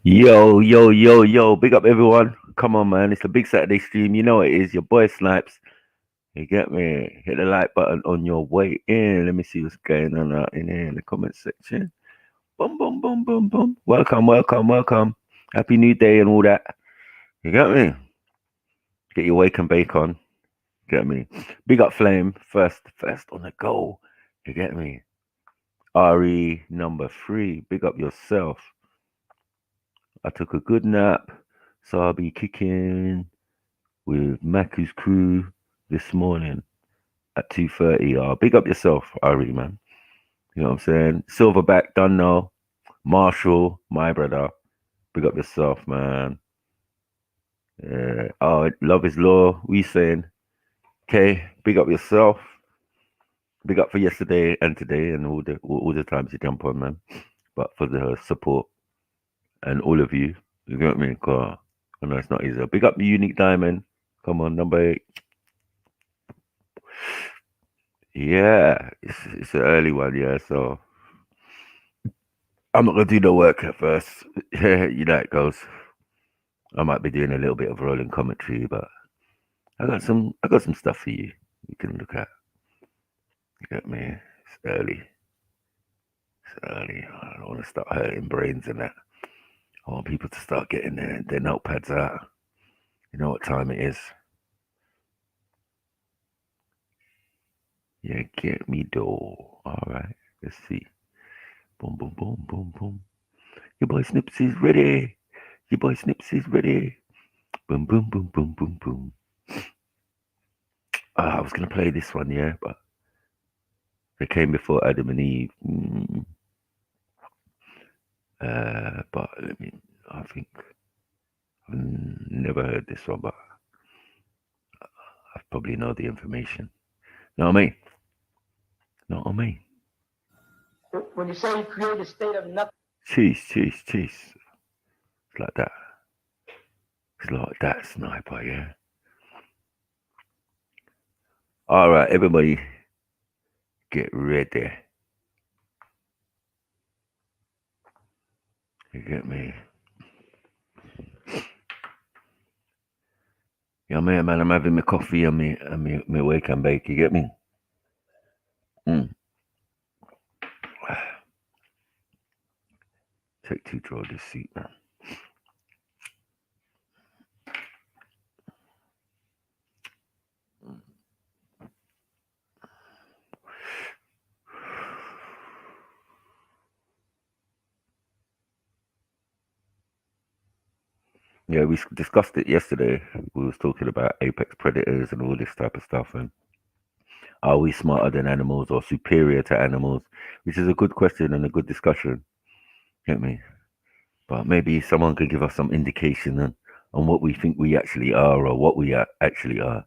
Yo, yo, yo, yo, big up everyone. Come on, man. It's the big Saturday stream. You know it is. Your boy Snipes. You get me? Hit the like button on your way in. Let me see what's going on out in here in the comment section. Boom, boom, boom, boom, boom. Welcome, welcome, welcome. Happy New Day and all that. You get me? Get your wake and bake on. Get me? Big up Flame. First on the go. You get me? RE number 3. Big up yourself. I took a good nap, so I'll be kicking with Maku's crew this morning at 2:30. Big up yourself, Ari, man. You know what I'm saying? Silverback, done now. Marshall, my brother. Big up yourself, man. Yeah. Oh, love is law. We saying, okay, big up yourself. Big up for yesterday and today and all the times you jump on, man. But for the support and all of you, you get me? Cause I know it's not easy. Big up the unique diamond. Come on, number 8. Yeah, it's an early one, yeah. So I'm not gonna do the work at first. Yeah, you know how it goes. I might be doing a little bit of rolling commentary, but I got some stuff for you. You can look at. You get me? It's early. It's early. I don't want to start hurting brains and that. I want people to start getting their notepads out. You know what time it is. Yeah, get me though. All right, let's see. Boom, boom, boom, boom, boom. Your boy Snips is ready. Your boy Snips is ready. Boom, boom, boom, boom, boom, boom. I was gonna play this one, yeah, but they came before Adam and Eve. But I think I've never heard this one, but I probably know the information. Know what I mean? Know what I mean? When you say you create a state of nothing. Cheese. It's like that. It's like that, sniper, yeah. All right, everybody, get ready. You get me? Yeah, man, I'm having my coffee and me wake and bake. You get me? Take 2 draw this seat, man. Yeah, we discussed it yesterday. We was talking about apex predators and all this type of stuff, and are we smarter than animals or superior to animals? Which is a good question and a good discussion. Get me? But maybe someone could give us some indication on what we think we actually are or what we actually are.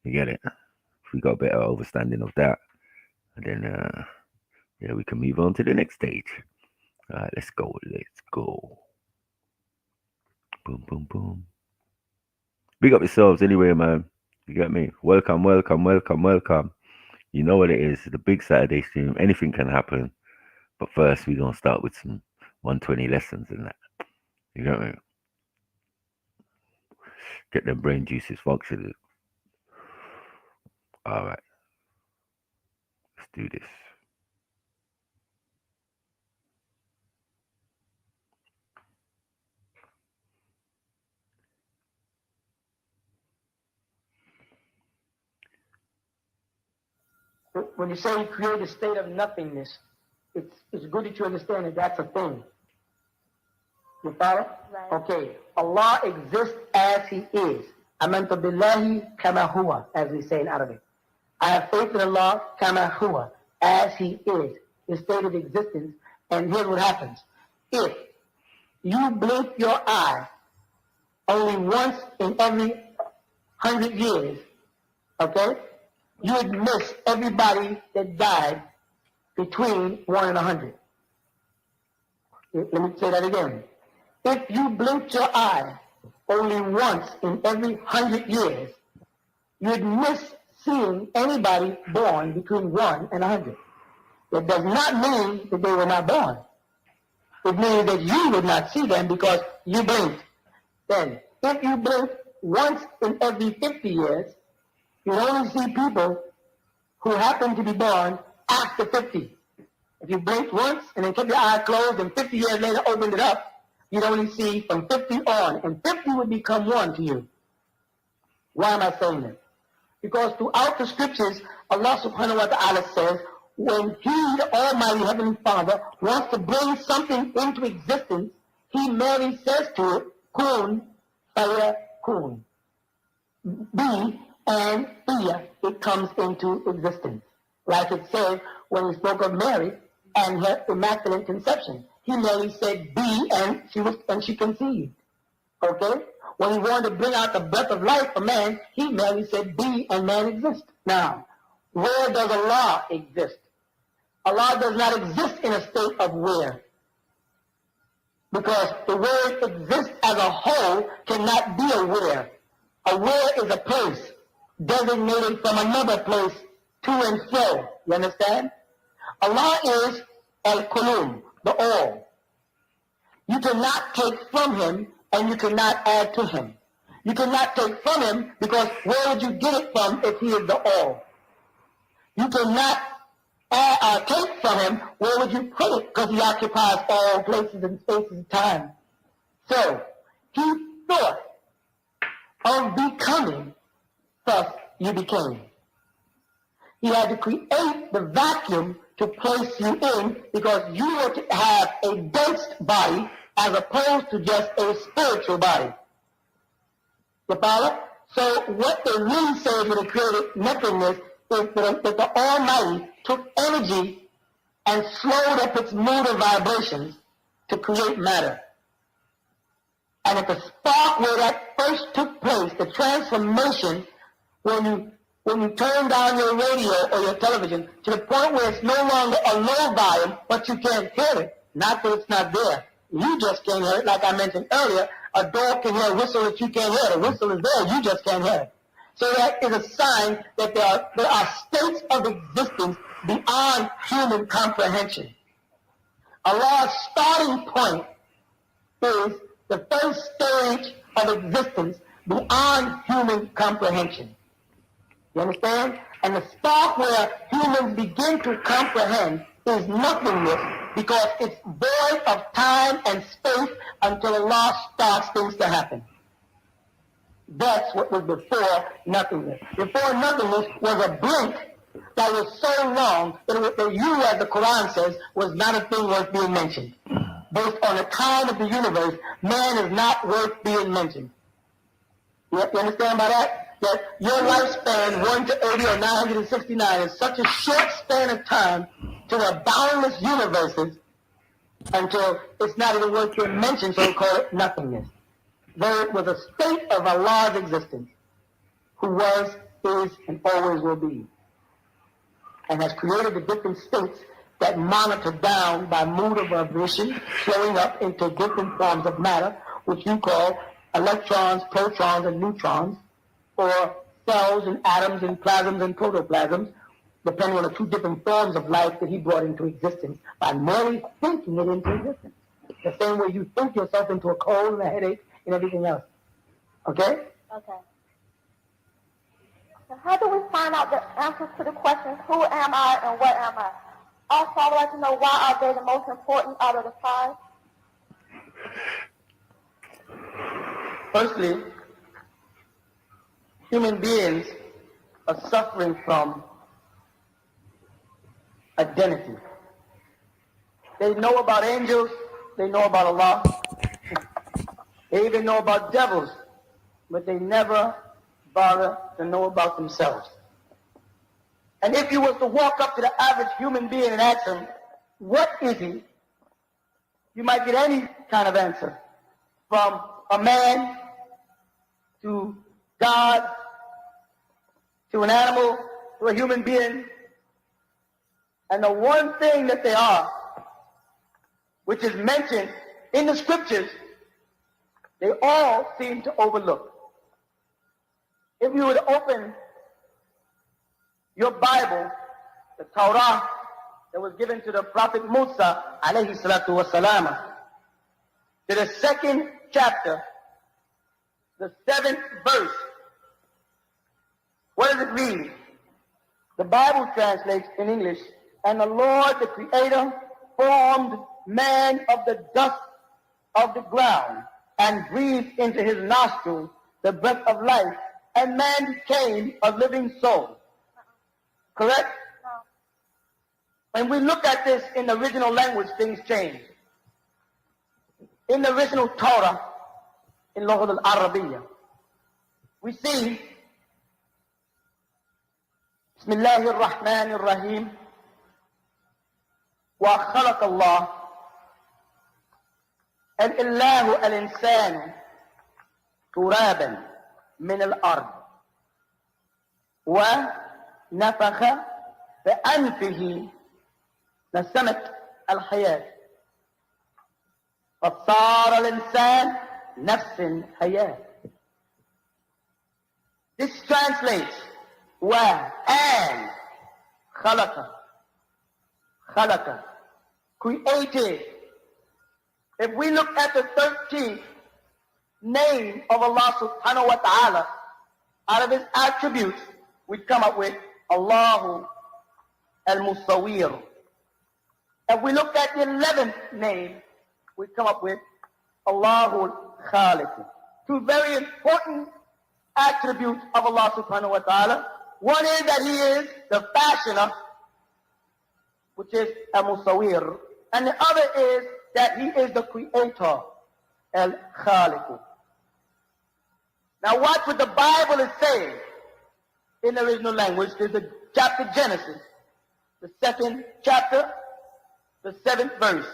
You get it? If we got a better understanding of that, and then yeah, we can move on to the next stage. All right, let's go. Let's go. Boom, boom, boom. Big up yourselves anyway, man. You get me? Welcome, welcome, welcome, welcome. You know what it is. The big Saturday stream. Anything can happen. But first, we're going to start with some 120 lessons and that. You get me? Get them brain juices functioning. All right. Let's do this. When you say you create a state of nothingness, it's good that you understand that that's a thing. You follow? Right. Okay. Allah exists as He is. Amantu billahi kama huwa, as we say in Arabic. I have faith in Allah kama huwa, as He is, His state of existence. And here's what happens. If you blink your eye only once in every 100 years, okay, you would miss everybody that died between 1 and 100. Let me say that again. If you blinked your eye only once in every 100 years, you'd miss seeing anybody born between 1 and 100. That does not mean that they were not born. it means that you would not see them because you blinked. Then, if you blink once in every 50 years, you only see people who happen to be born after 50. If you blinked once and then kept your eyes closed and 50 years later opened it up, you'd only see from 50 on, and 50 would become 1 to you. Why am I saying this? Because throughout the scriptures, Allah subhanahu wa ta'ala says, when He, the Almighty Heavenly Father, wants to bring something into existence, He merely says to it, kun, fayakun. Be, and it comes into existence. Like it says when He spoke of Mary and her immaculate conception. He merely said, be, and she conceived. Okay? When He wanted to bring out the breath of life for man, He merely said, be, and man exists. Now, where does Allah exist? Allah does not exist in a state of where. Because the word exists as a whole cannot be a where. A where is a place designated from another place to and fro. You understand? Allah is Al-Kulum, the all. You cannot take from Him and you cannot add to Him. You cannot take from Him because where would you get it from if He is the all? You cannot take from Him, where would you put it? Because He occupies all places and spaces and time. So, He thought of becoming, thus you became. He had to create the vacuum to place you in because you were to have a ghost body as opposed to just a spiritual body. You follow? So what they really say when they created nothingness is that the Almighty took energy and slowed up its mood of vibrations to create matter. And at the spark where that first took place, the transformation, when you turn down your radio or your television to the point where it's no longer a low volume, but you can't hear it, not that it's not there. You just can't hear it. Like I mentioned earlier, a dog can hear a whistle that you can't hear. The whistle is there, you just can't hear it. So that is a sign that there are states of existence beyond human comprehension. Allah's starting point is the first stage of existence beyond human comprehension. You understand? And the spark where humans begin to comprehend is nothingness because it's void of time and space until Allah starts things to happen. That's what was before nothingness. Before nothingness was a blink that was so long that you, as the Quran says, was not a thing worth being mentioned. Based on the time of the universe, man is not worth being mentioned. You understand by that? That your lifespan, 1 to 80 or 969, is such a short span of time to the boundless universes until it's not even worth being mentioned, so they call it nothingness. There was a state of Allah's existence, who was, is, and always will be, and has created the different states that monitor down by mood of vibration, flowing up into different forms of matter, which you call electrons, protons, and neutrons, or cells and atoms and plasms and protoplasms, depending on the two different forms of life that He brought into existence by merely thinking it into existence. The same way you think yourself into a cold and a headache and everything else. Okay? Okay. So how do we find out the answers to the questions, who am I and what am I? Also, I would like to know, why are they the most important out of the 5? Firstly, human beings are suffering from identity. They know about angels, they know about Allah, they even know about devils, but they never bother to know about themselves. And if you was to walk up to the average human being and ask him, what is he? You might get any kind of answer, from a man to God, to an animal, to a human being. And the one thing that they are, which is mentioned in the scriptures, they all seem to overlook. If you would open your Bible, the Torah that was given to the Prophet Musa, alayhi salatu wasalam, to the 2nd chapter, the 7th verse. What does it read? The Bible translates in English, and the Lord, the Creator, formed man of the dust of the ground and breathed into his nostrils the breath of life, and man became a living soul. Correct? When we look at this in the original language, things change. In the original Torah, in Lughat al-Arabiya, we see Bismillahir Rahmanir Rahim, wa khalaq Allah al-illahu al-insan turaban min al-ard wa nafakha bi anfihi نسمت الحياة فصار الإنسان نفس حياة. This translates and خلق created. If we look at the 13th name of Allah subhanahu wa ta'ala, out of his attributes, we come up with Allahu al-Musawwir. If we look at the 11th name, we come up with Allahu al-Khaliq. Two very important attributes of Allah subhanahu wa ta'ala. One is that he is the fashioner, which is al-Musawwir. And the other is that he is the creator, al-Khaliq. Now watch what the Bible is saying in the original language. There's the chapter Genesis, the 2nd chapter, the 7th verse.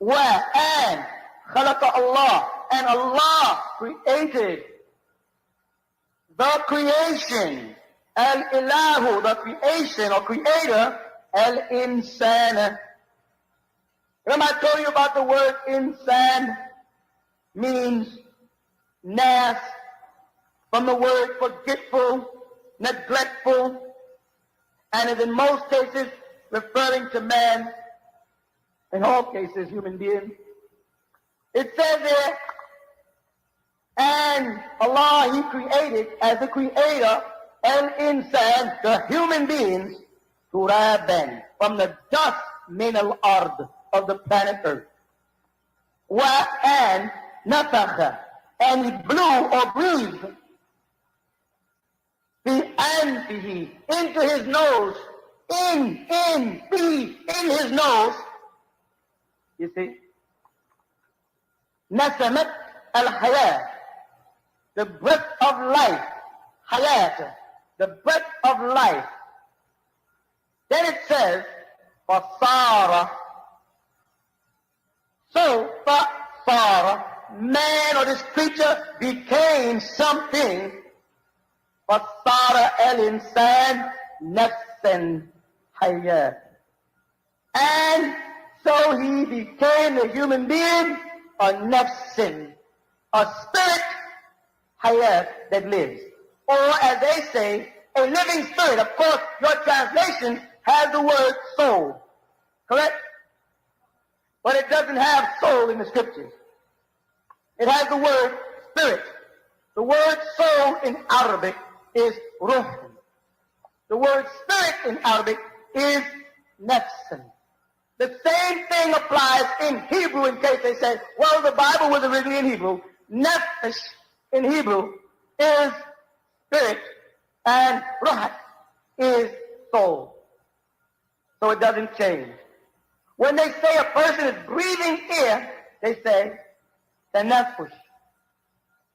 And khalaqa Allah, and Allah created the creation, al-ilahu, the creation or creator, al-insan. Remember I told you about the word insan means nas, from the word forgetful, neglectful, and is in most cases referring to man, in all cases human being. It says there, and Allah, he created as the creator, al-insan, the human beings, turaban, from the dust min al-ard, of the planet Earth. And nafakha, and he blew or breathed bi-anfihi, into his nose, in his nose, you see, nasamat al-hayat, the breath of life, hayat, the breath of life. Then it says, fasara, so fasara, man or this creature became something, fasara al-insan nafsan hayat. And so he became a human being, a nafsin, a spirit, hayat, that lives. Or as they say, a living spirit. Of course, your translation has the word soul, correct? But it doesn't have soul in the scriptures. It has the word spirit. The word soul in Arabic is ruh. The word spirit in Arabic is nafsan. The same thing applies in Hebrew, in case they say, well, the Bible was originally in Hebrew. Nefesh in Hebrew is spirit, and ruh is soul. So it doesn't change. When they say a person is breathing air, they say, tanafush.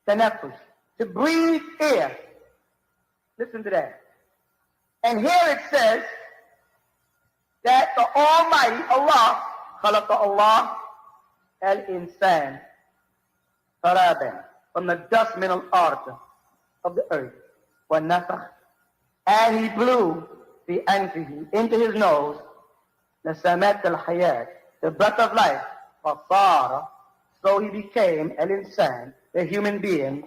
Tanafush. To breathe air. Listen to that. And here it says that the Almighty Allah, khalaqa Allah al-insan taraban, from the dust min al-ard, of the earth, wa nafakh, and he blew the anfihi, into his nose, nasamat al-hayat, the breath of life, fasara, so he became al-insan, the human being,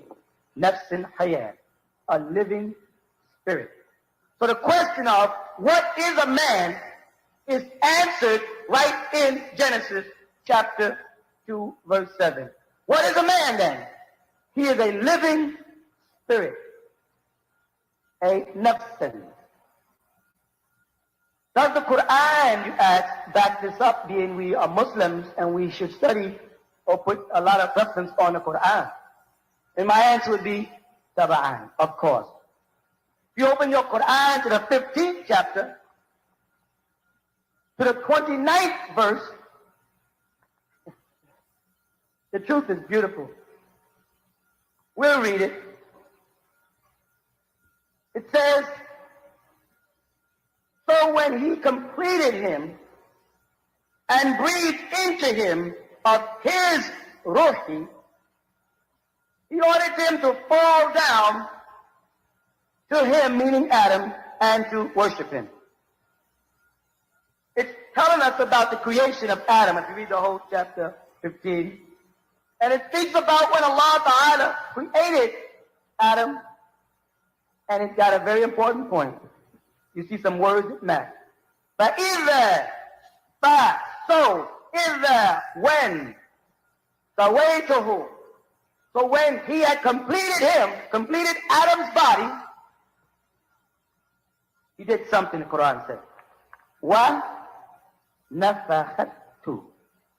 nafsin hayat, a living spirit. So the question of what is a man is answered right in Genesis chapter 2, verse 7. What is a man then? He is a living spirit, a nafsan. Does the Quran, you ask, back this up, being we are Muslims and we should study or put a lot of reference on the Quran? And my answer would be, taba'an, of course. If you open your Quran to the 15th chapter, to the 29th verse, the truth is beautiful. We'll read it. It says, so when he completed him and breathed into him of his ruhi, he ordered him to fall down to him, meaning Adam, and to worship him. It's telling us about the creation of Adam, if you read the whole chapter 15. And it speaks about when Allah Ta'ala created Adam, and it's got a very important point. You see some words that match. When, sawaytuhu. So when he had completed Adam's body, he did something, the Quran said. Wa nafakhatu.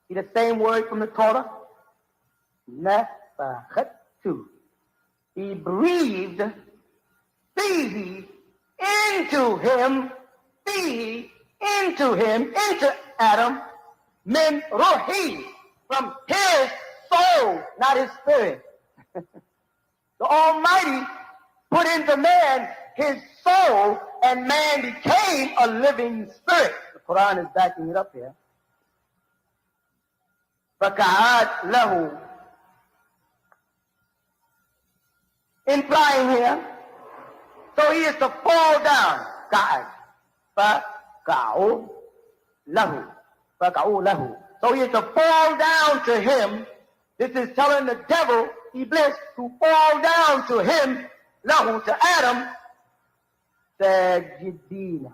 See the same word from the Torah? Nafakhatu. He breathed fihi into him, into Adam, min ruhi, from his soul, not his spirit. The Almighty put into man his soul, and man became a living spirit. The Quran is backing it up here. فَكَعَادْ لَهُ, implying here, so he is to fall down. فَكَعُوا لَهُ. So he is to fall down to him. This is telling the devil, Iblis, to fall down to him, lahu, to Adam, sajidina.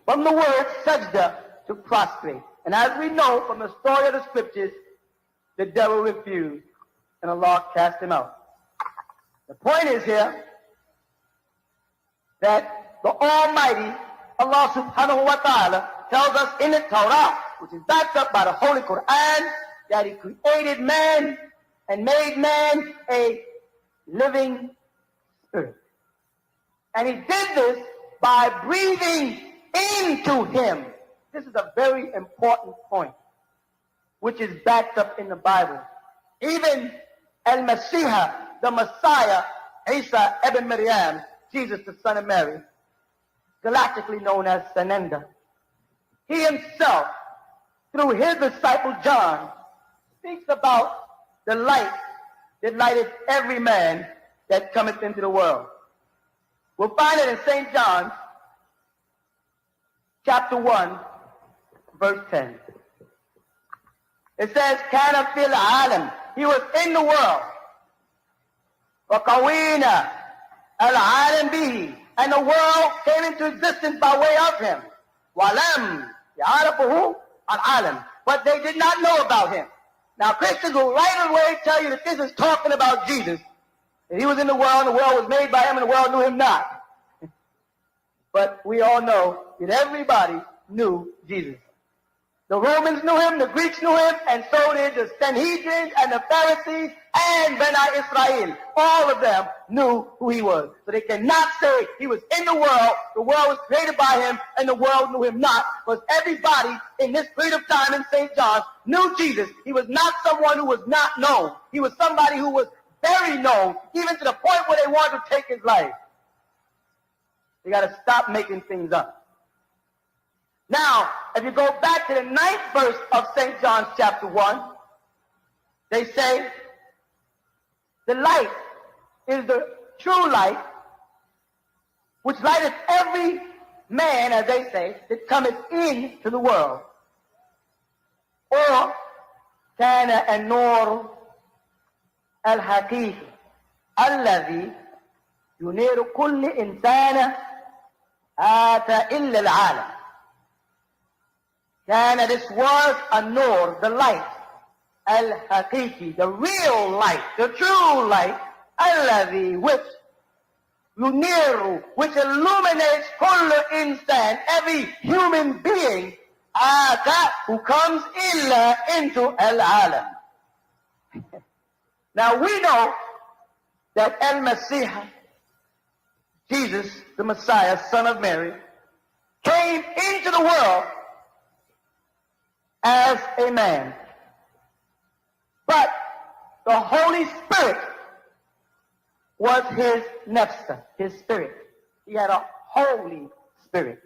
From the word sajda, to prostrate. And as we know from the story of the scriptures, the devil refused, and Allah cast him out. The point is here that the Almighty, Allah subhanahu wa ta'ala, tells us in the Torah, which is backed up by the Holy Quran, that he created man and made man a living spirit. And he did this by breathing into him. This is a very important point, which is backed up in the Bible. Even Al-Mashiach, the Messiah, Isa ibn Maryam, Jesus the son of Mary, galactically known as Sananda, he himself, through his disciple John, speaks about the light that lighteth every man that cometh into the world. We'll find it in St. John, chapter 1, verse 10. It says, Kana fil alam. He was in the world. وَقَوِينَ الْعَالَمْ بِهِ. And the world came into existence by way of him. وَلَمْ يَعْرَفُهُ الْعَالَمْ. But they did not know about him. Now Christians will right away tell you that this is talking about Jesus. That he was in the world was made by him, and the world knew him not. But we all know that everybody knew Jesus. The Romans knew him, the Greeks knew him, and so did the Sanhedrin and the Pharisees and Bani Israel. All of them knew who he was. So they cannot say he was in the world was created by him, and the world knew him not. Because everybody in this period of time in St. John knew Jesus. He was not someone who was not known. He was somebody who was very known, even to the point where they wanted to take his life. You got to stop making things up. Now, if you go back to the 9th verse of St. John chapter 1, they say, the light is the true light, which lighteth every man, as they say, that cometh into the world. Or, kana an-nur al-haqiqi, alladhi yuniru kulli insana ata illa al-alam. And this was an-nur, the light, al-haqiqi, the real light, the true light, alladhi, which yuniru, which illuminates kull insan, every human being, who comes into al-alam. Now we know that al-Masih, Jesus, the Messiah, son of Mary, came into the world as a man. But the Holy Spirit was his nefsa, his spirit. He had a Holy Spirit.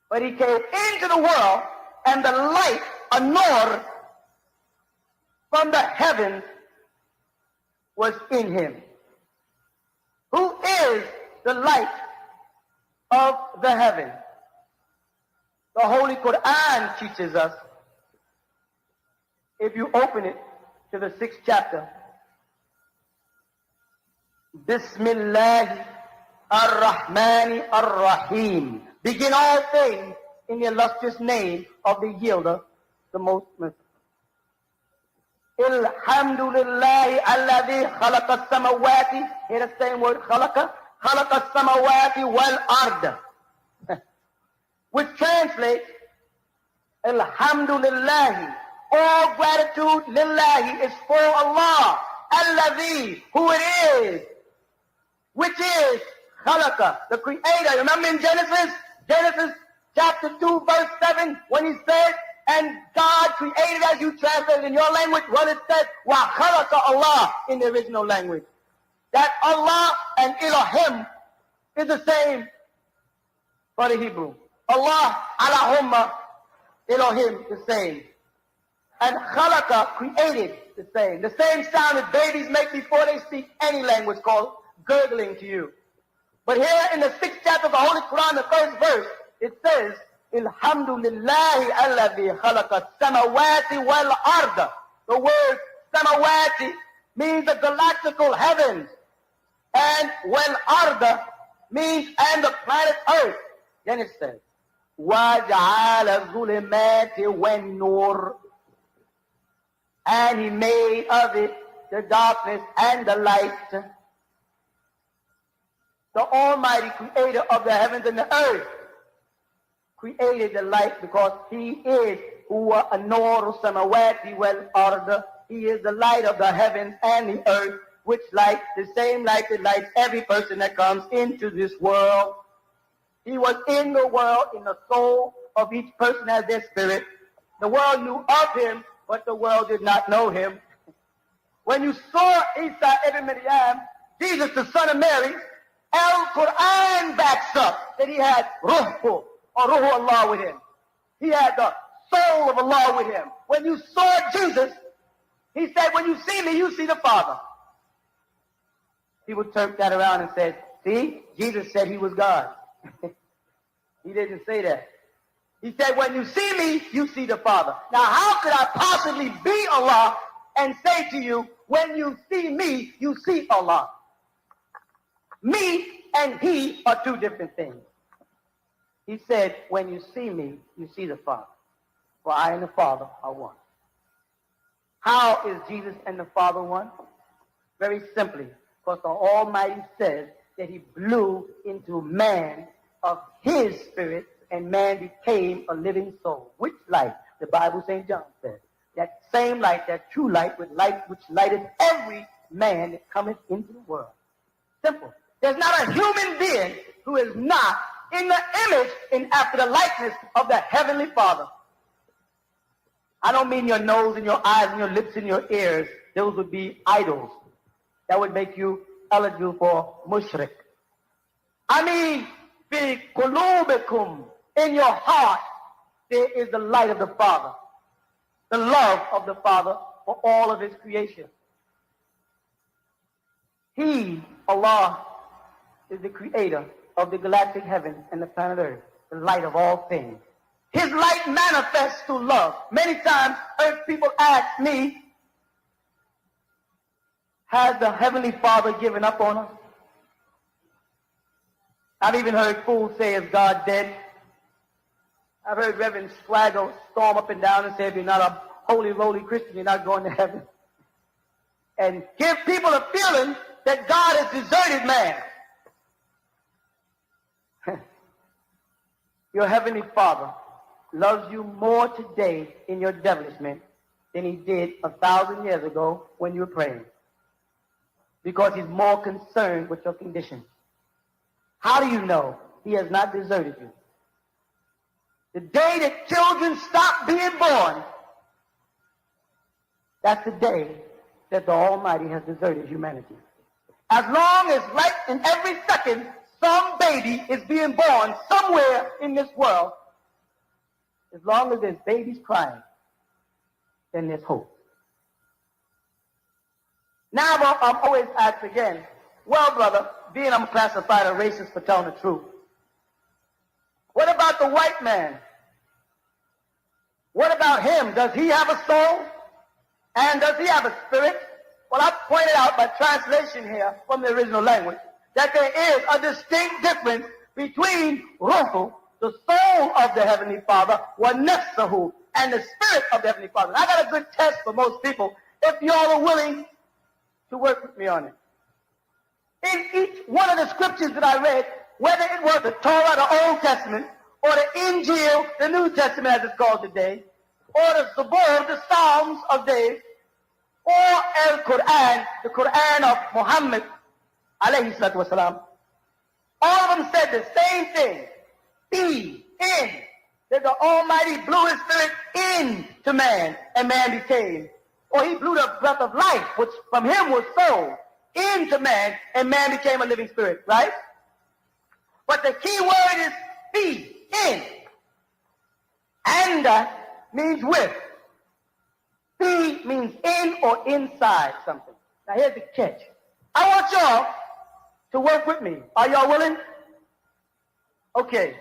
But he came into the world, and the light, an-nur, from the heavens was in him. Who is the light of the heaven? The Holy Quran teaches us, if you open it to the 6th chapter, Bismillah ar-Rahman ar-Rahim. Begin all things in the illustrious name of the Yielder, the Most Merciful. Alhamdulillah alladhi khalaqa as-samawati. Hear the same word, khalaqa as-samawati wal ard, which translates Alhamdulillah. All gratitude lillahi is for Allah, alladhi, who it is, which is khalaqa, the creator. Remember in Genesis chapter 2 verse 7, when he said, and God created, as you translate in your language, what it said, wa khalaqa Allah in the original language. That Allah and Elohim is the same for the Hebrew. Allah, Allahumma, Elohim, the same. And khalaqa, created, the same. The same sound that babies make before they speak any language, called gurgling to you. But here in the 6th chapter of the Holy Quran, the 1st verse, it says, Alhamdulillahi alladhi khalaqa samawati wal arda. The word samawati means the galactical heavens, and wal arda means and the planet Earth. Then it says, وَجَعَلَ الظُّلُمَاتِ وَالنُّورِ, and he made of it the darkness and the light. The Almighty Creator of the heavens and the earth created the light because he is huwa an-nur samawati wal ard. He is the light of the heavens and the earth, which lights the same light that lights every person that comes into this world. He was in the world, in the soul of each person as their spirit. The world knew of him, but the world did not know him. When you saw Isa ibn Maryam, Jesus the son of Mary, Al-Quran backs up that he had ruh Allah with him. He had the soul of Allah with him. When you saw Jesus, he said, when you see me, you see the Father. People turned that around and said, see, Jesus said he was God. He didn't say that. He said, when you see me, you see the Father. Now, how could I possibly be Allah and say to you, when you see me, you see Allah? Me and he are two different things. He said, when you see me, you see the Father. For I and the Father are one. How is Jesus and the Father one? Very simply, because the Almighty says that he blew into man of his spirit, and man became a living soul. Which light? The Bible, St. John says. That same light, that true light, with light which lighteth every man that cometh into the world. Simple. There's not a human being who is not in the image and after the likeness of the Heavenly Father. I don't mean your nose and your eyes and your lips and your ears. Those would be idols. That would make you eligible for mushrik. I mean, fi qulubikum, in your heart, there is the light of the Father, the love of the Father for all of his creation. He, Allah, is the creator of the galactic heavens and the planet Earth, the light of all things. His light manifests through love. Many times, earth people ask me, has the Heavenly Father given up on us? I've even heard fools say, is God dead? I've heard Reverend Swaggle storm up and down and say, if you're not a holy, lowly Christian, you're not going to heaven. And give people a feeling that God has deserted man. Your heavenly Father loves you more today in your devilishment than he did 1,000 years ago when you were praying. Because he's more concerned with your condition. How do you know he has not deserted you? The day that children stop being born, that's the day that the Almighty has deserted humanity. As long as, like in every second, some baby is being born somewhere in this world, as long as there's babies crying, then there's hope. Now I'm always asked again, well, brother, being I'm classified a racist for telling the truth, what about the white man? What about him? Does he have a soul? And does he have a spirit? Well, I pointed out by translation here from the original language that there is a distinct difference between Ruhu, the soul of the Heavenly Father, wa nafsahu, and the spirit of the Heavenly Father. And I got a good test for most people if y'all are willing to work with me on it. In each one of the scriptures that I read, whether it was the Torah, the Old Testament, or the Injil, the New Testament as it's called today, or the Zabur, the Psalms of David, or Al-Quran, the Quran of Muhammad, alayhi salatu wasalam, all of them said the same thing. Be, in. That the Almighty blew his spirit into man, and man became. Or he blew the breath of life, which from him was soul, into man, and man became a living spirit, right? But the key word is be, in. And means with. Be means in or inside something. Now here's the catch. I want y'all to work with me. Are y'all willing? Okay.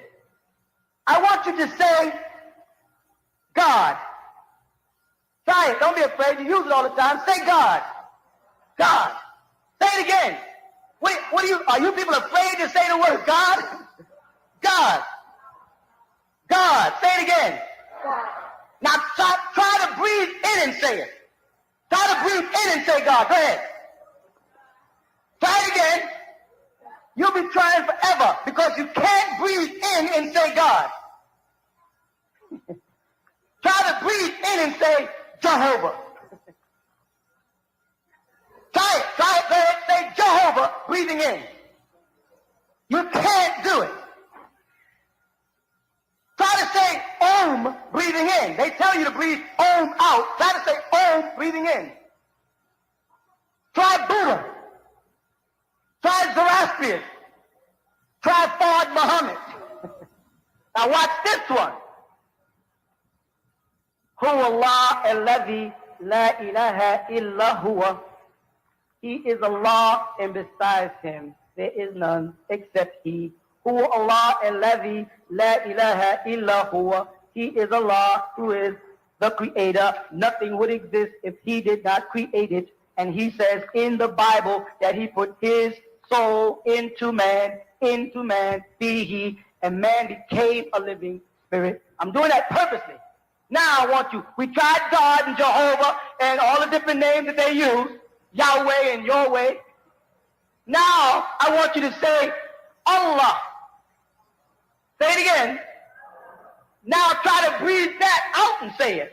I want you to say God. Try it. Don't be afraid. You use it all the time. Say God. God. Say it again. Are you people afraid to say the word God? God. God. Say it again. God. Now try to breathe in and say it. Try to breathe in and say God. Go ahead. Try it again. You'll be trying forever because you can't breathe in and say God. Try to breathe in and say Jehovah. Try it. Go ahead. Say Jehovah, breathing in. You can't do it. Try to say Om, breathing in. They tell you to breathe Om out. Try to say Om, breathing in. Try Buddha. Try Zoroastrian. Try Fard Muhammad. Now watch this one. Huwa Allah alladhi la ilaha illa huwa. He is Allah, and besides him there is none except he. Huwa Allah alladhi la ilaha illa huwa. He is Allah who is the creator. Nothing would exist if he did not create it. And he says in the Bible that he put his soul into man, be he, and man became a living spirit. I'm doing that purposely. Now I want you, we tried God and Jehovah and all the different names that they use, Yahweh and your way. Now I want you to say Allah. Say it again. Now try to breathe that out and say it.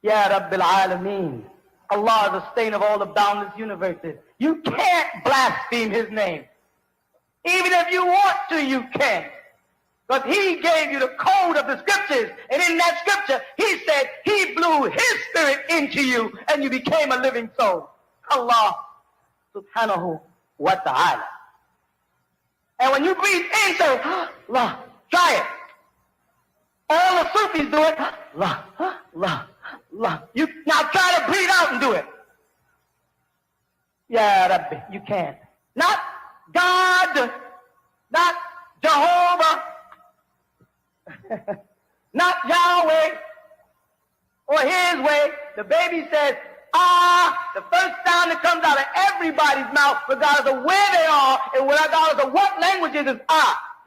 Ya Rabbil Alameen. Allah is the stain of all the boundless universes. You can't blaspheme his name. Even if you want to, you can't. Because he gave you the code of the scriptures. And in that scripture, he said he blew his spirit into you and you became a living soul. Allah subhanahu wa ta'ala. And when you breathe in, say, Allah, try it. All the Sufis do it. Allah, Allah, Allah. You now try to breathe out and do it. Ya Rabbi, you can't. Not God, not Jehovah, not Yahweh, or his way. The baby says, the first sound that comes out of everybody's mouth, regardless of where they are and regardless of what language it is,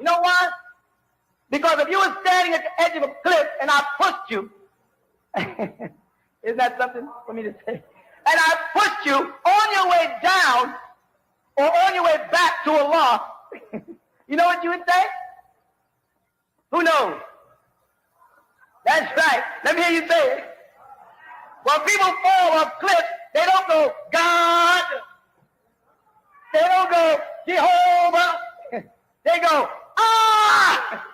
You know why? Because if you were standing at the edge of a cliff and I pushed you, isn't that something for me to say? And I pushed you on your way down or on your way back to Allah, you know what you would say? Who knows? That's right. Let me hear you say it. When people fall off cliffs, they don't go, God. They don't go, Jehovah. They go, ah!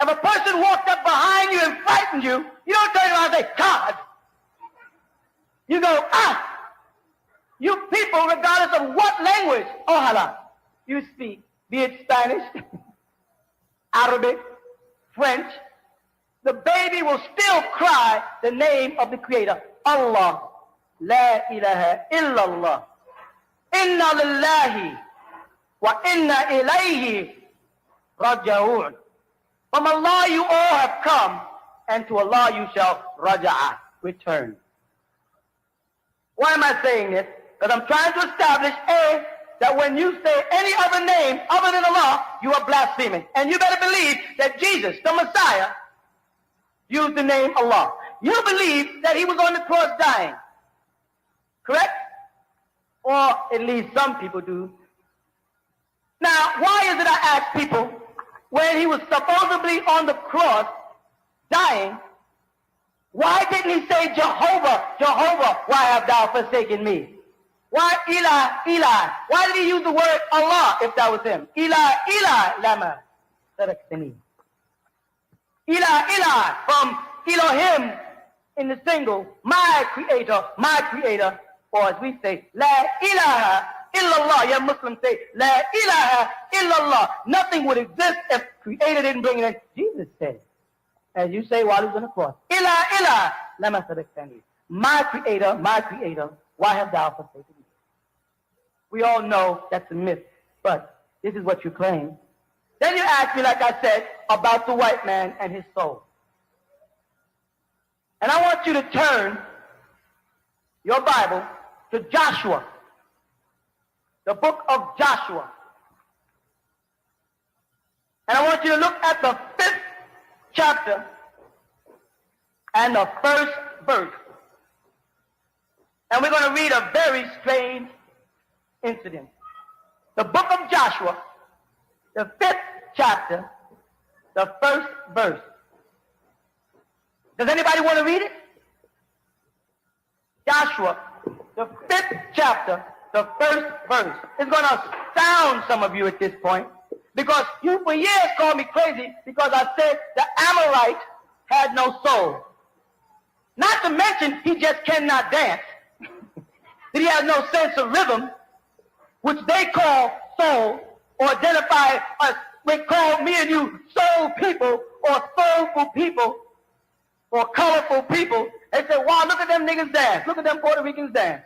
If a person walked up behind you and frightened you, you don't turn around and say, God. You go, ah! You people, regardless of what language, ojalá, you speak, be it Spanish, Arabic, French, the baby will still cry the name of the Creator, Allah. La ilaha illallah. Inna lillahi wa inna ilayhi rajaun. From Allah you all have come, and to Allah you shall raja'a, return. Why am I saying this? Because I'm trying to establish, A, that when you say any other name other than Allah, you are blaspheming. And you better believe that Jesus, the Messiah, used the name Allah. You believe that he was on the cross dying. Correct? Or at least some people do. Now, why is it I ask people, when he was supposedly on the cross dying, why didn't he say, Jehovah, Jehovah, why have thou forsaken me? Why Eli, Eli? Why did he use the word Allah if that was him? Eli, Eli, lama sabachthani. Eli, Eli, from Elohim in the single, my creator, or as we say, La ilaha illallah. Yeah, Muslims say, La ilaha illallah. Nothing would exist if creator didn't bring it in. Jesus said, as you say while he's on the cross, Ilah, Ilah, lama sabachthani. My creator, why have thou forsaken me? We all know that's a myth, but this is what you claim. Then you ask me, like I said, about the white man and his soul. And I want you to turn your Bible to Joshua, the book of Joshua. And I want you to look at the 5th chapter and the 1st verse. And we're going to read a very strange incident. The book of Joshua, the 5th chapter, the 1st verse. Does anybody want to read it? Joshua, the 5th chapter, the 1st verse. It's going to astound some of you at this point, because you for years called me crazy because I said the Amorite had no soul. Not to mention he just cannot dance. That he has no sense of rhythm, which they call soul, or identify us. We call me and you soul people, or soulful people, or colorful people. They say, wow, look at them niggas dance. Look at them Puerto Ricans dance.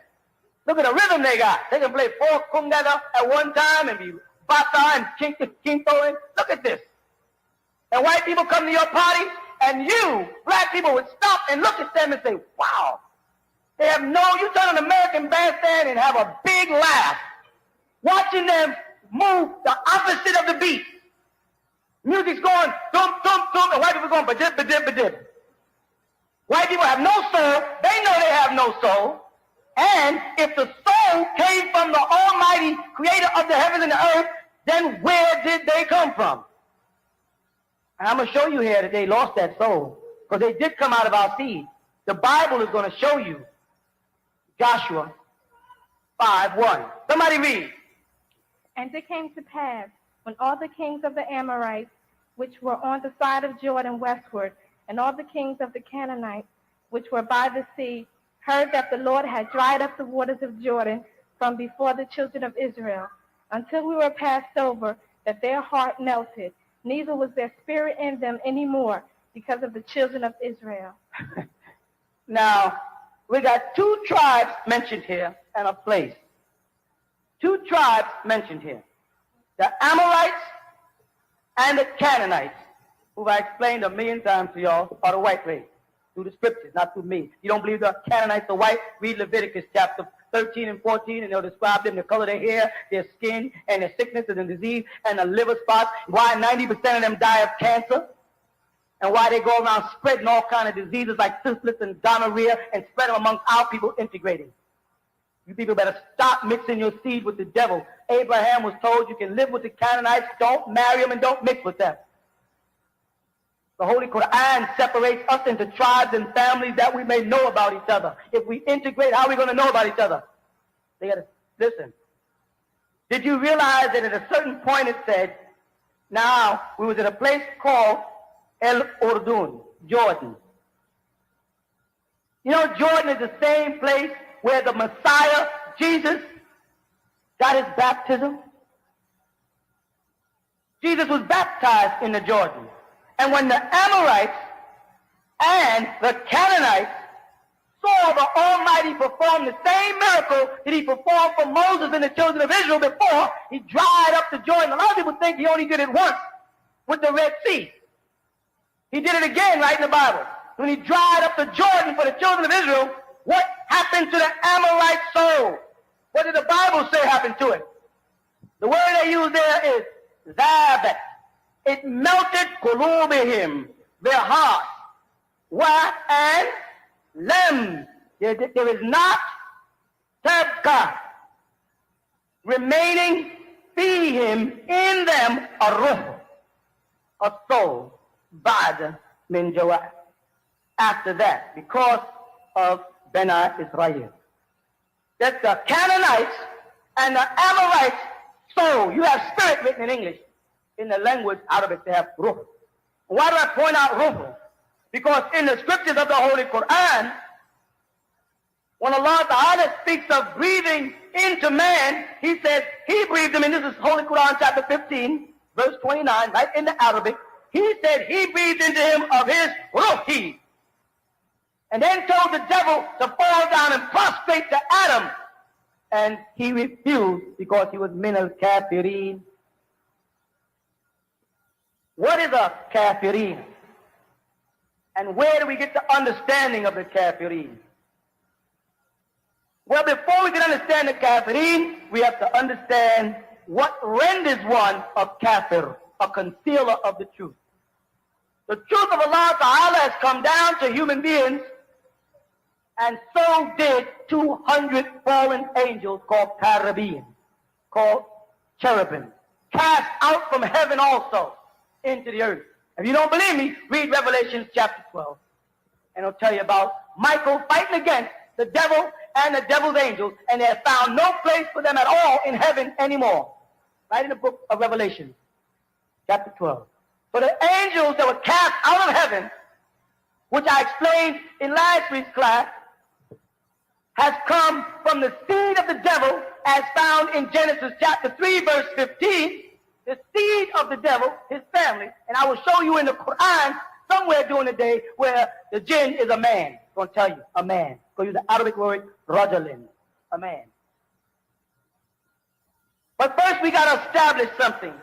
Look at the rhythm they got. They can play 4 congas at one time and be bata and quinto. Look at this. And white people come to your party, and you, black people, would stop and look at them and say, wow. They have you turn an American bandstand and have a big laugh, watching them move the opposite of the beat. Music's going dum, dum, dum, and white people going ba-dip, ba-dip, ba-dip. White people have no soul. They know they have no soul. And if the soul came from the almighty creator of the heavens and the earth, then where did they come from? And I'm going to show you here that they lost that soul, because they did come out of our seed. The Bible is going to show you. Joshua 5:1. Somebody read. And it came to pass, when all the kings of the Amorites, which were on the side of Jordan westward, and all the kings of the Canaanites, which were by the sea, heard that the Lord had dried up the waters of Jordan from before the children of Israel, until we were passed over, that their heart melted, neither was there spirit in them any more, because of the children of Israel. Now, we got 2 tribes mentioned here and a place. 2 tribes mentioned here. The Amorites and the Canaanites, who I explained a million times to y'all, are the white race, through the scriptures, not through me. You don't believe the Canaanites are white? Read Leviticus chapter 13 and 14, and they'll describe them, the color of their hair, their skin, and their sicknesses and disease, and the liver spots, why 90% of them die of cancer, and why they go around spreading all kind of diseases like syphilis and gonorrhea and spread them amongst our people integrating. You people better stop mixing your seed with the devil. Abraham was told you can live with the Canaanites, don't marry them and don't mix with them. The Holy Quran separates us into tribes and families that we may know about each other. If we integrate, how are we going to know about each other? They got to listen. Did you realize that at a certain point it said, now we was at a place called El Urdun, Jordan. You know, Jordan is the same place where the Messiah, Jesus, got his baptism. Jesus was baptized in the Jordan. And when the Amorites and the Canaanites saw the Almighty perform the same miracle that he performed for Moses and the children of Israel before, he dried up the Jordan. A lot of people think he only did it once with the Red Sea. He did it again right in the Bible. When he dried up the Jordan for the children of Israel, what happened to the Amorite soul? What did the Bible say happened to it? The word they use there is zabat. It melted qulubihim, their hearts. Wa and lem. There is not tabka remaining fihim in them a ruh, a soul, ba'd min jawa. After that, because of Bena Israel. That's the Canaanites and the Amorites soul. You have spirit written in English. In the language Arabic, they have ruh. Why do I point out ruh? Because in the scriptures of the Holy Quran, when Allah Ta'ala speaks of breathing into man, he says he breathed him in. This is Holy Quran chapter 15, verse 29, right in the Arabic. He said he breathed into him of his ruhi. And then told the devil to fall down and prostrate to Adam. And he refused because he was min al-kafirin. What is a kafirin? And where do we get the understanding of the kafirin? Well, before we can understand the kafirin, we have to understand what renders one a kafir, a concealer of the truth. The truth of Allah Ta'ala has come down to human beings, and so did 200 fallen angels called cherubim, cast out from heaven also into the earth. If you don't believe me, read Revelation chapter 12. And it'll tell you about Michael fighting against the devil and the devil's angels, and they have found no place for them at all in heaven anymore. Right in the book of Revelation, chapter 12. So the angels that were cast out of heaven, which I explained in last week's class, has come from the seed of the devil, as found in Genesis chapter 3, verse 15, the seed of the devil, his family. And I will show you in the Quran somewhere during the day where the jinn is a man. I'm going to tell you, a man. Go use the Arabic word, rajulin, a man. But first we got to establish something,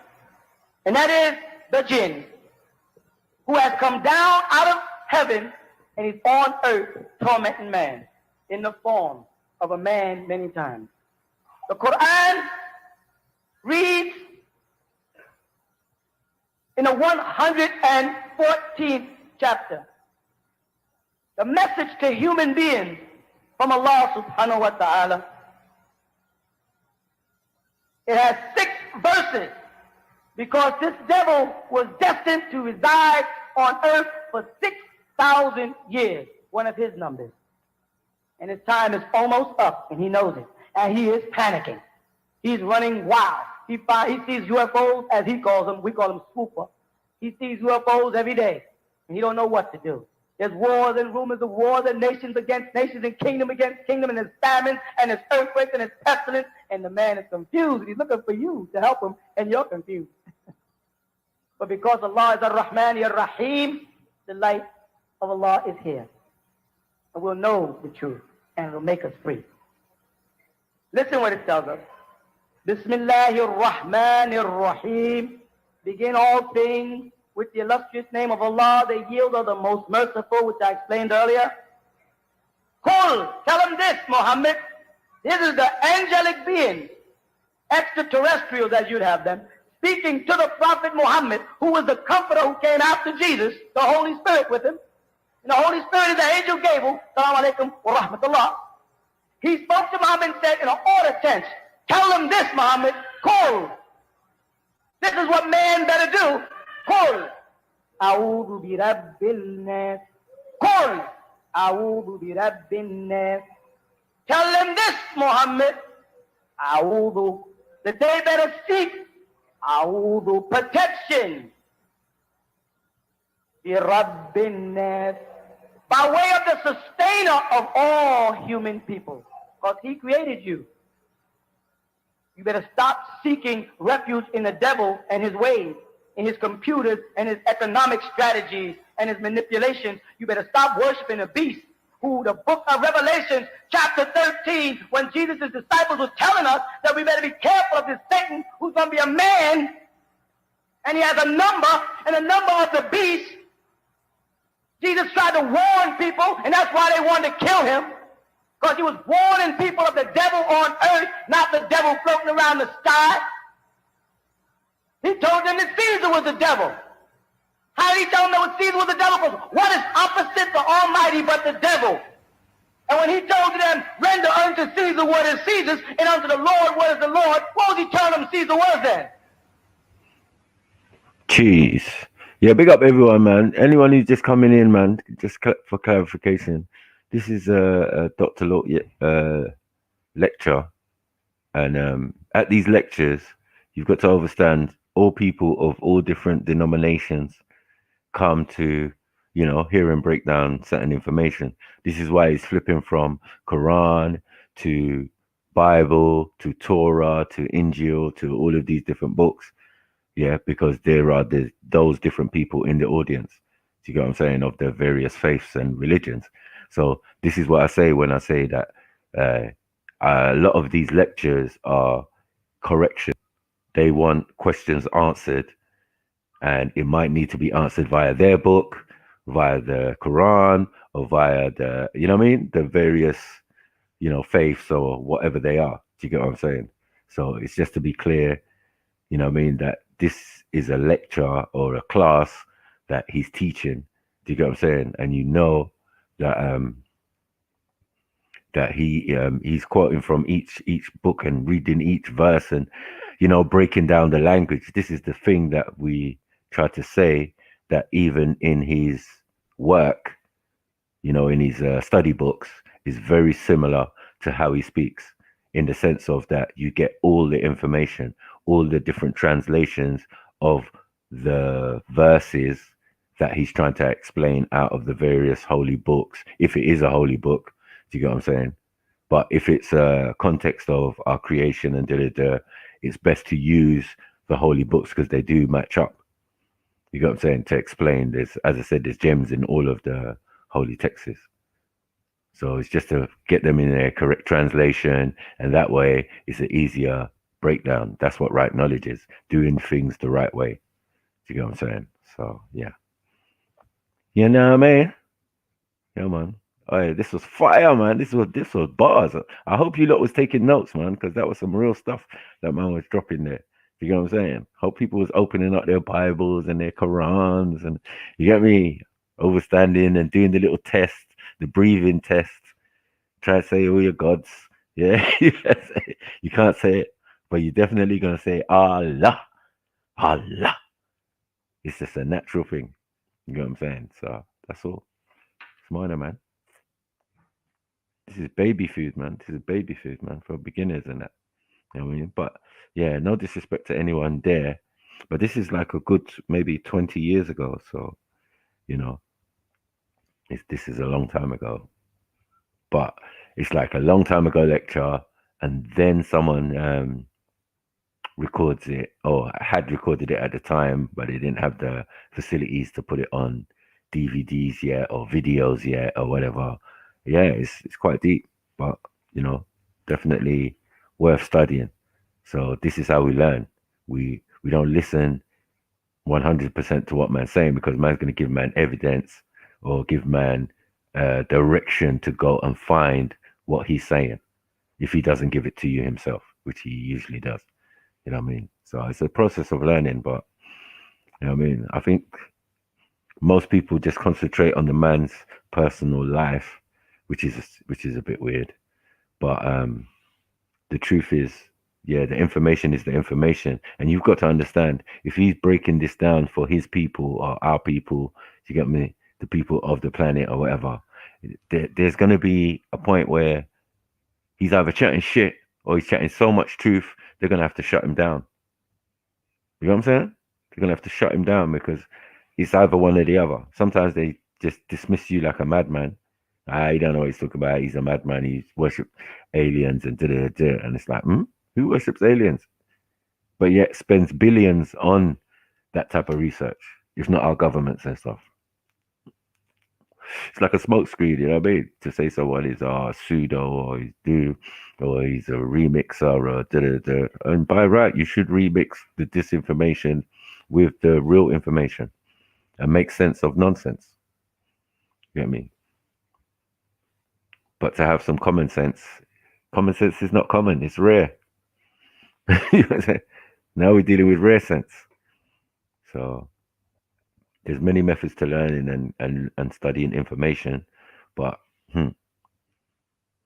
and that is the jinn, who has come down out of heaven and is on earth tormenting man in the form of a man many times. The Quran reads in the 114th chapter, the message to human beings from Allah subhanahu wa ta'ala. It has 6 verses, because this devil was destined to reside on earth for 6,000 years, one of his numbers. And his time is almost up, and he knows it. And he is panicking. He's running wild. He sees UFOs, as he calls them. We call them swooper. He sees UFOs every day, and he don't know what to do. There's wars and rumors of wars, and nations against nations, and kingdom against kingdom, and there's famines, and there's earthquakes, and there's pestilence, and the man is confused. He's looking for you to help him, and you're confused. But because Allah is Ar-Rahman, Ar-Rahim, the light of Allah is here. And we'll know the truth, and it'll make us free. Listen what it tells us. Bismillahir Rahmanir Rahim. Begin all things with the illustrious name of Allah, the yield of the most merciful, which I explained earlier. Qul, tell them this, Muhammad. This is the angelic being, extraterrestrials as you'd have them, speaking to the Prophet Muhammad, who was the comforter who came after Jesus, the Holy Spirit with him. And the Holy Spirit is the angel Gabriel. Salaam alaikum wa rahmatullah. He spoke to Muhammad and said in an order tense, tell him this, Muhammad, Qul. This is what man better do. Qul. A'udhu bi rabbil nas. Qul. A'udhu bi rabbin nas. Tell them this, Muhammad. A'udhu. That they better seek A'udhu, protection. Bi rabbin nas. By way of the sustainer of all human people. Because he created you. You better stop seeking refuge in the devil and his ways, in his computers and his economic strategies and his manipulations. You better stop worshiping the beast, who the book of Revelation, chapter 13, when Jesus' disciples were telling us that we better be careful of this Satan, who's going to be a man, and he has a number, and the number of the beast. Jesus tried to warn people, and that's why they wanted to kill him. Because he was warning people of the devil on earth, not the devil floating around the sky. He told them that Caesar was the devil. How did he tell them that Caesar was the devil? Because what is opposite the Almighty but the devil? And when he told them, render unto Caesar what is Caesar's, and unto the Lord what is the Lord, what was he telling them Caesar was then? Jeez. Yeah, big up everyone, man. Anyone who's just coming in, man, just for clarification. This is a Dr. Law lecture, and at these lectures, you've got to understand all people of all different denominations come to, hear and break down certain information. This is why he's flipping from Quran to Bible to Torah to Injil to all of these different books. Yeah, because there are those different people in the audience. Do you get what I'm saying? Of the various faiths and religions. So this is what I say when I say that a lot of these lectures are correction. They want questions answered, and it might need to be answered via their book, via the Quran, or via the, the various, faiths or whatever they are. Do you get what I'm saying? So it's just to be clear, that this is a lecture or a class that he's teaching. Do you get what I'm saying? And that he's quoting from each book and reading each verse and breaking down the language. This is the thing that we try to say, that even in his work, in his study books, is very similar to how he speaks, in the sense of that you get all the information, all the different translations of the verses that he's trying to explain out of the various holy books, if it is a holy book. Do you get what I'm saying? But if it's a context of our creation and it's best to use the holy books because they do match up. You get what I'm saying? To explain this, as I said, there's gems in all of the holy texts. So it's just to get them in their correct translation, and that way it's an easier breakdown. That's what right knowledge is, doing things the right way. Do you get what I'm saying? So yeah. You know what I mean? Yeah, man. Oh, this was fire, man. This was bars. I hope you lot was taking notes, man, because that was some real stuff that man was dropping there. You know what I'm saying? Hope people was opening up their Bibles and their Qurans, and you get me, overstanding and doing the little test, the breathing test. Try to say all your gods. Yeah, you can't say it, but you're definitely gonna say Allah, Allah. It's just a natural thing. You know what I'm saying? So that's all. It's minor, man. This is baby food, man. This is baby food, man, for beginners and that. You know what I mean? But yeah, no disrespect to anyone there, but this is like a good maybe 20 years ago. So, this is a long time ago. But it's like a long time ago lecture, and then someone records it, or had recorded it at the time, but they didn't have the facilities to put it on DVDs yet or videos yet or whatever. Yeah, it's quite deep, but definitely worth studying. So this is how we learn. We don't listen 100% to what man's saying, because man's going to give man evidence or give man direction to go and find what he's saying. if he doesn't give it to you himself, which he usually does. You know what I mean? So it's a process of learning, but you know what I mean? I think most people just concentrate on the man's personal life, which is a bit weird. But the truth is, yeah, the information is the information, and you've got to understand if he's breaking this down for his people or our people, you get me, the people of the planet or whatever. There's going to be a point where he's either chatting shit or he's chatting so much truth, they're going to have to shut him down. You know what I'm saying? They're going to have to shut him down because it's either one or the other. Sometimes they just dismiss you like a madman. I don't know what he's talking about. He's a madman. He worships aliens and da-da-da. And it's like, who worships aliens? But yet spends billions on that type of research, if not our governments and stuff. It's like a smokescreen, you know what I mean? To say someone is a pseudo or he's do or he's a remixer or da-da-da. And by right, you should remix the disinformation with the real information and make sense of nonsense. You get me? But to have some common sense is not common, it's rare. You know what I'm saying? Now we're dealing with rare sense. So there's many methods to learning and studying information, but you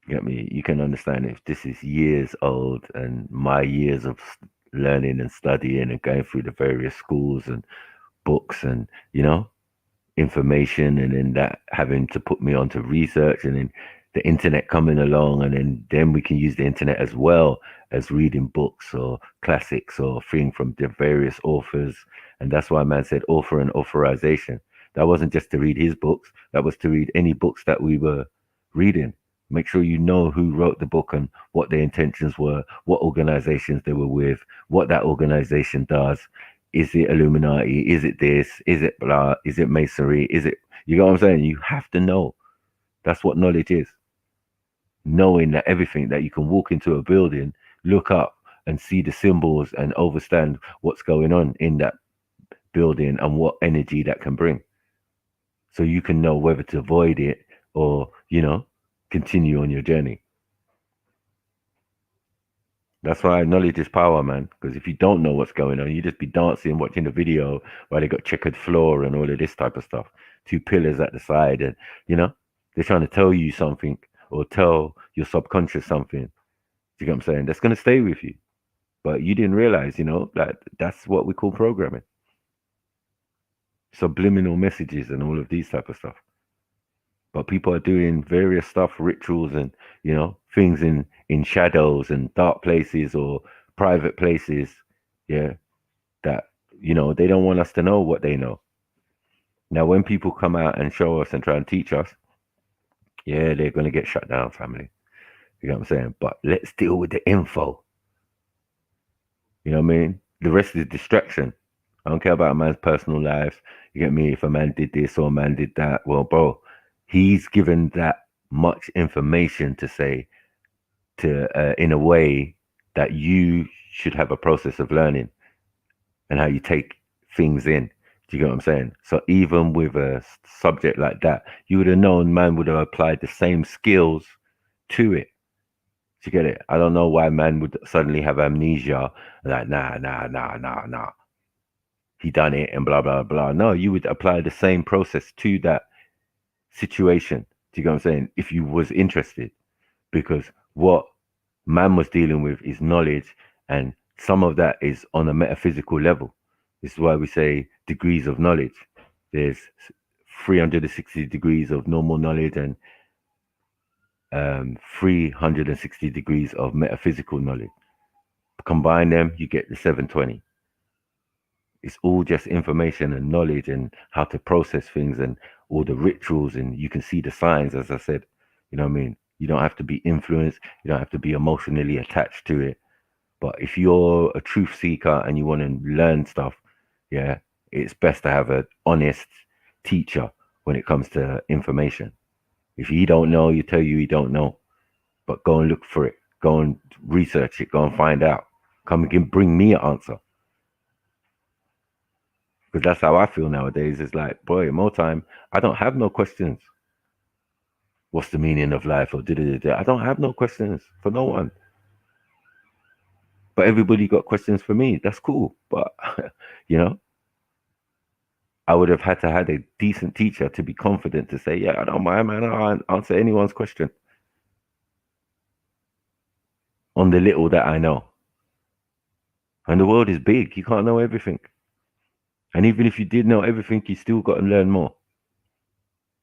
get me? You can understand if this is years old and my years of learning and studying and going through the various schools and books and, you know, information, and then that having to put me onto research, and then the internet coming along, and then we can use the internet as well as reading books or classics or thing from the various authors. And that's why man said author and authorization. That wasn't just to read his books, that was to read any books that we were reading. Make sure you know who wrote the book and what their intentions were, what organizations they were with, what that organization does. Is it Illuminati? Is it this? Is it blah? Is it Masonry? Is it, you know what I'm saying? You have to know. That's what knowledge is. Knowing that everything, that you can walk into a building, look up and see the symbols and understand what's going on in that building and what energy that can bring. So you can know whether to avoid it or, you know, continue on your journey. That's why knowledge is power, man. Because if you don't know what's going on, you just be dancing, watching the video while they got checkered floor and all of this type of stuff. Two pillars at the side, and you know, they're trying to tell you something or tell your subconscious something. Do you get what I'm saying? That's gonna stay with you. But you didn't realize, you know, that that's what we call programming. Subliminal messages and all of these type of stuff. But people are doing various stuff, rituals and, you know, things in shadows and dark places or private places, yeah, that, you know, they don't want us to know what they know. Now, when people come out and show us and try and teach us, yeah, they're going to get shut down, family. You know what I'm saying? But let's deal with the info. You know what I mean? The rest is distraction. I don't care about a man's personal life. You get me? If a man did this or a man did that, well, bro, he's given that much information to say to in a way that you should have a process of learning and how you take things in. Do you get what I'm saying? So even with a subject like that, you would have known man would have applied the same skills to it. Do you get it? I don't know why man would suddenly have amnesia. Like, nah. He done it and blah, blah, blah. No, you would apply the same process to that situation. Do you get what I'm saying? If you was interested. Because what man was dealing with is knowledge, and some of that is on a metaphysical level. This is why we say degrees of knowledge. There's 360 degrees of normal knowledge and 360 degrees of metaphysical knowledge. Combine them, you get the 720. It's all just information and knowledge and how to process things and all the rituals, and you can see the signs, as I said. You know what I mean? You don't have to be influenced. You don't have to be emotionally attached to it. But if you're a truth seeker and you want to learn stuff, yeah, it's best to have an honest teacher when it comes to information. If he don't know, you tell you he don't know. But go and look for it. Go and research it. Go and find out. Come and bring me an answer. Because that's how I feel nowadays. It's like, boy, more time, I don't have no questions. what's the meaning of life, or I don't have no questions for no one. But everybody got questions for me. That's cool. But, you know, I would have had to have a decent teacher to be confident to say, yeah, I don't mind, man. I'll answer anyone's question on the little that I know. And the world is big. You can't know everything. And even if you did know everything, you still got to learn more.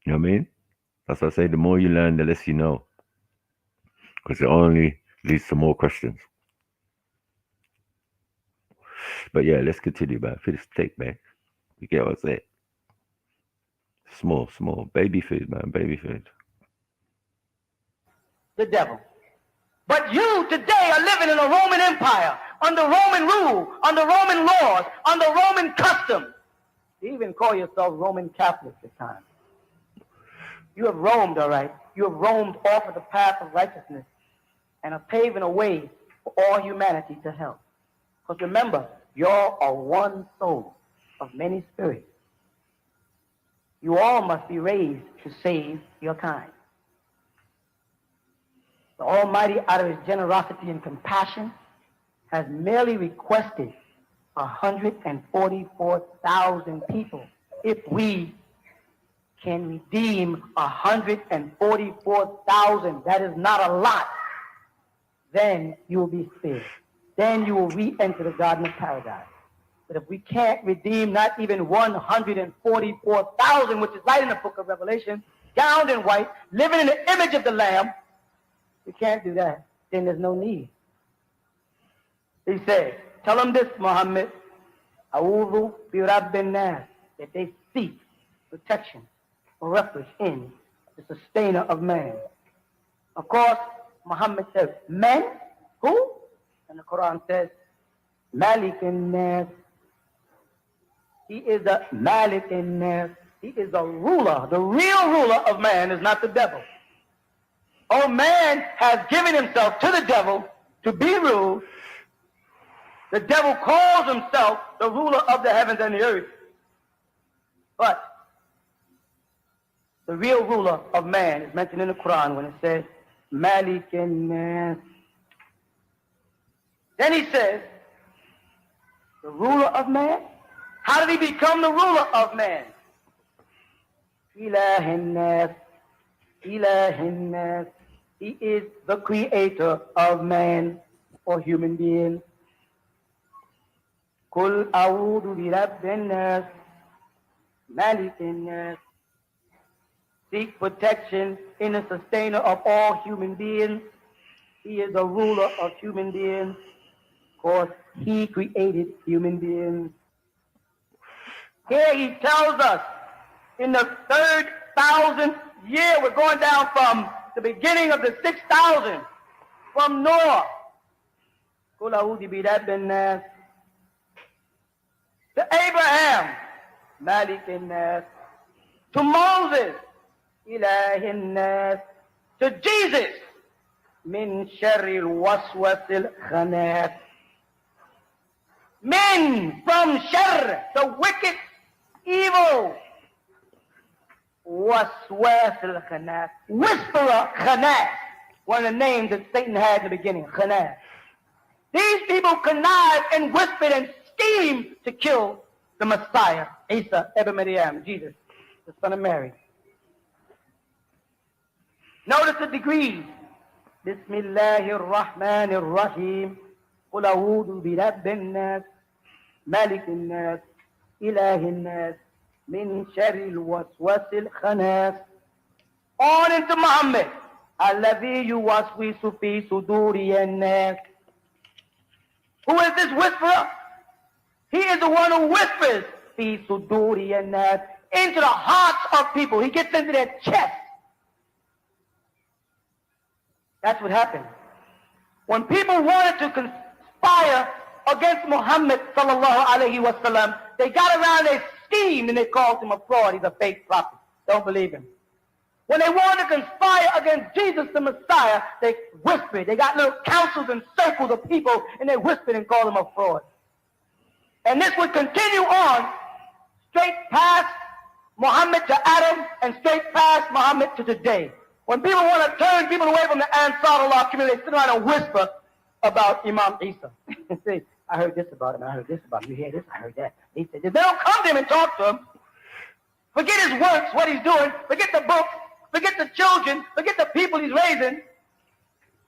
You know what I mean? That's what I say. The more you learn, the less you know. Because it only leads to more questions. But yeah, let's continue, man. Finish the tape, man. You get what I say? Small. Baby food, man. Baby food. The devil. But you today are living in a Roman Empire, under Roman rule, under Roman laws, under Roman custom. You even call yourself Roman Catholics at times. You have roamed, all right. You have roamed off of the path of righteousness and are paving a way for all humanity to hell. Because remember, y'all are one soul of many spirits. You all must be raised to save your kind. The Almighty, out of his generosity and compassion, has merely requested 144,000 people. If we can redeem 144,000, that is not a lot, then you will be spared. Then you will re-enter the Garden of Paradise. But if we can't redeem not even 144,000, which is right in the book of Revelation, gowned in white, living in the image of the Lamb, we can't do that. Then there's no need. He says, tell them this, Muhammad, A'udhu bi Rabbin Nas, that they seek protection or refuge in the sustainer of man. Of course, Muhammad says, men? Who? And the Quran says, Malik Nas. He is the Malik Nas. He is the ruler. The real ruler of man is not the devil. Oh, man has given himself to the devil to be ruled. The devil calls himself the ruler of the heavens and the earth. But the real ruler of man is mentioned in the Quran when it says, Malik Nas. Then he says, the ruler of man? How did he become the ruler of man? Ilahin Nas. Ilahin Nas. He is the creator of man or human beings. Kul a'udhu bi Rabbin Nas. Malikin Nas. Seek protection in the sustainer of all human beings. He is the ruler of human beings. Of course, he created human beings. Here he tells us, in the 3,000th year, we're going down from the beginning of the 6,000, from Noah, to Abraham, Malikin Nas, to Moses, Ilahin Nas, to Jesus, Min Sharril Waswasil Khanas. Min, from Shar, the wicked, evil, Waswasil Khanas, whisperer Khanas, one of the names that Satan had in the beginning, Khanas. These people connived and whispered and schemed to kill the Messiah, Isa ibn Maryam, Jesus, the son of Mary. Notice the degrees. Bismillahir Rahmanir Rahim. Qul a'udhu bi Rabbin Nas, Malikin Nas, Ilahin Nas, Min Sharril Waswasil Khanas. On into Muhammad. Alladhi yuwaswisu fi suduri an-nas. Who is this whisperer? He is the one who whispers fi suduri an-nas, into the hearts of people. He gets into their chest. That's what happened. When people wanted to conspire against Muhammad sallallahu alaihi wasallam, they got around, they schemed, and they called him a fraud. He's a fake prophet. Don't believe him. When they wanted to conspire against Jesus the Messiah, they whispered. They got little councils and circles of people, and they whispered and called him a fraud. And this would continue on straight past Muhammad to Adam and straight past Muhammad to today. When people want to turn people away from the Ansar community, they sit around and whisper about Imam Isa. Say, I heard this about him, I heard this about him, you hear this, I heard that. They say, they don't come to him and talk to him. Forget his works, what he's doing, forget the books, forget the children, forget the people he's raising.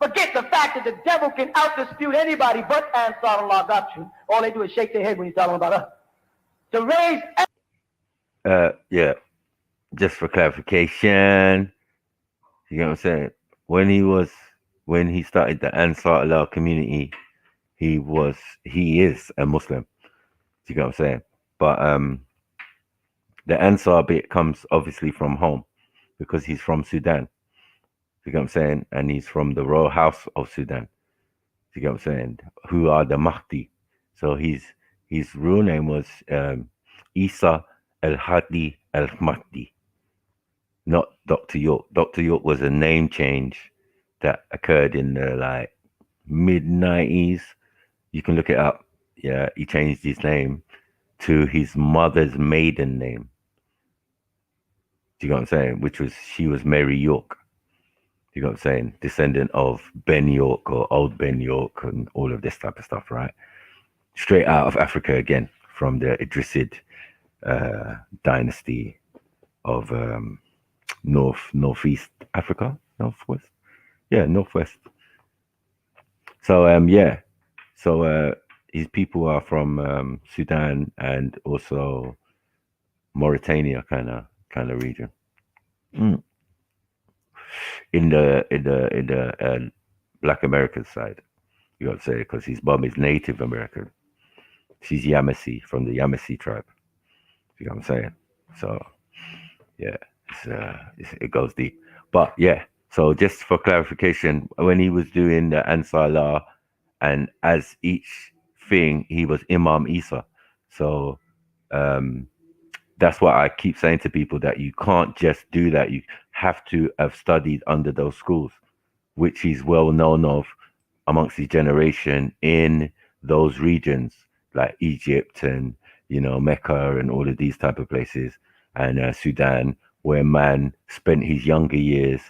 Forget the fact that the devil can out-dispute anybody but Ansar Allah doctrine. All they do is shake their head when you tell them about us. To raise... Yeah, just for clarification, you know what I'm saying? When he started the Ansar Allah community, he is a Muslim. You know what I'm saying? But the Ansar bit comes obviously from home because he's from Sudan. You know what I'm saying? And he's from the royal house of Sudan. You know what I'm saying? Who are the Mahdi. So his real name was Isa al-Hadi al-Mahdi, not Dr. York. Dr. York was a name change that occurred in the mid-90s. You can look it up. Yeah, he changed his name to his mother's maiden name. Do you know what I'm saying? She was Mary York. You know what I'm saying? Descendant of Ben York or old Ben York and all of this type of stuff, right? Straight out of Africa again, from the Idrisid dynasty of northeast Africa, northwest. Yeah, northwest. So So his people are from Sudan and also Mauritania kind of region. In the Black American side, you got to say, because his mom is Native American. She's Yamasee, from the Yamasee tribe. You know what I'm saying? So yeah, it goes deep. But yeah, so just for clarification, when he was doing the Ansar Allah, and as each thing, he was Imam Isa. So that's what I keep saying to people, that you can't just do that. You have to have studied under those schools, which he's well known of amongst his generation in those regions like Egypt and, Mecca and all of these type of places, and Sudan, where man spent his younger years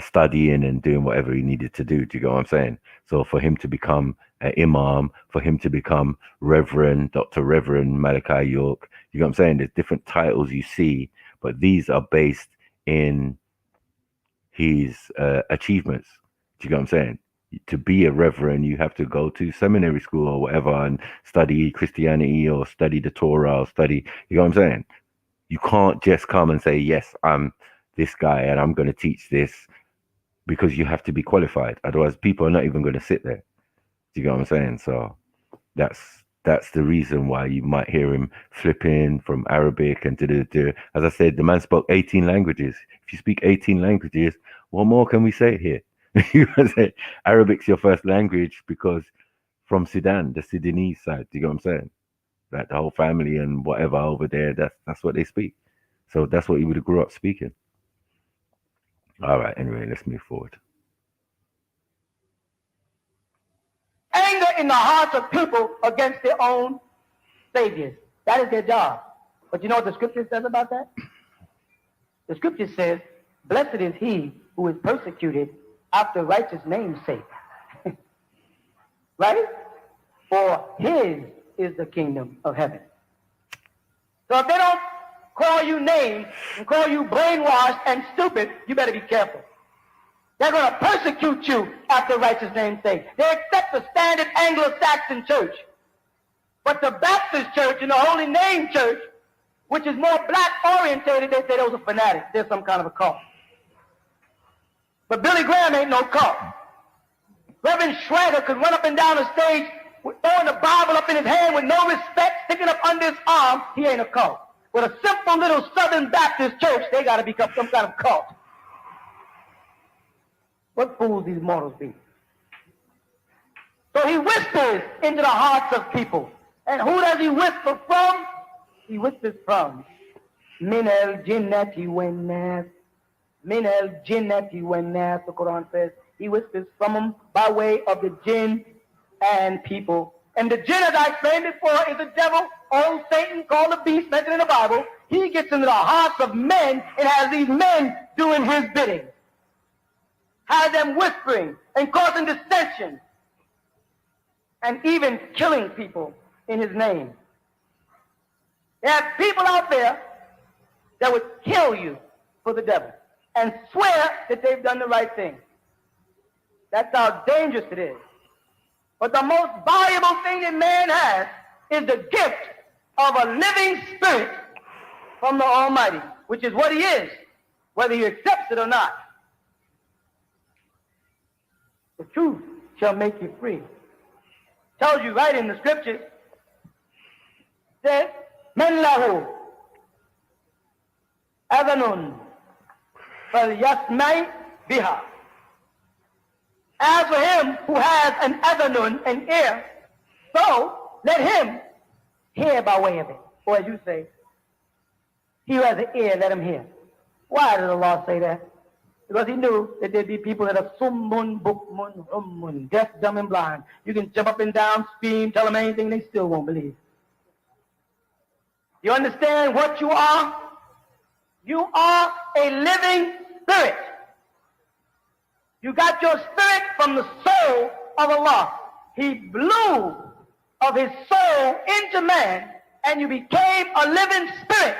studying and doing whatever he needed to do. Do you get what I'm saying? So for him to become an imam, for him to become Reverend, Dr. Reverend Malachi York, you know what I'm saying? There's different titles you see, but these are based in his achievements. Do you get what I'm saying? To be a reverend, you have to go to seminary school or whatever and study Christianity or study the Torah or study, you know what I'm saying? You can't just come and say, yes, I'm this guy and I'm going to teach this, because you have to be qualified. Otherwise, people are not even going to sit there. Do you get what I'm saying? So that's the reason why you might hear him flipping from Arabic and as I said, the man spoke 18 languages. If you speak 18 languages, what more can we say here? You know what I'm saying? Arabic's your first language because from Sudan, the Sudanese side. Do you get what I'm saying? Like the whole family and whatever over there, that's what they speak. So that's what he would have grew up speaking. All right, anyway, let's move forward. Anger in the hearts of people against their own saviors. That is their job. But you know what the scripture says about that? The scripture says, blessed is he who is persecuted after righteous name's sake. Right? For his is the kingdom of heaven. So if they don't call you names and call you brainwashed and stupid, you better be careful. They're going to persecute you after righteous name's sake. They accept the standard Anglo-Saxon church. But the Baptist church and the Holy Name church, which is more black-orientated, they say those are fanatics. They're some kind of a cult. But Billy Graham ain't no cult. Reverend Schrager could run up and down the stage throwing the Bible up in his hand with no respect, sticking up under his arm. He ain't a cult. With a simple little Southern Baptist church, they got to become some kind of cult. What fools these mortals be. So he whispers into the hearts of people. And who does he whisper from? He whispers from Min al Jinnati wan nas. Min al Jinnati wan nas, the Quran says. He whispers from them by way of the jinn and people. And the jinn, as I explained before, is the devil old Satan called the beast mentioned in the Bible, he gets into the hearts of men and has these men doing his bidding. Has them whispering and causing dissension and even killing people in his name. There are people out there that would kill you for the devil and swear that they've done the right thing. That's how dangerous it is. But the most valuable thing that man has is the gift of a living spirit from the Almighty, which is what he is, whether he accepts it or not. The truth shall make you free. Tells you right in the scriptures, says, Men lahu adhanun falyasmai biha. As for him who has an adhanun, an ear, so let him hear by way of it. Or as you say, he who has an ear, let him hear. Why did the law say that? Because he knew that there'd be people that are summun, bukmun, hummun, deaf, dumb, and blind. You can jump up and down, scream, tell them anything, they still won't believe. You understand what you are? You are a living spirit. You got your spirit from the soul of Allah. He blew of his soul into man, and you became a living spirit.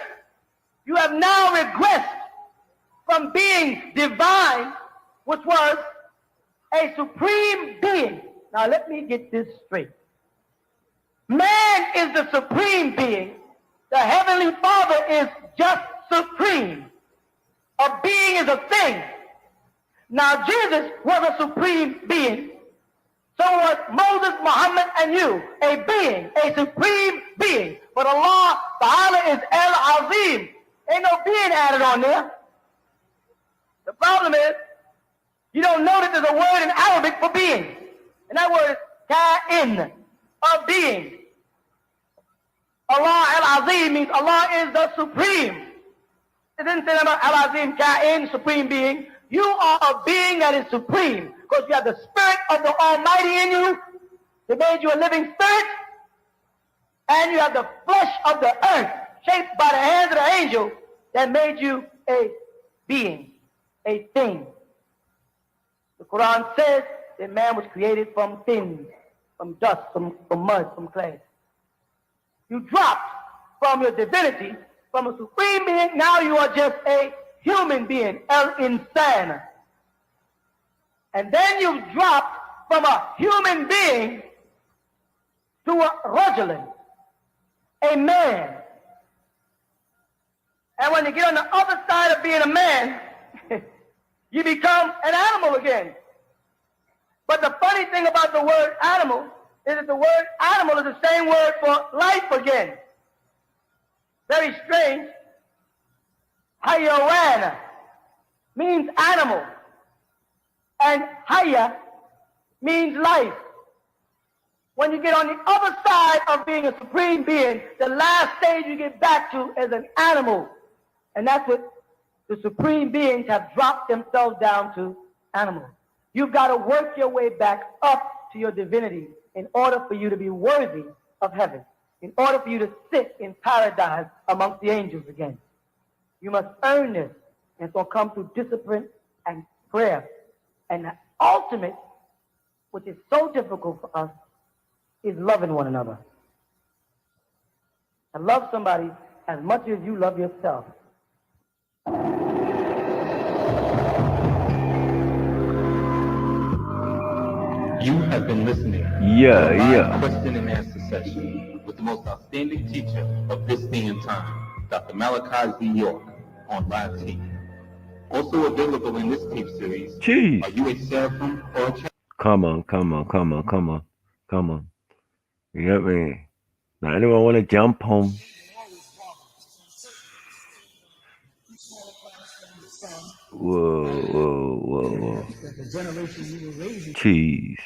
You have now regressed from being divine, which was a supreme being. Now let me get this straight. Man is the supreme being. The Heavenly Father is just supreme. A being is a thing. Now Jesus was a supreme being. So was Moses, Muhammad, and you. A being, a supreme being. But Allah Ta'ala is El-Azim. Ain't no being added on there. The problem is, you don't know that there's a word in Arabic for being. And that word is Ka'in, a being. Allah Al-Azim means Allah is the supreme. It didn't say about Al-Azim, Ka'in, supreme being. You are a being that is supreme because you have the spirit of the Almighty in you that made you a living spirit, and you have the flesh of the earth shaped by the hands of the angel that made you a being, a thing. The Quran says that man was created from things, from dust, from mud, from clay. You dropped from your divinity, from a supreme being, now you are just a human being, el-insan. And then you dropped from a human being to a rajulin, a man. And when you get on the other side of being a man, you become an animal again. But the funny thing about the word animal is that the word animal is the same word for life again. Very strange. Hayawan means animal, and haya means life. When you get on the other side of being a supreme being, the last stage you get back to is an animal. And that's what the supreme beings have dropped themselves down to, animals. You've got to work your way back up to your divinity in order for you to be worthy of heaven, in order for you to sit in paradise amongst the angels again. You must earn this, and it's going to come through discipline and prayer. And the ultimate, which is so difficult for us, is loving one another. And love somebody as much as you love yourself. You have been listening to Yeah. question and answer session with the most outstanding teacher of this day and time, Dr. Malachi Z. York, on live TV. Also available in this tape series, Jeez. Are You a Seraphim or a Cherub? Come on. You get me? Now anyone want to jump home? Whoa. Cheese.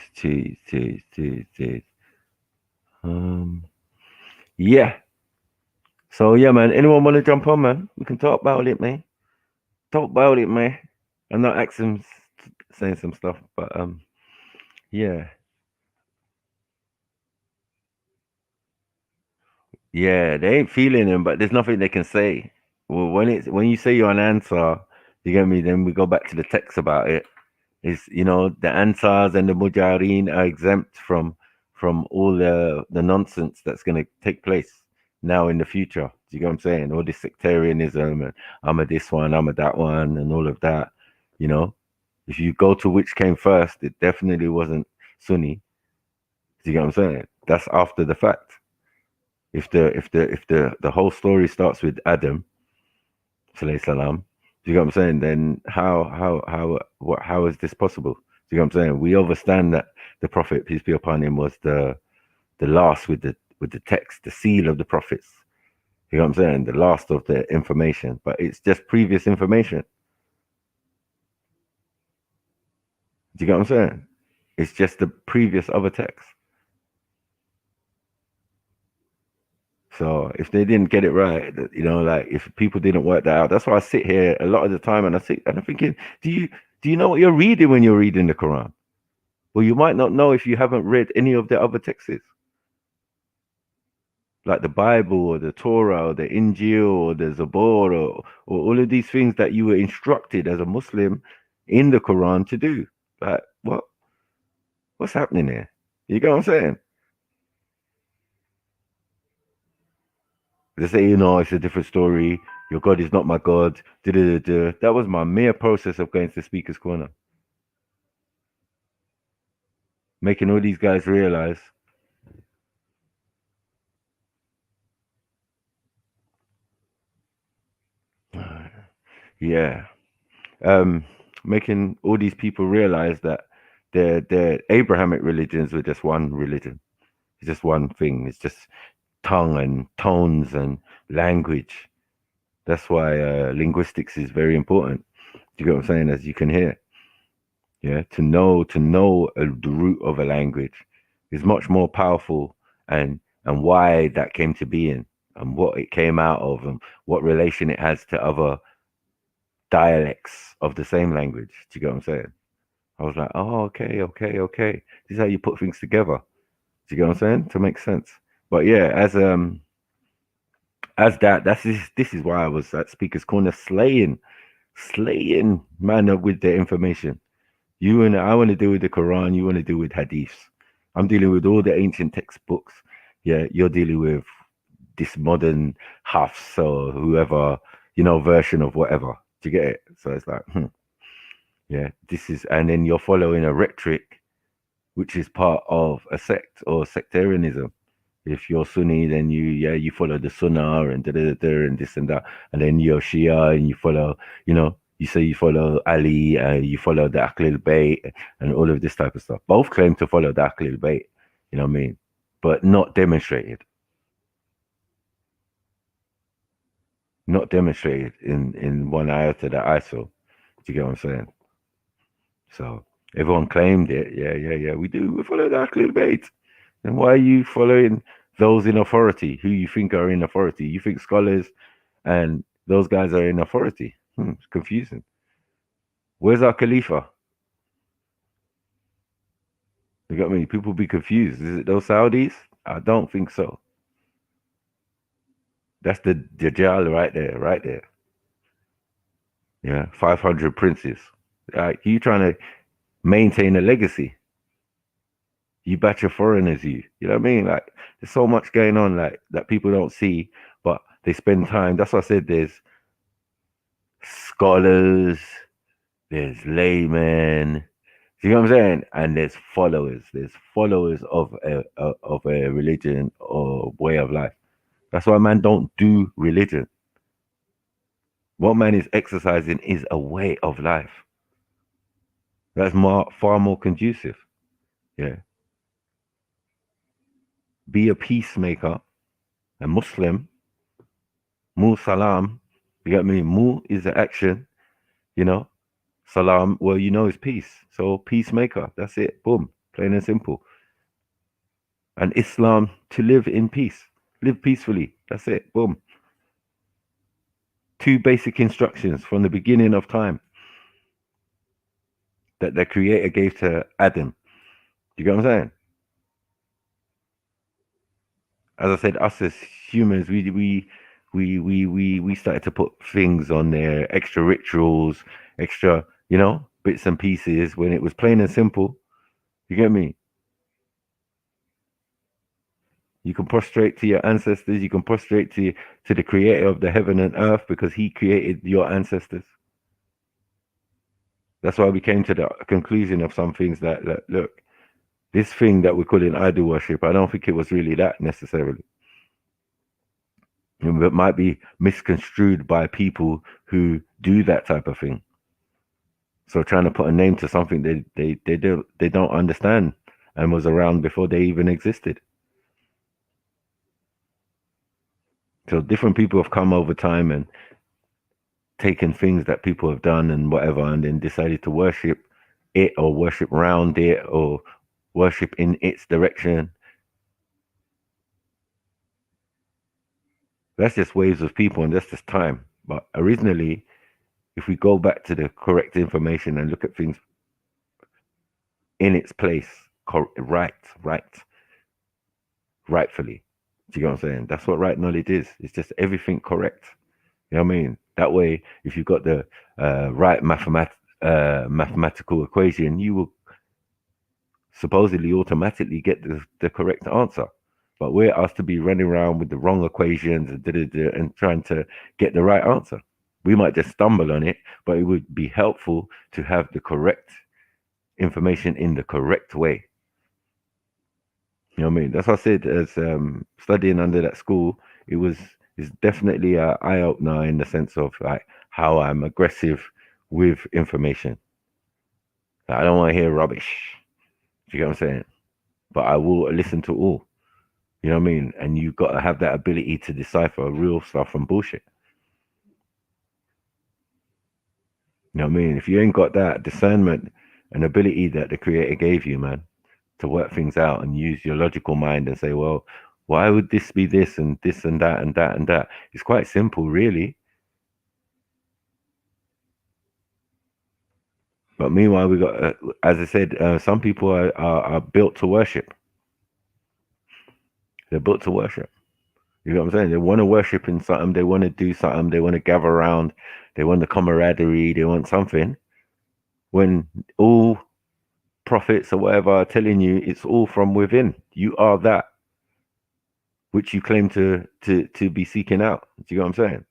Yeah. So yeah, man. Anyone want to jump on, man? We can talk about it, man. I'm not actually saying some stuff, but yeah. Yeah, they ain't feeling him, but there's nothing they can say. Well, when you say you're an answer, you get me. Then we go back to the text about it. Is the Ansars and the Mujahideen are exempt from all the nonsense that's going to take place now in the future. Do you get what I'm saying? All this sectarianism and I'm a this one, I'm a that one, and all of that. You know, if you go to which came first, it definitely wasn't Sunni. Do you get what I'm saying? That's after the fact. If the whole story starts with Adam, alayhi salam, do you get what I'm saying? Then how is this possible? Do you get what I'm saying? We understand that the Prophet, peace be upon him, was the last with the text, the seal of the prophets. You know what I'm saying? The last of the information, but it's just previous information. Do you get what I'm saying? It's just the previous other text. So if they didn't get it right, like if people didn't work that out, that's why I sit here a lot of the time and I'm thinking, do you know what you're reading when you're reading the Quran? Well, you might not know if you haven't read any of the other texts, like the Bible or the Torah or the Injil or the Zabur or all of these things that you were instructed as a Muslim in the Quran to do. Like, what's happening here? You get what I'm saying? They say, it's a different story. Your God is not my God. Da-da-da-da. That was my mere process of going to the speaker's corner. Making all these guys realize yeah. Making all these people realize that their Abrahamic religions were just one religion. It's just one thing. It's just tongue and tones and language. That's why linguistics is very important. Do you get what I'm saying? As you can hear, yeah, to know the root of a language is much more powerful, and why that came to being and what it came out of and what relation it has to other dialects of the same language. Do you get what I'm saying? I was like, oh, okay, okay, okay. This is how you put things together. Do you get what I'm saying? To make sense. But yeah, as this is why I was at Speaker's Corner slaying man with the information. I want to deal with the Quran, you want to deal with hadiths. I'm dealing with all the ancient textbooks. Yeah, you're dealing with this modern Hafs or whoever, version of whatever. Do you get it? So it's like, yeah, and then you're following a rhetoric which is part of a sect or sectarianism. If you're Sunni, then you follow the Sunnah and and this and that, and then you're Shia and you follow, you say you follow Ali, you follow the Ahlul Bayt and all of this type of stuff. Both claim to follow the Ahlul Bayt, you know what I mean, but not demonstrated in one ayat that I saw. Do you get what I'm saying? So everyone claimed it. Yeah. We do. We follow the Ahlul Bayt. Then why are you following those in authority who you think are in authority? You think scholars and those guys are in authority? It's confusing. Where's our Khalifa? You got me? People be confused. Is it those Saudis? I don't think so. That's the Dajjal right there. Yeah, 500 princes. You trying to maintain a legacy. You batch of foreigners, you know what I mean? Like, there's so much going on, like, that people don't see, but they spend time. That's what I said. There's scholars, there's laymen. You know what I'm saying? And there's followers. There's followers of a religion or way of life. That's why man don't do religion. What man is exercising is a way of life. That's far more conducive. Yeah. Be a peacemaker, a Muslim. Mu salam. You get me? Mu is the action, Salam, well, is peace. So peacemaker. That's it. Boom. Plain and simple. And Islam, to live in peace. Live peacefully. That's it. Boom. 2 basic instructions from the beginning of time that the Creator gave to Adam. You get what I'm saying? As I said, us as humans, we started to put things on there, extra rituals, extra, bits and pieces when it was plain and simple. You get me? You can prostrate to your ancestors. You can prostrate to the creator of the heaven and earth because he created your ancestors. That's why we came to the conclusion of some things that look, this thing that we're calling idol worship, I don't think it was really that necessarily. It might be misconstrued by people who do that type of thing. So trying to put a name to something they don't understand and was around before they even existed. So different people have come over time and taken things that people have done and whatever, and then decided to worship it or worship around it or worship in its direction. That's just waves of people and that's just time. But originally, if we go back to the correct information and look at things in its place, rightfully. Do you get what I'm saying? That's what right knowledge is. It's just everything correct. You know what I mean? That way, if you've got the right mathematical equation, you will supposedly automatically get the correct answer. But we're asked to be running around with the wrong equations and trying to get the right answer. We might just stumble on it, but it would be helpful to have the correct information in the correct way. You know what I mean? That's what I said. As studying under that school, it's definitely an eye opener in the sense of like how I'm aggressive with information. Like, I don't want to hear rubbish. Do you get what I'm saying? But I will listen to all. You know what I mean? And you've got to have that ability to decipher real stuff from bullshit. You know what I mean? If you ain't got that discernment and ability that the creator gave you, man, to work things out and use your logical mind and say, well, why would this be this and this and that and that and that? It's quite simple, really. But meanwhile, we got, as I said, some people are built to worship. They're built to worship. You know what I'm saying? They want to worship in something. They want to do something. They want to gather around. They want the camaraderie. They want something. When all prophets or whatever are telling you it's all from within. You are that which you claim to be seeking out. Do you know what I'm saying?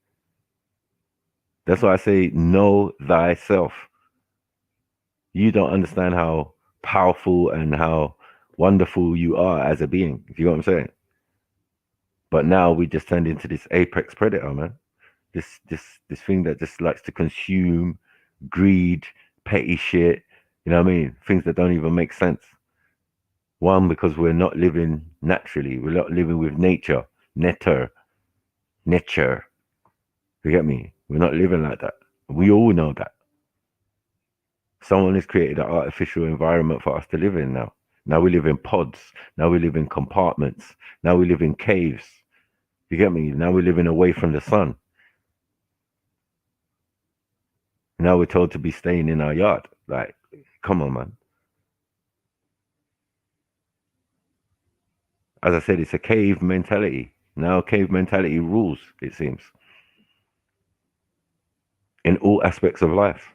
That's why I say know thyself. You don't understand how powerful and how wonderful you are as a being. Do you know what I'm saying? But now we just turned into this apex predator, man. This thing that just likes to consume, greed, petty shit. You know what I mean? Things that don't even make sense. One, because we're not living naturally. We're not living with nature. Nature. You get me? We're not living like that. We all know that. Someone has created an artificial environment for us to live in now. Now we live in pods. Now we live in compartments. Now we live in caves. You get me? Now we're living away from the sun. Now we're told to be staying in our yard. Like, come on, man. As I said, it's a cave mentality. Now cave mentality rules, it seems. In all aspects of life.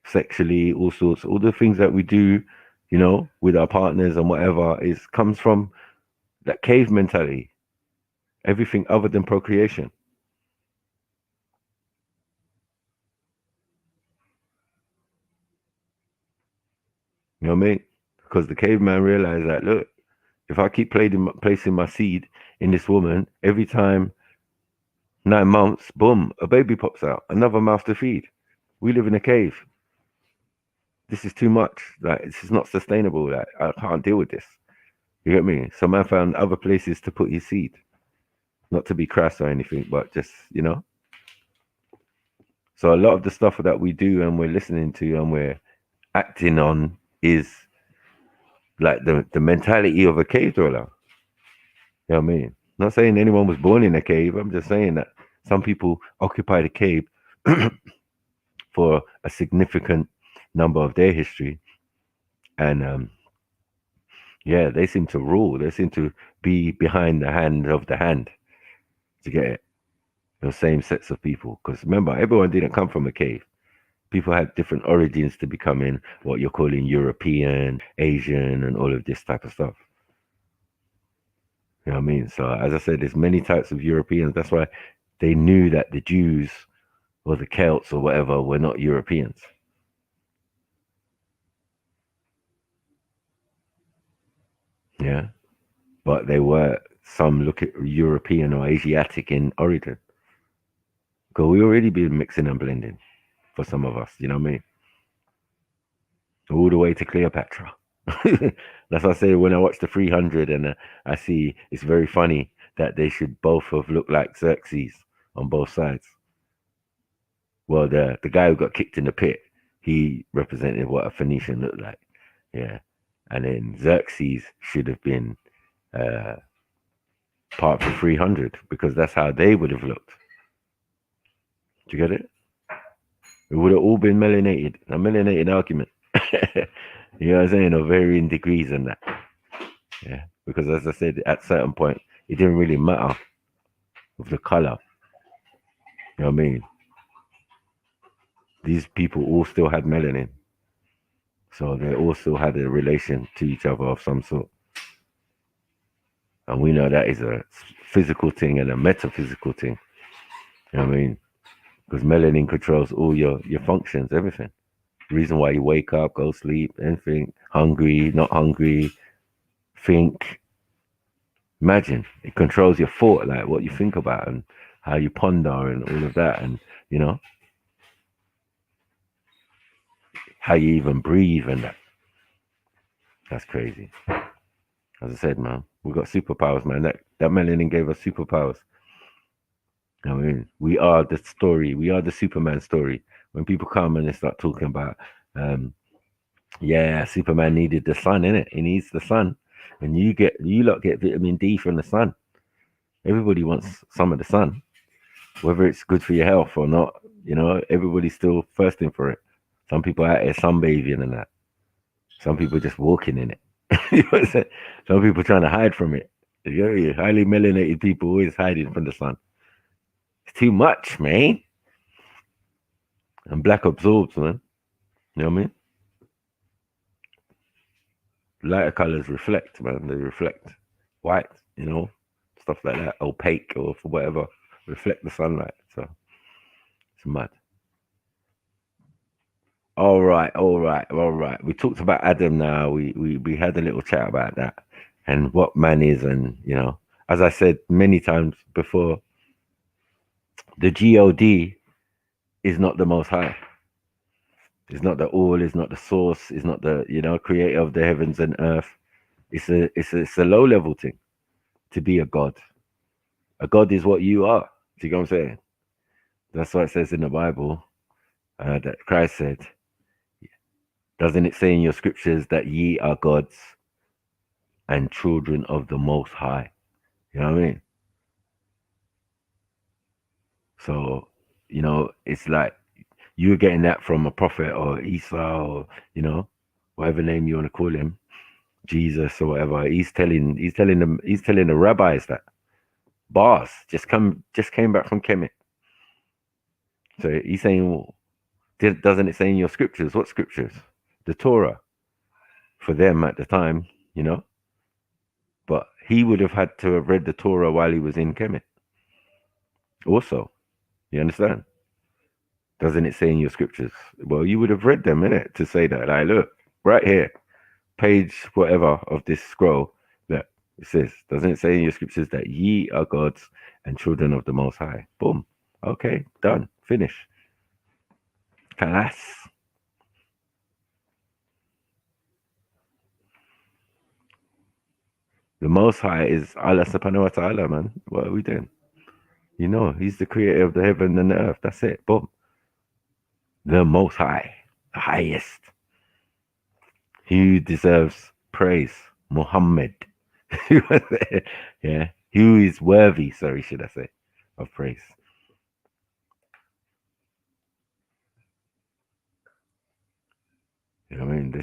Sexually, all sorts. All the things that we do, you know, with our partners and whatever, comes from that cave mentality. Everything other than procreation. You know what I mean? Because the caveman realized that, look, if I keep placing my seed in this woman, every time 9 months, boom, a baby pops out, another mouth to feed. We live in a cave. This is too much. Like, this is not sustainable. Like, I can't deal with this. You get me? So man found other places to put his seed. Not to be crass or anything, but just, you know. So a lot of the stuff that we do and we're listening to and we're acting on is like the mentality of a cave dweller. You know what I mean? Not saying anyone was born in a cave. I'm just saying that some people occupy the cave for a significant number of their history. And yeah, they seem to rule. They seem to be behind the hand of the hand. To get it, those same sets of people. Because remember, everyone didn't come from a cave. People had different origins to becoming what you're calling European, Asian, and all of this type of stuff. You know what I mean? So as I said, there's many types of Europeans. That's why they knew that the Jews or the Celts or whatever were not Europeans. Yeah. But they were, some look at European or Asiatic in origin. Because we already been mixing and blending for some of us, you know what I mean? All the way to Cleopatra. That's what I say when I watch the 300 and I see it's very funny that they should both have looked like Xerxes on both sides. Well, the guy who got kicked in the pit, he represented what a Phoenician looked like. Yeah. And then Xerxes should have been part of the 300 because that's how they would have looked. Do you get it? It would have all been melanated, a melanated argument. You know what I'm saying? Of varying degrees and that. Yeah. Because as I said, at a certain point, it didn't really matter of the color. You know what I mean? These people all still had melanin. So they all still had a relation to each other of some sort. And we know that is a physical thing and a metaphysical thing. You know what I mean? Because melanin controls all your functions, everything. The reason why you wake up, go sleep, anything, hungry, not hungry, think. Imagine, it controls your thought, like what you think about and how you ponder and all of that. And, you know, how you even breathe and that. That's crazy. As I said, man, we got superpowers, man. That melanin gave us superpowers. I mean, we are the story. We are the Superman story. When people come and they start talking about, yeah, Superman needed the sun, innit? He needs the sun. And you lot get vitamin D from the sun. Everybody wants some of the sun. Whether it's good for your health or not, you know, everybody's still thirsting for it. Some people out here sunbathing and that. Some people just walking in it. You know what I'm saying? Some people trying to hide from it. Highly melanated people always hiding from the sun. It's too much, man. And black absorbs, man. You know what I mean? Lighter colors reflect, man. They reflect. White, you know, stuff like that, opaque or for whatever, reflect the sunlight. So it's mad. All right. We talked about Adam now. We had a little chat about that and what man is, and you know, as I said many times before, the God is not the Most High. It's not the all. It's not the source. It's not the, you know, creator of the heavens and earth. It's a low level thing to be a god. A god is what you are. Do you know what I'm saying? That's what it says in the Bible that Christ said. Doesn't it say in your scriptures that ye are gods and children of the Most High? You know what I mean? So, you know, it's like you're getting that from a prophet or Isa or, you know, whatever name you want to call him, Jesus or whatever. He's telling the rabbis that bars just came back from Kemet. So he's saying, well, doesn't it say in your scriptures? What scriptures? The Torah for them at the time, you know. But he would have had to have read the Torah while he was in Kemet. Also, you understand? Doesn't it say in your scriptures? Well, you would have read them, innit, to say that. Like, look, right here, page whatever of this scroll, that it says, doesn't it say in your scriptures that ye are gods and children of the Most High? Boom. Okay, done. Finish. Kalas. The Most High is Allah subhanahu wa ta'ala, man. What are we doing? You know, he's the creator of the heaven and the earth. That's it. Boom. The Most High. The highest. He who deserves praise. Muhammad. Yeah. Who is worthy, sorry, should I say, of praise. You know what I mean? They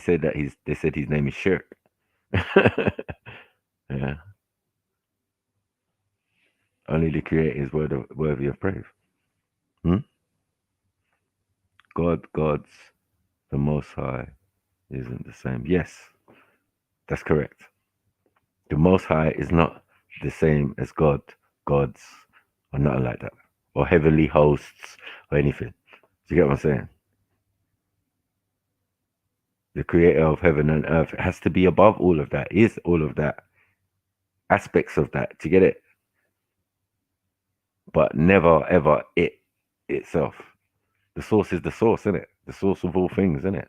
said his name is Shirk. Yeah. Only the Creator is worthy of praise. God's the Most High isn't the same. Yes, that's correct. The Most High is not the same as God. Gods or nothing like that, or heavenly hosts or anything. Do you get what I'm saying? The Creator of heaven and earth has to be above all of that. Is all of that aspects of that. Do you get it? But never ever it itself. The source is the source, isn't it? The source of all things, isn't it?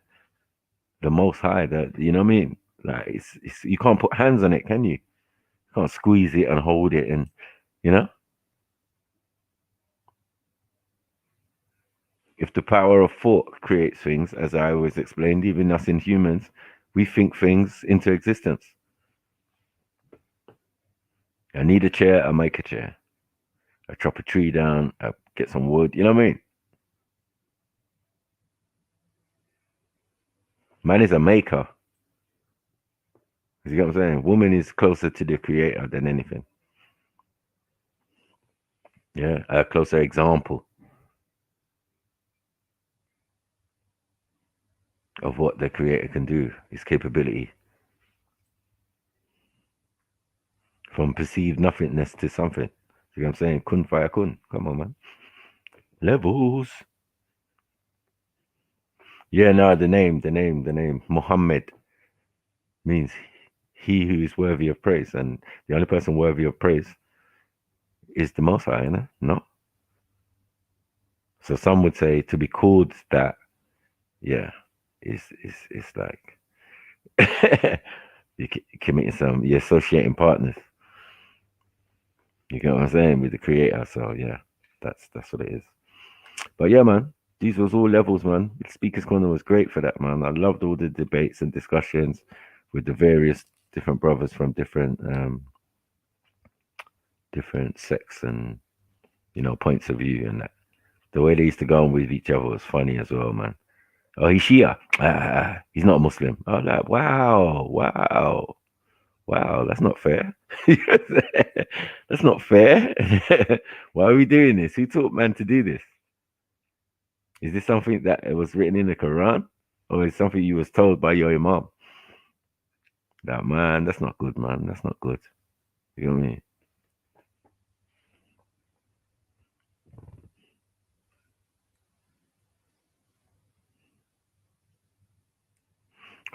The Most High. That, you know what I mean? Like it's you can't put hands on it, can you? You can't squeeze it and hold it, and you know. If the power of thought creates things, as I always explained, even us in humans, we think things into existence. I need a chair, I make a chair. I chop a tree down, I get some wood. You know what I mean? Man is a maker. You get what I'm saying? Woman is closer to the Creator than anything. Yeah, a closer example of what the Creator can do, his capability. From perceived nothingness to something. You know what I'm saying? Kun fire kun. Come on, man. Levels. Yeah, no, the name. Muhammad means he who is worthy of praise. And the only person worthy of praise is the Most High, you know? No? So some would say to be called that, yeah, is like you're committing you're associating partners. You get what I'm saying, with the Creator. So yeah, that's what it is. But yeah, man, these was all levels, man. Speakers Corner was great for that, man. I loved all the debates and discussions with the various different brothers from different sects and, you know, points of view, and that. The way they used to go on with each other was funny as well, man. Oh, he's Shia. He's not Muslim. Oh, like, wow. That's not fair. That's not fair. Why are we doing this? Who taught man to do this? Is this something that was written in the Quran, or is something you was told by your imam? That, man, that's not good, man. That's not good. You know what I mean?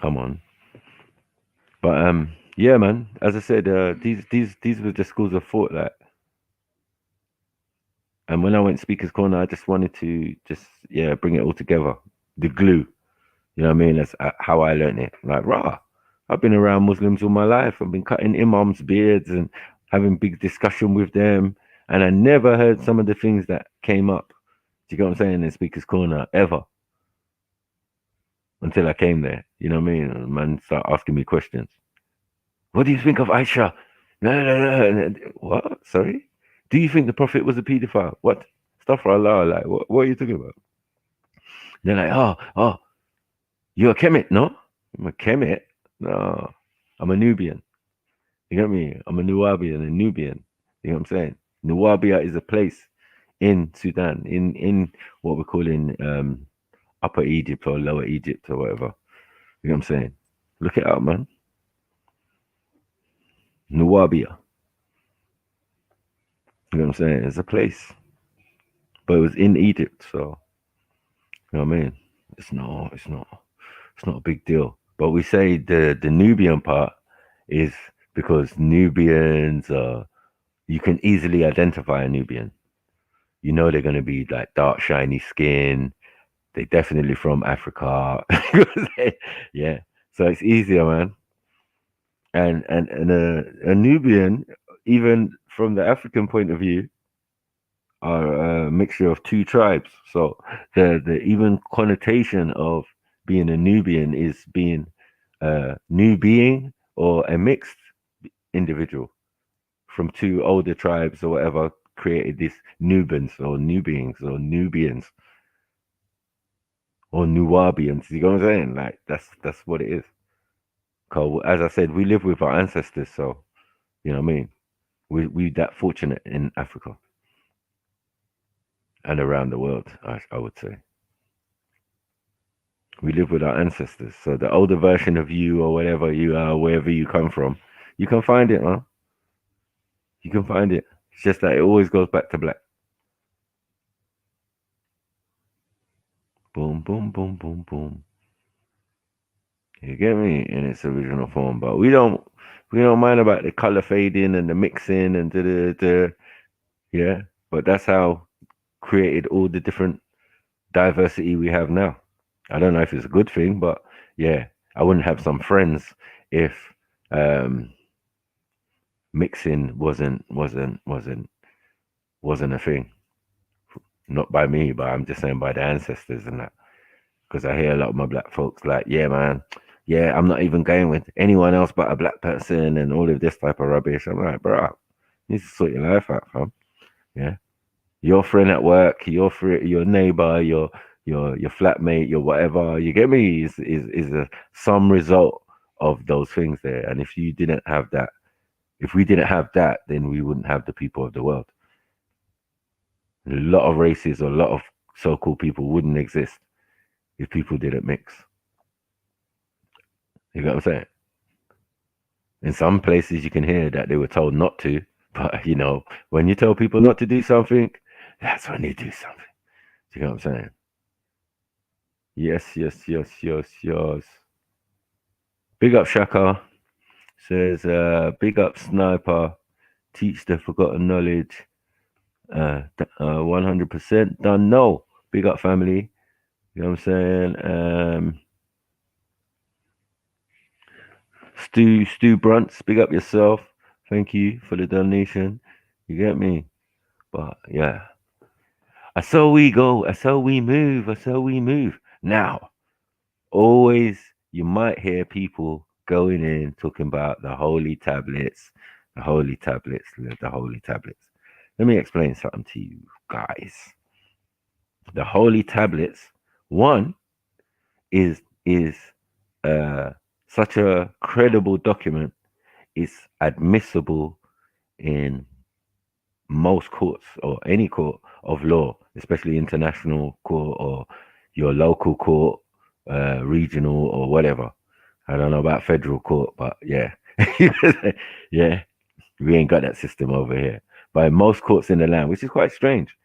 Come on. But yeah, man. As I said, these were just schools of thought, like. And when I went Speakers Corner, I just wanted to bring it all together. The glue. You know what I mean? That's how I learned it. Like, I've been around Muslims all my life. I've been cutting imams' beards and having big discussion with them. And I never heard some of the things that came up. Do you get what I'm saying? In Speakers Corner, ever. Until I came there. You know what I mean? And man started asking me questions. What do you think of Aisha? No. What? Sorry? Do you think the Prophet was a pedophile? What? Stuff for Allah. Like, what are you talking about? They're like, oh, you're a Kemet, no? I'm a Kemet? No. I'm a Nubian. You get me? I'm a Nuwabian, a Nubian. You know what I'm saying? Nuwabia is a place in Sudan, in what we're calling Upper Egypt or Lower Egypt or whatever. You know what I'm saying? Look it up, man. Nuwabia. You know what I'm saying? It's a place. But it was in Egypt, so you know what I mean? It's not a big deal. But we say the Nubian part is because Nubians you can easily identify a Nubian. You know they're gonna be like dark, shiny skin. They're definitely from Africa. Yeah. So it's easier, man. And a Nubian, even from the African point of view, are a mixture of two tribes. So the even connotation of being a Nubian is being a new being or a mixed individual from two older tribes or whatever created this Nubans or Nubians or Nubians or Nuwabians. You know what I'm saying? Like that's what it is. Cause as I said, we live with our ancestors, so you know what I mean. We're that fortunate in Africa and around the world, I would say. We live with our ancestors. So the older version of you or whatever you are, wherever you come from, you can find it, man. You can find it. It's just that it always goes back to black. Boom, boom, boom, boom, boom. You get me? In its original form. But we don't mind about the color fading and the mixing and yeah. But that's how created all the different diversity we have now. I don't know if it's a good thing, but yeah, I wouldn't have some friends if mixing wasn't a thing. Not by me, but I'm just saying by the ancestors and that. Because I hear a lot of my black folks like, yeah, man, yeah, I'm not even going with anyone else but a black person and all of this type of rubbish. I'm like, bro, you need to sort your life out, fam. Yeah. Your friend at work, your neighbor, your flatmate, your whatever, you get me, is some result of those things there. And if we didn't have that, then we wouldn't have the people of the world. A lot of races or a lot of so-called people wouldn't exist if people didn't mix. You know what I'm saying? In some places you can hear that they were told not to, but you know, when you tell people not to do something, that's when they do something. Do you know what I'm saying? Yes. Big up Shaka. Says, big up Sniper. Teach the forgotten knowledge. 100% done. No. Big up family. You know what I'm saying? Stu Brunts, big up yourself. Thank you for the donation. You get me? But yeah. That's how we go. That's how we move. Now, always you might hear people going in talking about the holy tablets. Let me explain something to you guys. The holy tablets, one, is such a credible document. It's admissible in most courts or any court of law, especially international court or your local court, regional or whatever. I don't know about federal court, but yeah. Yeah, we ain't got that system over here. But in most courts in the land, which is quite strange,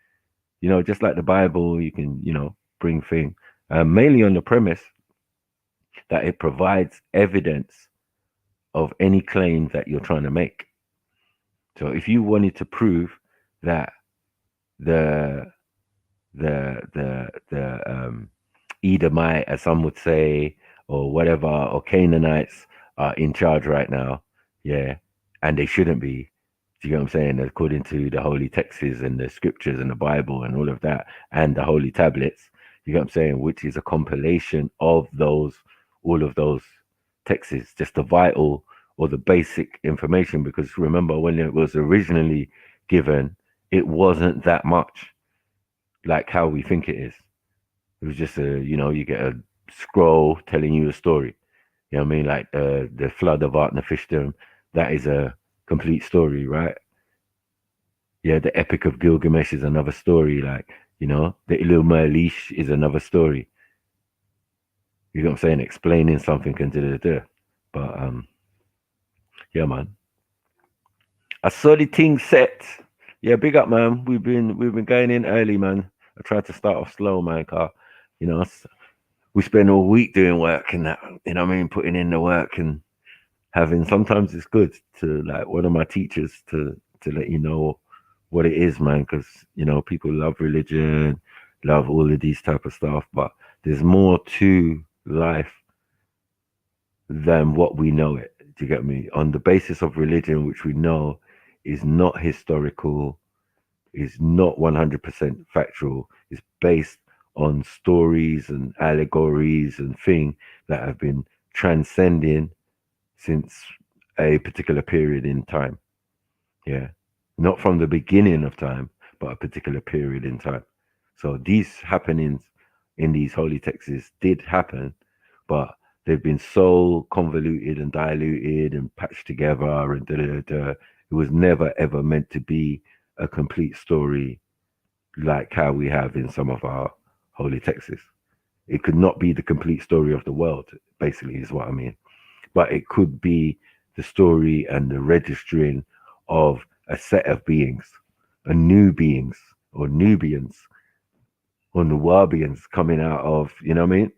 you know, just like the Bible, you can, you know, bring things mainly on the premise that it provides evidence of any claim that you're trying to make. So if you wanted to prove that the Edomite, as some would say, or whatever, or Canaanites are in charge right now, yeah, and they shouldn't be. Do you know what I'm saying? According to the holy texts and the scriptures and the Bible and all of that, and the holy tablets, you know what I'm saying, which is a compilation of all of those texts, just the vital or the basic information. Because remember, when it was originally given, it wasn't that much like how we think it is. It was just you get a scroll telling you a story. You know what I mean? Like the flood of Utnapishtim, that is a complete story, right? Yeah, the Epic of Gilgamesh is another story. Like, the Iluma Elish is another story. You know what I'm saying? Explaining something and da. But yeah, man. I saw the thing set. Yeah, big up, man. We've been going in early, man. I tried to start off slow, man. Cause we spend all week doing work and that. You know what I mean? Putting in the work and having. Sometimes it's good to like one of my teachers to let you know what it is, man. Because people love religion, love all of these type of stuff, but there's more to life than what we know it. Do you get me? On the basis of religion, which we know is not historical, is not 100% factual, is based on stories and allegories and things that have been transcending since a particular period in time. Yeah. Not from the beginning of time, but a particular period in time. So these happenings in these holy texts did happen, but they've been so convoluted and diluted and patched together and It was never ever meant to be a complete story like how we have in some of our holy texts. It could not be the complete story of the world, basically, is what I mean. But it could be the story and the registering of a set of beings, a new beings or Nubians or Nuwabians coming out of, you know what I mean?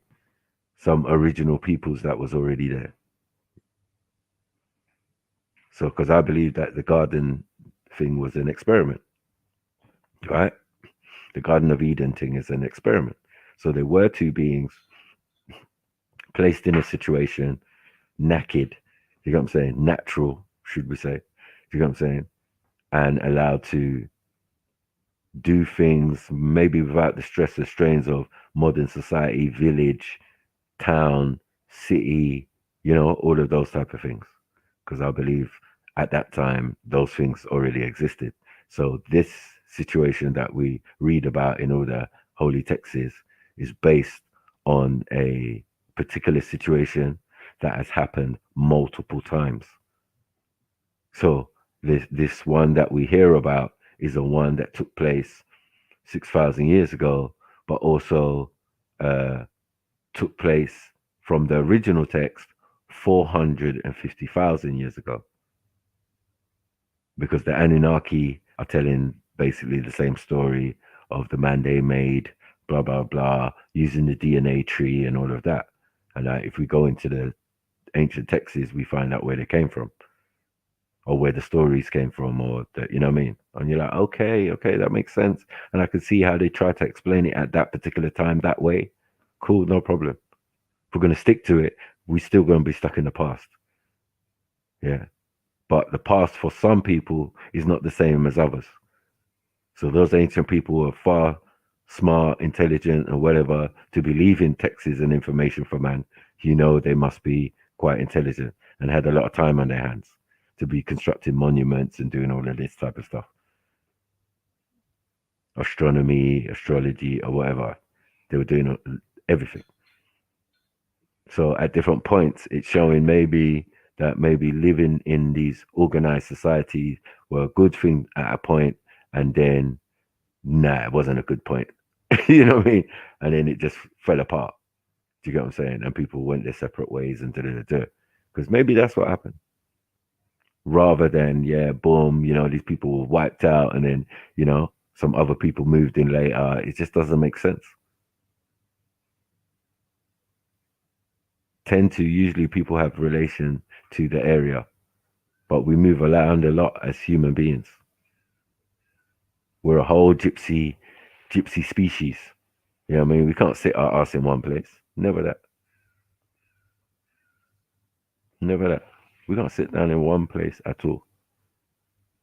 Some original peoples that was already there. So, because I believe that the garden thing was an experiment, right? The Garden of Eden thing is an experiment. So there were two beings placed in a situation, naked, you know what I'm saying? Natural, should we say? You know what I'm saying? And allowed to do things maybe without the stress and strains of modern society, village, town, city, you know, all of those type of things. Because I believe at that time those things already existed. So this situation that we read about in all the holy texts is based on a particular situation that has happened multiple times. So this one that we hear about is a one that took place 6,000 years ago, but also took place from the original text 450,000 years ago. Because the Anunnaki are telling basically the same story of the man they made, blah, blah, blah, using the DNA tree and all of that. And if we go into the ancient texts, we find out where they came from, or where the stories came from, or the, you know what I mean? And you're like, okay, that makes sense. And I can see how they try to explain it at that particular time that way. Cool, no problem. If we're going to stick to it, we're still going to be stuck in the past. Yeah. But the past for some people is not the same as others. So those ancient people were far smart, intelligent, and whatever to believe in texts and information for man. You know, they must be quite intelligent and had a lot of time on their hands to be constructing monuments and doing all of this type of stuff. Astronomy, astrology, or whatever. They were doing everything. So at different points, it's showing maybe living in these organized societies were a good thing at a point, and then it wasn't a good point. You know what I mean? And then it just fell apart. Do you get what I'm saying? And people went their separate ways and because maybe that's what happened. Rather than, boom, you know, these people were wiped out and then, you know, some other people moved in later. It just doesn't make sense. Usually people have relation to the area, but we move around a lot as human beings. We're a whole gypsy species. You know what I mean? We can't sit our ass in one place. Never that. We can't sit down in one place at all.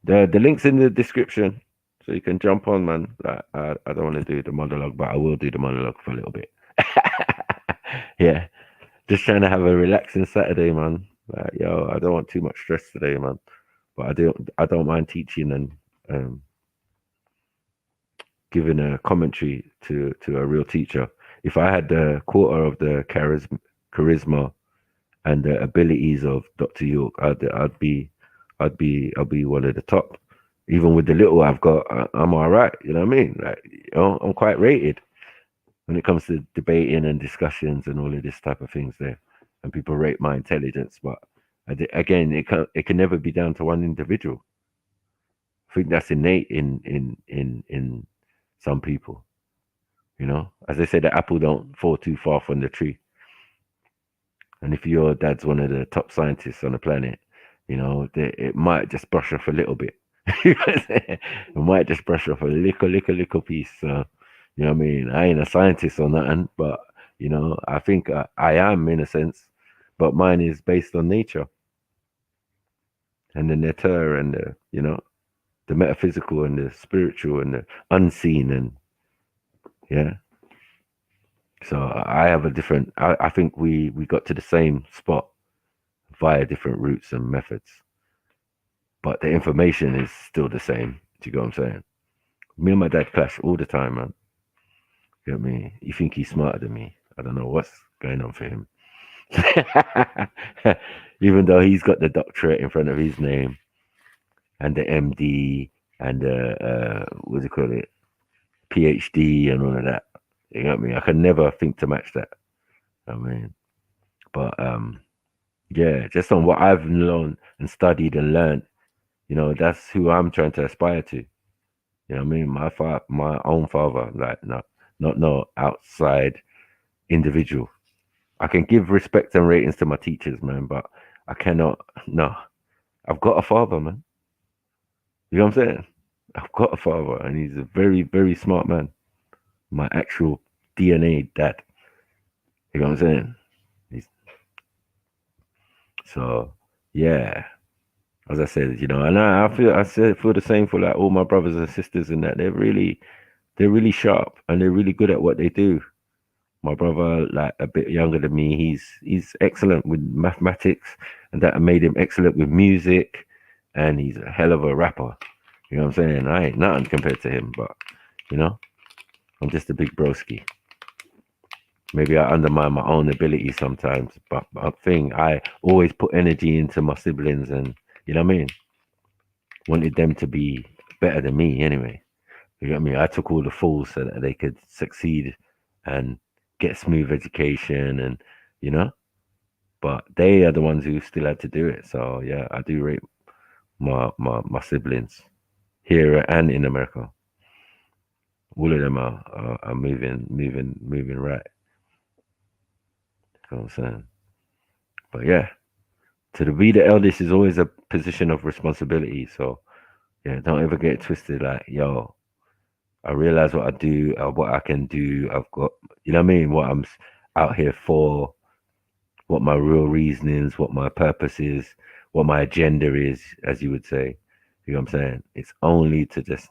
The link's in the description, so you can jump on, man. Like, I don't want to do the monologue, but I will do the monologue for a little bit. Yeah. Just trying to have a relaxing Saturday, man. Like, yo, I don't want too much stress today, man. But I don't mind teaching and giving a commentary to a real teacher. If I had the quarter of the charisma and the abilities of Dr. York, I'd be one of the top. Even with the little I've got, I'm all right. You know what I mean? Like, you know, I'm quite rated when it comes to debating and discussions and all of this type of things there. And people rate my intelligence, but again, it can never be down to one individual. I think that's innate in some people. You know, as they say, the apple don't fall too far from the tree. And if your dad's one of the top scientists on the planet, you know, it might just brush off a little bit. It might just brush off a little piece. So, you know what I mean? I ain't a scientist or nothing, but, you know, I think I am in a sense, but mine is based on nature and the netter and the, you know, the metaphysical and the spiritual and the unseen. And yeah. So I have a different, I think we got to the same spot via different routes and methods, but the information is still the same. Do you get what I'm saying? Me and my dad clash all the time, man. You get me? You think he's smarter than me? I don't know what's going on for him. Even though he's got the doctorate in front of his name, and the MD and the what do you call it, PhD and all of that. You got me? I can never think to match that. I mean, but yeah, just on what I've learned and studied and learned, that's who I'm trying to aspire to. You know what I mean? My own father, like not no outside individual. I can give respect and ratings to my teachers, man, but I cannot. No, I've got a father, man. You know what I'm saying? I've got a father, and he's a very, very smart man. My actual DNA dad. You know what I'm saying? He's, so yeah, as I said, and I feel the same for like all my brothers and sisters, and that they're really sharp and they're really good at what they do. My brother, like a bit younger than me, he's excellent with mathematics, and that made him excellent with music, and he's a hell of a rapper. You know what I'm saying? I ain't nothing compared to him, but I'm just a big broski. Maybe I undermine my own ability sometimes, but I always put energy into my siblings, and you know what I mean? Wanted them to be better than me anyway. You know what I mean? I took all the fools so that they could succeed and get smooth education, and you know, but they are the ones who still had to do it. So yeah, I do rate my siblings here and in America. All of them are moving right. You know what I'm saying? But yeah, to be the eldest is always a position of responsibility. So yeah, don't ever get it twisted. Like, yo, I realize what I do, what I can do. I've got, you know what I mean? What I'm out here for, what my real reasonings, what my purpose is, what my agenda is, as you would say. You know what I'm saying? It's only to just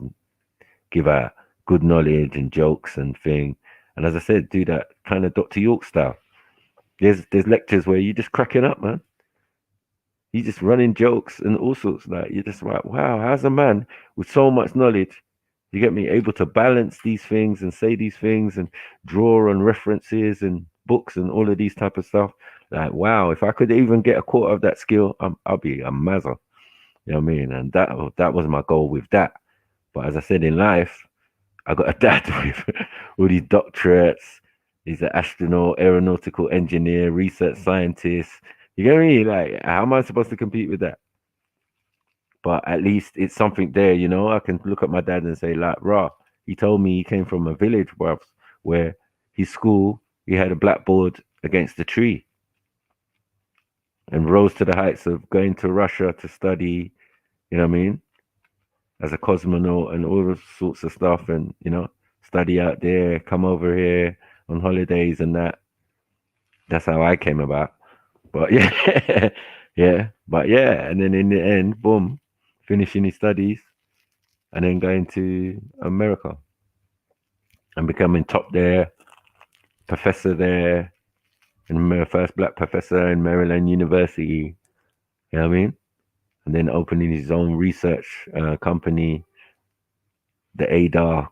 give out good knowledge and jokes and thing. And as I said, do that kind of Dr. York style. There's lectures where you're just cracking up, man. You just running jokes and all sorts. Like, you're just like, wow, how's a man with so much knowledge, you get me, able to balance these things and say these things and draw on references and books and all of these type of stuff. Like, wow, if I could even get a quarter of that skill, I'll be a mazza. You know what I mean? And that was my goal with that. But as I said, in life, I got a dad with all these doctorates. He's an astronaut, aeronautical engineer, research scientist. You get me? Like, how am I supposed to compete with that? But at least it's something there, I can look at my dad and say, like, rah, he told me he came from a village where his school, he had a blackboard against a tree and rose to the heights of going to Russia to study, you know what I mean, as a cosmonaut and all those sorts of stuff, and, study out there, come over here on holidays and that. That's how I came about. But yeah, yeah, but yeah, and then in the end, boom, finishing his studies and then going to America and becoming top there, professor there, and first black professor in Maryland University. You know what I mean? And then opening his own research company, the ADAR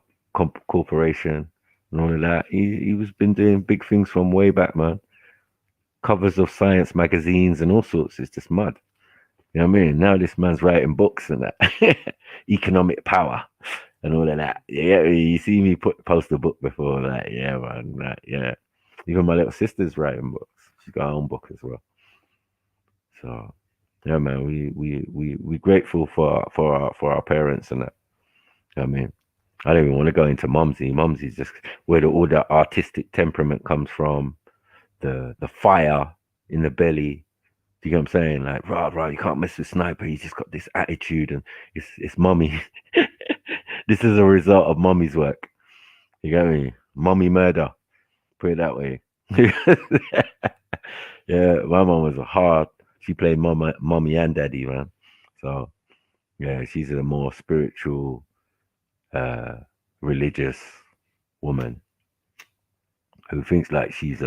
Corporation, and all of that. He was been doing big things from way back, man. Covers of science magazines and all sorts. It's just mud. You know what I mean? Now this man's writing books and that. Economic power and all of that. Yeah, you see me post a book before, like, yeah, man, like, yeah. Even my little sister's writing books. She's got her own book as well. So yeah, man, we grateful for our parents and that. You know what I mean? I don't even want to go into Mumsy. Mumsy's just where all the artistic temperament comes from, the fire in the belly. You know what I'm saying? Like, rah, you can't mess with Sniper. He's just got this attitude, and it's Mummy. This is a result of Mummy's work. You get me? Mummy murder. Put it that way. Yeah, my mom was hard. She played mommy and daddy, man. So yeah, she's a more spiritual, religious woman who thinks like she's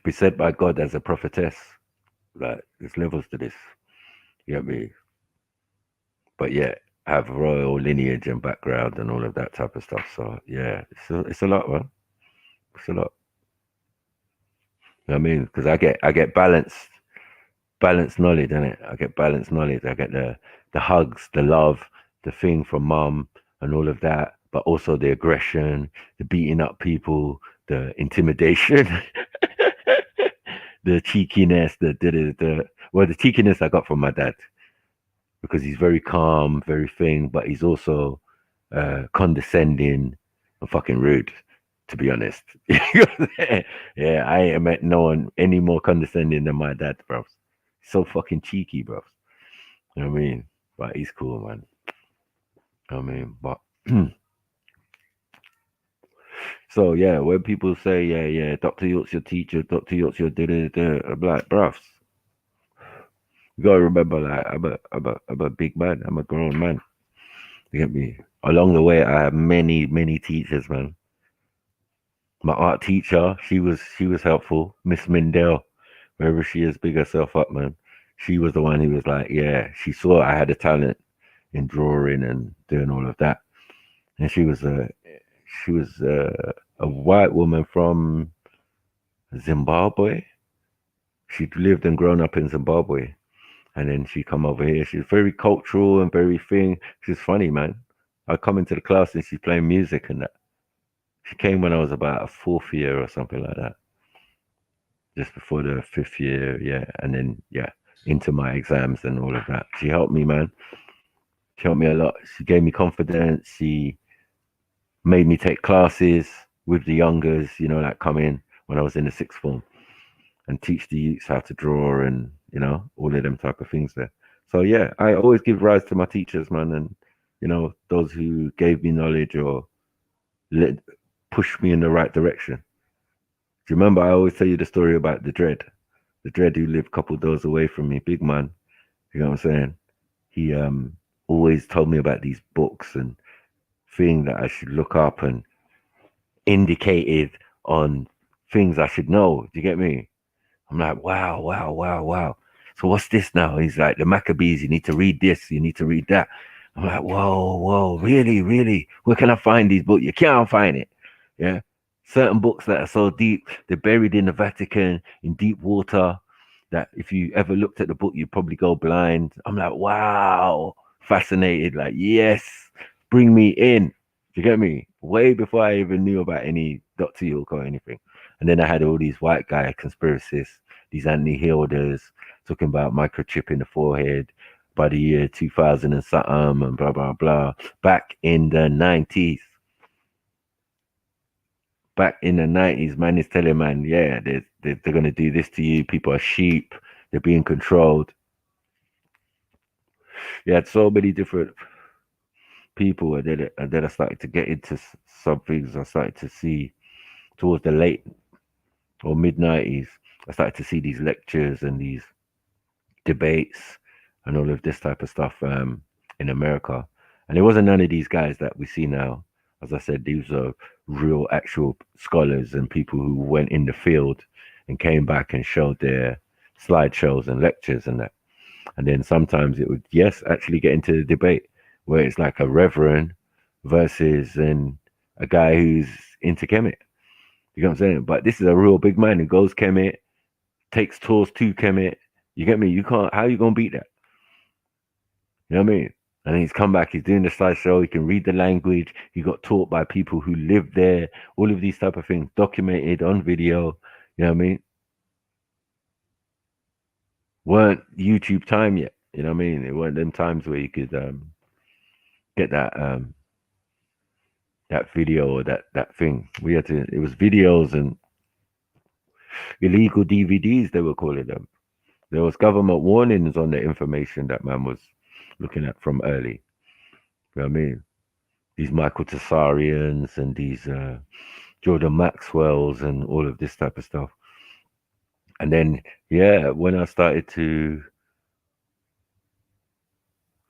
be said by God as a prophetess. Like, there's levels to this. You get me? But yeah, have royal lineage and background and all of that type of stuff. So yeah, it's a lot, man. It's a lot. You know what I mean? Because I get balanced balanced knowledge, innit? I get balanced knowledge. I get the hugs, the love, the thing from mum and all of that, but also the aggression, the beating up people, the intimidation, the cheekiness, the cheekiness I got from my dad, because he's very calm, very thing, but he's also condescending and fucking rude, to be honest. Yeah, I ain't met no one any more condescending than my dad, bro. So fucking cheeky, bro. You know what I mean? But he's cool, man. You know what I mean? But so yeah, when people say, yeah, Dr. York's your teacher, Dr. York's your da-da-da, I'm like, bruv, you gotta remember, like, I'm a big man. I'm a grown man. You get me? Along the way, I had many, many teachers, man. My art teacher, she was helpful. Miss Mindell, wherever she is, big herself up, man. She was the one who was like, yeah, she saw I had a talent in drawing and doing all of that. And she was a white woman from Zimbabwe. She'd lived and grown up in Zimbabwe. And then she come over here. She's very cultural and very thing. She's funny, man. I come into the class and she's playing music and that. She came when I was about a 4th year or something like that. Just before the 5th year, yeah. And then, yeah, into my exams and all of that. She helped me, man. She helped me a lot. She gave me confidence. She made me take classes with the youngers, you know, like come in when I was in the 6th form and teach the youths how to draw and, you know, all of them type of things there. So, yeah, I always give rise to my teachers, man. And, you know, those who gave me knowledge or push me in the right direction. Do you remember I always tell you the story about the dread who lived a couple doors away from me, big man? You know what I'm saying? He always told me about these books and things that I should look up and indicated on things I should know. Do you get me? I'm like, wow. So what's this now? He's like, the Maccabees, you need to read this, you need to read that. I'm like, whoa, really? Where can I find these books? You can't find it. Yeah. Certain books that are so deep, they're buried in the Vatican, in deep water, that if you ever looked at the book, you'd probably go blind. I'm like, wow, fascinated. Like, yes, bring me in. Do you get me? Way before I even knew about any Dr. York or anything. And then I had all these white guy conspiracists, these anti-healers, talking about microchip in the forehead by the year 2000 and something and blah, blah, blah. Back in the 90s. Back in the 90s, man is telling man, yeah, they're going to do this to you. People are sheep. They're being controlled. You had so many different people, and then I started to get into some things. I started to see towards the late or mid-90s, I started to see these lectures and these debates and all of this type of stuff in America. And it wasn't none of these guys that we see now. As I said, these are real actual scholars and people who went in the field and came back and showed their slideshows and lectures and that. And then sometimes it would, yes, actually get into the debate where it's like a reverend versus a guy who's into Kemet. You know what I'm saying? But this is a real big man who goes Kemet, takes tours to Kemet. You get me? You can't, how are you going to beat that? You know what I mean? And he's come back, he's doing the slideshow, he can read the language, he got taught by people who lived there, all of these type of things, documented on video, you know what I mean? Weren't YouTube time yet, you know what I mean? It weren't them times where you could get that video or that thing. We had to, it was videos and illegal DVDs, they were calling them. There was government warnings on the information that man was looking at from early. You know what I mean? These Michael Tessarians and these Jordan Maxwells and all of this type of stuff. And then, yeah, when I started to...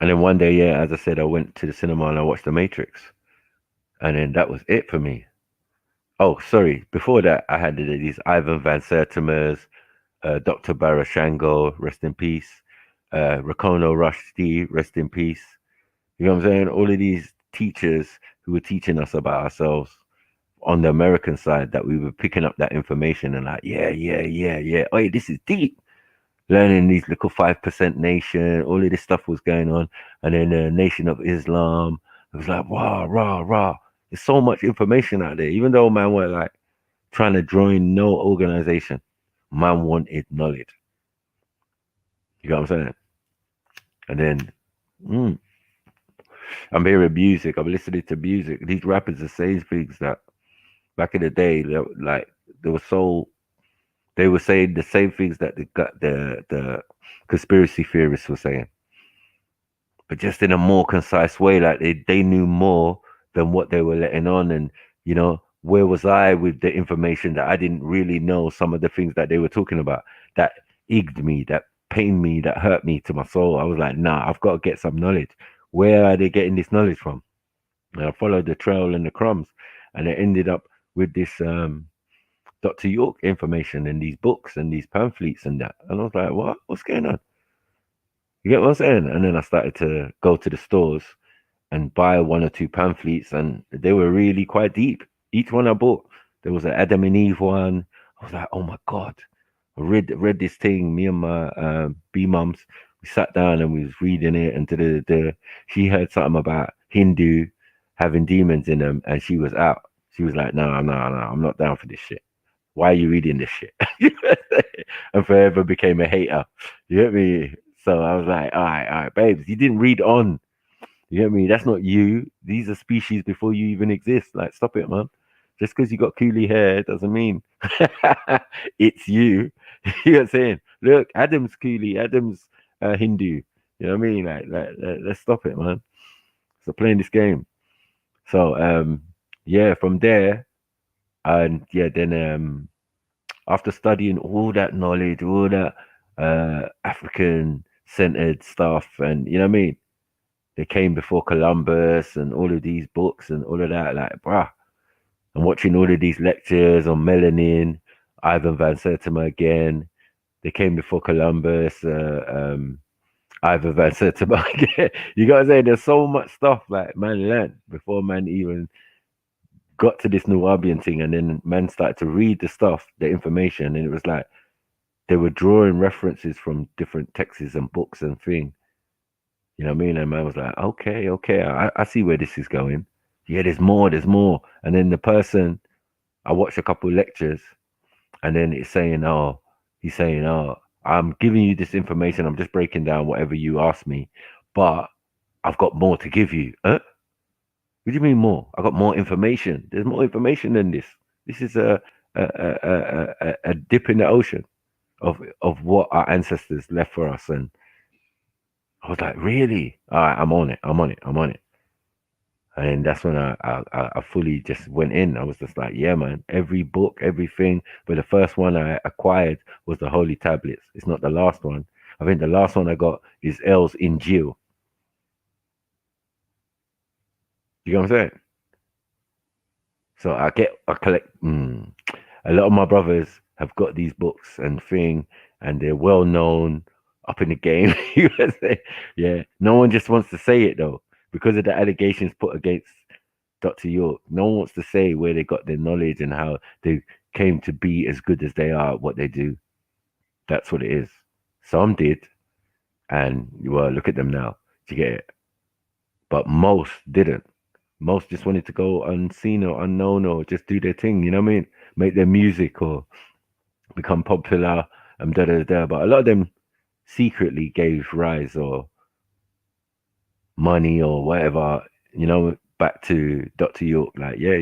And then one day, yeah, as I said, I went to the cinema and I watched The Matrix. And then that was it for me. Oh, sorry. Before that, I had these Ivan Van Sertima's, Dr. Barashango, rest in peace. Rakono Rushdie, rest in peace. You know what I'm saying? All of these teachers who were teaching us about ourselves on the American side, that we were picking up that information and like, yeah. Oh, this is deep. learning these little 5% nation, all of this stuff was going on. And then the Nation of Islam, it was like, rah, rah, rah. There's so much information out there. Even though man were like trying to join no organization, man wanted knowledge. You know what I'm saying? And then I'm hearing music. I'm listening to music. These rappers are saying things that back in the day, they were saying the same things that the conspiracy theorists were saying, but just in a more concise way. Like they knew more than what they were letting on. And you know, where was I with the information that I didn't really know? Some of the things that they were talking about that egged me, that pained me, that hurt me to my soul. I was like, nah, I've got to get some knowledge. Where are they getting this knowledge from? And I followed the trail and the crumbs, and it ended up with this Dr. York information and these books and these pamphlets and that. And I was like, what? What's going on? You get what I'm saying? And then I started to go to the stores and buy one or two pamphlets, and they were really quite deep. Each one I bought, there was an Adam and Eve one. I was like, oh my God. I read this thing. Me and my B mums, we sat down and we was reading it, and she heard something about Hindu having demons in them, and she was out. She was like, no, I'm not down for this shit. Why are you reading this shit? And forever became a hater. You get me? So I was like, all right, babes, you didn't read on. You get me? That's not you. These are species before you even exist. Like, stop it, man. Just because you got coolie hair doesn't mean it's you. You know what I'm saying? Look, Adam's coolie, Adam's Hindu. You know what I mean? Let's stop it, man. So playing this game. So yeah, from there, and yeah, then after studying all that knowledge, all that African centered stuff, and you know what I mean, they came before Columbus and all of these books and all of that, like bruh. I'm watching all of these lectures on melanin, Ivan Van Sertima again. They came before Columbus, Ivan Van Sertima again. You gotta say there's so much stuff like man learned before man even got to this Nubian thing, and then man started to read the stuff, the information, and it was like they were drawing references from different texts and books and things. You know what I mean? And man was like, okay, I see where this is going. Yeah, there's more. And then the person, I watched a couple of lectures, and then he's saying, I'm giving you this information. I'm just breaking down whatever you asked me, but I've got more to give you. Huh? What do you mean more? I got more information. There's more information than this. This is a dip in the ocean of what our ancestors left for us. And I was like, really? All right, I'm on it. And that's when I fully just went in. I was just like, yeah, man, every book, everything. But the first one I acquired was the Holy Tablets. It's not the last one. I think the last one I got is El's Injil. You know what I'm saying? So I collect. A lot of my brothers have got these books and thing, and they're well known up in the game. You know what I'm saying? Yeah. No one just wants to say it though, because of the allegations put against Dr. York. No one wants to say where they got their knowledge and how they came to be as good as they are at what they do. That's what it is. Some did, and well, look at them now. Do you get it? But most didn't. Most just wanted to go unseen or unknown or just do their thing, you know what I mean? Make their music or become popular and da. But a lot of them secretly gave rise or money or whatever, you know, back to Dr. York. Like, yeah.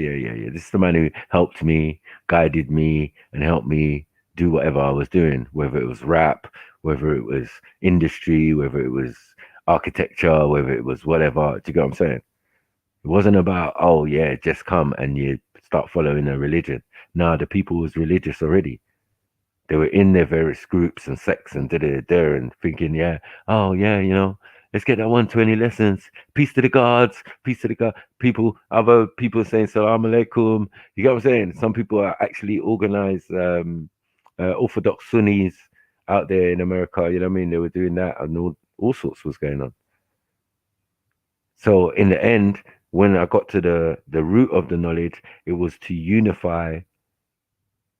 This is the man who helped me, guided me, and helped me do whatever I was doing, whether it was rap, whether it was industry, whether it was architecture, whether it was whatever. Do you get what I'm saying? It wasn't about, oh yeah, just come and you start following a religion. No, the people was religious already. They were in their various groups and sects and there and thinking, yeah, oh yeah, you know, let's get that 120 lessons. Peace to the gods, peace to the God. Other people saying salam alaikum. You get what I'm saying? Some people are actually organized Orthodox Sunnis out there in America. You know what I mean? They were doing that, and all sorts was going on. So in the end, when I got to the root of the knowledge, it was to unify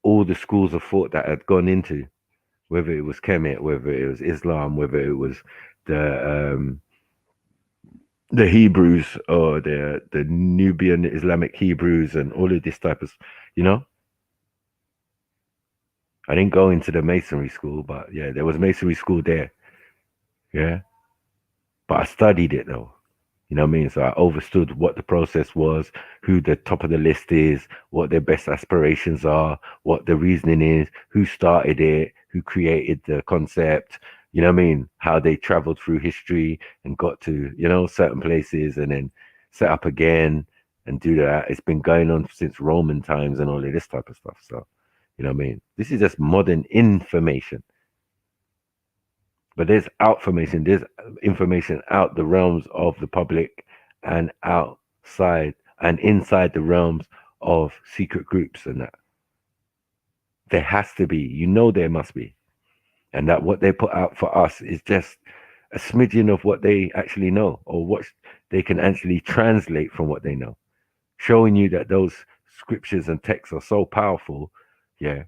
all the schools of thought that I'd gone into. whether it was Kemet, whether it was Islam, whether it was the Hebrews or the Nubian Islamic Hebrews and all of this type of, you know. I didn't go into the masonry school, but yeah, there was masonry school there. Yeah. But I studied it though. You know what I mean? So I understood what the process was, who the top of the list is, what their best aspirations are, what the reasoning is, who started it, who created the concept, you know what I mean? How they traveled through history and got to, you know, certain places and then set up again and do that. It's been going on since Roman times and all of this type of stuff. So, you know what I mean? This is just modern information. But there's outformation, there's information out the realms of the public and outside and inside the realms of secret groups and that. There has to be, you know, there must be. And that what they put out for us is just a smidgen of what they actually know or what they can actually translate from what they know. Showing you that those scriptures and texts are so powerful, yeah,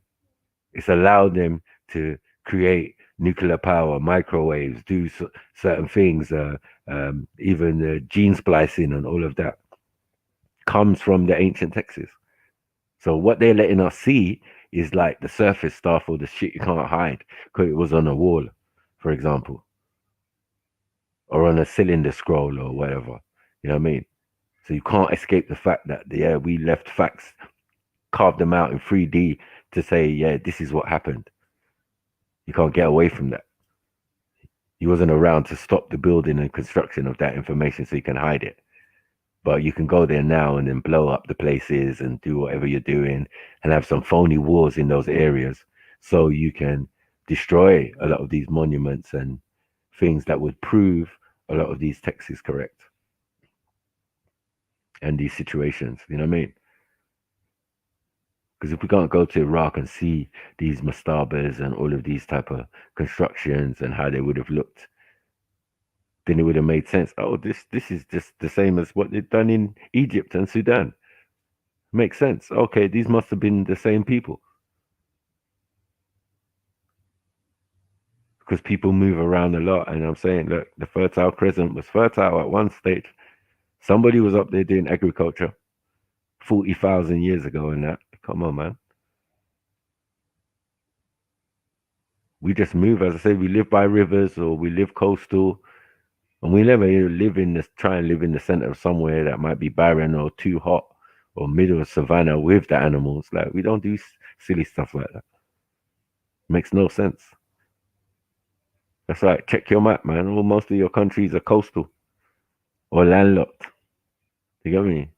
it's allowed them to create nuclear power, microwaves, do certain things, even gene splicing and all of that comes from the ancient texts. So what they're letting us see is like the surface stuff or the shit you can't hide because it was on a wall, for example, or on a cylinder scroll or whatever. You know what I mean? So you can't escape the fact that, yeah, we left facts, carved them out in 3D to say, yeah, this is what happened. You can't get away from that. He wasn't around to stop the building and construction of that information so you can hide it. But you can go there now and then blow up the places and do whatever you're doing and have some phony wars in those areas so you can destroy a lot of these monuments and things that would prove a lot of these texts is correct. And these situations, you know what I mean? Because if we can't go to Iraq and see these mastabas and all of these type of constructions and how they would have looked, then it would have made sense. Oh, this is just the same as what they've done in Egypt and Sudan. Makes sense. Okay, these must have been the same people. Because people move around a lot. And I'm saying, look, the Fertile Crescent was fertile at one stage. Somebody was up there doing agriculture 40,000 years ago and that. Come on, man. We just move, as I say, we live by rivers or we live coastal. And we never try and live in the center of somewhere that might be barren or too hot or middle of savannah with the animals. Like, we don't do silly stuff like that. Makes no sense. That's right. Check your map, man. Well, most of your countries are coastal or landlocked. You get me?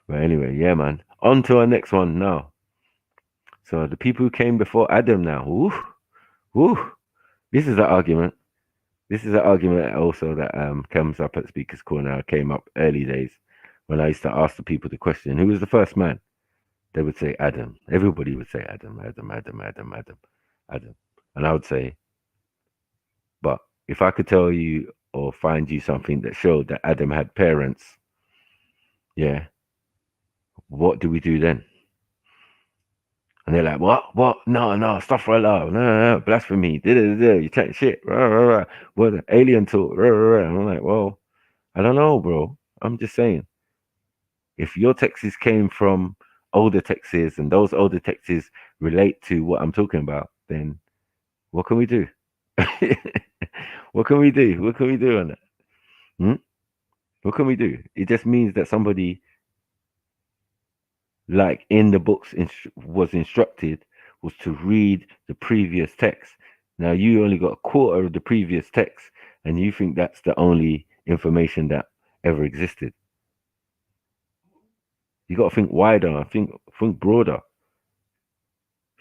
But anyway, yeah, man. On to our next one now. So the people who came before Adam now. Woo. This is an argument. This is an argument also that comes up at Speaker's Corner. Came up early days when I used to ask the people the question, who was the first man? They would say Adam. Everybody would say Adam. And I would say, but if I could tell you or find you something that showed that Adam had parents, yeah, what do we do then? And they're like, what? No, astaghfirullah, no, blasphemy, you chatting shit, what the alien talk, and I'm like, well, I don't know, bro. I'm just saying, if your texts came from older texts and those older texts relate to what I'm talking about, then what can we do? What can we do? What can we do on that? What can we do? It just means that somebody, like in the books, was instructed was to read the previous text. Now you only got a quarter of the previous text, and you think that's the only information that ever existed. You got to think wider. Think broader.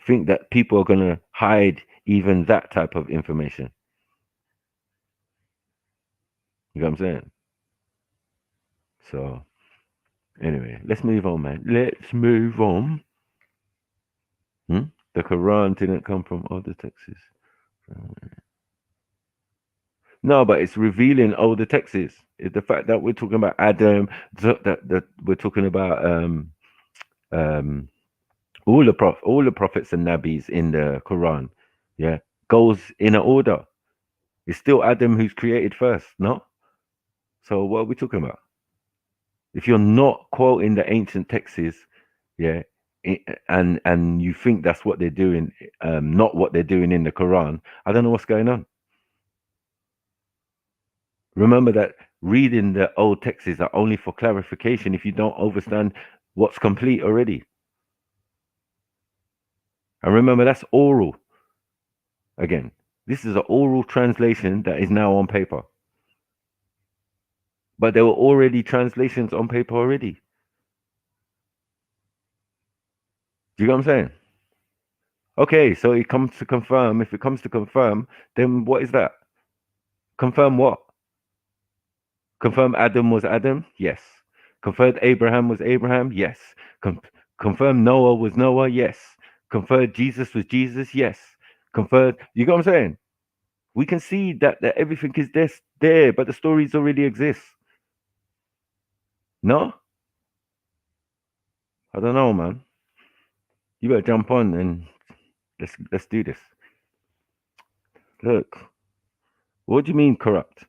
Think that people are gonna hide even that type of information. You know what I'm saying? So, anyway, let's move on, man. Let's move on. The Quran didn't come from older texts. No, but it's revealing older texts. It's the fact that we're talking about Adam, that we're talking about all the prophets and nabis in the Quran, yeah, goes in an order. It's still Adam who's created first, no? So what are we talking about? If you're not quoting the ancient texts, yeah, and you think that's what they're doing, not what they're doing in the Quran, I don't know what's going on. Remember that reading the old texts are only for clarification if you don't understand what's complete already. And remember, that's oral. Again, this is an oral translation that is now on paper. But there were already translations on paper already. Do you get what I'm saying? Okay, so it comes to confirm. If it comes to confirm, then what is that? Confirm what? Confirm Adam was Adam? Yes. Confirm Abraham was Abraham? Yes. Confirm Noah was Noah? Yes. Confirm Jesus was Jesus? Yes. Confirm, you get what I'm saying? We can see that everything is there, but the stories already exist. No? I don't know, man. You better jump on and let's do this. Look, what do you mean corrupt?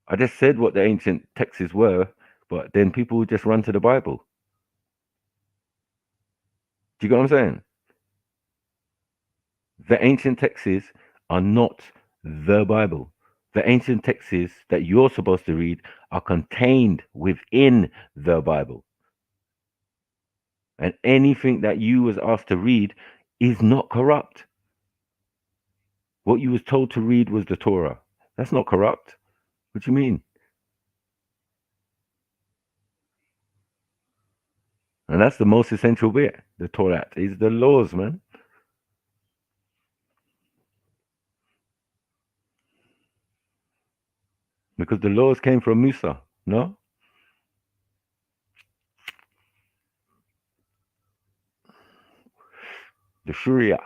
I just said what the ancient texts were, but then people would just run to the Bible. Do you get what I'm saying? The ancient texts are not the Bible. The ancient texts that you're supposed to read are contained within the Bible. And anything that you was asked to read is not corrupt. What you was told to read was the Torah. That's not corrupt. What do you mean? And that's the most essential bit. The Torah is the laws, man. Because the laws came from Musa, no? The Sharia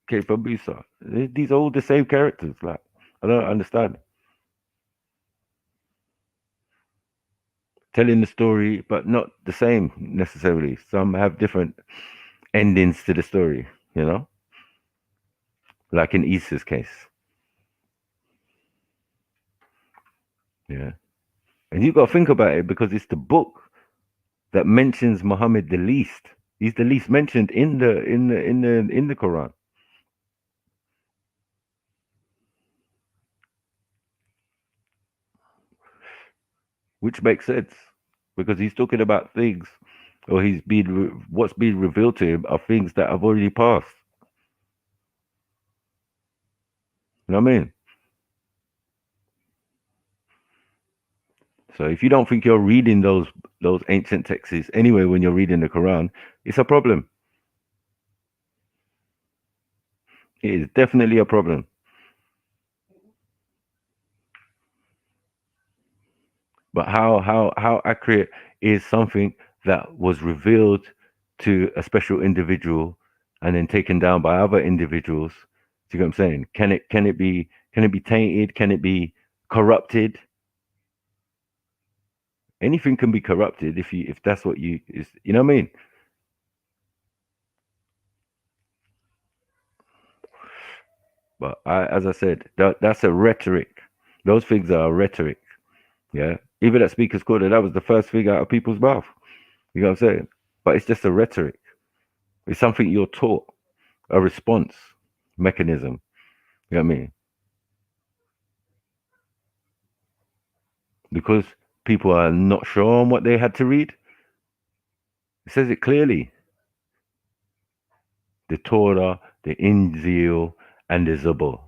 came from Musa. These are all the same characters. Like, I don't understand. Telling the story, but not the same necessarily. Some have different endings to the story, you know? Like in Issa's case. Yeah. And you got to think about it because it's the book that mentions Muhammad the least. He's the least mentioned in the Quran. Which makes sense because he's talking about things, or what's being revealed to him are things that have already passed. You know what I mean? So if you don't think you're reading those ancient texts anyway when you're reading the Quran, it's a problem. It is definitely a problem. But how accurate is something that was revealed to a special individual and then taken down by other individuals? Do you get what I'm saying? Can it be tainted? Can it be corrupted? Anything can be corrupted if that's what you know what I mean? But as I said, that's a rhetoric. Those things are rhetoric. Yeah. Even at Speaker's Corner, that was the first thing out of people's mouth. You know what I'm saying? But it's just a rhetoric. It's something you're taught, a response mechanism. You know what I mean? Because people are not sure on what they had to read. It says it clearly. The Torah, the Injil, and the Zabur.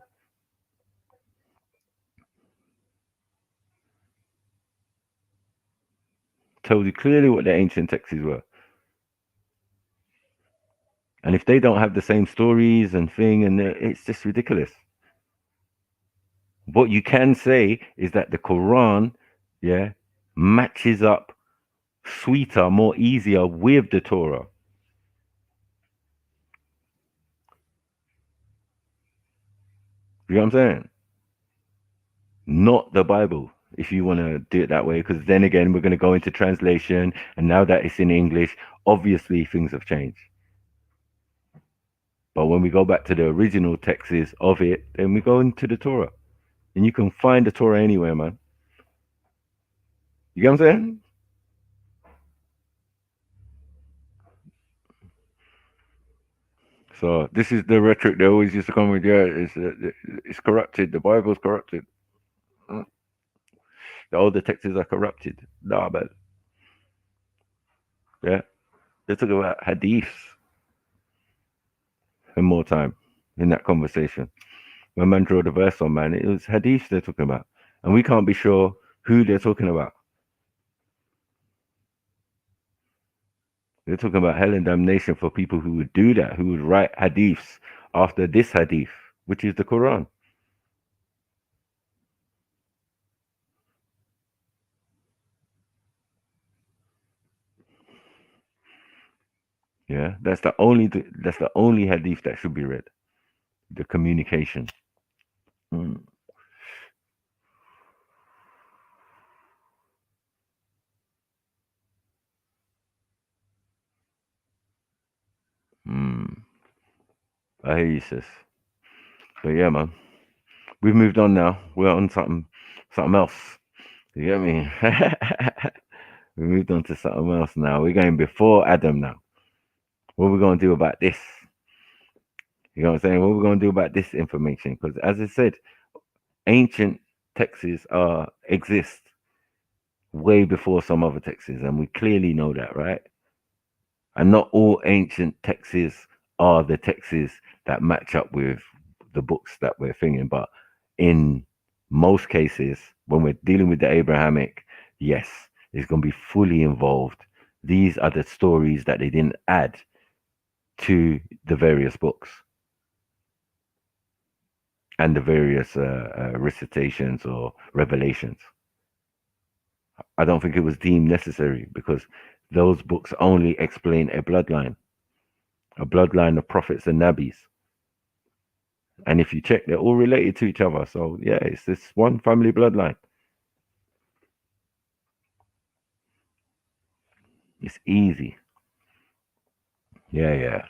Tells you clearly what the ancient texts were. And if they don't have the same stories and thing, and it's just ridiculous. What you can say is that the Quran, yeah, matches up sweeter, more easier with the Torah. You know what I'm saying? Not the Bible. if you want to do it that way, because then again, we're going to go into translation, and now that it's in English, obviously things have changed. But when we go back to the original texts of it, then we go into the Torah. And you can find the Torah anywhere, man. You get what I'm saying? So this is the rhetoric they always used to come with. Yeah, it's corrupted. The Bible's corrupted. The older texts are corrupted. Nah, but yeah, they talk about hadiths and more time in that conversation. When man drew the verse on, man, it was hadiths they're talking about, and we can't be sure who they're talking about. They're talking about hell and damnation for people who would do that, who would write hadiths after this hadith, which is the Quran. Yeah, that's the only hadith that should be read. The communication. Mm. I hear you, sis. But yeah, man, we've moved on now. We're on something else. You get me? We moved on to something else now. We're going before Adam now. What are we going to do about this? You know what I'm saying? What are we going to do about this information? Because as I said, ancient texts exist way before some other texts, and we clearly know that, right? And not all ancient texts are the texts that match up with the books that we're thinking, but in most cases, when we're dealing with the Abrahamic, yes, it's going to be fully involved. These are the stories that they didn't add to the various books and the various recitations or revelations. I don't think it was deemed necessary because those books only explain a bloodline of prophets and nabis. And if you check, they're all related to each other. So yeah, it's this one family bloodline. It's easy. Yeah.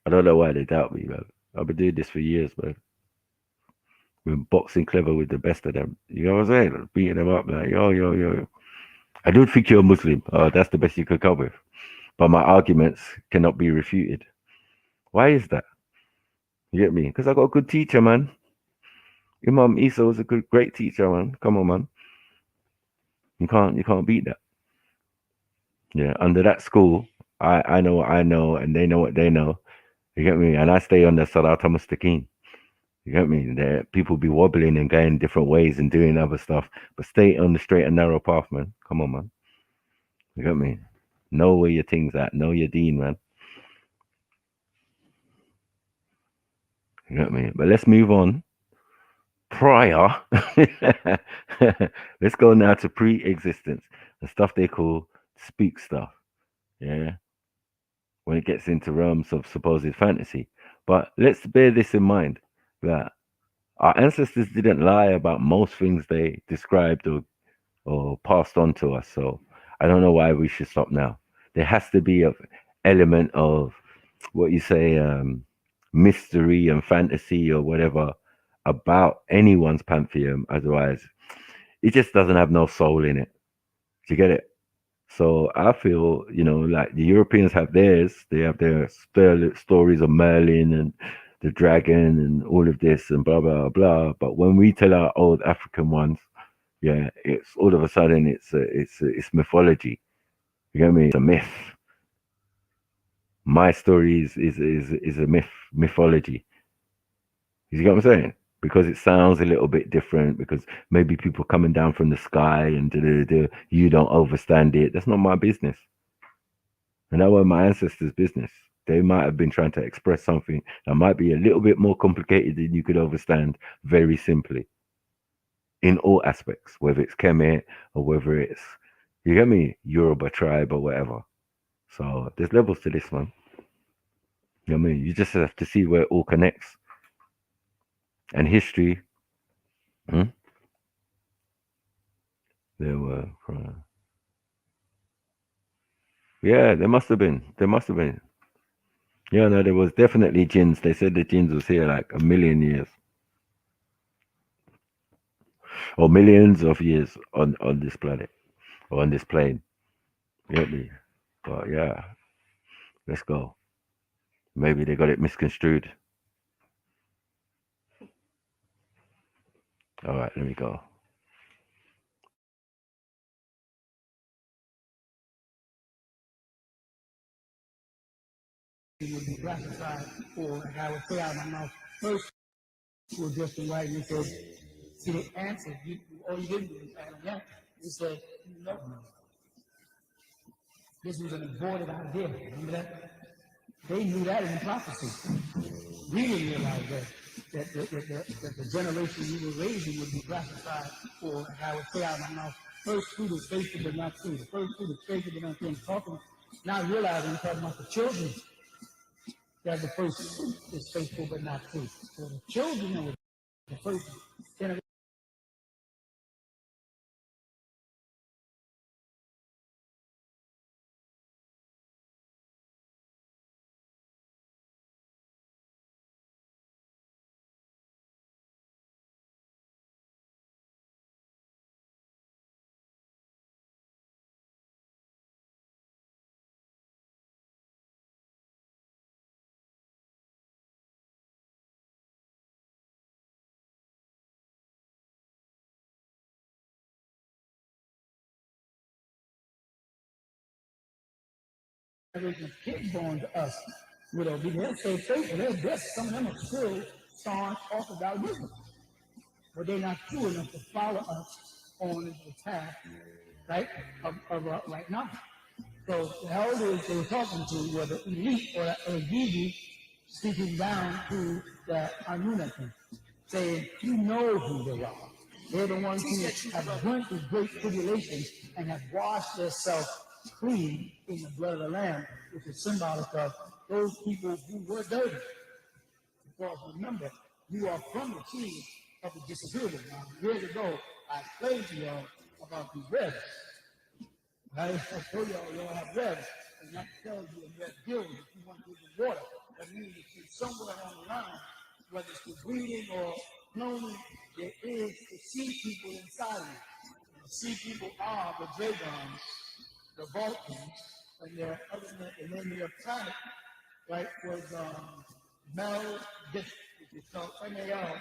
I don't know why they doubt me, man. I've been doing this for years, man. Been boxing clever with the best of them. You know what I'm saying? Beating them up, like, yo. I don't think you're a Muslim. That's the best you could come with. But my arguments cannot be refuted. Why is that? You get me? Because I got a good teacher, man. Imam Isa was a great teacher, man. Come on, man. You can't beat that. Yeah, under that school, I know what I know, and they know what they know. You get me? And I stay on the Salat Mustaqim. You get me? There, people be wobbling and going different ways and doing other stuff, but stay on the straight and narrow path, man. Come on, man. You get me? Know where your thing's at. Know your deen, man. You get me? But let's move on. Prior, let's go now to pre-existence, the stuff they call spook stuff. Yeah, when it gets into realms of supposed fantasy. But let's bear this in mind that our ancestors didn't lie about most things they described or passed on to us. So I don't know why we should stop now. There has to be an element of what you say, mystery and fantasy or whatever about anyone's pantheon. Otherwise, it just doesn't have no soul in it. Do you get it? So I feel, like the Europeans have theirs. They have their stories of Merlin and the dragon and all of this and blah, blah, blah. But when we tell our old African ones, yeah, it's all of a sudden it's mythology. You get me? It's a myth. My story is a mythology. You get what I'm saying? Because it sounds a little bit different, because maybe people coming down from the sky and you don't understand it. That's not my business. And that was my ancestors' business. They might have been trying to express something that might be a little bit more complicated than you could understand very simply. In all aspects, whether it's Kemet or whether it's, you get me, Yoruba tribe or whatever. So there's levels to this, man. You know what I mean? You just have to see where it all connects. And history There were. Yeah, there must have been. There must have been. Yeah, no, there was definitely jinns. They said the jinns was here like a million years. Or millions of years on this planet. Or on this plane. Get me? But yeah. Let's go. Maybe they got it misconstrued. Alright, let me go. Would be classified for, and I would say out of my mouth, first, you were just right, you said, see the answer, all you didn't do is add an answer. You said, no. This was an aborted idea. Remember that? They knew that in prophecy. We didn't realize that the generation you were raising would be classified for, and I would say out of my mouth, first fruit is faithful but not true. The first fruit is faithful but not true. Talking, now realizing I'm talking about the children, that the first fruit is faithful but not true. So the children of the first generation. Of kids born to us, they'll stay faithful. They're blessed. Some of them are still staunch Orthodox Muslims, but they're not true enough to follow us on the path, right, of right now. So the elders they were talking to were the elite or the Gigi speaking down to the Anunnaki, saying, you know who they are. They're the ones who have went through great tribulations and have washed themselves clean in the blood of the Lamb, which is symbolic of those people who were dirty. Because remember, you are from the seed of the disagreeable. Now, years ago, I explained to y'all about these reds. Right? I told y'all have reds, and that tells you in red gills if you want to drink water. That means that somewhere along the line, whether it's through breeding or cloning, there is the sea people inside of you. The sea people are the dragons, the Vulcans, and their name of their planet, right, was Meldic, which is spelled Maldeek.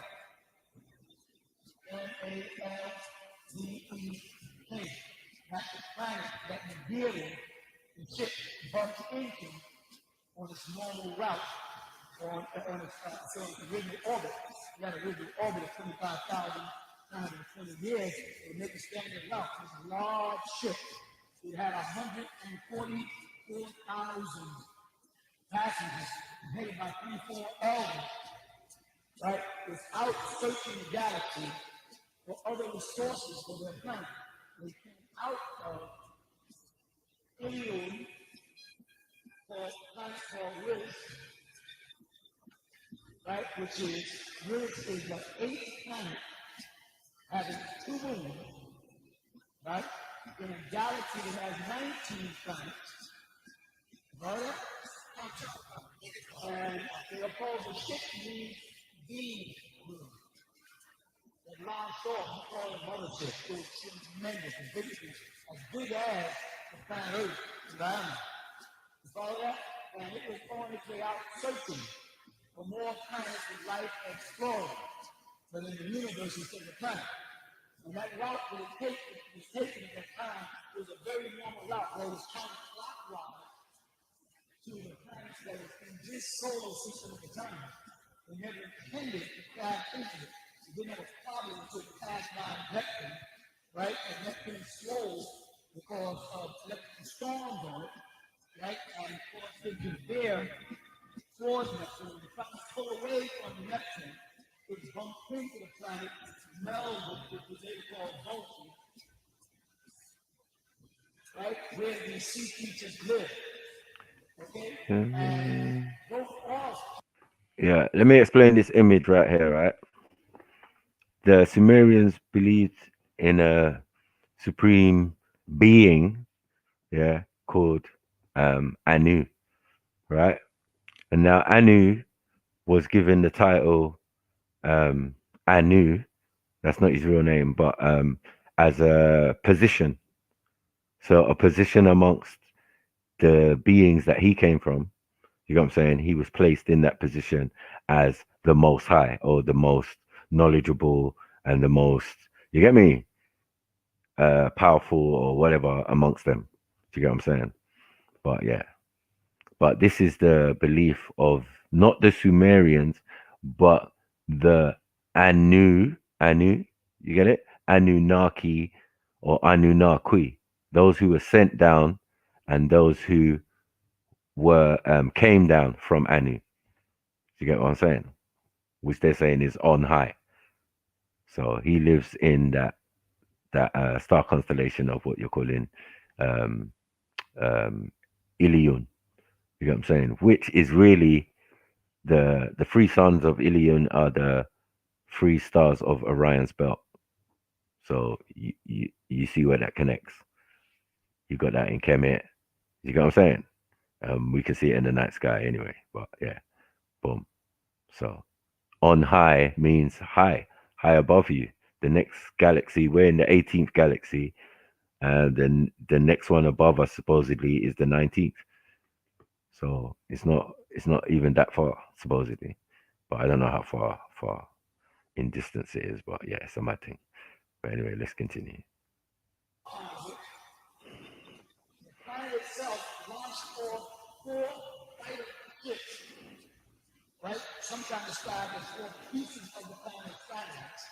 That's the planet that Nigeria and ship bumped into on its normal route, on its original orbit. You had an original orbit of 25,920 years to make a standard route. It was a large ship. It had 144,000 passengers headed by 24 elders, right? Without searching the galaxy for other resources for their planet. They came out of alien planet called Riz, right? Which is Riz is the 8th planet having 2 moons, right? In a galaxy that has 19 planets, right? And they oppose the 6 moons being moon. That long short, we call it mothership. It was tremendous and as big as the planet Earth in diameter. You follow that? And it was on its way out searching for more planets with life exploring. But in the universe, instead of the planet. And that route that it was taken at that time was a very normal route where it was counterclockwise to the planets that was in this solar system at the time. They never intended to crash into it. They didn't have a problem until it passed by Neptune, right? And Neptune swole because of electrical storms on it, right? And of course, they could bear towards Neptune. They tried to pull away from Neptune. It bumped into the planet Meldic, which was they called Vulcan, right? Where the sea creatures live. Okay? And both off. Yeah, let me explain this image right here, right? The Sumerians believed in a supreme being, yeah, called Anu, right? And now Anu was given the title Anu. That's not his real name, but as a position. So a position amongst the beings that he came from. You know what I'm saying? He was placed in that position as the most high or the most knowledgeable and the most, you get me, powerful or whatever amongst them. Do you get what I'm saying? But yeah, but this is the belief of not the Sumerians, but the Anu, you get it? Anunnaki or Anunnaki, those who were sent down and those who were came down from Anu. You get what I'm saying? Which they're saying is on high. So he lives in that star constellation of what you're calling um, Ilion. You get what I'm saying? Which is really the three sons of Ilion are the three stars of Orion's belt. So you see where that connects. You got that in Kemet. You get what I'm saying? We can see it in the night sky anyway. But yeah, boom. So on high means high above you. The next galaxy, we're in the 18th galaxy, and then the next one above us supposedly is the 19th. So it's not even that far supposedly, but I don't know how far in distance it is. But yeah, it's a mad thing. But anyway, let's continue. The planet itself launched off 4 fighter ships, right? Sometimes described as 4 pieces of the planet's satellites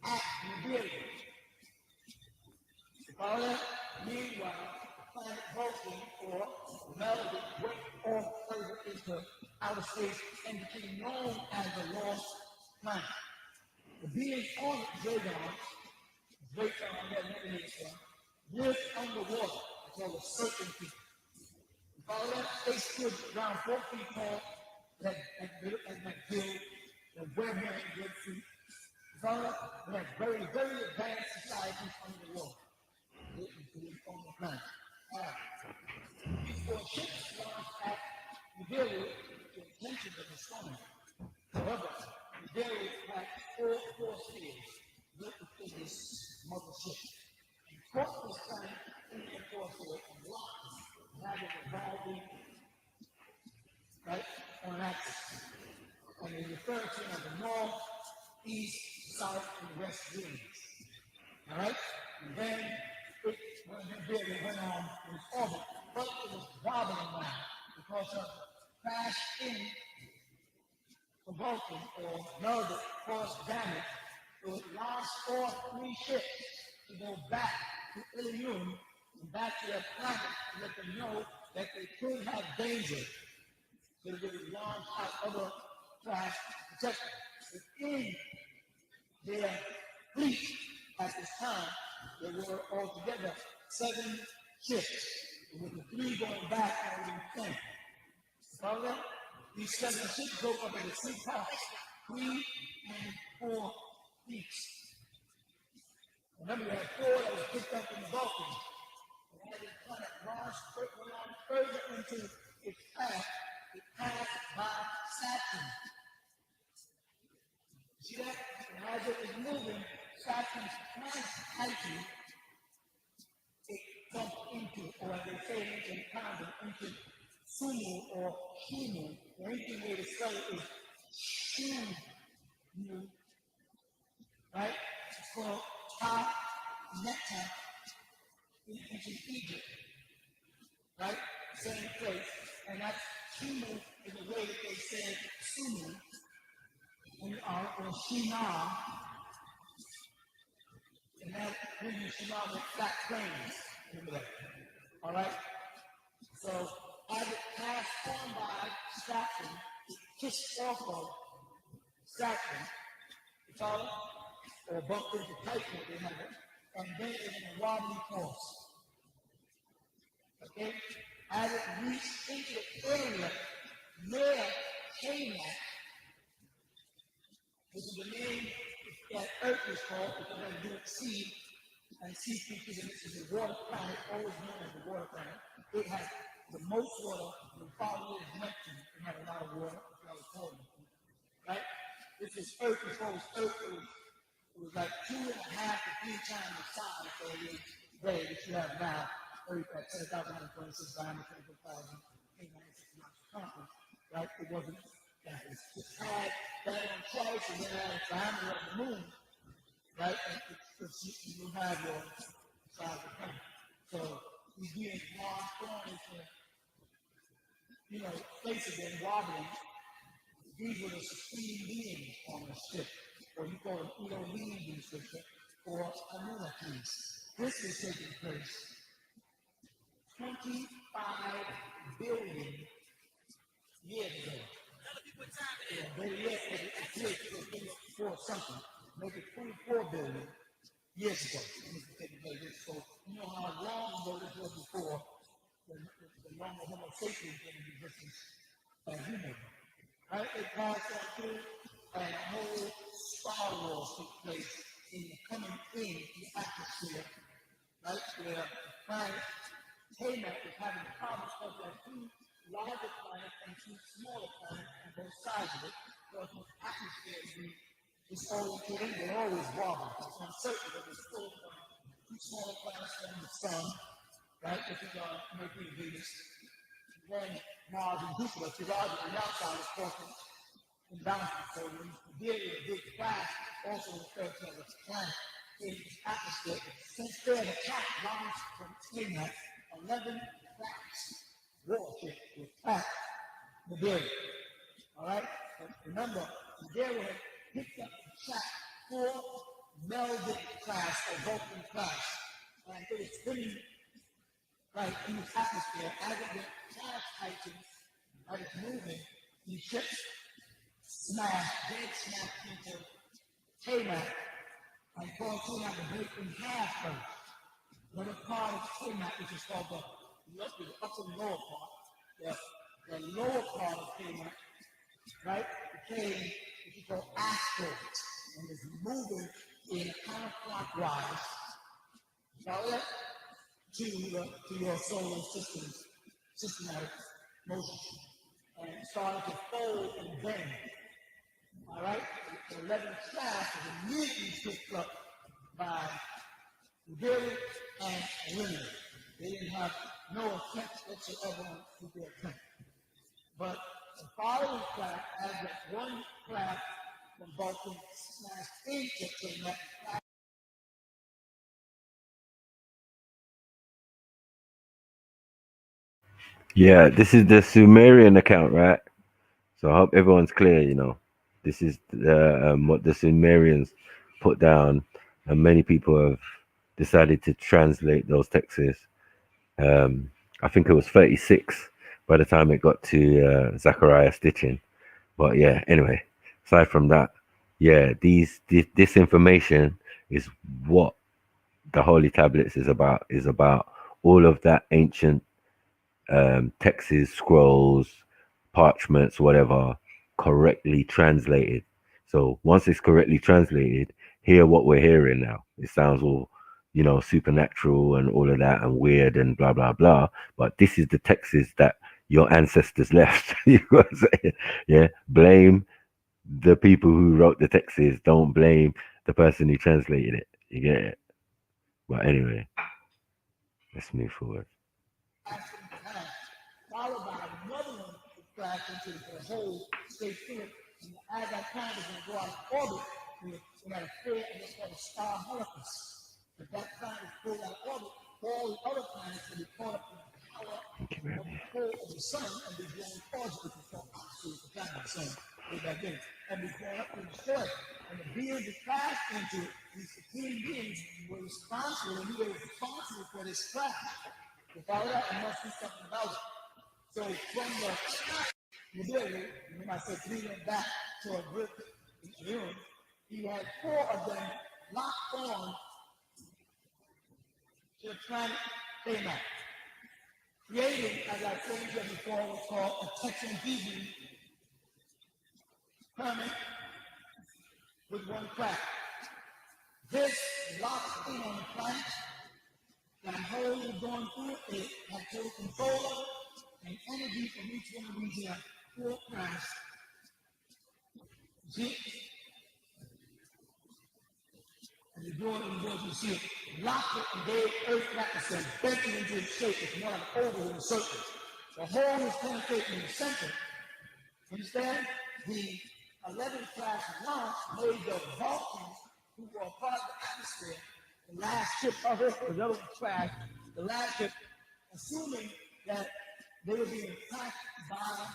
at Nibiru. All that. Meanwhile, the planet Vulcan or Melody went off further into outer space and became known as the Lost Planet. The beings on Dragon, lived underwater. It's called a serpent people. Follow that? They stood around 4 feet tall, like gill, the web-wearing good feet. Follow that? Like very, very advanced societies underwater. On the planet. These 4 ships launched at Nibiru to intentions of the storm. However, Nibiru had 4 spheres built within this mother ship. And caught this planet in their force and locked it, having revolving right on axis. And they refer to it as the north, east, south, and west winds. All right? And then when it went on in its orbit, but it was wobbling now because of crash in the Vulcan or Melody caused damage. So it launched all 3 ships to go back to Ilium and back to their planet to let them know that they could have danger. So they would launch out other crash protection. Within their fleet at this time, there were altogether 7 ships, with the 3 going back and the 10. Follow that? These 7 ships broke up into 3 parts, 3 and 4 fleets. Remember, you had 4 that was picked up in the Vulcan. And as the planet launched further into its path, it passed by Saturn. See that? And as it was moving, Saturn's planetary, it bumped into, or as they say in Canada, into Sumu or Shimu. The only way to spell it is Shimu, right? It's called Ta Neta in ancient Egypt, right? Same place. And that's Shimu is the way that they said Sumu, or Shina. And that region Shina with flat plains. Remember that. All right? So as it passed on by Saturn, it kissed off of Saturn, or bumped into Titan, they have it, and then it was in a wobbly course. Okay? As it reached into the area near Canaan, which is the name that Earth is called, because it didn't see and sea creatures, and this is a water planet, always known as the water planet. It has the most water. The following is Neptune. It had a lot of water. That's what I was telling you. Right? This is Earth. Before it was Earth, it was like 2.5 to 3 times the size of the day that you have now. 10,126 diameter, 24,896 circumference. Right? It wasn't that. It had that on twice, and then it had a diameter of the moon. Right? And you have your size of the planet. So these beings long into, places and wobbling. These were the supreme beings on the ship, or you call them Elohim in scripture, or Anunnaki. This was taking place 25 billion years ago. For something, maybe 24 billion years ago. So you know how long ago this was before the longer Homo sapiens came into existence as human. Right? It passed on through, and a whole star war took place in the coming in the atmosphere, right? Where the planet K-Mac is having a problem because there are 2 larger planets and 2 smaller planets on both sides of it. Because the atmosphere is oriented in, they always wobble. It's uncertain, but it's still 2 smaller planets from the sun, right? Which is Mercury and Venus. Then Mars and Jupiter, Theology on the outside is crossing in balance. So when you deal with a big class, also referred to as a planet in the atmosphere, since they're the top lines from K-Mac, 11 planets, warship was attacked Nibiru. All right? But remember, Nibiru had picked up and shot 4 melded class or Vulcan class, and it was spinning right in the atmosphere as it went past heightened, as it's moving, these ships smashed into K-Mac, and going through have to break in half first. But a part of K-Mac, which is called the upper and lower part, the lower part of K-Mac, right, became what you call asteroids, and is moving in counterclockwise, to your solar systematic motion, and started to fold and bend. All right, the 11th class was immediately picked up by Nibiru and Linear. They didn't have no attempt whatsoever to their attempt. But the following class, as that one class from Vulcan smashed into K-Mac, Yeah, this is the Sumerian account, right? So I hope everyone's clear. This is what the Sumerians put down, and many people have decided to translate those texts. I think it was 36 by the time it got to Zechariah Stitching. But yeah, anyway, aside from that, yeah, this information is what the Holy Tablets is about. Is about all of that ancient texts, scrolls, parchments, whatever, correctly translated. So once it's correctly translated, hear what we're hearing now. It sounds all, supernatural and all of that and weird and blah, blah, blah. But this is the texts that your ancestors left. You know what I'm saying? Yeah. Blame the people who wrote the texts. Don't blame the person who translated it. You get it? But anyway, let's move forward. Followed by another one that crashed into the whole state field. And as that planet is going to go out of orbit, we had a fair and what's called a star helicis. If that planet is pulled out of orbit, all the other planets will be caught up in the power of the pull of the sun and be blown towards it, which is called opposite the planet of the sun, way back then, and be blown up and destroyed. And the beings that crashed into it, these supreme beings were responsible, and they were responsible for this crash. Without that, there must be something about it. So from the Nibiru, when I said 3 went back to a group in June, he had 4 of them locked on to the planet K-Mac, creating, as I told you before, what's called a tetrahedron permit with one crack. This locked in on the planet whole was going through it, had total control of it, and energy from each one of these four crafts. See? And the door and the doors, you see it, locked it and gave earth atmosphere, bent it into its shape. It's more like an oval in a circle. The whole is penetrating in the center. Understand? The 11th class launch made the Vulcans, who were a part of the atmosphere, the last ship of it, the other class, the last ship, assuming that they were being attacked by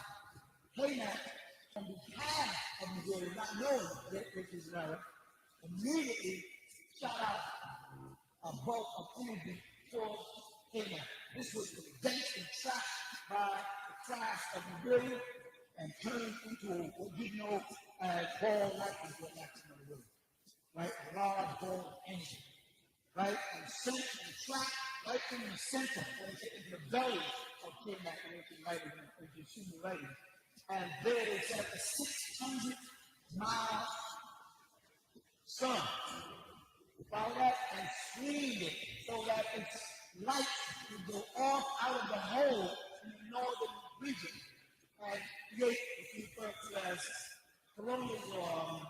Canaan on behalf of the world, not knowing that this is another, immediately shot out a bolt of energy towards Canaan. This was against and trapped by the class of the world and turned into what you know as ball lightning, right? A large ball of energy, right? And sent and trapped right in the center, into the belly of Canaan, into human writing. And there they set a 600-mile sun. Follow that? And screened it so that its light would go off out of the hole in the northern region and create what we refer to as colonial,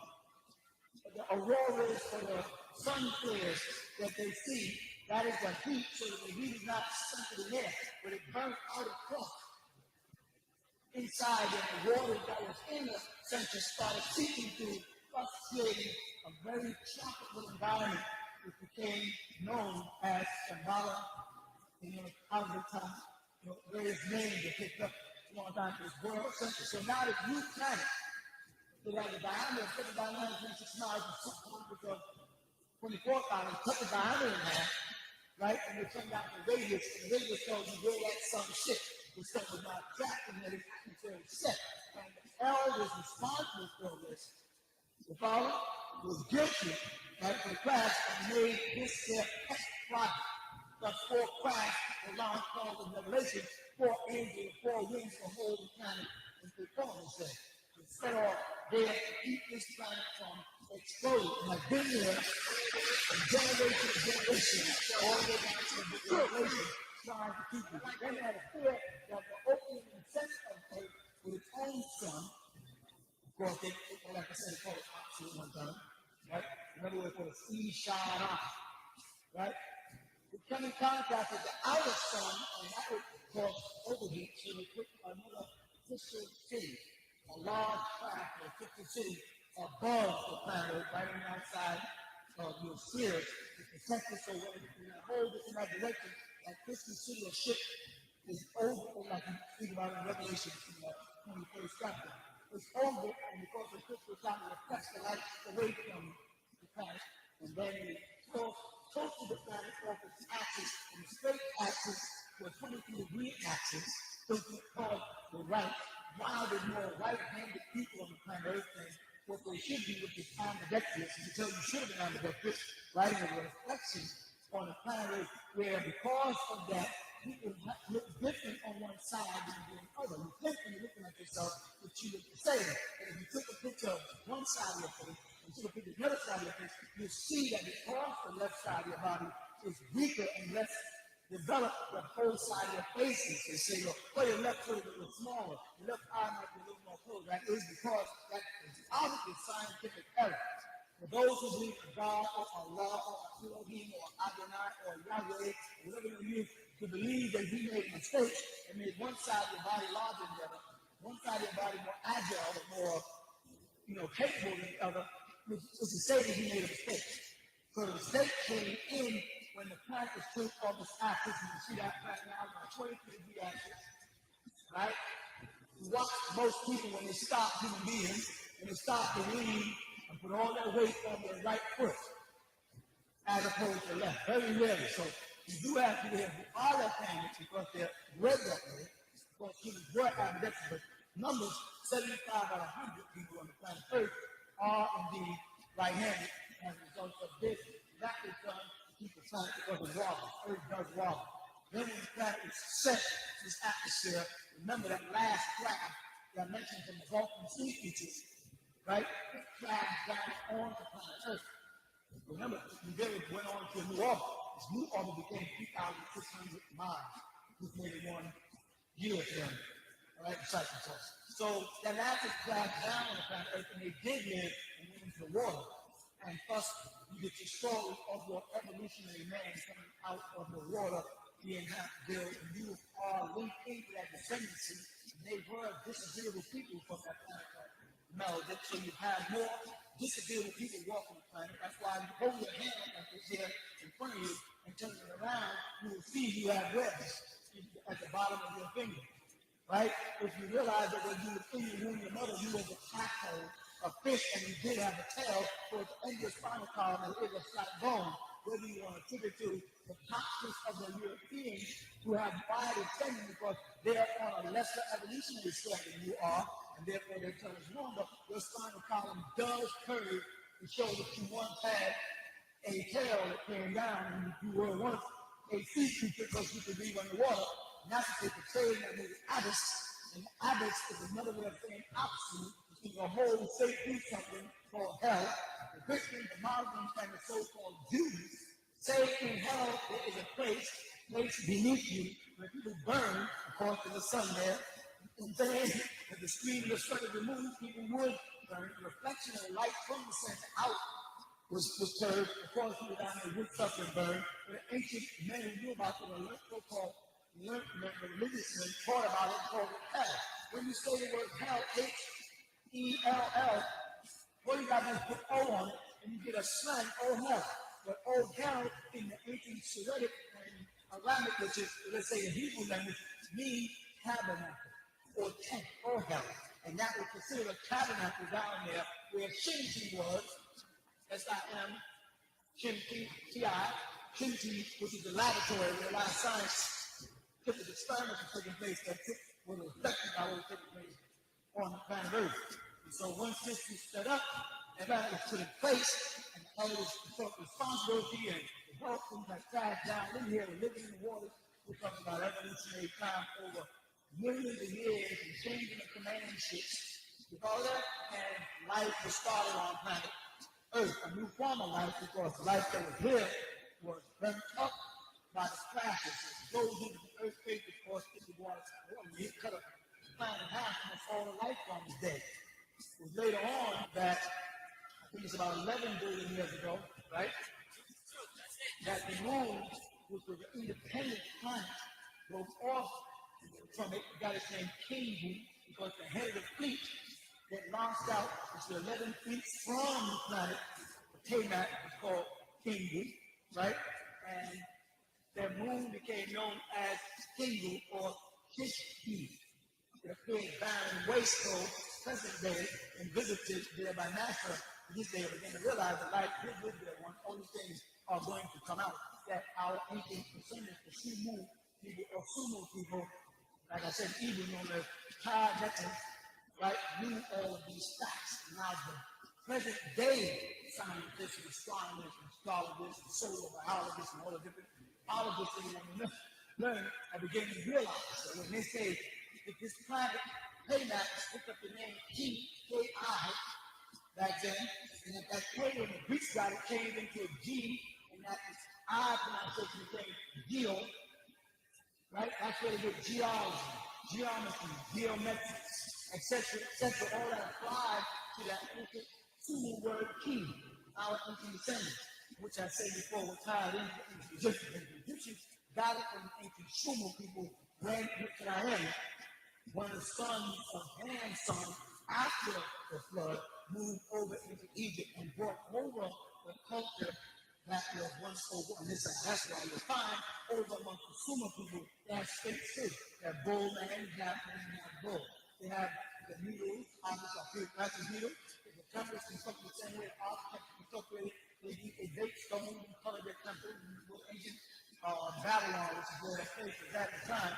the auroras or the sun flares that they see. That is the heat, so that the heat is not centered in there, but it burns out across inside, and the water that was in the center started seeping through, thus creating a very tropical environment, which became known as Shambhala, out of the time, various names that picked up a long time to this world center. So now the new planet, so that the diameter of 39.6 miles and circumference of 24 miles, cut the diameter in half, right? And we turned out the radius, and the radius tells you where that sun sits. The sun was not trapped and that it's atmosphere set. And the elders responsible for this, the father was guilty, right, for the crash and made this their pet project. The four crafts were now called in Revelation, four angels, four wings to hold the planet in performance. Instead of there to keep this planet from exploding. And I've been there from generation to generation, all the way back to the generation, trying to keep it. Then they had a fear that the opening and center of earth with its own sun, of course, they like I said, they call it opposite one time, right? Remember what it was, Ishara, right? It came in contact with the outer sun, and that would cause overheat, so they put another sister city, a large craft or sister city above the planet, right on the outside of your sphere. It's protected so when you hold it in that direction, that sister city or ship is over, like you speak about in Revelation in the 21st chapter. It's over, and because the crystal sun reflects the light away from the planet, and then it falls close to the planet off its axis, and the straight axis to a 22-degree axis, so it's called the right. While there's more right-handed people on the planet Earth than what they should be, which is ambidextrous, and until you should have been ambidextrous, writing a reflection on the planet Earth, where because of that, people look different on one side than the other. You think when you're looking at yourself that you look the same. And if you took a picture of one side of your face and took a picture of the other side of your face, you'll see that because the left side of your body is weaker and less developed, the whole side of your face is. They say, well, your left foot is a little smaller, your left eye might be a little more closed. That is because that is obviously scientific error. For those who believe in God or Allah or Elohim or Adonai or Yahweh, whatever you use, to believe that he made a mistake and made one side of your body larger than the other, one side of your body more agile or more, capable than the other, which is to say that he made a mistake. So the mistake came in when the planet was put on this axis, and you see that planet now on a 23-degree axis, right? You watch most people when they stop human beings, and they stop to lean and put all that weight on their right foot, as opposed to left. Very rarely. So you do have people here who are left-handed because they're bred that way. Because humans were ambidextrous, but numbers 75 out of 100 people on the planet Earth are indeed right-handed as a result of this. That is done to keep the planet because of wobble. Earth does wobble. Then when the planet is set to this atmosphere, remember that last craft that I mentioned from the Vulcan sea creatures, right? It crashed down on the planet Earth. Remember, the village went on to a new orbit. This new orbit became 3,600 miles, which made it 1 year for them. All right, cycle test. So that acid crashed down on the planet Earth, and they did live and went into the water. And thus, you get your story of your evolutionary man coming out of the water, being half built, and you are linked into that dependency. And they were disagreeable people from that planet melded, so you have more disagreeable people walking the planet. That's why you hold your hand like it's here in front of you and turn it around, you will see you have webs at the bottom of your finger. Right? If you realize that when you were in your womb, your mother, you was a tadpole, a fish, and you did have a tail, so at the end of your spinal column, there is a flat bone. Whether you want to attribute to the toxins of the Europeans who have wider tendons because they are on a lesser evolutionary scale than you are, and therefore they tell us wrong, but your spinal column does curve to show that you once had a tail that came down, and you were once a sea creature because you could live underwater. And that's what they portray in that movie Abyss. And Abyss is another way of saying absolute, which is a whole sacred something called hell. The Christians, the Muslims, and the so-called Jews say in hell there is a place beneath you where people burn, according to the sun there. And then, if the screen of the sun is removed, people would burn. The reflection of the light from the sun out was curved. Of course, people down there would suffer and burn. But the ancient men who knew about the so-called religious men taught about it and called it hell. When you say the word hell, H-E-L-L, what you got to put O on it, and you get a slang, oh hell. But oh hell in the ancient Syriac and Aramaic, which is, let's say, the Hebrew language, means tabernacle or tent, oh hell. And that was considered a tabernacle down there where Shinti was, S-I-M, Shinti, T-I, Shinti, which is the laboratory where a lot of scientific experiments are taking place that were affected by what was taking place on the planet Earth. And so once this was set up, and that was put in place, and all this responsibility and the health things that crashed down in here and living in the waters, we're talking about evolutionary time over millions of years and changing the command ships. You follow that? And life was started on planet Earth, a new form of life, because the life that was here was burnt up by the crashes. It goes into the earthquake, of course, in the water. You cut up the planet in half, and all the life form is dead. It was later on that, I think it's about 11 billion years ago, right, that the moon, which was an independent planet, broke off from it, got its name Kingu, because the head of the fleet that launched out, which was 11 fleets from the planet, the Tamat was called Kingu, right, and their moon became known as Kingu or Kishki. It appeared barren wasteland, present day, and visited there by NASA. This day, began to realize that life did live there. One only things are going to come out. That our ancient descendants, the Sumu people or Sumu people, like I said, even known as Pre-Adamite, right, knew all of these facts. Now the present day scientists and astronomers and astrologists and solar biologists and all the different biologists that want to learn are beginning to realize that when they say that this planet Payback picked up the name T-K-I back then, and that K when the Greeks got it changed into a G, and that I pronunciation became Geo, right? That's where they get geology, geometry, geometrics, etc., etc. All that applied to that ancient Sumu word key, our ancient descendants, which I said before was tied into the Egyptians. The Egyptians got it from the ancient Sumu people when one of the sons of Ham's son after the flood moved over into Egypt and brought over the culture that was once over. And that's why you find over amongst the Sumer people, they have state too. They have bull man, they have bull. They have the needle, objects are Cleopatra needle. The temples constructed the same way architects constructed. They bake stone and color their temples. Ancient Babylon, which is where that place was at the time.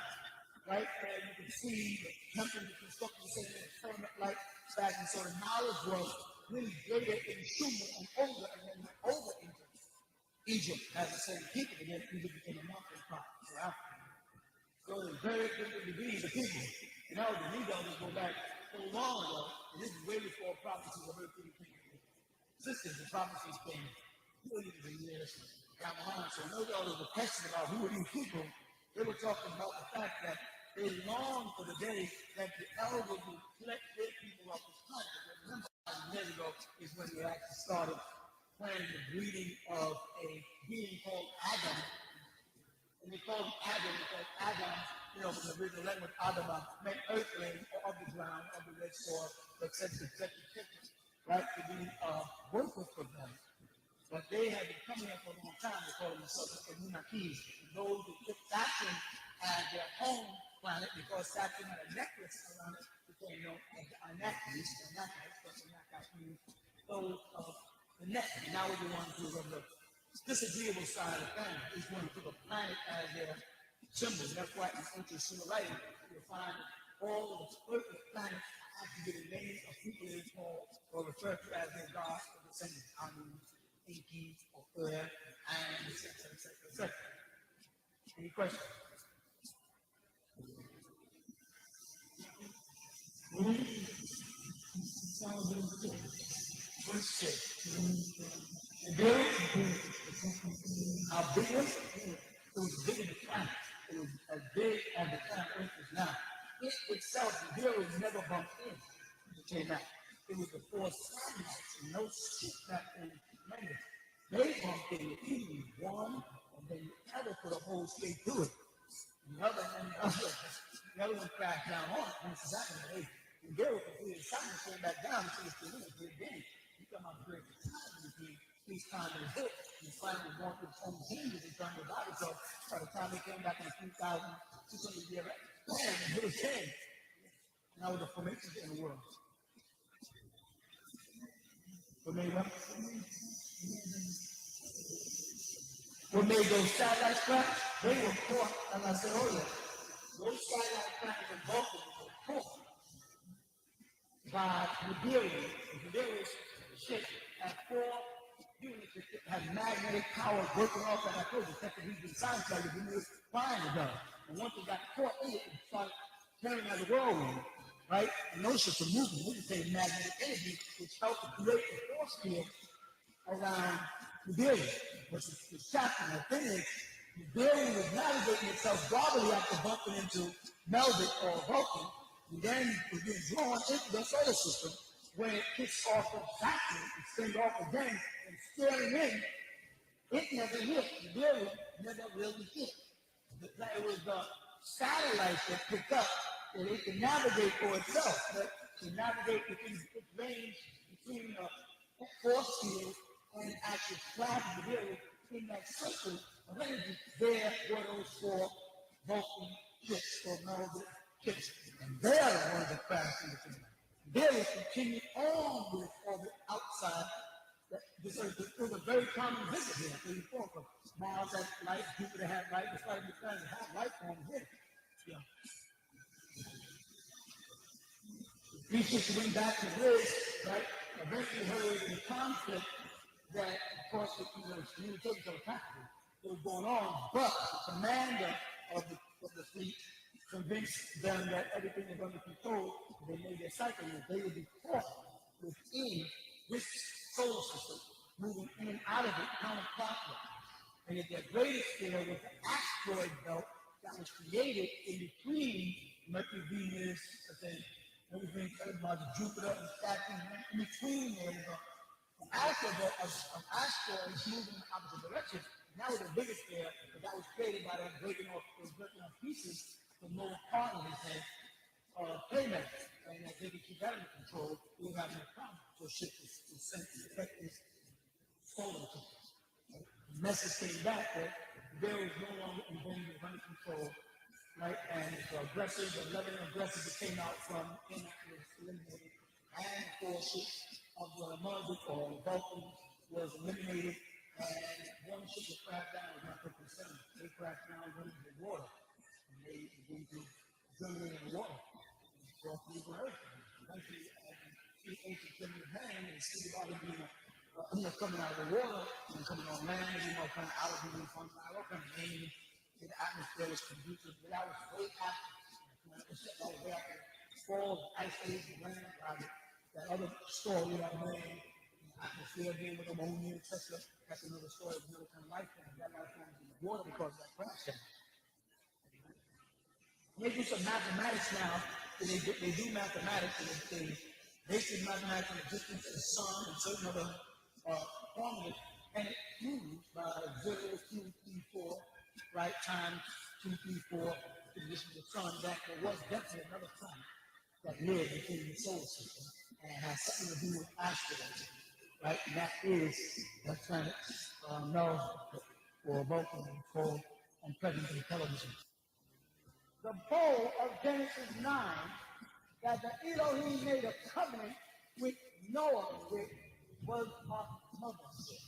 Right? And you can see the temple was constructed the same way, pyramid-like fashion. So the knowledge was really greater in Sumer and over, and then went over into Egypt as the same people, and then Egypt became a mountain prophet for Africa. So it's very different degrees of people. You know, the Negroes go back so long ago, and this is way before prophecies of earthly people. Sisters, the prophecies came millions of years. Kamala time. So no doubt there was a question about who are these people. They were talking about the fact that they longed for the day that the elders would collect their people off this planet. Remember, 1,000 years ago is when they actually started planning the breeding of a being called Adam. And they called him Adam because Adam, you know, from the original language, Adama, meant earthling or of the ground, of the red soil, etc., right, to be workers for them. But they had been coming here for a long time. They called themselves the Anunnaki. Those who took Saturn as their home planet because Saturn had a necklace around it, became known as the Anunnaki. So the next, now we want to do the disagreeable side of things. Is going to put a planet as their symbol. That's why in ancient Sumer writing, you'll find all of the earthly planets actually get the names of people they call or refer to as their gods or descendants. Inky, or and etc. Any questions? What's it? How big was it? It was bigger than the planet. It was as big as the planet Earth is now. It itself, the Bear never bumped in. Okay, now, it was the four satellites and no ship back in Monday. They bumped in easily one, and then the other put a whole straight through it. The other one crashed down on it. And it's happening. The Bear was completed something came back down and said, it's a good game. You come out great time between each time they hit. And finally going through some changes and trying to revive itself. By the time they came back in 3,600 years, bam, it hit a 10. Now with the formations in the world. What made those satellites crash? They were caught, as I said earlier. Those satellite crashes in Vulcan were caught by Nibirians. The Nibirians ship had 4 units that had magnetic power working off that I told you. That's the reason science started when they were flying it down. And once they got caught in it, it started turning as a whirlwind. Right? And those ships are moving. We can say magnetic energy, which helped to create a force field around the building. But the shocking the thing is, the building was navigating itself gravity after bumping into Meldic or Vulcan, and then was being drawn into the solar system. When it kicks off of Saturn, it spins off again and staring in. It never hit. The building never really hit. It was the satellites that picked up. So it can navigate for itself, but to navigate within its range between the force field and actual flash of the building in that circle of energy, there were those 4 Vulcan ships or Meldic ships. And they're the ones that crashed into the thing. They will continue on with orbit outside. This was a very common visit here. So you thought of Mars had life, Jupiter had life, the starting to have life on here. Yeah. These ships went back to this, right? Eventually heard in the conflict that, of course, communication telepathically was going on, but the commander of the fleet convinced them that everything was under control. They made their cycle and they would be caught within this solar system, moving in and out of it counterclockwise. And at their greatest scale was the asteroid belt that was created in between Mercury, Venus, everything about Jupiter and Saturn. In between there is an asteroids moving in the opposite direction. And that was the biggest scale, but that was created by them breaking off pieces from lower part of his head, payment. And if they could keep that under control, we would have no problem. So shit was sent to affect this solar system. The message came back that there was no longer in danger of under control, right? And the aggressive, the level of aggressive that came out from Anunnaki was eliminated, and the forces of the Meldic or Vulcan was eliminated, and one ship was crashed down, was not 57. They crashed down into the water. They begin to generate in the water. So people heard eventually see ancient primitive hand and see the body being coming out of the water and coming on land, kind of algae and fungi, all kind of names. The atmosphere was conducive, but that was way after. All the way after the fall, ice age, land, that other story that man, atmosphere being with ammonia, etc. That's another story of another kind of life form. That life form water because of that crash. They do some mathematics now. They do mathematics, and they basic mathematics on the distance of the sun and certain other formulas, and it proves by 0, 2, 3, 4, right, times 2, 3, 4, to the distance of the sun, that there was definitely another planet that lived within the solar system and has something to do with asteroids, right? And that is the planet known for Vulcan and present-day television. The bowl of Genesis 9 that the Elohim made a covenant with Noah with was a mothership.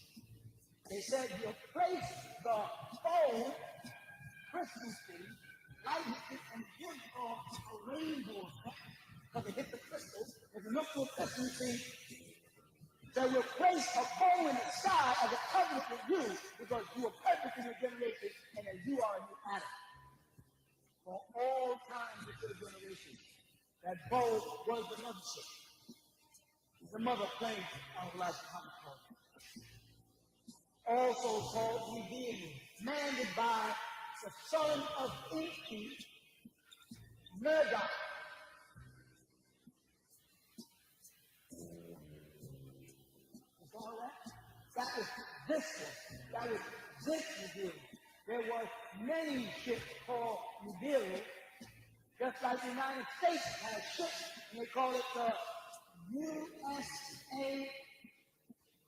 They said you'll place the bowl, Christmas tree, light it, and give off a rainbow effect because it hit the crystal. If you look to a Christmas tree, so you'll place a bowl in the sky as a covenant with you because you are perfect in your generation and that you are a new Adam. For all times of your generation, that bowl was the mothership. The mother plane of life also called revealing, commanded by the son of Enki, Murdoch. That was this one. That was this revealing. There was many ships called revealing, just like the United States has ships, and they call it the USA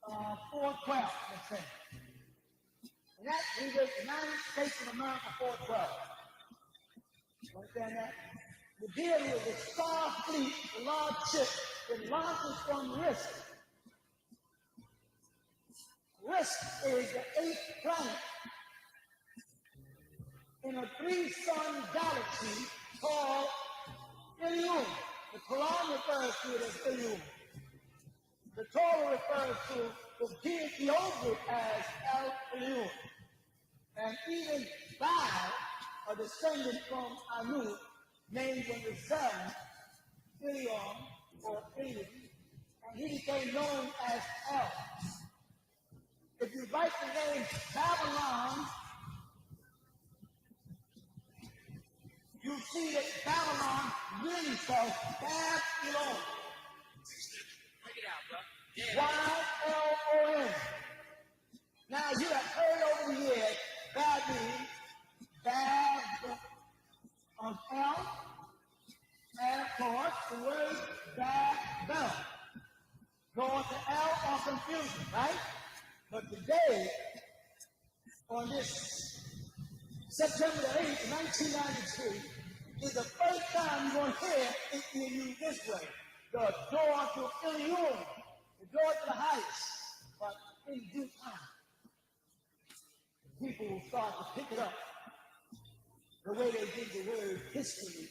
412, let's say. And that is the United States of America 412. You understand that? The deal is the Star Fleet, the large ship that launches from Risk. Risk is the 8th planet in a 3-sun galaxy called Ilium. The Quran refers to it as Ilium. The Torah refers to the deity over it as El Ilium. And even Baal, a descendant from Anu, named when the son, Ilium or Ilium, and he became known as El. If you write the name Babylon, you see that Babylon really spells Babylon. Break it out, bro. Y-L-O-N. Now, you have heard over the years, Bab means Bab of L, and of course, the word Babel. Going to L or confusion, right? But today, on this September the 8th, 1993, is the first time you're going to hear it being used this way. The door to Ilium, the door to the heights. But in due time, people will start to pick it up the way they did the word history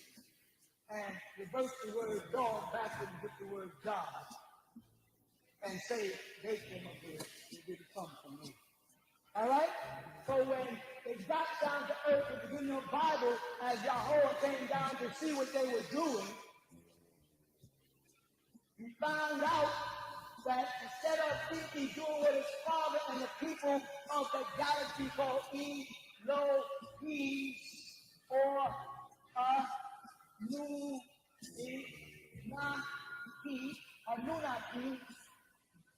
and reverse the word God backwards with the word God and say they came up here, it didn't come from me. All right? So when they got down to earth at the beginning of the Bible, as Yahweh came down to see what they were doing, he found out that instead of thinking doing what his father and the people of the galaxy called Elohim or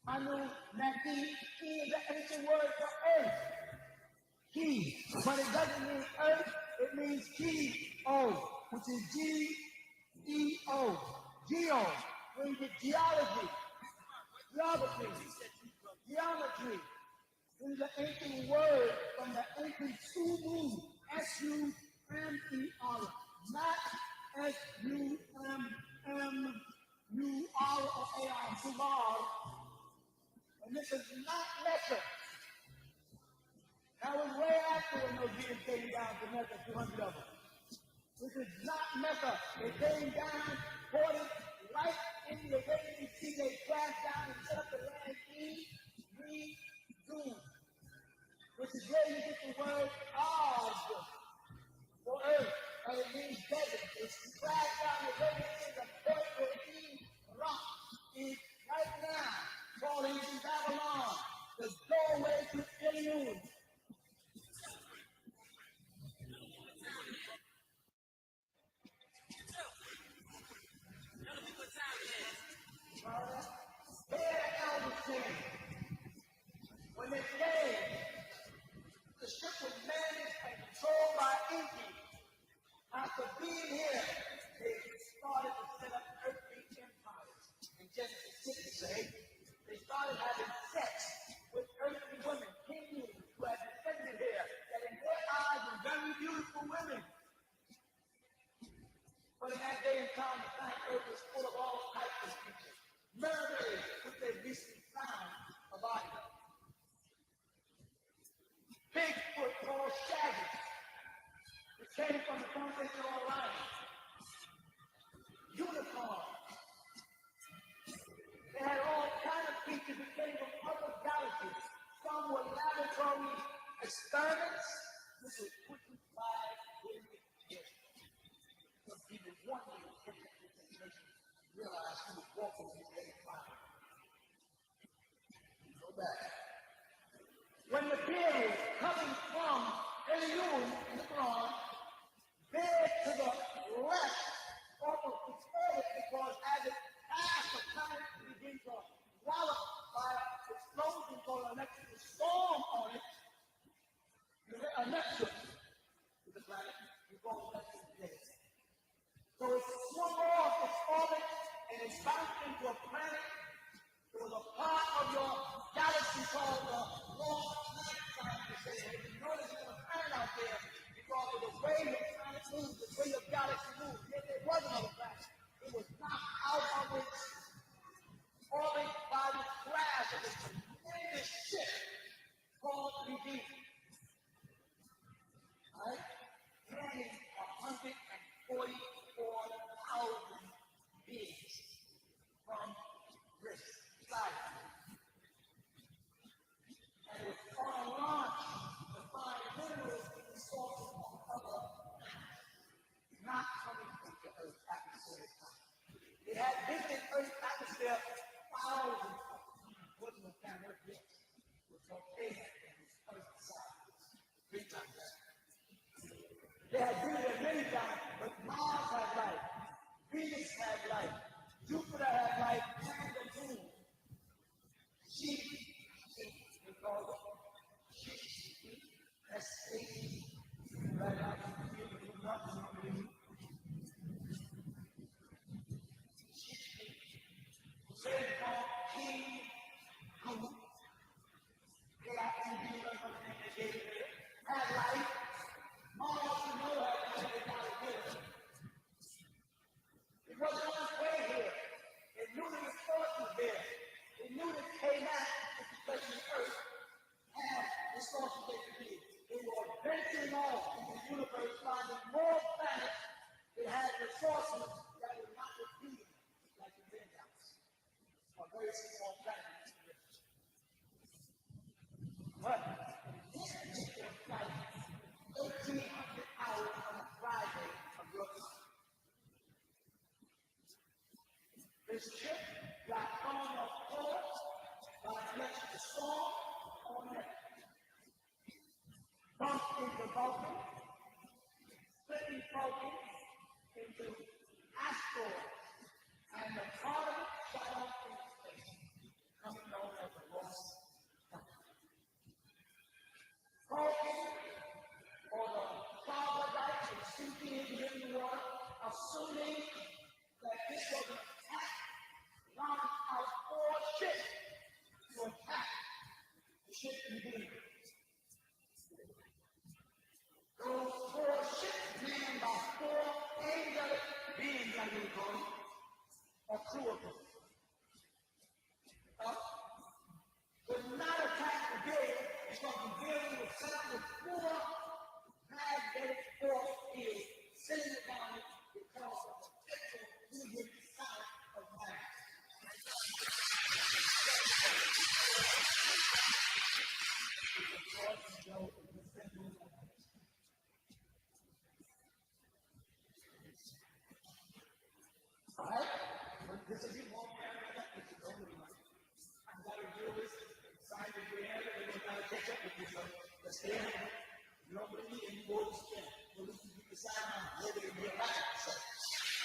Anunnaki is the ancient word for earth. Key. But it doesn't mean earth, it means G-O, which is G-E-O. Geo, where you get geology, geography, geometry. This is an ancient word from the ancient Sumu, S-U-M-E-R, not S-U-M-M-U-R or A-R, Sumar. And this is not Mecca. That was way after when those Jews came down to Mecca, 200 of them. This is not Mecca. They came down, poured it right into the way you see they crashed down and set up the land Zoom, which is where you get the word Oz for earth, and it means desert. It's crashed down the way it is a point where rock is right now falling into Babylon, the doorway to Ilium. thinking. After being here, they started to set up earthly empires. In Genesis 6, say, they started having sex with earthly women, kings who had descended here, that in their eyes were very beautiful women. But in that day and time, the planet Earth was full of all types of creatures. Murderers, which they recently found about it. Bigfoot called Shaggy, which came from the foundation of Orion. Unicorn. They had all kinds of creatures that came from other galaxies. Some were laboratory experiments, which was put to 5 billion years. Some people wanted to get this information, realize who was walking in the fire. Go back. When the beard was coming from Eliud in the Quran, veered to the left off of its orbit because as it passed, the planet began to wallop by explosion called an electrical storm on it. A Neptune is the planet. We call it Neptune today. So it swung off its orbit and it bounced into a planet. It was a part of your galaxy called the long night planet. They noticed there was a planet out there because of the way your planet moves, the way your galaxy moves. There was another planet. It was knocked out of its orbit by the crash of a tremendous ship called 3D. Alright? Carrying 144,000 beings from risk. And it was on a launch to find minerals and resources on other planets, not coming from the Earth's atmosphere. It had visited Earth's atmosphere thousands of times. Wasn't a planet Earth yet. It was volcanic and it was Earth's side. 3 times that. They had visited many times, but Mars had life, Venus had life, Jupiter had life, and the moon. She because she has taken right out of the field of nothing. Say called King who they actually do something they gave it. Had life. Mars you know had life without it here. It wasn't on its way here. It knew that its source was there. It knew that K-Mac, which is placed on the Earth, had resources they could be. They were venturing off in the universe, finding more planets that had resources that were not repeated, like the Red House, a very small planet. But this particular flight, 1,800 hours on a Friday of your life. This ship got on a course by electric storm on it. Bumped into Vulcan, splitting Vulcan into asteroids, and the part of it shot off into space, coming known as the lost planet. Vulcan, or the troglodyte, is sinking into the water, assuming that this was an attack, launched out 4 ships to attack the ship in Green. Those 4 ships manned by 4 angelic beings, I'm going to call them, or crew of them. Would not attack the building because the building was set up with 4 magnetic force fields sitting down it because of the potential movement side of mass. Alright? This is your more paradigm. This is only one. I've got to do this inside of your head, and you've got to catch up with yourself. Let's stay in it. You don't believe me, and you go to spin. Well, this is you decide now whether it be a right. So,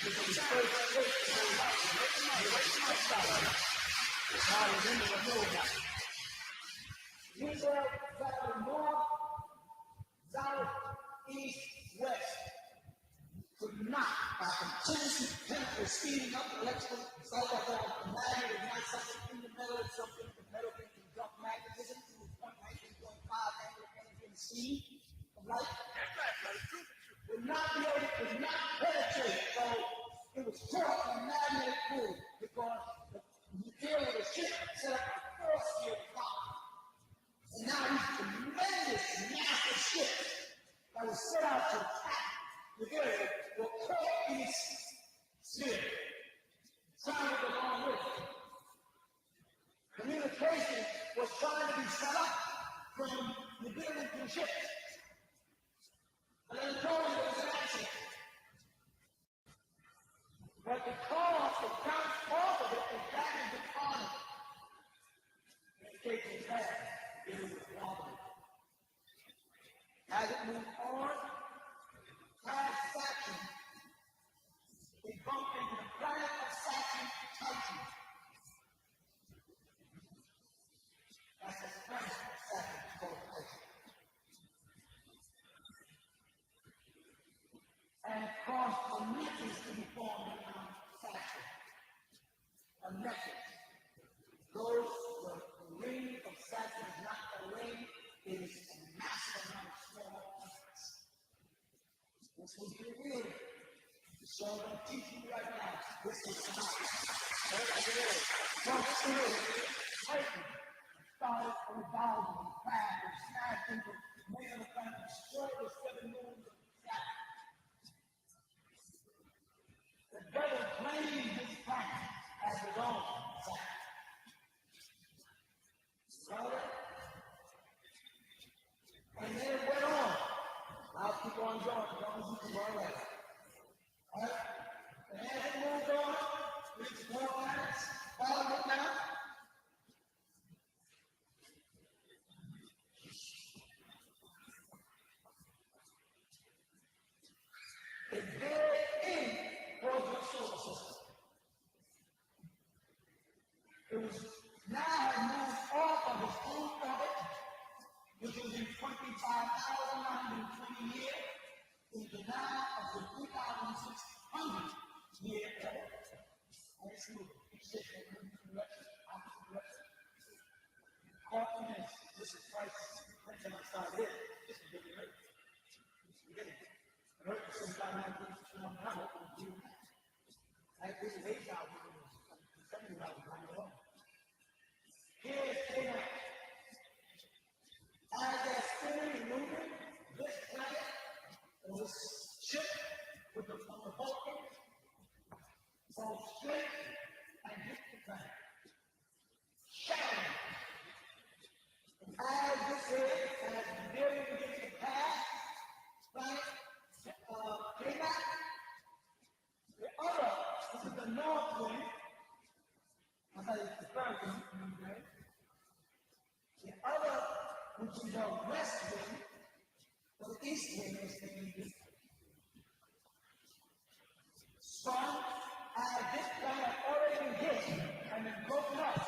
this is the first place to go right. It's how you remember the middle now. You said that the north, south, east, west. speeding up the electrical cycle of the magnet is not something in the metal, it's something the metal can conduct magnetism to the 0.19.5 angular energy and speed of light. Would not be able to penetrate. So it was caught in a magnetic field because the material of the ship set up a force field block. And now these tremendous, massive ships that were set out to attack the area were caught in its sphere. Traveled along with it. Communication was trying to be set up from the building to the ship. And then told it was an accident. But the cause that comes off of it is damage upon it. And it takes its head. It was wobbling. As it moved on, past Saturn, it bumped into the planet of Saturn, Titan. That's the planet of Saturn, called Titan. And caused a necklace to be formed around Saturn. A necklace. Those the ring of Saturn is not a ring, it is a massive amount of small planets. This will be revealed. So I'm teaching you right now. This is not. Titan started a rebellion and crashed and smashed into many of the planets, destroyed the 7 moons of Saturn. The devil claimed this planet as his own Saturn. Brother? And then it went on. I'll keep on going as long as you can run away. Alright? And as it moved on, reached more planets, follow it now. It very end was the solar system. It was now had moved off of its own orbit, which was in 25,920 years, into now of the 3,600 year era. And it's moving. It's shifting in the direction, opposite direction. Caught in this is Christ. Next time I start here, this is the beginning. This is the beginning. I heard that sometime I think it's going to happen and do that. Like this is 8,000 years, 70,000 years old. Here's Canaan. As they're spinning and moving, this planet, or this ship with the Vulcan, falls straight and hits the planet. Shattering. And as this is, as the building begins to pass, planet came out. The other, this is the north wind. I thought it's the first wind, right? The other, which is the west wind, or the east wind, is the sun, as this planet already been hit and been broken up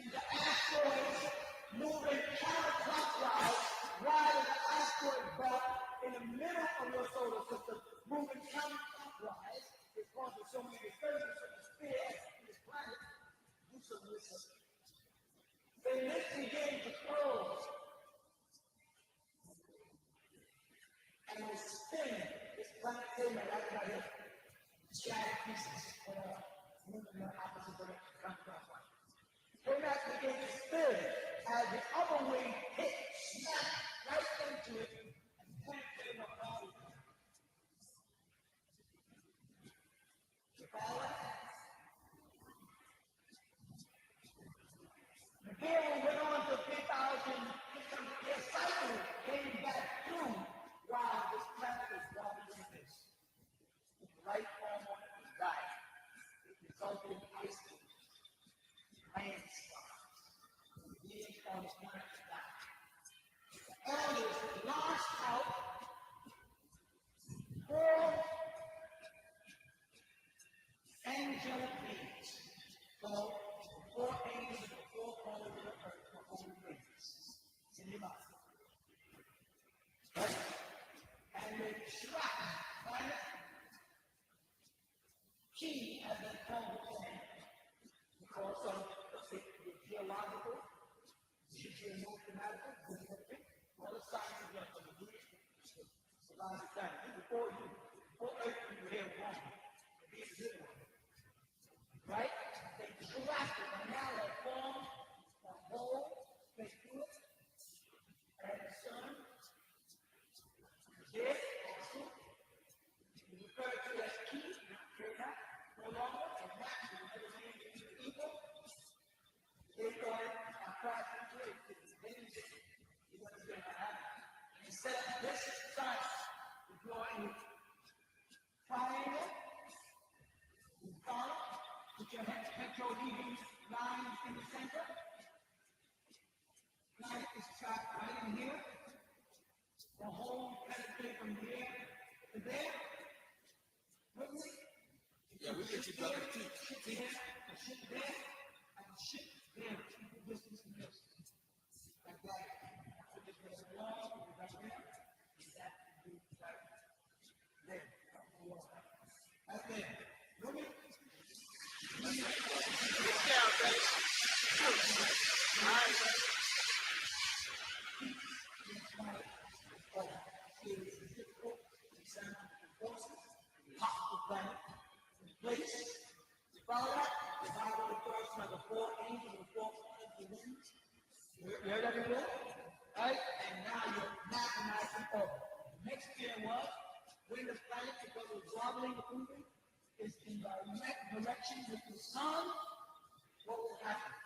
into asteroids moving counterclockwise, while the asteroid belt in the middle of your solar system moving counterclockwise is causing so many disturbances in the sphere in this planet. Do some research. Then this began to close. And it was spinning. This planet came right about here. Shattered pieces. Moving in the opposite direction, counterclockwise. Then that began to spin as the other wing hit, snapped right into it, and penetrated my body. You follow that? Again, we went on to 3,600-year cycle, came back through while this planet was wobbling in this. The light form on it was dying. It resulted in ice ages, landslides. The beings on this planet died. The elders launched out 4 angelic beings. So, 4 angels of the 4 corners of the earth were holy beings. In your mind. Right? And they trapped the planet set this side. You draw a triangle. You follow. Put your heterohedron lines in the center. Planet is trapped right in here. The whole penetrate from here to there. With me? Yeah, we get you brother too. Ship here, a ship there, and a ship there. Equal distance from this. Like that. So just go along, right there. And that can do right there. Right there. With me? Get down, baby. All right, baby. Place. You follow that? The Bible refers to the four angels and four corners of the winds. You heard that before? Right? And now you're mathematical over. Next year was when the planet, because of wobbling and moving, is in direct direction with the sun, what will happen?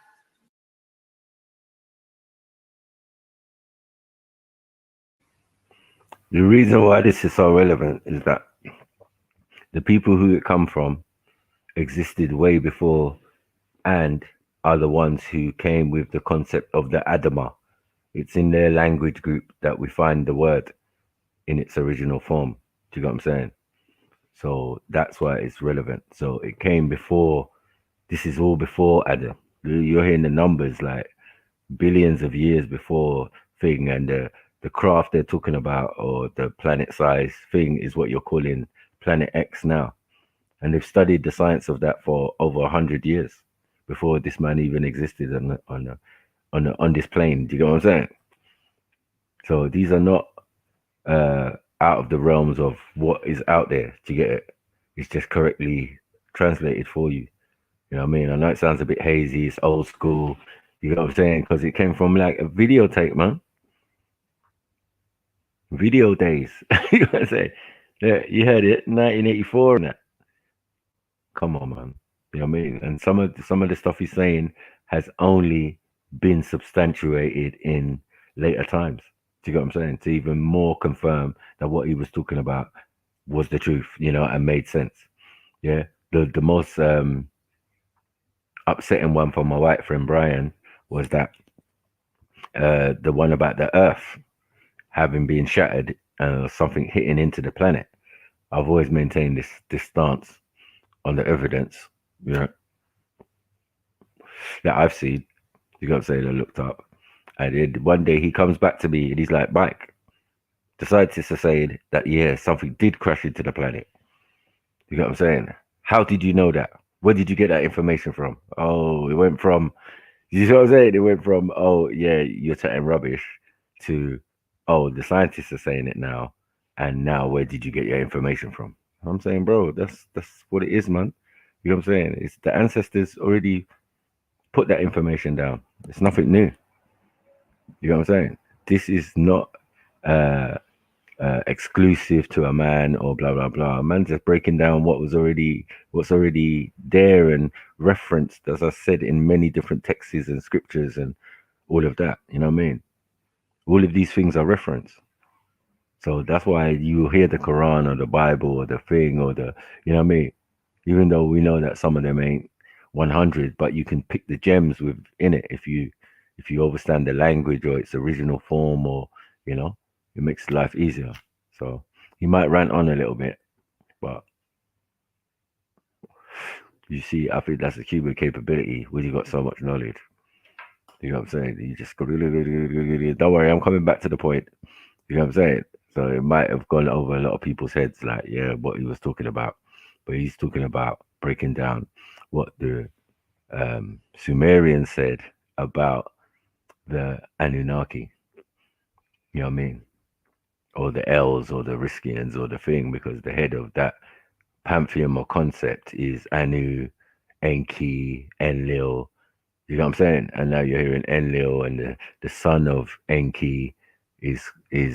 The reason why this is so relevant is that the people who it come from existed way before and are the ones who came with the concept of the Adama. It's in their language group that we find the word in its original form. Do you get what I'm saying? So that's why it's relevant. So it came before, this is all before Adam. You're hearing the numbers like billions of years before thing, and the craft they're talking about, or the planet size thing, is what you're calling Planet X now. And they've studied the science of that for over 100 years before this man even existed on this plane. Do you get what I'm saying? So these are not out of the realms of what is out there. Do you get it? It's just correctly translated for you. You know what I mean? I know it sounds a bit hazy. It's old school. You know what I'm saying? Because it came from like a videotape, man. Video days. You know what I'm saying? Yeah, you heard it, 1984 and that. Come on, man. You know what I mean? And some of the stuff he's saying has only been substantiated in later times. Do you get what I'm saying? To even more confirm that what he was talking about was the truth, you know, and made sense. Yeah. The most upsetting one for my white friend Brian was that the one about the Earth having been shattered, something hitting into the planet. I've always maintained this stance on the evidence, you know, that I've seen. You got to say that I looked up. I did. One day he comes back to me and he's like, Mike, the scientists are saying that, yeah, something did crash into the planet. You got what I'm saying? How did you know that? Where did you get that information from? Oh, it went from, you know what I'm saying? It went from, oh, yeah, you're chatting rubbish, to, oh, the scientists are saying it now. And now where did you get your information from? I'm saying, bro, that's what it is, man. You know what I'm saying? It's the ancestors already put that information down. It's nothing new. You know what I'm saying? This is not exclusive to a man or blah blah blah. A man just breaking down what's already there and referenced, as I said, in many different texts and scriptures and all of that. You know what I mean? All of these things are referenced. So that's why you hear the Quran or the Bible or the thing or the, you know what I mean? Even though we know that some of them ain't 100, but you can pick the gems within it if you understand the language or its original form, or, you know, it makes life easier. So he might rant on a little bit, but you see, I think that's a human capability when you got so much knowledge. You know what I'm saying? You just go, don't worry, I'm coming back to the point. You know what I'm saying? So it might have gone over a lot of people's heads, like, yeah, what he was talking about. But he's talking about breaking down what the Sumerians said about the Anunnaki. You know what I mean? Or the Els or the Riskians or the thing, because the head of that pantheon or concept is Anu, Enki, Enlil. You know what I'm saying? And now you're hearing Enlil, and the son of Enki is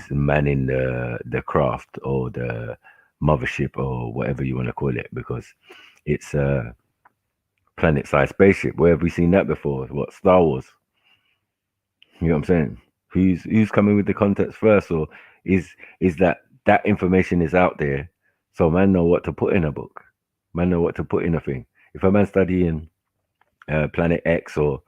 manning the craft or the mothership or whatever you want to call it, because it's a planet-sized spaceship. Where have we seen that before? What, Star Wars? You know what I'm saying? Who's coming with the context first, or is that information is out there, so man know what to put in a book, man know what to put in a thing. If a man studying Planet X or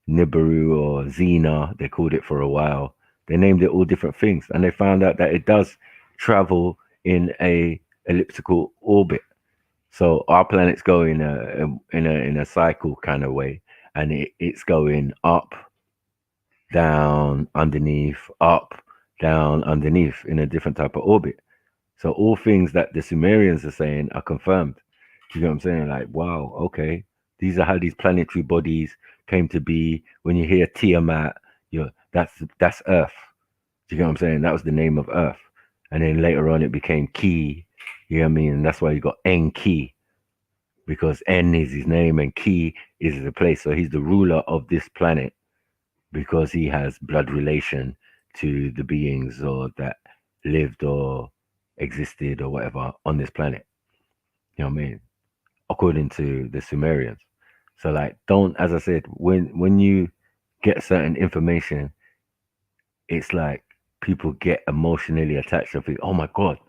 Nibiru or Xena, they called it for a while. They named it all different things, and they found out that it does travel in a elliptical orbit. So our planet's going in a cycle kind of way, and it's going up, down, underneath, up, down, underneath in a different type of orbit. So all things that the Sumerians are saying are confirmed. You know what I'm saying? Like, wow, okay, these are how these planetary bodies came to be. When you hear Tiamat, that's Earth. Do you know what I'm saying? That was the name of Earth, and then later on it became Ki. You know what I mean? And that's why you got Enki, because En is his name and Ki is the place. So he's the ruler of this planet because he has blood relation to the beings or that lived or existed or whatever on this planet. You know what I mean? According to the Sumerians. So like, don't, as I said, when you get certain information, it's like people get emotionally attached and think, oh my God,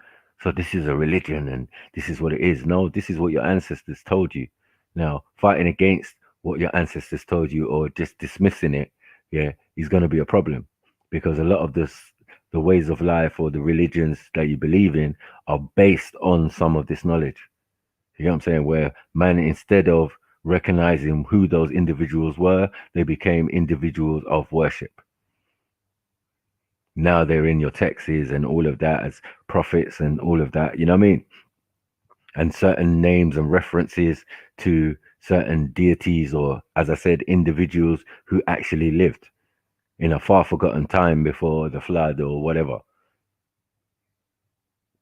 so this is a religion and this is what it is. No, this is what your ancestors told you. Now, fighting against what your ancestors told you or just dismissing it, yeah, is going to be a problem, because a lot of the ways of life or the religions that you believe in are based on some of this knowledge. You know what I'm saying? Where man, instead of recognizing who those individuals were, they became individuals of worship. Now they're in your texts and all of that as prophets and all of that, you know what I mean? And certain names and references to certain deities or, as I said, individuals who actually lived in a far forgotten time before the flood or whatever.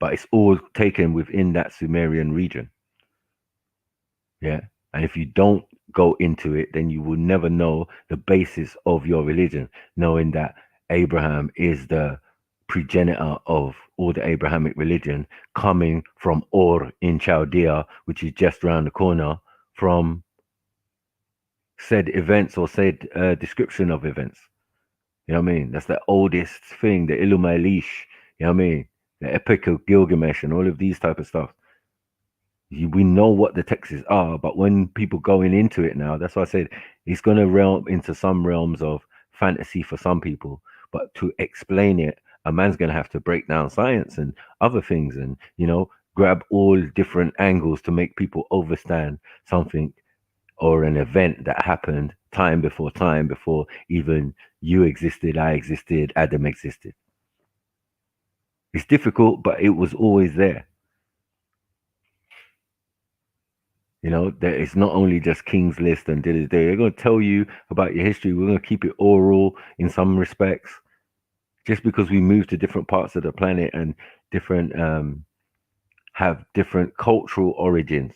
But it's all taken within that Sumerian region. Yeah. And if you don't go into it, then you will never know the basis of your religion, knowing that Abraham is the progenitor of all the Abrahamic religion, coming from Ur in Chaldea, which is just around the corner from said events or said description of events. You know what I mean? That's the oldest thing, the Ilum Elish, you know what I mean? The Epic of Gilgamesh and all of these type of stuff. We know what the texts are, but when people going into it now, that's why I said it's going to realm into some realms of fantasy for some people. But to explain it, a man's going to have to break down science and other things, and grab all different angles to make people understand something or an event that happened time before even you existed, I existed, Adam existed. It's difficult, but it was always there. That it's not only just King's List and they're going to tell you about your history. We're going to keep it oral in some respects, just because we move to different parts of the planet and different have different cultural origins.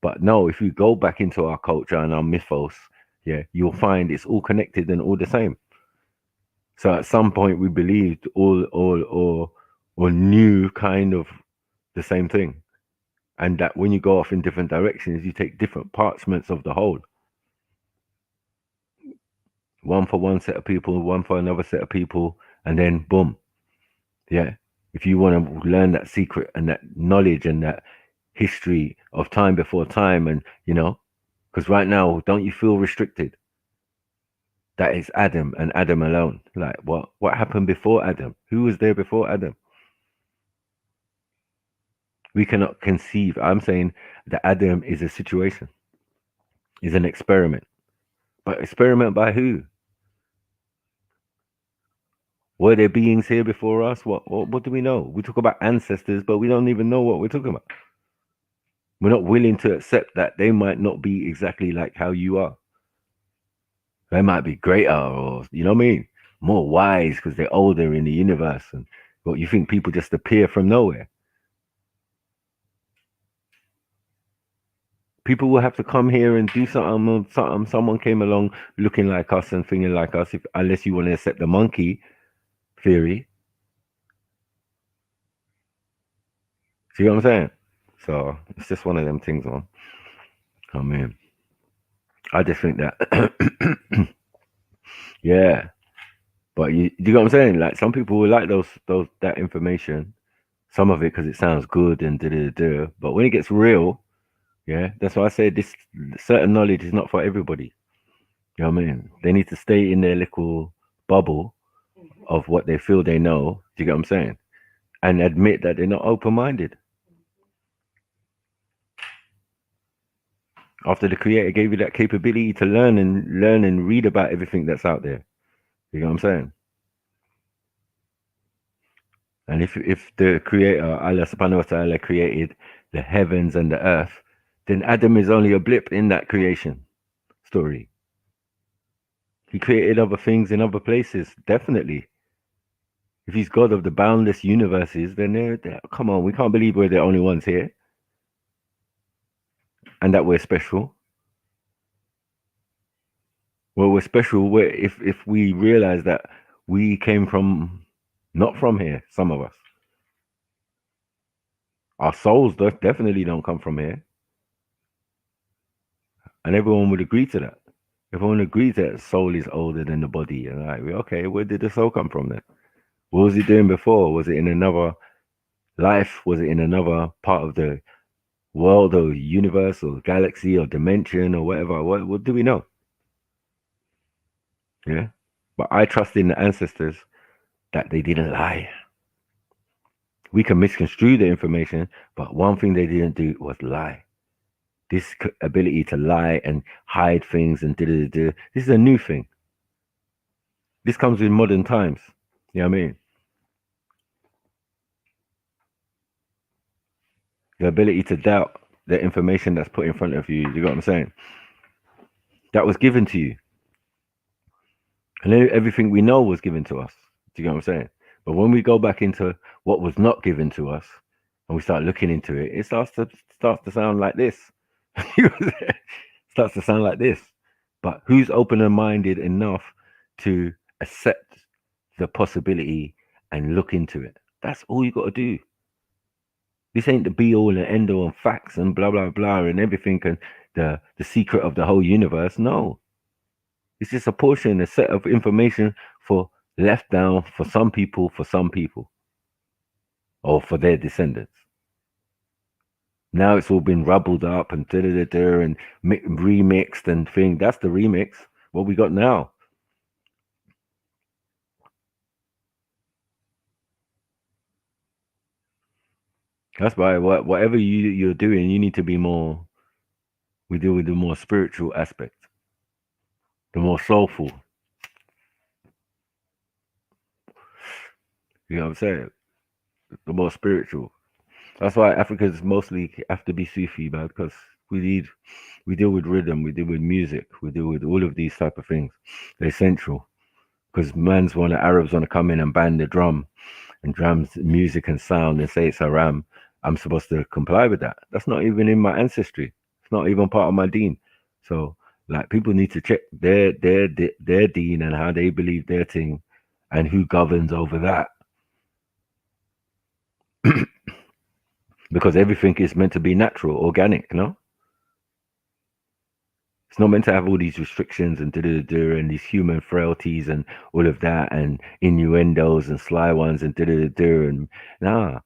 But no, if you go back into our culture and our mythos, yeah, you'll find it's all connected and all the same. So at some point we believed all or knew kind of the same thing. And that when you go off in different directions, you take different parchments of the whole. One for one set of people, one for another set of people, and then boom. Yeah. If you want to learn that secret and that knowledge and that history of time before time, and because right now, don't you feel restricted? That is Adam and Adam alone. Like what happened before Adam? Who was there before Adam? We cannot conceive. I'm saying that Adam is a situation, is an experiment. But experiment by who? Were there beings here before us? What do we know? We talk about ancestors, but we don't even know what we're talking about. We're not willing to accept that they might not be exactly like how you are. They might be greater, or you know what I mean, more wise because they're older in the universe. And what you think people just appear from nowhere? People will have to come here and do something. Someone came along looking like us and thinking like us. Unless you want to accept the monkey theory. See what I'm saying? So it's just one of them things, man. I mean, I just think that, yeah, But you get what I'm saying? Like some people will like that information, some of it because it sounds good and da. But when it gets real, yeah, that's why I say this certain knowledge is not for everybody. You know what I mean? They need to stay in their little bubble of what they feel they know. Do you get what I'm saying? And admit that they're not open-minded. After the creator gave you that capability to learn and read about everything that's out there. You know what I'm saying? And if the creator, Allah subhanahu wa ta'ala, created the heavens and the earth, then Adam is only a blip in that creation story. He created other things in other places, definitely. If he's God of the boundless universes, then they're come on, we can't believe we're the only ones here. And that we're special. Well, we're special if we realize that we came from, not from here, some of us. Our souls definitely don't come from here. And everyone would agree to that. Everyone agrees that soul is older than the body. And like, okay, where did the soul come from then? What was it doing before? Was it in another life? Was it in another part of the world or universe or galaxy or dimension or whatever? What do we know? Yeah. But I trust in the ancestors that they didn't lie. We can misconstrue the information, but one thing they didn't do was lie. This ability to lie and hide things and this is a new thing. This comes with modern times. You know what I mean? The ability to doubt the information that's put in front of you. You got what I'm saying? That was given to you. And everything we know was given to us. Do you get what I'm saying? But when we go back into what was not given to us and we start looking into it, it starts to sound like this. Starts to sound like this. But who's open and minded enough to accept the possibility and look into it? That's all you got to do. This ain't the be all and end all and facts and blah blah blah and everything and the secret of the whole universe. No. It's just a portion, a set of information for left down for some people, or for their descendants. Now it's all been rubbled up and and remixed and thing. That's the remix. What we got now. That's why whatever you're doing, you need to be more. We deal with the more spiritual aspect, the more soulful. You know what I'm saying? The more spiritual. That's why Africans mostly have to be Sufi, man, because we deal with rhythm, we deal with music, we deal with all of these type of things. They're essential. Because Arabs want to come in and ban the drum and drums, music and sound and say it's haram. I'm supposed to comply with that. That's not even in my ancestry. It's not even part of my deen. So like people need to check their deen and how they believe their thing and who governs over that. Because everything is meant to be natural, organic, no? It's not meant to have all these restrictions and and these human frailties and all of that and innuendos and sly ones and and nah.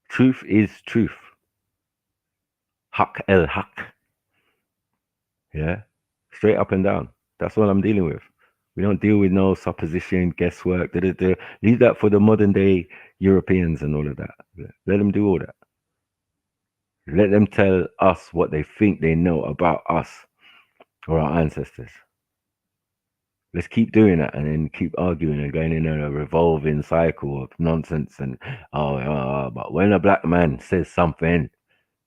Truth is truth. Haq el haq. Yeah. Straight up and down. That's what I'm dealing with. We don't deal with no supposition, guesswork, Leave that for the modern day Europeans and all of that. Let them do all that. Let them tell us what they think they know about us or our ancestors. Let's keep doing that and then keep arguing and going in a revolving cycle of nonsense. And but when a black man says something,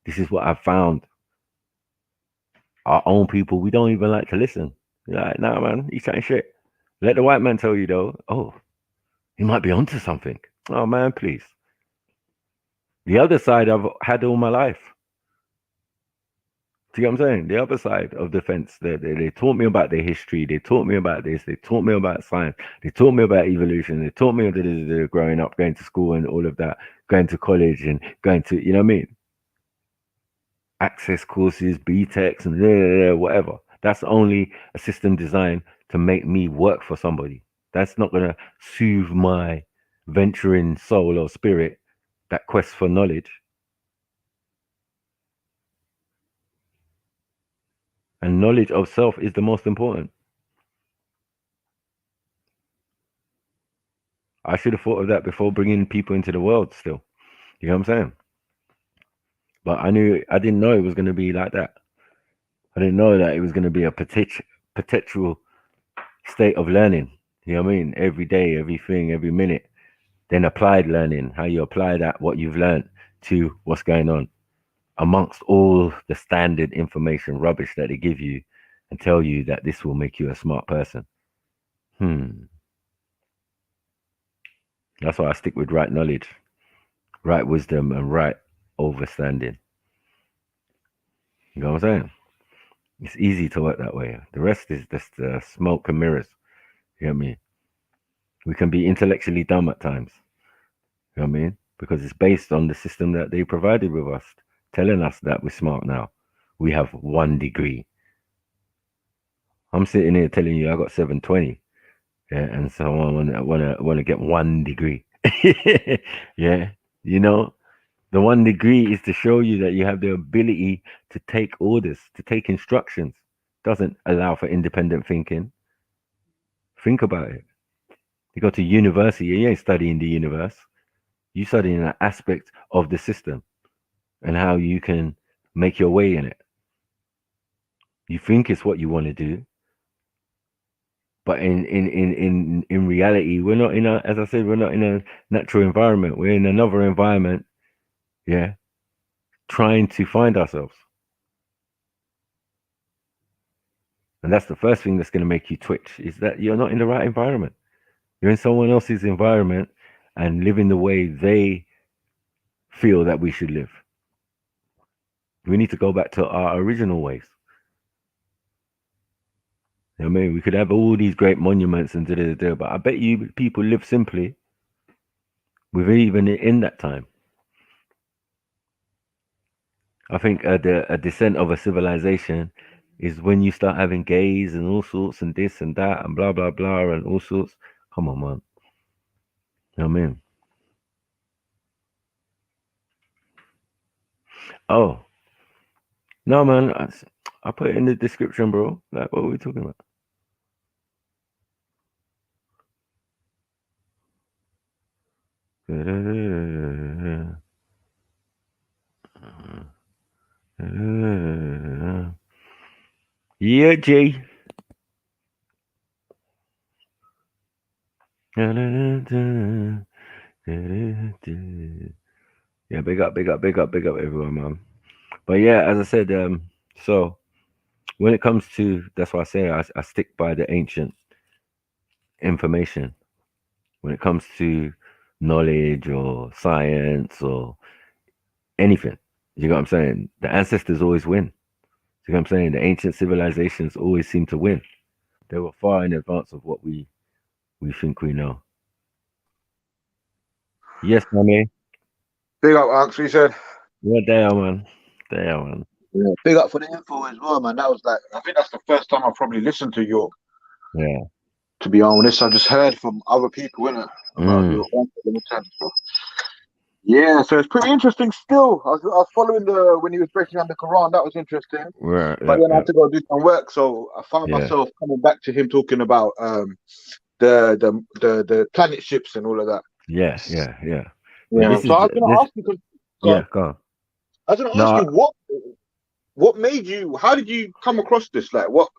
this is what I've found. Our own people, we don't even like to listen. You're like, nah, man, he's chatting shit. Let the white man tell you though, oh, he might be onto something. Oh man, please. The other side I've had all my life. See what I'm saying? The other side of the fence. They taught me about their history. They taught me about this. They taught me about science. They taught me about evolution. They taught me about growing up, going to school and all of that, going to college and going to, you know what I mean? Access courses, BTECs and whatever. That's only a system designed to make me work for somebody. That's not going to soothe my venturing soul or spirit, that quest for knowledge. And knowledge of self is the most important. I should have thought of that before bringing people into the world still. You know what I'm saying? But I didn't know it was going to be like that. I didn't know that it was going to be a perpetual state of learning. You know what I mean? Every day, everything, every minute. Then applied learning, how you apply that, what you've learned to what's going on, amongst all the standard information rubbish that they give you and tell you that this will make you a smart person. That's why I stick with right knowledge, right wisdom, and right understanding. You know what I'm saying? It's easy to work that way. The rest is just smoke and mirrors. You know what I mean? We can be intellectually dumb at times. You know what I mean? Because it's based on the system that they provided with us, telling us that we're smart now. We have 1 degree. I'm sitting here telling you I got 720. Yeah, and so I want to get 1 degree. Yeah, you know, the 1 degree is to show you that you have the ability to take orders, to take instructions. Doesn't allow for independent thinking. Think about it. You go to university, you ain't studying the universe. You studying an aspect of the system and how you can make your way in it. You think it's what you want to do, but in reality, we're not in a, as I said, we're not in a natural environment. We're in another environment, yeah, trying to find ourselves. And that's the first thing that's going to make you twitch, is that you're not in the right environment. You're in someone else's environment and living the way they feel that we should live. We need to go back to our original ways. You know what I mean? We could have all these great monuments and but I bet you people live simply with even in that time. I think a descent of a civilization is when you start having gays and all sorts and this and that and blah, blah, blah and all sorts. Come on, man. You know what I mean? Oh. No, man. I put it in the description, bro. Like, what are we talking about? Yeah, G. Yeah, big up everyone, man. But yeah, as I said, so when it comes to, that's why I say I stick by the ancient information. When it comes to knowledge or science or anything, you know what I'm saying? The ancestors always win. You know what I'm saying? The ancient civilizations always seem to win. They were far in advance of what we think we know. Yes, mommy. Big up, Unks. We said. Yeah, damn, man. Damn, man. Yeah. Big up for the info as well, man. That was like, I think that's the first time I probably listened to York. Yeah. To be honest, I just heard from other people, innit, about your own stuff. Yeah, so it's pretty interesting still. I was following when he was breaking down the Quran. That was interesting. Right, but then I had to go do some work, so I found myself coming back to him talking about the planet ships and all of that. Yeah. So I was gonna ask you, go on. I was gonna ask you what made you? How did you come across this? Like, what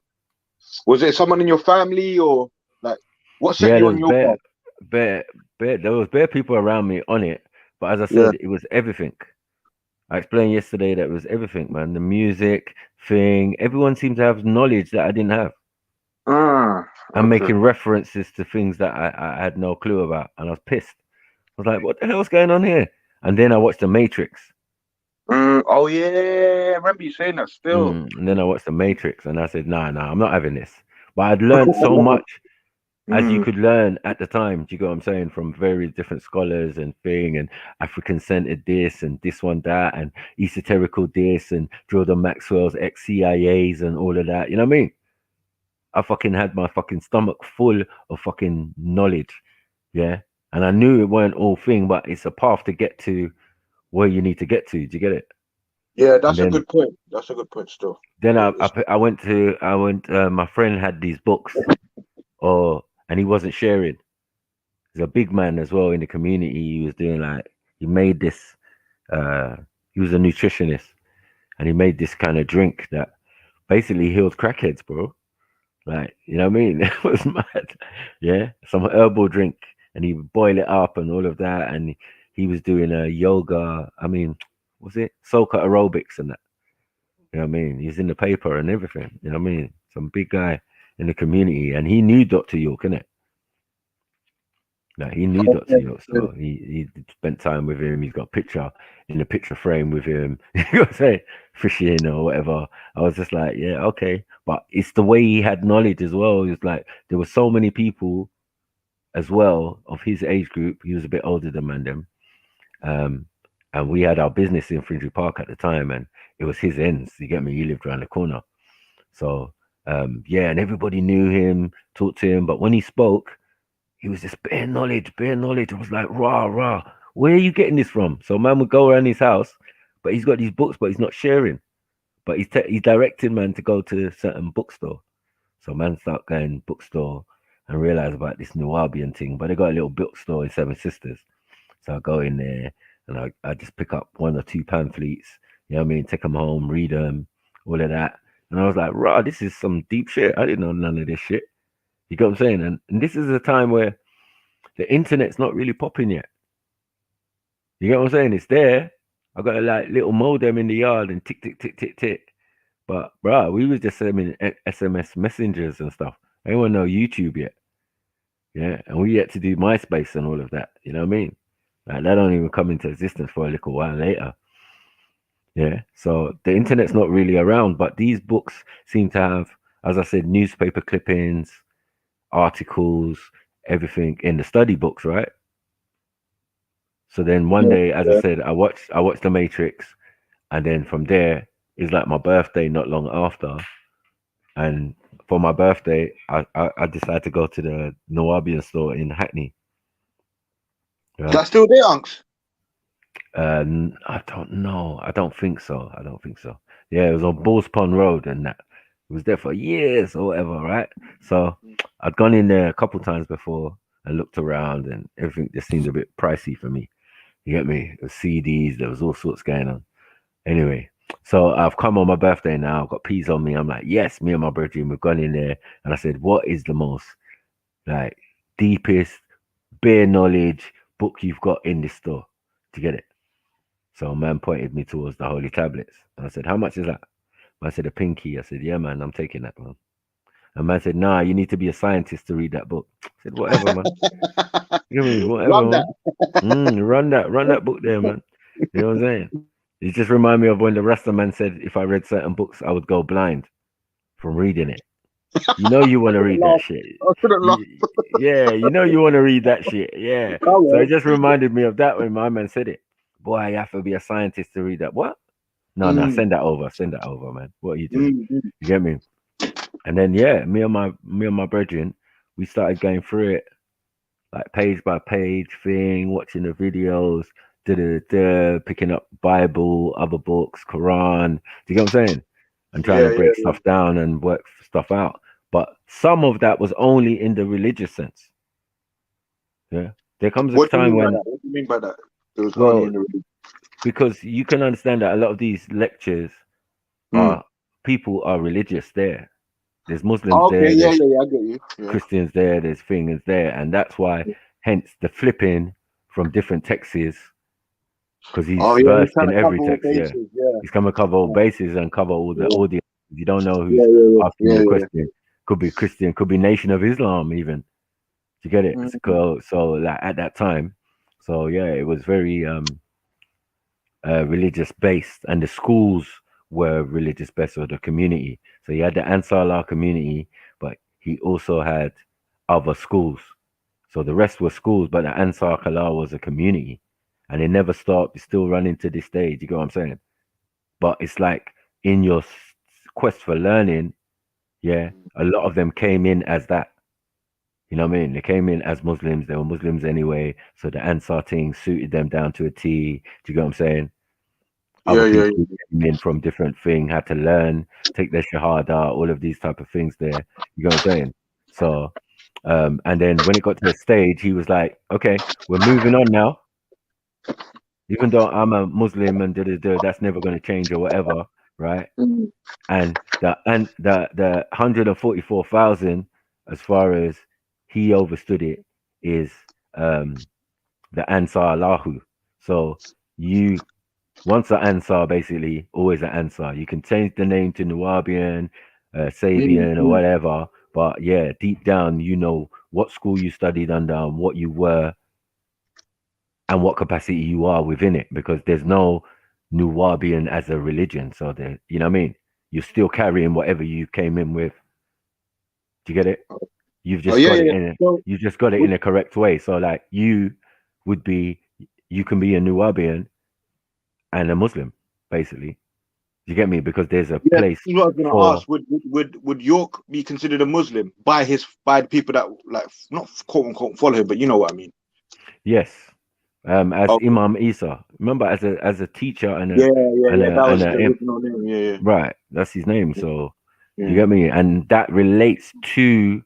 was it? Someone in your family, or like what set you on your path? There was bare people around me on it, but as I said, it was everything. I explained yesterday that it was everything, man. The music thing. Everyone seemed to have knowledge that I didn't have. I'm making references to things that I had no clue about, and I was pissed. I was like, "What the hell's going on here?" And then I watched The Matrix. Oh yeah, I remember you saying that still. And then I watched The Matrix, and I said, "Nah, I'm not having this." But I'd learned so much as you could learn at the time. Do you get what I'm saying? From various different scholars and and African-centered this and this one that and esoterical this and Jordan Maxwell's ex-CIAs and all of that. You know what I mean? I fucking had my fucking stomach full of fucking knowledge. Yeah. And I knew it weren't all thing, but it's a path to get to where you need to get to. Do you get it? Yeah, that's a good point. That's a good point still. Then I went, my friend had these books, and he wasn't sharing. He's a big man as well in the community. He was doing he made this, he was a nutritionist, and he made this kind of drink that basically healed crackheads, bro. Like, you know what I mean? It was mad. Yeah. Some herbal drink, and he would boil it up and all of that. And he was doing a yoga. I mean, was it soca aerobics and that? You know what I mean? He's in the paper and everything. You know what I mean? Some big guy in the community, and he knew Dr. York, innit? Like, he knew Dr. York, so he spent time with him. He's got a picture in the picture frame with him. You know what I'm saying? Fishing or whatever. I was just like, yeah, okay. But it's the way he had knowledge as well. It's like there were so many people as well of his age group. He was a bit older than Mandem. And we had our business in Finsbury Park at the time, and it was his ends. You get me? He lived around the corner. So, yeah, and everybody knew him, talked to him. But when he spoke, he was just bare knowledge. It was like, rah. Where are you getting this from? So man would go around his house, but he's got these books, but he's not sharing. But he's directing man to go to a certain bookstore. So man start going bookstore and realize about this Nubian thing. But they got a little bookstore in Seven Sisters. So I go in there and I just pick up 1 or 2 pamphlets. You know what I mean? Take them home, read them, all of that. And I was like, rah, this is some deep shit. I didn't know none of this shit. You get what I'm saying? And this is a time where the internet's not really popping yet. You get what I'm saying? It's there. I got a little modem in the yard and tick, tick, tick, tick, tick. But bro, we was just sending SMS messengers and stuff. Anyone know YouTube yet? Yeah, and we yet to do MySpace and all of that. You know what I mean? Like, that don't even come into existence for a little while later. Yeah, so the internet's not really around, but these books seem to have, as I said, newspaper clippings, articles, everything in the study books, right? So then one day, as I said, I watched The Matrix, and then from there is like my birthday not long after, and for my birthday I decided to go to the Nubian store in Hackney. Right? Is that still there, Unks? I don't know. I don't think so. Yeah, it was on Bulls Pond Road, and that it was there for years or whatever, right? So I'd gone in there a couple times before and looked around, and everything just seemed a bit pricey for me. You get me? It was CDs, there was all sorts going on. Anyway, so I've come on my birthday now. I've got peas on me. I'm like, yes, me and my brother, we've gone in there, and I said, what is the most like deepest bare knowledge book you've got in this store? To get it. So a man pointed me towards the Holy Tablets. And I said, how much is that? I said, a pinky. I said, yeah, man, I'm taking that one. And man said, nah, you need to be a scientist to read that book. I said, whatever, man. You know what I mean? Whatever, run that. Run that book there, man. You know what I'm saying? It just reminded me of when the Rasta man said, if I read certain books, I would go blind from reading it. You know you want to read that shit. Yeah, you know you want to read that shit. Yeah. So it just reminded me of that when my man said it. Boy, you have to be a scientist to read that. What? No, send that over. Send that over, man. What are you doing? You get me? And then yeah, me and my brethren, we started going through it like page by page thing, watching the videos, picking up Bible, other books, Quran. Do you get what I'm saying? And trying to break stuff down and work stuff out. But some of that was only in the religious sense. Yeah. There comes a time when. What do you mean by that? Well, because you can understand that a lot of these lectures people are religious there. There's Muslims there. I get you. Yeah. Christians there. There's things there, and that's why, hence the flipping from different texts. Because he's versed in every text. He's come to cover all bases and cover all the audience. You don't know who's asking the question. Could be Christian, could be Nation of Islam, even. You get it? So like at that time, so yeah, it was very religious based, and the schools were religious based, or the community. So he had the Ansar Allah community, but he also had other schools. So the rest were schools, but the Ansar Allah was a community, and it never stopped. It's still running to this day. You get what I'm saying? But it's like in your quest for learning, Yeah, a lot of them came in as that. You know what I mean? They came in as Muslims. They were Muslims anyway, so the Ansar thing suited them down to a T. Do you get what I'm saying? Other Yeah, people yeah, who came in from different thing had to learn, take their shahada, all of these type of things there. You know what I'm saying? So, and then when it got to the stage, he was like, "Okay, we're moving on now. Even though I'm a Muslim and that's never going to change or whatever, right?" yeah. And the 144,000, as far as he overstood it, is the Ansar Allahu. So you once an Ansar, basically always an Ansar. You can change the name to Nuwabian, Sabian, or Mm-hmm. whatever, but yeah, deep down you know what school you studied under and what you were and what capacity you are within it, because there's no Nuwabian as a religion. So there, you know what I mean? You're still carrying whatever you came in with. Do you get it? You've Oh just yeah, got it yeah. in So, you just got it in a correct way. So like would be you can be a Nuwabian and a Muslim, basically. You get me? Because there's a yeah, this place is what I was gonna for ask. Would York be considered a Muslim by the people that like not quote unquote follow him, but you know what I mean? yes, as Okay. Imam Isa. Remember, as a teacher and Yeah, a yeah, and yeah. a That and was a the original name. Yeah, right. That's his name. So you yeah, get me, and that relates to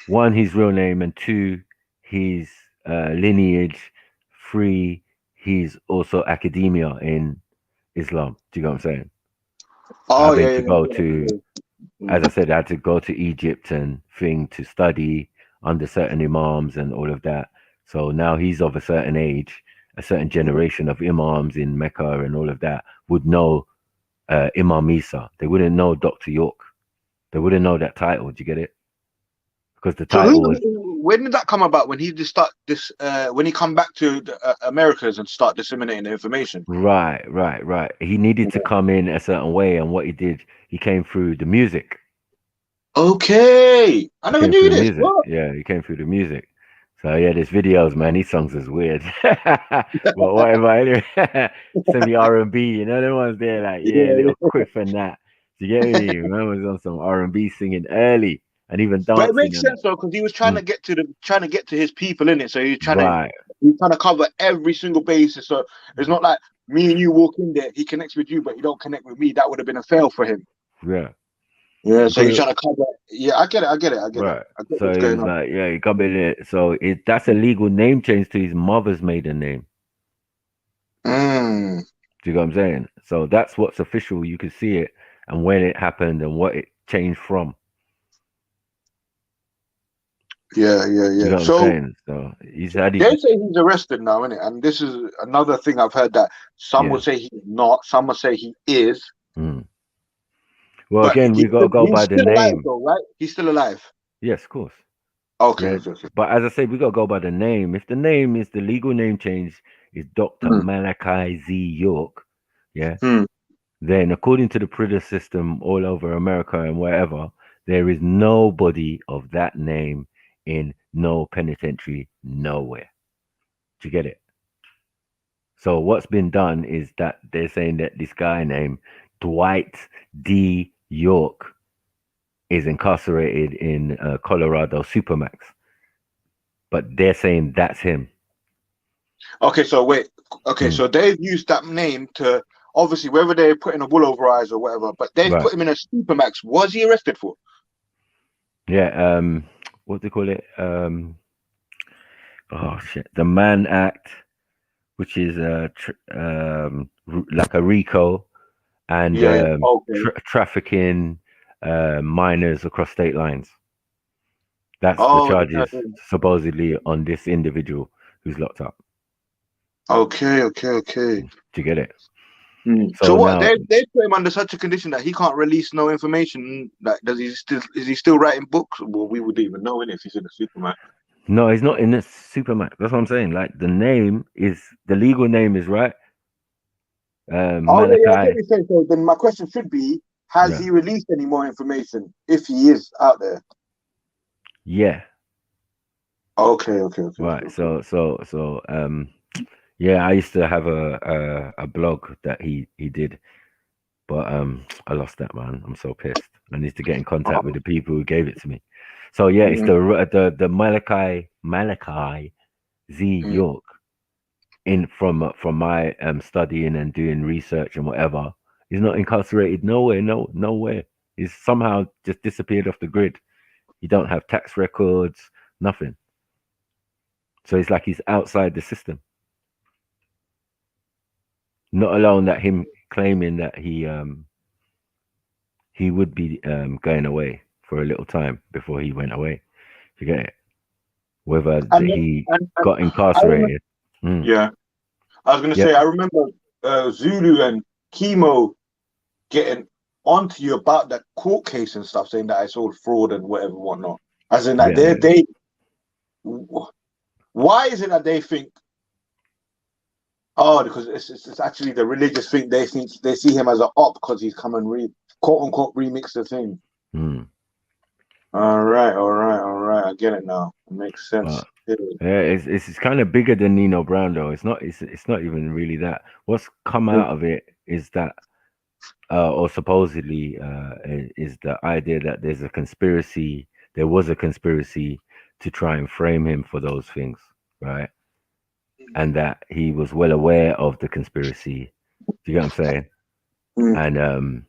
one, his real name, and two, his lineage. Three, he's also academia in Islam. Do you know what I'm saying? Oh yeah, Having yeah, to go yeah. to, Mm. as I said, I had to go to Egypt and thing to study under certain imams and all of that. So now he's of a certain age, a certain generation of imams in Mecca and all of that would know Imam Isa. They wouldn't know Dr. York. They wouldn't know that title. Do you get it? Because the So title was when did that come about? When he just start this? When he come back to the Americas and start disseminating the information? right. He needed to come in a certain way, and what he did, he came through the music. Okay, I He never came knew through the this. music. What? Yeah, he came through the music. So yeah, there's videos, man. These songs is weird. But whatever. Anyway, semi R&B, you know the ones there, like yeah, Yeah, little yeah. quiff and that. Do you get me? Man was on some R&B singing early and even But it dancing makes and that. sense though, because he was trying to get to his people in it. So Right. he's trying to cover every single basis. So it's not like me and you walk in there, he connects with you, but you don't connect with me. That would have been a fail for him. Yeah. Yeah, so he's Because trying to cover. Yeah, I get it. I get it. I get it. right. I get So what's he going was on. like, yeah, he come in it. So that's a legal name change to his mother's maiden name. Mm. Do you know what I'm saying? So that's what's official. You can see it and when it happened and what it changed from. Yeah, yeah, You yeah. know what I'm So saying? So he's had his they say he's arrested now, isn't it? And this is another thing I've heard that some yeah. would say he's not, some would say he is, Mm. Well, but again, we gotta go he's by the still alive name. though, right? He's still alive. Yes, of course. Okay, Yeah, okay, okay. but as I say, we gotta go by the name. If the name is the legal name change is Dr. Mm. Malachi Z. York, yeah, Mm. then according to the Prida system all over America and wherever, there is nobody of that name in no penitentiary nowhere. Do you get it? So what's been done is that they're saying that this guy named Dwight D. York is incarcerated in Colorado Supermax, but they're saying that's him. Okay, so wait. Okay, Hmm. so they've used that name to obviously whether they're putting a wool over eyes or whatever, but they've Right. put him in a supermax. Was he arrested for? Yeah. What do they call it? Oh shit, the Mann Act, which is like a RICO, and Yeah. Okay. trafficking minors across state lines. That's the Oh, charges supposedly on this individual who's locked up. okay, okay, okay. To get it. Mm. So So what now, they put him under such a condition that he can't release no information. Like, is he still writing books? Well, we wouldn't even know if he's in a supermax. no, he's not in this supermax. That's what I'm saying. Like the name is the legal name is right. Oh yeah, yeah. I get what Malachi. you're saying. So then my question should be: has Yeah. he released any more information if he is out there? Yeah. Okay, okay, okay, Right. okay. So yeah, I used to have a blog that he did, But I lost that, man. I'm so pissed. I need to get in contact with the people who gave it to me. So yeah, it's the Malachi Z York from my studying and doing research and whatever. He's not incarcerated nowhere, nowhere. He's somehow just disappeared off the grid. He don't have tax records, nothing. So it's like he's outside the system. Not alone that him claiming that he would be going away for a little time before he went away. You get it? Whether he got incarcerated. Yeah. I was going to say, I remember Zulu and Chemo getting onto you about that court case and stuff, saying that it's all fraud and whatever, whatnot. As in that they why is it that they think, because it's actually the religious thing, they see him as an op because he's come and quote unquote remix the thing. All right, I get it now. It makes sense. Yeah, it's kind of bigger than Nino Brown though. It's not even really that. What's come out of it is that or supposedly is the idea that there was a conspiracy to try and frame him for those things, right? And that he was well aware of the conspiracy. Do you get what I'm saying? And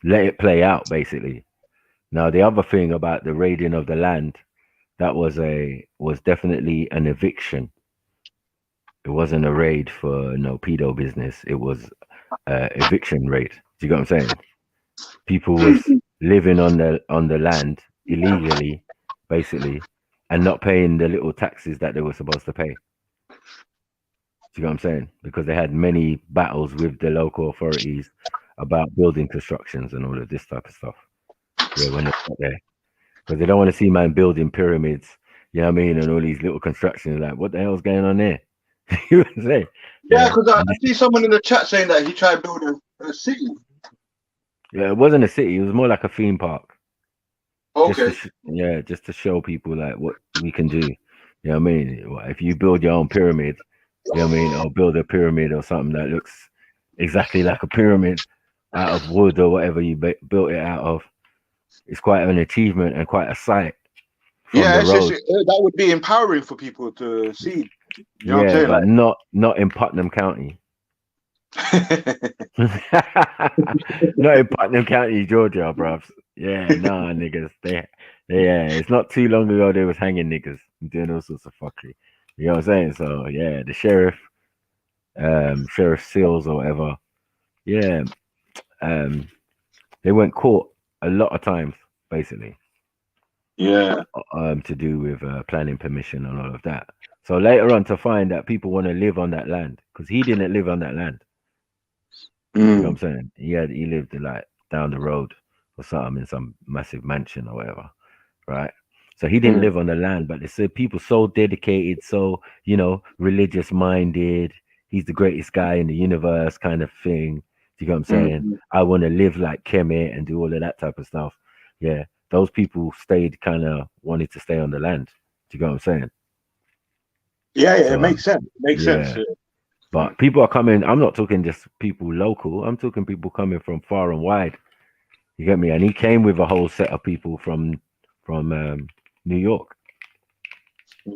let it play out, basically. Now, the other thing about the raiding of the land, that was definitely an eviction. It wasn't a raid for no pedo business. It was eviction raid. Do you get what I'm saying? People was living on the land illegally, basically, and not paying the little taxes that they were supposed to pay. Do you know what I'm saying? Because they had many battles with the local authorities about building constructions and all of this type of stuff. Yeah, when they got there. Because they don't want to see man building pyramids, you know what I mean, and all these little constructions. Like, what the hell's going on there? You know what I'm saying? Yeah, because I see someone in the chat saying that he tried building a city. Yeah, it wasn't a city. It was more like a theme park. Okay. Just to show people like what we can do. You know what I mean? If you build your own pyramid, you know what I mean, or build a pyramid or something that looks exactly like a pyramid out of wood or whatever you built it out of, it's quite an achievement and quite a sight. Yeah, that would be empowering for people to see. You know what I'm saying? But not in Putnam County. Not in Putnam County, Georgia, bruv. Yeah, nah, niggas. It's not too long ago they was hanging niggas and doing all sorts of fuckery. You know what I'm saying? So yeah, the sheriff, Sheriff Seals or whatever. Yeah, they went caught a lot of times, basically. Yeah. To do with planning permission and all of that. So later on, to find that people want to live on that land, because he didn't live on that land. You know what I'm saying? He lived like down the road or something in some massive mansion or whatever, right? So he didn't live on the land, but they said people so dedicated, so, you know, religious minded. He's the greatest guy in the universe, kind of thing. Do you know what I'm saying? I want to live like Kemet and do all of that type of stuff. Yeah, those people wanted to stay on the land. Do you know what I'm saying? Yeah, it makes sense. Makes sense. Yeah. But people are coming. I'm not talking just people local. I'm talking people coming from far and wide. You get me? And he came with a whole set of people from New York. Do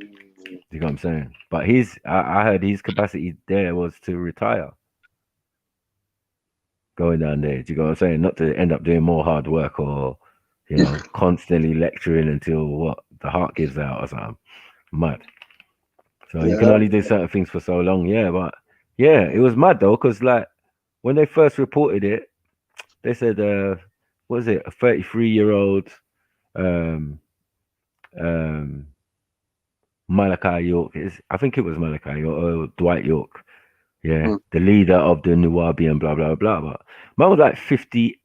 you know what I'm saying? But I heard his capacity there was to retire. Going down there. Do you know what I'm saying? Not to end up doing more hard work or, you know, constantly lecturing until the heart gives out or something. Mad. So you can only do certain things for so long. Yeah, but yeah, it was mad though, because like when they first reported it, they said, what was it, a 33-year-old Malachi York. I think it was Malachi or Dwight York. Yeah, the leader of the Nubian, blah, blah, blah. But man was like 50.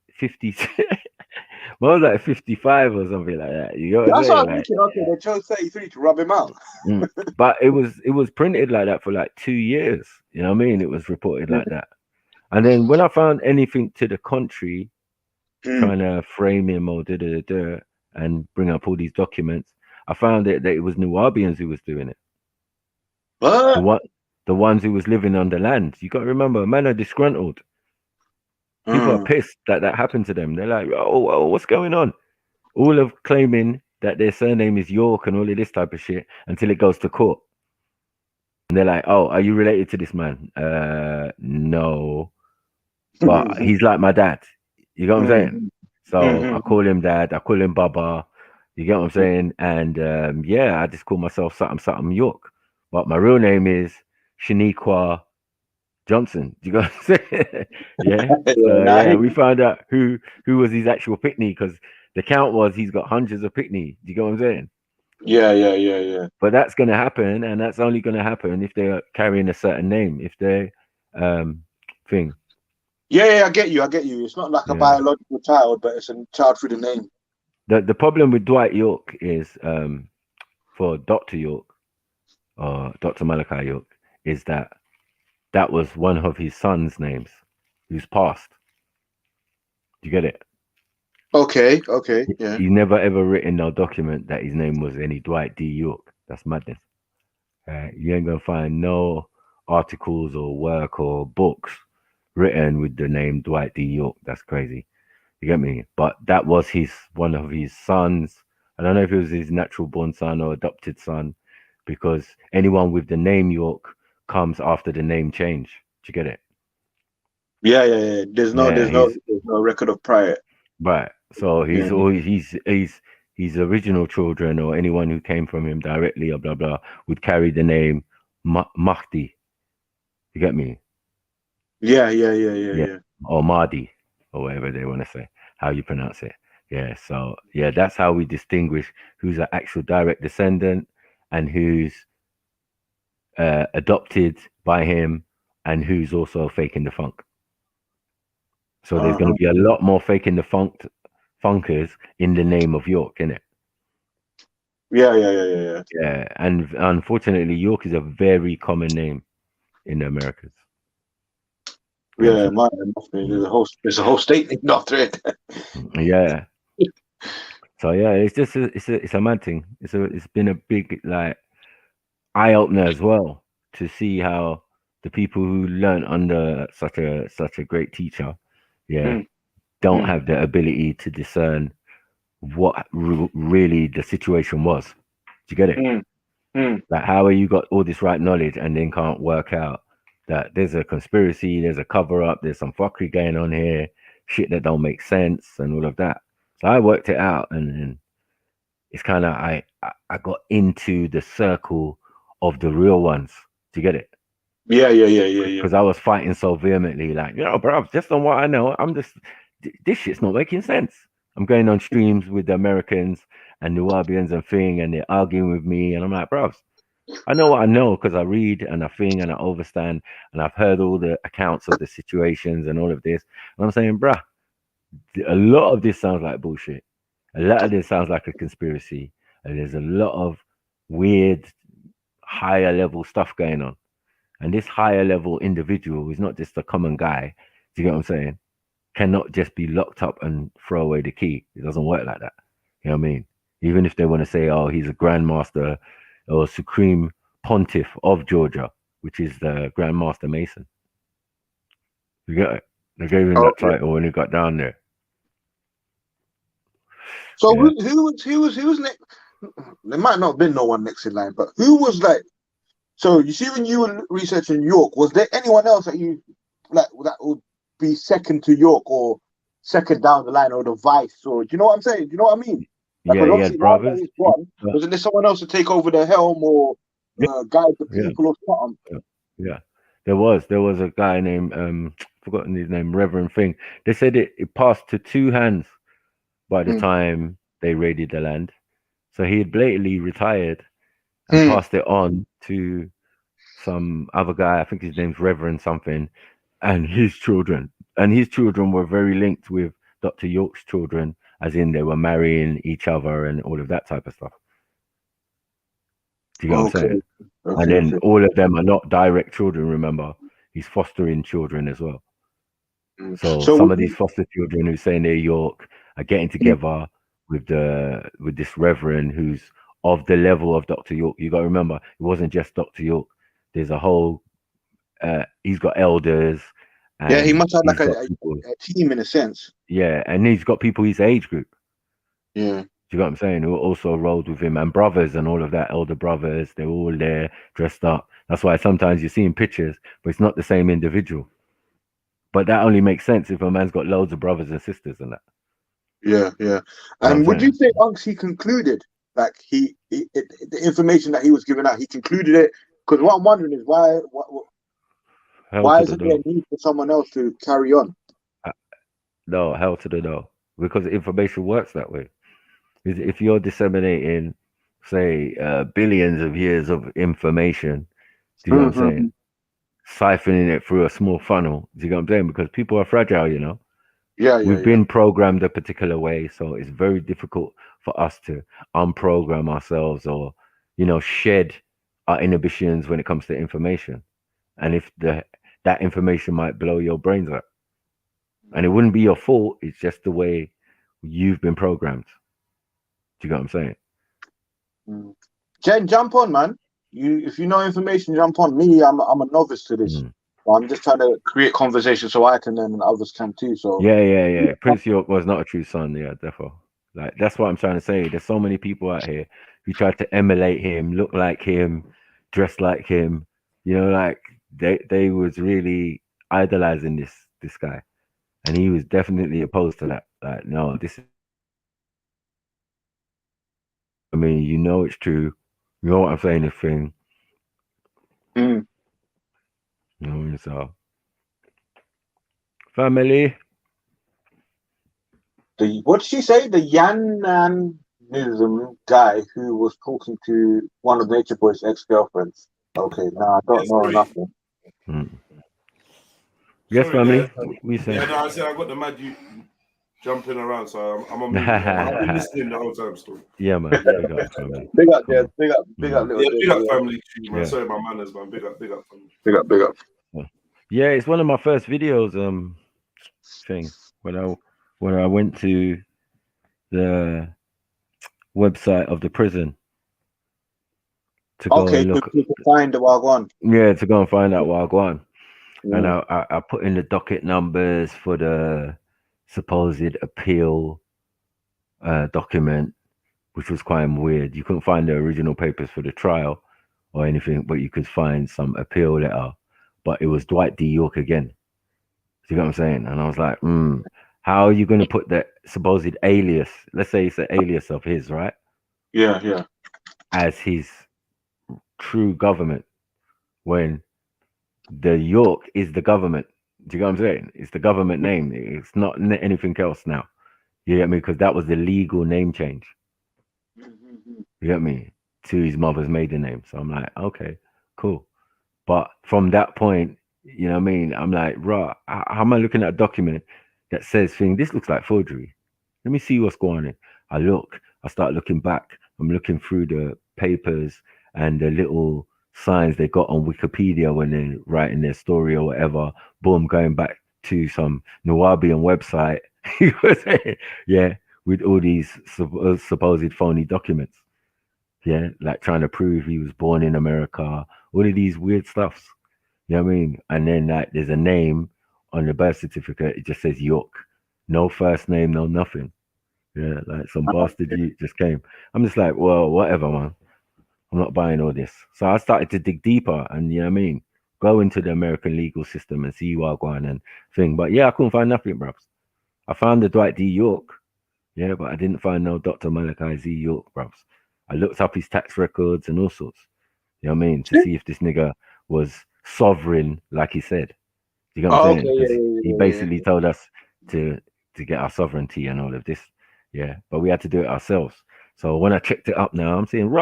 Man was like 55 or something like that. You know what I'm saying? What I'm thinking. Okay, they chose 33 to rub him out. But it was printed like that for like 2 years. You know what I mean? It was reported like that. And then when I found anything to the contrary, trying to frame him or and bring up all these documents, I found that it was Nubians who was doing it. What? The ones who was living on the land. You got to remember, men are disgruntled. People are pissed that happened to them. They're like, oh, what's going on? All of claiming that their surname is York and all of this type of shit until it goes to court. And they're like, oh, are you related to this man? No. But he's like my dad. You get what I'm saying? So I call him dad. I call him Baba. You get what I'm saying? And yeah, I just call myself something York. But my real name is Shaniqua Johnson. Do you get what I'm saying? Yeah. So yeah, we found out who was his actual pitney, because the count was he's got hundreds of pitney. Do you get what I'm saying? Yeah. But that's going to happen, and that's only going to happen if they're carrying a certain name. If they're thing. Yeah, I get you. It's not like a biological child, but it's a child through the name. The problem with Dwight York is, for Dr. York, or Dr. Malachi York, is that was one of his son's names who's passed. Do you get it? Okay, yeah. He's never ever written no document that his name was any Dwight D. York. That's madness. You ain't gonna find no articles or work or books written with the name Dwight D. York. That's crazy. You get me? But that was one of his sons. I don't know if it was his natural born son or adopted son, because anyone with the name York comes after the name change. Do you get it? Yeah. There's no record of prior. Right. So he's always his original children, or anyone who came from him directly, or blah blah, would carry the name Mahdi. You get me? Yeah. Or Mahdi, or whatever they want to say, how you pronounce it. Yeah. So yeah, that's how we distinguish who's an actual direct descendant and who's adopted by him, and who's also faking the funk. So there's going to be a lot more faking the funkers in the name of York, innit? Yeah. Yeah, and unfortunately, York is a very common name in the Americas. Yeah, there's a whole state named after it. Yeah. So yeah, it's just it's a mad thing. It's been a big like eye opener as well, to see how the people who learn under such a great teacher, don't have the ability to discern what really the situation was. Do you get it? Like, how are you got all this right knowledge and then can't work out that there's a conspiracy, there's a cover up, there's some fuckery going on here, shit that don't make sense, and all of that. So I worked it out, and it's kind of I got into the circle of the real ones. Do you get it? Yeah. Because I was fighting so vehemently, like, bro, just on what I know, this shit's not making sense. I'm going on streams with the Americans and the Nubians and thing, and they're arguing with me, and I'm like, bro, I know what I know because I read and I think and I understand, and I've heard all the accounts of the situations and all of this. And I'm saying, bruh, a lot of this sounds like bullshit. A lot of this sounds like a conspiracy, and there's a lot of weird, higher level stuff going on. And this higher level individual is not just a common guy. Do you get what I'm saying? Cannot just be locked up and throw away the key. It doesn't work like that. You know what I mean? Even if they want to say, oh, he's a grandmaster or supreme pontiff of Georgia, which is the Grand Master Mason. You get it? They gave him that title when he got down there. So who was next? There might not have been no one next in line, but who was like? So you see, when you were researching York, was there anyone else that you like that would be second to York or second down the line, or the vice, or do you know what I'm saying? Do you know what I mean? Like, brothers. Wasn't there someone else to take over the helm or guide the people or something? Yeah, there was a guy named forgotten his name, Reverend Thing. They said it passed to two hands by the time they raided the land. So he had blatantly retired and passed it on to some other guy. I think his name's Reverend something, and his children. And his children were very linked with Dr. York's children, as in they were marrying each other and all of that type of stuff. Do you get what I'm saying? And then all of them are not direct children, remember. He's fostering children as well. So some of these foster children who say they're York are getting together with this reverend who's of the level of Dr. York. You got to remember, it wasn't just Dr. York. There's a whole, he's got elders And yeah, he must have like a people, team in a sense. yeah, and he's got people his age group. Yeah. Do you know what I'm saying? Who also rolled with him, and brothers and all of that, elder brothers, they're all there dressed up. That's why sometimes you're seeing pictures, but it's not the same individual. But that only makes sense if a man's got loads of brothers and sisters and that. Yeah, yeah. You know And what would I'm you say, Unks, he concluded, like the information that he was giving out, he concluded it? Because what I'm wondering is why isn't there a need for someone else to carry on? No, hell to the no. Because information works that way. If you're disseminating, say, billions of years of information, do you know what I'm saying? Siphoning it through a small funnel, do you know what I'm saying? Because people are fragile, you know. Yeah, We've been programmed a particular way, so it's very difficult for us to unprogram ourselves or, you know, shed our inhibitions when it comes to information. And if that information might blow your brains up. And it wouldn't be your fault, it's just the way you've been programmed. Do you get what I'm saying? Jen, jump on, man. If you know information, jump on. Me, I'm a novice to this. I'm just trying to create conversation so I can and others can too. So yeah. Prince York was not a true son. Yeah, definitely. Like that's what I'm trying to say. There's so many people out here who try to emulate him, look like him, dress like him. You know, like they was really idolizing this guy, and he was definitely opposed to that. Like, no, this is. I mean, you know it's true. You know what I'm saying? This thing. You know, so family. What did she say? The Yananism guy who was talking to one of Nature Boy's ex-girlfriends. Okay, I don't know nothing. Yes, family. We say. Yeah, no, I said I got the mad you jumping around, so I'm on mute. I've been listening the whole time still. Yeah, man. Big up, family. Big up, yeah. Big up, little. Yeah, big up, family too, man. Yeah. Sorry, my manners, man. Big up, family. Big up. Yeah, it's one of my first videos. Thing when I went to the website of the prison to go and look to find the Wagwan. Yeah, to go and find out Wagwan. And I put in the docket numbers for the supposed appeal document, which was quite weird. You couldn't find the original papers for the trial or anything, but you could find some appeal letter. But it was Dwight D. York again. You know what I'm saying? And I was like, how are you going to put that supposed alias? Let's say it's an alias of his, right? Yeah. As his true government, when the York is the government. Do you know what I'm saying? It's the government name. It's not anything else now. You get me? Because that was the legal name change. You get me? To his mother's maiden name. So I'm like, okay, cool. But from that point, you know what I mean? I'm like, how am I looking at a document that says this looks like forgery? Let me see what's going on. I start looking back. I'm looking through the papers and the little signs they got on Wikipedia when they're writing their story or whatever. Boom, going back to some Nawabian website. You know what I'm saying? Yeah, with all these supposed phony documents. Yeah, like trying to prove he was born in America. All of these weird stuffs. You know what I mean? And then like there's a name on the birth certificate. It just says York. No first name, no nothing. Yeah, like some bastard just came. I'm just like, well, whatever, man. I'm not buying all this. So I started to dig deeper and, you know what I mean, go into the American legal system and see Wagwan and thing. But yeah, I couldn't find nothing, bro. I found the Dwight D. York. Yeah, but I didn't find no Dr. Malachi Z. York, bro. I looked up his tax records and all sorts. You know what I mean? To see if this nigga was sovereign, like he said. You know what I'm saying? Okay, he basically told us to get our sovereignty and all of this. Yeah, but we had to do it ourselves. So when I checked it up now, I'm saying,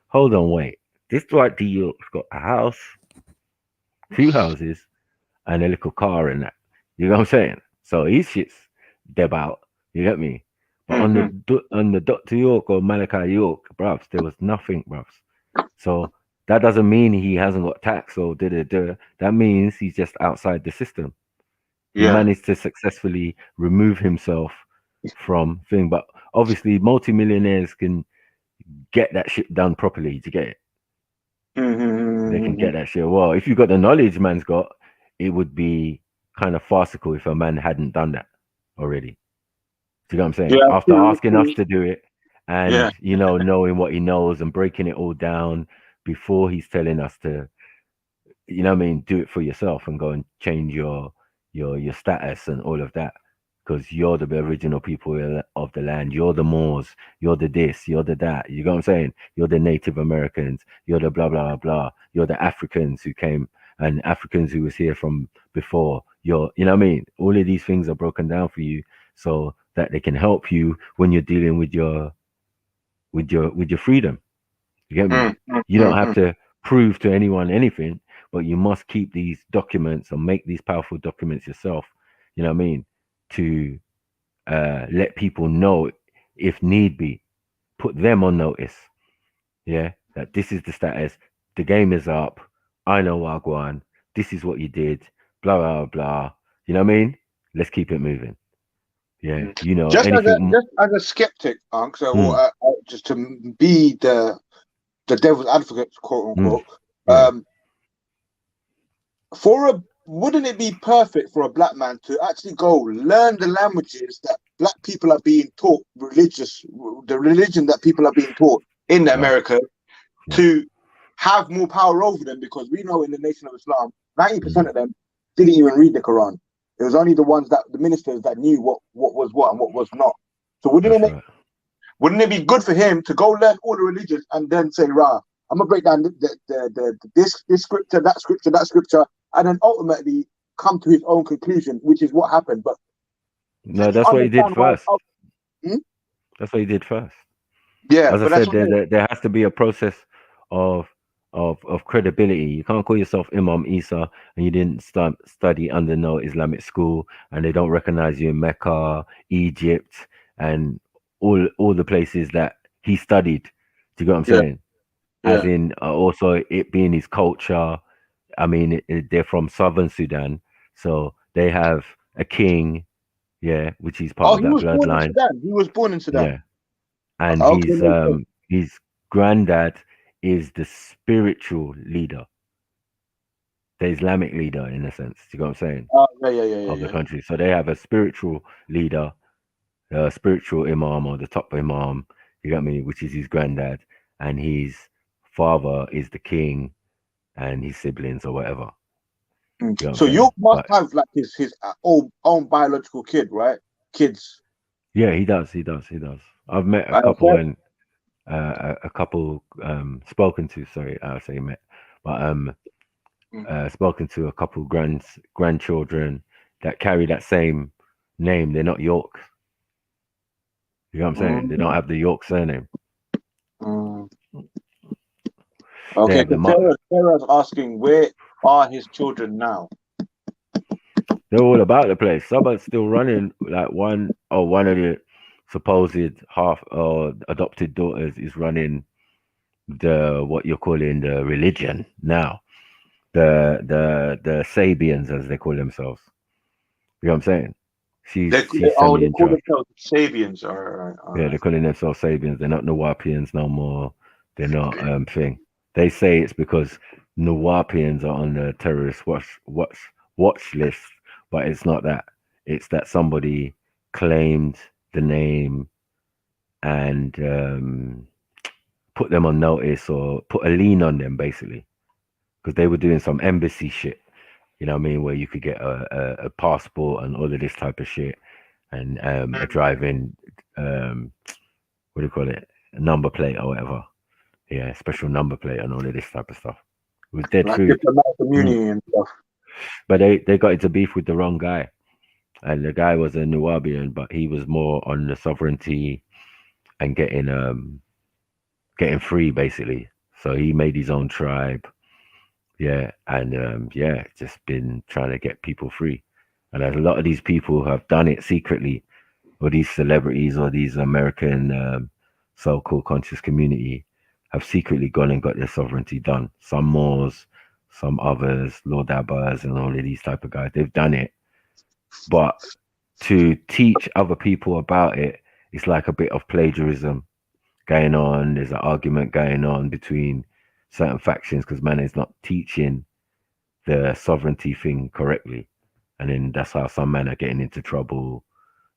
hold on, wait. This Dwight D. York's got a house, 2 houses, and a little car in that. You know what I'm saying? So his shit's deb out. You get me? But on the Dr. York or Malachi York, bruv, there was nothing, bruv. So that doesn't mean he hasn't got tax or That means he's just outside the system. He managed to successfully remove himself from thing. But obviously, multimillionaires can get that shit done properly to get it. They can get that shit. Well, if you got the knowledge man's got, it would be kind of farcical if a man hadn't done that already. Do you know what I'm saying? Yeah, After asking us to do it and, yeah. knowing what he knows and breaking it all down before he's telling us to, do it for yourself and go and change your status and all of that. Because you're the original people of the land. You're the Moors. You're the this. You're the that. You know what I'm saying? You're the Native Americans. You're the blah, blah, blah. You're the Africans who came and Africans who was here from before. You know what I mean? All of these things are broken down for you so that they can help you when you're dealing with your freedom. You get me? You don't have to prove to anyone anything, but you must keep these documents and make these powerful documents yourself. You know what I mean? To let people know if need be, put them on notice. Yeah, that this is the status. The game is up. I know Wagwan. This is what you did. Blah blah blah. You know what I mean? Let's keep it moving. Yeah, Just anything. as a skeptic, or just to be the devil's advocate, quote unquote. Wouldn't it be perfect for a black man to actually go learn the languages that black people are being taught, the religion that people are being taught in America, to have more power over them? Because we know in the Nation of Islam, 90% of them didn't even read the Quran. It was only the ministers that knew what was what and what was not. So wouldn't it be good for him to go learn all the religions and then say, "Rah, I'm gonna break down this scripture, that scripture," and then ultimately come to his own conclusion, which is what happened. But no, that's what he did first. That's what he did first. Yeah, as I said, there has to be a process of credibility. You can't call yourself Imam Isa and you didn't study under no Islamic school, and they don't recognize you in Mecca, Egypt, and all the places that he studied. Do you get what I'm saying? As in also it being his culture. I mean, they're from southern Sudan, so they have a king, which is part of that bloodline. He was born in Sudan. Yeah, and his granddad is the spiritual leader, the Islamic leader, in a sense. Do you know what I'm saying? Of the country. So they have a spiritual leader, a spiritual imam, or the top imam. You got me, which is his granddad, and his father is the king, and his siblings or whatever. So York must have like his own biological kid, right? Kids. Yeah, he does. I've met a couple and a couple spoken to. Sorry, I say met, but spoken to a couple grandchildren that carry that same name. They're not York. You know what I'm saying? They don't have the York surname. Okay, Sarah's asking, where are his children now? They're all about the place. Some are still running. Like one of the supposed half or adopted daughters is running what you're calling the religion now. The Sabians, as they call themselves. You know what I'm saying? She's they call themselves Sabians. They're calling themselves Sabians. They're not Nawapians no more. They're not thing. They say it's because Nawapians are on the terrorist watch list, but it's not that. It's that somebody claimed the name and put them on notice or put a lien on them, basically, because they were doing some embassy shit. You know what I mean? Where you could get a passport and all of this type of shit, and a driving, what do you call it? A number plate or whatever. Yeah, special number plate and all of this type of stuff. It was dead food. And stuff. But they got into beef with the wrong guy. And the guy was a Nuwabian, but he was more on the sovereignty and getting free, basically. So he made his own tribe. Yeah, and just been trying to get people free. And a lot of these people have done it secretly, or these celebrities or these American so-called conscious community have secretly gone and got their sovereignty done. Some Moors, some others, Lord Abbas and all of these type of guys, they've done it. But to teach other people about it, it's like a bit of plagiarism going on. There's an argument going on between certain factions because man is not teaching the sovereignty thing correctly. And then that's how some men are getting into trouble,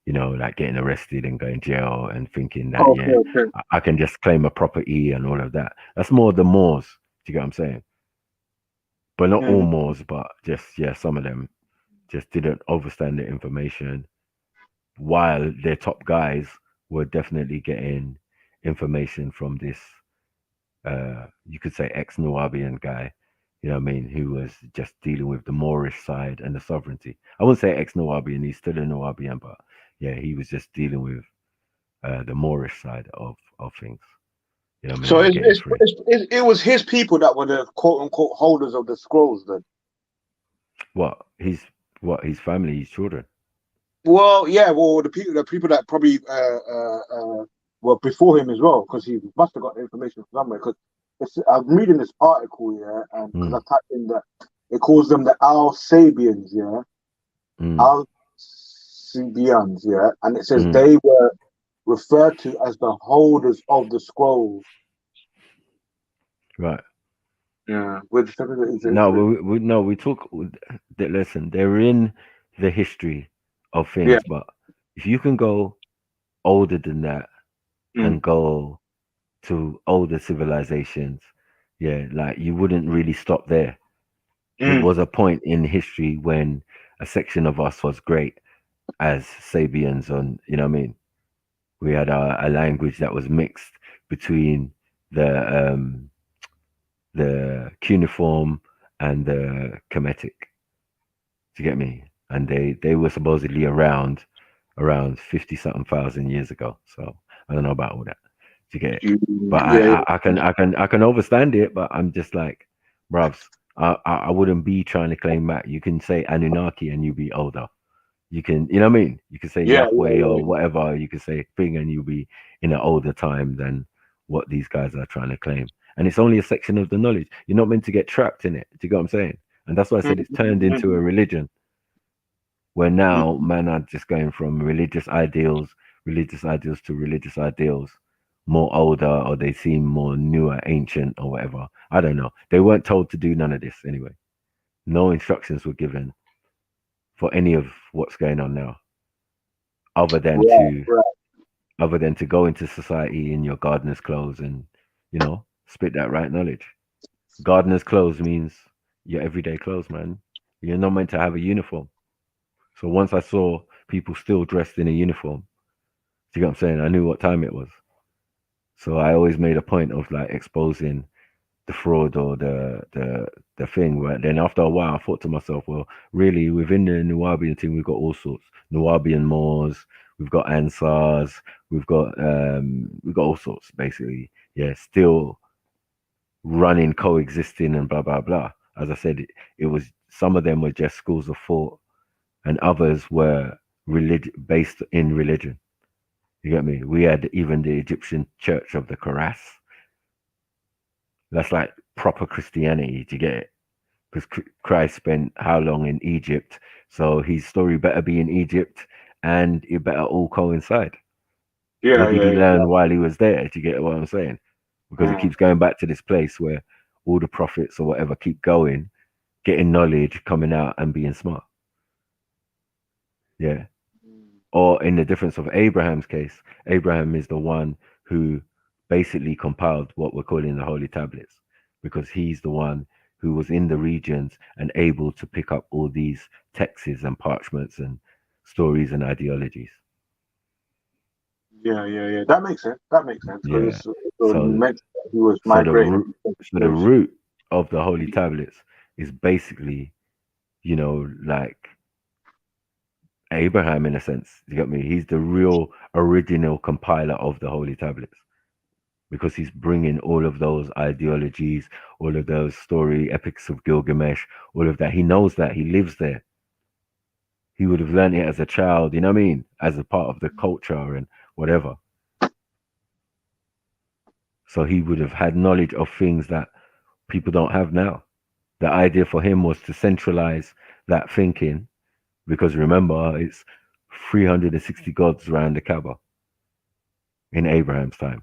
like getting arrested and going jail and thinking that, Okay. I can just claim a property and all of that. That's more the Moors. Do you get what I'm saying? But not all Moors, but just, some of them just didn't understand the information, while their top guys were definitely getting information from this, you could say ex-Nubian guy, you know what I mean, who was just dealing with the Moorish side and the sovereignty. I wouldn't say ex-Nubian, he's still a Nubian, but yeah, he was just dealing with the Moorish side of things. You know what I mean? So And getting free. it was his people that were the quote unquote holders of the scrolls then. What his family, his children. Well, yeah, well the people that probably were before him as well, because he must have got the information from somewhere. Because I'm reading this article, yeah, and because I typed in that it calls them the Al-Sabians, yeah, Al-Sabians, yeah, and it says they were referred to as the holders of the scrolls. Right. Yeah. No, we talk. Listen, they're in the history of things, but if you can go older than that and go to older civilizations, like you wouldn't really stop there. There was a point in history when a section of us was great as Sabians, and you know what I mean. We had a language that was mixed between the cuneiform and the Kemetic. Do you get me? And they were supposedly around 50-something thousand years ago. So I don't know about all that. Do you get it? But I can understand it, but I'm just like, bruvs, I wouldn't be trying to claim that. You can say Anunnaki and you be older. You can, you know what I mean? You can say Yahweh or whatever. You can say thing and you'll be in an older time than what these guys are trying to claim. And it's only a section of the knowledge. You're not meant to get trapped in it. Do you get what I'm saying? And that's why I said it's turned into a religion, where now men are just going from religious ideals to religious ideals, more older, or they seem more newer, ancient, or whatever. I don't know. They weren't told to do none of this anyway. No instructions were given for any of what's going on now, other than to go into society in your gardener's clothes and, spit that right knowledge. Gardener's clothes means your everyday clothes, man. You're not meant to have a uniform. So once I saw people still dressed in a uniform, do you get what I'm saying? I knew what time it was. So I always made a point of like exposing the fraud or the thing. Right? Then after a while, I thought to myself, well, really, within the Nubian team, we've got all sorts. Nubian Moors, we've got Ansars, we've got all sorts, basically. Yeah, still running, coexisting, and blah blah blah. As I said, it was, some of them were just schools of thought, and others were based in religion. You get me? We had even the Egyptian Church of the Koras. That's like proper Christianity. Do you get it? Because Christ spent how long in Egypt? So his story better be in Egypt, and it better all coincide. What did he learn while he was there? Do you get what I'm saying? Because it keeps going back to this place where all the prophets or whatever keep going, getting knowledge, coming out and being smart. Yeah. Or in the difference of Abraham's case, Abraham is the one who basically compiled what we're calling the Holy Tablets, because he's the one who was in the regions and able to pick up all these texts and parchments and stories and ideologies. Yeah. That makes sense. Yeah. So he was migrating. So the root of the Holy Tablets is basically, like Abraham in a sense. You got me? He's the real original compiler of the Holy Tablets, because he's bringing all of those ideologies, all of those story epics of Gilgamesh, all of that. He knows that. He lives there. He would have learned it as a child, you know what I mean? As a part of the culture and whatever. So he would have had knowledge of things that people don't have now. The idea for him was to centralize that thinking, because remember, it's 360 gods around the Kaaba in Abraham's time.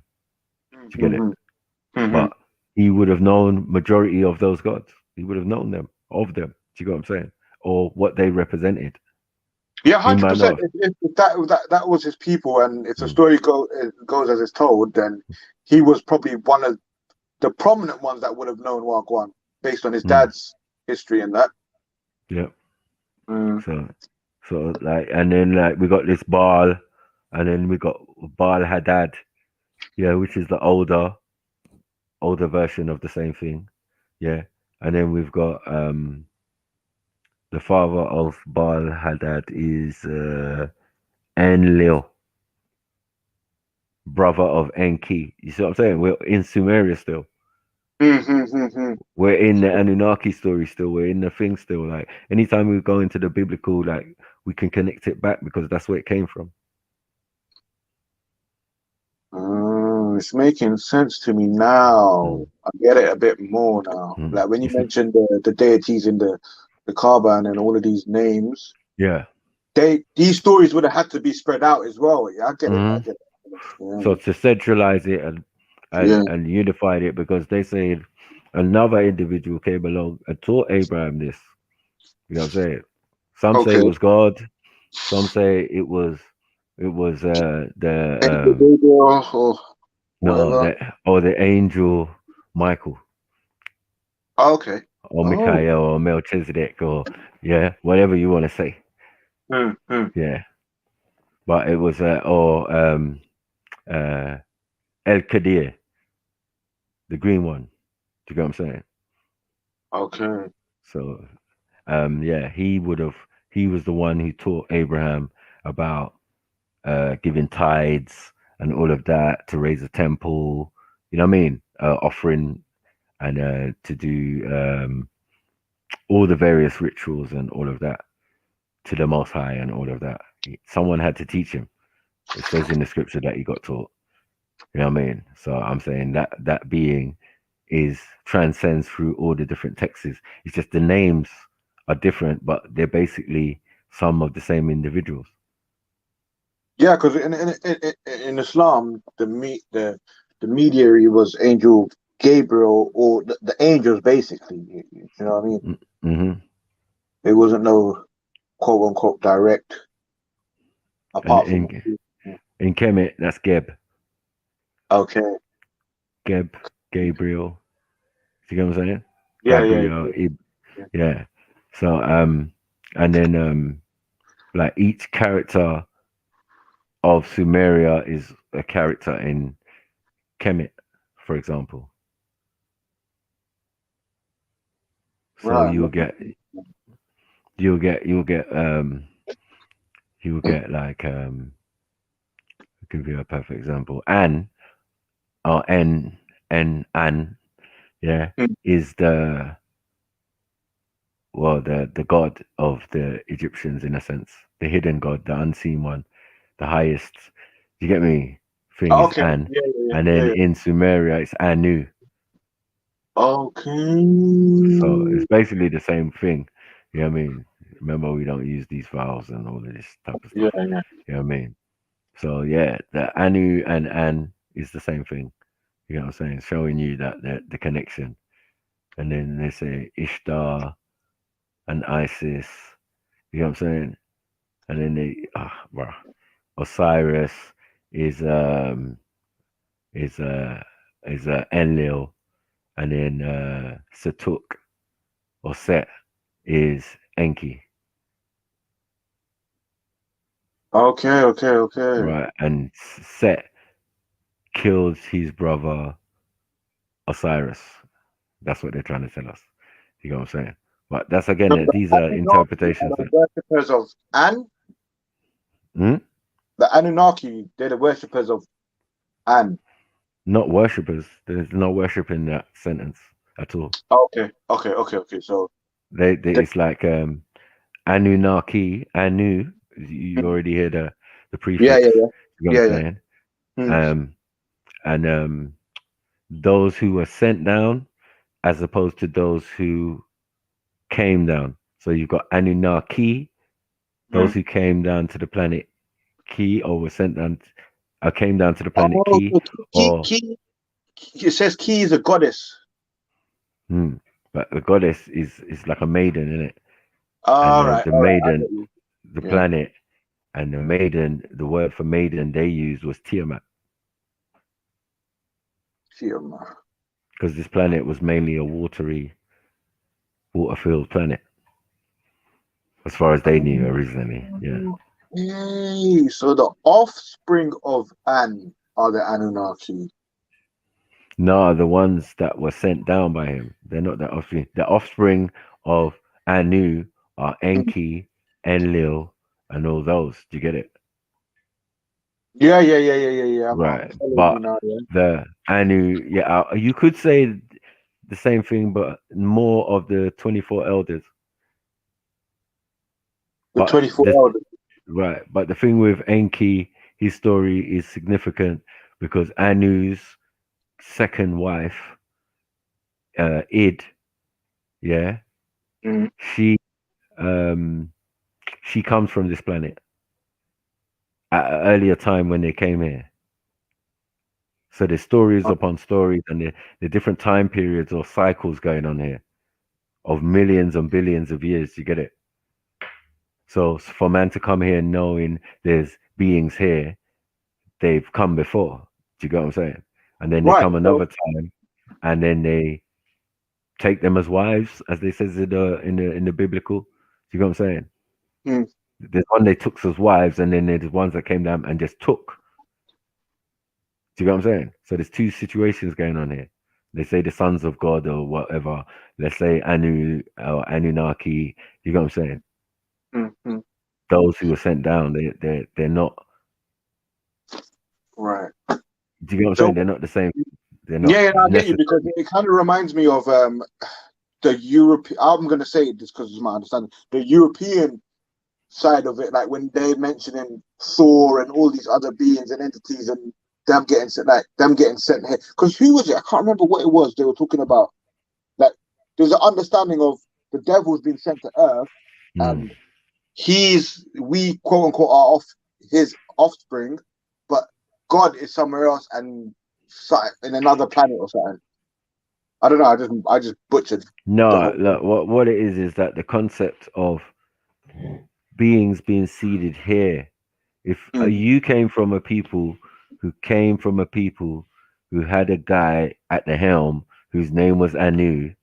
Do you get it? But he would have known majority of those gods. He would have known them, of them. Do you get what I'm saying? or what they represented. Yeah, We might 100%. not. If that was his people, and if the story goes as it's told, then he was probably one of the prominent ones that would have known Wagwan based on his dad's history and that. Yeah. So like, and then like we got this Baal, and then we got Baal Hadad, yeah, which is the older version of the same thing, yeah. And then we've got the father of Baal Hadad is Enlil, brother of Enki. You see what I'm saying? We're in Sumeria still. We're in the Anunnaki story still. We're in the thing still. Like anytime we go into the biblical, like we can connect it back because that's where it came from. It's making sense to me now. I get it a bit more now. Like when you mentioned the deities in the Kaaba and all of these names. Yeah. These stories would have had to be spread out as well. Yeah, I get it. I get it. Yeah. So to centralize it and unified it, because they say another individual came along and taught Abraham this. You know what I'm saying? Some say it was God. Some say it was the angel Michael. Okay. Or Michael or Melchizedek or whatever you want to say. Yeah. But it was El Qadir, the green one. Do you get what I'm saying? Okay. So he was the one who taught Abraham about giving tithes and all of that, to raise a temple, you know what I mean? Offering and to do all the various rituals and all of that to the Most High and all of that. Someone had to teach him. It says in the scripture that he got taught. You know what I mean? So I'm saying that being transcends through all the different texts. It's just the names are different, but they're basically some of the same individuals. Yeah, because in Islam, the mediary was Angel Gabriel, or the angels, basically. You know what I mean? Mm-hmm. It wasn't no quote unquote direct. Apart from in Kemet, that's Geb. Okay. Gabriel. You get what I'm saying? Yeah, Gabriel. Yeah. So and then like each character of Sumeria is a character in Kemet, for example. So you'll get like I'll give you a perfect example. An is the god of the Egyptians, in a sense, the hidden god, the unseen one, the highest. You get me? Thing is An, and then in Sumeria it's Anu. Okay. So it's basically the same thing. You know what I mean? Remember, we don't use these vowels and all of this type of stuff. Yeah. You know what I mean? So yeah, the Anu and An is the same thing. You know what I'm saying? Showing you that the connection. And then they say Ishtar and Isis. You know what I'm saying? And then Osiris is Enlil, and then Satuk or Set is Enki. Okay. Right, and Set kills his brother Osiris. That's what they're trying to tell us. You know what I'm saying? But that's again, these are interpretations. The worshippers of An? The Anunnaki, they're the worshippers of An. Not worshippers. There's no worship in that sentence at all. Okay. So it's like Anunnaki, Anu. You already hear the prefix. Yeah. You know what I'm saying? And those who were sent down, as opposed to those who came down. So you've got Anunnaki, those who came down to the planet Ki, or were sent down, came down to the planet Ki. Ki. It says Ki is a goddess. But the goddess is like a maiden, isn't it? All and right, the all right. I maiden, get you. the Yeah. planet, and the maiden. The word for maiden they used was Tiamat, Tiamat. because this planet was mainly a water-filled planet, as far as they knew originally. Yeah. Yay. So the offspring of An are the Anunnaki. No, the ones that were sent down by him. They're not the offspring. The offspring of Anu are Enki, Enlil, and all those. Do you get it? Yeah. I'm Right. following you But now. Yeah. the Anu, yeah, you could say the same thing, but more of the 24 elders. The But 24 elders. right. But the thing with Enki, his story is significant because Anu's second wife, Id, yeah, Mm. um, she comes from this planet at an earlier time when they came here. So there's stories upon stories and the different time periods or cycles going on here of millions and billions of years. You get it? So for man to come here knowing there's beings here, they've come before. Do you get what I'm saying? And then they Right. come another time, and then they take them as wives, as they says in the biblical. Do you get what I'm saying? Mm. There's one they took as wives, and then there's ones that came down and just took. Do you get what I'm saying? So there's two situations going on here. They say the sons of God or whatever. Let's say Anu or Anunnaki. You get what I'm saying? Mm-hmm. Those who were sent down, they're not. Right. Do you get what I'm saying? They're not the same. They're not Yeah, I get you necessarily. because it kind of reminds me of the European. I'm going to say it just because it's my understanding. The European side of it, like when they're mentioning Thor and all these other beings and entities and them getting sent here. Because who was it? I can't remember what it was they were talking about. Like there's an understanding of the devil's been sent to Earth and we quote unquote are off his offspring, but God is somewhere else and in another planet or something. I don't know. I just butchered. No, look, what it is that the concept of beings being seeded here. If you came from a people who had a guy at the helm whose name was Anu,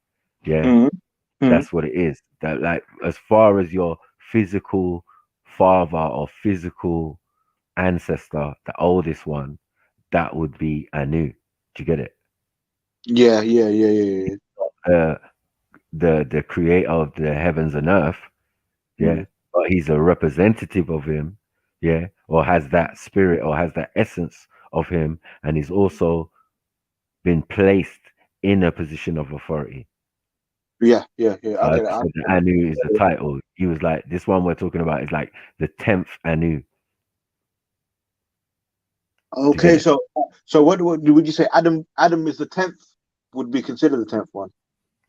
yeah, that's what it is. That like as far as your physical father or physical ancestor, the oldest one, that would be Anu. Do you get it? Yeah. The creator of the heavens and earth, yeah, but he's a representative of him, yeah, or has that spirit or has that essence of him, and he's also been placed in a position of authority. Yeah. I get it. So the Anu is a title. He was like, this one we're talking about is like the 10th Anu. Okay, so what would you say? Adam is the 10th. Would be considered the 10th one.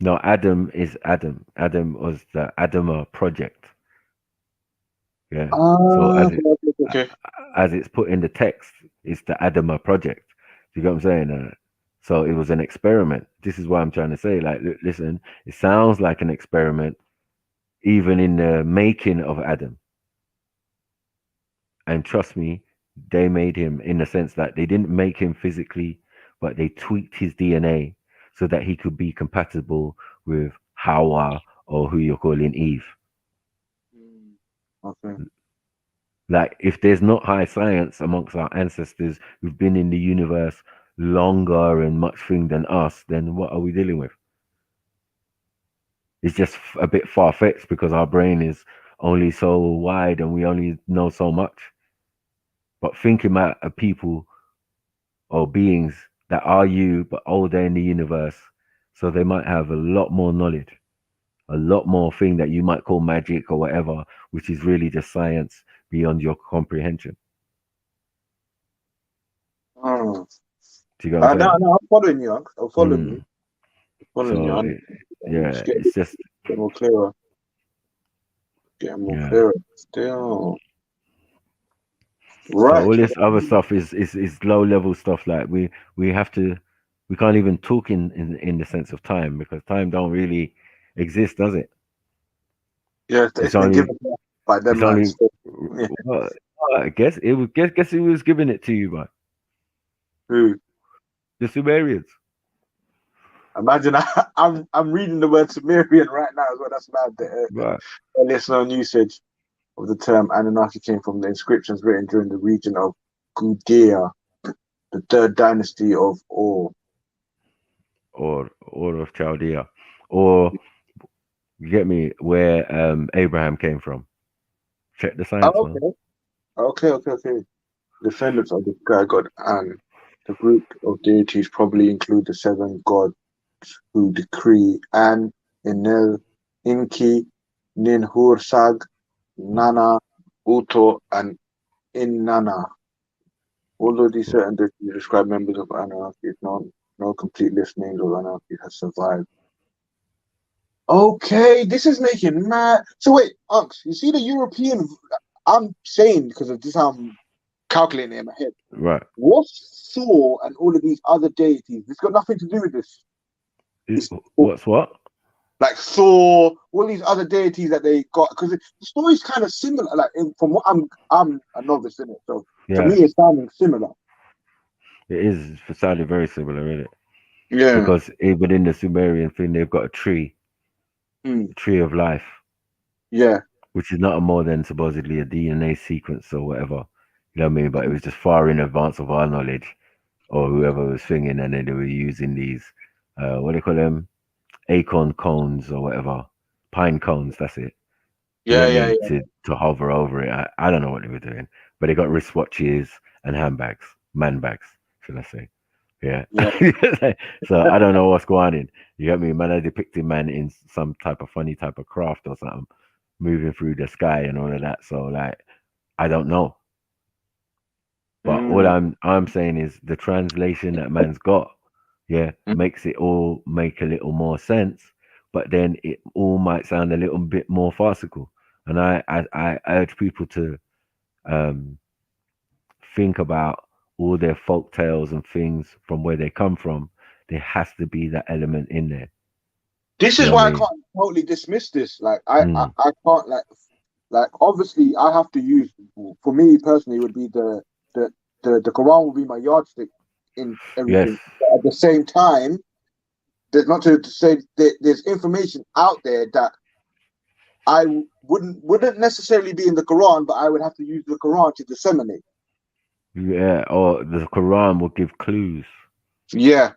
No, Adam is Adam. Adam was the Adama project. Yeah. So as it's put in the text, it's the Adama project. You get what I'm saying? So it was an experiment. This is what I'm trying to say. Like, listen, it sounds like an experiment, even in the making of Adam. And trust me, they made him in the sense that they didn't make him physically, but they tweaked his DNA so that he could be compatible with Hawa or who you're calling Eve. Okay. Like, if there's not high science amongst our ancestors who've been in the universe longer and much thing than us, then what are we dealing with? It's just a bit far-fetched because our brain is only so wide and we only know so much. But thinking about a people or beings that are you but older in the universe, so they might have a lot more knowledge, a lot more thing that you might call magic or whatever, which is really just science beyond your comprehension. Oh. Do you get what I'm saying? No, I'm following you. I'm following you. It's just getting more clearer. Still. Right. So all this other stuff is low level stuff. Like we can't even talk in the sense of time because time don't really exist, does it? Yeah, it's been given by them. It's only, well, I guess it was. Guess who was giving it to you, man? Who? The Sumerians. Imagine I'm reading the word Sumerian right now as well. That's mad. Right. Earliest known usage of the term Anunnaki came from the inscriptions written during the region of Gudea, the third dynasty of Or of Chaldea, or you get me, where Abraham came from. Check the science, oh, man. Okay. Descendants of the sky god, and the group of deities probably include the 7 gods who decree An, Enel, Inki, Ninhursag, Nana, Uto, and Inanna. Although these certain deities describe members of Anunnaki, no complete list names of Anunnaki has survived. Okay, this is making mad. So wait, Unks, you see the European? I'm saying because of this, I'm calculating it in my head. Right. What's Thor and all of these other deities? It's got nothing to do with this. What's what? Like Thor, all these other deities that they got, because the story's kind of similar. Like from what I'm a novice in it, so to me it's sounding similar. It is sounding very similar, isn't it? Yeah. Because even in the Sumerian thing, they've got a tree, a tree of life. Yeah. Which is not more than supposedly a DNA sequence or whatever. You know what I mean? But it was just far in advance of our knowledge, or whoever was singing, and then they were using these, what do they call them? Acorn cones or whatever, pine cones. That's it. Yeah. To hover over it. I don't know what they were doing, but they got wristwatches and handbags, man bags, should I say? Yeah. So I don't know what's going on. You get me? Man, I depicted man in some type of funny type of craft or something, moving through the sky and all of that. So like, I don't know. But what I'm saying is the translation that man's got, makes it all make a little more sense, but then it all might sound a little bit more farcical. And I urge people to think about all their folk tales and things from where they come from. There has to be that element in there. This is why I can't totally dismiss this. Like I can't like obviously I have to use, for me personally, it would be the Quran will be my yardstick in everything. Yes. But at the same time, there's not to say that there's information out there that I wouldn't necessarily be in the Quran, but I would have to use the Quran to disseminate. Yeah, or the Quran will give clues. Yeah.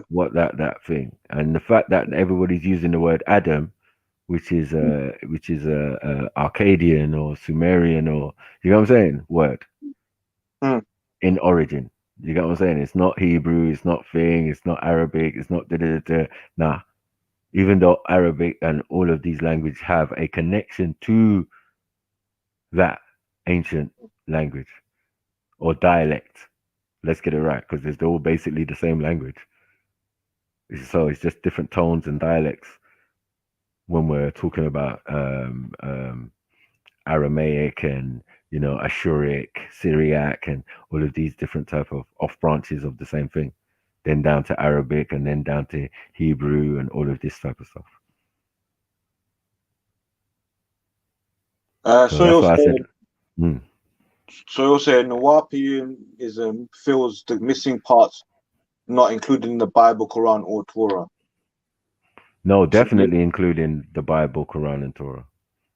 What that thing, and the fact that everybody's using the word Adam, which is Akkadian or Sumerian, or you know what I'm saying, word in origin. You get what I'm saying? It's not Hebrew, it's not thing, it's not Arabic, it's not nah. Even though Arabic and all of these languages have a connection to that ancient language or dialect. Let's get it right, because they're all basically the same language. So it's just different tones and dialects when we're talking about Aramaic and Ashuric, Syriac, and all of these different type of off branches of the same thing. Then down to Arabic, and then down to Hebrew, and all of this type of stuff. So you're saying Nawapianism feels the missing parts not included in the Bible, Quran, or Torah? No, definitely including the Bible, Quran, and Torah.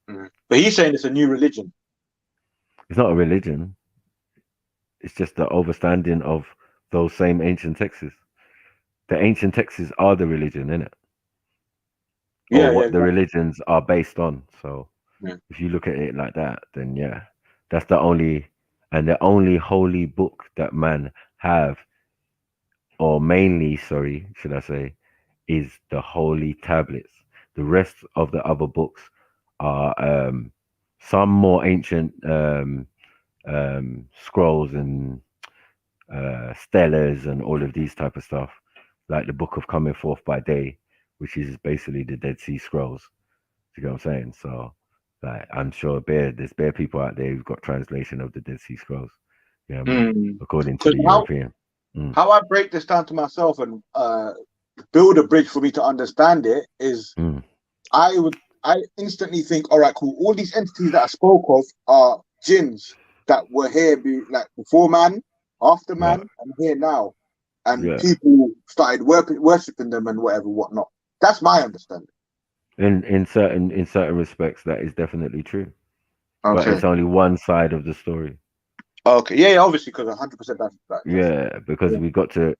But he's saying it's a new religion. It's not a religion. It's just the overstanding of those same ancient texts. The ancient texts are the religion, isn't it? Or what the religions are based on. So if you look at it like that, then that's the only holy book that man have, or mainly, should I say, is the holy tablets. The rest of the other books are some more ancient scrolls and stellars and all of these type of stuff, like the Book of Coming Forth by Day, which is basically the Dead Sea Scrolls. You know what I'm saying? So, like, I'm sure there's people out there who've got translation of the Dead Sea Scrolls. You know what I mean? According to the European. How I break this down to myself and build a bridge for me to understand it is, I would I instantly think, all right, cool. All these entities that I spoke of are jinns that were here like before man, after man, and here now. And people started worshipping them and whatnot. That's my understanding. In certain respects, that is definitely true. Okay. But it's only one side of the story. Okay. Yeah, obviously, because 100% that's yeah, because we got to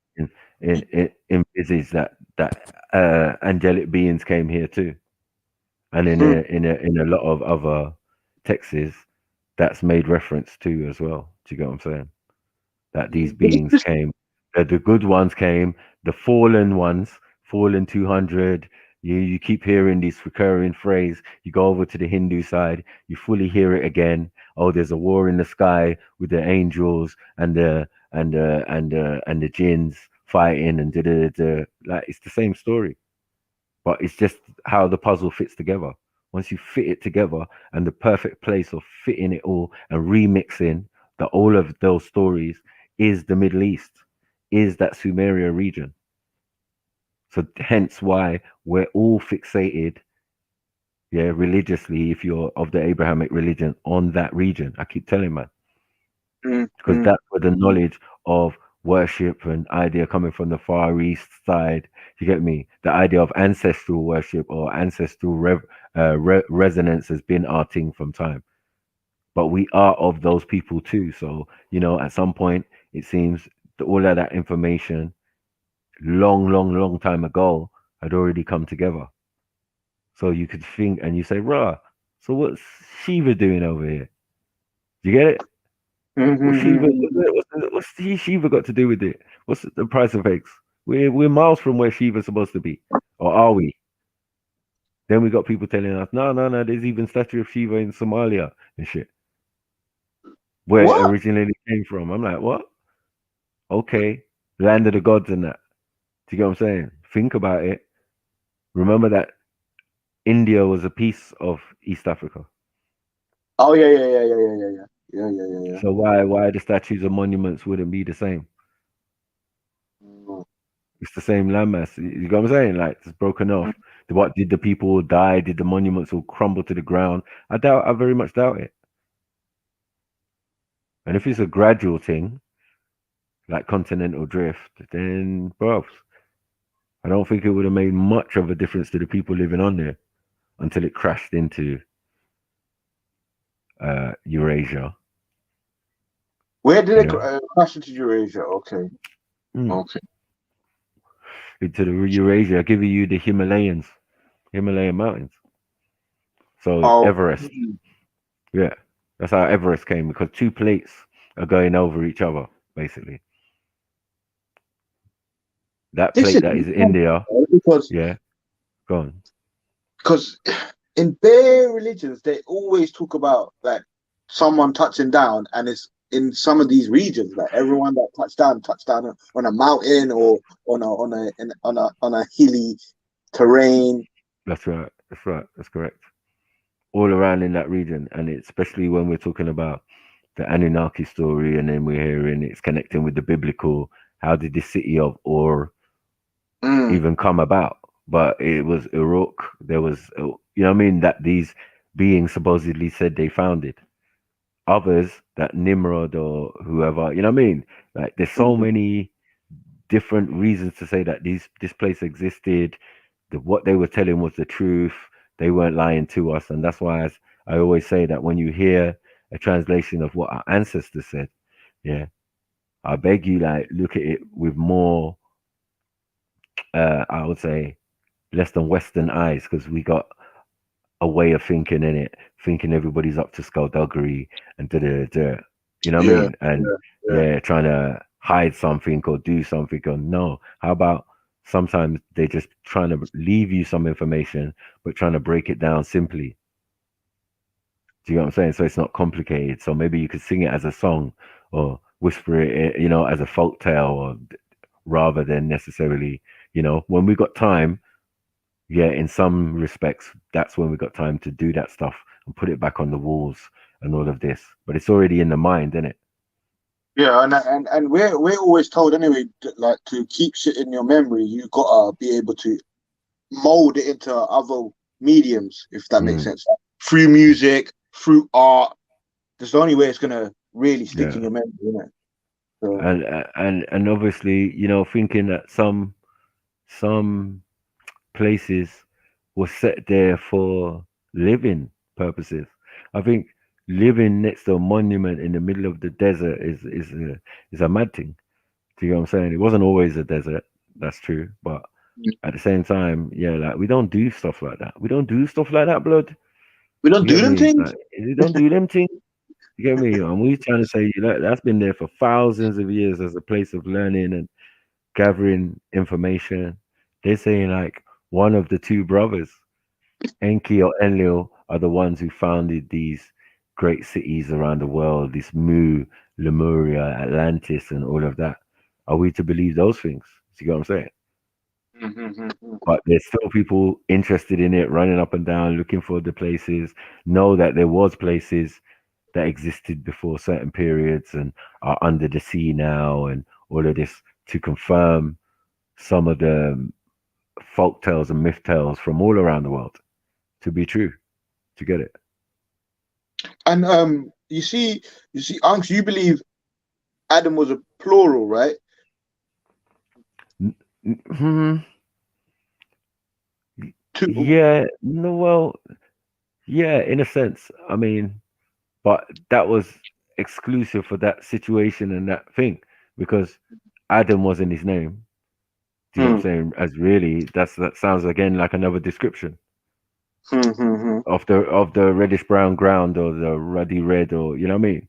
envisage that angelic beings came here too, and in a lot of other texts, that's made reference to as well. Do you get what I'm saying? That these beings came, that the good ones came, the fallen ones, fallen 200. You keep hearing this recurring phrase. You go over to the Hindu side, you fully hear it again. Oh, there's a war in the sky with the angels and the jinns fighting and like it's the same story, but it's just how the puzzle fits together. Once you fit it together, and the perfect place of fitting it all and remixing all of those stories is the Middle East, is that Sumeria region. So hence why we're all fixated, religiously, if you're of the Abrahamic religion, on that region. I keep telling man, because that's where the knowledge of worship and idea coming from the Far East side. You get me? The idea of ancestral worship or ancestral resonance has been our thing from time. But we are of those people too. So, at some point, it seems that all of that information long time ago had already come together. So you could think and you say, rah, so what's Shiva doing over here? You get it? What's Shiva got to do with it? What's the price of eggs? We're miles from where Shiva's supposed to be. Or are we? Then we got people telling us, no, there's even statue of Shiva in Somalia and shit. Where it originally came from. I'm like, what? Okay. Land of the gods and that. Do you get what I'm saying? Think about it. Remember that India was a piece of East Africa. Oh yeah. So why the statues and monuments wouldn't be the same? It's the same landmass. You know what I'm saying? Like, it's broken off. What did the people die? Did the monuments all crumble to the ground? I very much doubt it. And if it's a gradual thing, like continental drift, then bro, I don't think it would have made much of a difference to the people living on there until it crashed into Eurasia. Where did it crash into Eurasia? Okay. Okay. Into the Eurasia, giving you the Himalayan mountains. So Everest. Yeah. That's how Everest came, because two plates are going over each other, basically. That plate that is India. Because, go on. Because in their religions, they always talk about like someone touching down, and it's in some of these regions, like everyone that touched down on a mountain or on a hilly terrain. That's right. That's correct. All around in that region, and especially when we're talking about the Anunnaki story, and then we're hearing it's connecting with the biblical. How did the city of Ur even come about? But it was Uruk. There was, that these beings supposedly said they founded. Others, that Nimrod or whoever, like there's so many different reasons to say that this place existed. What they were telling was the truth. They weren't lying to us. And that's why I always say that when you hear a translation of what our ancestors said, I beg you, like, look at it with more, I would say, less than Western eyes, because we got a way of thinking in it, thinking everybody's up to skullduggery and you know what I mean? And trying to hide something or do something, or no. How about sometimes they're just trying to leave you some information, but trying to break it down simply. Do you know what I'm saying? So it's not complicated. So maybe you could sing it as a song or whisper it, as a folk tale, or rather than necessarily, when we got time. In some respects, that's when we got time to do that stuff and put it back on the walls and all of this. But it's already in the mind, isn't it? Yeah, and we're always told anyway, like, to keep shit in your memory, you gotta be able to mold it into other mediums, if that makes sense. Through music, through art. That's the only way it's gonna really stick in your memory, isn't it? So. And obviously, you know, thinking that some places were set there for living purposes. I think living next to a monument in the middle of the desert is a mad thing. Do you know what I'm saying? It wasn't always a desert, that's true, but at the same time, yeah, like we don't do stuff like that. We don't do stuff like that, blood. We don't do them Me? things. Like, we don't do them things. You get me? And we're trying to say that's been there for thousands of years as a place of learning and gathering information. They're saying like one of the two brothers, Enki or Enlil, are the ones who founded these great cities around the world, this Mu, Lemuria, Atlantis, and all of that. Are we to believe those things? See what I'm saying? But there's still people interested in it, running up and down, looking for the places, know that there was places that existed before certain periods and are under the sea now, and all of this to confirm some of the folk tales and myth tales from all around the world to be true. To get it. And you see, Unks, you believe Adam was a plural, right? Yeah, no, well, yeah, in a sense. I mean, but that was exclusive for that situation and that thing because Adam wasn't his name. Do you know what I'm saying? As really, that sounds again like another description of the reddish brown ground or the ruddy red, or you know what I mean?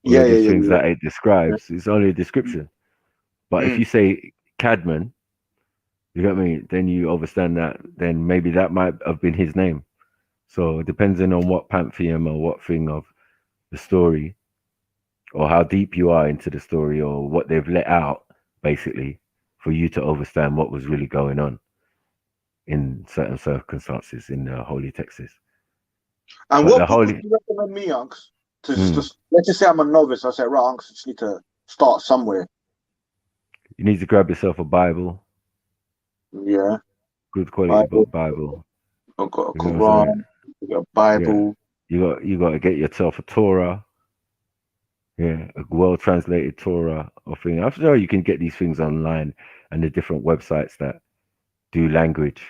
All of these things that it describes. It's only a description. But if you say Cadman, you get me? Then you understand that. Then maybe that might have been his name. So depending on what pantheon or what thing of the story, or how deep you are into the story, or what they've let out, basically, for you to understand what was really going on in certain circumstances in the holy texts. And but what book would you recommend me, Unks? Let's just say I'm a novice. I say, right, Unks, just need to start somewhere. You need to grab yourself a Bible. Yeah. Good quality book Bible. I've got a Quran. I've got a Bible. Yeah. You got to get yourself a Torah. Yeah, a well translated Torah or thing. I'm sure you can get these things online and the different websites that do language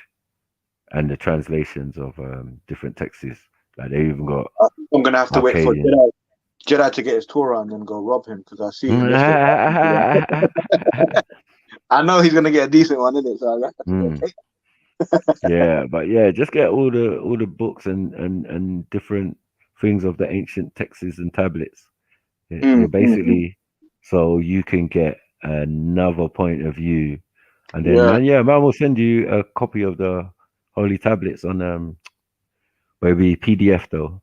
and the translations of different texts. Like they even got. I'm gonna have to wait for Jedi to get his Torah and then go rob him because I see him. I know he's gonna get a decent one, isn't it? So yeah, but yeah, just get all the books and different things of the ancient texts and tablets. You're basically so you can get another point of view, and then man will send you a copy of the holy tablets on maybe PDF though.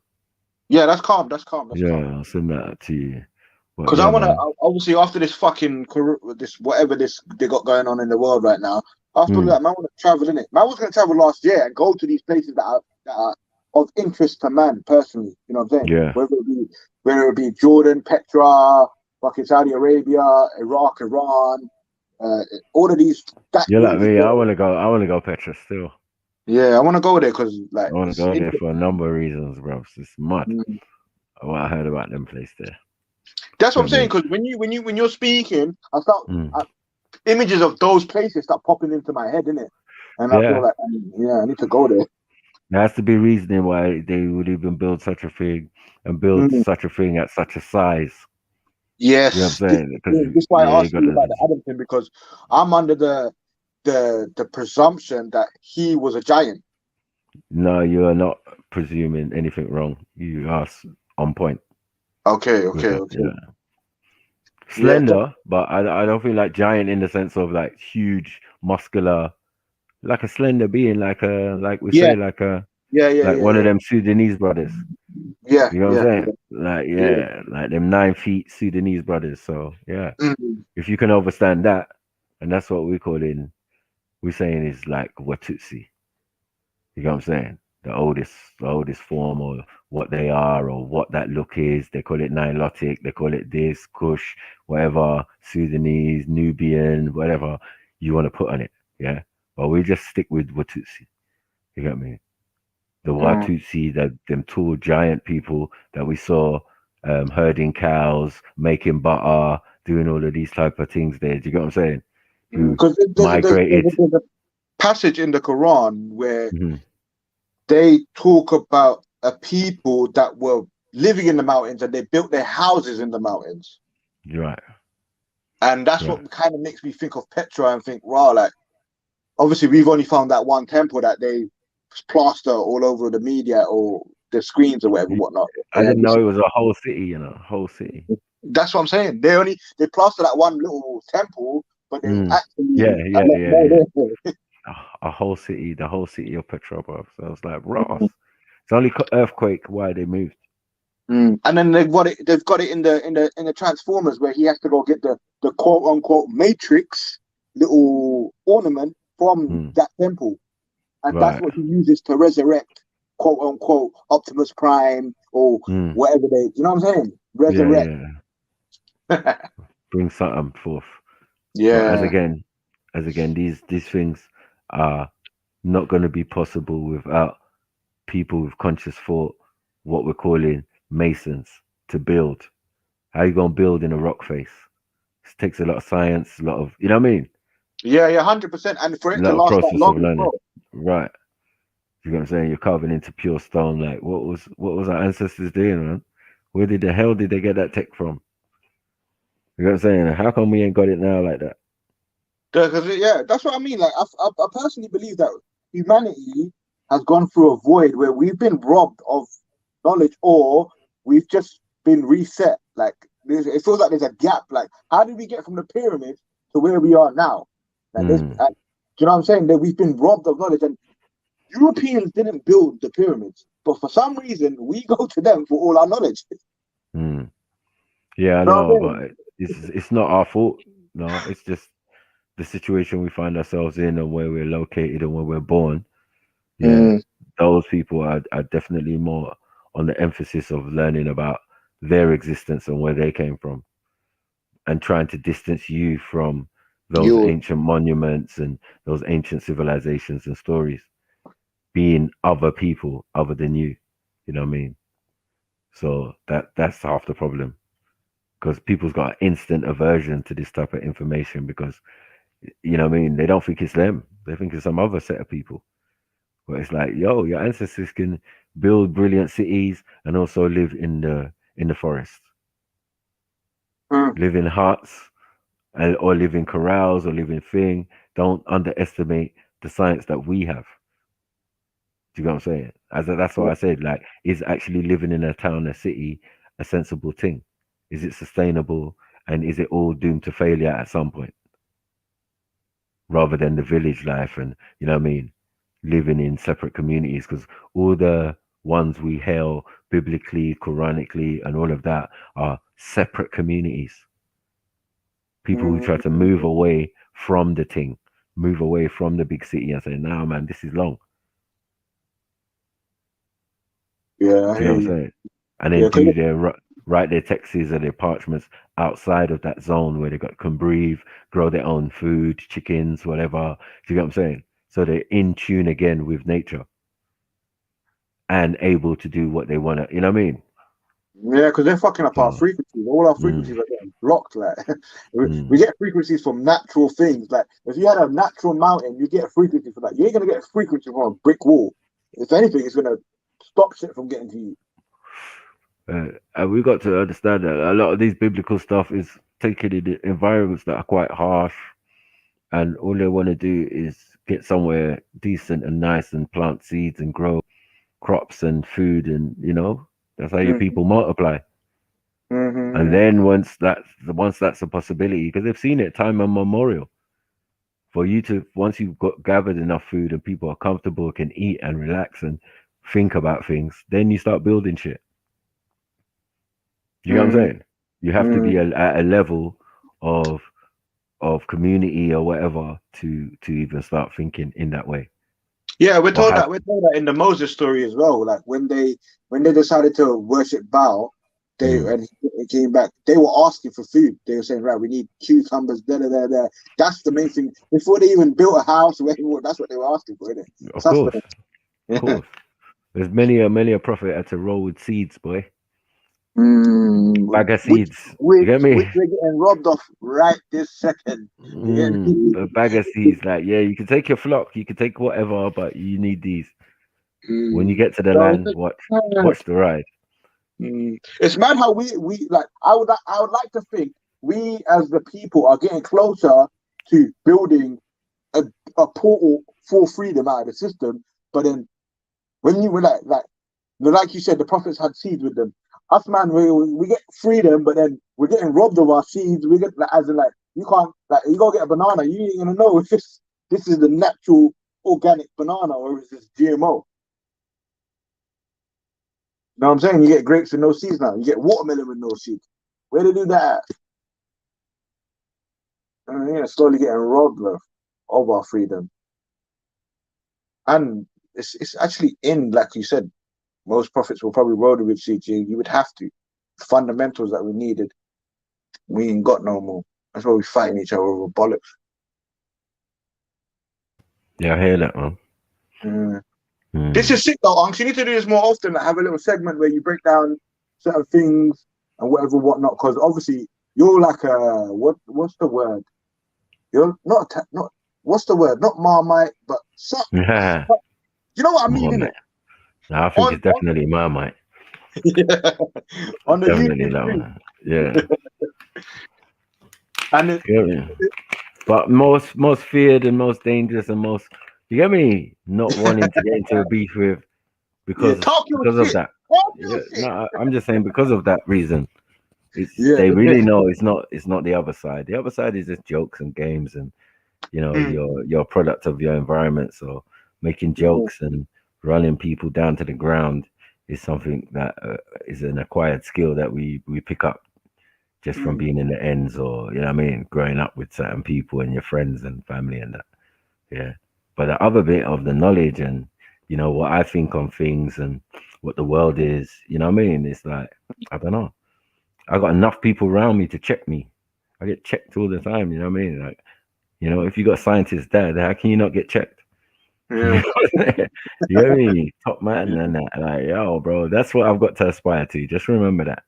Yeah, that's calm. I'll send that to you. Because I want to, obviously, after this fucking whatever they got going on in the world right now, after that, man, want to travel, innit? Man was going to travel last year and go to these places that are of interest to man personally. You know what I'm saying? Yeah. Whether it be Jordan, Petra, fucking Saudi Arabia, Iraq, Iran, all of these. You're like me. I want to go Petra still. Yeah, I want to go there because I want to go there for a number of reasons, bro. It's mad. What I heard about them place there. That's what I'm saying. Because when you're speaking, I start images of those places start popping into my head, innit? And I feel like, I need to go there. There has to be reasoning why they would even build such a thing and build such a thing at such a size. Yes, you know what I'm saying? This is why I asked you about the Adam thing, because I'm under the presumption that he was a giant. No, you are not presuming anything wrong. You are on point. Okay. Yeah. Slender, but I don't feel like giant in the sense of like huge, muscular, like a slender being, like say like one of them Sudanese brothers. Yeah, you know what I'm saying? Like them 9 feet Sudanese brothers. So if you can understand that, and that's what we're saying is like Watusi. You know what I'm saying? The oldest form of what they are or what that look is. They call it Nilotic, they call it this, Kush, whatever, Sudanese, Nubian, whatever you want to put on it. Yeah. But we just stick with Watusi. You got me? The Watusi, them tall giant people that we saw herding cows, making butter, doing all of these type of things there. Do you get what I'm saying? Who migrated. There's a passage in the Quran where they talk about a people that were living in the mountains and they built their houses in the mountains. Right. And that's what kind of makes me think of Petra and think, wow, like, obviously we've only found that one temple that they plaster all over the media or the screens or whatever, whatnot. I didn't know it was a whole city, whole city. That's what I'm saying. They plaster that one little temple, but they actually a whole city, the whole city of Petra, bro. So I was like, Ross. It's only earthquake why they moved. And then they've got it in the Transformers where he has to go get the quote unquote Matrix little ornament from that temple. And that's what he uses to resurrect quote unquote Optimus Prime or whatever you know what I'm saying? Resurrect. Yeah. Bring something forth. Yeah. But as again, these things are not going to be possible without people with conscious thought, what we're calling masons, to build. How you going to build in a rock face? It takes a lot of science, a lot of, you know what I mean? Yeah, 100%. And for it to last that long as well. Right. You know what I'm saying? You're carving into pure stone. Like, what was our ancestors doing, man? Where the hell did they get that tech from? You know what I'm saying? How come we ain't got it now like that? Yeah, that's what I mean. Like, I personally believe that humanity has gone through a void where we've been robbed of knowledge, or we've just been reset. Like, it feels like there's a gap. Like, how did we get from the pyramids to where we are now? Like, do you know what I'm saying? That we've been robbed of knowledge, and Europeans didn't build the pyramids, but for some reason we go to them for all our knowledge. Yeah, I know, but it's not our fault. No, it's just the situation we find ourselves in and where we're located and where we're born. Yeah, those people are definitely more on the emphasis of learning about their existence and where they came from, and trying to distance you from those ancient monuments and those ancient civilizations and stories, being other people other than you. You know what I mean? So that's half the problem, because people's got an instant aversion to this type of information because, you know what I mean, they don't think it's them. They think it's some other set of people. But it's like, yo, your ancestors can build brilliant cities and also live in the forest, live in huts, or live in corrals, or live in thing. Don't underestimate the science that we have. Do you know what I'm saying? That's what I said. Like, is actually living in a town, a city, a sensible thing? Is it sustainable? And is it all doomed to failure at some point? Rather than the village life and, you know what I mean, living in separate communities, because all the ones we hail biblically, Quranically, and all of that are separate communities. People who try to move away from the thing, move away from the big city and say, nah, man, this is long. Yeah, do you know what I'm saying? And then write their texts or their parchments outside of that zone where can breathe, grow their own food, chickens, whatever. Do you get what I'm saying? So they're in tune again with nature and able to do what they want to, you know what I mean? Yeah, because they're fucking up our frequencies. All our frequencies are getting blocked. Like, we get frequencies from natural things. Like, if you had a natural mountain, you get a frequency for that. You ain't gonna get a frequency from a brick wall. If anything, it's gonna stop shit from getting to you. And we got to understand that a lot of these biblical stuff is taken in environments that are quite harsh, and all they want to do is get somewhere decent and nice and plant seeds and grow crops and food, and that's how your people multiply. And then once that's a possibility, because they've seen it time immemorial, for you to, once you've gathered enough food and people are comfortable, can eat and relax and think about things, then you start building shit. You know what I'm saying? You have to be at a level of community or whatever to even start thinking in that way. Yeah, we're told that in the Moses story as well. Like, when they decided to worship Baal, and he came back, they were asking for food. They were saying, right, we need cucumbers, da. That's the main thing. Before they even built a house, that's what they were asking for, isn't it? Of course. There's many a prophet had to roll with seeds, boy. Bag of Which, seeds. You which, get me? which we're getting robbed of right this second. You get me? A bag of seeds. Like, yeah, you can take your flock, you can take whatever, but you need these. When you get to the land, watch the ride. It's mad how we like. I would like to think we as the people are getting closer to building a portal for freedom out of the system. But then when you were like you said, the prophets had seeds with them. Us, man, we get freedom, but then we're getting robbed of our seeds. We get as in you can't you go get a banana, you ain't gonna know if this is the natural organic banana or is this GMO. You know what I'm saying? You get grapes with no seeds now. You get watermelon with no seeds. Where they do that? Slowly getting robbed of our freedom. And it's actually like you said, most prophets will probably roll with seeds. You would have to. The fundamentals that we needed, we ain't got no more. That's why we're fighting each other over bollocks. Yeah, I hear that, man. This is sick though, Unks. You need to do this more often. Have a little segment where you break down certain things and whatnot. Because obviously you're like what's the word? You're not what's the word? Not Marmite, but something. Yeah. You know what I mean, innit? No, I think it's definitely Marmite. Yeah. On the definitely YouTube that stream. one. Yeah. And but most feared and most dangerous and most, you get me, not wanting to get into a beef with because of that. No, I'm just saying because of that reason. They really know it's not the other side. The other side is just jokes and games, and you're a product of your environment. So making jokes and running people down to the ground is something that is an acquired skill that we pick up just from being in the ends, or growing up with certain people and your friends and family and that. Yeah. But the other bit of the knowledge and what I think on things and what the world is, it's like, I don't know. I got enough people around me to check me. I get checked all the time, you know what I mean? Like, if you got scientists there, how can you not get checked? Yeah. You know what I mean? Top man and that. Like, yo, bro, that's what I've got to aspire to. Just remember that.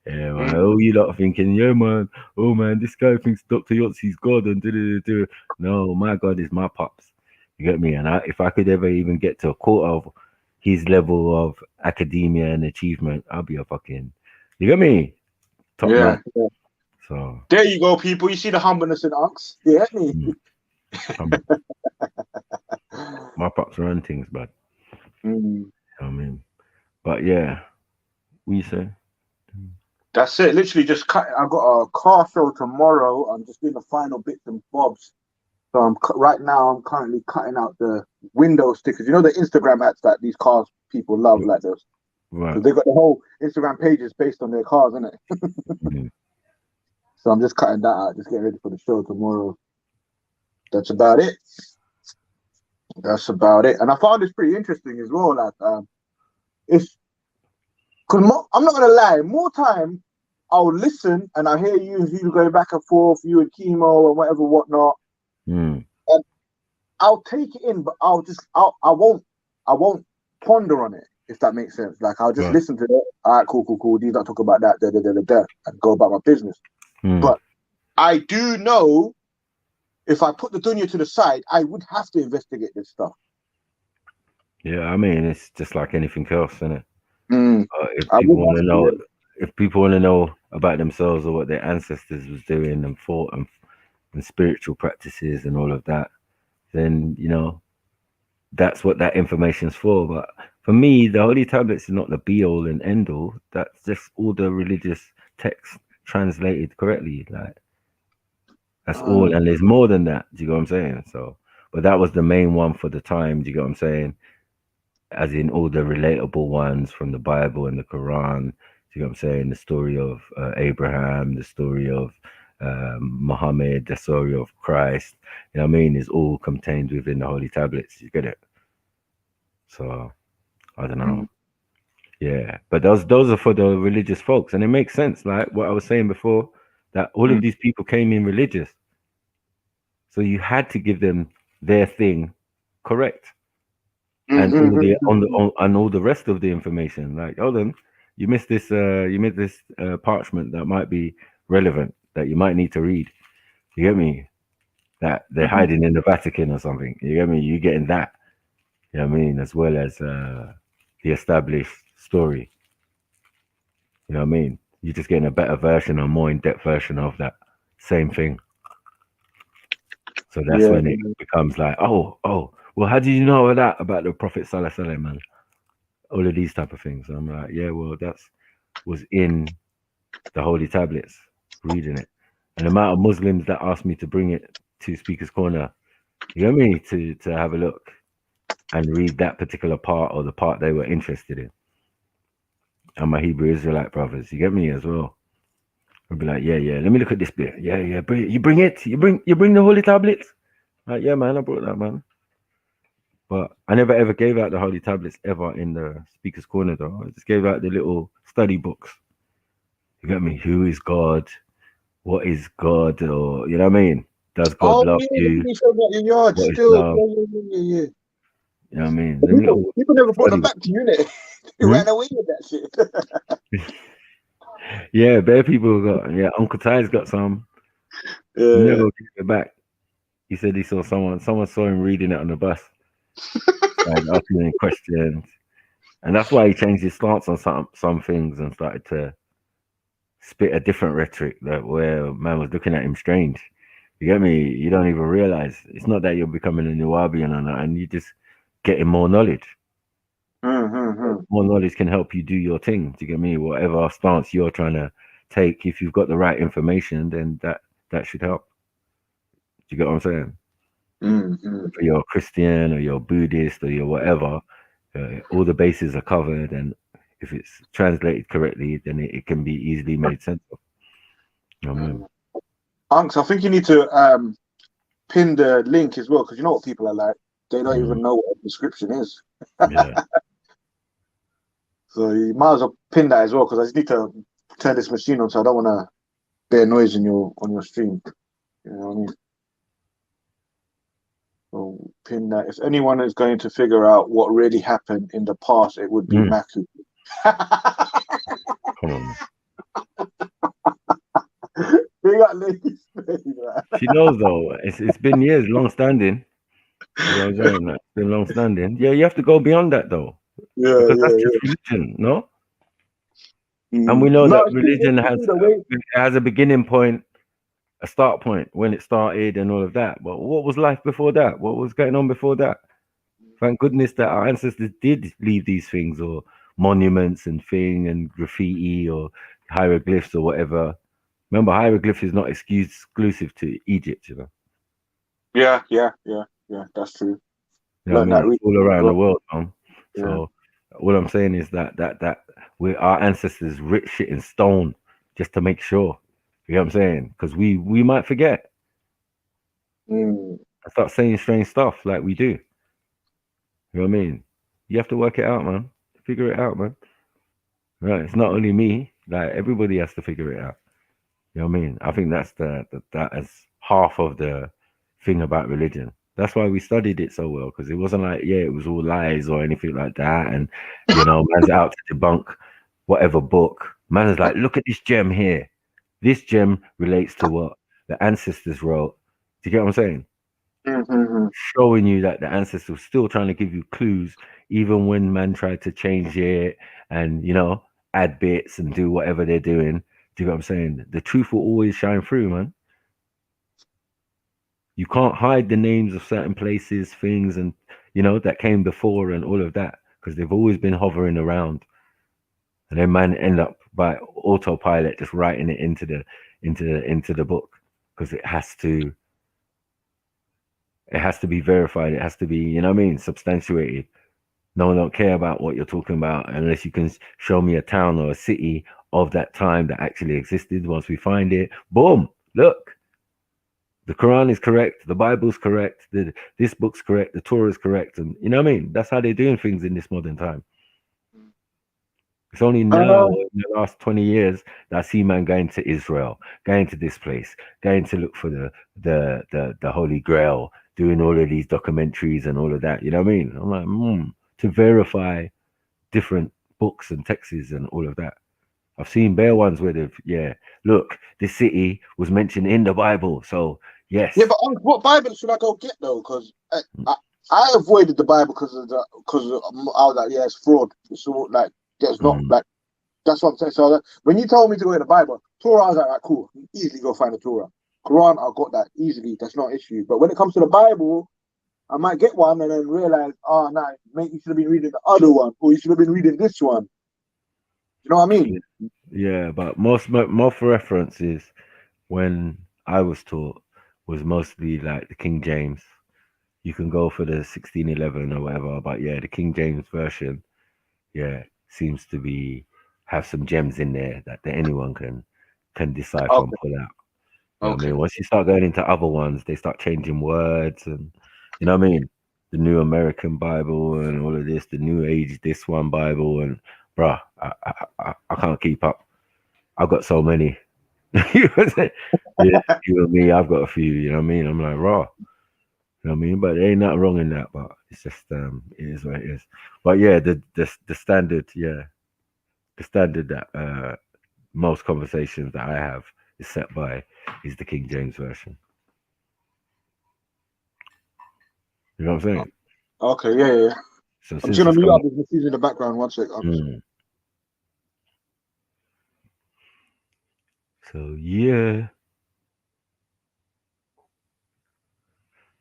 Yeah, man. Oh, you lot are thinking, yeah, man. Oh, man, this guy thinks Dr. Yotsi's God and do. No, my God is my pops. You get me? And if I could ever even get to a quarter of his level of academia and achievement, I'll be a fucking, you get me? Top man. Yeah. So there you go, people. You see the humbleness in Unks. You get me? My pops run things, but I mean, but yeah, what you say? That's it. Literally just cut. I've got a car show tomorrow. I'm just doing the final bits and bobs. So right now I'm currently cutting out the window stickers. You know the Instagram ads that these cars people love, like those. Right. Because they got the whole Instagram pages based on their cars, isn't it? So I'm just cutting that out. Just getting ready for the show tomorrow. That's about it. And I found this pretty interesting as well. Like, because I'm not gonna lie, more time I'll listen and I hear you going back and forth, you and Chemo and whatnot. And I'll take it in, but I won't ponder on it, if that makes sense. Like I'll just listen to it. All right, cool. These not talk about that, and go about my business. But I do know if I put the dunya to the side, I would have to investigate this stuff. Yeah, I mean, it's just like anything else, isn't it? If people want to know about themselves or what their ancestors was doing and thought and spiritual practices and all of that, then that's what that information's for. But for me, the Holy Tablets is not the be all and end all. That's just all the religious texts translated correctly. Like that's all, and there's more than that. Do you get what I'm saying? So, but that was the main one for the time. Do you get what I'm saying? As in all the relatable ones from the Bible and the Quran. You know what I'm saying? The story of Abraham, the story of Muhammad, the story of Christ. You know what I mean? Is all contained within the Holy Tablets. You get it? So I don't know. Yeah, but those are for the religious folks, and it makes sense. Like what I was saying before, that all of these people came in religious, so you had to give them their thing correct. and all the rest of the information. Like, hold on, you missed this parchment that might be relevant, that you might need to read. You get me? That they're hiding in the Vatican or something. You get me? You getting that? You know what I mean? As well as the established story. You know what I mean? You're just getting a better version or more in-depth version of that same thing. So that's when it becomes like, oh, well, how did you know that about the Prophet Sallallahu Alaihi Wasallam, man? All of these type of things. And I'm like, yeah, well, was in the Holy Tablets, reading it. And the amount of Muslims that asked me to bring it to Speaker's Corner, you know what I mean, to have a look and read that particular part or the part they were interested in. And my Hebrew Israelite brothers, you get me as well. I'll be like, yeah, let me look at this bit. Yeah, you bring it. You bring the Holy Tablets. Like, yeah, man, I brought that, man. But I never ever gave out the Holy Tablets ever in the Speaker's Corner, though. I just gave out the little study books. You get me? Who is God? What is God? Or, you know what I mean? Does God love you? Your yard what still. You know what I mean? People never brought them back to you, innit? They ran away with that shit. Yeah, bare people got. Yeah, Uncle Ty's got some. Never gave it back. He said he saw someone saw him reading it on the bus. Started asking him questions. And that's why he changed his stance on some things and started to spit a different rhetoric where man was looking at him strange. You get me? You don't even realize. It's not that you're becoming a Nubian and you're just getting more knowledge. More knowledge can help you do your thing. Do you get me? Whatever stance you're trying to take, if you've got the right information, then that should help. Do you get what I'm saying? If you're Christian or you're Buddhist or you're whatever, all the bases are covered, and if it's translated correctly, then it can be easily made sense of. You know what I mean? Unks, I think you need to pin the link as well, because you know what people are like. They don't even know what a description is. Yeah. So you might as well pin that as well, because I just need to turn this machine on, so I don't want to bear noise on your stream. You know what I mean? So pin that. If anyone is going to figure out what really happened in the past, it would be Maku. Come on. She knows though. It's been years, long standing. You know what I'm saying? It's been long standing. Yeah, you have to go beyond that though. Yeah, because that's just religion, no? And we know that religion has a beginning point, a start point when it started and all of that. But what was life before that? What was going on before that? Thank goodness that our ancestors did leave these things, or monuments and and graffiti or hieroglyphs or whatever. Remember, hieroglyphs is not exclusive to Egypt, you know. Yeah, that's true. You know what I mean? All around the world, man. So what I'm saying is that our ancestors writ shit in stone just to make sure. You know what I'm saying? Because we might forget. I start saying strange stuff like we do. You know what I mean? You have to work it out, man. Figure it out, man. Right? It's not only me. Like, everybody has to figure it out. You know what I mean? I think that's that is half of the thing about religion. That's why we studied it so well, because it wasn't like, it was all lies or anything like that. And, you know, man's out to debunk whatever book. Man is like, look at this gem here. This gem relates to what the ancestors wrote. Do you get what I'm saying? Showing you that the ancestors were still trying to give you clues, even when man tried to change it and, you know, add bits and do whatever they're doing. Do you get what I'm saying? The truth will always shine through, man. You can't hide the names of certain places, things, and, you know, that came before and all of that, because they've always been hovering around. And then man end up by autopilot just writing it into the book, because it has to be verified. It has to be, you know what I mean, substantiated. No one don't care about what you're talking about unless you can show me a town or a city of that time that actually existed. Once we find it, boom, look. The Quran is correct. The Bible's correct. This book's correct. The Torah is correct. And you know what I mean? That's how they're doing things in this modern time. It's only now, in the last 20 years, that I see man going to Israel, going to this place, going to look for the Holy Grail. doing all of these documentaries and all of that. You know what I mean? I'm like, to verify different books and texts and all of that. I've seen bare ones where they've, look, this city was mentioned in the Bible, so yes. Yeah, but what Bible should I go get though? Because I avoided the Bible because I was like, yeah, it's fraud. So like, there's not like, that's what I'm saying. So when you told me to go get the Bible, Torah, I was like, right, cool, easily go find the Torah. Quran, I got that easily. That's not an issue. But when it comes to the Bible, I might get one and then realize, oh no, mate, you should have been reading the other one, or you should have been reading this one. You know what I mean? Yeah, but most references when I was taught was mostly like the King James. You can go for the 1611 or whatever, but yeah, the King James version, seems to have some gems in there that anyone can decipher and pull out. You know what I mean? Once you start going into other ones, they start changing words and you know what I mean? The New American Bible and all of this, the New Age this one Bible, and bruh, I can't keep up. I've got so many. You and me, I've got a few, you know what I mean? I'm like, raw. You know what I mean? But there ain't nothing wrong in that, but it's just it is what it is. But yeah, the standard, the standard that most conversations that I have is set by is the King James version. You know what I'm saying? Okay, yeah. So I'm just gonna mute up this message in the background. 1 sec. So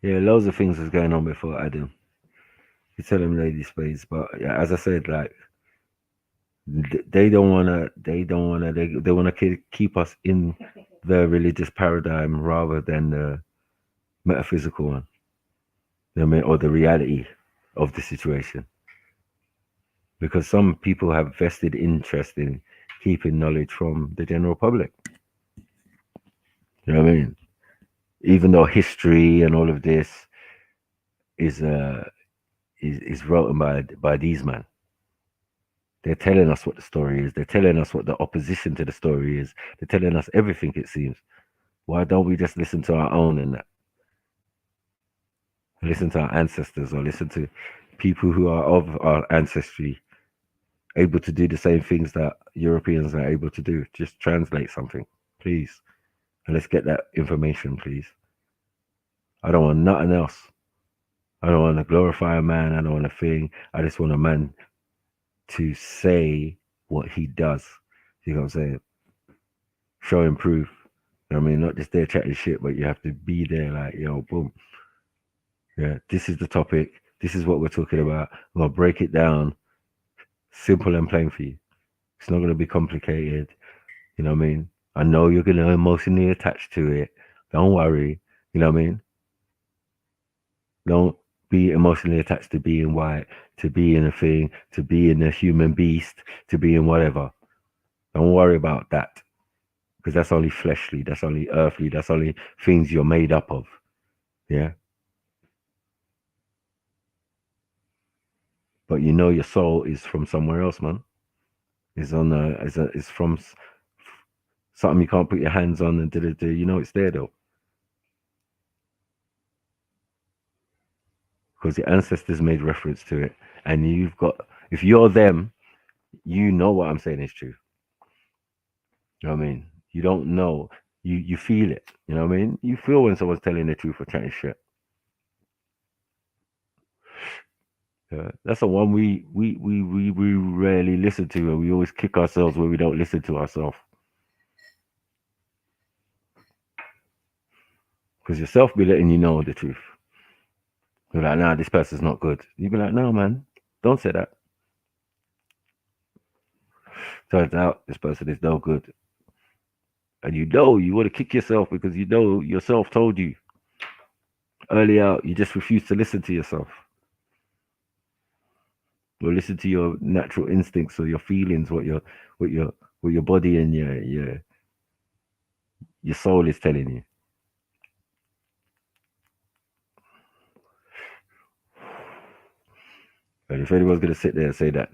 loads of things was going on before Adam. You tell them lady space, but yeah, as I said, like they want to keep us in the religious paradigm rather than the metaphysical one. You know what I mean? Or the reality of the situation. Because some people have vested interest in keeping knowledge from the general public. You know what I mean? Even though history and all of this is written by these men. They're telling us what the story is. They're telling us what the opposition to the story is. They're telling us everything, it seems. Why don't we just listen to our own and that? Listen to our ancestors or listen to people who are of our ancestry, able to do the same things that Europeans are able to do. Just translate something, please. And let's get that information, please. I don't want nothing else. I don't want to glorify a man. I don't want a thing. I just want a man to say what he does. You know what I'm saying? Show him proof. You know what I mean? Not just there chatting shit, but you have to be there like, yo, boom. Yeah, this is the topic. This is what we're talking about. I'm going to break it down simple and plain for you. It's not going to be complicated. You know what I mean? I know you're going to emotionally attach to it. Don't worry. You know what I mean? Don't be emotionally attached to being white, to being a thing, to being a human beast, to being whatever. Don't worry about that. Because that's only fleshly, that's only earthly, that's only things you're made up of. Yeah? But you know your soul is from somewhere else, man. It's from something you can't put your hands on and you know it's there though. Because your ancestors made reference to it. And if you're them, you know what I'm saying is true. You know what I mean? You don't know. You feel it. You know what I mean? You feel when someone's telling the truth or chatting shit. That's the one we rarely listen to, and we always kick ourselves when we don't listen to ourselves. Because yourself be letting you know the truth. You're like, nah, this person's not good. You be like, no, man, don't say that. Turns out this person is no good. And you want to kick yourself because you know yourself told you. Early out, you just refuse to listen to yourself. Or listen to your natural instincts or your feelings, what your body and your soul is telling you. And if anyone's gonna sit there and say that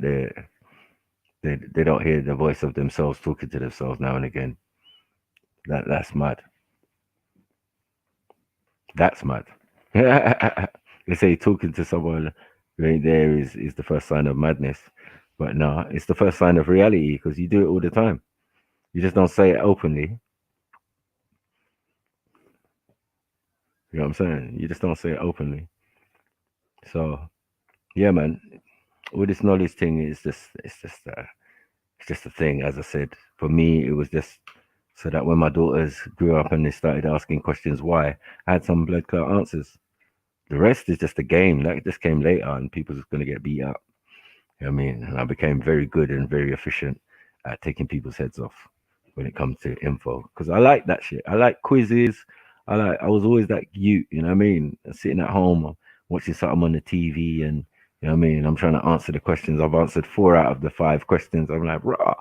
they don't hear the voice of themselves talking to themselves now and again, that's mad. That's mad. They say talking to someone who ain't there is the first sign of madness. But no, it's the first sign of reality because you do it all the time. You just don't say it openly. You know what I'm saying? You just don't say it openly. So yeah, man. All this knowledge thing is it's just a thing. As I said, for me, it was just so that when my daughters grew up and they started asking questions why, I had some blood clot answers. The rest is just a game. That just came later, and people's just gonna get beat up. You know what I mean? And I became very good and very efficient at taking people's heads off when it comes to info. Because I like that shit. I like quizzes. I was always that you know what I mean? Sitting at home or watching something on the TV and you know what I mean? I'm trying to answer the questions. I've answered 4 out of the 5 questions. I'm like, rah.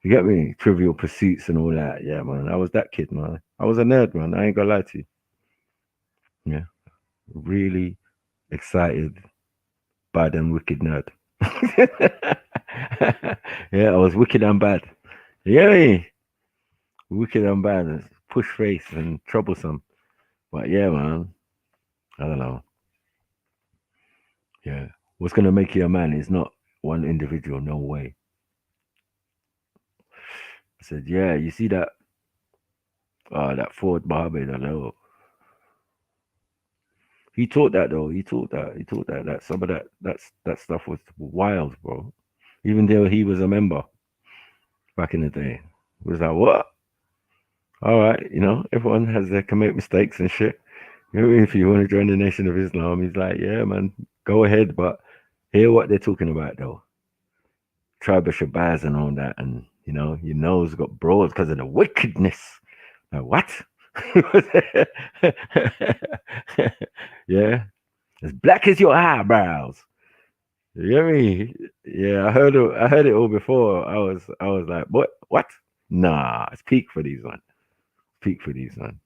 You get me? Trivial pursuits and all that. Yeah, man. I was that kid, man. I was a nerd, man. I ain't gonna lie to you. Yeah. Really excited, bad and wicked nerd. Yeah, I was wicked and bad. Yeah, wicked and bad, push face and troublesome. But yeah, man, I don't know. Yeah, what's gonna make you a man is not one individual. No way. I said, yeah, you see that that Ford Mohammed, I know. He taught that though. He taught that. He taught that. That some of that stuff was wild, bro. Even though he was a member back in the day, it was like what? All right, everyone has their commit mistakes and shit. If you want to join the Nation of Islam, he's like, yeah, man, go ahead, but hear what they're talking about though. Tribe of Shabazz and all that, and your nose got broad because of the wickedness. Like what? Yeah, as black as your eyebrows. You get me? Yeah, I heard it all before. I was like, what? Nah, it's peak for these one. Peak for these one.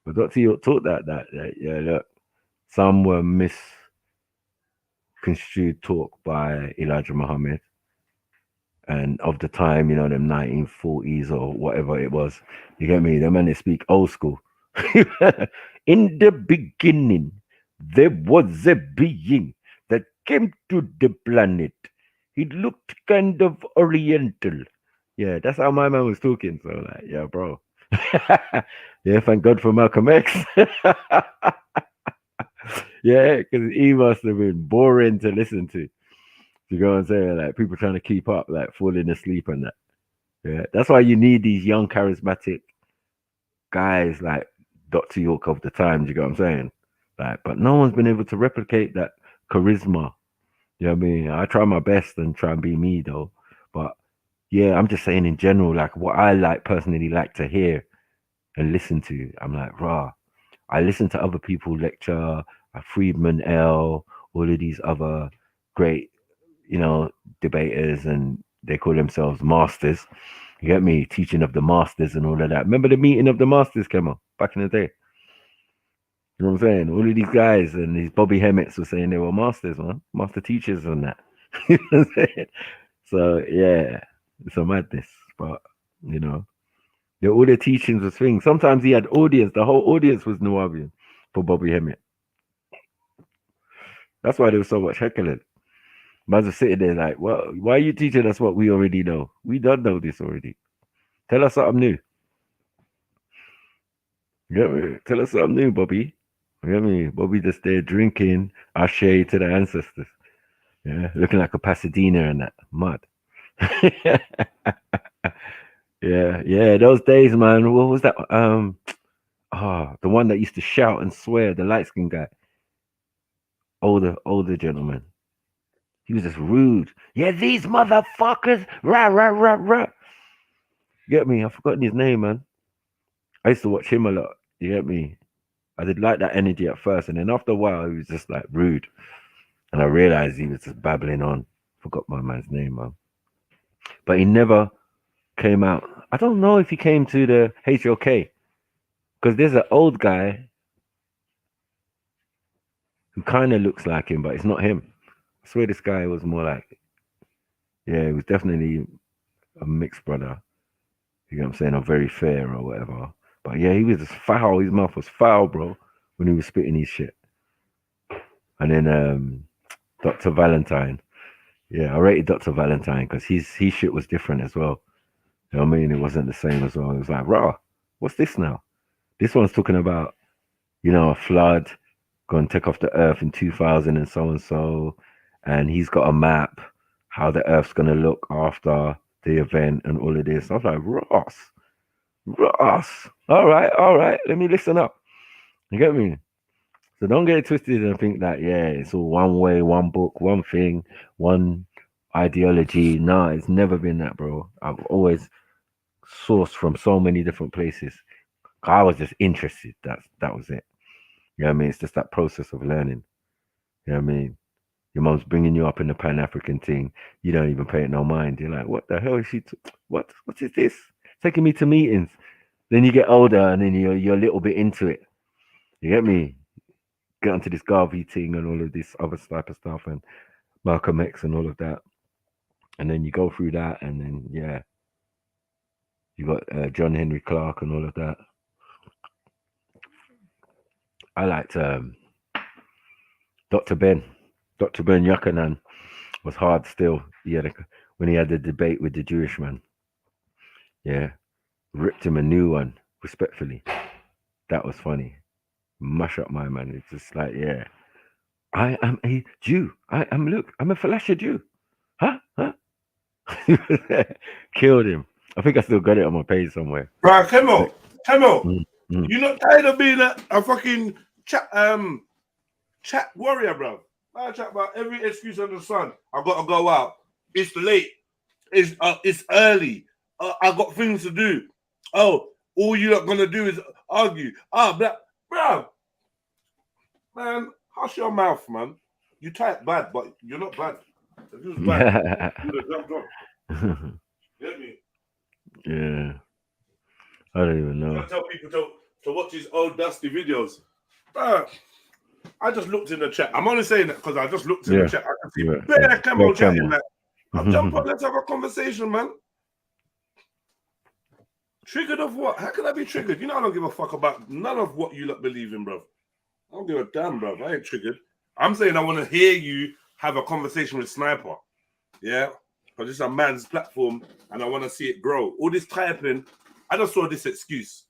But Dr. York taught that yeah, look, some were misconstrued talk by Elijah Muhammad and of the time, them 1940s or whatever it was. You get me? The man they speak old school. In the beginning, there was a being that came to the planet. He looked kind of oriental. Yeah, that's how my man was talking. So like, yeah, bro. Yeah, thank God for Malcolm X. Yeah, because he must have been boring to listen to. You know what I'm saying? Like people trying to keep up, like falling asleep and that. Yeah, that's why you need these young, charismatic guys like Dr. York of the time. You know what I'm saying? Like, but no one's been able to replicate that charisma. You know what I mean? I try my best and try and be me though. But yeah, I'm just saying in general, like what I personally like to hear and listen to. I'm like, rah. I listen to other people lecture, Friedman L, all of these other great, debaters, and they call themselves masters. You get me? Teaching of the masters and all of that. Remember the meeting of the masters came up back in the day? You know what I'm saying? All of these guys and these Bobby Hemmets were saying they were masters, man. Master teachers and that. You know what I'm saying? So, yeah, it's a madness. But, all the teachings was things. Sometimes he had audience. The whole audience was Nubian for Bobby Hemmett. That's why there was so much heckling. Man's are sitting there like, well, why are you teaching us what we already know? We don't know this already. Tell us something new. Yeah, tell us something new, Bobby. You know what I mean? Bobby just there drinking ashe to the ancestors. Yeah, looking like a Pasadena and that. Mud. Yeah, those days, man. What was that? The one that used to shout and swear, the light skinned guy. Older gentleman. He was just rude. Yeah, these motherfuckers. Rah, rah, rah, rah. Get me? I've forgotten his name, man. I used to watch him a lot. You get me? I did like that energy at first, and then after a while, he was just like rude. And I realized he was just babbling on. Forgot my man's name, man. But he never came out. I don't know if he came to the HOK. Because there's an old guy who kind of looks like him, but it's not him. I swear this guy was more like, yeah, he was definitely a mixed brother. You know what I'm saying? Or very fair or whatever. But yeah, he was just foul. His mouth was foul, bro, when he was spitting his shit. And then Dr. Valentine. Yeah, I rated Dr. Valentine because his shit was different as well. You know what I mean? It wasn't the same as well. It was like, raw, what's this now? This one's talking about, a flood going to take off the earth in 2000 and so, and he's got a map how the earth's going to look after the event and all of this. I was like, Ross, all right, let me listen up. You get me? So don't get it twisted and think that, it's all one way, one book, one thing, one ideology. No, it's never been that, bro. I've always sourced from so many different places. I was just interested. That was it. You know what I mean? It's just that process of learning. You know what I mean? Your mom's bringing you up in the Pan-African thing. You don't even pay it no mind. You're like, what the hell is she? What is this? Taking me to meetings. Then you get older and then you're a little bit into it. You get me? Get onto this Garvey thing and all of this other type of stuff and Malcolm X and all of that. And then you go through that and then, you got John Henry Clark and all of that. I liked Dr. Ben Yochanan was hard still. When he had the debate with the Jewish man. Yeah. Ripped him a new one, respectfully. That was funny. Mush up my man. It's just like, I am a Jew. I'm a Falasha Jew. Huh? Killed him. I think I still got it on my page somewhere. Right, Kemo. You're not tired of being a fucking chat warrior, bro. I chat about every excuse under the sun. I gotta go out. It's late. It's early. I got things to do. Oh, all you're not gonna do is argue. Bro. Man, hush your mouth, man. You type bad, but you're not bad. If you was bad, you would have jumped on. Get me? Yeah. I don't even know. I tell people to watch his old dusty videos. I just looked in the chat. I'm only saying that because I just looked in the chat. I can see bare Camo chatting like, I'll jump on, let's have a conversation, man. Triggered of what? How can I be triggered? I don't give a fuck about none of what you lot believe in, bro. I don't give a damn, bro. I ain't triggered. I'm saying I want to hear you have a conversation with Sniper. Yeah? Because it's a man's platform and I want to see it grow. All this typing, I just saw this excuse.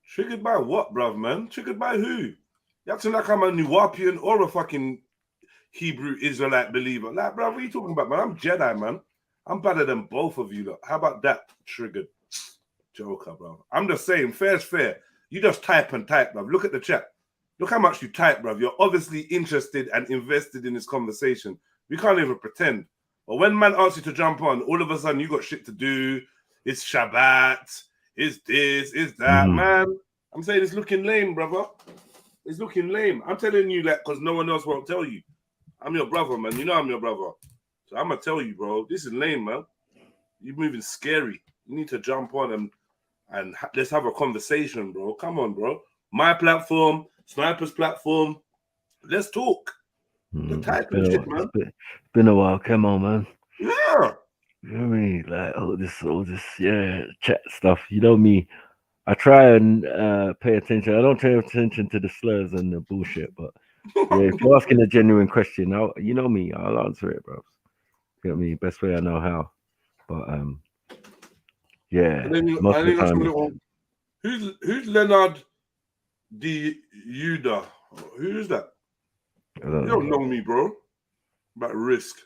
Triggered by what, bruv, man? Triggered by who? You acting like I'm a Nuwapian or a fucking Hebrew Israelite believer. Like, bruv, what are you talking about, man? I'm Jedi, man. I'm better than both of you, look. How about that? Triggered. Joker, bro. I'm just saying, fair's fair. You just type and type, bruv. Look at the chat. Look how much you type, bruv. You're obviously interested and invested in this conversation. We can't even pretend. But when man asks you to jump on, all of a sudden you got shit to do. It's Shabbat. It's this. It's that. Man, I'm saying it's looking lame, brother. It's looking lame. I'm telling you that because no one else won't tell you. I'm your brother, man. You know I'm your brother. So I'm going to tell you, bro. This is lame, man. You're moving scary. You need to jump on and let's have a conversation, bro. Come on, bro. My platform, Sniper's platform. Let's talk. The typing shit, man. It's been a while. Come on, man. Yeah. You know what I mean? Like all this, chat stuff. You know me. I try and pay attention. I don't pay attention to the slurs and the bullshit, but if you're asking a genuine question, you know me, I'll answer it, bro. You know what I mean? Best way I know how. But most of the time. Who's Leonard D. Yuda? Who's that? You don't know me, bro. About risk.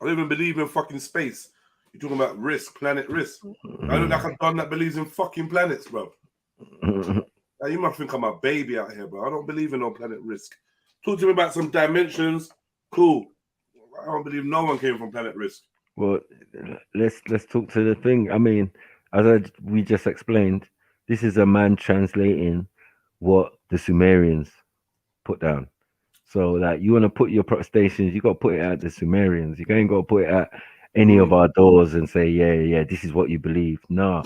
I don't even believe in fucking space. You're talking about risk, planet risk. I look like a gun that believes in fucking planets, bro. Now, you might think I'm a baby out here, bro. I don't believe in no planet risk. Talk to me about some dimensions. Cool. I don't believe no one came from planet risk. Well, let's talk to the thing. I mean, we just explained, this is a man translating what the Sumerians put down. So like you want to put your protestations, you got to put it at the Sumerians. You ain't got to put it at any of our doors and say, yeah, this is what you believe. No,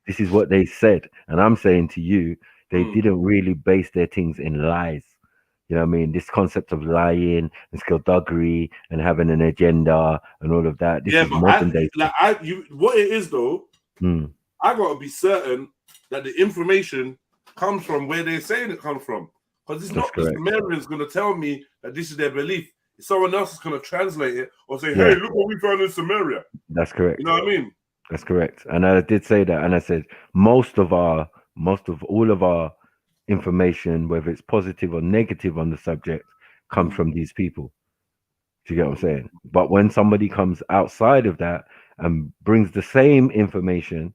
this is what they said. And I'm saying to you, they didn't really base their things in lies. You know what I mean? This concept of lying and skullduggery and having an agenda and all of that. This is modern day. What it is though, I got to be certain that the information comes from where they're saying it comes from. Because it's not the Sumerians going to tell me that this is their belief. Someone else is going to translate it or say, hey, look what we found in Sumeria. That's correct. You know what I mean? That's correct. And I did say that. And I said, most of all of our information, whether it's positive or negative on the subject, comes from these people. Do you get what I'm saying? But when somebody comes outside of that and brings the same information,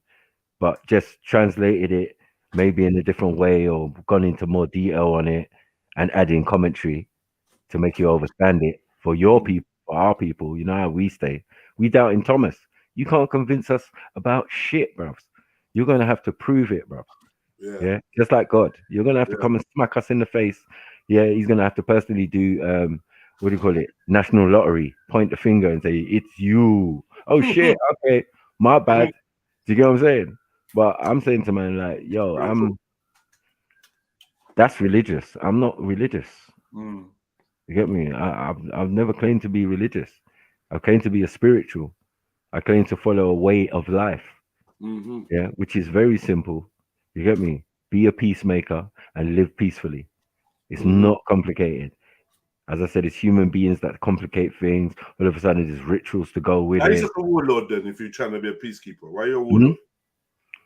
but just translated it maybe in a different way or gone into more detail on it and adding commentary to make you understand it for your people, for our people, you know how we stay. We doubt in Thomas. You can't convince us about shit, bruv. You're going to have to prove it, bruv. Yeah. Just like God. You're going to have to come and smack us in the face. Yeah, he's going to have to personally do, what do you call it? National lottery. Point the finger and say, it's you. Oh, shit. Okay. My bad. Do you get what I'm saying? But I'm saying to man, like, yo, that's religious. I'm not religious. You get me? I've never claimed to be religious. I claim to be a spiritual. I claim to follow a way of life. Yeah, which is very simple. You get me? Be a peacemaker and live peacefully. It's not complicated. As I said, it's human beings that complicate things. All of a sudden, there's rituals to go with it. Why are you a warlord then if you're trying to be a peacekeeper? Why are you a warlord?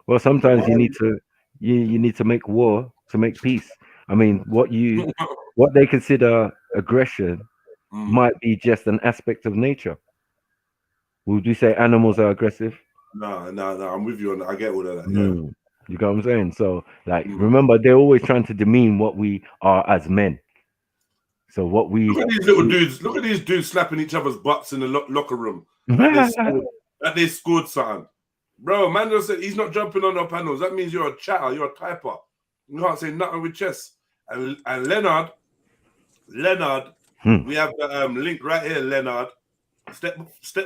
Well, sometimes you need to make war to make peace. I mean, what they consider aggression might be just an aspect of nature. Would you say animals are aggressive? No, I'm with you on that. I get all of that. You got what I'm saying? So, like, remember, they're always trying to demean what we are as men. So what we look at these little dudes. Look at these dudes slapping each other's butts in the locker room. That they scored something. Bro, man just said he's not jumping on our panels. That means you're a chatter, you're a typer. You can't say nothing with chess. And Leonard, we have the link right here, Leonard. Step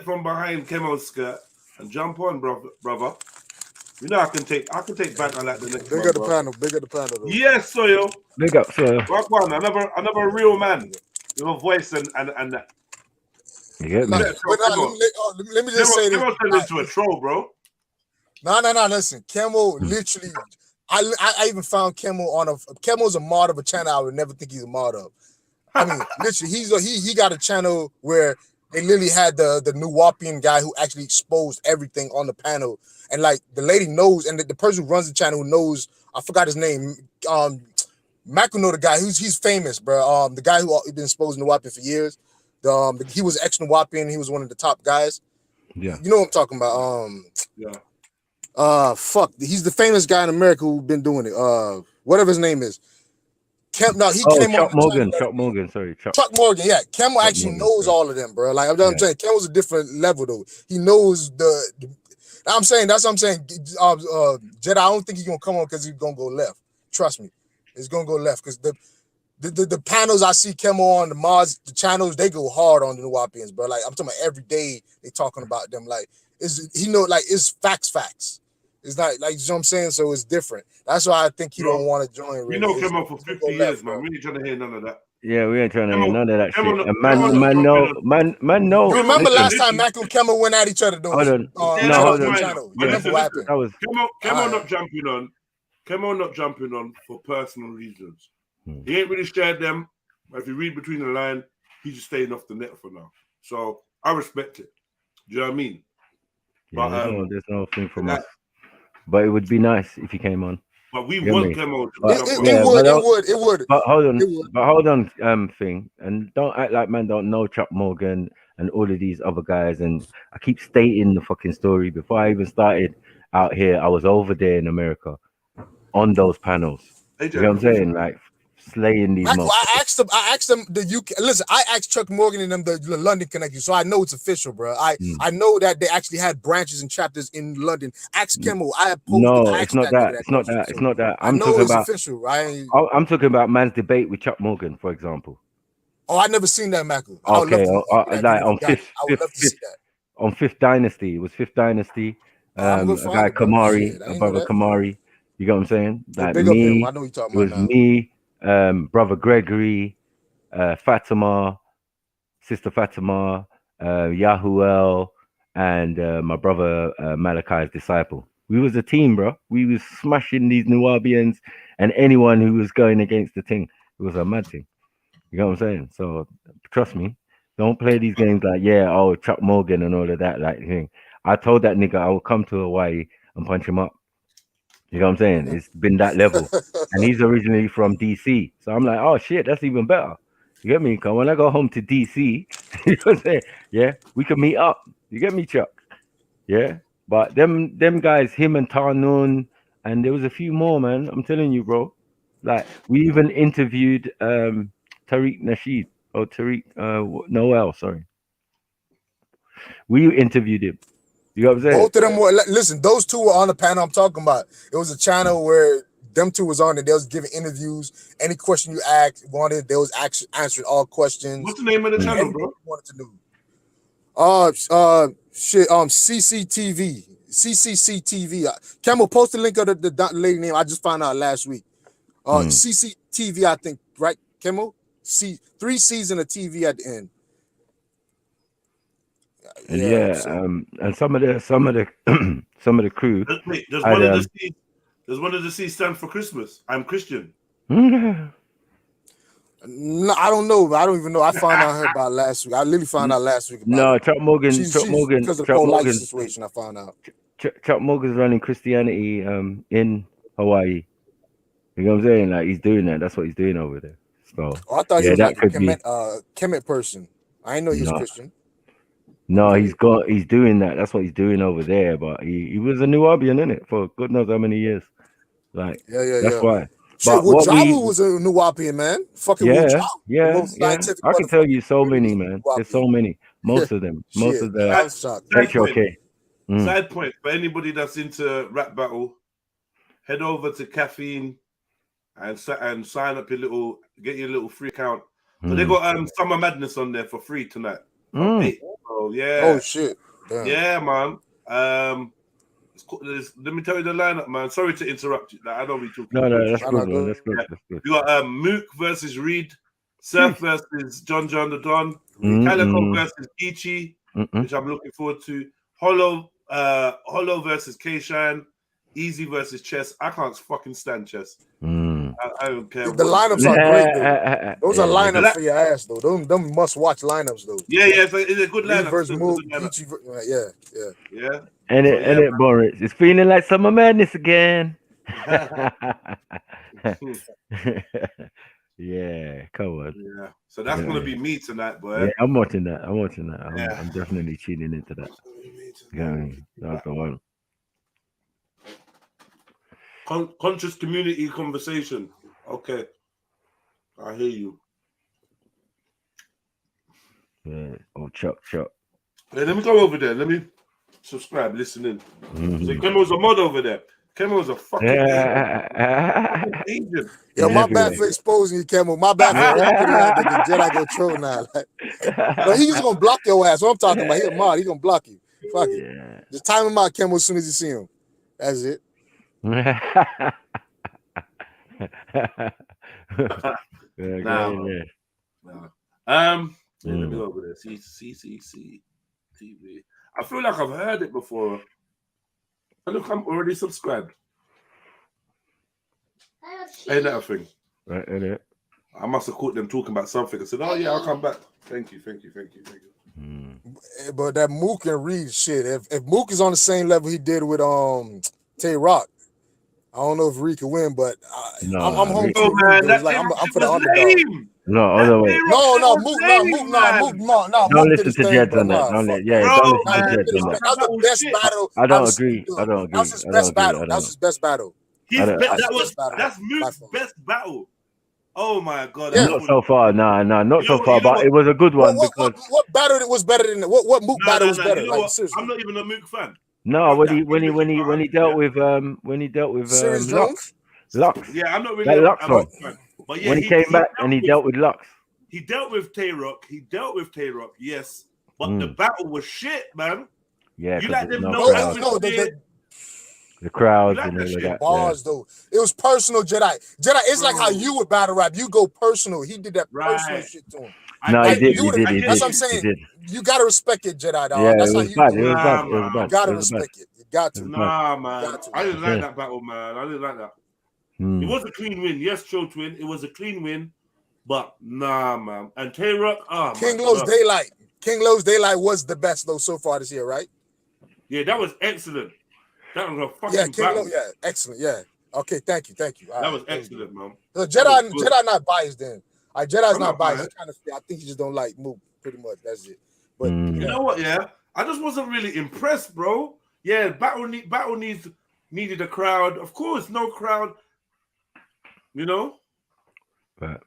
from behind Kemo's skirt and jump on, brother. You know I can take banter like the next bigger the panel, bigger the panel. Though. Yes, Soyo. Big up, Soyo. Rock one, another real man with a voice and that. You get me? Let me just say this. Kemo turned into a troll, bro. No. Listen, Kemo literally. I even found Kemo on Kemo's a mod of a channel I would never think he's a mod of. I mean, literally, he got a channel where they literally had the Nuwapian guy who actually exposed everything on the panel. And like the lady knows, and the person who runs the channel knows, I forgot his name. Mac will know the guy. He's famous, bro. The guy who been exposing Nuwapian for years. He was ex-Nuwapian. He was one of the top guys. Yeah. You know what I'm talking about. Fuck. He's the famous guy in America who's been doing it. Whatever his name is. Came Chuck Morgan. Chuck Morgan, yeah. Kemo actually knows all of them, bro. Like I'm saying, Kemo's a different level though. He knows that's what I'm saying. Jedi, I don't think he's gonna come on because he's gonna go left. Trust me, it's gonna go left because the panels I see Kemo on, the mods, the channels, they go hard on the Nuwapians, bro. Like I'm talking about every day they talking about them. Like it's facts. It's not like, you know what I'm saying? So it's different. That's why I think he don't want to join. Really. We know Kemo for 50 years, man. We ain't trying to hear none of that. Yeah, we ain't trying to hear none of that shit. Man, no. You remember last time Mac and Kemo went at each other doing hold on. Hold on. Remember what happened? Kemo not jumping on. Kemo not jumping on for personal reasons. He ain't really shared them. But if you read between the line, he's just staying off the net for now. So I respect it. Do you know what I mean? Yeah, but there's no thing from us. But it would be nice if he came on. But we want Kemo. It would. But hold on, thing, and don't act like man don't know Chuck Morgan and all of these other guys. And I keep stating the fucking story. Before I even started out here, I was over there in America on those panels. You know what I'm saying? Like slaying these. I asked them the UK. Listen, I asked Chuck Morgan and them the London connection, so I know it's official, bro. I know that they actually had branches and chapters in London. Ask Kemo. It's not that. I'm talking about official, right? I'm talking about man's debate with Chuck Morgan, for example. Oh, I never seen that, Macu. Okay, like on Fifth Dynasty. It was Fifth Dynasty. A guy Kamari, a brother Kamari. You know what I'm saying? Like me, I know you talking it was about me. Brother Gregory, Fatima, Sister Fatima, Yahuel, and my brother Malachi's disciple. We was a team, bro. We was smashing these Nuwabians and anyone who was going against the thing. It was a mad thing. You know what I'm saying? So trust me, don't play these games like Chuck Morgan and all of that like thing. I told that nigga I will come to Hawaii and punch him up. You know what I'm saying? It's been that level. And he's originally from DC. So I'm like, oh shit, that's even better. You get me? Because when I go home to DC, you know what I'm saying? Yeah, we can meet up. You get me, Chuck? Yeah. But them guys, him and Tarnun, and there was a few more, man. I'm telling you, bro. Like, we even interviewed Tariq Nasheed or Tariq Noel, sorry. We interviewed him. You know what I'm saying? Both of them were, listen, those two were on the panel I'm talking about. It was a channel where them two was on and they was giving interviews. Any question you wanted, they was actually answering all questions. What's the name of the channel, bro? Wanted to know. CCCTV. Camel, post the link of the lady name. I just found out last week. CCTV, I think, right, Camel? 3 seasons of TV at the end. And some of the crew. Wait, does one of the C stand for Christmas? I'm Christian. No, I don't know. I don't even know. I found out about last week. I literally found out last week. Chuck Morgan. Because of the pro-life situation, I found out. Chuck Morgan's running Christianity in Hawaii. You know what I'm saying? Like, he's doing that. That's what he's doing over there. So I thought he was like a Kemet person. I didn't know he was Christian. No, he's doing that. That's what he's doing over there. But he was a Nubian, innit, for God knows how many years. Like, that's why. But Jawa was a Nubian, man. Fucking yeah. I can tell you so many, man. There's so many. Most of them. Most of the HOK. Side point for anybody that's into rap battle, head over to Caffeine and sign up get your little free account. So they got Summer Madness on there for free tonight. Oh yeah. Oh shit. Damn. Yeah, man. Let me tell you the lineup, man. Sorry to interrupt you. I don't be talking. No, that's good, man. That's good. That's good. You got Mook versus Reed, Surf versus John the Don, Calico versus Ichi, which I'm looking forward to. Hollow versus K-Shine, Easy versus Chess. I can't fucking stand Chess. I don't care. The lineups are great, though. Those are lineups for your ass, though. Them must-watch lineups, though. Yeah, it's a good lineup. Yeah. And it, Boris. It's feeling like Summer Madness again. Yeah, come on. Yeah. So that's gonna be me tonight, boy. Yeah, I'm watching that. I'm definitely tuning into that. That's the one. Conscious community conversation. Okay, I hear you. Yeah. Oh, Chuck. Hey, let me go over there. Let me subscribe, listen in. So Kemo's a mod over there. Kemo's a fucking agent. Yo, my bad for exposing you, Kemo. My bad for the Jedi go troll now. No, he's just gonna block your ass. What I'm talking about, he's a mod. He's gonna block you. Fuck it. Just time him out, Kemo, as soon as you see him. That's it. Let me go over there. CCC TV. I feel like I've heard it before. Look, I'm already subscribed. Ain't that a thing? Right, ain't it? I must have caught them talking about something. I said, "Oh yeah, I'll come back." Thank you. But that Mook and Reed shit. If Mook is on the same level he did with Tay Rock, I don't know if Reed can win, but I'm home. Oh man, that's like, I'm for the underdog. No, other way. No, Mook. Don't listen to Jed on that. Don't listen to Jed on that. That was the best battle. I don't agree. That was his best battle. That was his best battle. That's Mook's best battle. Oh my god! Yeah. Not so far. Nah, not so far. But it was a good one because what battle was better than what Mook battle was better? You know what? I'm not even a Mook fan. No, when he dealt with Lux. Yeah, I'm not really a Lux one. fan. But yeah, when he came back and he dealt with Lux. He dealt with Tay Rock. Yes, but the battle was shit, man. Yeah, you let them know the crowds and all of that. Bars though, it was personal. Jedi, it's like how you would battle rap. You go personal. He did that personal shit to him. No, he did. That's what I'm saying. You gotta respect it, Jedi. Dog. Yeah, that's it was bad. It was bad. You gotta respect it. You got to. Nah, man. I didn't like that battle, man. I didn't like that. It was a clean win. Yes, Cho Twin. It was a clean win. But nah, man. And K-Rock, oh King my Lo's God. Daylight. King Lo's Daylight was the best though so far this year, right? Yeah, that was excellent. That was a fucking Yeah, King battle. Lo, yeah, excellent. Yeah. Okay, thank you. All that right, was excellent, man. So That was good. Jedi not biased then. Jedi's I'm not not biased. biased. Kind of, I think he just don't like move. Pretty much, that's it. But You know what? Yeah, I just wasn't really impressed, bro. Yeah, battle needed a crowd. Of course, no crowd. You know. But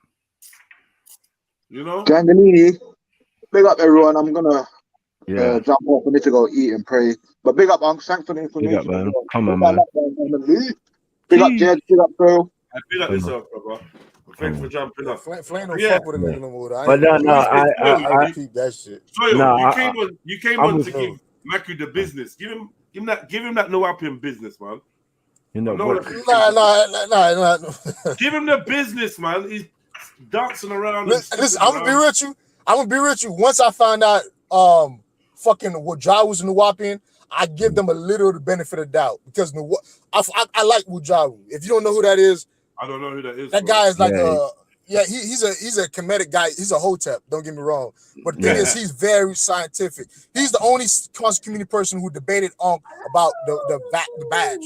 you know. Gangalini, big up everyone. I'm gonna jump off. I need to go eat and pray. But big up, Unc. Thanks for the information. Big up, man. Well. Come on, man. Big up, Jed. Big up, Phil. Big up yourself, brother. Thanks for jumping up. Flame don't fuck with a nigga no more. But no, I keep that shit. Soil, no, you came on to give Maku the business. Give him that Nuwapian business, man. Nah. Give him the business, man. He's dancing around. Listen, I'm gonna be with you. Once I find out fucking Wujaw was Nuwapian, I give them a little of the benefit of doubt because I like Wujaw. If you don't know who that is, I don't know who that is. That guy is like he's a comedic guy. He's a hotep, don't get me wrong. But the thing is, he's very scientific. He's the only conscious community person who debated about the badge.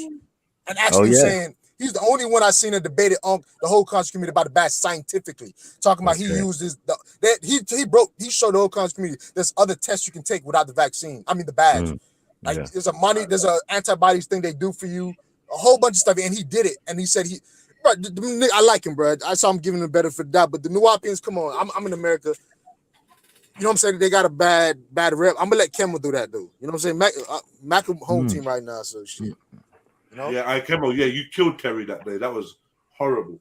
And actually saying he's the only one I've seen that debated the whole conscious community about the badge scientifically. Talking about he used he showed the whole conscious community there's other tests you can take without the vaccine. I mean the badge. There's a antibodies thing they do for you, a whole bunch of stuff, and he did it. And he said I like him, bro. I saw him giving him better for that. But the Nuwapians, come on, I'm in America. You know what I'm saying? They got a bad rep. I'm gonna let Kemmel do that, dude. You know what I'm saying? Mac home team right now, so shit. You know? Yeah, Kemmel. Yeah, you killed Terry that day. That was horrible.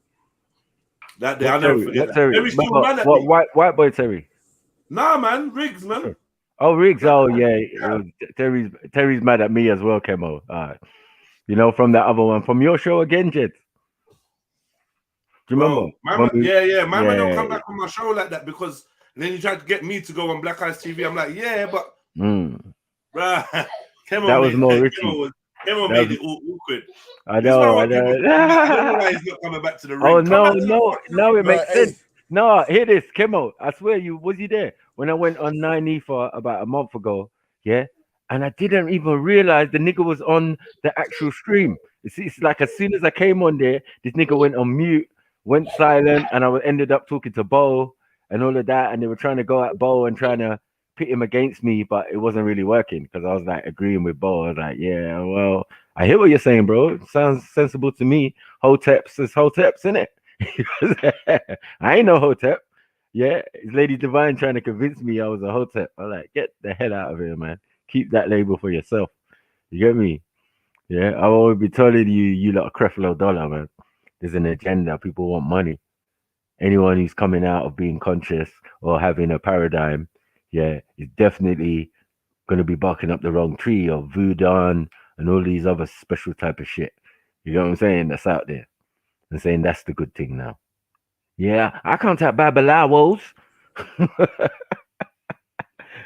That day, I'll never forget that. Terry's still mad at me. White boy Terry. Nah, man, Riggs, man. Oh, Riggs. Oh, yeah. Terry's mad at me as well, Kemmel. You know, from that other one, from your show again, Jed. Do you remember? Man don't come back on my show like that because then you tried to get me to go on Black Eyes TV. I'm like, but bruh, that was more risky. Kemmel made it all awkward. I know. I don't know why he's not coming back to the ring. Oh no, it makes sense. No, hear this, Kemmel. I swear was you there when I went on 9E for about a month ago? Yeah, and I didn't even realize the nigga was on the actual stream. It's like as soon as I came on there, this nigga went on mute, went silent, and I ended up talking to Bo and all of that, and they were trying to go at Bo and trying to pit him against me, but it wasn't really working because I was like agreeing with Bo. I was like, yeah, well, I hear what you're saying, bro. It sounds sensible to me. Hoteps is Hoteps, innit? I ain't no Hotep. Yeah, it's Lady Divine trying to convince me I was a Hotep. I'm like, get the hell out of here, man. Keep that label for yourself. You get me? Yeah, I will be telling you lot Creflo Dollar, man. There's an agenda. People want money. Anyone who's coming out of being conscious or having a paradigm, is definitely going to be barking up the wrong tree of voodoo and all these other special type of shit. You know what I'm saying? That's out there. And saying that's the good thing now. Yeah, I contact Babalawos.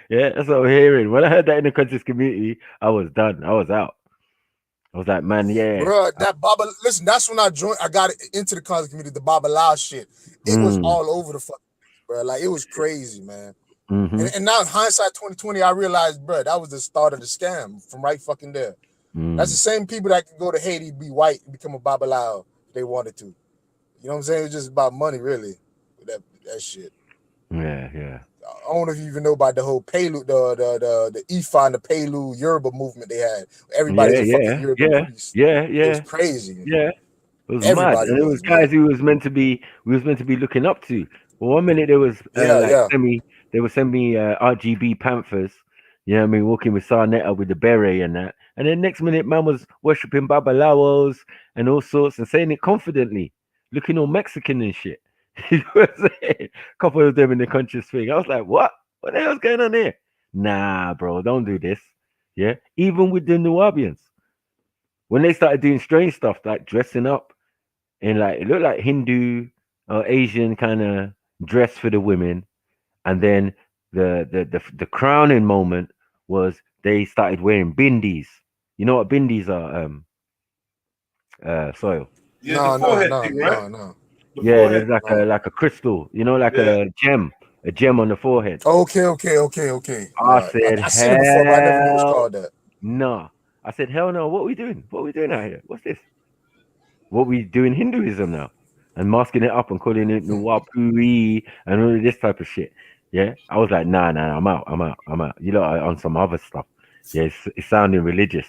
Yeah, that's what I'm hearing. When I heard that in the conscious community, I was done. I was out. I was like, man, bro, that Baba. Listen, that's when I got into the conscious community. The Babalawo shit. It was all over the fucking place, bro. Like it was crazy, man. And now hindsight 2020, I realized, bro, that was the start of the scam from right fucking there. That's the same people that can go to Haiti, be white, and become a Babalawo if they wanted to. You know what I'm saying? It's just about money, really. That shit. Yeah. I don't know if you even know about the whole Pelu, the Ifa and the Pelu Yoruba movement they had. Everybody was a fucking Yoruba priest. Yeah. It was crazy. Yeah. It was mad. And it was guys who was meant to be looking up to. Well, one minute there was they would send me RGB Panthers, you know what I mean, walking with Sarnetta with the beret and that. And then next minute, man was worshipping Babalawos and all sorts and saying it confidently, looking all Mexican and shit. You know what I'm saying? A couple of them in the conscious thing. I was like, what? What the hell's going on here? Nah, bro, don't do this. Yeah. Even with the Nuwabians. When they started doing strange stuff, like dressing up in it looked like Hindu or Asian kind of dress for the women. And then the crowning moment was they started wearing bindis. You know what bindis are, Soil? Yeah, no. The Yeah, there's forehead. like a crystal, you know, like Yeah. a gem on the forehead. Okay. I Right. said, I seen it before, but I never knew it was hell called that. no. I said, hell no. What are we doing? What are we doing out here? What's this? What we doing Hinduism now? And masking it up and calling it Nuwapuri and all of this type of shit. Yeah. I was like, nah, I'm out. You know, on some other stuff. Yeah, it's sounding religious.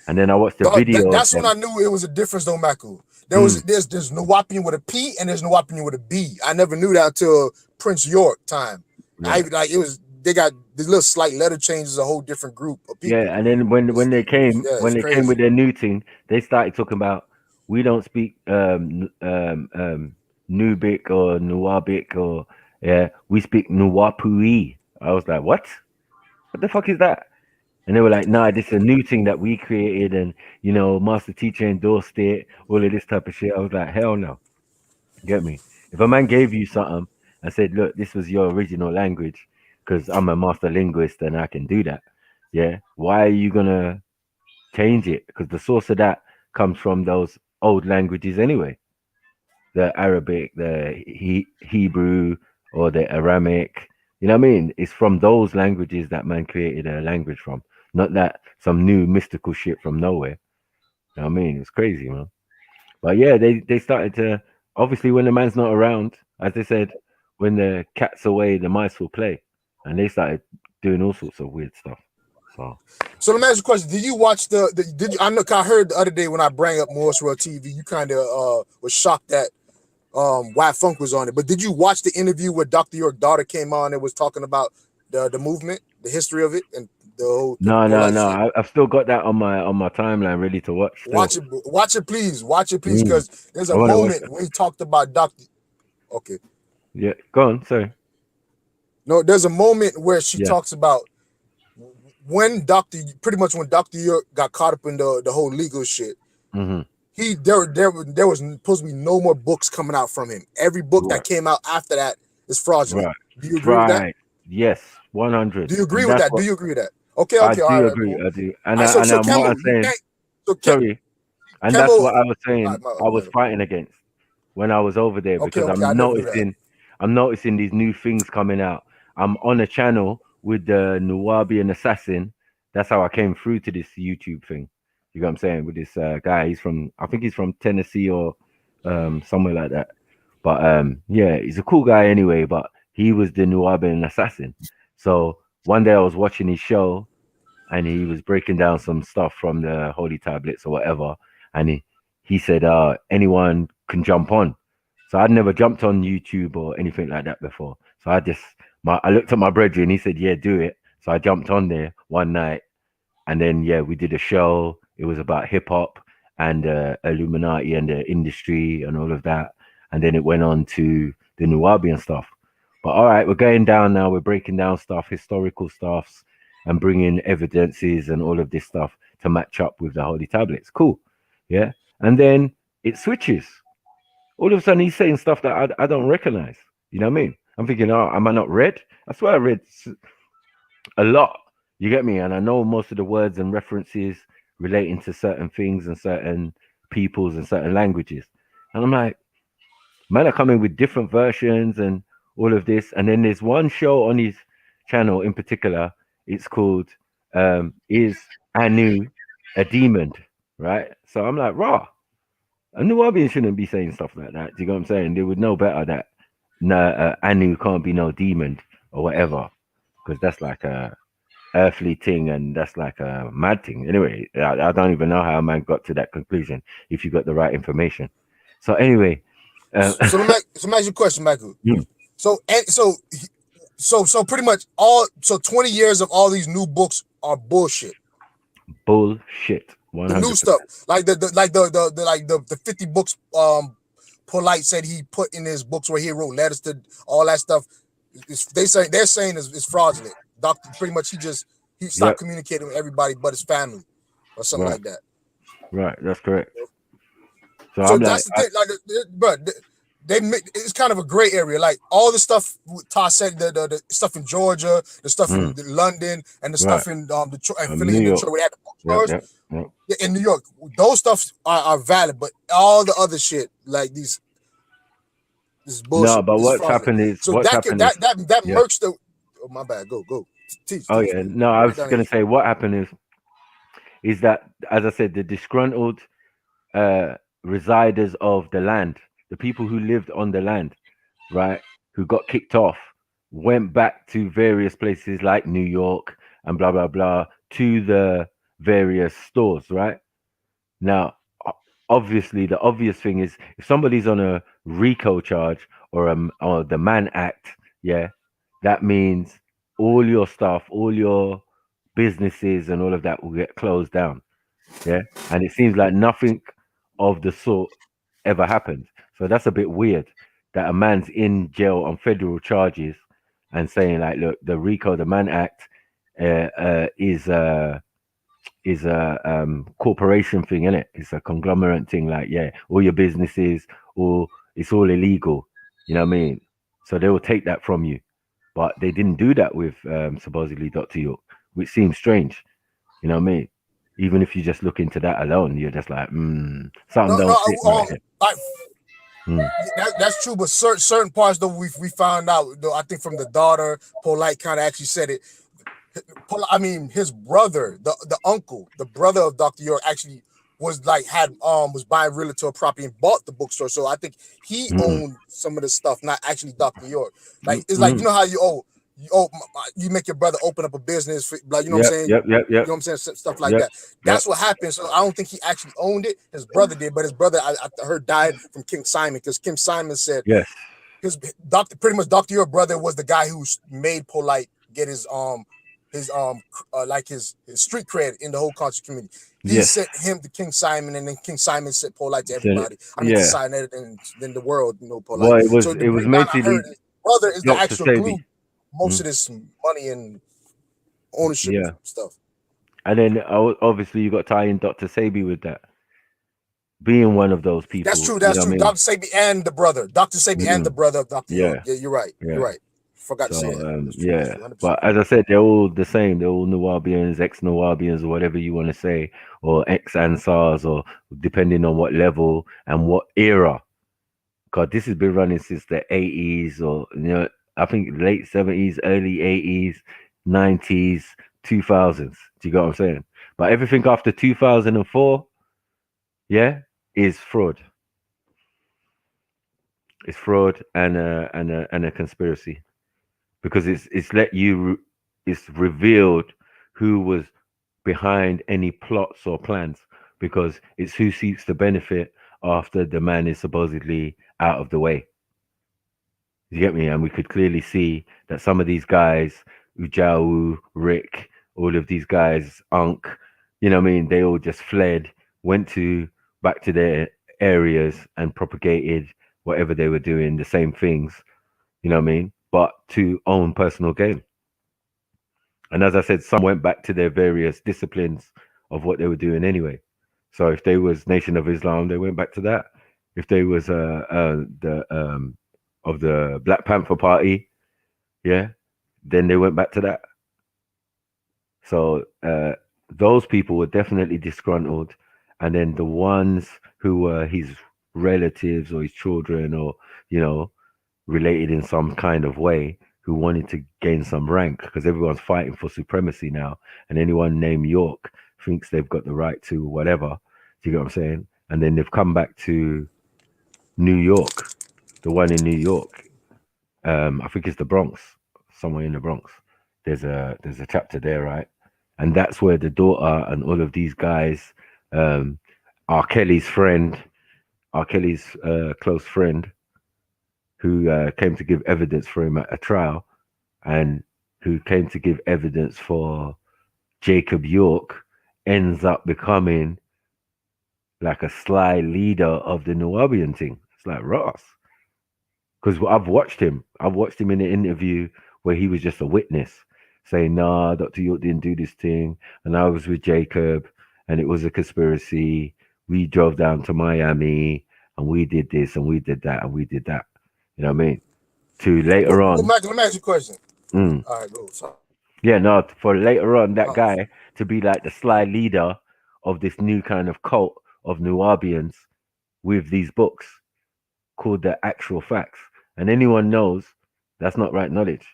And then I watched the video of That's when them. I knew it was a difference, though, Maku. There's Nawapian with a P and there's Nawapian with a B. I never knew that until Prince York time. Yeah. They got the little slight letter changes, a whole different group of people. Yeah, and then when they came crazy. with their new thing, they started talking about we don't speak Nubic or Nuwabic or we speak Nuwapui. I was like, what? What the fuck is that? And they were like, nah, this is a new thing that we created, and you know, master teacher endorsed it, all of this type of shit. I was like, hell no. Get me? If a man gave you something and said, look, this was your original language, because I'm a master linguist and I can do that. Yeah. Why are you gonna change it? Because the source of that comes from those old languages anyway. The Arabic, the Hebrew, or the Aramic. You know what I mean? It's from those languages that man created a language from, not that some new mystical shit from nowhere. You know what I mean? It's crazy, man. But yeah, they started to, obviously when the man's not around, as they said, when the cat's away, the mice will play, and they started doing all sorts of weird stuff. So let me ask you a question: did you watch did you? I heard the other day when I bring up Morris World TV, you kind of was shocked that White Funk was on it. But did you watch the interview where Dr. York's daughter came on and was talking about the movement, the history of it, and the whole? No. I've still got that on my timeline ready to watch. Still. Watch it, please, because there's a moment when he talked about Dr. Okay. Yeah, go on. Sorry. No, there's a moment where she talks about when Dr. York got caught up in the whole legal shit. Mm-hmm. There was supposed to be no more books coming out from him. Every book that came out after that is fraudulent. Right. Do you agree with that? Yes, 100. Do you agree with that? Do you agree with that? Okay. I do agree. Cool. I do. And what I'm saying, sorry. And that's what I was saying. I was fighting against when I was over there, because I'm noticing these new things coming out. I'm on a channel with the Nuwabian assassin. That's how I came through to this YouTube thing. You know what I'm saying? With this guy, I think he's from Tennessee or somewhere like that. But yeah, he's a cool guy anyway. But he was the Nuwabian assassin. So one day I was watching his show, and he was breaking down some stuff from the holy tablets or whatever. And he said, anyone can jump on. So I'd never jumped on YouTube or anything like that before. So I looked at my brother and he said, yeah, do it. So I jumped on there one night, and then, we did a show. It was about hip hop and Illuminati and the industry and all of that. And then it went on to the Nuwabian stuff. But all right, we're going down now. We're breaking down stuff, historical stuffs, and bringing evidences and all of this stuff to match up with the holy tablets. Cool. Yeah. And then it switches. All of a sudden he's saying stuff that I don't recognize. You know what I mean? I'm thinking, am I not read? I swear I read a lot. You get me? And I know most of the words and references relating to certain things and certain peoples and certain languages. And I'm like, man, are coming with different versions and all of this. And then there's one show on his channel in particular. It's called Is Anu a Demon? Right? So I'm like, raw. A Nuwabian shouldn't be saying stuff like that. Do you know what I'm saying? They would know better that Anu can't be no demon or whatever, because that's like a earthly thing and that's like a mad thing. Anyway, I don't even know how a man got to that conclusion if you got the right information. So anyway, so let me ask you a question, Michael. So pretty much 20 years of all these new books are bullshit. Bullshit. 100%. The new stuff, like the 50 books. Polite said he put in his books where he wrote letters to all that stuff. They're saying it's fraudulent. Doctor, pretty much he stopped communicating with everybody but his family or something like that. Right, that's correct. So that's the thing, bro. It's kind of a gray area. Like all the stuff Todd said, the stuff in Georgia, the stuff in London, and the stuff in Detroit and Philly, and Detroit. We had the bookstores. In New York, those stuff are valid, but all the other shit, like these This is bullshit. No, but This is what's fraudulent. happened is So that yeah. murks the. Oh, my bad. Go. Teach. Oh yeah. No, I was going to say what happened is that, as I said, the disgruntled residers of the land, the people who lived on the land, right, who got kicked off, went back to various places like New York and blah blah blah to the various stores, right? Now, obviously, the obvious thing is if somebody's on a RICO charge or the Mann Act, yeah, that means all your stuff, all your businesses, and all of that will get closed down. Yeah, and it seems like nothing of the sort ever happened. So that's a bit weird that a man's in jail on federal charges and saying like, look, the RICO, the Mann Act, is a corporation thing, isn't it? It's a conglomerate thing. Like, yeah, all your businesses, or it's all illegal. You know what I mean? So they will take that from you, but they didn't do that with supposedly Dr. York, which seems strange. You know what I mean? Even if you just look into that alone, you're just like, something don't fit right here. That's true, but certain parts though we found out though. I think from the daughter, Polite kind of actually said it. I mean, his brother, the uncle, the brother of Dr. York, actually was like was buying realtor property and bought the bookstore. So I think he owned some of the stuff, not actually Dr. York. Like it's like, you know how you make your brother open up a business, for, like, you know what I'm saying? Yep. You know what I'm saying? Stuff like that. That's what happened. So I don't think he actually owned it. His brother did, but his brother I heard died from King Simon, because King Simon said his pretty much Dr. York brother was the guy who made Polite get his street cred in the whole conscious community. He sent him to King Simon, and then King Simon sent Polite to everybody. To sign it, and then the world, Polite. Well, it was meant to be. Brother is the actual glue. Most of this money and ownership stuff. And then obviously you got to tie in Dr. Sabi with that, being one of those people. That's true. That's true. I mean? Dr. Sabi and the brother. Dr. Sabi and the brother of Dr. York. Yeah, you're right. You're right. Forgot to say that. But as I said, they're all the same. They're all Nuwabians, ex-Nuwabians, or whatever you want to say, or ex-Ansars, or depending on what level and what era. God, this has been running since the 80s, or I think late 70s, early 80s, 90s, 2000s. Do you get what I'm saying? But everything after 2004, is fraud. It's fraud and a conspiracy. Because it's revealed who was behind any plots or plans, because it's who seeks the benefit after the man is supposedly out of the way. You get me? And we could clearly see that some of these guys, Ujau, Rick, all of these guys, Unk, you know what I mean? They all just fled, went back to their areas and propagated whatever they were doing, the same things, you know what I mean? But to own personal gain. And as I said, some went back to their various disciplines of what they were doing anyway. So if they was Nation of Islam, they went back to that. If they was of the Black Panther Party, then they went back to that. So those people were definitely disgruntled. And then the ones who were his relatives or his children, or related in some kind of way, who wanted to gain some rank, because everyone's fighting for supremacy now, and anyone named York thinks they've got the right to whatever. Do you get what I'm saying? And then they've come back to New York, the one in New York. I think it's the Bronx, somewhere in the Bronx. There's a chapter there, right? And that's where the daughter and all of these guys, R. Kelly's close friend, who came to give evidence for him at a trial, and who came to give evidence for Jacob York, ends up becoming like a sly leader of the Nuwabian thing. It's like Ross. Because I've watched him in an interview where he was just a witness, saying, nah, Dr. York didn't do this thing, and I was with Jacob, and it was a conspiracy. We drove down to Miami, and we did this, and we did that, and we did that. You know what I mean? To later on. Let me ask you a question. All right, go. Sorry. Yeah, no, for later on, that guy to be like the sly leader of this new kind of cult of Nuwabians with these books called the Actual Facts. And anyone knows that's not right knowledge.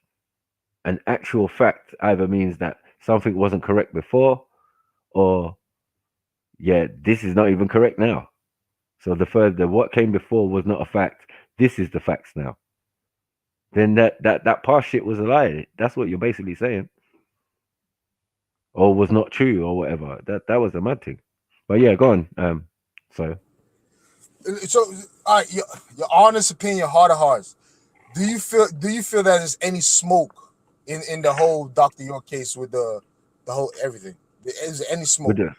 An actual fact either means that something wasn't correct before, or yeah, this is not even correct now. So the what came before was not a fact. This is the facts now. Then that past shit was a lie. That's what you're basically saying, or was not true, or whatever. That was the mad thing. But yeah, go on. So all right, your honest opinion, heart of hearts. Do you feel that there's any smoke in the whole Dr. York case with the whole everything? Is there any smoke in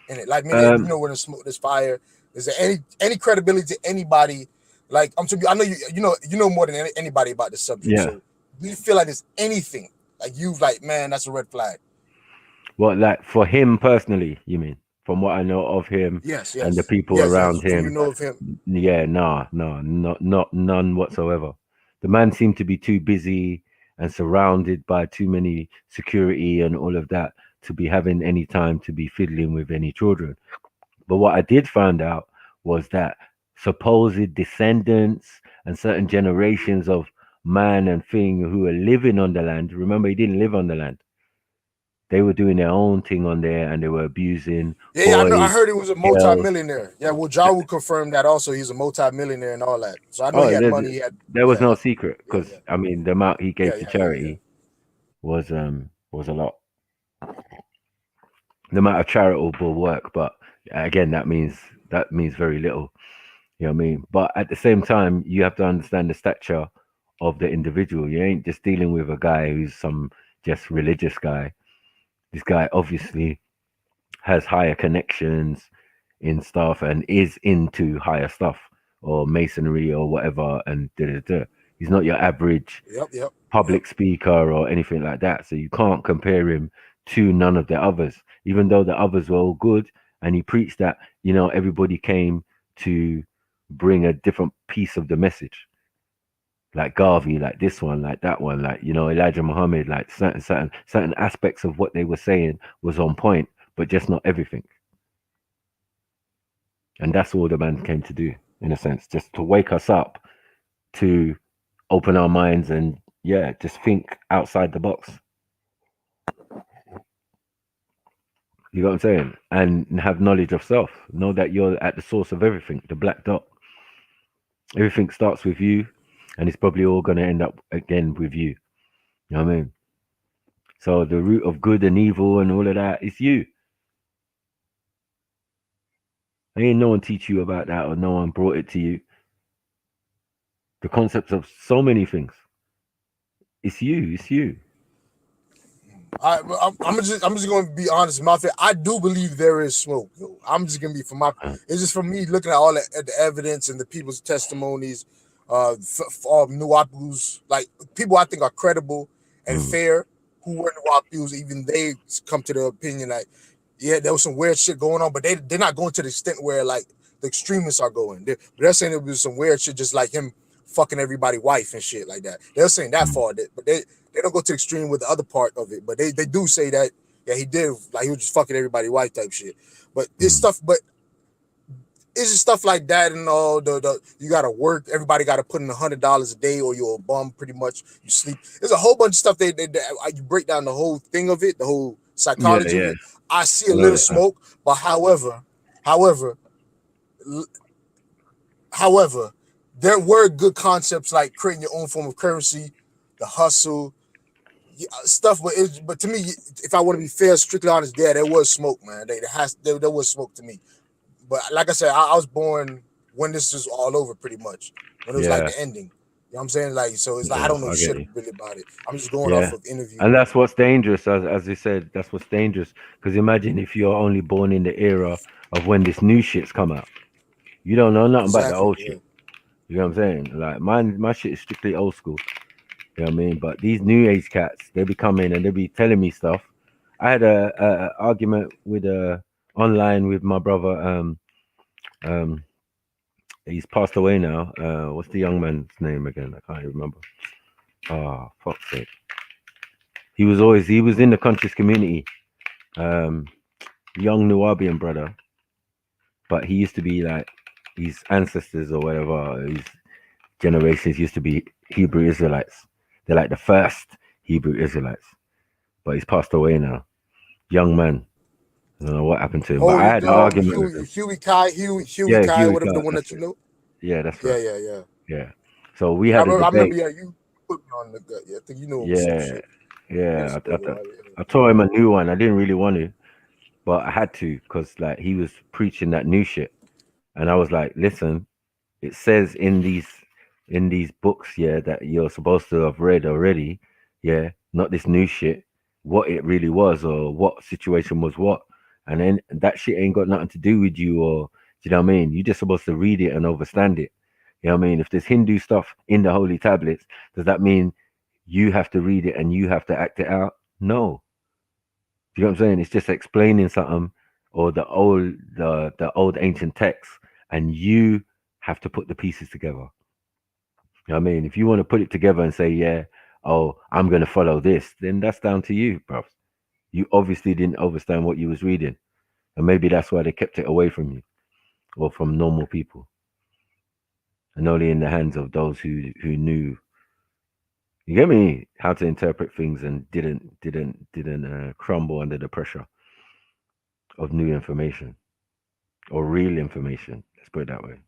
it? Like, meaning, when there's smoke, there's fire. Is there any credibility to anybody? Like, I know you know more than anybody about the subject. Yeah. So do you feel like there's anything like you've like, man, that's a red flag? What, like for him personally, you mean? From what I know of him, yes, and the people around him. You know of him? Yeah, none whatsoever. The man seemed to be too busy and surrounded by too many security and all of that to be having any time to be fiddling with any children. But what I did find out was that supposed descendants and certain generations of man and thing who were living on the land, remember, he didn't live on the land. They were doing their own thing on there, and they were abusing. Yeah, I know. I heard he was a multi-millionaire. Yeah, well, Ja will confirm that also. He's a multi-millionaire and all that. So I know he had money. There was no secret, because I mean, the amount he gave to charity was a lot. The amount of charitable work, but again, that means very little. You know what I mean? But at the same time, you have to understand the stature of the individual. You ain't just dealing with a guy who's some just religious guy. This guy obviously has higher connections in stuff and is into higher stuff or masonry or whatever. And he's not your average public speaker or anything like that. So you can't compare him to none of the others, even though the others were all good. And he preached that, everybody came to bring a different piece of the message. Like Garvey, like this one, like that one, like, Elijah Muhammad, like certain aspects of what they were saying was on point, but just not everything. And that's all the man came to do, in a sense, just to wake us up, to open our minds and, just think outside the box. You know what I'm saying? And have knowledge of self. Know that you're at the source of everything, the black dot. Everything starts with you. And it's probably all going to end up again with you. You know what I mean? So the root of good and evil and all of that is you. Ain't no one teach you about that, or no one brought it to you. The concepts of so many things. It's you. It's you. I'm just going to be honest. I do believe there is smoke. I'm just going to be it's just from me looking at all the evidence and the people's testimonies. Nuwapus, like people I think are credible and fair, who were Nuwapus, even they come to the opinion like, yeah, there was some weird shit going on, but they're not going to the extent where like the extremists are going. They're saying it was some weird shit, just like him fucking everybody's wife and shit like that. They're saying that far, but they don't go to the extreme with the other part of it. But they do say that, yeah, he did, like he was just fucking everybody's wife type shit. But it's stuff, but it's just stuff like that, and all the you gotta work. Everybody gotta put in $100 a day, or you're a bum. Pretty much, you sleep. There's a whole bunch of stuff. They you break down the whole thing of it, the whole psychology of it. I see a little smoke, but however, there were good concepts like creating your own form of currency, the hustle, stuff. But to me, if I want to be fair, strictly honest, there was smoke, man. There was smoke to me. But like I said, I was born when this was all over, pretty much. When it was like the ending. You know what I'm saying? Like, so it's like I don't know shit really about it. I'm just going off of interviews. And that's what's dangerous, as you said, that's what's dangerous. Because imagine if you're only born in the era of when this new shit's come out. You don't know nothing about the old shit. You know what I'm saying? Like my shit is strictly old school. You know what I mean? But these new age cats, they be coming and they be telling me stuff. I had a argument with online with my brother. He's passed away now. What's the young man's name again? I can't remember. Oh, fuck's sake. He was in the conscious community. Young Nubian brother. But he used to be like his ancestors or whatever. generations used to be Hebrew Israelites. They're like the first Hebrew Israelites. But he's passed away now. Young man. I don't know what happened to him. But I had an argument with him. Huey Kai, whatever the one that you know. Yeah, that's right. Yeah. So we I had remember, you put me on the gut. Yeah, I think you know. Yeah. I told him a new one. I didn't really want to, but I had to because like he was preaching that new shit, and I was like, listen, it says in these books, yeah, that you're supposed to have read already, yeah, not this new shit, what it really was or what situation was what, and then that shit ain't got nothing to do with you, or do you know what I mean? You're just supposed to read it and understand it. You know what I mean? If there's Hindu stuff in the holy tablets, does that mean you have to read it and you have to act it out? No. Do you know what I'm saying? It's just explaining something or the old ancient text, and you have to put the pieces together. You know what I mean? If you want to put it together and say, yeah, oh, I'm going to follow this, then that's down to you, bro. You obviously didn't understand what you was reading. And maybe that's why they kept it away from you or from normal people. And only in the hands of those who knew, you get me, how to interpret things and didn't crumble under the pressure of new information or real information. Let's put it that way.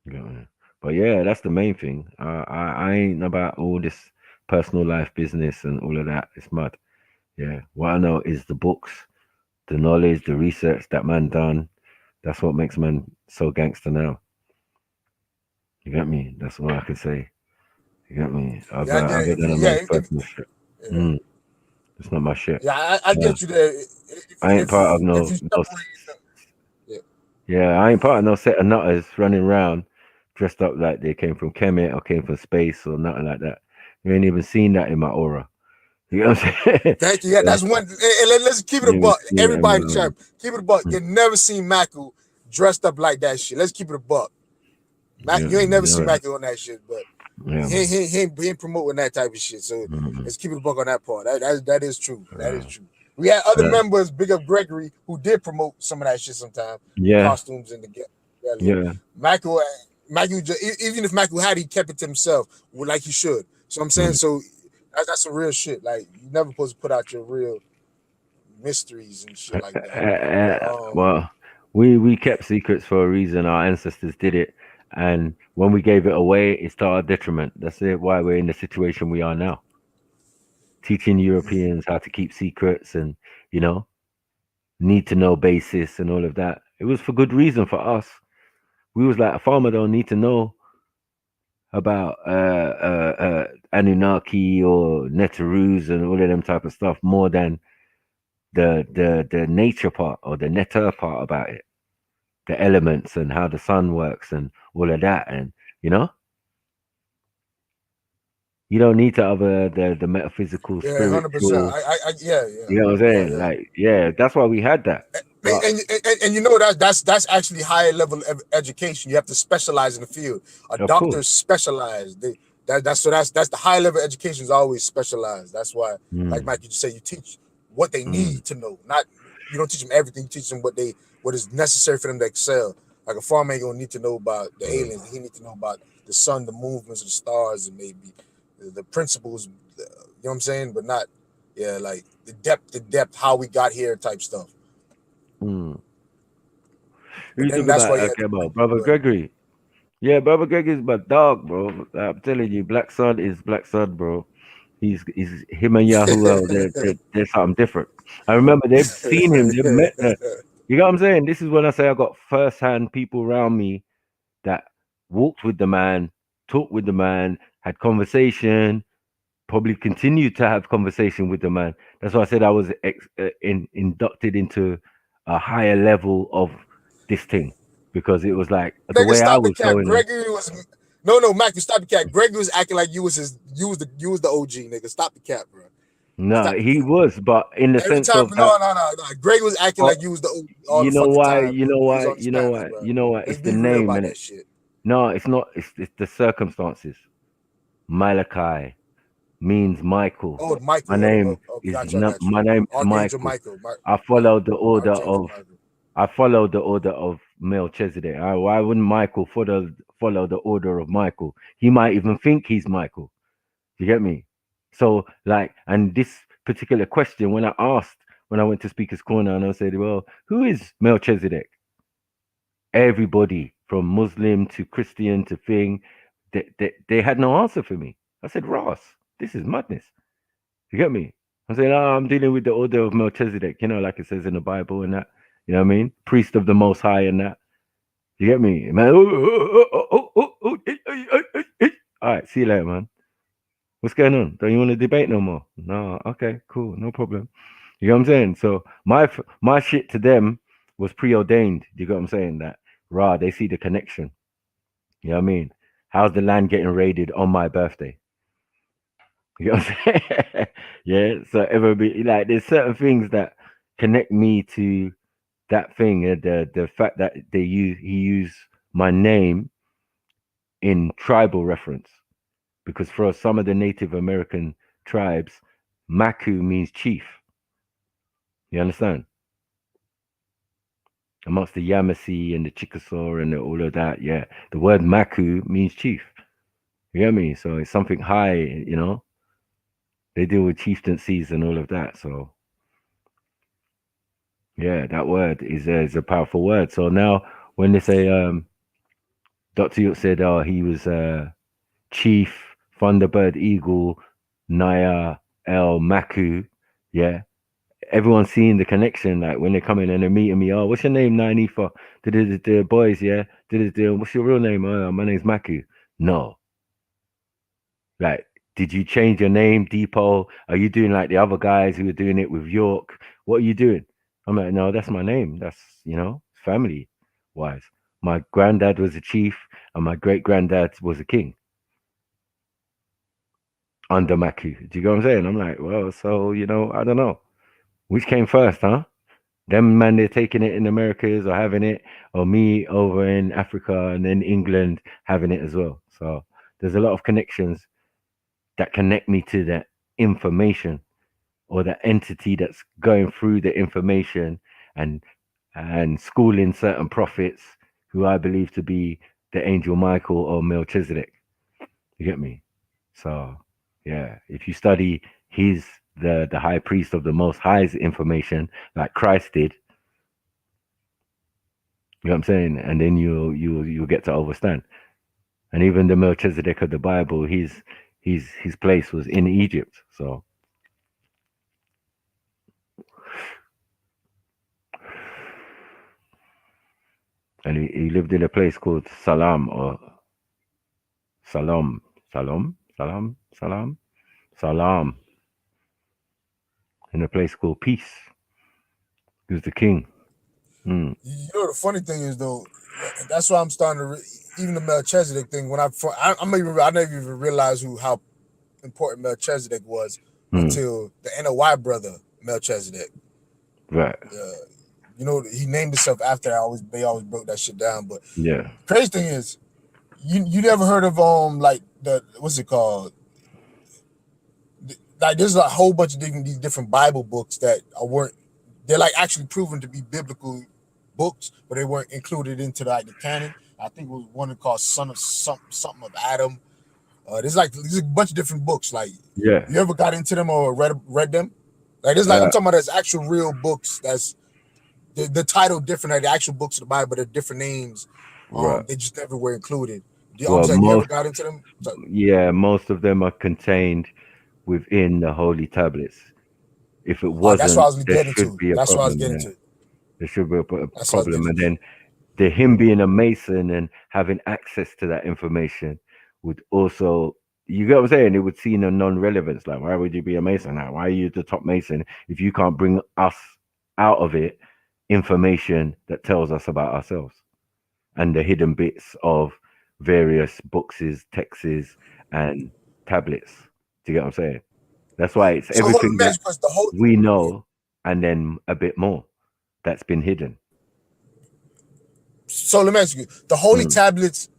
You know what I mean? But yeah, that's the main thing. I ain't about all this personal life business and all of that. It's mad. Yeah. What I know is the books, the knowledge, the research that man done. That's what makes man so gangster now. You get me? That's all I can say. You get me? Other than a personal shit. It's not my shit. Yeah, I get you there. I ain't part of no I ain't part of no set of nutters running around dressed up like they came from Kemet or came from space or nothing like that. You ain't even seen that in my aura. You know what I'm saying? Thank you. Yeah, that's one. And let's keep it a buck. Everybody in the chat, keep it a buck. You never seen Maku dressed up like that shit. Let's keep it a buck. You ain't never seen Maku on that shit, but he ain't promoting that type of shit. So let's keep it a buck on that part. That is true. That is true. We had other members, big up Gregory, who did promote some of that shit sometimes. Costumes and the Maku, even if Maku had, he kept it to himself, like he should. So I'm saying, so that's some real shit. Like, you never supposed to put out your real mysteries and shit like that. Well, we kept secrets for a reason. Our ancestors did it, and when we gave it away, it's to our detriment. That's it. Why we're in the situation we are now. Teaching Europeans how to keep secrets and, need to know basis and all of that. It was for good reason for us. We was like, a farmer don't need to know about Anunnaki or Netarus and all of them type of stuff more than the nature part or the neta part about it, the elements and how the sun works and all of that, and you don't need to have the metaphysical spiritual. 100%. You know what I'm saying? That's why we had that. And that's actually higher level of education. You have to specialize in the field. A doctor specialized. That's the high level education is always specialized. That's why, like Mike, you just say, you teach what they need to know. Not, you don't teach them everything. You teach them what is necessary for them to excel. Like a farmer ain't gonna need to know about the aliens. He need to know about the sun, the movements of the stars, and maybe the principles. You know what I'm saying? But not, like the depth, how we got here, type stuff. Who you talking about? Brother Gregory. Yeah, Brother Gregory's my dog, bro. I'm telling you, Black Sun is Black Sun, bro. He's him and Yahuwah. They're something different. I remember they've seen him. They've met. You know what I'm saying? This is when I say I got first-hand people around me that walked with the man, talked with the man, had conversation, probably continued to have conversation with the man. That's why I said I was inducted into a higher level of this thing, because it was like the way I was going. Gregory was no, Mac, you stop the cat. Gregory was acting like you was the OG, nigga. Stop the cat, bro. No, he was, but in the sense of no. Greg was acting like you was the OG. You know why? It's the name, innit? No, it's not. It's the circumstances. Malachi means Michael. Oh, Michael. My name is Michael. I followed the order of Melchizedek? Why wouldn't Michael follow the order of Michael? He might even think he's Michael. You get me? So like, and this particular question, when I went to Speaker's Corner, and I said, well, who is Melchizedek? Everybody from Muslim to Christian to thing, they had no answer for me. I said, Ross, this is madness. You get me? I said, oh, I'm dealing with the order of Melchizedek, like it says in the Bible and that. You know what I mean? Priest of the Most High and that. You get me? Man, all right, see you later, man. What's going on? Don't you want to debate no more? No, okay, cool, no problem. You know what I'm saying? So my shit to them was preordained. You get what I'm saying? That they see the connection. You know what I mean? How's the land getting raided on my birthday? You know what I'm saying? Yeah. So everybody, like, there's certain things that connect me to that thing. The fact that he used my name in tribal reference, because for some of the Native American tribes, Maku means chief. You understand? Amongst the Yamasee and the Chickasaw and all of that, yeah, the word Maku means chief. You get me? So it's something high, They deal with chieftaincies and all of that. So yeah, that word is a powerful word. So now when they say Dr. Yuk said, oh, he was Chief Thunderbird Eagle Naya El Maku, yeah. Everyone's seeing the connection, like when they're coming and they're meeting me. Oh, what's your name, Nanifa? The boys, yeah. What's your real name? Oh, my name's Maku. No. Like, did you change your name, Depot? Are you doing like the other guys who were doing it with York? What are you doing? I'm like, no, that's my name. That's, family wise. My granddad was a chief and my great granddad was a king under Maku. Do you get what I'm saying? I'm like, well, so, I don't know. Which came first, huh? Them man, they're taking it in Americas or having it, or me over in Africa and then England having it as well. So there's a lot of connections that connect me to that information or the entity that's going through the information and schooling certain prophets who I believe to be the angel Michael or Melchizedek. You get me? So yeah, if you study the high priest of the Most High's information like Christ did, you know what I'm saying, and then you'll get to understand. And even the Melchizedek of the Bible, his place was in Egypt. So and he lived in a place called Salam or Salam in a place called Peace. He was the king. The funny thing is though, that's why I'm starting to even the Melchizedek thing. When I never even realized how important Melchizedek was until the NOI brother Melchizedek. Right. He named himself after that. They always broke that shit down. But yeah, the crazy thing is, you never heard of like what's it called? Like there's a whole bunch of these different Bible books that they're like actually proven to be biblical books, but they weren't included into like the canon. I think it was one called Son of something of Adam. There's a bunch of different books. Like, yeah, you ever got into them or read them? Like, there's I'm talking about there's actual real books. That's the title different. Like the actual books of the Bible, but they're different names. Right. They just never were included. You ever got into them? Yeah, most of them are contained within the holy tablets. If it wasn't, that's what I was there should be a That's problem. what I was getting to. There should be a problem, and then him being a Mason and having access to that information would also, you get what I'm saying? It would seem a non-relevance. Like, why would you be a Mason now? Why are you the top Mason if you can't bring us out of it information that tells us about ourselves and the hidden bits of various books, texts, and tablets? Do you get what I'm saying? That's why it's everything that we know and then a bit more that's been hidden. So let me ask you, the holy tablets,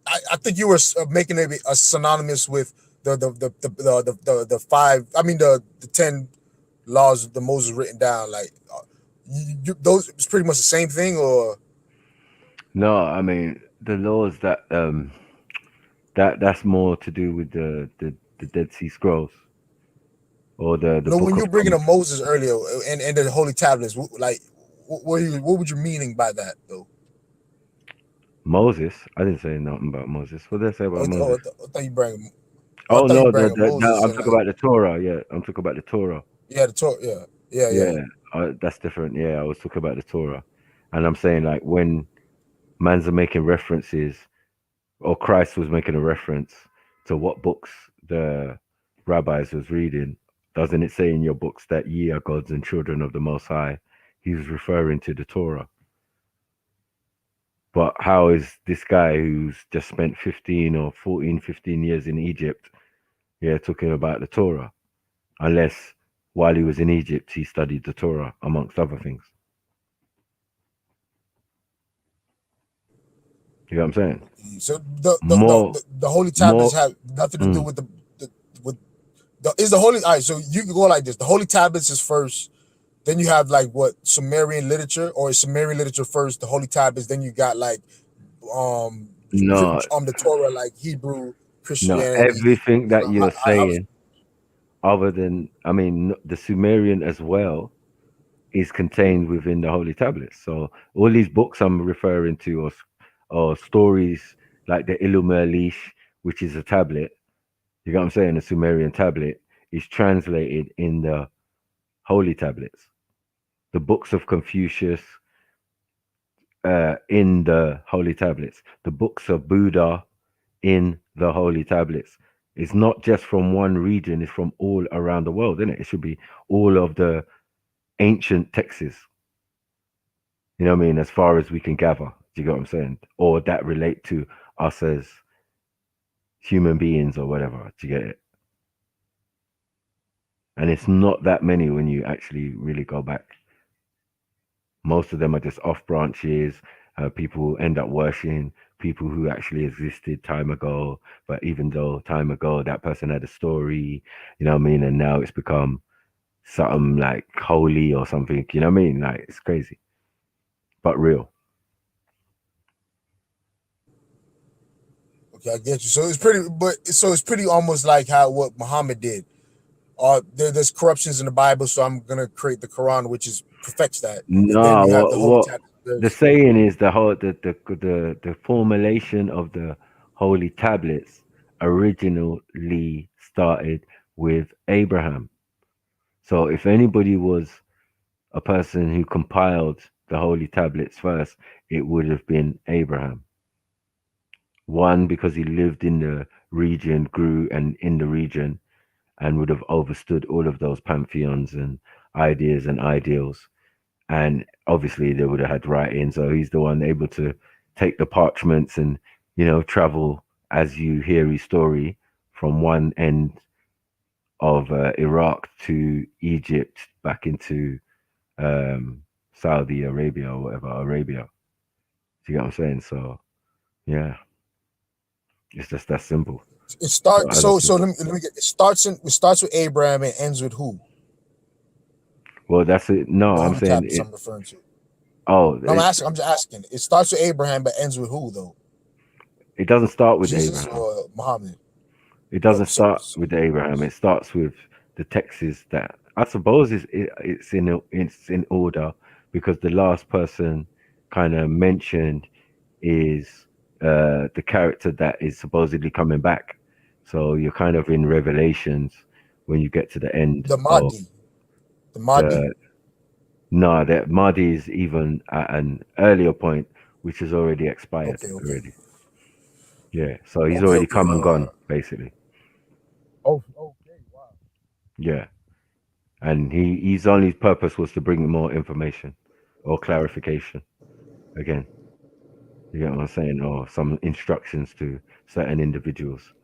I think you were making it a synonymous with the five, the 10 laws the Moses written down. Like those, it's pretty much the same thing, or No, I mean the laws that's more to do with the Dead Sea Scrolls or the No, Book when of you were bringing Thomas. up Moses earlier and the holy tablets, like what would you meaning by that though? Moses. I didn't say nothing about Moses. What did I say about Moses? I thought you bring. I Oh thought you no, bringing Moses I'm and talking like about the Torah. Yeah, I'm talking about the Torah. the talk. Yeah. Yeah, that's different. Yeah, I was talking about the Torah, and I'm saying like when man's are making references, or Christ was making a reference to what books the rabbis was reading. Doesn't it say in your books that ye are gods and children of the Most High? He was referring to the Torah. But how is this guy who's just spent 15 or 14, 15 years in Egypt, talking about the Torah? Unless while he was in Egypt, he studied the Torah, amongst other things. You know what I'm saying? So More, the holy tablets more. have nothing to do with is the holy. All right, so you can go like this. The holy tablets is first. Then you have like what Sumerian literature, or is Sumerian literature first, the holy tablets, then you got like No, the Torah, like Hebrew, no. Christianity. Everything that you're How saying, other than, I mean, the Sumerian as well, is contained within the holy tablets. So all these books I'm referring to, or stories like the Illumer, which is a tablet. You know what I'm saying? The Sumerian tablet is translated in the holy tablets. The books of Confucius in the holy tablets. The books of Buddha in the holy tablets. It's not just from one region, it's from all around the world, isn't it? It should be all of the ancient texts, you know what I mean, as far as we can gather. Do you get what I'm saying? Or that relate to us as human beings or whatever. Do you get it? And it's not that many when you actually really go back. Most of them are just off branches, people who end up worshiping people who actually existed time ago. But even though time ago that person had a story, you know what I mean, and now it's become something like holy or something, you know what I mean? Like it's crazy, but real. Okay, I get you. So it's pretty almost like how what Muhammad did. There's corruptions in the Bible, so I'm gonna create the Quran, which is perfects that, and then No, you have the holy what the tablets. saying is the formulation of the holy tablets originally started with Abraham. So if anybody was a person who compiled the holy tablets first, it would have been Abraham. One, because he lived in the region, grew and in the region, and would have understood all of those pantheons and ideas and ideals. And obviously they would have had writing. So he's the one able to take the parchments and, travel as you hear his story from one end of Iraq to Egypt back into Saudi Arabia or whatever, Arabia. Do you get what I'm saying? So, yeah, it's just that simple. It So, starts. So let me get. It starts with Abraham and ends with who? well, that's it. No, The I'm holy saying tablets it. I'm referring to. Oh, No, I'm just asking. It starts with Abraham, but ends with who though? it doesn't start with Jesus Abraham. or Muhammad? It Oh, doesn't start with Abraham. It starts with the texts that I suppose it's in order, because the last person kind of mentioned is the character that is supposedly coming back. So you're kind of in Revelations when you get to the end the of Mahdi. The Mahdi. the. No, that Mahdi is even at an earlier point, which has already expired Okay. already. Yeah, so he's Okay. already come and gone, basically. Oh. Okay. Wow. Yeah. And his only purpose was to bring more information or clarification again. You get what I'm saying? Or some instructions to certain individuals,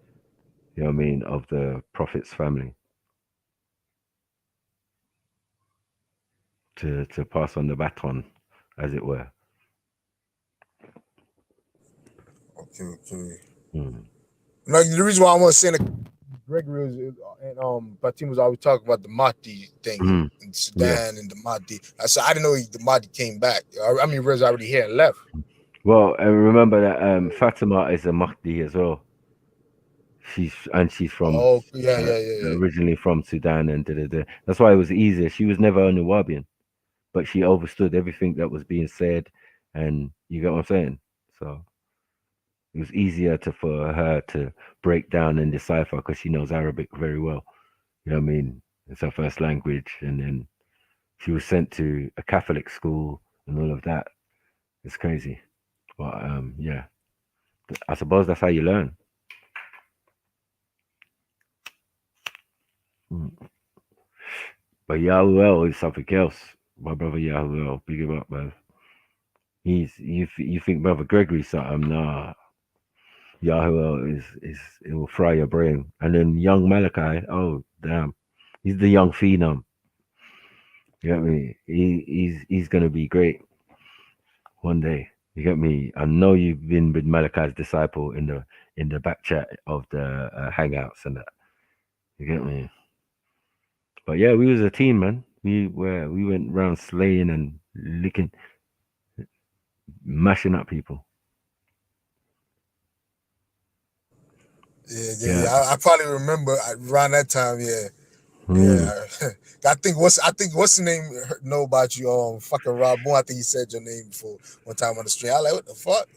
you know what I mean, of the Prophet's family to pass on the baton, as it were. Okay. Mm. No, the reason why I want to say that Gregory and Fatima was always talking about the Mahdi thing Mm. in Yeah. Sudan and the Mahdi. I said I didn't know the Mahdi came back. I mean, Reza already here and left. Well, and remember that Fatima is a Mahdi as well. She's from uh, yeah. originally from Sudan and That's why it was easier. She was never a Nuwabian, but she understood everything that was being said, and you get what I'm saying. So it was easier for her to break down and decipher because she knows Arabic very well. You know what I mean? It's her first language, and then she was sent to a Catholic school and all of that. It's crazy, but yeah, I suppose that's how you learn. Mm. But Yahuel is something else. My brother Yahuel, big him up, man. You think brother Gregory something? Nah, Yahuel is it will fry your brain. And then young Malachi, oh damn, he's the young phenom. You get me? He's gonna be great one day. You get me? I know you've been with Malachi's disciple in the back chat of the hangouts and that. You get me? But yeah, we was a team, man. We went around slaying and licking, mashing up people. Yeah. I probably remember around that time. Yeah. I think what's the name know about you? Fucking Rob Boone. I think he said your name before one time on the stream. I like, what the fuck?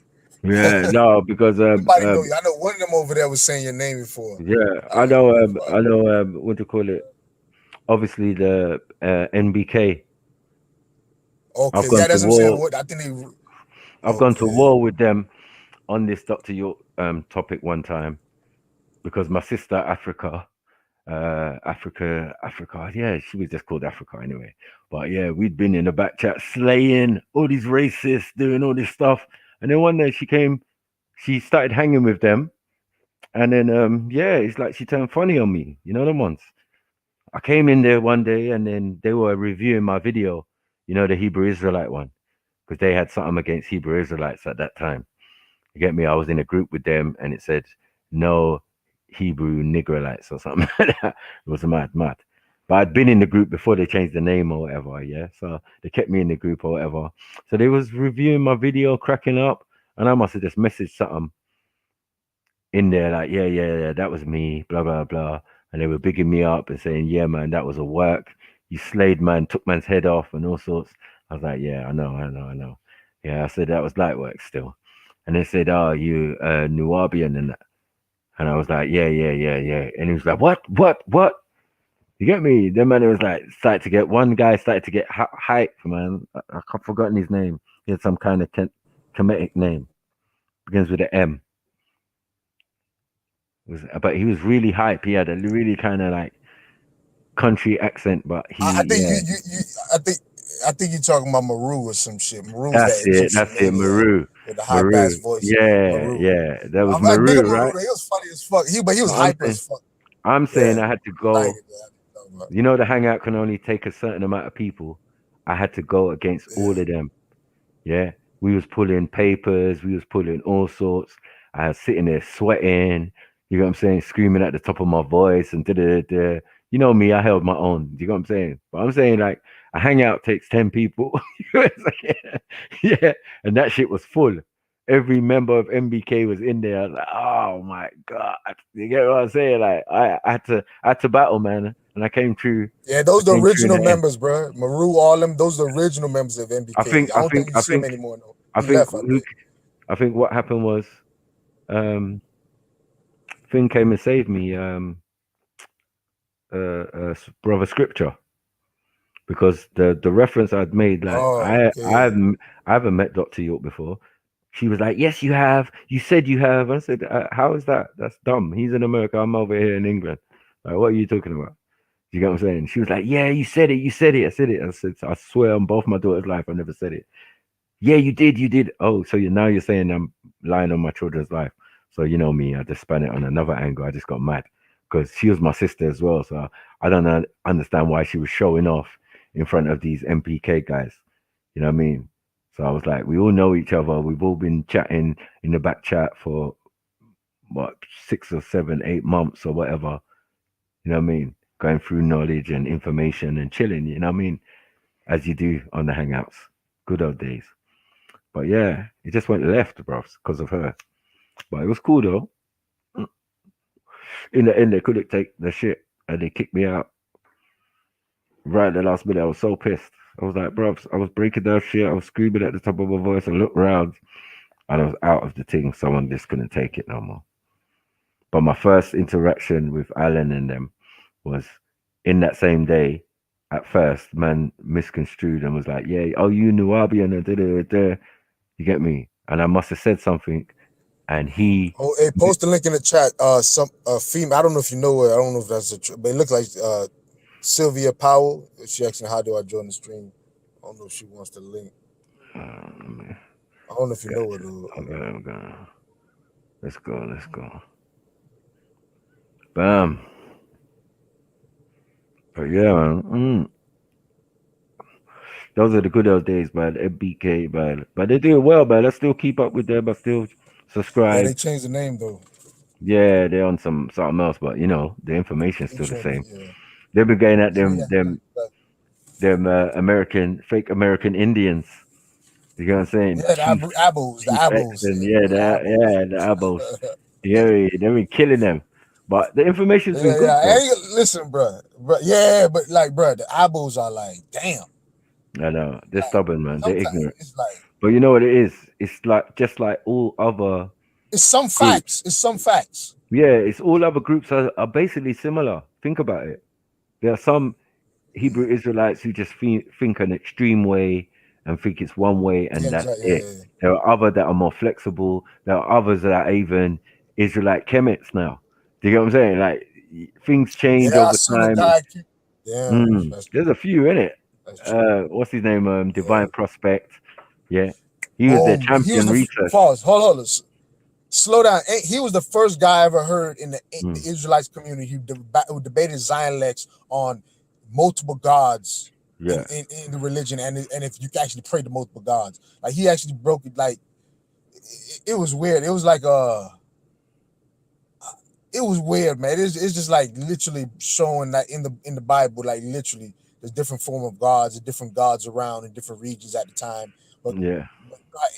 Yeah, no, because Everybody know you. I know one of them over there was saying your name before. Yeah, I know. What do you call it? Obviously, the NBK. Okay, I've gone yeah, to that's what I'm saying. war. I think they. I've gone to war with them on this Dr. York topic one time because my sister Africa, Africa. Yeah, she was just called Africa anyway. But yeah, we'd been in the back chat slaying all these racists, doing all this stuff, and then one day she started hanging with them, and then yeah, it's like she turned funny on me. You know them ones. I came in there one day and then they were reviewing my video, the Hebrew Israelite one, because they had something against Hebrew Israelites at that time. You get me? I was in a group with them and it said no Hebrew Negroites or something like that. It was mad. But I'd been in the group before they changed the name or whatever, yeah. So they kept me in the group or whatever. So they was reviewing my video, cracking up, and I must have just messaged something in there like, yeah, that was me, blah blah blah, and they were bigging me up and saying, yeah, man, that was a work. You slayed man, took man's head off and all sorts. I was like, yeah, I know. Yeah, I said that was light work still, and they said, oh, you Nuwabian and that, and I was like, yeah, and he was like, what? You get me? Then man, it was like one guy started to get hype, man. I've forgotten his name. He had some kind of Kemetic name, begins with an M. But he was really hype. He had a really kind of like country accent, but I think you're talking about Maru or some shit. Maru's that Egyptian That's it, Maru. with the high bass voice. Yeah, that was I Maru, Maru, right? he was funny as fuck. But he was hyper as fuck. I'm saying I had to go. The hangout can only take a certain amount of people. I had to go against all of them. Yeah, we was pulling papers, we was pulling all sorts. I was sitting there sweating. You know what I'm saying? Screaming at the top of my voice and da. You know me, I held my own. You know what I'm saying? But I'm saying like a hangout takes 10 people. Yeah, and that shit was full. Every member of MBK was in there. I was like, oh my god, you get what I'm saying? Like I had to battle, man, and I came through. Yeah, those are the original members, bro. Maru, all them, those are the original members of MBK. I don't think you see them anymore. No. I think what happened was, Finn came and saved me, brother Scripture, because the reference I'd made, like I haven't met Dr. York before. She was like, yes, you have. You said you have. I said, how is that? That's dumb. He's in America. I'm over here in England. Like, what are you talking about? You get what I'm saying? She was like, yeah, you said it. I said it. I said, I swear on both my daughter's life, I never said it. Yeah, you did. Oh, so you're saying I'm lying on my children's life. So you know me, I just spun it on another angle. I just got mad because she was my sister as well. So I don't understand why she was showing off in front of these MPK guys. You know what I mean? So I was like, we all know each other. We've all been chatting in the back chat for what 6 or 7, 8 months or whatever. You know what I mean? Going through knowledge and information and chilling. You know what I mean? As you do on the hangouts. Good old days. But yeah, it just went left, bro, because of her. But it was cool though. In the end, they couldn't take the shit and they kicked me out. Right at the last minute, I was so pissed. I was like, bro, I was breaking down shit. I was screaming at the top of my voice. I looked around and I was out of the thing. Someone just couldn't take it no more. But my first interaction with Alan and them was in that same day. At first, man misconstrued and was like, yeah, oh, you Nubian and da. You get me? And I must have said something. And he hey, post the link in the chat. Some female. I don't know if you know her. I don't know if that's but it looks like Sylvia Powell. She asked me how do I join the stream. I don't know if she wants the link. I don't know if you know her though. Okay. Let's go. Bam. But yeah, man. Those are the good old days, man. MBK, man. But they're doing well, man. I still keep up with them. I still subscribe. Yeah, they changed the name though. Yeah, they're on something else, but you know, the information's still the same. Yeah. They've been going at them fake American Indians. You know what I'm saying? Yeah, the Abos. The Abos. Yeah, they've been killing them. But the information's been good. Hey, listen, bro. Yeah, but like, bro, the Abos are like, damn. I know. They're stubborn, man. They're ignorant. It's like, but you know what it is? It's like just like all other. It's some facts. It's some facts. Yeah, it's all other groups are basically similar. Think about it. There are some Hebrew Israelites who just think an extreme way and think it's one way and that's it. Yeah. There are others that are more flexible. There are others that are even Israelite chemists now. Do you get what I'm saying? Like things change over time. There's a few in it. What's his name? Divine Prospect. Yeah, he was their champion research. Pause. Hold on. Slow down. He was the first guy I ever heard in the Israelites community who debated Zionex on multiple gods in the religion, and if you can actually pray to multiple gods. Like he actually broke it. Like it was weird. It was like it was weird, man. It's just like literally showing that in the Bible, like literally there's different form of gods, and different gods around in different regions at the time. But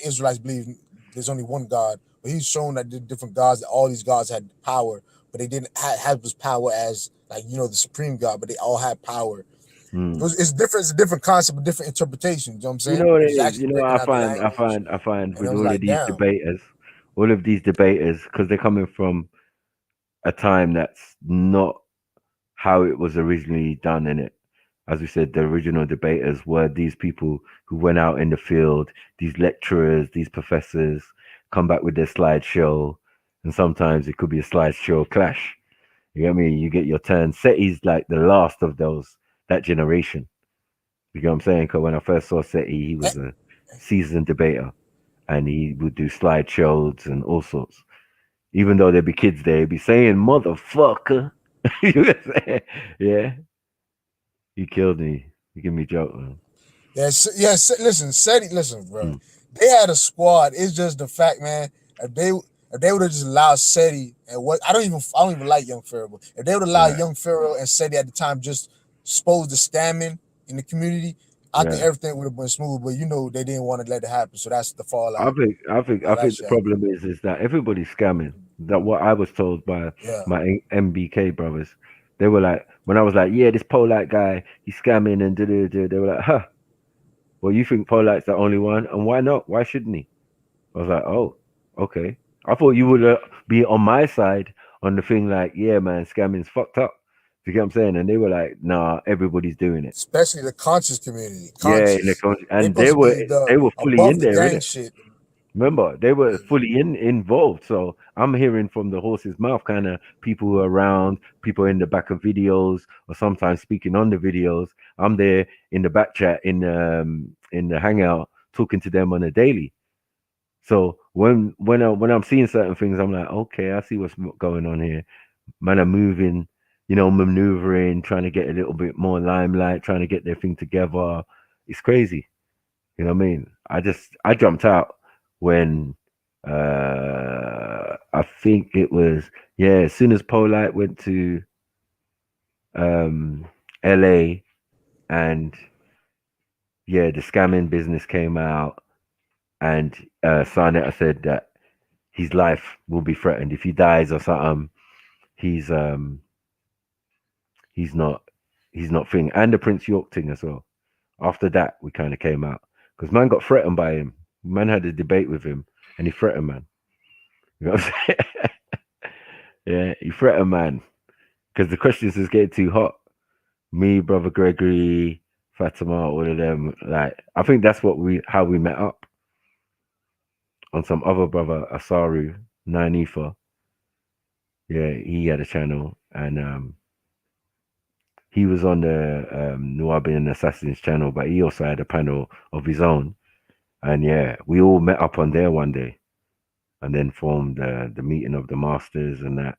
Israelites believe there's only one God. But he's shown that the different gods, that all these gods had power, but they didn't have this power as like the supreme God, but they all had power. It's different. It's a different concept, a different interpretation. You know what I'm saying? You know what it is? You know, I find with all of these debaters, because they're coming from a time that's not how it was originally done in it. As we said, the original debaters were these people who went out in the field, these lecturers, these professors, come back with their slideshow, and sometimes it could be a slideshow clash. You get me? You get your turn. Seti's like the last of that generation. You know what I'm saying? Because when I first saw Seti, he was a seasoned debater, and he would do slideshows and all sorts. Even though there'd be kids there, he'd be saying "motherfucker." You know what I'm saying? Yeah. He killed me. You give me a joke, man. Listen, bro. They had a squad. It's just the fact, man. If they would have just allowed Seti and I don't even like Young Pharaoh, but if they would allow Young Pharaoh and Seti at the time just expose the scamming in the community, I think everything would have been smooth. But they didn't want to let it happen, so that's the fallout. I think the problem is that everybody's scamming. That what I was told by my MBK brothers. They were like, when I was like, yeah, this Polite guy, he's scamming and they were like, huh. Well, you think Polite's the only one? And why not? Why shouldn't he? I was like, oh, okay. I thought you would be on my side on the thing like, yeah, man, scamming's fucked up. You get what I'm saying? And they were like, nah, everybody's doing it. Especially the conscious community. And they were fully in there. Shit. Remember, they were fully involved. So I'm hearing from the horse's mouth, kind of people who are around, people in the back of videos, or sometimes speaking on the videos. I'm there in the back chat in the hangout, talking to them on a daily. So when I'm seeing certain things, I'm like, okay, I see what's going on here. Man, I'm moving, maneuvering, trying to get a little bit more limelight, trying to get their thing together. It's crazy. You know what I mean? I jumped out when I think it was as soon as Polite went to LA and the scamming business came out, and Sarnetta said that his life will be threatened if he dies or something. He's not thing, and the Prince York thing as well. After that, we kind of came out because man got threatened by him. Man had a debate with him, and he threatened man. You know what I'm saying? Yeah, he threatened man because the questions was getting too hot. Me, brother Gregory, Fatima, all of them. Like, I think that's how we met up. On some other brother, Asaru, Nanifa. Yeah, he had a channel, and he was on the Nuwabian Assassins channel, but he also had a panel of his own. And yeah, we all met up on there one day, and then formed the meeting of the masters and that.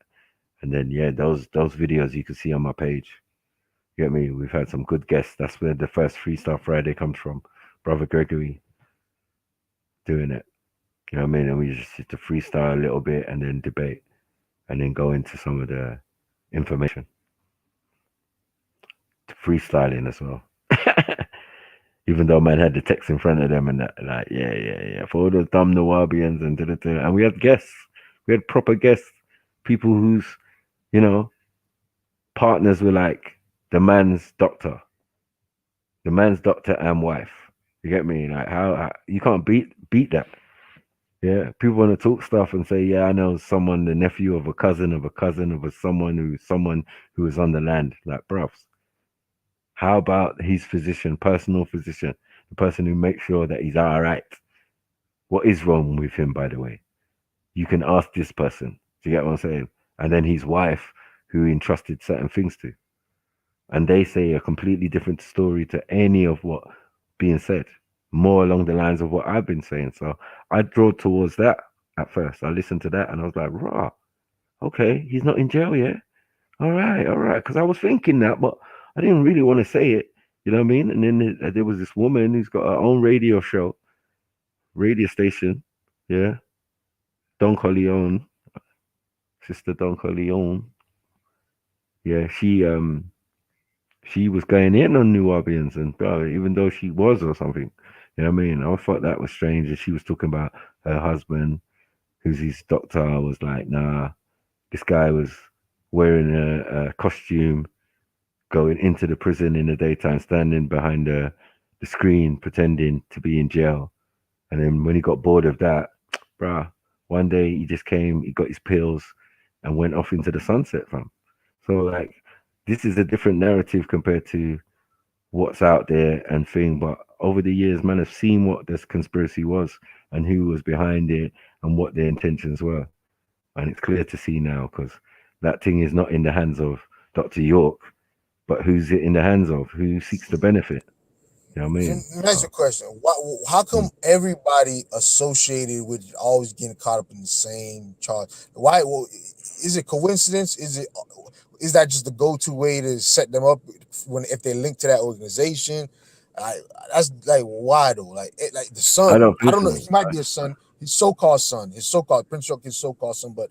And then yeah, those videos you can see on my page. You get me? We've had some good guests. That's where the first Freestyle Friday comes from. Brother Gregory doing it. You know what I mean? And we just sit to freestyle a little bit and then debate and then go into some of the information. Freestyling as well. Even though man had the text in front of them and that, like, yeah. For all those dumb Nawabians and and we had guests. We had proper guests. People whose, partners were like the man's doctor and wife. You get me? Like how you can't beat that. Yeah, people want to talk stuff and say, yeah, I know someone, the nephew of a cousin of a cousin of someone who is on the land. Like, bruv, how about his physician, personal physician, the person who makes sure that he's all right? What is wrong with him, by the way? You can ask this person. Do you get what I'm saying? And then his wife, who he entrusted certain things to. And they say a completely different story to any of what being said. More along the lines of what I've been saying. So I drove towards that at first. I listened to that and I was like, rah, okay, he's not in jail yet. All right. Because I was thinking that, but I didn't really want to say it. You know what I mean? And then there was this woman who's got her own radio station. Yeah. Don Corleone. Sister Don Corleone. Yeah, she was going in on Nuwabians and even though she was or something. You know what I mean? I thought that was strange. And she was talking about her husband, who's his doctor, was like, nah, this guy was wearing a costume, going into the prison in the daytime, standing behind the screen, pretending to be in jail. And then when he got bored of that, one day he just came, he got his pills and went off into the sunset, fam. So like, this is a different narrative compared to what's out there and thing. But over the years, man, I've seen what this conspiracy was and who was behind it and what their intentions were. And it's clear to see now because that thing is not in the hands of Dr. York, but who's it in the hands of? Who seeks the benefit? You know what I mean? So that's the question. How come everybody associated with always getting caught up in the same charge? Why? Well, is it coincidence? Is that just the go-to way to set them up if they link to that organization? That's like why though? Like the son. I don't know. He might be a son. His so-called son. His so-called Prince York. His so-called son. But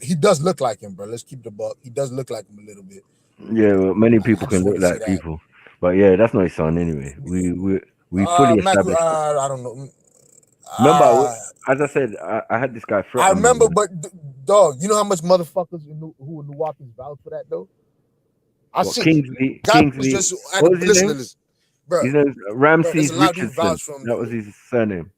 he does look like him, bro. Let's keep the buck. He does look like him a little bit. Yeah, well, many people can look like people, but yeah, that's not his son anyway. We fully established. I don't know. Remember, as I said, I had this guy. I remember, but dog, you know how much motherfuckers who were Nuwapians vouch for that though. I see. Kingsley. Just, what was his name? Bro, his name Ramses Richardson. That was his surname.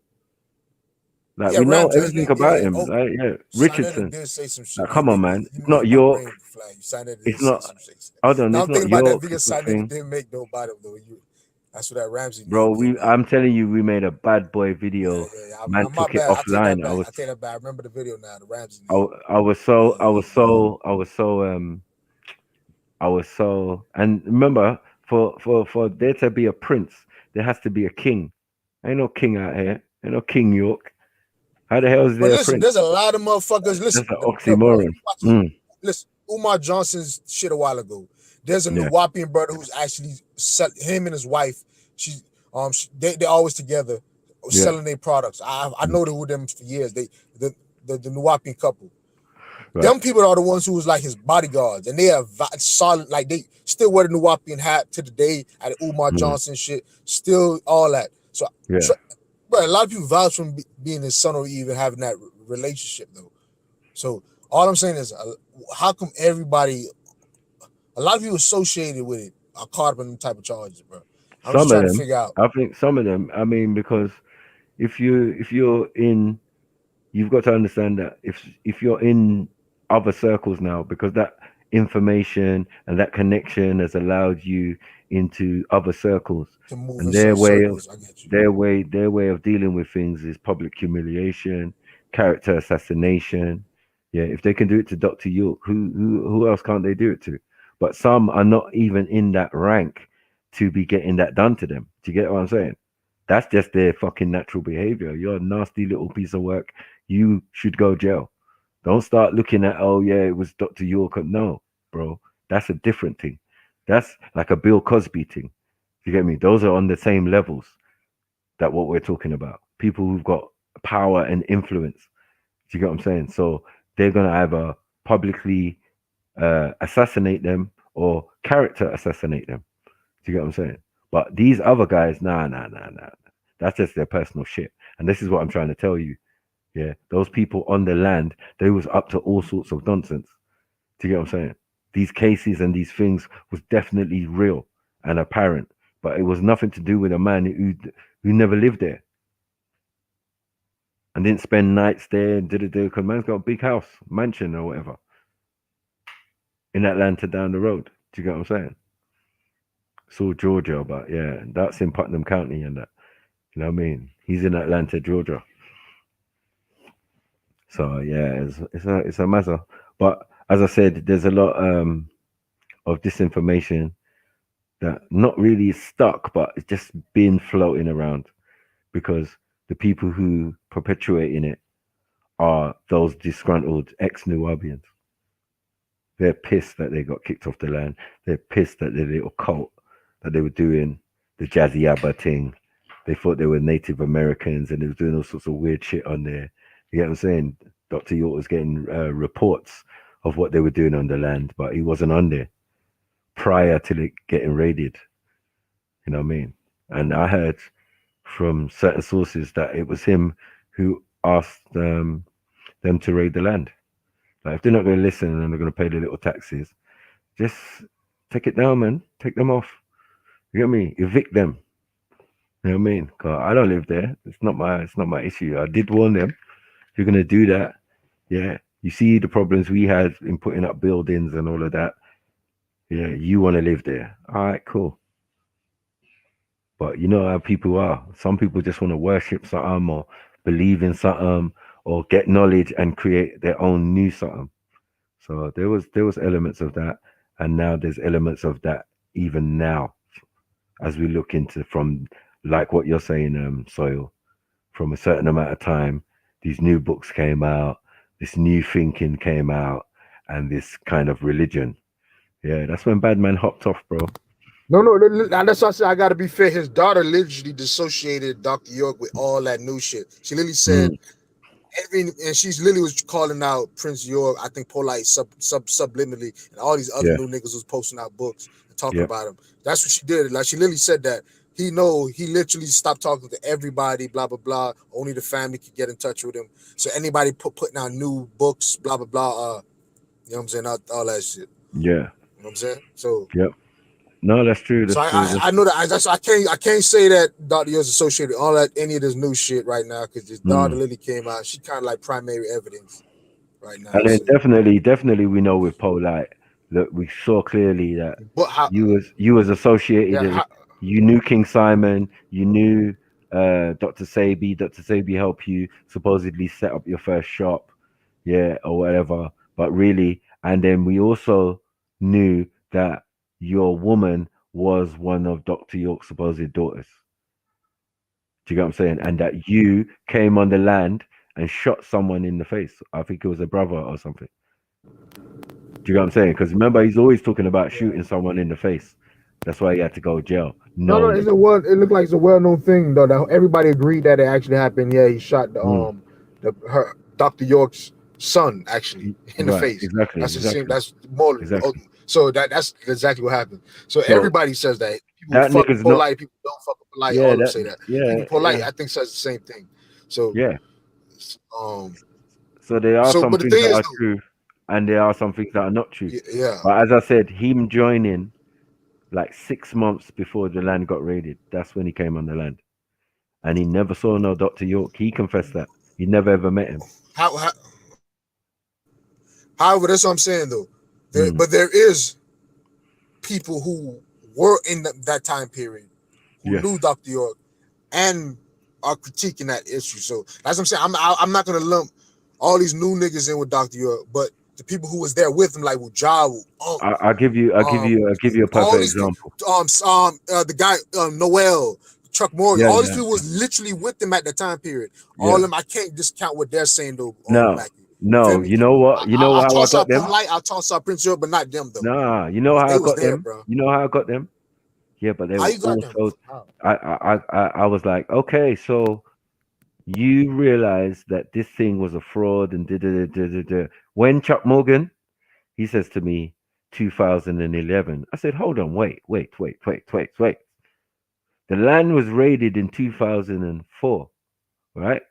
Like we know everything about him. Like, yeah, Richardson. Did say some shit. Like, come on, man. It's not York. It's not. Hold on. It's not York. That didn't make nobody though. That's what that Ramsey. Bro, I'm telling you, we made a bad boy video. Man took it offline. I take that back. I remember the video now. The Ramsey. I was so, and remember, for there to be a prince, there has to be a king. Ain't no king out here. Ain't no King York. How the hell is there a prince? There's a lot of motherfuckers. Listen, that's an oxymoron. Listen, Umar Johnson's shit a while ago. There's a Nuwapian brother who's actually him and his wife. They're always together, selling their products. I know who them for years. The Nuwapian couple. Right. Them people are the ones who was like his bodyguards, and they are solid. Like they still wear the Nuwapian hat to the day at the Umar Johnson shit. Still all that. So, But a lot of people vouch from being his son or even having that relationship, though. So all I'm saying is, how come everybody, a lot of people associated with it, are caught up in them type of charges, bro? I'm just trying to figure out. I think some of them. I mean, because if you're in, you've got to understand that if you're in other circles now, because that information and that connection has allowed you into other circles, To move and in their some way circles, of I get you. their way of dealing with things is public humiliation, character assassination. Yeah, if they can do it to Dr. York, who else can't they do it to? But some are not even in that rank to be getting that done to them. Do you get what I'm saying? That's just their fucking natural behavior. You're a nasty little piece of work. You should go jail. Don't start looking at, oh yeah, it was Dr. York. No, bro, that's a different thing. That's like a Bill Cosby thing. You get me? Those are on the same levels that what we're talking about. People who've got power and influence. Do you get what I'm saying? So they're gonna either publicly assassinate them or character assassinate them. Do you get what I'm saying? But these other guys, nah. That's just their personal shit. And this is what I'm trying to tell you. Yeah, those people on the land, they was up to all sorts of nonsense. Do you get what I'm saying? These cases and these things was definitely real and apparent, but it was nothing to do with a man who never lived there and didn't spend nights there and because man's got a big house, mansion or whatever in Atlanta down the road. Do you get what I'm saying? So Georgia, but yeah, that's in Putnam County and that. You know what I mean? He's in Atlanta, Georgia. So yeah, it's a matter. But as I said, there's a lot of disinformation that not really stuck, but it's just been floating around because the people who perpetuating it are those disgruntled ex-Nubians. They're pissed that they got kicked off the land. They're pissed that the little cult that they were doing, the Jazzy Abba thing, they thought they were Native Americans and they were doing all sorts of weird shit on there. You get what I'm saying? Dr. York was getting reports of what they were doing on the land, but he wasn't on there prior to it getting raided. You know what I mean? And I heard from certain sources that it was him who asked them to raid the land. Like, if they're not going to listen and they're going to pay the little taxes, just take it down, man. Take them off. You get me? Evict them. You know what I mean? Cause I don't live there. It's not my issue. I did warn them. If you're going to do that, yeah, you see the problems we had in putting up buildings and all of that. Yeah, you want to live there. All right, cool. But you know how people are. Some people just want to worship something or believe in something or get knowledge and create their own new something. So there was elements of that, and now there's elements of that even now, as we look into from like what you're saying, Soil, from a certain amount of time, these new books came out, this new thinking came out, and this kind of religion. Yeah, that's when Badman hopped off, bro. No, that's why I said I gotta be fair. His daughter literally dissociated Dr. York with all that new shit. She literally said and she's literally was calling out Prince York, I think polite subliminally, and all these other new niggas was posting out books and talking about him. That's what she did. Like, she literally said that he literally stopped talking to everybody, blah blah blah. Only the family could get in touch with him. So anybody putting out new books, blah blah blah. You know what I'm saying? All that shit. Yeah. You know what I'm saying? So no, that's true. That's true. I know that. I can't say that Dr. York's associated with all that any of this new shit right now because his daughter Lily came out. She kind of like primary evidence right now. And then definitely, we know with Polite that we saw clearly that you was associated. You knew King Simon. You knew Dr. Sabi. Dr. Sabi helped you supposedly set up your first shop, or whatever. But really, and then we also knew that your woman was one of Dr. York's supposed daughters. Do you get what I'm saying? And that you came on the land and shot someone in the face. I think it was a brother or something. Do you get what I'm saying? Because remember, he's always talking about shooting someone in the face. That's why he had to go to jail. No, it looked like it's a well-known thing though. That everybody agreed that it actually happened. Yeah, he shot her Dr. York's son actually in the face. Exactly. That's more. So that's exactly what happened. So everybody says that. people that fuck nigga's not. polite, people don't fuck polite. Yeah, All of them that. say that. Yeah, People polite, yeah. I think, says the same thing. So Yeah. um, So there are some but the things thing that is, are true, and there are some things that are not true. yeah, But as I said, him joining like 6 months before the land got raided. That's when he came on the land, and he never saw no Dr. York. He confessed that he never ever met him. However, that's what I'm saying though. But there is people who were in that time period who knew Dr. York and are critiquing that issue. So that's what I'm saying. I'm not gonna lump all these new niggas in with Dr. York, but the people who was there with him, like with Jawu, I'll give you a perfect all these example. The guy Noel, Chuck Morgan, all these people was literally with them at the time period. All of them, I can't discount what they're saying though. No, you know what? You know how I got them? I'll toss up Prince York, but not them though. Nah, you know how I got them? Bro. You know how I got them? Yeah, but they were also. I was like, okay, so you realize that this thing was a fraud and when Chuck Morgan, he says to me 2011. I said, hold on, wait. The land was raided in 2004, right?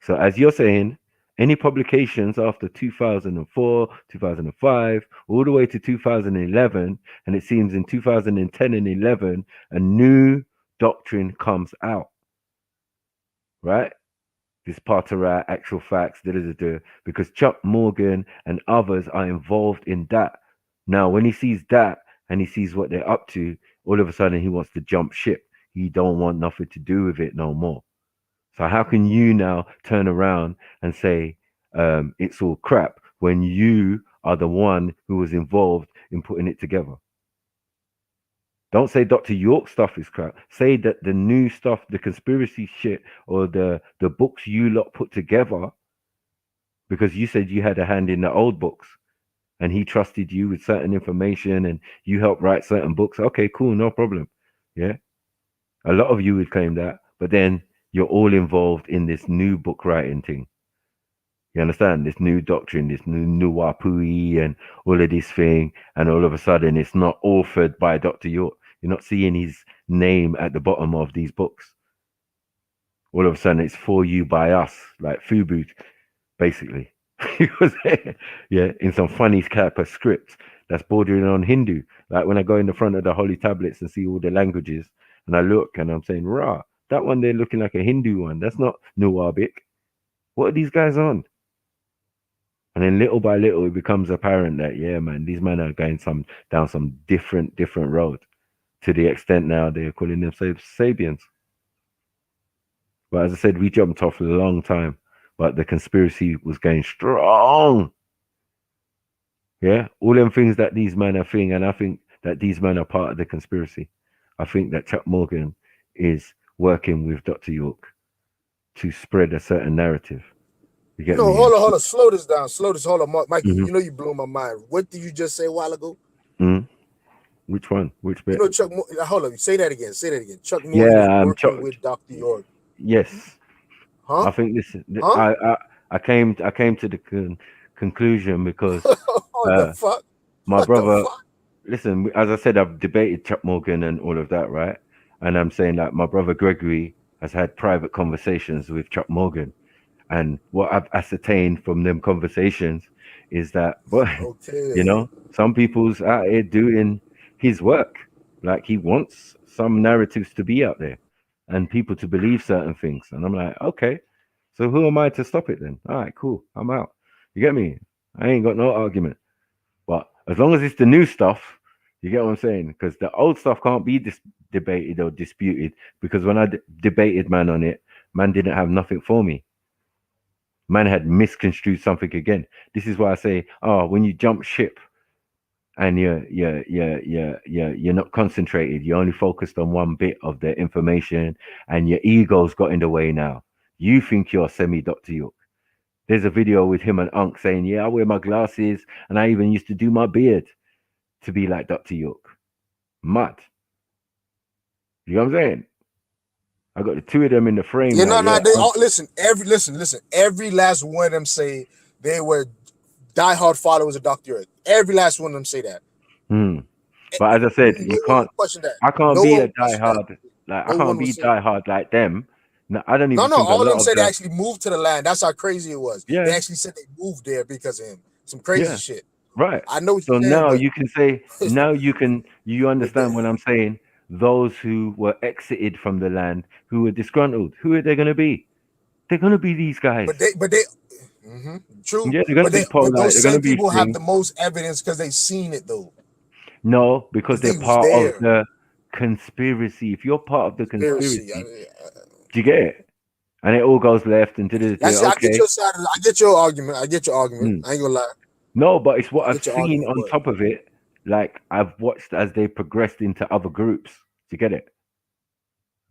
So as you're saying, any publications after 2004, 2005, all the way to 2011, and it seems in 2010 and 11, a new doctrine comes out, right? This Patara, actual facts, because Chuck Morgan and others are involved in that. Now, when he sees that and he sees what they're up to, all of a sudden he wants to jump ship. He don't want nothing to do with it no more. So how can you now turn around and say it's all crap when you are the one who was involved in putting it together? Don't say Dr. York stuff is crap. Say that the new stuff, the conspiracy shit, or the books you lot put together, because you said you had a hand in the old books and he trusted you with certain information and you helped write certain books. Okay, cool, no problem. Yeah. A lot of you would claim that, but then you're all involved in this new book writing thing. You understand? This new doctrine, this new Nuwapui and all of this thing, and all of a sudden it's not authored by Dr. York. You're not seeing his name at the bottom of these books. All of a sudden it's for you by us, like Fubu, basically. Yeah, in some funny type of script that's bordering on Hindu. Like when I go in the front of the holy tablets and see all the languages, and I look and I'm saying, rah, that one they're looking like a Hindu one. That's not Nuwabic. What are these guys on? And then little by little, it becomes apparent that, yeah, man, these men are going down some different road, to the extent now they're calling themselves Sabians. But as I said, we jumped off a long time, but the conspiracy was going strong. Yeah, all them things that these men are thinking, and I think that these men are part of the conspiracy. I think that Chuck Morgan is working with Dr. York to spread a certain narrative. You get me? Hold on. Slow this down. Hold on, Mike. You know you blew my mind. What did you just say a while ago? Which one? Which bit? You know, Chuck. Hold on. Say that again. Chuck Morgan is working with Dr. York. Yes. Huh? I think this. I came to the conclusion because the fuck? My brother. Listen, as I said, I've debated Chuck Morgan and all of that, right? And I'm saying that my brother Gregory has had private conversations with Chuck Morgan. And what I've ascertained from them conversations is that, you know, some people's out here doing his work. Like he wants some narratives to be out there and people to believe certain things. And I'm like, okay, so who am I to stop it then? All right, cool. I'm out. You get me? I ain't got no argument. But as long as it's the new stuff, you get what I'm saying? Because the old stuff can't be debated or disputed. Because when I debated man on it, man didn't have nothing for me. Man had misconstrued something again. This is why I say, when you jump ship and you're not concentrated, you're only focused on one bit of the information, and your ego's got in the way now. You think you're semi-Dr. York. There's a video with him and Unc saying, yeah, I wear my glasses and I even used to do my beard to be like Dr. York. Mad. You know what I'm saying? I got the two of them in the frame. Yeah, they all listen. Every last one of them say they were diehard followers of Dr. York. Every last one of them say that. But as I said, No you one can't. will question that. I can't No be one a will question that. diehard. Like I No can't one will be say. diehard like them. No, I don't even No. think a All of lot them of said they the. actually moved to the land. That's how crazy it was. Yeah. They actually said they moved there because of him. Some crazy shit. Right. I know what So you're saying, now but you can say, you understand what I'm saying. Those who were exited from the land, who were disgruntled, who are they going to be? They're going to be these guys. But they true. Yeah, they're going to be But polite. those They're going to same be people have sling. the most evidence because they've seen it though. No, because they're They was part of there. the conspiracy. If you're part of the conspiracy, do you get it? And it all goes left and I okay. get your side. I get your argument. I ain't gonna lie. No, but it's what I I've get your seen argument, on but top of it. Like I've watched as they progressed into other groups. Do you get it?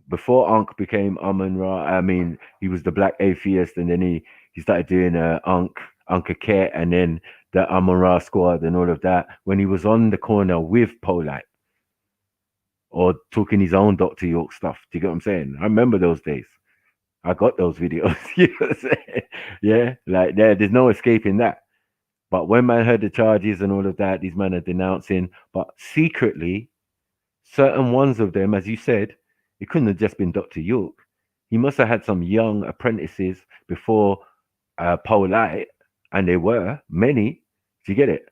Before Ankh became Amun Ra, I mean, he was the black atheist, and then he started doing Ankh and then the Amun Ra squad and all of that. When he was on the corner with Polite or talking his own Dr. York stuff. Do you get what I'm saying? I remember those days. I got those videos. You know what I'm saying? Yeah, like there's no escaping that. But when man heard the charges and all of that, these men are denouncing. But secretly, certain ones of them, as you said, it couldn't have just been Dr. York. He must have had some young apprentices before Polite, and there were many. Do you get it?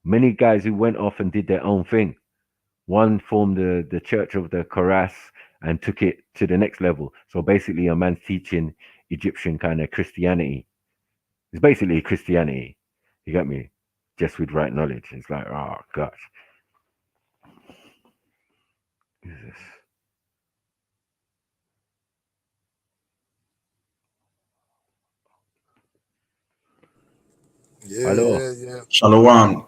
Many guys who went off and did their own thing. One formed the Church of the Koras and took it to the next level. So basically, a man's teaching Egyptian kind of Christianity. It's basically Christianity. You got me? Just with right knowledge. It's like, oh gosh. Jesus. yeah. Shalom.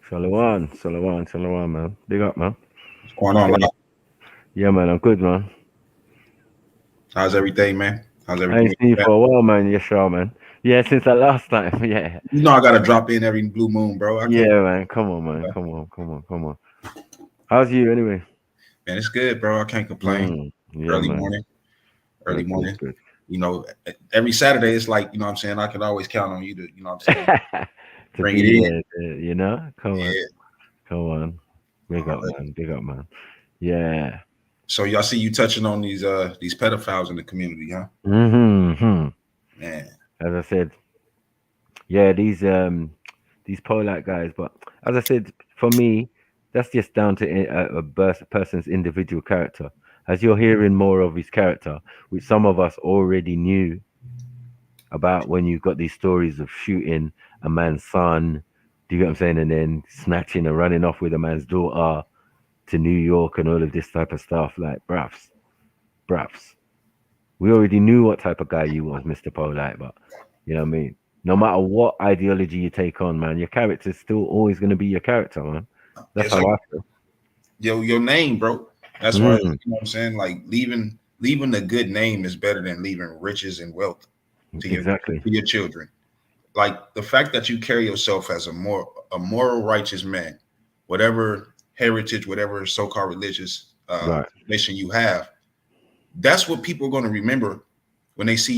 Shalom, man. Big up, man. What's going on? Okay. Yeah, man. I'm good, man. How's everything, man? How's everything? I ain't seen you for a while, man. Yeah, sure, man. Yeah, since the last time. Yeah. You know I gotta drop in every blue moon, bro. Yeah, man. Come on, man. Come on. How's you anyway? Man, it's good, bro. I can't complain. Yeah, early man. morning. Good. You know, every Saturday it's like, you know what I'm saying, I can always count on you to, you know what I'm saying, to bring be it in. you know? Come on. Big up, man. Yeah. So y'all see you touching on these pedophiles in the community, huh? Man. As I said, yeah, these Polite guys, but as I said, for me, that's just down to a person's individual character. As you're hearing more of his character, which some of us already knew about, when you've got these stories of shooting a man's son, do you get what I'm saying? And then snatching and running off with a man's daughter to New York and all of this type of stuff. Like, bruv. We already knew what type of guy you was, Mr. Polite, but you know what I mean? No matter what ideology you take on, man, your character's still always going to be your character, man. That's how I feel. Your name, bro. That's why, you know what I'm saying? Like, leaving a good name is better than leaving riches and wealth to your children. Like, the fact that you carry yourself as a moral, righteous man, whatever heritage, whatever so-called religious mission you have, that's what people are going to remember when they see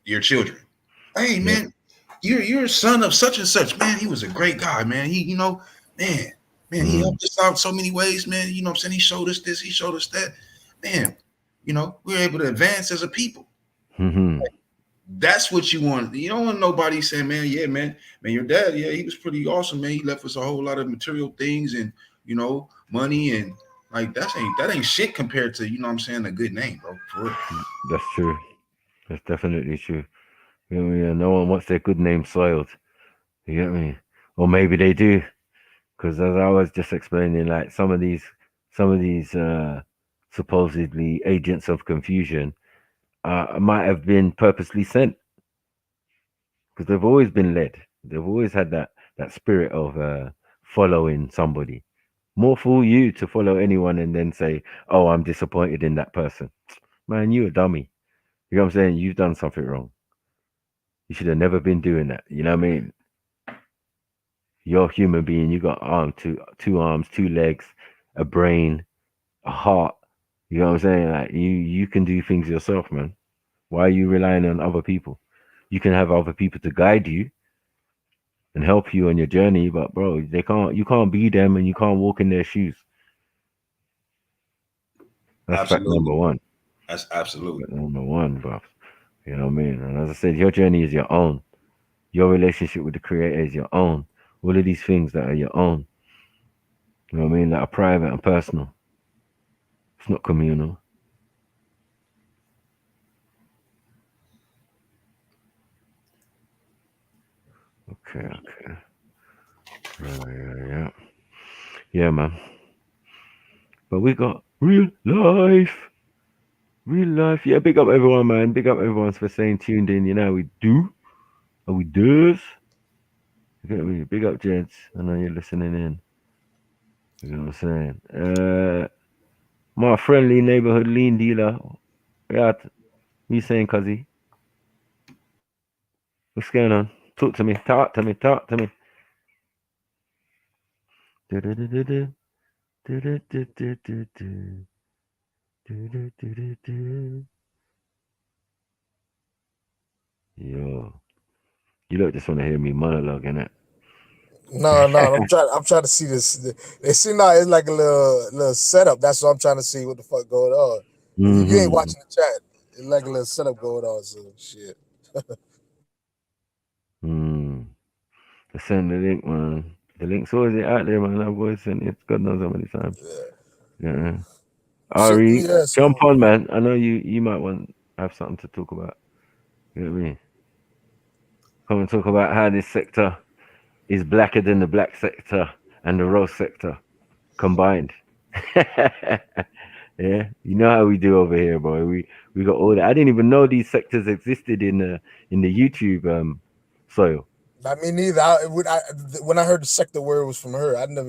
your children. Hey, man, you're a son of such and such, man. He was a great guy, man. He, you know, man, he helped us out so many ways, man. You know what I'm saying? He showed us this, he showed us that. Man, you know, we were able to advance as a people. Like, that's what you want. You don't want nobody saying, man, your dad, he was pretty awesome, man. He left us a whole lot of material things and, you know, money, and like that ain't shit compared to, you know what I'm saying, a good name, bro. For real. That's true. That's definitely true. You know, no one wants their good name soiled. You get me? Or maybe they do. Because as I was just explaining, like some of these supposedly agents of confusion might have been purposely sent, because they've always been led. They've always had that spirit of following somebody. More fool you to follow anyone and then say, "Oh, I'm disappointed in that person." Man, you a dummy. You know what I'm saying? You've done something wrong. You should have never been doing that. You know what I mean? You're a human being. You got two arms, 2 legs, a brain, a heart. You know what I'm saying? Like you can do things yourself, man. Why are you relying on other people? You can have other people to guide you, and help you on your journey. But bro, you can't be them, and you can't walk in their shoes. That's fact number one. That's absolutely fact number one, bro. You know what I mean? And as I said, your journey is your own. Your relationship with the Creator is your own. All of these things that are your own. You know what I mean? That are private and personal. It's not communal. Okay. Yeah. Yeah, man. But we got real life. Real life. Yeah, big up everyone, man. Big up everyone for staying tuned in. You know how we do. How we does. You get me? Big up, gents. I know you're listening in. You know what I'm saying? My friendly neighborhood lean dealer. Yeah, me saying, cuzzy. What's going on? Talk to me. Talk to me. Yo, you look just want to hear me monologue, innit? No, I'm trying to see this. It seems like it's like a little setup. That's what I'm trying to see what the fuck going on. You ain't watching the chat. It's like a little setup going on. So shit. Send the link, man. The link's always out there, man. I've always sent it. God knows how many times. Yeah. Ari, jump on, man. I know you might have something to talk about. You know what I mean? Come and talk about how this sector is blacker than the black sector and the rose sector combined. Yeah, you know how we do over here, boy. We got all that. I didn't even know these sectors existed in the YouTube soil. I mean, neither. When I heard the sector word was from her, I didn't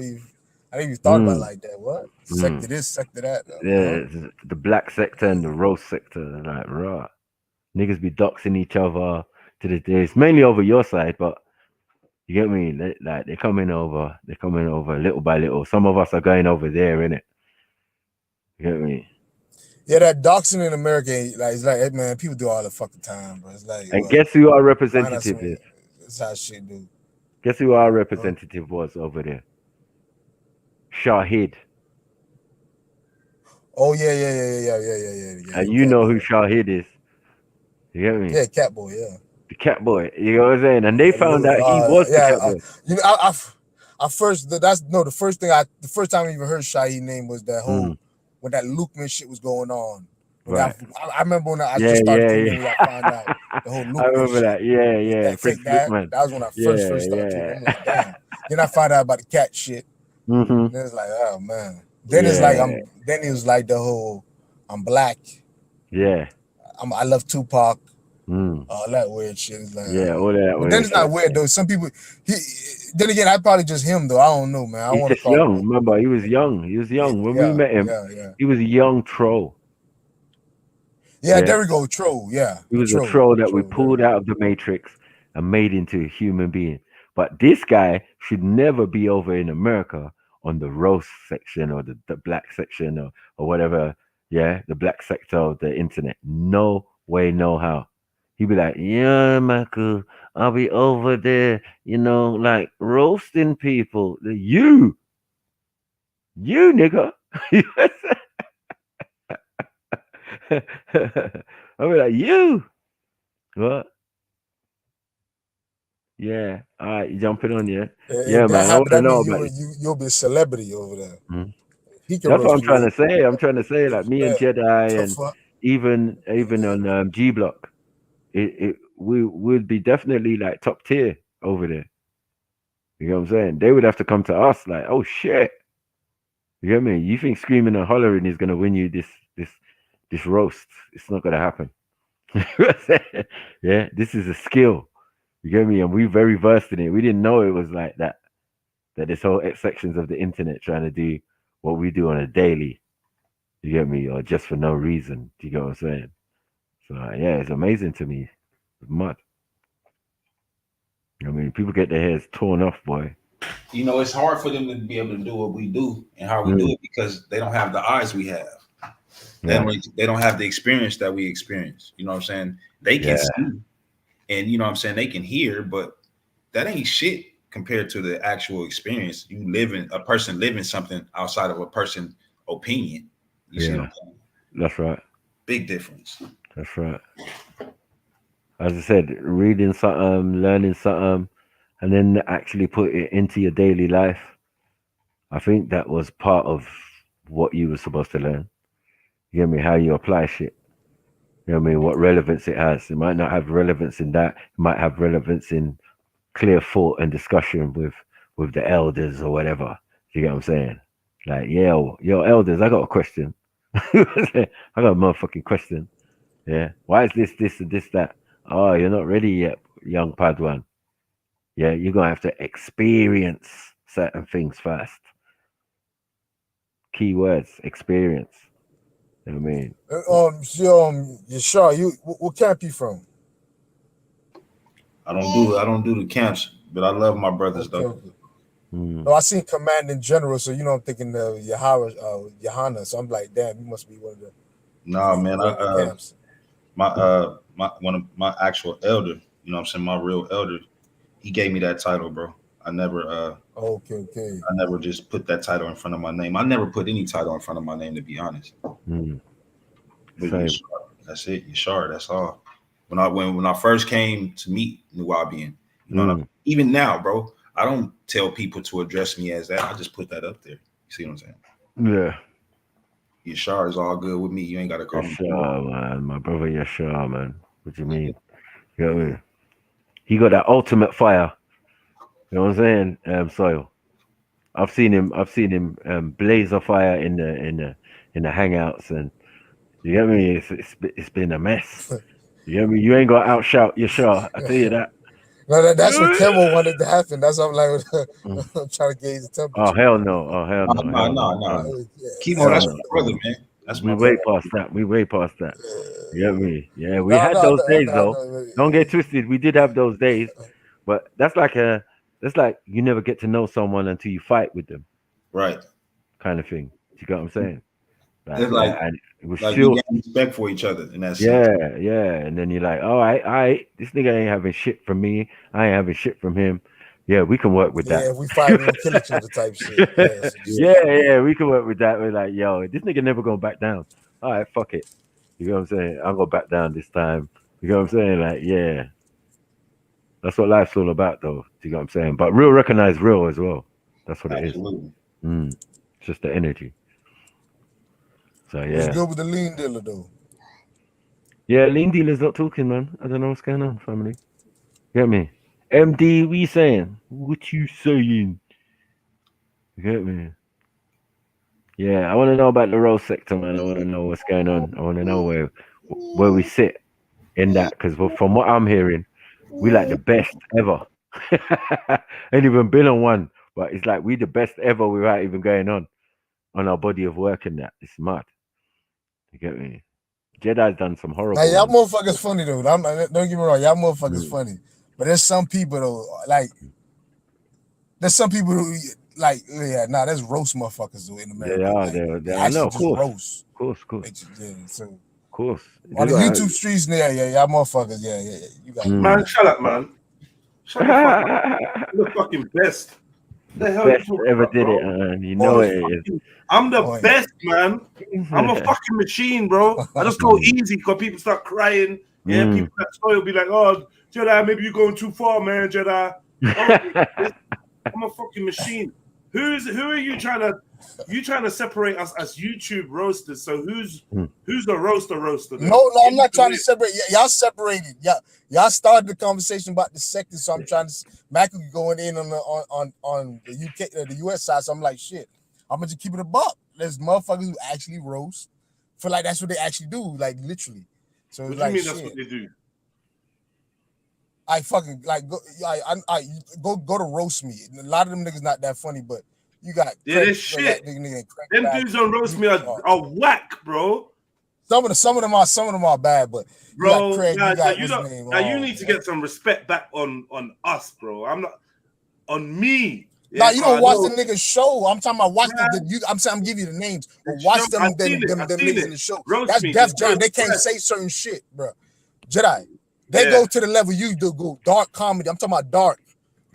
even thought about it like that. What sector this, sector that? Yeah, the black sector and the rose sector. Like, raw. Niggas be doxing each other to the day. It's mainly over your side, but you get me? They're coming over little by little. Some of us are going over there, innit? You get me? Yeah, that doxing in America, it's like, hey, man, people do all the fucking time, but it's like. And guess who our representative is? That's how shit do. Guess who our representative was over there? Shahid. Oh yeah. And you know who Shahid is. You get me? Yeah, Cat Boy, yeah. The Cat Boy. You know what I'm saying? And they found out he was the Cat Boy. You know, the first time I even heard Shahid's name was that whole when that Lukeman shit was going on. Right. I remember when I just started tuning in, I found out the whole Lukeman I remember shit. that. Yeah. That was when I first started tuning in. I'm like, damn. Then I found out about the cat shit. Mm-hmm. Then it's like, oh man. Then it's like then it was like the whole I'm black. Yeah. I love Tupac. All that weird shit. It's like, all that. But then it's not weird though. Some people then again, I probably just him though. I don't know, man. He's just young. Remember, he was young. When we met him, he was a young troll. Yeah, there we go, troll. Yeah. He was a troll that we pulled out of the matrix and made into a human being. But this guy should never be over in America on the roast section or the black section or whatever. Yeah, the black sector of the internet. No way, no how. He'd be like, yeah, Michael, I'll be over there, like roasting people. You nigga. I'll be like, you. What? Yeah. All right, you jumping on, yeah? Yeah, man. I want to know about you'll be a celebrity over there. Mm-hmm. That's what I'm trying to say. I'm trying to say, like me and Jedi and even on G Block, we would be definitely like top tier over there. You know what I'm saying? They would have to come to us like, oh shit. You get me? You think screaming and hollering is gonna win you this roast? It's not gonna happen. Yeah, this is a skill. You get me? And we're very versed in it. We didn't know it was like that. That this whole sections of the internet trying to do what we do on a daily. You get me? Or just for no reason. Do you get what I'm saying? So yeah, it's amazing to me. It's mad. I mean, people get their hairs torn off, boy. You know, it's hard for them to be able to do what we do and how we do it because they don't have the eyes we have. They don't have the experience that we experience. You know what I'm saying? They can see and you know what I'm saying, they can hear, but that ain't shit compared to the actual experience. You a person living something outside of a person's opinion. You see what I'm saying? That's right. Big difference. That's right. As I said, reading something, learning something, and then actually put it into your daily life. I think that was part of what you were supposed to learn. You get me? How you apply shit. You know what I mean? What relevance it has. It might not have relevance in that. It might have relevance in clear thought and discussion with the elders or whatever. You get what I'm saying? Like, yo, elders, I got a question. I got a motherfucking question. Yeah. Why is this, and this, that? Oh, you're not ready yet, young Padawan. Yeah, you're gonna have to experience certain things first. Key words, experience. You know what I mean? Yashar, what camp you from? I don't do the camps, but I love my brothers though. No, I seen Command in General, so I'm thinking of Yahana. So I'm like, damn, you must be one of the. Nah, man, camps. One of my actual elder, you know what I'm saying, my real elder, he gave me that title, bro. I never okay. I never just put that title in front of my name. I never put any title in front of my name, to be honest. But Yashar, that's it, Yashar, that's all. When I first came to meet Nuwabian, you know, even now, bro, I don't tell people to address me as that. I just put that up there. You see what I'm saying? Yeah. Yashar is all good with me. You ain't got to call me. Yashar, man. My brother Yashar, man. What do you mean? You know what I mean? He got that ultimate fire. You know what I'm saying? Soil. I've seen him blaze a fire in the hangouts, and you get me? It's been a mess. You get me? You ain't got to outshout Yashar. I tell you that. No, that's what Kemo wanted to happen. That's what I'm like. I'm trying to gauge the temperature. Oh hell no! No. Kemo, that's my brother, man. That's my way past that. We way past that. You get me? Yeah, we had those days though. Don't get twisted. We did have those days, but that's like you never get to know someone until you fight with them, right? Kind of thing. You get what I'm saying? It's like you get respect for each other in that sense. Yeah. And then you're like, all right, this nigga ain't having shit from me. I ain't having shit from him. Yeah, we can work with that. Yeah, if we fight, we'll kill each other type shit. Yeah, we can work with that. We're like, yo, this nigga never gonna back down. All right, fuck it. You know what I'm saying? I'm gonna back down this time. You know what I'm saying? Like, yeah. That's what life's all about, though. You know what I'm saying? But real recognize real as well. That's what Absolutely. It is. It's just the energy. So yeah. What's good with the lean dealer though? Yeah, lean dealer's not talking, man. I don't know what's going on, family. Get me? MD, what you saying? What you saying? You get me? Yeah, I want to know about the rose sector, man. I want to know what's going on. I want to know where we sit in that, because from what I'm hearing, we like the best ever. Ain't even been on one, but it's like we the best ever without even going on our body of work and that. It's mad. You get me? Jedi's done some horrible. Now, y'all motherfuckers funny though. Don't get me wrong, y'all motherfuckers funny. But there's some people though, like there's some people who like, that's roast motherfuckers though in America. They are. I know, of course. Roast. Of course. Yeah, so of course. On the YouTube streets there, y'all motherfuckers, you got man, shut up, man. Shut the fucking best. The hell best ever did it, and you know it is. I'm the best, man. I'm a fucking machine, bro. I just go easy because people start crying. Yeah, people that will be like, "Oh, Jedi, maybe you're going too far, man, Jedi." I'm a fucking machine. Who are you trying to? You trying to separate us as YouTube roasters? So who's the roaster? Then? No, I'm not trying to separate. Y'all separated. Y'all started the conversation about the sector, so I'm trying to. Michael going in on the UK, the US side. So I'm like, shit. I'm gonna just keep it a buck. There's motherfuckers who actually roast. Feel like that's what they actually do, like literally. So what it's do like, you mean that's what they do? I fucking like go to roast me. A lot of them niggas not that funny, but you got this shit. Them dudes on roast me are whack, bro. Some of them are bad, but bro, you need to get some respect back on us, bro. I'm not on me. Yeah, you don't watch the niggas show. I'm talking about watch I'm giving you the names, but watch them niggas in the show. That's Def Jam. They can't say certain shit, bro. Jedi. They go to the level you do go dark comedy. I'm talking about dark.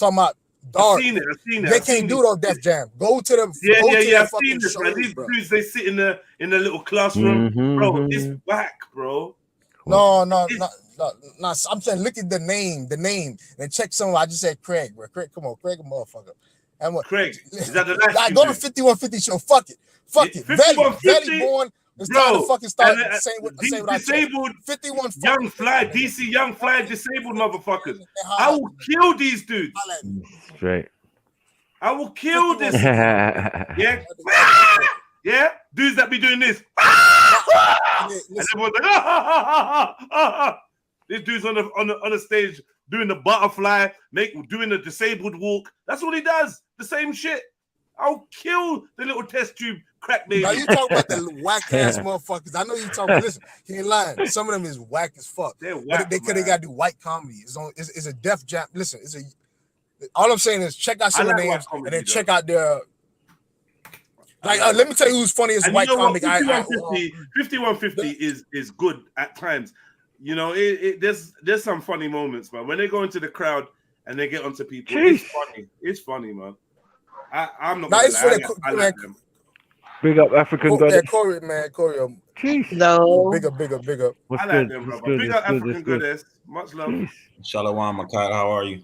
talking about dark. I've seen it. They can't do it on Def Jam. Go to the I've seen this, man. These dudes, they sit in the little classroom, bro. This whack, bro. No. I'm saying, look at the name, and check some. I just said Craig, bro. Craig, come on, Craig, a motherfucker. And what? Craig, is that the last? I go to 5150 show. Fuck it. Valley born. It's time to fucking start saying what I said. 51 young fly, DC young fly, disabled motherfuckers. I will kill these dudes. Straight. I will kill this. Yeah. Yeah. Dudes that be doing this. And everyone's like, this dude's on the stage doing the butterfly, doing the disabled walk. That's what he does. The same shit. I'll kill the little test tube crack baby. Now you talk about the whack ass motherfuckers. I know you talking. Listen, he ain't lying. Some of them is whack as fuck. They're whack. They gotta do white comedy. It's a Def Jam. Listen, all I'm saying is check out some of the names and then check out their. Let me tell you who's funny as white comic. 5150 is good at times. You know, there's some funny moments, man. When they go into the crowd and they get onto people, it's funny. It's funny, man. I'm not. It's for I like them. Big up African Goddess. Corey, man, Corey. No. Big up. What's I good? like them, brother. Big up African Goddess. Much love. Shalom, Makat. How are you?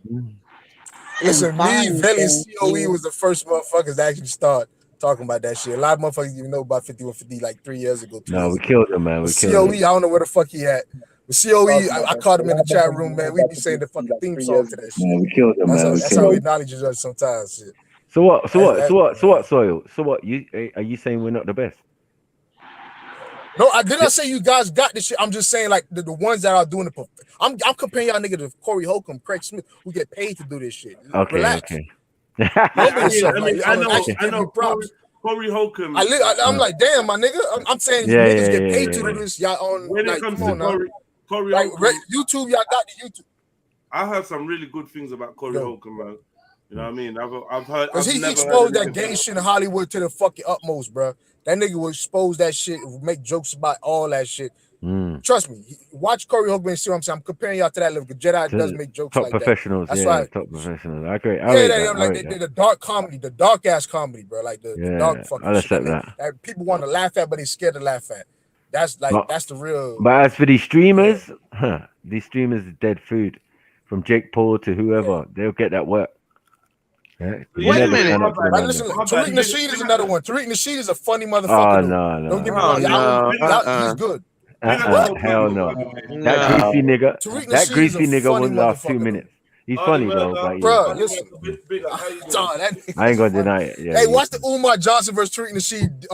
Listen, me, Velly, and COE was the first motherfuckers that actually start talking about that shit. A lot of motherfuckers even know about 5150 like 3 years ago. We killed him, man. COE, I don't know where the fuck he at. But COE, I caught him in the chat room, man. We be saying the fucking theme song to that shit. Man, we killed him, man. That's how he acknowledges us sometimes. Shit. So what, Soil? So what? Are you saying we're not the best? No, I did not say you guys got this shit. I'm just saying like the ones that are doing it. I'm comparing y'all nigga to Corey Holcomb, Craig Smith, who get paid to do this shit. Okay, relax. okay. I know. Corey Holcomb. I'm like, damn, my nigga. I'm saying niggas get paid to do this. Y'all on when it comes to Corey like Holcomb, YouTube, y'all got the YouTube. I heard some really good things about Corey Holcomb, man. You know what I mean? I've heard. Because he exposed that gay shit in Hollywood to the fucking utmost, bro. That nigga will expose that shit, make jokes about all that shit. Trust me. Watch Corey Holcomb and see what I'm saying. I'm comparing y'all to that level. Jedi does make jokes like that. That's why. Top professionals. I agree. The dark comedy, the dark ass comedy, bro. Like the dark fucking shit that people want to laugh at, but they scared to laugh at. That's like that's the real. But as for these streamers, these streamers are dead food. From Jake Paul to whoever, they'll get that work. Yeah. Wait a minute. Listen, Tariq Nasheed is another one. Tariq Nasheed is a funny motherfucker. Oh, no. Don't get me wrong. He's good. Hell no. That greasy nigga. That greasy nigga won't last 2 minutes. He's funny though. Bro, listen. I ain't gonna deny it. Yeah, hey, watch the Umar Johnson versus Tariq Nasheed.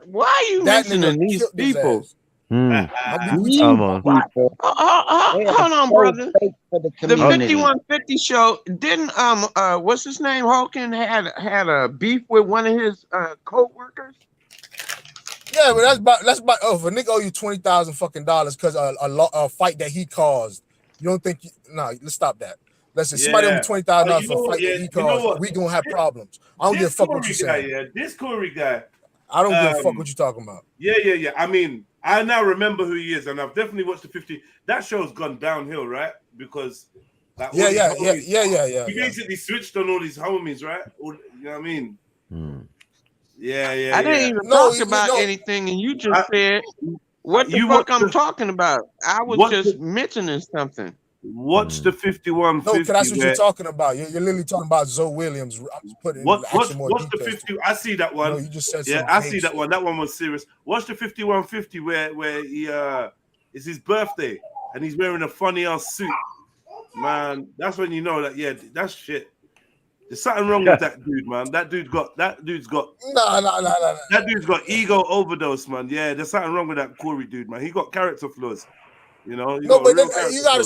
Why are you mentioning these people? Come on. Hold on, brother. The 5150 show didn't what's his name? Hawkins had a beef with one of his co-workers. Yeah, but that's about if a nigga owe you $20,000 fucking dollars because a fight that he caused. You don't think let's stop that. Listen, somebody owe me $20,000 for a fight that he caused. We gonna have problems. I don't give a fuck what you say. This Corey guy. I don't give a fuck what you talking about. Yeah. I mean, I now remember who he is, and I've definitely watched the 50. That show's gone downhill, right? Because like, yeah. He basically switched on all his homies, right? You know what I mean? Yeah. I didn't even talk about anything, and you just said what the fuck I'm talking about. I was just mentioning something. Watch the 5150. No, that's what you're talking about. You're literally talking about Zoe Williams. I'm just putting what's the 50? I see that one. No, you just said I see that one. That one was serious. Watch the 5150 where he it's his birthday and he's wearing a funny ass suit. Man, that's when you know that that's shit. There's something wrong with that dude, man. That dude's got no. That dude's got ego overdose, man. Yeah, there's something wrong with that Corey dude, man. He got character flaws. You know, no, but you gotta.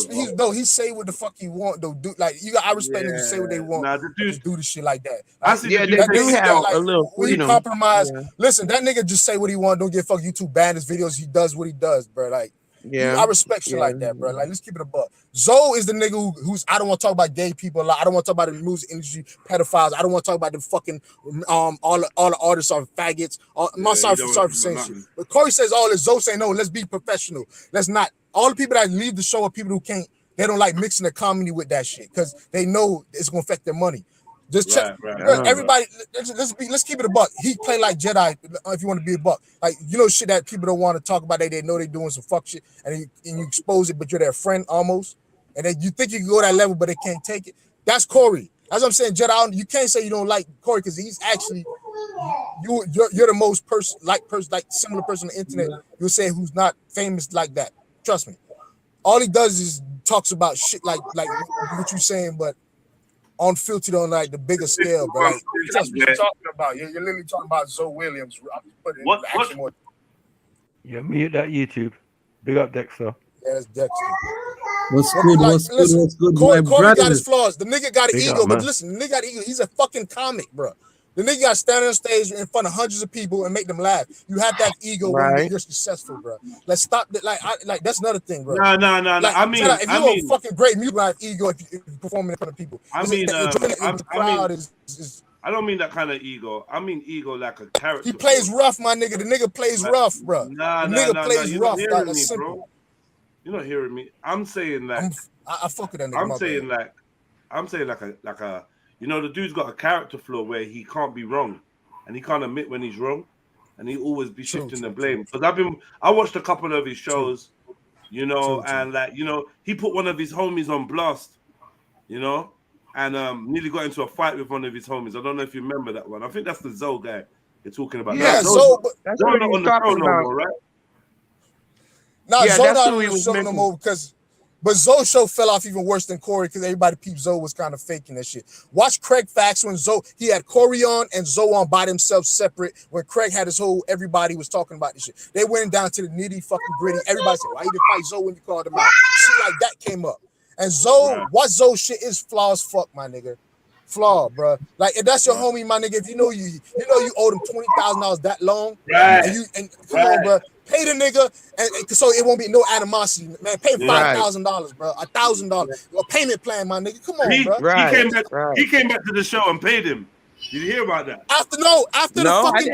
He say what the fuck he want though. Do like I respect him to say what they want. Nah, the dude do the shit like that. They do have a little freedom. Compromise. Yeah. Listen, that nigga just say what he want. Don't give a fuck. YouTube ban his videos. He does what he does, bro. Like, I respect shit like that, bro. Like, let's keep it a buck. Zoe is the nigga who's. I don't want to talk about gay people a lot. I don't want to talk about the music industry, pedophiles. I don't want to talk about the fucking all the artists are faggots. I'm sorry for saying shit. But Corey says all this. Zoe say no. Let's be professional. Let's not. All the people that leave the show are people who can't They don't like mixing the comedy with that shit because they know it's gonna affect their money. Just check Right. everybody. Let's keep it a buck. He play like Jedi if you want to be a buck. Like shit that people don't want to talk about. They know they doing some fuck shit, and you expose it, but you're their friend almost, and then you think you can go that level, but they can't take it. That's Corey. That's what I'm saying, Jedi. You can't say you don't like Corey because he's actually you're the most similar person on the internet. You'll say who's not famous like that. Trust me. All he does is talks about shit like what you're saying, but unfiltered on like the bigger scale. But like, that's what you're talking about. You're literally talking about Zoe Williams. I'm putting what? More. Yeah, mute that YouTube. Big up Dexter. Yeah, that's Dexter. What's good? Corey My got his flaws. The nigga got an Big ego, up, but man. listen, the nigga got an ego. He's a fucking comic, bro. The nigga got to stand on stage in front of hundreds of people and make them laugh. You have that ego when you're successful, bro. Let's stop that. Like that's another thing, bro. No. Like, I mean, if you're a fucking great music, have ego if you're performing in front of people. I don't mean that kind of ego. I mean ego like a character. He plays rough, my nigga. The nigga plays rough, bro. Nah, plays rough. You're me, bro. You're not hearing me. I'm saying like I fuck with that nigga. I'm saying like a the dude's got a character flaw where he can't be wrong, and he can't admit when he's wrong, and he always be shifting the blame. Because I watched a couple of his shows, and he put one of his homies on blast, and nearly got into a fight with one of his homies. I don't know if you remember that one. I think that's the Zoe guy you're talking about. Yeah, Zoe. That's what not on the show no more, right? No, yeah, Zoe that's not who on he the was show no mentioning. more but Zoe's show fell off even worse than Corey because everybody peeped Zoe was kind of faking that shit. Watch Craig Facts when he had Corey on and Zoe on by themselves separate when Craig had his everybody was talking about this shit. They went down to the nitty fucking gritty. Everybody said, why you didn't fight Zoe when you called him out? Shit like that came up. And Zoe, what Zoe shit is flaw as fuck, my nigga. Flaw, bro. Like if that's your homie, my nigga, if you owed him $20,000 that long, right? And come on, bro. Pay the nigga, and so it won't be no animosity, man. Pay him $5,000, bro. $1,000. A payment plan, my nigga. Come on, bro. He came back to the show and paid him. Did you hear about that? After the fucking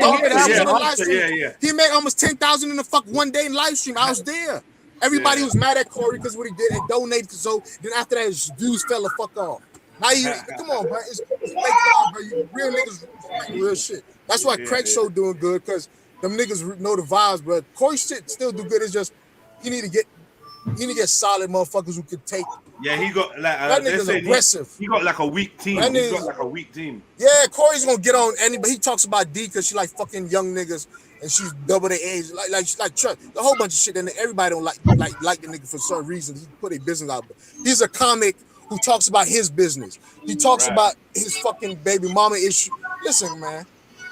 live stream, yeah. He made almost $10,000 in the fuck one day live stream. I was there. Everybody was mad at Corey because what he did and donated to Zoe. Then after that, his views fell the fuck off. Now come on, bro. It's fake love, bro. You real niggas like real shit. That's why Craig's show doing good because them niggas know the vibes, bro. Corey shit still do good. It's just he need to get solid motherfuckers who could take. Yeah, he got like that nigga's aggressive. He got like a weak team. He's got like a weak team. Yeah, Corey's gonna get on anybody. He talks about D because she like fucking young niggas and she's double the age. Like Chuck, a whole bunch of shit. And everybody don't like the nigga for certain reasons. He put a business out, but he's a comic who talks about his business. He talks about his fucking baby mama issue. Listen, man,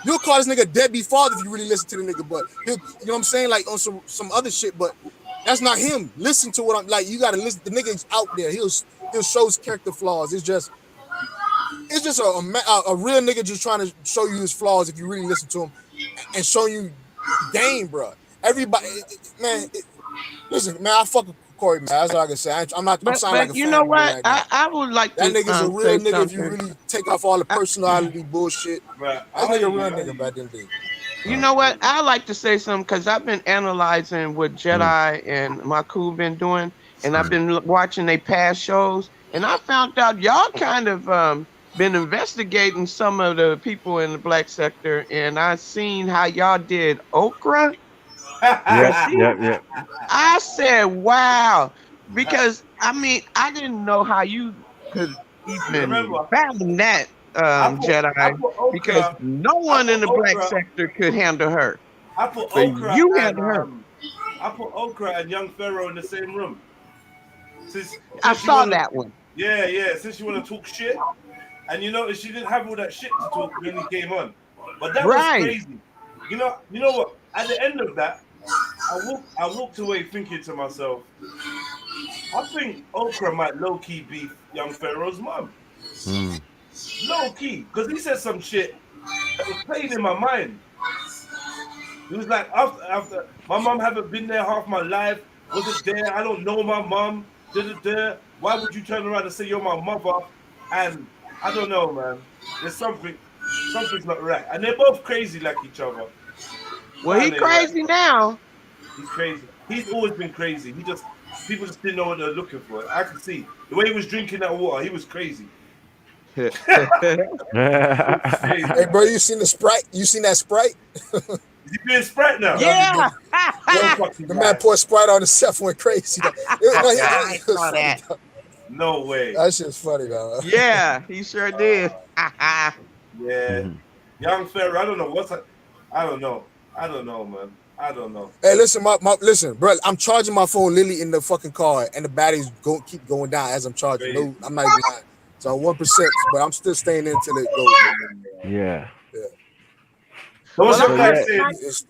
you'll call this nigga deadbeat father if you really listen to the nigga, but you know what I'm saying? Like on some other shit, but that's not him. Listen to what I'm like. You gotta listen. The nigga's out there. He'll show his character flaws. It's just a real nigga just trying to show you his flaws if you really listen to him and show you game, bro. Everybody, man. Listen, man, I fuck with Corey, man. That's all I can say. I'm not. I'm sounding like a you fan know what? right now. I would like that to. That nigga's a real nigga if you really take off all the personality bullshit. That nigga a real nigga back then. You know what? I like to say something because I've been analyzing what Jedi and Maku been doing, and I've been watching their past shows, and I found out y'all kind of been investigating some of the people in the black sector, and I seen how y'all did Okra. Yeah. I said, wow, because I mean, I didn't know how you could even fathom that, Jedi, because no one in the black sector could handle her. I put Okra. You handle her. I put Okra and young Pharaoh in the same room. Since I saw that one. Yeah. Since you want to talk shit, and you notice she didn't have all that shit to talk when he came on, but that was crazy. You know what? At the end of that, I walked away thinking to myself, I think Okra might low-key be young Pharaoh's mom. Low-key, because he said some shit that was playing in my mind. He was like, after my mom haven't been there half my life, wasn't there, I don't know my mom, why would you turn around and say you're my mother? And I don't know, man. There's something's not right. And they're both crazy like each other. Well, he's crazy now. He's crazy. He's always been crazy. People just didn't know what they're looking for. I could see the way he was drinking that water. He was crazy. Hey, bro, you seen the Sprite? You seen that Sprite? Is he doing Sprite now? Yeah. The man poured Sprite on himself, went crazy. I saw that. No way. That shit's funny, though. Yeah, he sure did. Yeah. Young Pharaoh, I don't know what's. I don't know, man. I don't know. Hey, listen, listen, bro. I'm charging my phone literally in the fucking car, and the batteries keep going down as I'm charging. No, I'm not even lying. So 1%, but I'm still staying in until it goes. Yeah. So what's Well, your guy saying?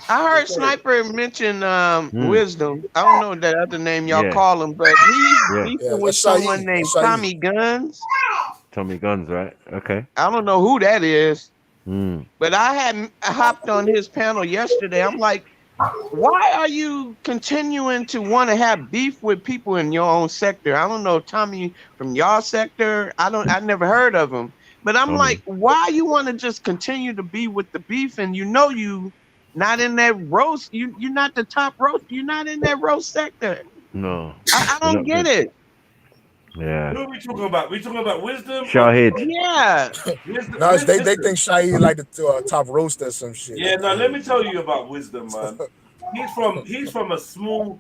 I heard Sniper mention Wisdom. I don't know that other name y'all call him, but he's with someone named Tommy Guns. Tommy Guns, right? Okay. I don't know who that is. But I hopped on his panel yesterday. I'm like, why are you continuing to want to have beef with people in your own sector? I don't know Tommy from your sector. I never heard of him. But I'm like, why you want to just continue to be with the beef, and you not in that roast? You're not the top roast. You're not in that roast sector. No. I don't get it. Yeah. Who are we talking about? We talking about Wisdom? Shahid. Yeah. No, they think Shahid like the top roaster or some shit. Yeah, now let me tell you about Wisdom, man. He's from a small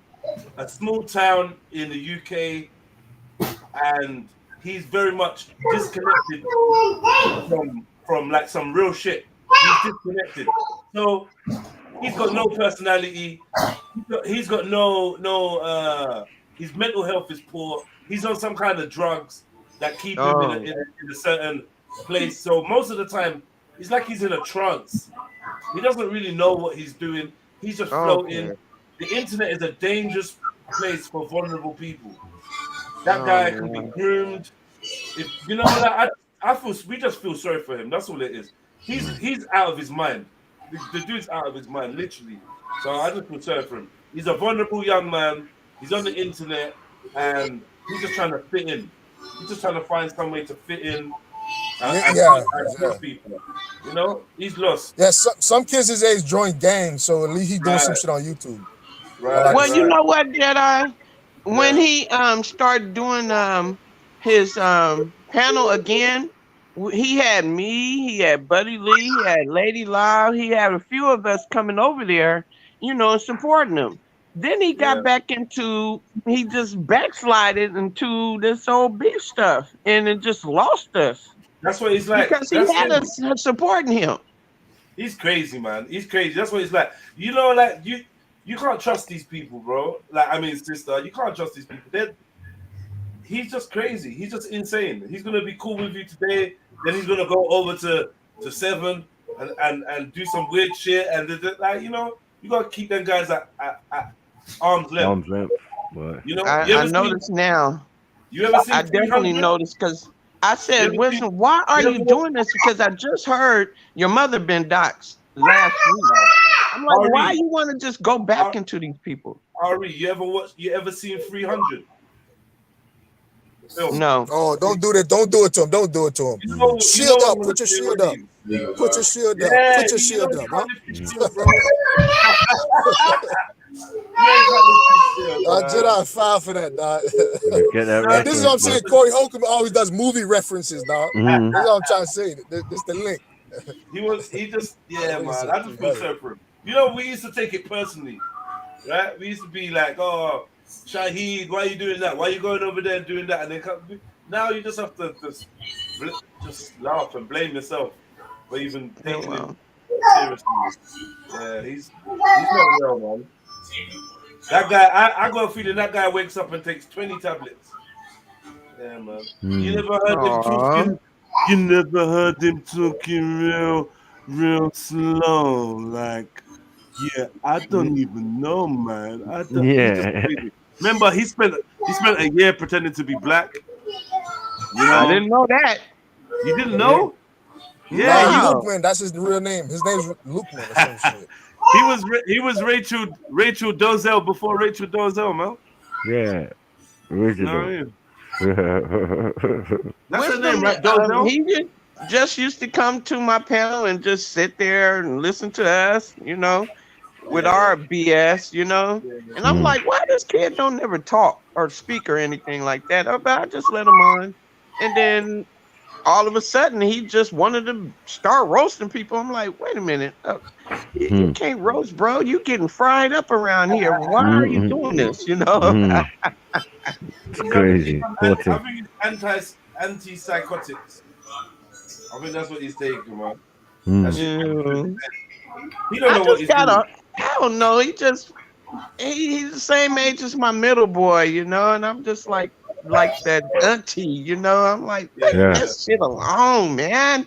town in the UK, and he's very much disconnected from like some real shit. He's disconnected. So he's got no personality. He's got no his mental health is poor. He's on some kind of drugs that keep him in a certain place. So most of the time, it's like he's in a trance. He doesn't really know what he's doing. He's just floating. The internet is a dangerous place for vulnerable people. That guy can be groomed. If you know what we just feel sorry for him. That's all it is. He's out of his mind. The dude's out of his mind, literally. So I just feel sorry for him. He's a vulnerable young man. He's on the internet, and he's just trying to fit in. He's just trying to find some way to fit in. People. You know, he's lost. Yeah, some kids his age join gangs, so at least he's doing some shit on YouTube. Right. Well, you know what, Jedi? When he started doing his panel again, he had me, he had Buddy Lee, he had Lady Lyle, he had a few of us coming over there, supporting him. Then he got back into, he just backslided into this old beef stuff, and it just lost us. That's what he's like. Because he had us supporting him. He's crazy, man. He's crazy. That's what he's like. Like you can't trust these people, bro. Like, I mean, sister, you can't trust these people. He's just crazy. He's just insane. He's gonna be cool with you today, then he's gonna go over to 7 and do some weird shit, and like you gotta keep them guys at arm's length. Arm's length. Right. I noticed now. You ever seen? I definitely noticed because I said, "Wilson, why are you doing this?" Because I just heard your mother been doxxed last week. I'm like, Ari, why you want to just go back into these people? Ari, you ever seen 300? No. Oh, don't do that. Don't do it to him. Don't do it to him. Shield up. Put your shield up. Put your shield up. Put your shield up, huh? Jedi foul for that, dog. This is what I'm saying. Corey Holcomb always does movie references, dog. Mm-hmm. That's what I'm trying to say. This is the link. Man. I just feel sorry for him. We used to take it personally, right? We used to be like, "Oh, Shahid, why are you doing that? Why are you going over there and doing that?" And then now you just have to just laugh and blame yourself for even taking him seriously. Yeah, he's not real, man. That guy, I got a feeling that guy wakes up and takes 20 tablets. Yeah, man. You never heard him talking. You never heard him talking real slow, like. Yeah, I don't even know, man. Remember, he spent a year pretending to be black. I didn't know that. You didn't know? Yeah, Lukeman. That's his real name. His name's Lukeman or some shit. He was Rachel Dozell before Rachel Dozell, man. Yeah, original. That's her name, right? Dozell. He just used to come to my panel and just sit there and listen to us, with our BS, you know. And I'm like, why this kid don't never talk or speak or anything like that? But I just let him on, and then all of a sudden he just wanted to start roasting people. I'm like, wait a minute, you can't roast, bro. You getting fried up around here. Why are you doing this? You know. It's crazy. I think it's anti-psychotics. I think that's what he's taking, man. He don't know what he's doing. I don't know. He's the same age as my middle boy, you know, and I'm just like that auntie, you know. I'm like, leave that shit alone, man.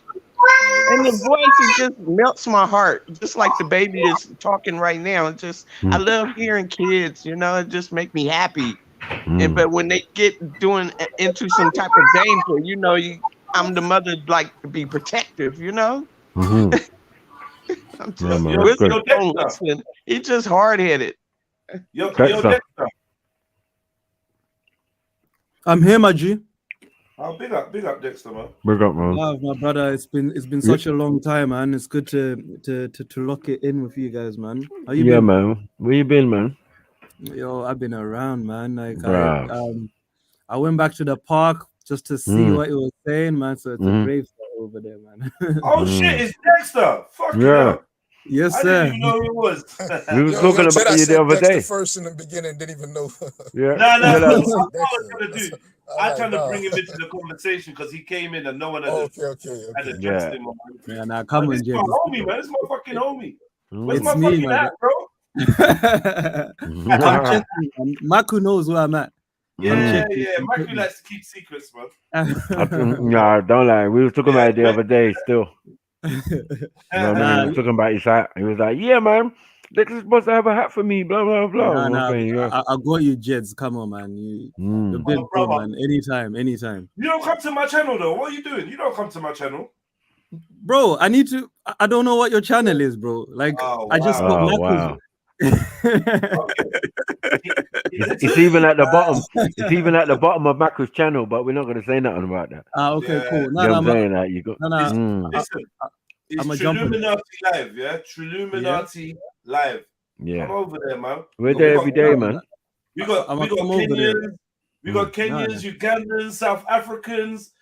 And the voice, it just melts my heart, just like the baby is talking right now. It just, I love hearing kids, you know. It just make me happy. But when they get doing into some type of danger, you know, I'm the mother, like to be protective, you know. I'm just he's just hard headed. Yo, Dexter. I'm here, my G. Oh, big up, Dexter, man. Big up, man. Love, my brother. It's been such a long time, man. It's good to lock it in with you guys, man. How you been? Man. Where you been, man? Yo, I've been around, man. Like I went back to the park just to see what it was saying, man. So it's a grave site over there, man. Oh shit, it's Dexter. Fuck yeah. Yes, sir. I didn't even know who it was. We was talking about you the other day. First in the beginning, didn't even know. No. I was gonna do. I'm trying to bring him into the conversation because he came in and no one had addressed him. Yeah, now come on, This is my homie, man. This is my fucking homie. Where's It's my me, fucking man. hat, bro? I'm checking. Maku knows where I'm at. Yeah. Maku likes to keep secrets, man. Nah, don't lie. We was talking about it the other day still. You know what I mean? We were talking about his hat. He was like, yeah, man. Dexter's supposed to have a hat for me, blah, blah, blah. I got you, Jeds. Come on, man. You're big, bro, man. Anytime. You don't come to my channel, though. What are you doing? You don't come to my channel. Bro, I need to. I don't know what your channel is, bro. Like, I just got wow. It's even at the bottom. It's even at the bottom of Maku's channel, but we're not going to say nothing about that. Okay, cool. You know what I'm saying? That you got. Listen, it's Triluminati Live, yeah? Triluminati Live. Yeah. Come over there, man. We're there every day, man. We got Kenyans, Ugandans, South Africans,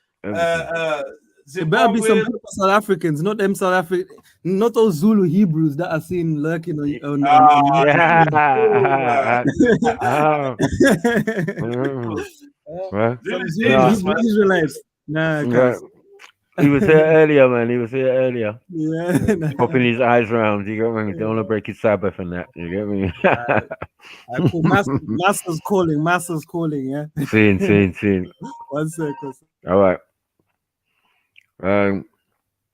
There better be some South Africans, not them South African, not those Zulu Hebrews that are seen lurking on Israelites. He was here earlier, man. He was here earlier. Yeah. Popping his eyes round. You get me? Don't want to break his Sabbath and that. You get me? Master's calling, yeah. Seen. 1 second. All right.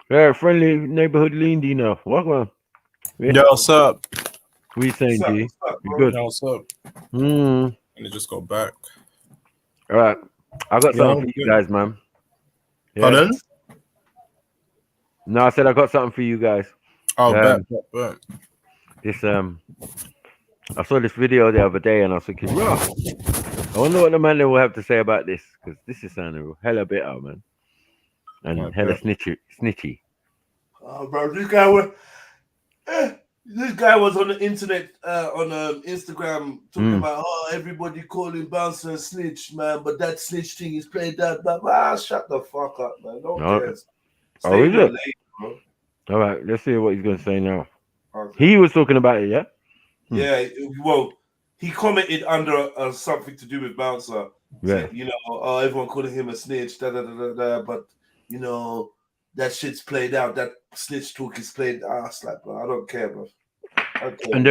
Yeah, friendly neighborhood Lindy now. Welcome. Yeah. Yo, what's up? What you saying, G? You good? Yo, what's up? Let me just go back. All right. I got something for you guys, man. Yeah. Pardon? No, I said I got something for you guys. Oh, bet. This I saw this video the other day and I was thinking, I wonder what the man will have to say about this, because this is sounding hella bitter, man. And hella snitchy. Oh, bro, this guy was on the internet, on Instagram, talking about, everybody calling Bouncer a snitch, man, but that snitch thing is played out. Shut the fuck up, man. Don't care. Is it? All right, let's see what he's going to say now. Okay. He was talking about it, yeah? Yeah, well, he commented under something to do with Bouncer. Yeah. Said, everyone calling him a snitch, but, that shit's played out. That snitch talk is played out. Bro, I don't care, bro. Okay. And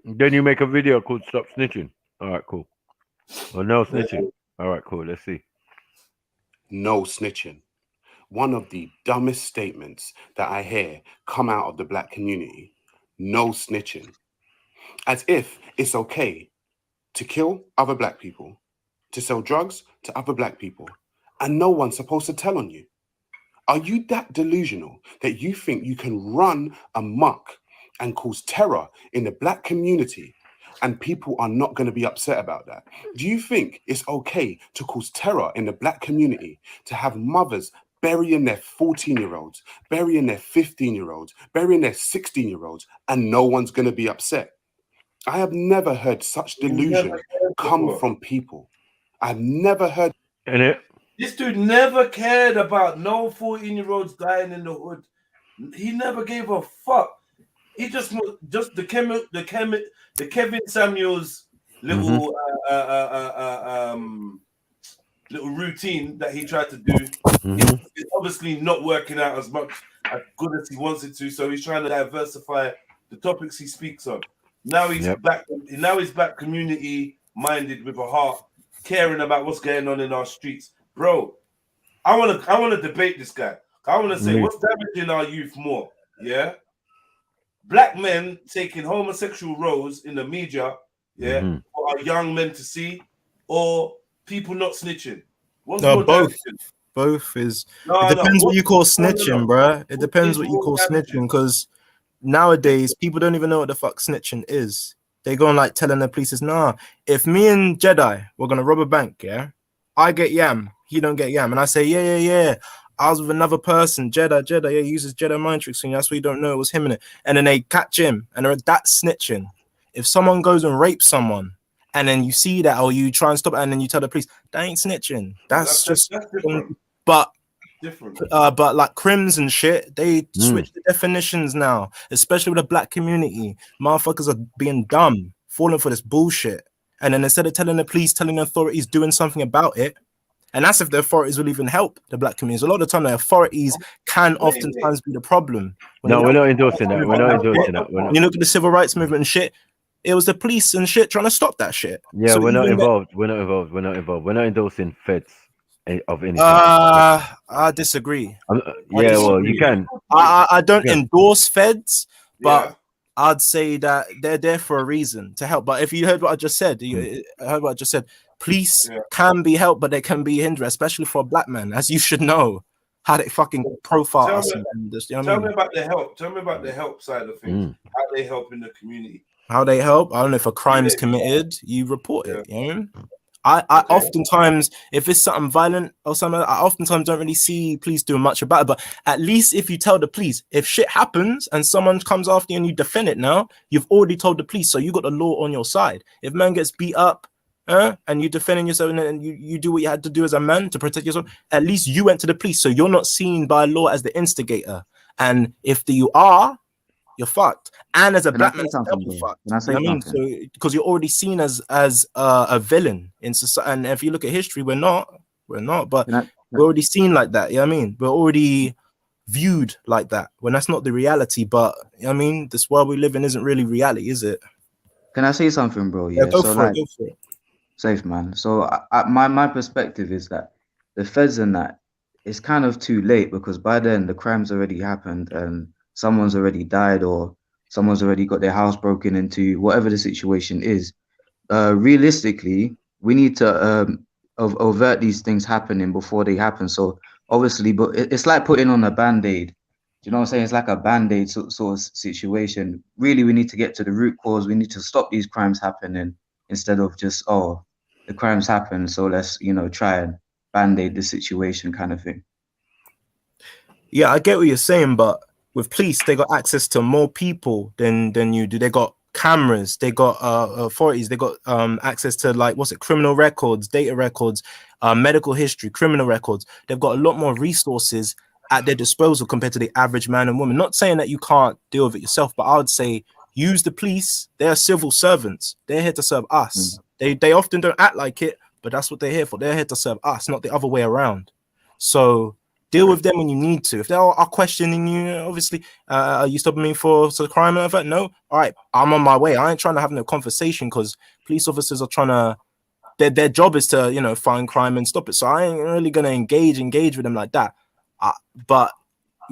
then you make a video called Stop Snitching. All right, cool. Or No Snitching. All right, cool. Let's see. No snitching. One of the dumbest statements that I hear come out of the black community. No snitching. As if it's okay to kill other black people, to sell drugs to other black people, and no one's supposed to tell on you. Are you that delusional that you think you can run amok and cause terror in the black community and people are not going to be upset about that? Do you think it's okay to cause terror in the black community, to have mothers burying their 14-year-olds, burying their 15-year-olds, burying their 16-year-olds, and no one's going to be upset? I have never heard such delusion come from people. I've never heard. This dude never cared about no 14-year-olds dying in the hood. He never gave a fuck. He just the Kevin Samuels little little routine that he tried to do. It's obviously not working out as good as he wants it to. So he's trying to diversify the topics he speaks on. Now he's back. Now he's back community minded with a heart, caring about what's going on in our streets, bro. I want to debate this guy. I want to say what's damaging our youth more. Yeah, black men taking homosexual roles in the media, for our young men to see, or people not snitching. What's more both. damaging? Both is. It depends what you call snitching, bruh. It depends what you call snitching, because nowadays people don't even know what the fuck snitching is. They go on like telling the police, nah, if me and Jedi were gonna rob a bank, yeah, I get yam, he don't get yam, and I say, yeah. I was with another person, Jedi, yeah, he uses Jedi mind tricks, and that's why you don't know it was him in it. And then they catch him, and that's snitching. If someone goes and rapes someone, and then you see that, or you try and stop it, and then you tell the police, that ain't snitching. That's different. But different. But like crims and shit, they switch the definitions now, especially with the black community. Motherfuckers are being dumb, falling for this bullshit. And then instead of telling the police, telling the authorities, doing something about it, and that's if the authorities will even help the black communities. A lot of the time, the authorities can oftentimes be the problem. No, we're not endorsing that. We're not endorsing that. You look at the civil rights movement and shit, it was the police and shit trying to stop that shit. Yeah, so we're not involved. We're not involved. We're not involved. We're not endorsing feds of any kind. I disagree. Well, you can. I don't endorse feds, but I'd say that they're there for a reason to help. But if you heard what I just said, police can be helped, but they can be hindered, especially for a black man, as you should know how they fucking profile us. Tell me about the help. Tell me about the help side of things. How they help in the community. How they help? I don't know, if a crime is committed, you report it. You know? I oftentimes, if it's something violent or something, I oftentimes don't really see police doing much about it. But at least if you tell the police, if shit happens and someone comes after you and you defend it now, you've already told the police, so you got the law on your side. If man gets beat up, and you defending yourself and you do what you had to do as a man to protect yourself, at least you went to the police, so you're not seen by law as the instigator. And if you are, you're fucked. And as a black man, you're fucked. I mean, so because you're already seen as a villain in society. And if you look at history, we're not, but we're already seen like that. You know what I mean? We're already viewed like that when that's not the reality. But you know what I mean, this world we live in isn't really reality, is it? Can I say something, bro? Yeah, go for it. Safe, man. So my perspective is that the feds and that, it's kind of too late, because by then the crime's already happened and someone's already died, or someone's already got their house broken into, whatever the situation is. Realistically, we need to avert these things happening before they happen. So obviously, but it's like putting on a band-aid. Do you know what I'm saying? It's like a band-aid sort of situation. Really, we need to get to the root cause. We need to stop these crimes happening, instead of just, the crimes happen, so let's, try and band-aid the situation kind of thing. Yeah, I get what you're saying, but with police, they got access to more people than you do. They got cameras, they got authorities, they got access to, like, criminal records, data records, medical history, criminal records. They've got a lot more resources at their disposal compared to the average man and woman. Not saying that you can't deal with it yourself, but I would say use the police. They're civil servants. They're here to serve us. They often don't act like it, but that's what they're here for. They're here to serve us, not the other way around. So deal with them when you need to. If they are questioning you, obviously, are you stopping me for crime? And that? No. All right, I'm on my way. I ain't trying to have no conversation, because police officers are trying to, their job is to, find crime and stop it. So I ain't really going to engage with them like that. But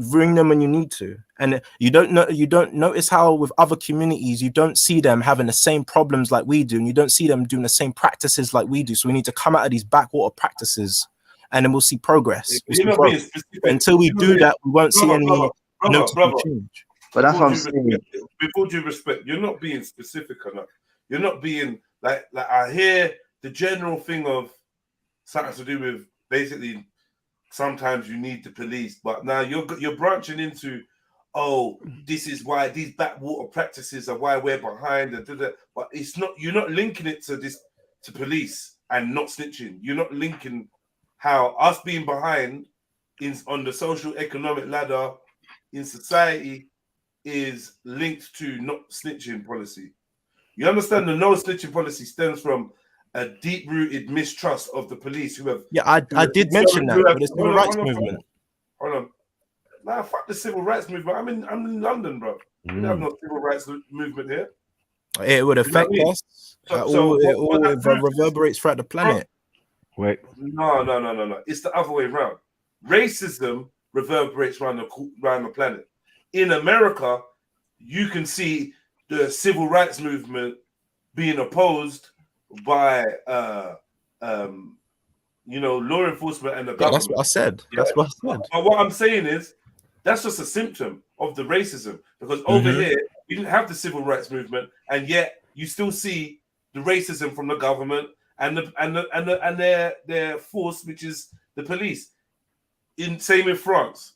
ring them when you need to. And you don't notice how with other communities, you don't see them having the same problems like we do, and you don't see them doing the same practices like we do. So we need to come out of these backwater practices, and then we'll see progress. Until we do that, we won't see any noticeable change. But that's what I'm saying. Before due respect, you're not being specific enough. You're not being like I hear the general thing of something to do with basically sometimes you need the police, but now you're branching into oh, this is why these backwater practices are why we're behind, but it's not. You're not linking it to police and not snitching. You're not linking how us being behind on the social economic ladder in society is linked to not snitching policy. You understand the no snitching policy stems from a deep-rooted mistrust of the police who have. Yeah, I did mention that with the civil rights movement. Hold on. Nah, fuck the civil rights movement. I'm in London, bro. We don't have no civil rights movement here. It would affect us. It reverberates throughout the planet. Wait. No. It's the other way around. Racism reverberates around the planet. In America, you can see the civil rights movement being opposed by law enforcement and the government. That's what I said. That's what I said. But what I'm saying is that's just a symptom of the racism, because over here we didn't have the civil rights movement, and yet you still see the racism from the government and their force, which is the police. Same in France,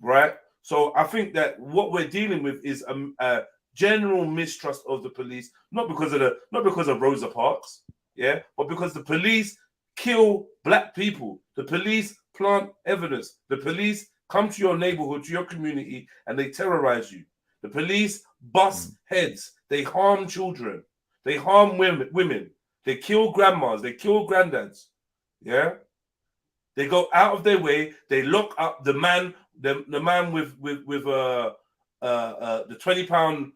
right? So I think that what we're dealing with is a general mistrust of the police, not because of Rosa Parks, yeah, but because the police kill black people. The police plant evidence. The police come to your neighborhood, to your community, and they terrorize you. The police bust heads. They harm children. They harm women. They kill grandmas. They kill granddads. Yeah. They go out of their way. They lock up the man with the £20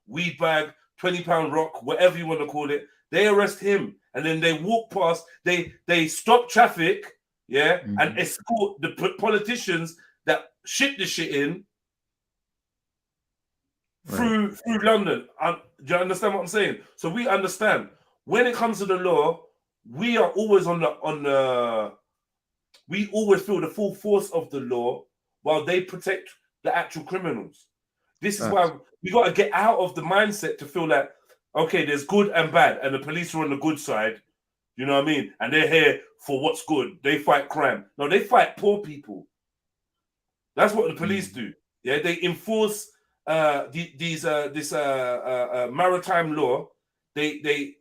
weed bag, £20 rock, whatever you want to call it. They arrest him, and then they walk past. They stop traffic, yeah, and escort the politicians that shit the shit in through London. Do you understand what I'm saying? So we understand when it comes to the law, we are always we always feel the full force of the law while they protect the actual criminals. This is why we got to get out of the mindset to feel that, okay, there's good and bad, and the police are on the good side, you know what I mean? And they're here for what's good. They fight crime. No, they fight poor people. That's what the police do. Yeah, they enforce this maritime law. They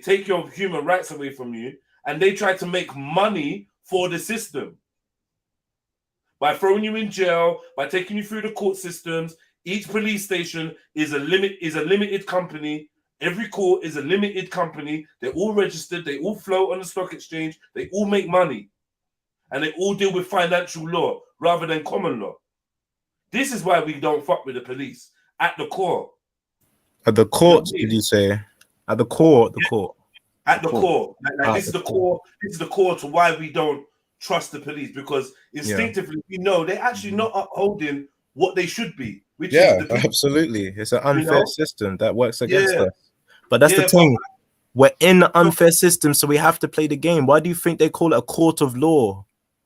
take your human rights away from you, and they try to make money for the system by throwing you in jail, by taking you through the court systems. Each police station is a limited company. Every court is a limited company. They're all registered. They all float on the stock exchange. They all make money, and they all deal with financial law rather than common law. This is why we don't fuck with the police at the core. At the court, did you say? At the core, the court. At the core. This is the core. This is the core to why we don't trust the police, because instinctively we know they're actually not upholding what they should be. Which is absolutely. It's an unfair system that works against us. But that's the thing. We're in the unfair system, so we have to play the game. Why do you think they call it a court of law?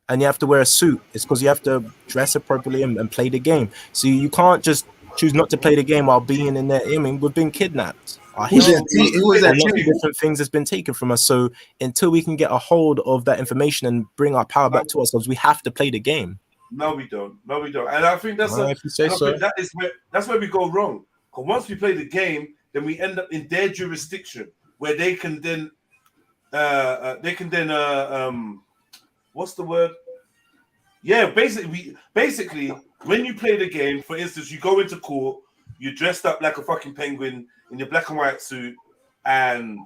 And you have to wear a suit? It's because you have to dress appropriately and play the game. So you can't just choose not to play the game while being in there. I mean, we've been kidnapped. Our history, different things has been taken from us. So until we can get a hold of that information and bring our power back to ourselves, we have to play the game. No, we don't. And I think that's that's where we go wrong. Because once we play the game, then we end up in their jurisdiction, where they can then what's the word? Yeah, basically, when you play the game, for instance, you go into court, you're dressed up like a fucking penguin in your black and white suit, and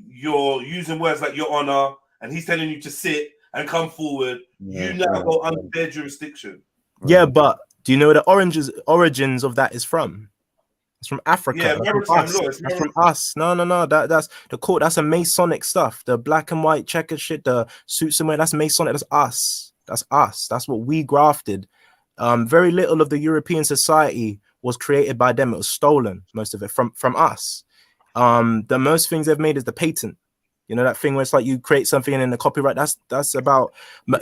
you're using words like your honor, and he's telling you to sit and come forward. You now go under their jurisdiction. Yeah, but do you know where the origins of that is from? It's from Africa. Yeah, that's from us. No. That's the court. That's a Masonic stuff. The black and white checkered shit, the suits and wear. That's Masonic. That's us. That's us. That's what we grafted. Very little of the European society was created by them. It was stolen, most of it from us. The most things they've made is the patent. You know, that thing where it's like you create something and then the copyright, that's about,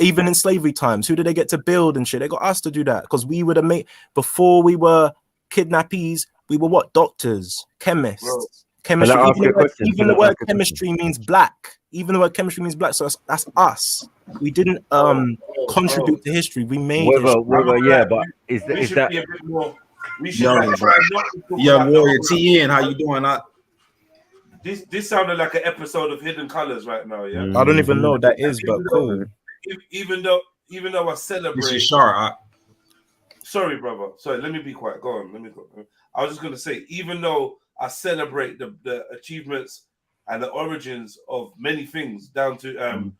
even in slavery times, who did they get to build and shit? They got us to do that, because we would have made, before we were kidnappees, we were what? Doctors, chemists. Chemistry, even the word chemistry means black. Even the word chemistry means black, so that's us. We didn't contribute to history. We made whether yeah, but is that be a bit more? We should Young, like try not to talk Young about Warrior the whole- TN, how you doing? This sounded like an episode of Hidden Colors right now. Yeah, I don't even know what that is, but cool. Even though I celebrate. This is Shar. Sorry, brother. Sorry, let me be quiet. Go on. Let me go. I was just gonna say, even though I celebrate the achievements and the origins of many things, down to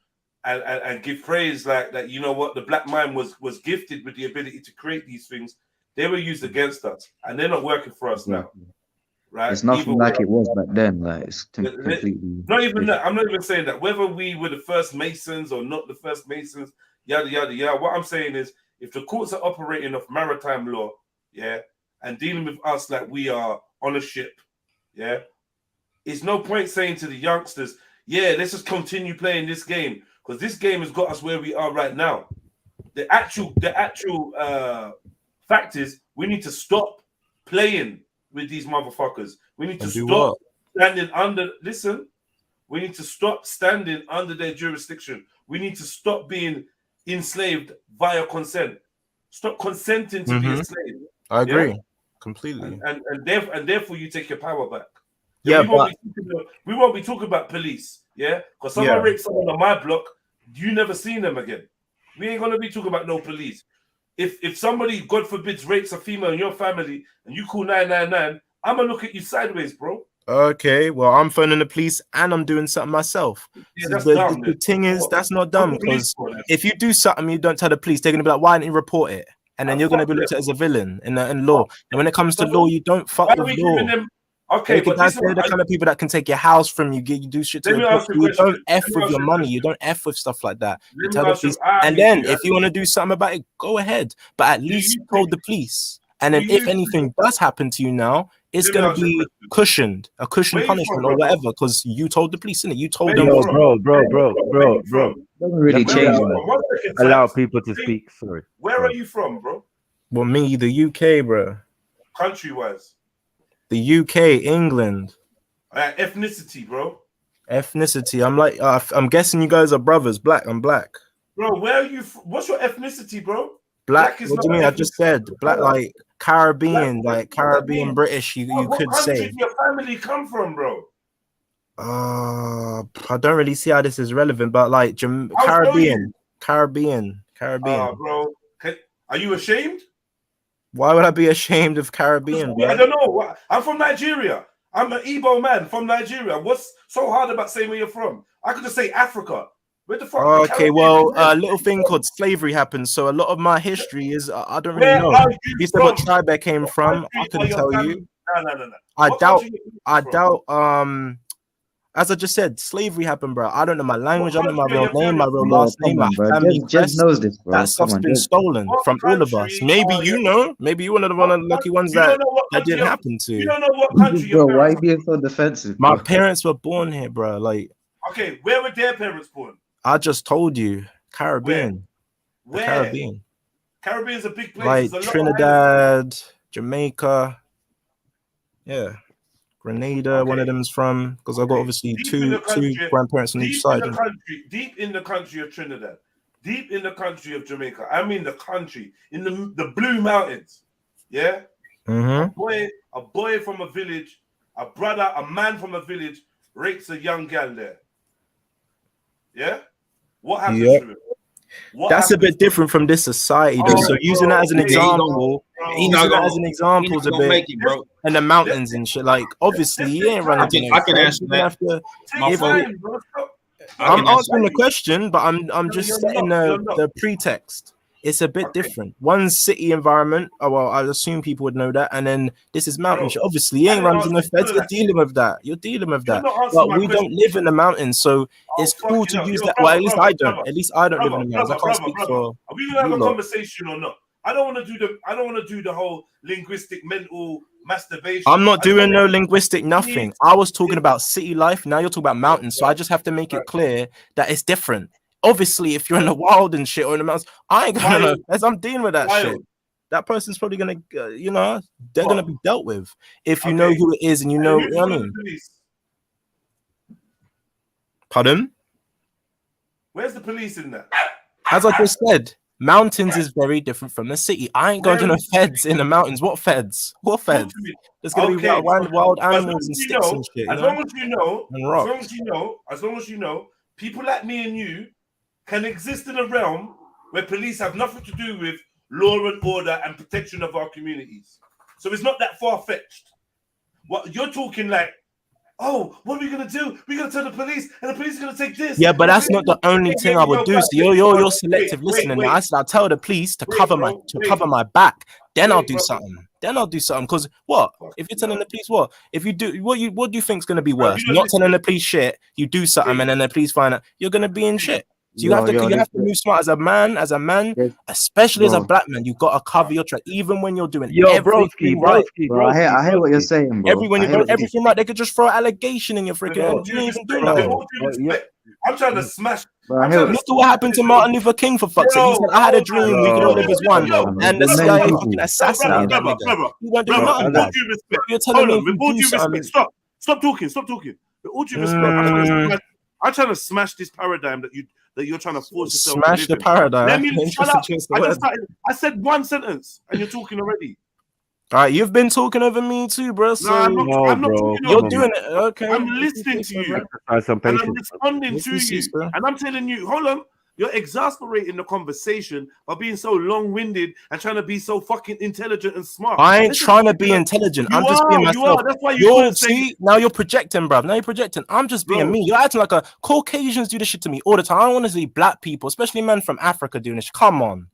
and give praise like that. You know what? The black mind was gifted with the ability to create these things. They were used against us, and they're not working for us now. Right? It's nothing like it was back then. Like it's completely not even that. I'm not even saying that whether we were the first Masons or not the first Masons, yada yada yada. What I'm saying is, if the courts are operating off maritime law, yeah, and dealing with us like we are on a ship, yeah, it's no point saying to the youngsters, yeah, let's just continue playing this game because this game has got us where we are right now. The actual fact is, we need to stop playing with these motherfuckers. We need to stop standing under. Listen, we need to stop standing under their jurisdiction. We need to stop being enslaved via consent. Stop consenting to be a slave. I agree completely. And therefore, you take your power back. Yeah, we won't be talking about police. Yeah, because someone rapes someone on my block, you never seen them again. We ain't gonna be talking about no police. If somebody, God forbids, rapes a female in your family and you call 999, I'm gonna look at you sideways, bro. Okay, well, I'm phoning the police and I'm doing something myself. Yeah, So that's the, dumb, the thing is, that's not dumb because police if you do something, you don't tell the police, they're gonna be like, why didn't you report it? And then you're gonna be looked at as a villain in law. And when it comes to law, you don't fuck with law. Okay, but they're the kind of people that can take your house from you, you do shit to your property. You don't F with your money, you don't F with stuff like that. You tell the police, and then if you want to do something about it, go ahead. But at least you told the police. And then if anything does happen to you now, it's gonna be cushioned, a cushioned punishment or whatever, because you told the police, innit? You told them. Bro. doesn't really change. Allow people to speak. Sorry. Where are you from, bro? Well, me, the UK, bro. Country-wise. The UK, England. Ethnicity, bro. Ethnicity. I'm like, I'm guessing you guys are brothers. Black. I'm black. Bro, where are you? What's your ethnicity, bro? Black. What do you mean? I just said black, like Caribbean, like Caribbean British. You could say. What country did your family come from, bro? I don't really see how this is relevant, but like Caribbean. Bro, are you ashamed? Why would I be ashamed of Caribbean? Bro? I don't know. I'm from Nigeria. I'm an Igbo man from Nigeria. What's so hard about saying where you're from? I could just say Africa. Where the fuck? Okay, well, a little thing called slavery happened, so a lot of my history is I don't really know. You said what tribe I came from. I couldn't tell you. No. I doubt. As I just said, slavery happened, bro. I don't know my language. I don't know my real name, my real last name, my family crest. knows this, bro. That stuff's been stolen from all of us. Maybe you know. Maybe you're one of the lucky ones that didn't happen to. You don't know what country bro, why are you being so defensive? My parents were born here, bro. Like, okay, where were their parents born? I just told you, Caribbean. Where? Caribbean. Caribbean's a big place. Like Trinidad, Jamaica. Yeah. Grenada, one of them's from, because I've got obviously two grandparents on each side. Deep in the country of Trinidad, deep in the country of Jamaica. I mean the country, in the Blue Mountains. Yeah? Mm-hmm. A boy from a village, a man from a village rapes a young gal there. Yeah? What happens to him? That's a bit different from this society, though. So using that as an example, is a bit in the mountains and shit. Like, obviously, he ain't running to no. I can answer that. I'm answering the question, but I'm just setting the pretext. It's a bit different. One's city environment. Oh well, I assume people would know that. And then this is mountain shit. Obviously, you ain't running to the feds. You're dealing with that. But we don't live in the mountains, so it's cool to use that. Well, at least I don't. At least I don't live in the mountains. I can't speak for. Are we gonna have a conversation or not? I don't want to do the whole linguistic mental masturbation. I'm not doing no linguistic nothing. I was talking about city life. Now you're talking about mountains. So I just have to make it clear that it's different. Obviously, if you're in the wild and shit or in the mountains, I ain't gonna know. As I'm dealing with that shit, that person's probably gonna, they're gonna be dealt with if you know who it is and you know. What I mean, pardon? Where's the police in that? As I just said, mountains is very different from the city. I ain't going to no feds in the mountains. What feds? What feds? There's gonna be wild animals and sticks and shit. As long as you know, and as rocks. long as you know, people like me and you can exist in a realm where police have nothing to do with law and order and protection of our communities. So it's not that far-fetched. What you're talking like, oh, what are we gonna do? We're gonna tell the police, and the police are gonna take this. Yeah, but that's not the only thing I would do. So you're selective listening. I said I'll tell the police to cover my back. Then I'll do something. Because what? If you're telling the police what? If you do what do you think's gonna be worse? Not telling the police shit. You do something, and then the police find out you're gonna be in shit. So you have to move smart as a man, especially as a black man. You gotta cover your track, even when you're doing everything right. Bro, I hear what you're saying, bro. When you're doing everything right, they could just throw an allegation in your freaking. You ain't even doing nothing. I'm trying to smash. Look at what happened to Martin Luther King, for fuck's sake. He said, I had a dream we could all live as one. And the CIA fucking assassinated that nigga. You weren't doing nothing, guys. You're telling me with all due respect, stop talking. With all due respect, I'm trying to smash this paradigm that you're trying to force yourself to smash the paradigm. Let me shut up. I said one sentence and you're talking already. All right, you've been talking over me too, bro. So I'm not talking you're over doing you. it. Okay. I'm listening to you. And I'm responding to you. And I'm telling you, hold on. You're exasperating the conversation by being so long-winded and trying to be so fucking intelligent and smart. I ain't trying to be intelligent. I'm just being myself. That's why you see, now you're projecting, bruv. Now you're projecting. I'm just being me. You're acting like a Caucasians do this shit to me all the time. I don't want to see black people, especially men from Africa, doing this. Come on.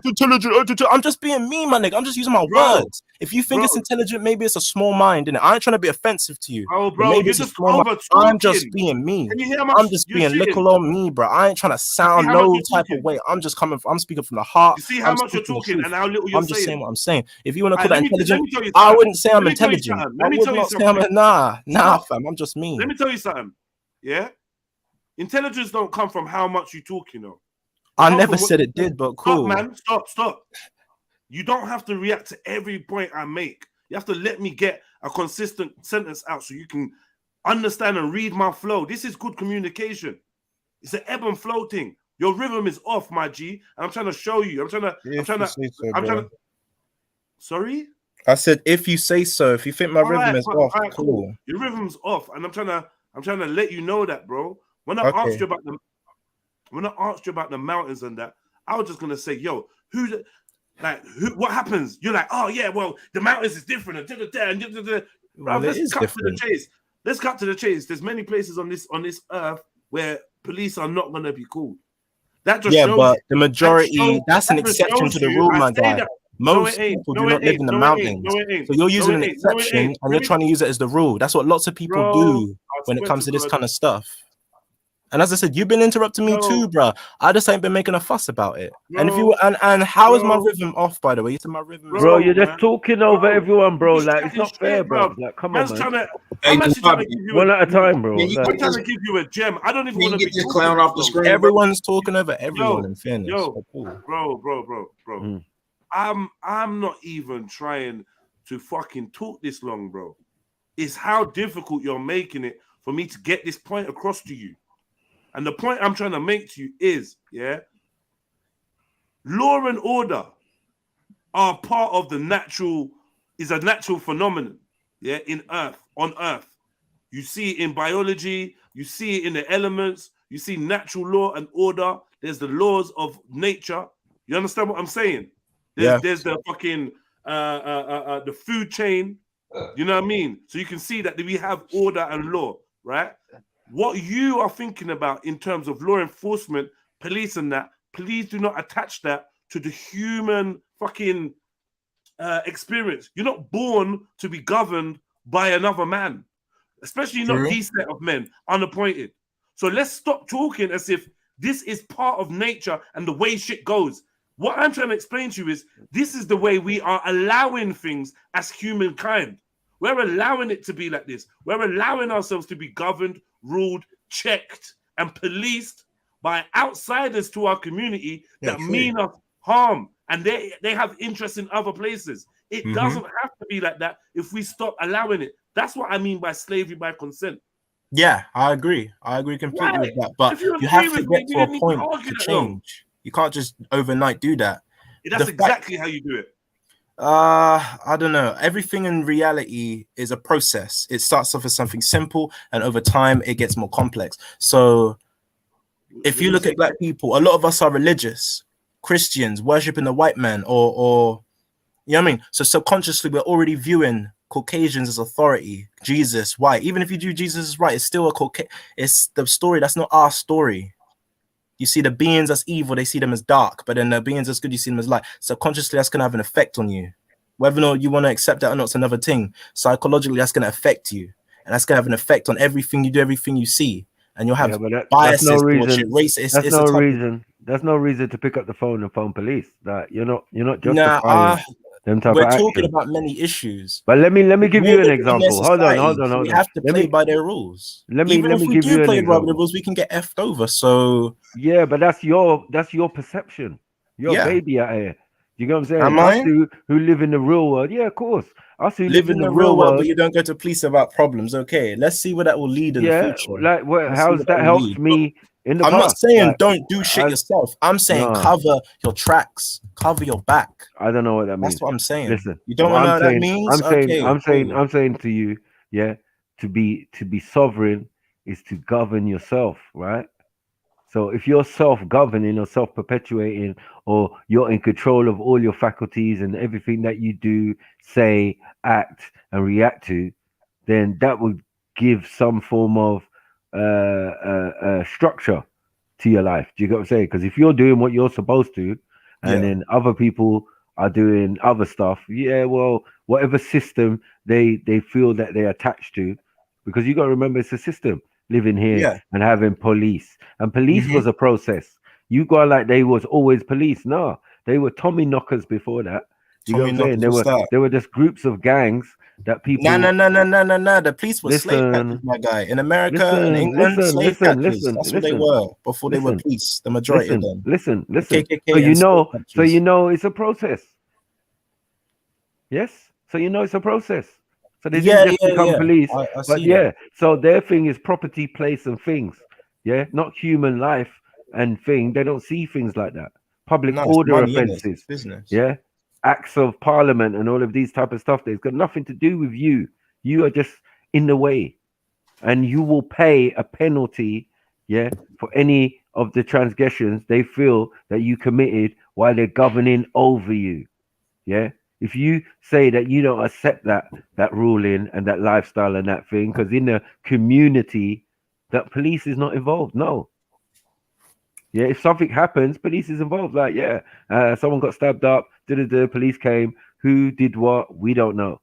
Intelligent. I'm just being me, my nigga. I'm just using my words. If you think it's intelligent, maybe it's a small mind, innit? I ain't trying to be offensive to you. Oh, bro, maybe it's a small mind. I'm just being me. I'm just being little on me, bro. I ain't trying to sound no type of way. I'm speaking from the heart. You see how much you're talking and how little you're saying. I'm just saying what I'm saying. If you want to call that intelligent, I wouldn't say I'm intelligent. Let me tell you something. Nah, fam. I'm just me. Let me tell you something. Yeah? Intelligence don't come from how much you talk, you know. I never said it did, but cool. Stop, man. Stop. You don't have to react to every point I make. You have to let me get a consistent sentence out so you can understand and read my flow. This is good communication. It's an ebb and flow thing. Your rhythm is off, my G, and I'm trying to show you. I'm trying to. Sorry? I said if you say so. If you think my rhythm is off, cool. Your rhythm's off, and I'm trying to let you know that, bro. When I asked you about the mountains and that, I was just gonna say, yo, what happens? You're like, oh yeah, well, the mountains is different, let's cut to the chase. Let's cut to the chase. There's many places on this earth where police are not gonna be called. That just shows but the majority, that's an exception to the rule, my guy. Most people do not live in the mountains. So you're using an exception and you're trying to use it as the rule. That's what lots of people do when it comes to this kind of stuff. And as I said, you've been interrupting me too, bro. I just ain't been making a fuss about it. And if you and how is my rhythm off, by the way? You said my rhythm. Bro, you're just talking over everyone, bro. Like it's not fair, bro. Like come on, man. I'm actually trying to give you one at a time, bro. I'm trying to give you a gem. I don't even want to get this clown off the screen. Everyone's talking over everyone. In fairness, bro. I'm not even trying to fucking talk this long, bro. It's how difficult you're making it for me to get this point across to you. And the point I'm trying to make to you is, law and order are part of a natural phenomenon, on Earth. You see it in biology, you see it in the elements, you see natural law and order. There's the laws of nature. You understand what I'm saying? There's the fucking the food chain. You know what I mean? So you can see that we have order and law, right? What you are thinking about in terms of law enforcement, police and that, please do not attach that to the human fucking experience. You're not born to be governed by another man, especially not these set of men, unappointed. So let's stop talking as if this is part of nature and the way shit goes. What I'm trying to explain to you is this is the way we are allowing things as humankind. We're allowing it to be like this. We're allowing ourselves to be governed, ruled, checked, and policed by outsiders to our community that mean us harm. And they have interests in other places. It doesn't have to be like that if we stop allowing it. That's what I mean by slavery by consent. Yeah, I agree. I agree completely with that. But If you you agree have to with me, get we to a didn't need to point argue to that though. change. You can't just overnight do that. That's exactly how you do it. I don't know. Everything in reality is a process. It starts off as something simple, and over time it gets more complex. So if you look at black people, a lot of us are religious, Christians, worshiping the white man, or you know what I mean? So subconsciously we're already viewing Caucasians as authority, Jesus white. Even if you do Jesus is right, it's still it's the story. That's not our story. You see the beings as evil, they see them as dark, but then the beings as good, you see them as light. Subconsciously, that's gonna have an effect on you. Whether or not you want to accept that or not, it's another thing. Psychologically, that's gonna affect you, and that's gonna have an effect on everything you do, everything you see, and you'll have that's no biases towards reason. your race. That's It's a no type of, reason. That's no reason to pick up the phone and phone police. That you're not nah. justifying them type We're of talking action. about many issues. But let me give We're you an living in their example. Hold society, on. so we have to play by their rules. Let Even if me we give do you an play by the example. rules, we can get effed over. So yeah, but that's your perception. You're a yeah, baby out here. You know what I'm saying? am Us I? who live in the real world, yeah, of course. Us who live Live in in the the real real world, but world, you don't go to police about problems. Okay, let's see where that will lead in the yeah. future. Like, Let's see how's where that that will helped lead. me in the I'm not past? saying Like, don't do shit yourself. I'm saying no, cover your tracks, cover your back. I don't know what that means. That's what I'm saying. Listen, You don't what want to I'm know what that saying, means? Okay, cool. I'm saying to you, yeah, to be sovereign is to govern yourself, right? So if you're self-governing or self-perpetuating, or you're in control of all your faculties and everything that you do, say, act, and react to, then that would give some form of structure to your life. Do you get what I'm saying? Because if you're doing what you're supposed to, and Yeah. then other people are doing other stuff, yeah, well, whatever system they feel that they're attached to, because you got to remember it's a system living here Yeah. and having police, and police was a process. You got like they was always police. No, they were Tommy knockers before that. You know what Tommy I'm saying? knockers, what's that? They were just groups of gangs that people. No. The police were slave catchers, my guy. In America and England, slave catchers. That's what they were before they were police. The majority of them. Listen. KKK So you and slave know, catchers. it's a process. Yes. So you know it's a process. So they Yeah, didn't just become police, I but see that. So their thing is property, place, and things. Yeah, not human life and thing. They don't see things like that. Public No, it's order money, innit? It's offences. business. Yeah, acts of parliament and all of these type of stuff. That's got nothing to do with you. You are just in the way, and you will pay a penalty. Yeah, for any of the transgressions they feel that you committed while they're governing over you. Yeah. If you say that you don't accept that ruling and that lifestyle and that thing, because in the community, that police is not involved. No. Yeah, if something happens, police is involved. Like, yeah, someone got stabbed up. The police came. Who did what? We don't know.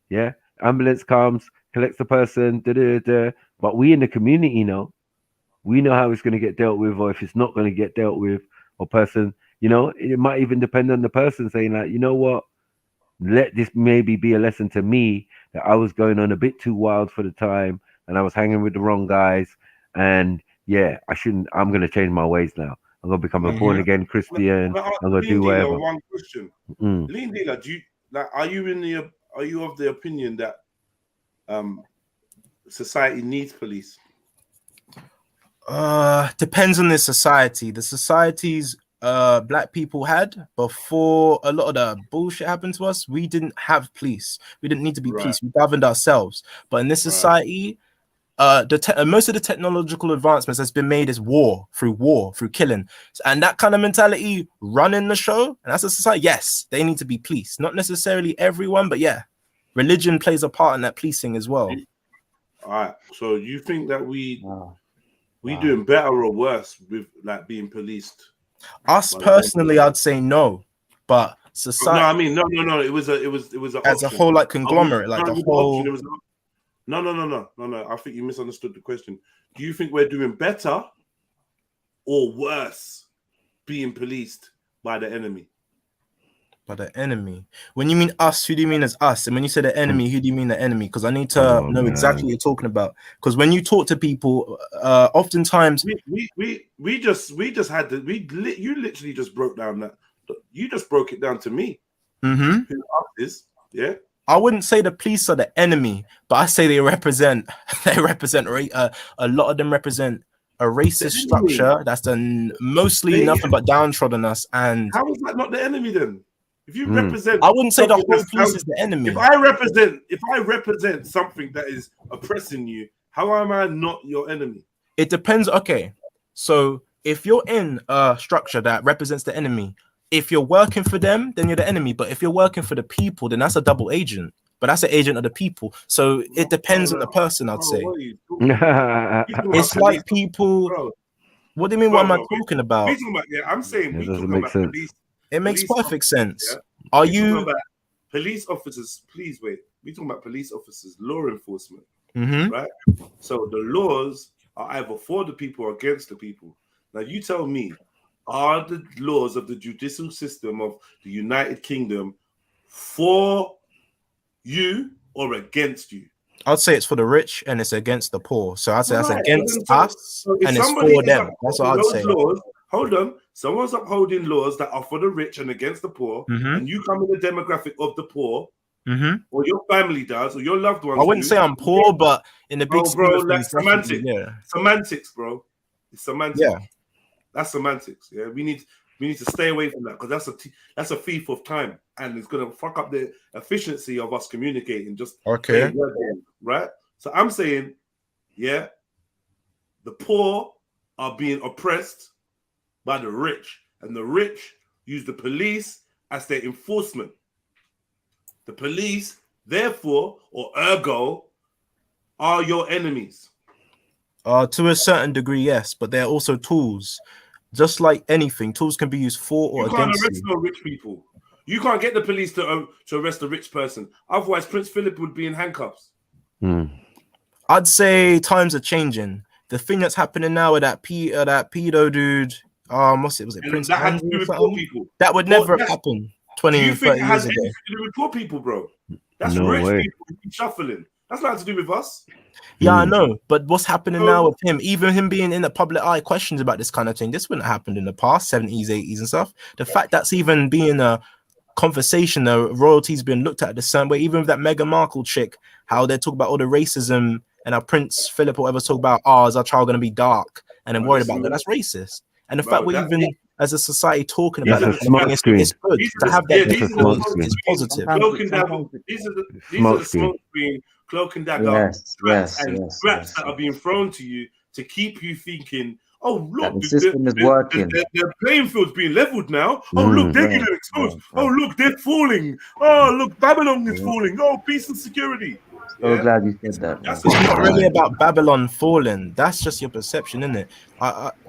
Yeah, ambulance comes, collects the person. But we in the community know. We know how it's going to get dealt with, or if it's not going to get dealt with, or person. You know, it might even depend on the person saying like, you know what, let this maybe be a lesson to me that I was going on a bit too wild for the time, and I was hanging with the wrong guys, and yeah, I shouldn't. I'm going to change my ways now. I'm going to become a born again Christian. I'm going to do whatever. One question, Lean Dealer, do you like? Are you of the opinion that society needs police? Depends on the society. The societies black people had before a lot of the bullshit happened to us, we didn't have police. We didn't need to be police. We governed ourselves. But in this society, most of the technological advancements that's been made is war, through killing, and that kind of mentality running the show. And as a society, yes, they need to be policed. Not necessarily everyone, but yeah, religion plays a part in that policing as well. All right. So you think that we doing better or worse with like being policed? Us personally, I'd say no, but society. No, I mean no. It was an as a whole, like conglomerate, like the whole. No. I think you misunderstood the question. Do you think we're doing better or worse being policed by the enemy? By the enemy. When you mean us, who do you mean as us? And when you say the enemy, who do you mean the enemy? Because I need to know exactly what you're talking about. Because when you talk to people, oftentimes we just had to. You literally just broke down that. You just broke it down to me. Mm-hmm. Who us is? Yeah. I wouldn't say the police are the enemy, but I say they represent a lot of them represent a racist structure that's done mostly nothing but downtrodden us. And how is that not the enemy then? If you represent, I wouldn't say the whole police is the enemy. If I represent something that is oppressing you, how am I not your enemy? It depends. Okay, so if you're in a structure that represents the enemy, if you're working for them, then you're the enemy. But if you're working for the people, then that's a double agent. But that's an agent of the people. So it depends on the person, I'd say. It's like people. Bro. What do you mean? What am I talking about? I'm saying it doesn't make sense. It makes perfect sense. Yeah? Are you about police officers? Please wait. We're talking about police officers, law enforcement, right? So the laws are either for the people or against the people. Now you tell me, are the laws of the judicial system of the United Kingdom for you or against you? I'd say it's for the rich and it's against the poor. So I'd say that's against us and it's for them. That's what I'd say. Laws, hold on. Someone's upholding laws that are for the rich and against the poor, and you come in the demographic of the poor, or your family does, or your loved ones. I wouldn't say I'm poor, but in the big scheme of things, semantics. Yeah. Semantics, bro. It's semantics. Yeah. That's semantics. Yeah, we need to stay away from that because that's a thief of time, and it's gonna fuck up the efficiency of us communicating. Just okay, right? So I'm saying, yeah, the poor are being oppressed by the rich, and the rich use the police as their enforcement. The police, therefore, or ergo, are your enemies. To a certain degree, yes, but they're also tools. Just like anything, tools can be used for or against you. You can't arrest no rich people. You can't get the police to arrest a rich person. Otherwise, Prince Philip would be in handcuffs. I'd say times are changing. The thing that's happening now with that pedo dude, was it Prince that had to do with poor people. That would never have happened 20, 30 years ago. To do with poor people, bro. That's rich people shuffling. That's nothing to do with us. Yeah, I know, but what's happening now with him? Even him being in the public eye, questions about this kind of thing. This wouldn't have happened in the past, 70s, 80s, and stuff. The fact that's even being a conversation, the royalties being looked at the same way. Even with that Meghan Markle chick, how they talk about all the racism, and our Prince Philip or whatever talk about, is our child going to be dark, and I'm worried about that. That's racist. And the fact we're even as a society talking about it, it's good to have that. It's positive. These are the smoke screen, cloak and dagger threats that are being thrown to you to keep you thinking, oh, look, the system is working. The playing field's being leveled now. Oh, look, they're getting exposed. Oh, look, they're falling. Oh, look, Babylon is falling. Oh, peace and security. So glad you said that. It's not really about Babylon falling. That's just your perception, isn't it?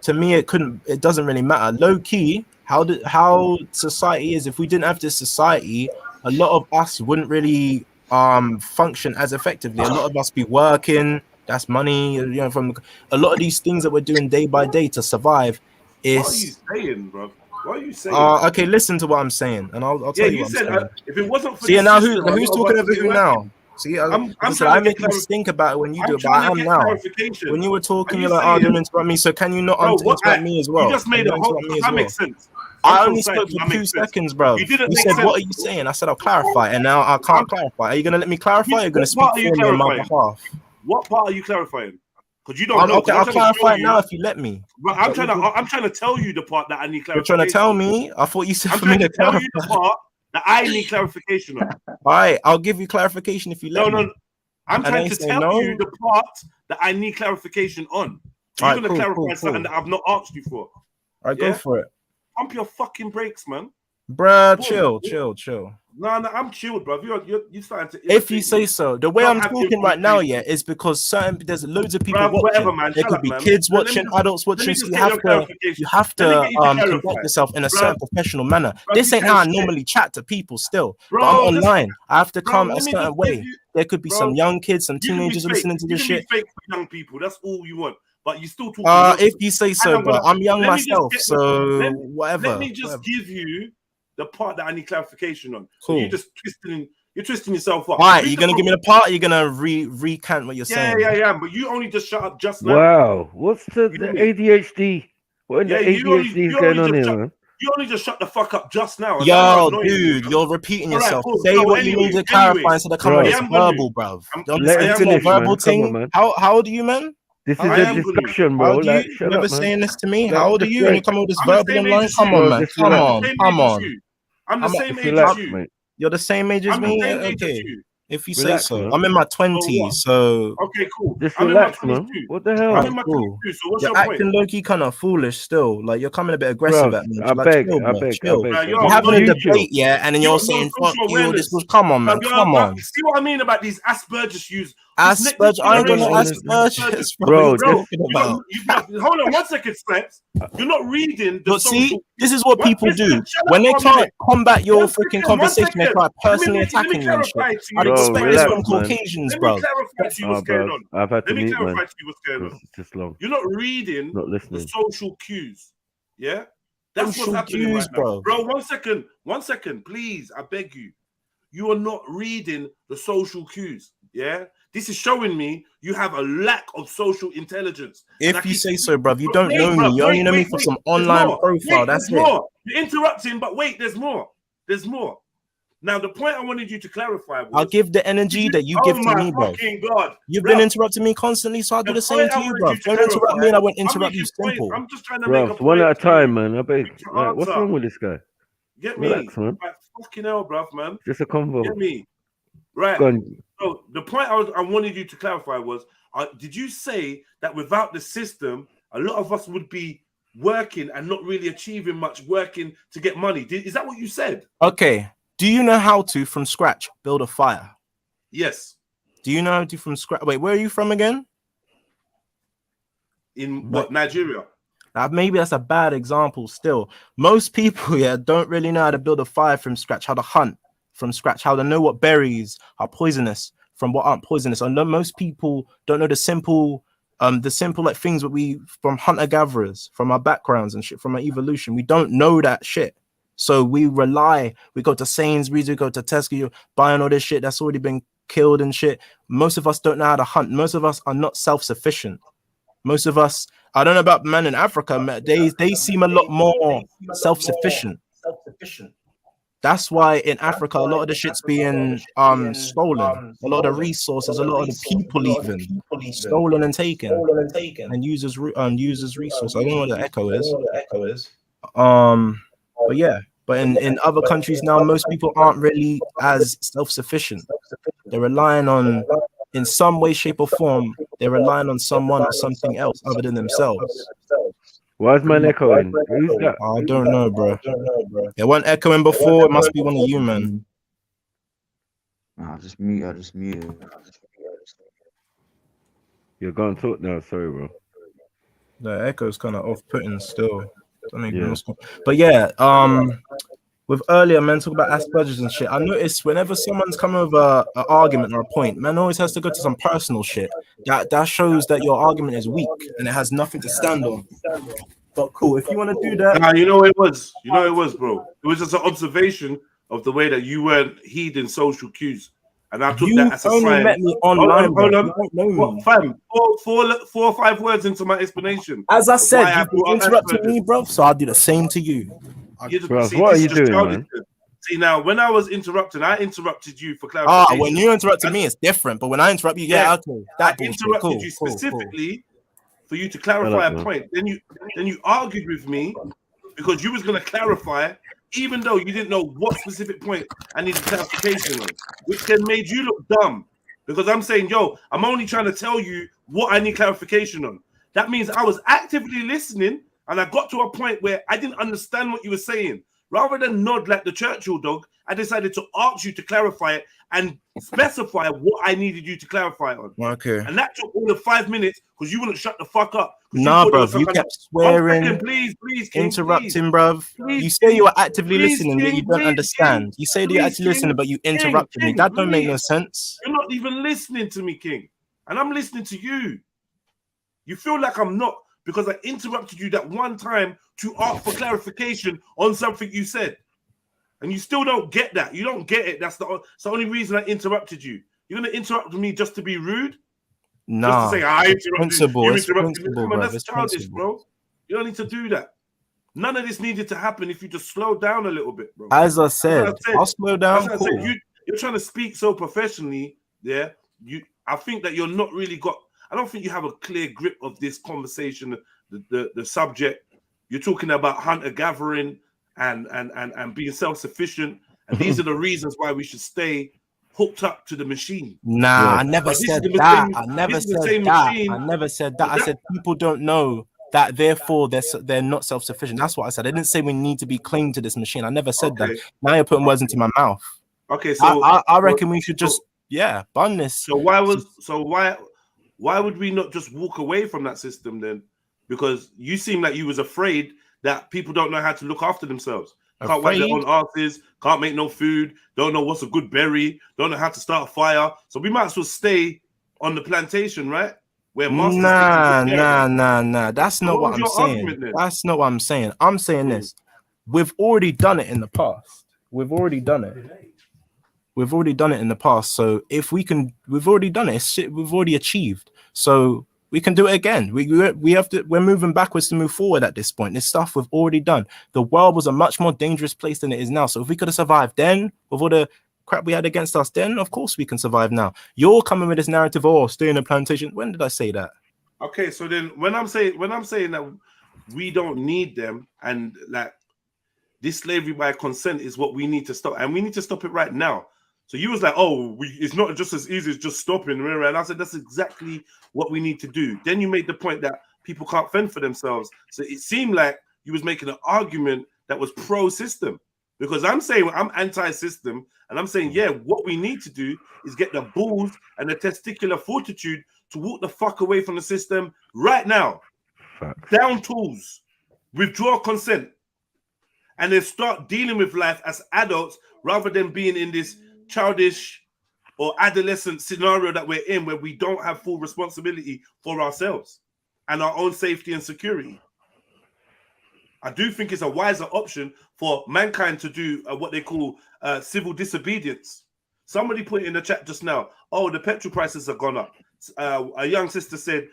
To me, it doesn't really matter. Low key, how society is. If we didn't have this society, a lot of us wouldn't really function as effectively. A lot of us be working. That's money, from a lot of these things that we're doing day by day to survive. What are you saying, bro? What are you saying? Okay, listen to what I'm saying, and I'll tell you what I'm saying. If it wasn't for now who's talking over who now? See, I make you think about it when you do it, but I am now. When you were talking, you're like, don't interrupt me. So can you not interrupt me as well? You just made a whole. That makes sense. I only spoke for 2 seconds, bro. You said, what are you saying? I said, I'll clarify, and now I can't clarify. Are you going to let me clarify? Or are you going to speak for me on my behalf? What part are you clarifying? Because you don't know. Okay, I'll clarify it now if you let me. I'm trying to tell you the part that I need clarification. You're trying to tell me? I thought you said for me to tell you the part that I need clarification on. All right, I'll give you clarification if you let me. No. I'm trying to tell you the part that I need clarification on. You're going to clarify something that I've not asked you for. All right, go for it. Pump your fucking brakes, man. Bruh, chill. No, I'm chilled, bro. You're starting to. If you say so, the way I'm talking right now, is because there's loads of people watching. Whatever, man. There could be kids watching, adults watching. So you have to conduct yourself in a certain professional manner. This ain't how I normally chat to people. Still, but I'm online. I have to come a certain way. There could be some young kids, some teenagers listening to this shit. Fake for young people. That's all you want. But you still talk. If you say so, but I'm young myself, so whatever. Let me just give you the part that I need clarification on. Cool. So you're twisting yourself up. All right, you're gonna give me the part. Or you're gonna recant what you're saying. Yeah. But you only just shut up just now. Wow, what's the ADHD? What in the ADHD is going on here, man? You only just shut the fuck up just now. Yo, dude, you're repeating yourself. Cool. Say what you need to clarify instead of coming this verbal, bruv. Let him finish, verbal man. thing. Come on, man. How old are you, man? This is a discussion, bro. Like, shut never up, man. saying this to me? Like, How old are you? And you come with this verbal online? Come on, man. Come on. I'm the same age as you. You're the same age as me? Okay. If you say so. I'm in my 20s, so... Okay, cool. Just relax, man. What the hell? I'm in my 22, so what's your point? You're acting low-key kind of foolish still. Like, you're coming a bit aggressive at me. I beg. We're having a debate, yeah, and then you're saying, fuck you, this was... Come on, man, come on. See what I mean about these Asperger's use? Asperger's? I ain't got no Asperger's, bro. Hold on 1 second, Slaps. You're not reading the see, this is what people do. When they can't combat your freaking conversation, they start personally attacking you and shit. I'd expect this from Caucasians, bro. Let me clarify to you what's going on. I've had to Let me mute, clarify man. to you what's going on. It's just long. You're not reading the social cues. Yeah? That's Social what's happening cues, right now. Bro, 1 second, please. I beg you. You are not reading the social cues. Yeah? This is showing me you have a lack of social intelligence. If you say so, bruv, you don't know me. You only know me from some online profile. That's it. You're interrupting, but wait, there's more. There's more. Now, the point I wanted you to clarify was... I'll give the energy that you give to me, bro. God. You've been interrupting me constantly, so I'll do the same to you, bro. Don't interrupt me and I won't interrupt you. Simple. I'm just trying to make a point. One at a time, man. I beg. Like, what's wrong with this guy? Get me. Relax, man. Like, fucking hell, bruv, man. Just a convo. Get me. Right. So the point I wanted you to clarify was, did you say that without the system, a lot of us would be working and not really achieving much, working to get money? Is that what you said? Okay. Do you know how to, from scratch, build a fire? Yes. Do you know how to from scratch? Wait, where are you from again? In what, Nigeria? Maybe that's a bad example still. Most people, don't really know how to build a fire from scratch, how to hunt from scratch, how to know what berries are poisonous from what aren't poisonous. I know most people don't know the simple like things that we, from hunter-gatherers, from our backgrounds and shit, from our evolution. We don't know that shit. So we go to Sainsbury's, we go to Tesco, buying all this shit that's already been killed and shit. Most of us don't know how to hunt. Most of us are not self-sufficient. Most of us, I don't know about men in Africa, they seem a lot more self-sufficient. That's why in Africa, a lot of the shit's being stolen. A lot of the resources, a lot of the people even stolen and taken and users resource. I don't know what the echo is. But yeah, but in other countries now, most people aren't really as self-sufficient. They're relying on, in some way, shape, or form, they're relying on someone or something else other than themselves. Why is mine echoing? Who's that? I don't know, bro. It wasn't echoing before. It must be one of you, man. I'll just mute. You're going to talk now. Sorry, bro. The echo's kind of off-putting still. But yeah, with earlier men talk about Asperger's and shit, I noticed whenever someone's coming with an argument or a point, man always has to go to some personal shit. That shows that your argument is weak and it has nothing to stand on. But cool, if you want to do that. Nah, you know it was, bro. It was just an observation of the way that you weren't heeding social cues. And I took that as a sign. You only met me online, hold on. You don't know me. What, fam? Four or five words into my explanation. As I said, you interrupted me, bro, so I'll do the same to you. Bro, what are you doing, man? See, now, when I was interrupting, I interrupted you for clarification. When you interrupted me, it's different. But when I interrupt you, okay. I interrupted you specifically for you to clarify a point. Then you argued with me because you was going to clarify, even though you didn't know what specific point I needed clarification on, which then made you look dumb. Because I'm saying, I'm only trying to tell you what I need clarification on. That means I was actively listening, and I got to a point where I didn't understand what you were saying. Rather than nod like the Churchill dog, I decided to ask you to clarify it and specify what I needed you to clarify on. Okay. And that took all of 5 minutes because you wouldn't shut the fuck up. Nah, bruv, you kept swearing, please, King, interrupting, bruv. You say you are actively listening, but you don't understand. You say that you're actively listening, but you interrupted me. That don't make no sense. You're not even listening to me, King. And I'm listening to you. You feel like I'm not, because I interrupted you that one time to ask for clarification on something you said. And you still don't get that. You don't get it. That's the only reason I interrupted you. You're going to interrupt me just to be rude? Nah. Just to say, I interrupted principle, you. It's principle, Come on, bro. that's childish, bro. You don't need to do that. none of this needed to happen if you just slow down a little bit, bro. As I said, I'll slow down. That's what I said. You're trying to speak so professionally. Yeah, I think that you're not really got. I don't think you have a clear grip of this conversation, the subject. You're talking about hunter gathering and being self-sufficient, and these are the reasons why we should stay hooked up to the machine. Nah, I never said that. I never said that. I never said that. I said people don't know that, therefore they're not self-sufficient. That's what I said. I didn't say we need to be clinging to this machine. I never said that. Now you're putting words into my mouth. Okay, so I reckon we should just bun this. So why would we not just walk away from that system then? Because you seem like you was afraid that people don't know how to look after themselves. Can't wipe their own asses, can't make no food, don't know what's a good berry, don't know how to start a fire. So we might as well stay on the plantation, right? Where masters nah. That's not what I'm saying. That's not what I'm saying. I'm saying this. We've already done it in the past. We've already done it. We've already done it in the past. So if we can, we've already done it. It's shit we've already achieved. So we can do it again. We have to. We're moving backwards to move forward at this point. This stuff we've already done. The world was a much more dangerous place than it is now. So if we could have survived then, with all the crap we had against us then, of course we can survive now. You're coming with this narrative, oh, stay in a plantation. When did I say that? Okay, so then when I'm saying that we don't need them, and like this slavery by consent is what we need to stop, and we need to stop it right now. So you was like, oh, it's not just as easy as just stopping. And I said, that's exactly what we need to do. Then you made the point that people can't fend for themselves. So it seemed like you was making an argument that was pro-system. Because I'm saying I'm anti-system. And I'm saying, yeah, what we need to do is get the balls and the testicular fortitude to walk the fuck away from the system right now. Down tools. Withdraw consent. And then start dealing with life as adults rather than being in this childish or adolescent scenario that we're in, where we don't have full responsibility for ourselves and our own safety and security. I do think it's a wiser option for mankind to do what they call civil disobedience. Somebody put in the chat just now, oh, the petrol prices have gone up. A young sister said,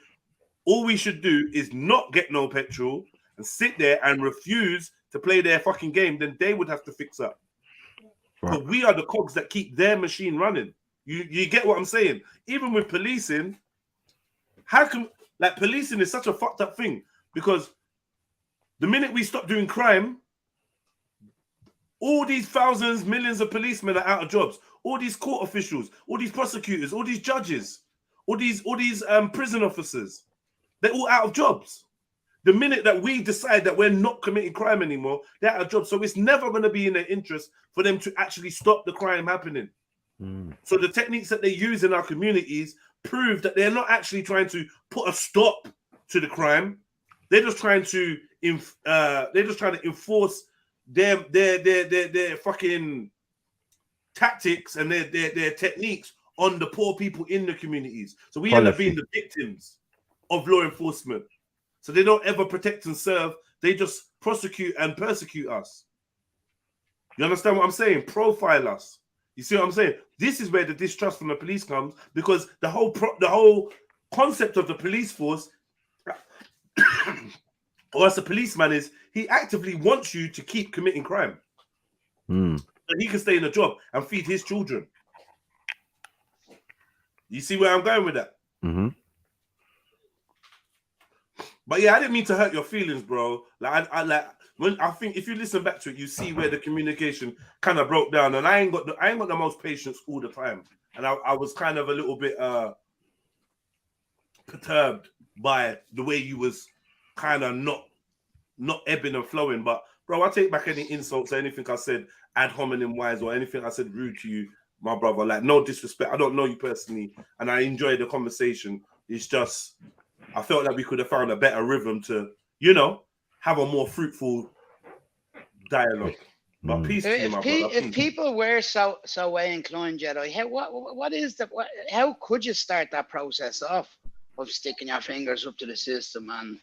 all we should do is not get no petrol and sit there and refuse to play their fucking game, then they would have to fix up. But we are the cogs that keep their machine running. You get what I'm saying? Even with policing, how can, like, policing is such a fucked up thing, because the minute we stop doing crime, all these thousands, millions of policemen are out of jobs. All these court officials, all these prosecutors, all these judges, all these prison officers, they're all out of jobs. The minute that we decide that we're not committing crime anymore, they're out of jobs. So it's never going to be in their interest for them to actually stop the crime happening. So the techniques that they use in our communities prove that they're not actually trying to put a stop to the crime. They're just trying to enforce their fucking tactics and their techniques on the poor people in the communities. So we end up being the victims of law enforcement. So they don't ever protect and serve. They just prosecute and persecute us. You understand what I'm saying? Profile us. You see what I'm saying? This is where the distrust from the police comes, because the whole concept of the police force, or as a policeman, is he actively wants you to keep committing crime. And he can stay in a job and feed his children. You see where I'm going with that? But yeah, I didn't mean to hurt your feelings, bro. Like I think if you listen back to it, you see where the communication kind of broke down, and I ain't got the most patience all the time, and I was kind of a little bit perturbed by the way you was kind of not ebbing and flowing. But bro, I take back any insults or anything I said ad hominem wise, or anything I said rude to you, my brother. Like, no disrespect. I don't know you personally, and I enjoyed the conversation. It's just, I felt like we could have found a better rhythm to, have a more fruitful dialogue. But peace to you, my brother. If people were so way inclined, Jedi, how could you start that process off of sticking your fingers up to the system? And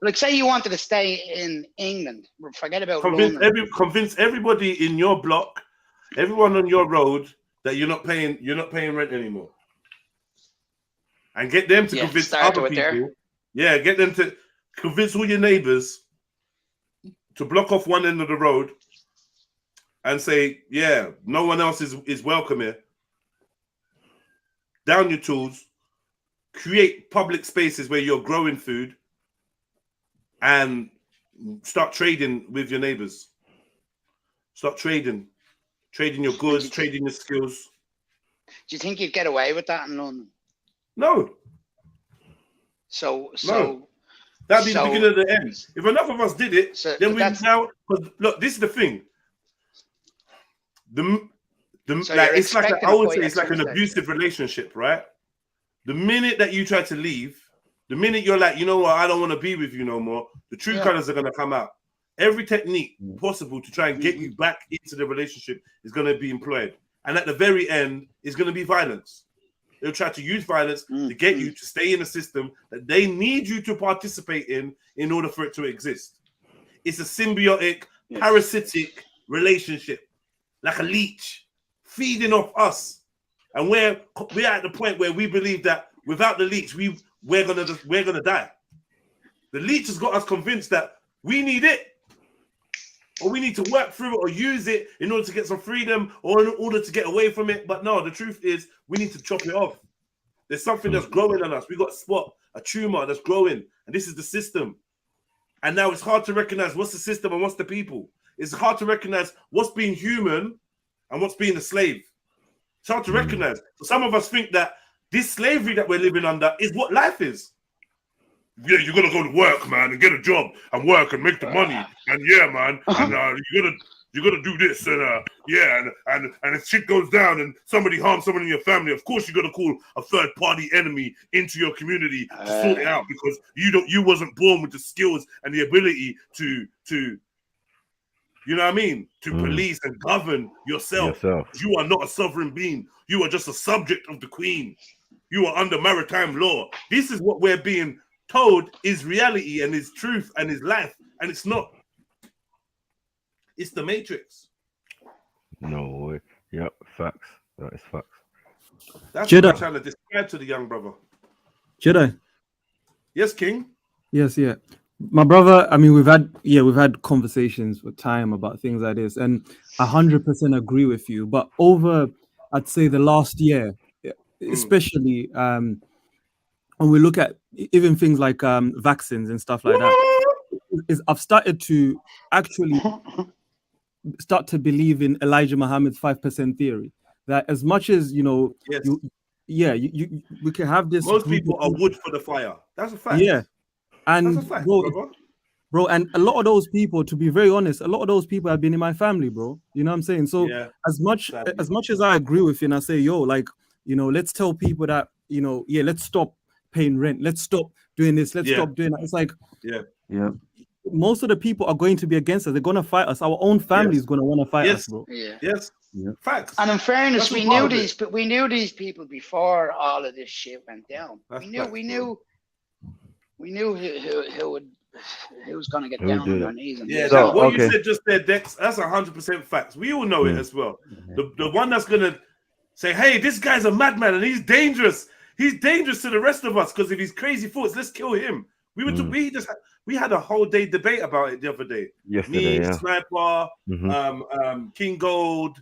like, say you wanted to stay in England, forget about convince everybody in your block, everyone on your road, that you're not paying rent anymore. And get them to convince other people. Yeah, get them to convince all your neighbors to block off one end of the road and say, yeah, no one else is welcome here. Down your tools, create public spaces where you're growing food and start trading with your neighbors. Start trading your goods, trading your skills. Do you think you'd get away with that in London? No. No. That'd be the beginning of the end. If enough of us did it, then we now. Look, this is the thing. It's like I would say it's like an abusive relationship, right? The minute that you try to leave, the minute you're like, you know what, I don't want to be with you no more, the true colors are gonna come out. Every technique possible to try and get you back into the relationship is gonna be employed, and at the very end is gonna be violence. They'll try to use violence to get you to stay in a system that they need you to participate in order for it to exist. It's a symbiotic, parasitic relationship, like a leech feeding off us. And we're at the point where we believe that without the leech, we're gonna die. The leech has got us convinced that we need it, or we need to work through it or use it in order to get some freedom or in order to get away from it. But no, the truth is we need to chop it off. There's something that's growing on us. We got a spot, a tumor that's growing, and this is the system. And now it's hard to recognize what's the system and what's the people. It's hard to recognize what's being human and what's being a slave. It's hard to recognize. So some of us think that this slavery that we're living under is what life is. Yeah, you gotta go to work, man, and get a job and work and make the money. And yeah, man, and you gotta do this and and if shit goes down and somebody harms someone in your family, of course you gotta call a third party enemy into your community to sort it out, because you wasn't born with the skills and the ability to you know what I mean, to police and govern yourself. You are not a sovereign being. You are just a subject of the queen. You are under maritime law. This is what we're being told is reality and is truth and is life, and it's not. It's the Matrix. No way. Yep, facts. That is facts. That's what I'm trying to describe to the young brother. Jedi. Yes, King. Yes, yeah. My brother, I mean, we've had conversations with time about things like this, and 100% agree with you. But over, I'd say, the last year, especially when we look at even things like vaccines and stuff like that, I've started to actually start to believe in Elijah Muhammad's 5% theory. That as much as we can have this. Most people are wood for the fire. That's a fact. Yeah. And that's a fact, bro, and a lot of those people, to be very honest, a lot of those people have been in my family, bro. You know what I'm saying? So as much as I agree with you and I say, yo, like, let's tell people that, let's stop paying rent, let's stop doing this, let's stop doing that. It's like, most of the people are going to be against us. They're going to fight us. Our own family is going to want to fight us, bro. Yes. Facts. And in fairness, we knew these people before all of this shit went down. We knew who was going to get down on their knees. What you said just there, Dex, that's 100% facts. We all know it as well. The one that's going to say, hey, this guy's a madman and he's dangerous. He's dangerous to the rest of us because of his crazy thoughts. Let's kill him. We had a whole day debate about it the other day. Yesterday, Me, Sniper, King Gold,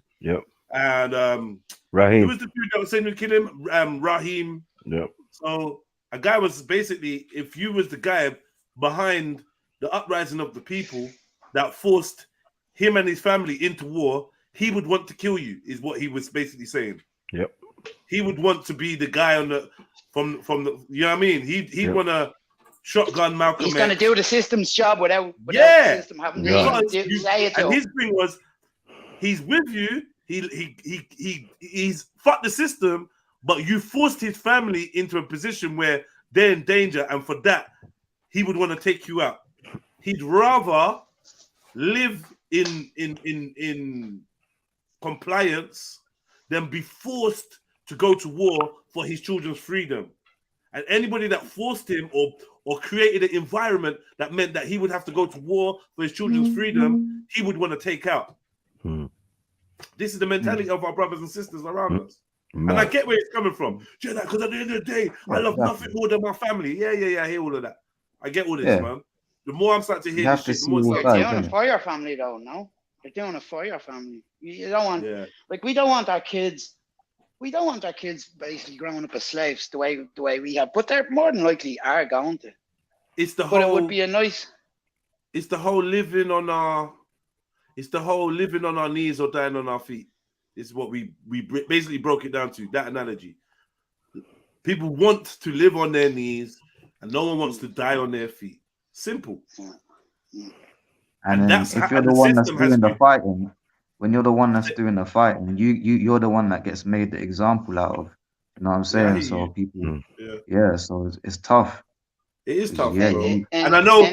and Raheem. Who was the dude that was saying to kill him? Raheem. Yep. So a guy was basically, if you was the guy behind the uprising of the people that forced him and his family into war, he would want to kill you, is what he was basically saying. Yep. He would want to be the guy on the from the, you know what I mean? He'd want to shotgun Malcolm. He's going to do the system's job without the system having to say it to him. His thing was, he's with you. He's fucked the system, but you forced his family into a position where they're in danger, and for that, he would want to take you out. He'd rather live in compliance than be forced to go to war for his children's freedom. And anybody that forced him or created an environment that meant that he would have to go to war for his children's freedom, he would want to take out. This is the mentality of our brothers and sisters around us. And I get where it's coming from. Because at the end of the day, I love nothing more than my family. Yeah, I hear all of that. I get all this, man. the more I'm starting to You hear have this to shit, the see more all it's sides, like, They're doing innit? it for your family, though. No, they're doing it for your family. You don't want, yeah. like, we don't want our kids. We don't want our kids basically growing up as slaves the way we have. But they're more than likely are going to. It's the But it would whole. be a nice. It's the whole living on our. It's the whole living on our knees or dying on our feet. Is what we basically broke it down to, that analogy. People want to live on their knees, and no one wants to die on their feet. Simple. And then that's if how, you're and the the one that's system has doing the been. fighting, when you're the one that's doing the fighting, you're the one that gets made the example out of. You know what I'm Yeah, I saying? hear So you. people, Yeah. yeah. So it's tough. It is 'Cause, tough, yeah, bro. you, And I know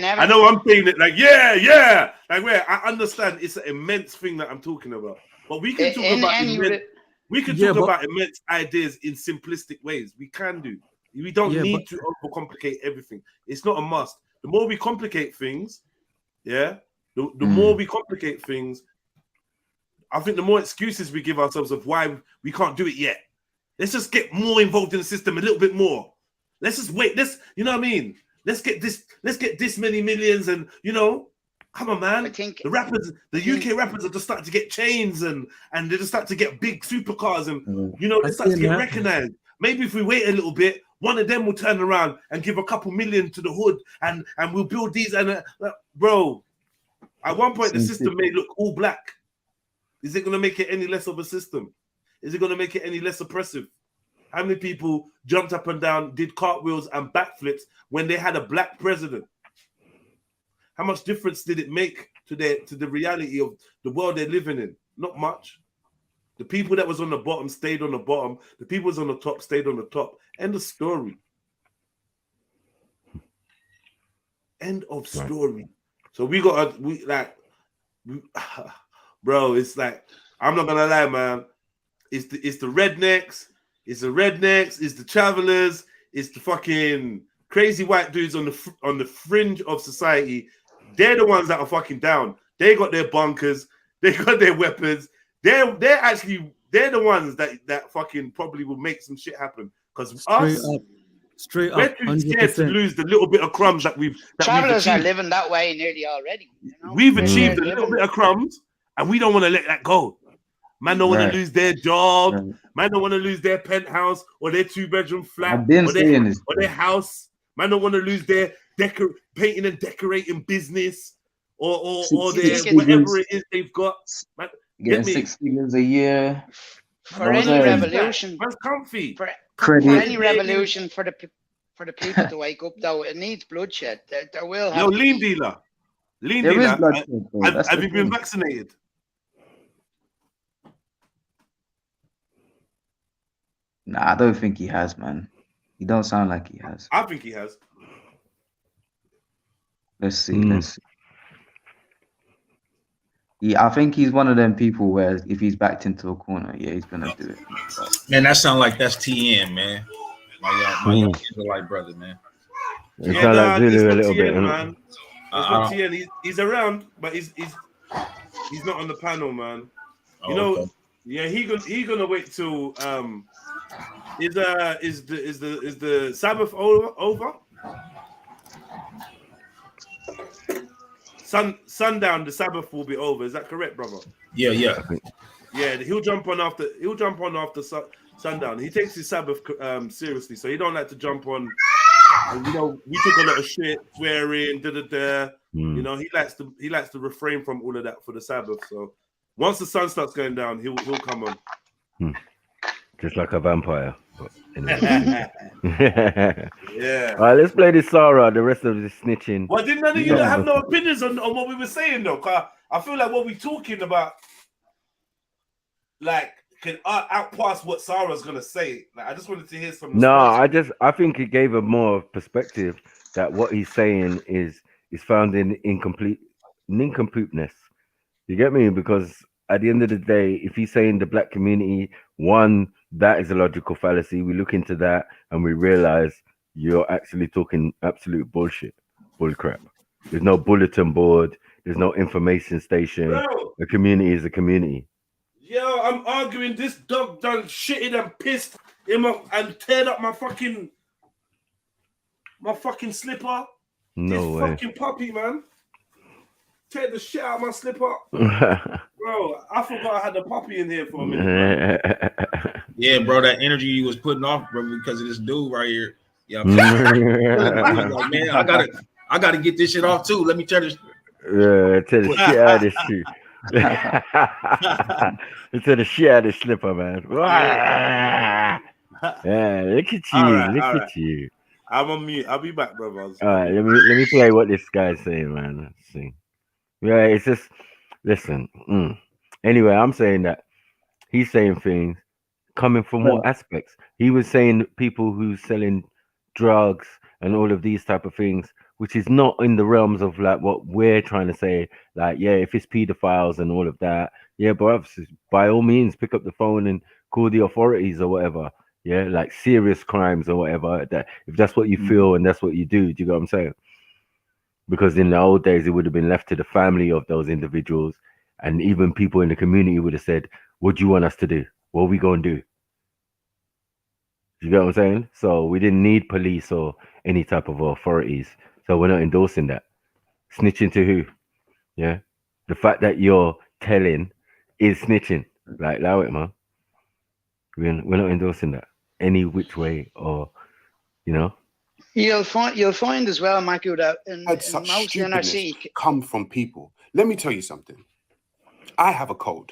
I'm saying it like, yeah. Like, where I understand it's an immense thing that I'm talking about. But we can talk about immense ideas in simplistic ways. We can do. We don't need to overcomplicate everything. It's not a must. The more we complicate things, the more we complicate things, I think the more excuses we give ourselves of why we can't do it yet. Let's just get more involved in the system a little bit more. Let's just wait. You know what I mean? Let's get this many millions, and come on, man. The rappers, the UK rappers are just starting to get chains and they just start to get big supercars and they start to get recognized. Maybe if we wait a little bit, one of them will turn around and give a couple million to the hood and we'll build these bro. At one point the system may look all black. Is it going to make it any less of a system? Is it going to make it any less oppressive? How many people jumped up and down, did cartwheels and backflips when they had a black president? How much difference did it make to the reality of the world they're living in? Not much. The people that was on the bottom stayed on the bottom. The people was on the top stayed on the top. End of story. End of story. So bro, it's like, I'm not gonna lie, man. It's the rednecks, it's the travelers, it's the fucking crazy white dudes on the fringe of society. They're the ones that are fucking down. They got their bunkers, they got their weapons. They're the ones that fucking probably will make some shit happen. Because straight we're up, too scared to lose the little bit of crumbs that we've Travelers are achieved. living that way nearly already. We've achieved a little bit of crumbs, and we don't want to let that go. Man don't want to lose their job. Man don't want to lose their penthouse or their 2-bedroom flat or their house. Man don't want to lose their painting and decorating business or their whatever it is they've got. Man, getting 6 figures a year. For any revolution, man's comfy. For any revolution for the people to wake up, though, it needs bloodshed. There will have. Yo, lean dealer. There is bloodshed. Have you been vaccinated? Nah, I don't think he has, man. He don't sound like he has. I think he has. Let's see. Yeah, I think he's one of them people where if he's backed into a corner, he's gonna do it. Man, that sound like that's TN, man. My Israelite brother, man. It sounds like Zulu a little bit, man. TN. He's around, but he's not on the panel, man. He gonna wait till is the Sabbath over? Sundown, the Sabbath will be over. Is that correct, brother? Yeah. Yeah, he'll jump on after sundown. He takes his Sabbath seriously, so he don't like to jump on. And, we took a lot of shit, swearing, he likes to refrain from all of that for the Sabbath. So once the sun starts going down, he'll come on. Just like a vampire. Yeah. All right, let's play this Sarah. The rest of the snitching. Well, didn't none of you have no opinions on what we were saying though? Cause I feel like what we're talking about, like, can outpass what Sarah's gonna say. Like, I just wanted to hear some. No, I think it gave a more perspective that what he's saying is found in incompleteness. You get me? Because at the end of the day, if he's saying the black community, one, that is a logical fallacy. We look into that and we realize you're actually talking absolute bullshit, bullcrap. There's no bulletin board. There's no information station. Bro. A community is a community. Yo, I'm arguing. This dog done shitted and pissed him up and teared up my fucking slipper. No way. Fucking puppy, man. Take the shit out of my slipper. Bro, I forgot I had the puppy in here for a minute, man. Yeah, bro, that energy you was putting off, bro, because of this dude right here. Yeah, you know like, man, I gotta get this shit off too. Let me turn this. Take the shit out of this shit. Take the shit out of this slipper, man. Yeah, look at you, look at you. I'm on mute. I'll be back, brothers. All right, let me play what this guy's saying, man. Let's see. Yeah, it's just listen. Anyway, I'm saying that he's saying things coming from what aspects? He was saying people who's selling drugs and all of these type of things, which is not in the realms of like what we're trying to say. Like, yeah, if it's pedophiles and all of that, yeah, but by all means, pick up the phone and call the authorities or whatever. Yeah, like serious crimes or whatever. That if that's what you feel and that's what you do you get what I'm saying? Because in the old days, it would have been left to the family of those individuals, and even people in the community would have said, "What do you want us to do? What are we gonna do?" You get what I'm saying? So we didn't need police or any type of authorities. So we're not endorsing that. Snitching to who? Yeah, the fact that you're telling is snitching. Like, allow it, man. We're not endorsing that any which way, or you know. You'll find as well, Michael, that in Such most stupidness NRC come from people. Let me tell you something. I have a code.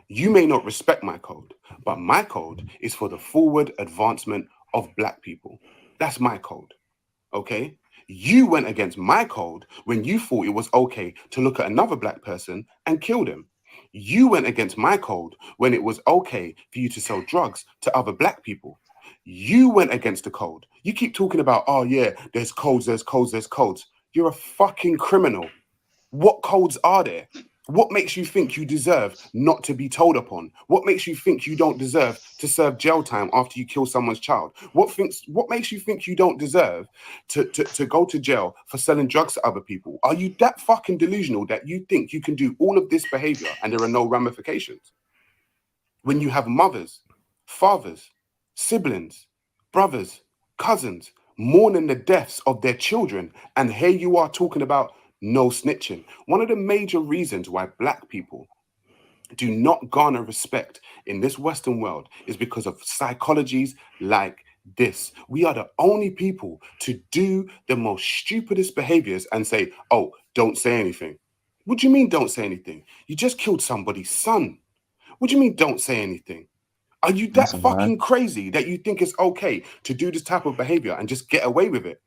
You may not respect my code, but my code is for the forward advancement of black people. That's my code. Okay? You went against my code when you thought it was okay to look at another black person and kill them. You went against my code when it was okay for you to sell drugs to other black people. You went against the code. You keep talking about, oh yeah, there's codes, there's codes, there's codes. You're a fucking criminal. What codes are there? What makes you think you deserve not to be told upon? What makes you think you don't deserve to serve jail time after you kill someone's child? What makes you think you don't deserve to go to jail for selling drugs to other people? Are you that fucking delusional that you think you can do all of this behavior and there are no ramifications? When you have mothers, fathers, siblings, brothers, cousins mourning the deaths of their children, and here you are talking about no snitching. One of the major reasons why black people do not garner respect in this Western world is because of psychologies like this. We are the only people to do the most stupidest behaviors and say, oh, don't say anything. What do you mean don't say anything? You just killed somebody's son. What do you mean don't say anything? Are you that fucking crazy that you think it's okay to do this type of behavior and just get away with it?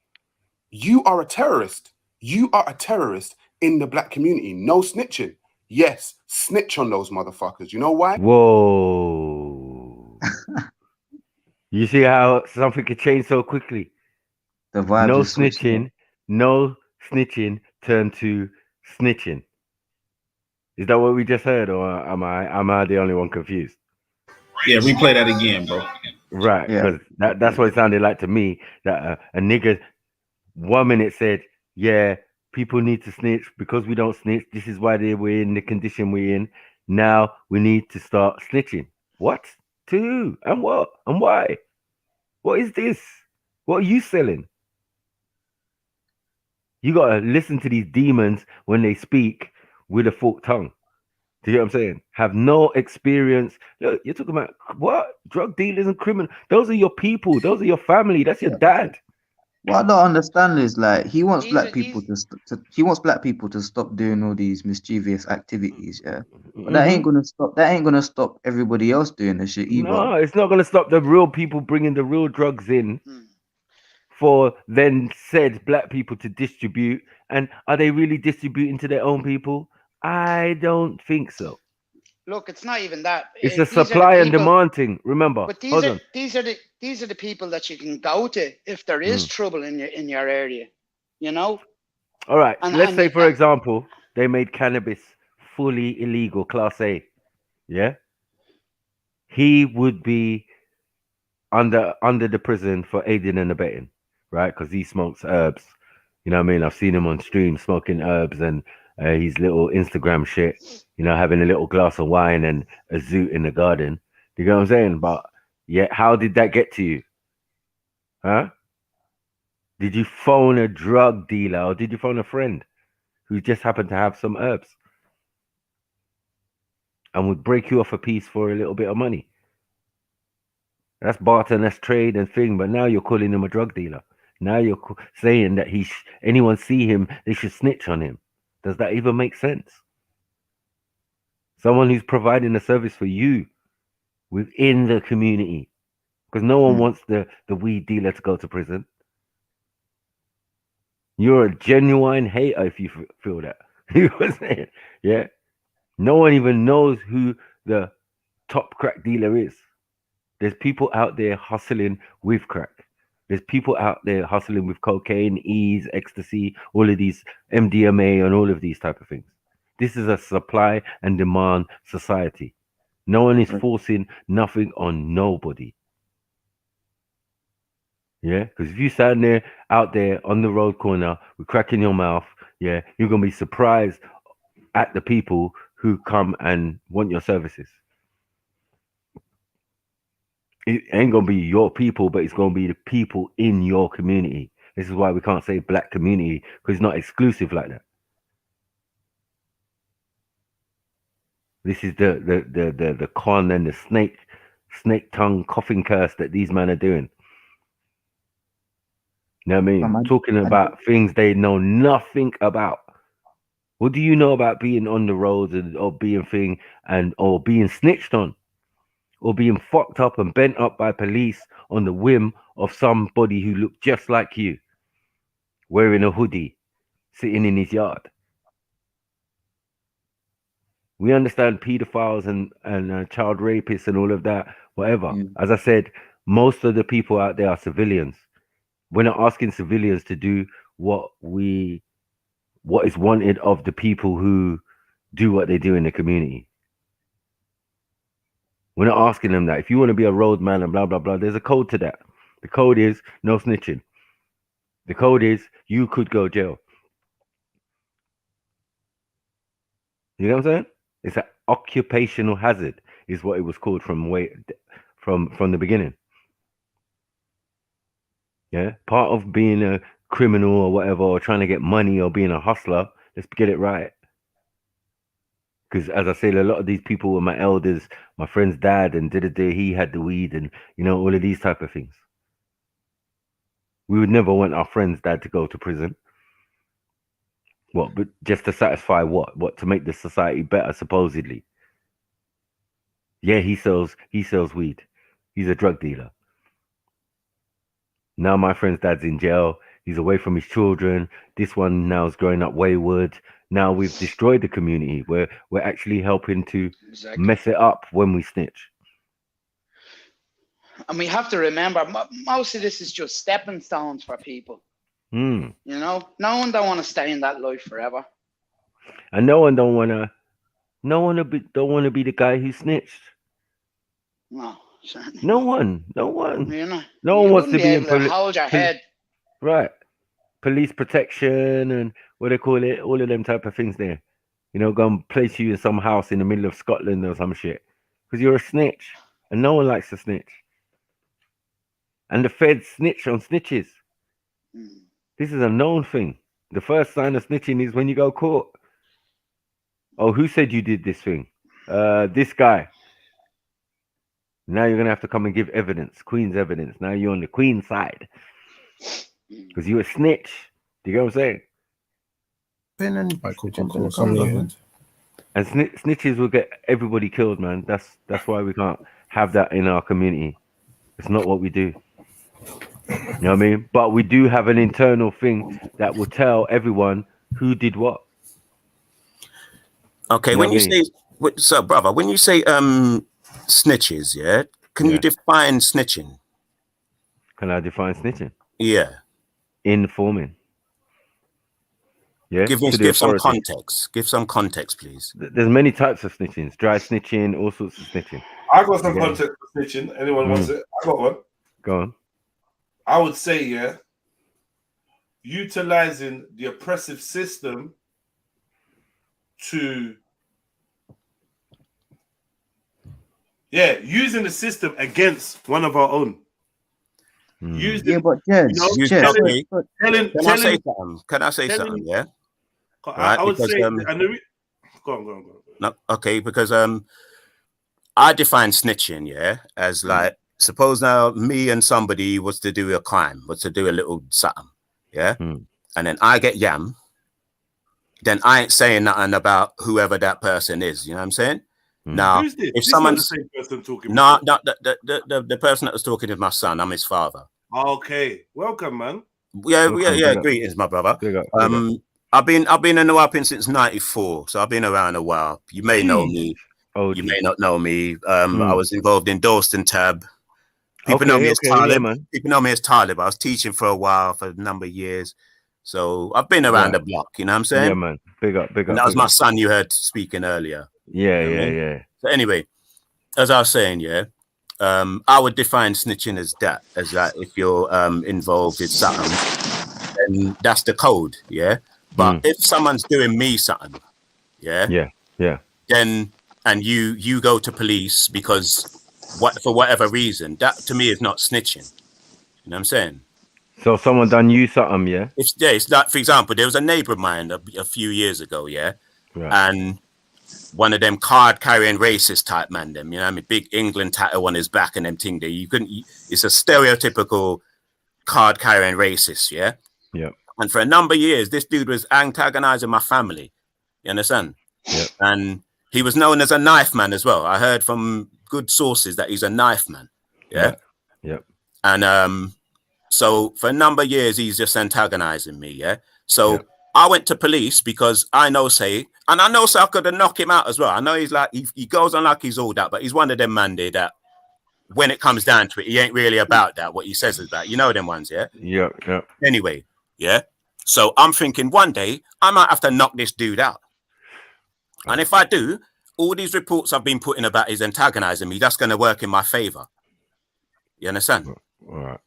You are a terrorist. You are a terrorist in the black community. No snitching. Yes, snitch on those motherfuckers. You know why? Whoa. You see how something could change so quickly? The vibe no just switched, snitching, no snitching turned to snitching. Is that what we just heard, or am I the only one confused? Yeah, replay that again, bro. Right, because that's what it sounded like to me. That a nigga 1 minute said, yeah, people need to snitch because we don't snitch. This is why we're in the condition we're in. Now we need to start snitching. What? To who? And what? And why? What is this? What are you selling? You got to listen to these demons when they speak with a forked tongue. Do you know what I'm saying? Have no experience. Look, you're talking about what? Drug dealers and criminals. Those are your people. Those are your family. That's your dad. What I don't understand is like he wants black people to stop doing all these mischievous activities, yeah. But that ain't gonna stop. That ain't gonna stop everybody else doing the shit either. No, it's not gonna stop the real people bringing the real drugs in for then said black people to distribute. And are they really distributing to their own people? I don't think so. Look, it's not even that. It's a supply and demand thing. Remember, but these are the people that you can go to if there is trouble in your area. You know. All right. Let's say, for example, they made cannabis fully illegal, Class A. Yeah. He would be under the prison for aiding and abetting, right? Because he smokes herbs. You know what I mean? I've seen him on stream smoking herbs and his little Instagram shit, you know, having a little glass of wine and a zoot in the garden. You know what I'm saying? But yeah, how did that get to you? Huh? Did you phone a drug dealer, or did you phone a friend who just happened to have some herbs and would break you off a piece for a little bit of money? That's barter and that's trade and thing. But now you're calling him a drug dealer. Now you're saying that anyone see him, they should snitch on him. Does that even make sense? Someone who's providing a service for you within the community, because no one wants the weed dealer to go to prison. You're a genuine hater if you feel that. You know what I'm saying? Yeah. No one even knows who the top crack dealer is. There's people out there hustling with crack. There's people out there hustling with cocaine, ease, ecstasy, all of these MDMA and all of these type of things. This is a supply and demand society. No one is forcing nothing on nobody. Yeah, because if you stand there out there on the road corner with crack in your mouth, yeah, you're gonna be surprised at the people who come and want your services. It ain't gonna be your people, but it's gonna be the people in your community. This is why we can't say black community, because it's not exclusive like that. This is the con and the snake tongue coughing curse that these men are doing. You know what I mean? Talking about things they know nothing about. What do you know about being on the roads or being or being snitched on? Or being fucked up and bent up by police on the whim of somebody who looked just like you, wearing a hoodie, sitting in his yard. We understand pedophiles and child rapists and all of that, whatever. As I said, most of the people out there are civilians. We're not asking civilians to do what is wanted of the people who do what they do in the community. We're not asking them that. If you want to be a roadman and blah, blah, blah, there's a code to that. The code is no snitching. The code is you could go jail. You know what I'm saying? It's an occupational hazard is what it was called from the beginning. Yeah. Part of being a criminal or whatever, or trying to get money or being a hustler, let's get it right. Because as I said, a lot of these people were my elders, my friend's dad, and he had the weed and, all of these type of things. We would never want our friend's dad to go to prison. What? But just to satisfy what? What? To make the society better, supposedly. Yeah, he sells weed. He's a drug dealer. Now my friend's dad's in jail. He's away from his children. This one now is growing up wayward. Now we've destroyed the community. We're actually helping to mess it up when we snitch. And we have to remember, most of this is just stepping stones for people. No one don't want to stay in that life forever. And no one don't want to be the guy who snitched. No, certainly. No one. No one wants to be able to hold your head. Right. Police protection and what they call it, all of them type of things there. Go and place you in some house in the middle of Scotland or some shit. Because you're a snitch. And no one likes to snitch. And the feds snitch on snitches. This is a known thing. The first sign of snitching is when you go court. Oh, who said you did this thing? This guy. Now you're going to have to come and give evidence. Queen's evidence. Now you're on the Queen's side. Because you're a snitch. Do you get what I'm saying? And snitches will get everybody killed, man. That's why we can't have that in our community. It's not what we do. You know what I mean? But we do have an internal thing that will tell everyone who did what. Okay, when you say, so brother, when you say snitches, yeah, can you define snitching? Can I define snitching? Yeah. Informing. Yeah. Give some context. Give some context, please. There's many types of snitching. Dry snitching, all sorts of snitching. I got some context for snitching. Anyone wants it? I got one. Go on. I would say, utilizing the oppressive system to, using the system against one of our own. Use Yeah, the, but Jez, Okay. telling, Can I say something? Can I say something? Yeah. Right. I would Because say, and go on. no, okay, because I define snitching, yeah, as like, suppose now me and somebody was to do a crime, was to do a little something, yeah, and then I get yam, then I ain't saying nothing about whoever that person is. You know what I'm saying? Now, Who's this? if This is not the someone's same person talking. no, the person that was talking is my son. I'm his father. Okay, welcome, man. Yeah. Greetings, my brother. I've been in the Wapping since '94, so I've been around a while. You may know me. You may not know me. I was involved in Dalston Tab. People know me as Talib. People know me as Talib. I was teaching for a while, for a number of years. So I've been around the block, you know what I'm saying? Yeah, man. Big up. And that was my son you heard speaking earlier. Yeah, you know what I mean? yeah. So anyway, as I was saying, yeah, I would define snitching as that, if you're involved in something, then that's the code, yeah? But if someone's doing me something, yeah, then and you go to police because for whatever reason, that to me is not snitching. You know what I'm saying? So someone done you something, yeah? It's like, for example, there was a neighbor of mine a few years ago, yeah, and one of them card carrying racist type man, them, you know, I mean, big England tattoo on his back and them thing there. It's a stereotypical card carrying racist, yeah. And for a number of years, this dude was antagonizing my family. You understand? And he was known as a knife man as well. I heard from good sources that he's a knife man. Yeah. And so for a number of years, he's just antagonizing me. Yeah. So I went to police because I know I could have knocked him out as well. I know he's like, he goes on like he's all that, but he's one of them man there that when it comes down to it, he ain't really about that, what he says is about. You know them ones, yeah? Yeah. Anyway, yeah. So I'm thinking one day I might have to knock this dude out. And if I do, all these reports I've been putting about his antagonizing me, that's going to work in my favor. You understand?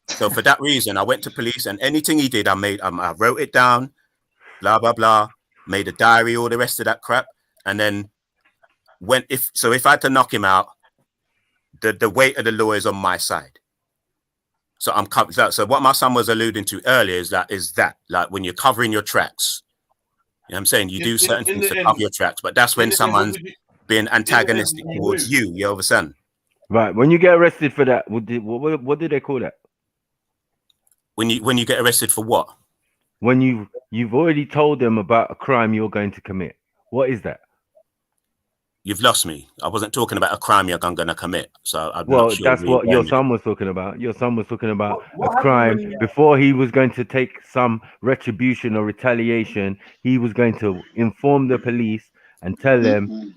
So for that reason, I went to police, and anything he did, I wrote it down, blah, blah, blah, made a diary, all the rest of that crap. And then if I had to knock him out, the weight of the law is on my side. So I'm covered. So what my son was alluding to earlier is that like when you're covering your tracks, you know what I'm saying? You do certain things to cover your tracks, but that's when someone's being antagonistic towards you. You understand? Right. When you get arrested for that, what did they call that? When you get arrested for what? When you've already told them about a crime you're going to commit. What is that? You've lost me. I wasn't talking about a crime you're going to commit. So that's what your son was talking about. Your son was talking about a crime before he was going to take some retribution or retaliation. He was going to inform the police and tell them.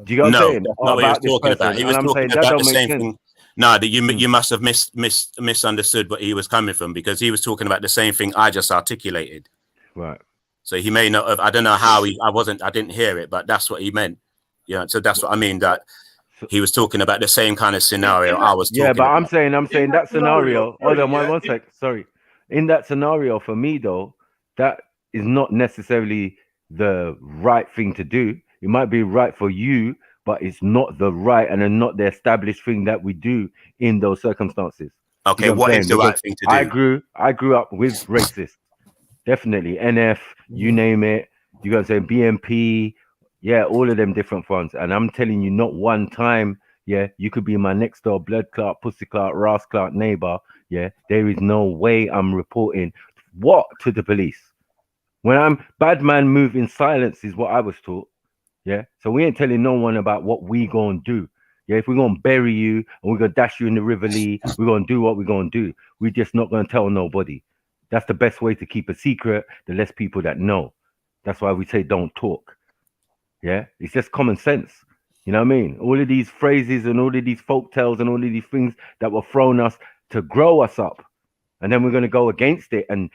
Do you get what I'm saying? That's not what he was talking about. He was talking about the same thing. No, that you must have misunderstood what he was coming from, because he was talking about the same thing I just articulated. Right. So he may not have. I don't know how I didn't hear it, but that's what he meant. Yeah, so that's what I mean, that he was talking about the same kind of scenario I was talking about. Yeah, but I'm saying that scenario. Hold on, one sec. Sorry. In that scenario, for me though, that is not necessarily the right thing to do. It might be right for you, but it's not the right and not the established thing that we do in those circumstances. Okay, you know what is the right thing to do? I grew up with racists. Definitely. NF, you name it. You got to say BMP. Yeah, all of them different ones. And I'm telling you, not one time, yeah, you could be my next door blood clot, pussy clot, ras clot neighbor. Yeah, there is no way I'm reporting what to the police. When I'm bad man, move in silence is what I was taught. Yeah, so we ain't telling no one about what we gonna do. Yeah, if we're gonna bury you and we're gonna dash you in the River Lee, we're gonna do what we're gonna do. We're just not gonna tell nobody. That's the best way to keep a secret, the less people that know. That's why we say don't talk. Yeah, it's just common sense. You know what I mean? All of these phrases and all of these folk tales and all of these things that were thrown us to grow us up. And then we're going to go against it and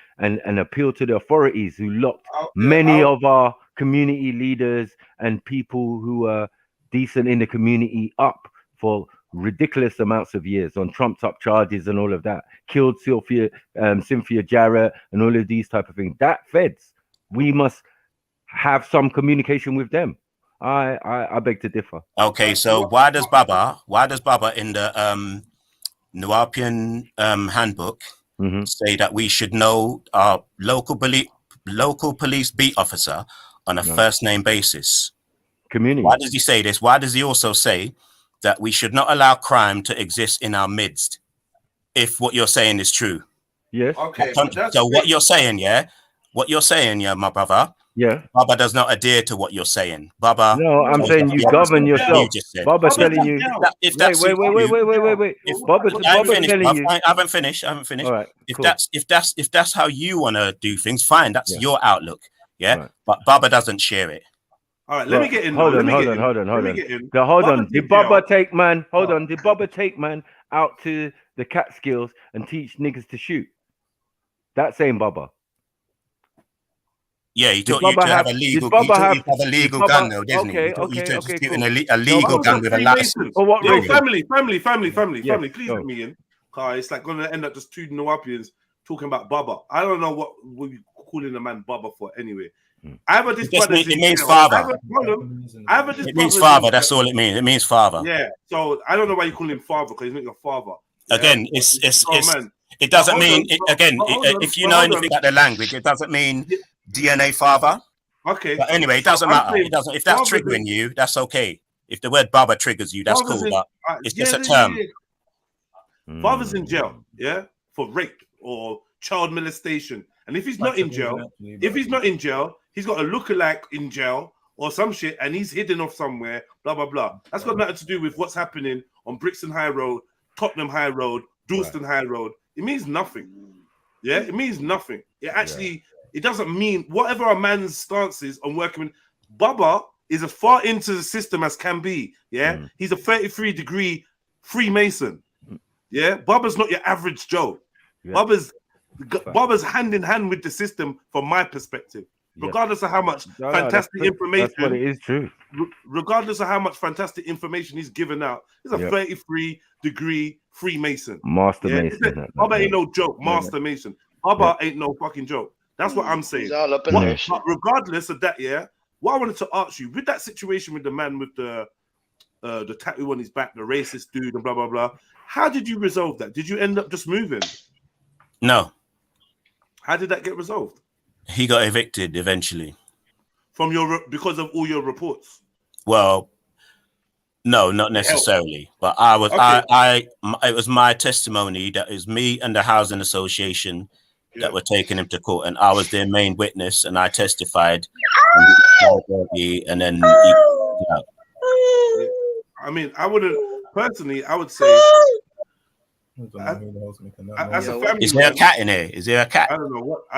appeal to the authorities who locked many of our community leaders and people who are decent in the community up for ridiculous amounts of years on trumped up charges and all of that. Killed Cynthia Jarrett and all of these type of things. That feds, we must have some communication with them. I beg to differ. Okay, so why does Baba in the Nuwapian handbook say that we should know our local police beat officer on a first name basis. Community. Why does he say this? Why does he also say that we should not allow crime to exist in our midst if what you're saying is true? Yes. Okay. So what you're saying, my brother. Yeah. Baba does not adhere to what you're saying. Baba. No, I'm saying you govern yourself. You just said. Baba telling you. If that's wait. Baba telling you. I haven't finished. All right. If that's how you want to do things, fine. That's your outlook. Yeah. Right. But Baba doesn't share it. All right. Let me get in. Hold on. Did Baba take man? Hold on. Did Baba take man out to the Catskills and teach niggas to shoot? That same Baba. Yeah, he taught you to have a legal gun, though, didn't he? He taught you a legal gun with a license. Or what? No, family. Please let me in. It's like going to end up just two Nuwapians talking about Baba. I don't know what we're calling a man Baba for anyway. It means father. It means father. That's all it means. It means father. Yeah. So I don't know why you call him father, because he's not your father. Again, it doesn't mean if you know anything about the language, it doesn't mean DNA father. Okay. But anyway, it doesn't matter. It doesn't. If that's triggering you, that's okay. If the word Baba triggers you, that's cool. But it's just a term. Father's in jail, for rape or child molestation. And if he's not in jail, he's got a lookalike in jail or some shit, and he's hidden off somewhere, blah, blah, blah. That's got nothing to do with what's happening on Brixton High Road, Tottenham High Road, Dalston High Road. It means nothing. Yeah, it means nothing. It actually, it doesn't mean whatever a man's stance is on working with. Baba is as far into the system as can be. Yeah, he's a 33-degree Freemason. Yeah, Baba's not your average Joe. Baba's hand in hand with the system from my perspective. Regardless of how much fantastic information, that's what it is true. Regardless of how much fantastic information he's given out, he's a 33-degree Freemason. Master Mason. Baba ain't no joke. Master Mason. Baba ain't no fucking joke. That's what I'm saying. He's all up in there. But regardless of that, what I wanted to ask you, with that situation with the man with the tattoo on his back, the racist dude, and blah blah blah, how did you resolve that? Did you end up just moving? No. How did that get resolved? He got evicted eventually. Because of all your reports? Well, no, not necessarily. But it was my testimony that it was me and the housing association that were taking him to court, and I was their main witness, and I testified. And then I mean, I wouldn't personally. I would say. As a family, is there a cat in here? Is there a cat? I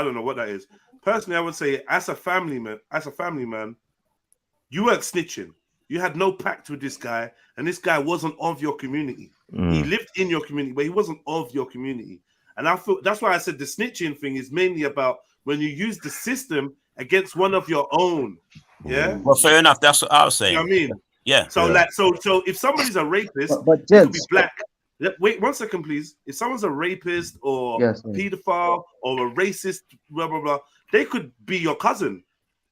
don't know what that is. Personally, I would say as a family man, you weren't snitching. You had no pact with this guy, and this guy wasn't of your community. He lived in your community, but he wasn't of your community. And I feel that's why I said the snitching thing is mainly about when you use the system against one of your own. Yeah. Well, fair enough. That's what I was saying. You know what I mean? Yeah. So if somebody's a rapist, but he could be black. Wait 1 second, please. If someone's a rapist or pedophile or a racist, blah blah blah, they could be your cousin.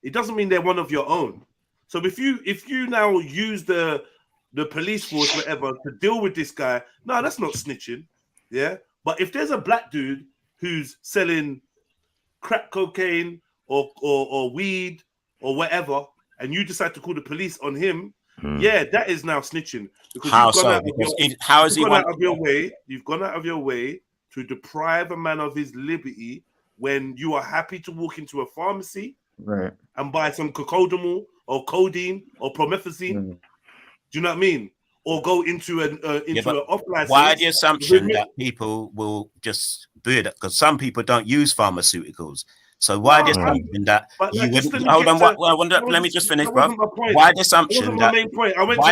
It doesn't mean they're one of your own. So if you now use the police force, whatever, to deal with this guy, no, that's not snitching. Yeah. But if there's a black dude who's selling crack cocaine or weed or whatever, and you decide to call the police on him, that is now snitching. Because you've gone out of your way to deprive a man of his liberty when you are happy to walk into a pharmacy and buy some cocodamol or codeine or promethazine. Do you know what I mean? Or go into an off license. Why the assumption that people will just do that? Because some people don't use pharmaceuticals. So why the assumption that you would let me just finish, bro. Why the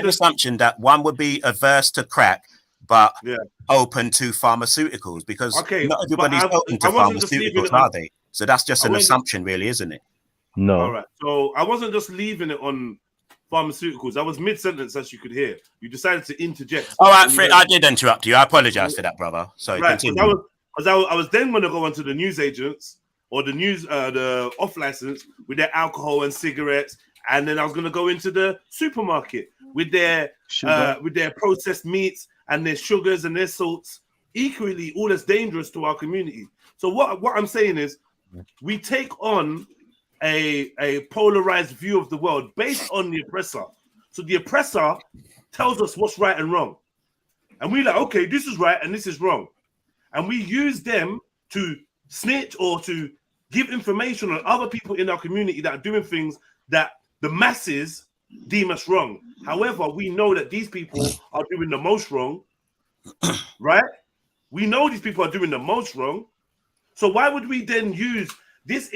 assumption that one would be averse to crack but open to pharmaceuticals? Because not everybody's open to pharmaceuticals, are they? So that's just an assumption, really, isn't it? No. All right. So I wasn't just leaving it on pharmaceuticals. I was mid-sentence, as you could hear. You decided to interject. All right, Fred, I did interrupt you. I apologize for that, brother. Sorry, continue. I was then going to go on to the newsagents or the off license with their alcohol and cigarettes, and then I was going to go into the supermarket with their processed meats and their sugars and their salts equally all as dangerous to our community. So what I'm saying is, we take on a polarized view of the world based on the oppressor. So the oppressor tells us what's right and wrong. And we're like, okay, this is right and this is wrong. And we use them to snitch or to give information on other people in our community that are doing things that the masses deem us wrong. However, we know that these people are doing the most wrong, right? We know these people are doing the most wrong. So why would we then use this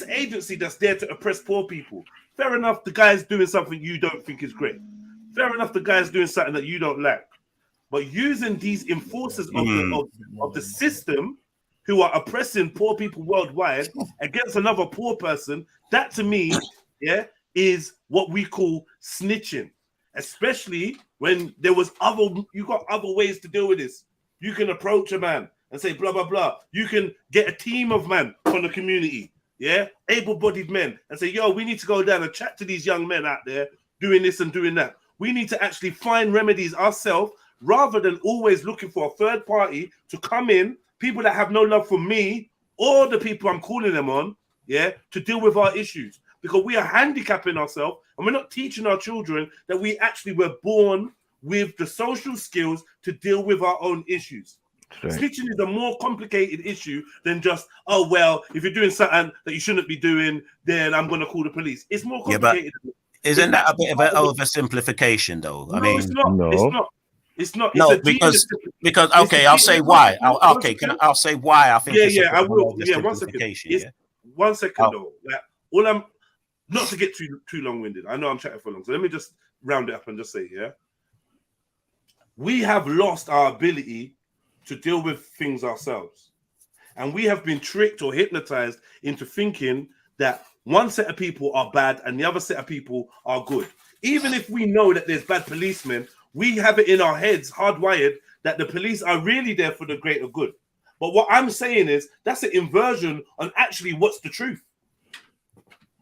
agency that's there to oppress poor people? Fair enough, the guy's doing something you don't think is great. Fair enough, the guy's doing something that you don't like. But using these enforcers of the system who are oppressing poor people worldwide against another poor person, that to me, is what we call snitching. Especially when you got other ways to deal with this. You can approach a man and say blah blah blah. You can get a team of men from the community, able-bodied men, and say, yo, we need to go down and chat to these young men out there doing this and doing that. We need to actually find remedies ourselves rather than always looking for a third party to come in, people that have no love for me or the people I'm calling them on, to deal with our issues. Because we are handicapping ourselves and we're not teaching our children that we actually were born with the social skills to deal with our own issues. Right. Snitching is a more complicated issue than just, oh, well, if you're doing something that you shouldn't be doing, then I'm going to call the police. It's more complicated. Yeah, isn't that a bit of an oversimplification, though? No, I mean, it's not. No. It's not. It's not. No, it's because okay, I'll say why. I'll say why I think. I will. Yeah, 1 second. 1 second though. Like, all I'm not to get too long-winded. I know I'm chatting for long, so let me just round it up and just say, we have lost our ability to deal with things ourselves, and we have been tricked or hypnotized into thinking that one set of people are bad and the other set of people are good. Even if we know that there's bad policemen, we have it in our heads, hardwired, that the police are really there for the greater good. But what I'm saying is that's an inversion on actually what's the truth.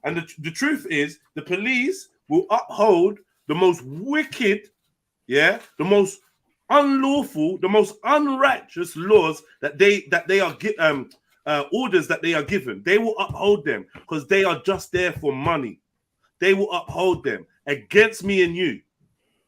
And the truth is the police will uphold the most wicked, the most unlawful, the most unrighteous laws that they are orders that they are given. They will uphold them because they are just there for money. They will uphold them against me and you.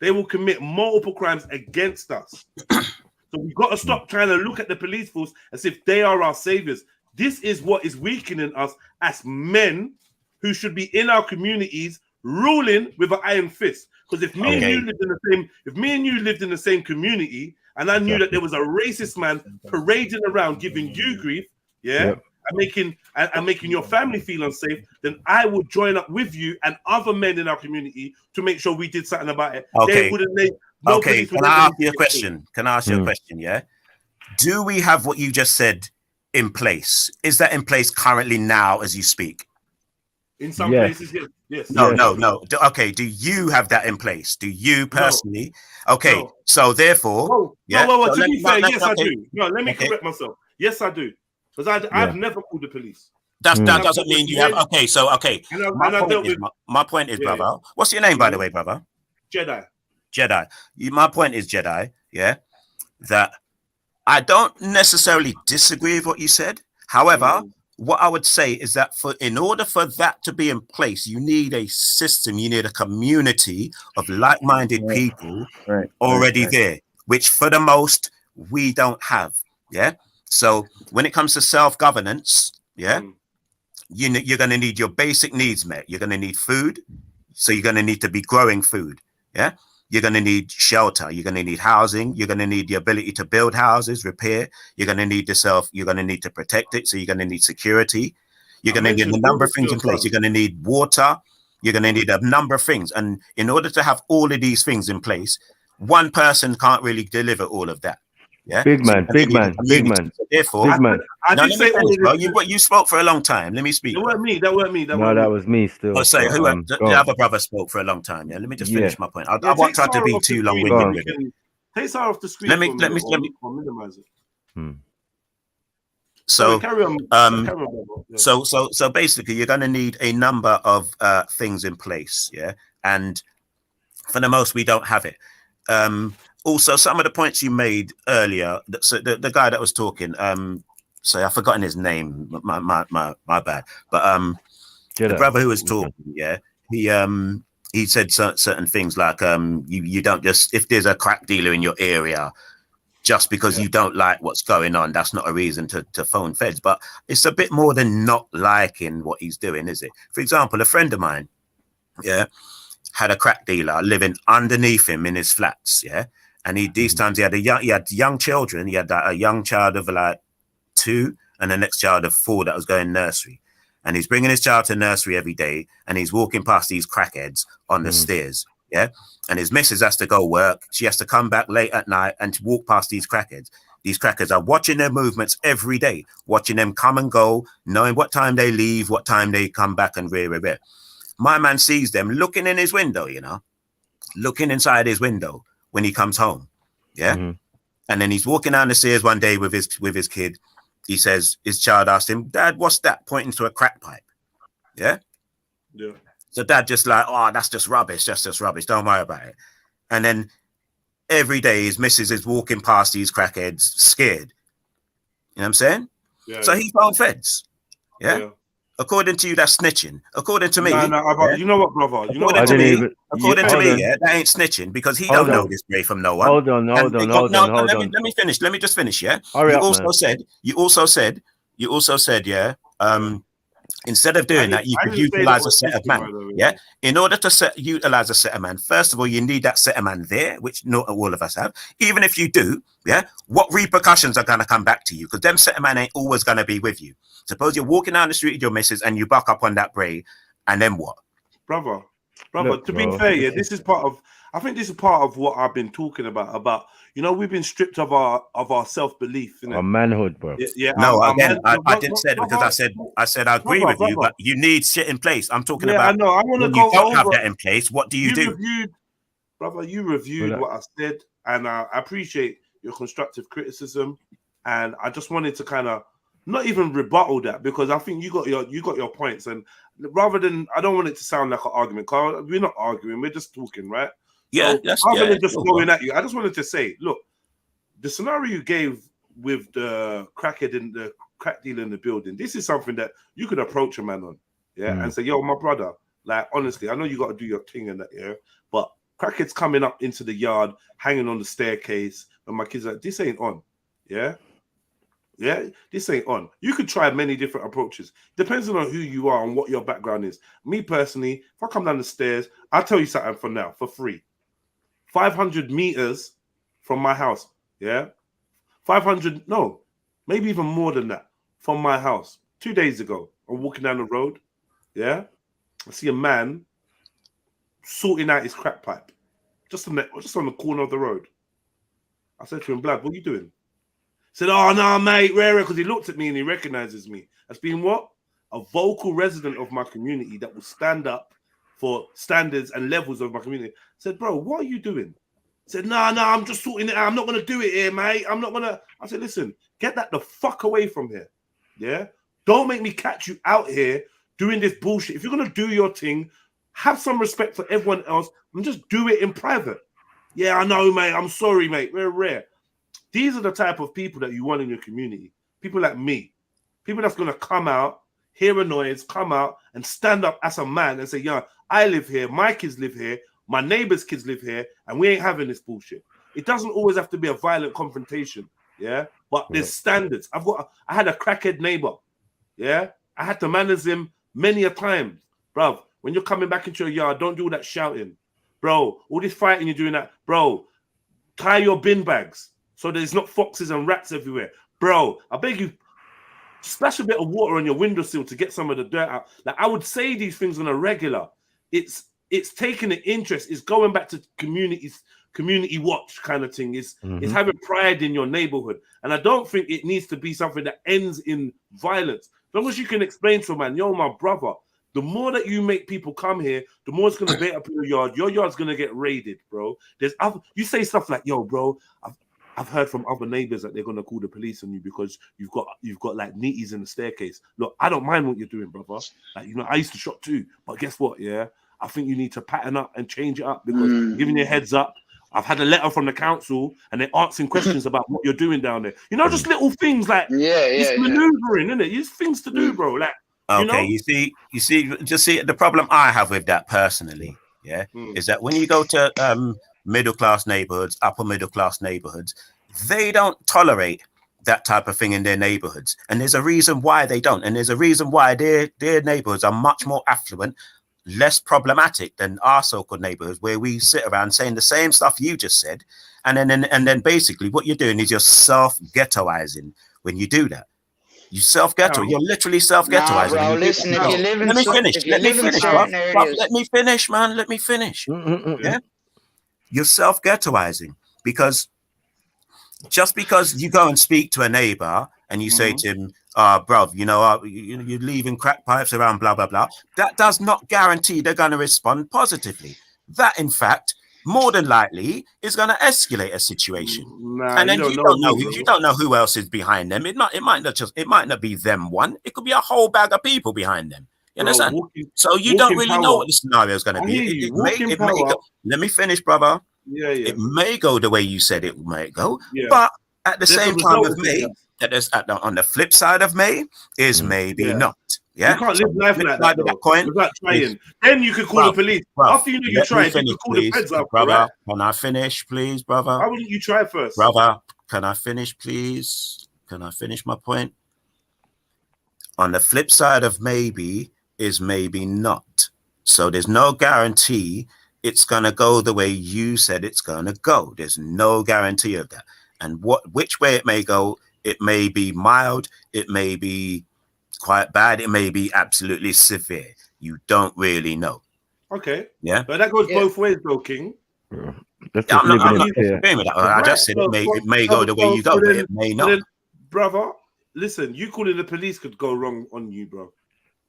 They will commit multiple crimes against us. So we've got to stop trying to look at the police force as if they are our saviors. This is what is weakening us as men who should be in our communities ruling with an iron fist. Because if me and you lived in the same community, and I knew that there was a racist man parading around giving you grief, and making your family feel unsafe, then I would join up with you and other men in our community to make sure we did something about it. Okay. Can I ask you a question? Yeah. Do we have what you just said in place? Is that in place currently now as you speak? In some places, yes. No. Okay. Do you have that in place? Do you personally? No. Okay. No. So therefore, to be fair, yes, I do. No, let me correct myself. Yes, I do. Because I've never called the police. That doesn't mean you have. Okay. My point is, brother. What's your name, by the way, brother? Jedi. My point is, Jedi. Yeah. That I don't necessarily disagree with what you said. However, what I would say is that in order for that to be in place, you need a system. You need a community of like-minded people already there, which for the most we don't have. Yeah. So when it comes to self-governance, you're going to need your basic needs met. You're going to need food. So you're going to need to be growing food. Yeah. You're going to need shelter. You're going to need housing. You're going to need the ability to build houses, repair. You're going to need you're going to need to protect it. So you're going to need security. You're going to need a number of things in place. You're going to need water. You're going to need a number of things. And in order to have all of these things in place, one person can't really deliver all of that. Yeah, big man. So therefore, you spoke for a long time. Let me speak. That weren't me. That was me still. Oh, sorry, the other brother spoke for a long time. Yeah, let me just finish my point. I won't try to be too long-winded with it. Take Sarah off the screen. Let me minimize it. So, carry on. So basically, you're going to need a number of things in place. Yeah, and for the most, we don't have it. also some of the points you made earlier, so the guy that was talking, so I've forgotten his name, my bad, but the brother who was talking, yeah, he said certain things like you don't just, if there's a crack dealer in your area, just because you don't like what's going on, that's not a reason to phone feds. But it's a bit more than not liking what he's doing, is it? For example, a friend of mine, yeah, had a crack dealer living underneath him in his flats, yeah, and these times he had young children. He had a young child of like 2 and the next child of 4 that was going nursery, and he's bringing his child to nursery every day, and he's walking past these crackheads on the stairs, yeah, and his missus has to go work. She has to come back late at night and to walk past these crackheads. These crackers are watching their movements every day, watching them come and go, knowing what time they leave, what time they come back, and rare. My man sees them looking in his window, you know, looking inside his window when he comes home. Yeah. And then he's walking down the stairs one day with his kid. He says, his child asked him, "Dad, what's that?" Pointing to a crack pipe. Yeah. Yeah. So dad just like, "Oh, that's just rubbish. That's just rubbish. Don't worry about it." And then every day his missus is walking past these crackheads scared. You know what I'm saying? Yeah. So he phoned feds. Yeah. According to you, that's snitching. According to me, you know what, brother? You know what? According to me, that ain't snitching because he don't know this way from no one. Hold on. Let me finish. Let me just finish. Yeah. You also said, yeah. Instead of doing that, you could utilize a set of man. Yeah. In order to utilize a set of man, first of all, you need that set of man there, which not all of us have. Even if you do, yeah, what repercussions are going to come back to you? Because them set of man ain't always going to be with you. Suppose you're walking down the street with your missus and you buck up on that bray, and then what? Brother, to be fair, yeah, this is part of, I think this is part of what I've been talking about, you know, we've been stripped of our self-belief. Our manhood, bro. Yeah. No, again, I didn't say it because I said I agree with you, but you need shit in place. I'm talking about, I know. I want to go you don't over. have that in place. What do you do? You reviewed what I said, and I appreciate your constructive criticism, and I just wanted to kind of not even rebuttal that, because I think you got your points, and rather than, I don't want it to sound like an argument, because we're not arguing, we're just talking, right? Yeah, so rather than just going at you, I just wanted to say, look, the scenario you gave with the crackhead in the crack dealer in the building, this is something that you could approach a man on, and say, "Yo, my brother, like, honestly, I know you got to do your thing and that, but crackheads coming up into the yard, hanging on the staircase, and my kids are like, this ain't on, yeah, this ain't on." You could try many different approaches, depending on who you are and what your background is. Me personally, if I come down the stairs, I'll tell you something for now, for free. 500 meters from my house, 500, no, maybe even more than that, from my house. 2 days ago, I'm walking down the road, I see a man sorting out his crack pipe, just on the corner of the road. I said to him, "Blood, what are you doing?" He said, "Oh, no, mate, rare," because he looked at me and he recognizes me as being what? A vocal resident of my community that will stand up for standards and levels of my community. I said, "Bro, what are you doing?" He said, "No, I'm just sorting it out. I'm not going to do it here, mate. I'm not going to." I said, "Listen, get that the fuck away from here. Don't make me catch you out here doing this bullshit. If you're going to do your thing, have some respect for everyone else and just do it in private." "Yeah, I know, mate. I'm sorry, mate. We're rare." These are the type of people that you want in your community. People like me. People that's going to come out, hear a noise, come out and stand up as a man and say, "Yeah, I live here. My kids live here. My neighbor's kids live here. And we ain't having this bullshit." It doesn't always have to be a violent confrontation. But there's standards. I had a crackhead neighbor. I had to manage him many a time. Bruv, when you're coming back into your yard, don't do all that shouting. Bro, all this fighting you're doing that. Bro, tie your bin bags so there's not foxes and rats everywhere. Bro, I beg you, splash a bit of water on your windowsill to get some of the dirt out. Like, I would say these things on a regular. It's taking an interest. It's going back to community watch kind of thing. It's having pride in your neighborhood. And I don't think it needs to be something that ends in violence. As long as you can explain to a man, "Yo, my brother, the more that you make people come here, the more it's going to bait up your yard. Your yard's going to get raided, bro." You say stuff like, "Yo, bro, I've heard from other neighbors that they're going to call the police on you because you've got like neaties in the staircase." Look, I don't mind what you're doing, brother. Like, I used to shop too, but guess what? I think you need to pattern up and change it up, because giving you a heads up, I've had a letter from the council and they're asking questions about what you're doing down there. You know, just little things like it's maneuvering, isn't it? It's things to do, bro. Like, okay, you know? you see, just see the problem I have with that personally, is that when you go to middle class neighborhoods, upper middle class neighborhoods, they don't tolerate that type of thing in their neighborhoods, and there's a reason why they don't, and there's a reason why their neighborhoods are much more affluent, less problematic than our so-called neighborhoods, where we sit around saying the same stuff you just said, and then basically what you're doing is you're self-ghettoizing when you do that. You self-ghetto. You're literally self-ghettoizing. Nah, bro, listen, if you live in certain areas, let me finish, man. Let me finish. Yeah, you're self-ghettoizing because just because you go and speak to a neighbor and you say to him, bruv, you know, you're leaving crack pipes around, blah, blah, blah. That does not guarantee they're going to respond positively. That, in fact, more than likely is going to escalate a situation. And then you don't know who else is behind them. It might not be them one. It could be a whole bag of people behind them. You understand? So you don't really know what the scenario is going to be. Let me finish, brother. It may go the way you said it might go, but at the same time with me, on the flip side of May is maybe not. Yeah, you can't live life like that, without trying. Then you could call the police. After you know you tried, you could call the feds up, brother. Right? Can I finish, please, brother? Why wouldn't you try first, brother? Can I finish, please? Can I finish my point? On the flip side of maybe is maybe not. So there's no guarantee it's gonna go the way you said it's gonna go. There's no guarantee of that. And which way it may go, it may be mild, it may be quite bad, it may be absolutely severe. You don't really know. Okay. Yeah. But that goes both ways, though, King. I'm not disagreeing with that. I just said it may go the way you go, but it may not. Brother, listen, you calling the police could go wrong on you, bro.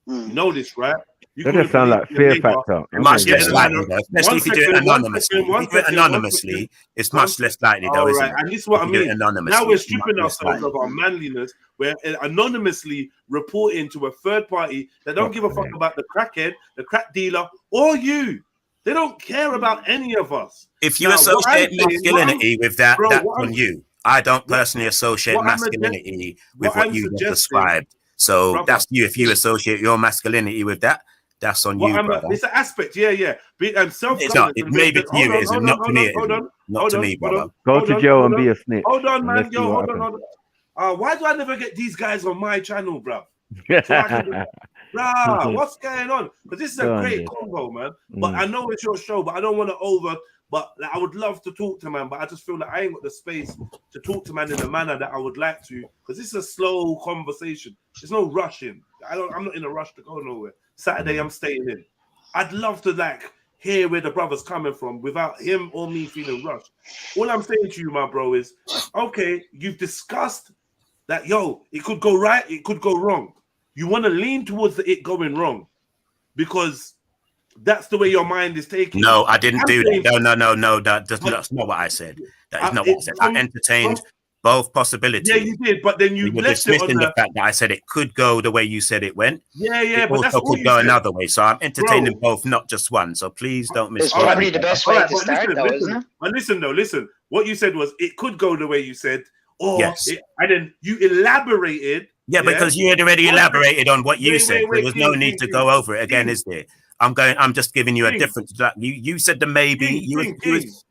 You know this, right? That just sound like fear factor. Much less likely, though. Especially if you do it anonymously. If you do it anonymously, it's much less likely, though, isn't it? And this is what I mean. Now we're stripping ourselves of our manliness. We're anonymously reporting to a third party that don't give a fuck about the crackhead, the crack dealer, or you. They don't care about any of us. If you associate masculinity with that, that's on you. I don't personally associate masculinity with what you just described. So that's you. If you associate your masculinity with that, that's on you, brother. It's an aspect, yeah. It's not. It may be to you, it isn't. Not to me, not to me, brother. Go to jail and be a snitch. Hold on, man. Yo, hold on. Why do I never get these guys on my channel, bro? What's going on? Because this is a great combo, man. But I know it's your show, but I don't want to But like, I would love to talk to man, but I just feel like I ain't got the space to talk to man in the manner that I would like to, because this is a slow conversation. There's no rushing. I'm not in a rush to go nowhere. Saturday, I'm staying in. I'd love to like hear where the brother's coming from without him or me feeling rushed. All I'm saying to you, my bro, is okay. You've discussed that, it could go right, it could go wrong. You want to lean towards it going wrong because that's the way your mind is taking. No, I didn't do that. No. That's not what I said. That is not what I said. I entertained both possibilities. Yeah, you did, but then you left it on the fact that I said it could go the way you said it went. Yeah, it but also could go another way. So I'm entertaining both, not just one. So please don't miss. It's probably the best way to start, though, isn't it? But listen. What you said was it could go the way you said, or and then you elaborated. Yeah, because you had already elaborated on what you said. There was no need to go over it again, is there? I'm just giving you a difference. You said the maybe.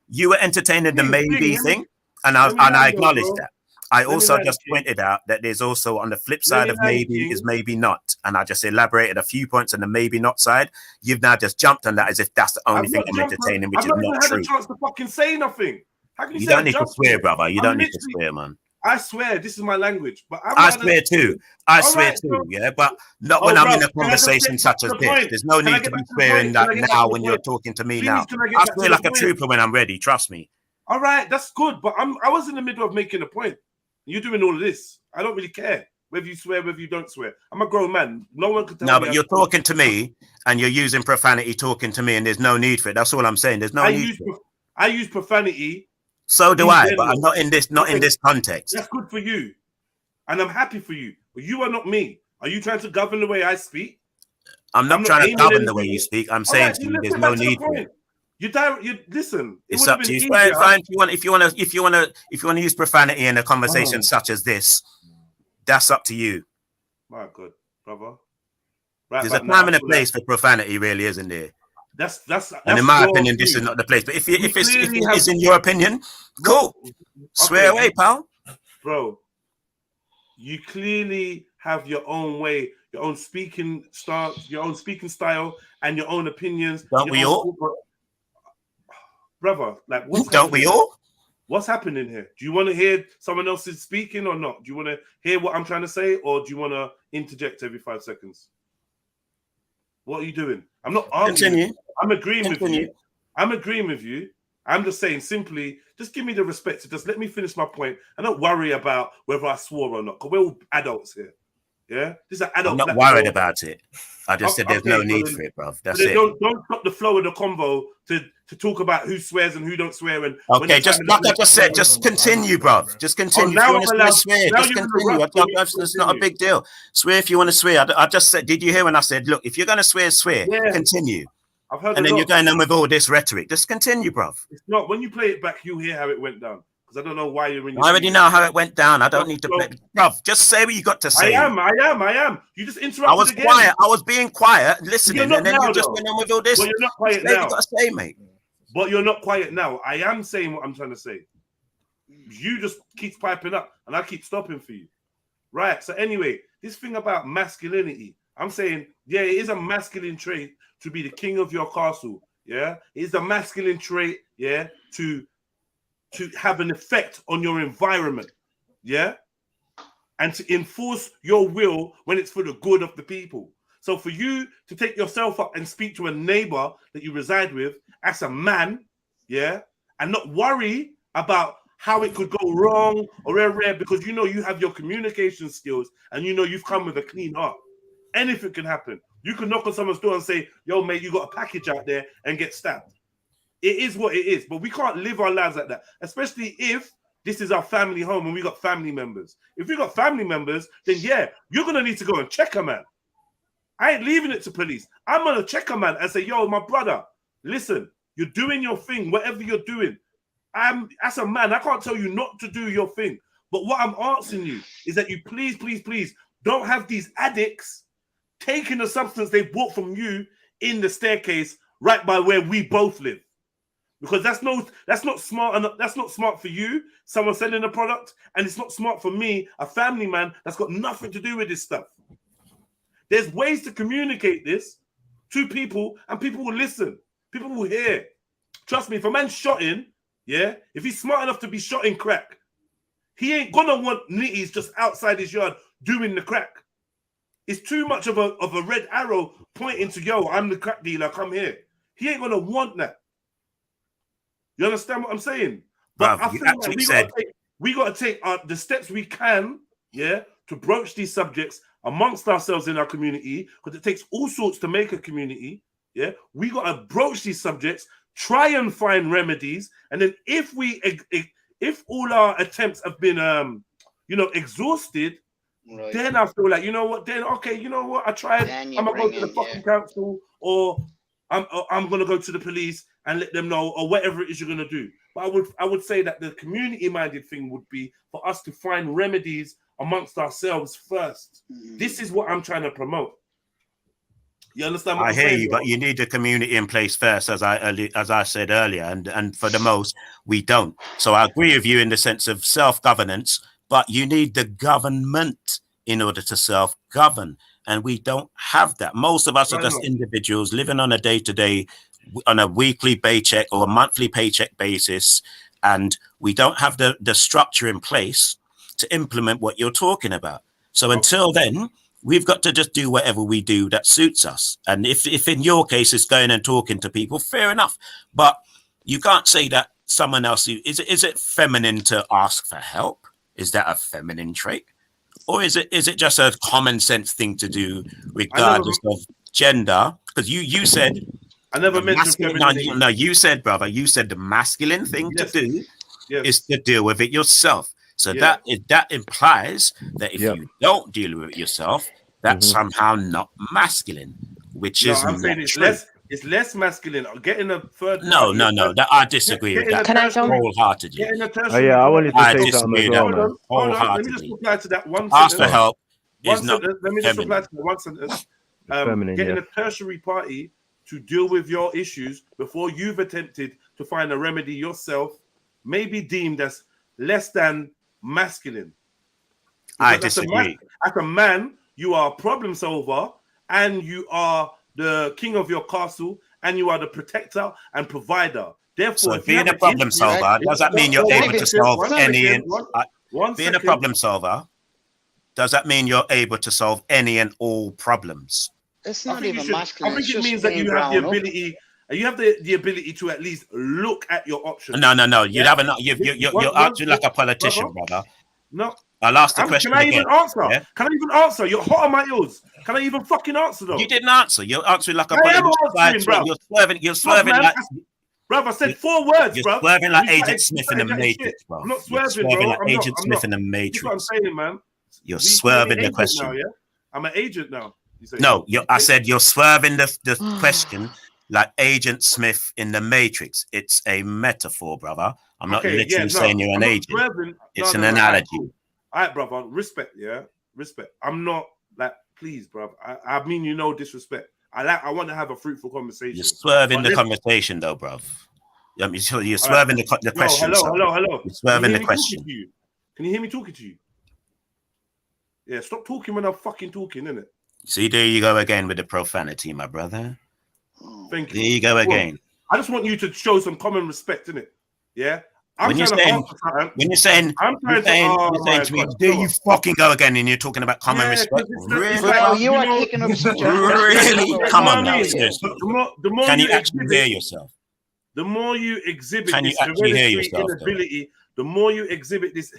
You were entertaining the maybe thing, and I acknowledged that. I also just pointed out that there's also on the flip side of maybe is maybe not, and I just elaborated a few points on the maybe not side. You've now just jumped on that as if that's the only thing I'm entertaining, which is not true. I've not had a chance to fucking say nothing. How can you don't need to swear, brother. You don't need to swear, man. I swear, this is my language. But I swear too. I swear too, yeah. But not when I'm in a conversation such as this. There's no need to be swearing that now when you're talking to me now. I swear like a trooper when I'm ready. Trust me. All right, that's good. But I was in the middle of making a point. You're doing all of this. I don't really care whether you swear, whether you don't swear. I'm a grown man. No one can tell me. No, but you're talking to me and you're using profanity talking to me, and there's no need for it. That's all I'm saying. There's no need for it. I use profanity. So do I, but I'm not in this context. That's good for you. And I'm happy for you. But you are not me. Are you trying to govern the way I speak? I'm not trying to govern the way you speak. I'm saying to you, there's no need for it. You listen. It It's would have up to been you. easier. Fine. If you want to use profanity in a conversation such as this, that's up to you. My God, brother. Right, there's a time and a place for profanity, really, isn't there? That's and in my opinion, this is not the place. But if it is in your opinion, cool. Swear away, pal. Bro, you clearly have your own way, your own speaking stance, your own speaking style, and your own opinions. Don't we all? Brother, like don't we all? What's happening here? Do you want to hear someone else's speaking or not? Do you want to hear what I'm trying to say, or do you want to interject every 5 seconds? What are you doing? I'm not arguing. Continue. I'm agreeing with you. I'm agreeing with you. I'm just saying simply, just give me the respect to just let me finish my point and don't worry about whether I swore or not, because we're all adults here. Yeah? This is an adult. I'm not worried about it. I just said there's no need for it, bruv. That's it. Don't stop the flow of the convo to talk about who swears and who don't swear. And okay, just like I just said, just continue, bruv. Just continue. Now if you want to swear, just continue. It's not a big deal. Swear if you want to swear. I just said, did you hear when I said, look, if you're going to swear, swear. Yeah. Continue. I've heard and then you're going on with all this rhetoric. Just continue, bruv. It's not. When you play it back, you'll hear how it went down. Because I don't know why you're in. I already know how it went down. I don't need to play. Bruv, just say what you got to say. I am. You just interrupted. I was again. quiet. I was being quiet, listening, and then you just went on with all this. But you're not quiet now. You got to say, mate. But you're not quiet now. I am saying what I'm trying to say. You just keep piping up, and I keep stopping for you. Right. So anyway, this thing about masculinity, I'm saying, yeah, it is a masculine trait to be the king of your castle. Yeah, it is a masculine trait. Yeah, to have an effect on your environment. Yeah, and to enforce your will when it's for the good of the people. So for you to take yourself up and speak to a neighbor that you reside with as a man, yeah, and not worry about how it could go wrong or rare, because you know you have your communication skills and you know you've come with a clean heart. Anything can happen. You can knock on someone's door and say, yo, mate, you got a package out there, and get stabbed. It is what it is, but we can't live our lives like that, especially if this is our family home and we got family members. If we got family members, then yeah, you're going to need to go and check a man. I ain't leaving it to police. I'm going to check a man and say, yo, my brother, listen, you're doing your thing, whatever you're doing. As a man, I can't tell you not to do your thing. But what I'm asking you is that you please don't have these addicts taking the substance they bought from you in the staircase right by where we both live. Because that's not smart enough. That's not smart for you, someone selling a product, and it's not smart for me, a family man that's got nothing to do with this stuff. There's ways to communicate this to people, and people will listen. People will hear. Trust me, if a man's shotting, yeah, if he's smart enough to be shotting crack, he ain't gonna want nitties just outside his yard doing the crack. It's too much of a red arrow pointing to, yo, I'm the crack dealer, come here. He ain't gonna want that. You understand what I'm saying? But Bruv, I feel like we got to take the steps we can, yeah, to broach these subjects amongst ourselves in our community, because it takes all sorts to make a community, yeah? We got to broach these subjects, try and find remedies, and then if all our attempts have been, exhausted, right, then I feel like, you know what, then, okay, you know what, I tried, I'm going to go to the fucking council, or I'm going to go to the police and let them know, or whatever it is you're going to do. But I would say that the community-minded thing would be for us to find remedies amongst ourselves first. This is what I'm trying to promote. You understand what I'm saying? I hear you, but you need the community in place first, as I said earlier, and for the most, we don't. So I agree with you in the sense of self-governance, but you need the government in order to self-govern, and we don't have that. Most of us are just individuals living on a day-to-day, on a weekly paycheck or a monthly paycheck basis, and we don't have the structure in place to implement what you're talking about. So until then, we've got to just do whatever we do that suits us. And if in your case it's going and talking to people, fair enough. But you can't say that someone else, is it feminine to ask for help? Is that a feminine trait? Or is it just a common sense thing to do regardless of gender? Because you said, I never mentioned femininity. No, you said, brother, you said the masculine thing to do is to deal with it yourself. So that implies that if you don't deal with it yourself, that's somehow not masculine, which is I'm saying not it's true. It's less masculine. Getting a third No, party. That I disagree with that Can I go? wholeheartedly. Getting a Oh tertiary yeah, I party. wanted to I say something disagree as with well, that man. Hold on. Let me just wholeheartedly. reply to that one Ask for sentence. help One is not sentence. Let me just reply feminine. to that one sentence. Feminine, Getting yes. a tertiary party to deal with your issues before you've attempted to find a remedy yourself may be deemed as less than masculine. I Because disagree. as a man, you are a problem solver and you are the king of your castle and you are the protector and provider. Therefore, So if you being have a problem solver, does that mean you're able to solve any? Being a problem solver, does that mean you're able to solve any and all problems? It's not even masculine. I think it means that you have the ability. You have the ability to at least look at your options. No. You're acting like a politician, brother. No. I'll ask the question Can I again. even answer? Yeah? Can I even answer? You're hot on my heels. Can I even fucking answer though? You didn't answer. You're answering like a I am politician. answering, bro. You're swerving like. Bruv, I said 4 words, You're bro. swerving like Agent Smith in the Matrix, bro. I'm not You're swerving, swerving bro. like Agent Smith in the Matrix. That's what I'm saying, man. You're swerving the question. Now, yeah? I'm an agent now. No, I said you're swerving the question like Agent Smith in the Matrix. It's a metaphor, brother. I'm not literally saying you're an agent. It's an analogy. All right, brother. Respect, yeah? Respect. I'm not like, please, bro. I mean, disrespect. I want to have a fruitful conversation. You're swerving the conversation, though, bruv. You're swerving the question. Hello. You're swerving the question. Can you hear me talking to you? Yeah, stop talking when I'm fucking talking, innit? See, there you go again with the profanity, my brother. Thank you. There you go again. I just want you to show some common respect, innit? Yeah? When you're saying to me, there you fucking go again, and you're talking about common respect. Really? Bro, you are kicking up some Really? Come on now, seriously. The more Can you actually hear yourself? The more you exhibit Can you this actually hear hereditary yourself, inability, the more you exhibit this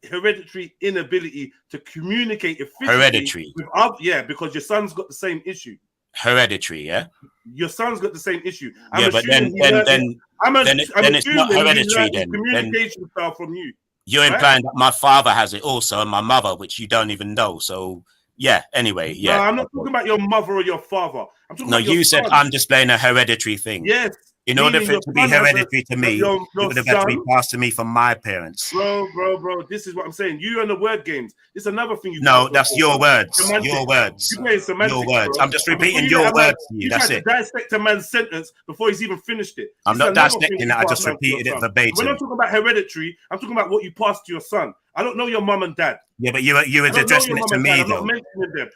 hereditary inability to communicate efficiently. Hereditary. Because your son's got the same issue. Hereditary, yeah. Your son's got the same issue. But then it's not hereditary. Then communication style from you. You're implying that my father has it also, and my mother, which you don't even know. So yeah. Anyway, yeah. No, I'm not talking about your mother or your father. I'm talking about your you said son. I'm displaying a hereditary thing. Yes. In order for it to be hereditary to me, it would have had to be passed to me from my parents. Bro, this is what I'm saying. You and the word games. It's another thing you. No, that's your words. Semantics. Your words. You play semantics, your words. bro. I'm just repeating your words to you. You That's tried it. to dissect a man's sentence before he's even finished it. I'm not dissecting it. I just repeated it verbatim. When I'm talking about hereditary, I'm talking about what you passed to your son. I don't know your mum and dad. Yeah, but you were addressing it to me, though.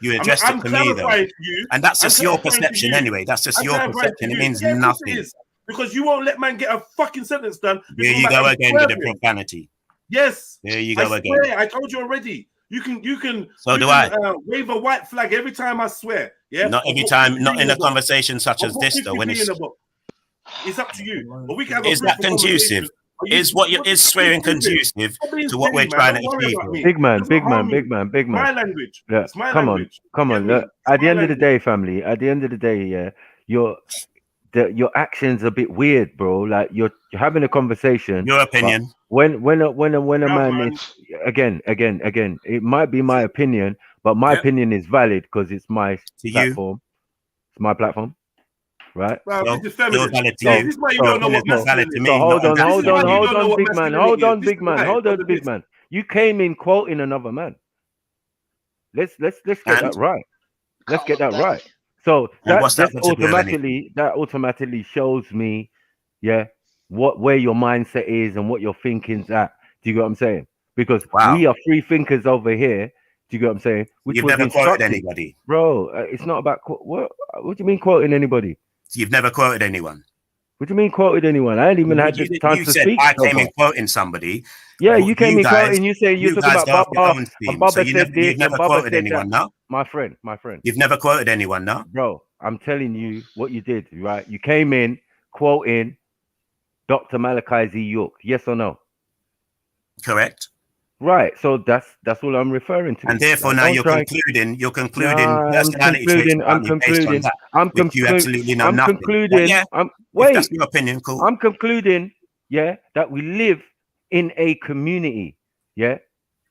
You addressed it to me, though. And that's just your perception anyway. That's just your perception. It means nothing. Because you won't let man get a fucking sentence done. Here you go again with the profanity. Yes. There you go again. I told you already. You can. So do I. Wave a white flag every time I swear. Yeah. Not every time. Not in a conversation such as this, though. When it's up to you. But we can have is that conducive? Is swearing conducive to what we're trying to achieve? Big man. My language. Yeah. Come on. Look, at the end of the day, family. At the end of the day, yeah, your actions are a bit weird, bro. Like you're having a conversation. Your opinion. When a man is again, it might be my opinion, but my opinion is valid because it's my platform. It's my platform, right? Well, this is feminist. This is why you don't know what masculine is. Hold on, big man. You came in quoting another man. Let's get that right. Let's get that right. So that automatically shows me, yeah, where your mindset is and what your thinking's at. Do you get what I'm saying? Because we are free thinkers over here. Do you get what I'm saying? You've never quoted anybody, bro. It's not about what do you mean quoting anybody? You've never quoted anyone. What do you mean quoted anyone? I ain't even had the time to speak. I came in quoting somebody. Yeah, you came in quoting. You say you talk about Baba. So you've never quoted anyone, no? My friend. You've never quoted anyone, no? Bro, I'm telling you what you did, right? You came in quoting Dr. Malachi Z. York. Yes or no? Correct. Right. So that's all I'm referring to. And therefore now you're concluding personality traits. I'm concluding. You absolutely know nothing. Concluding. Wait. That's your opinion, cool. I'm concluding, yeah, that we live in a community. Yeah.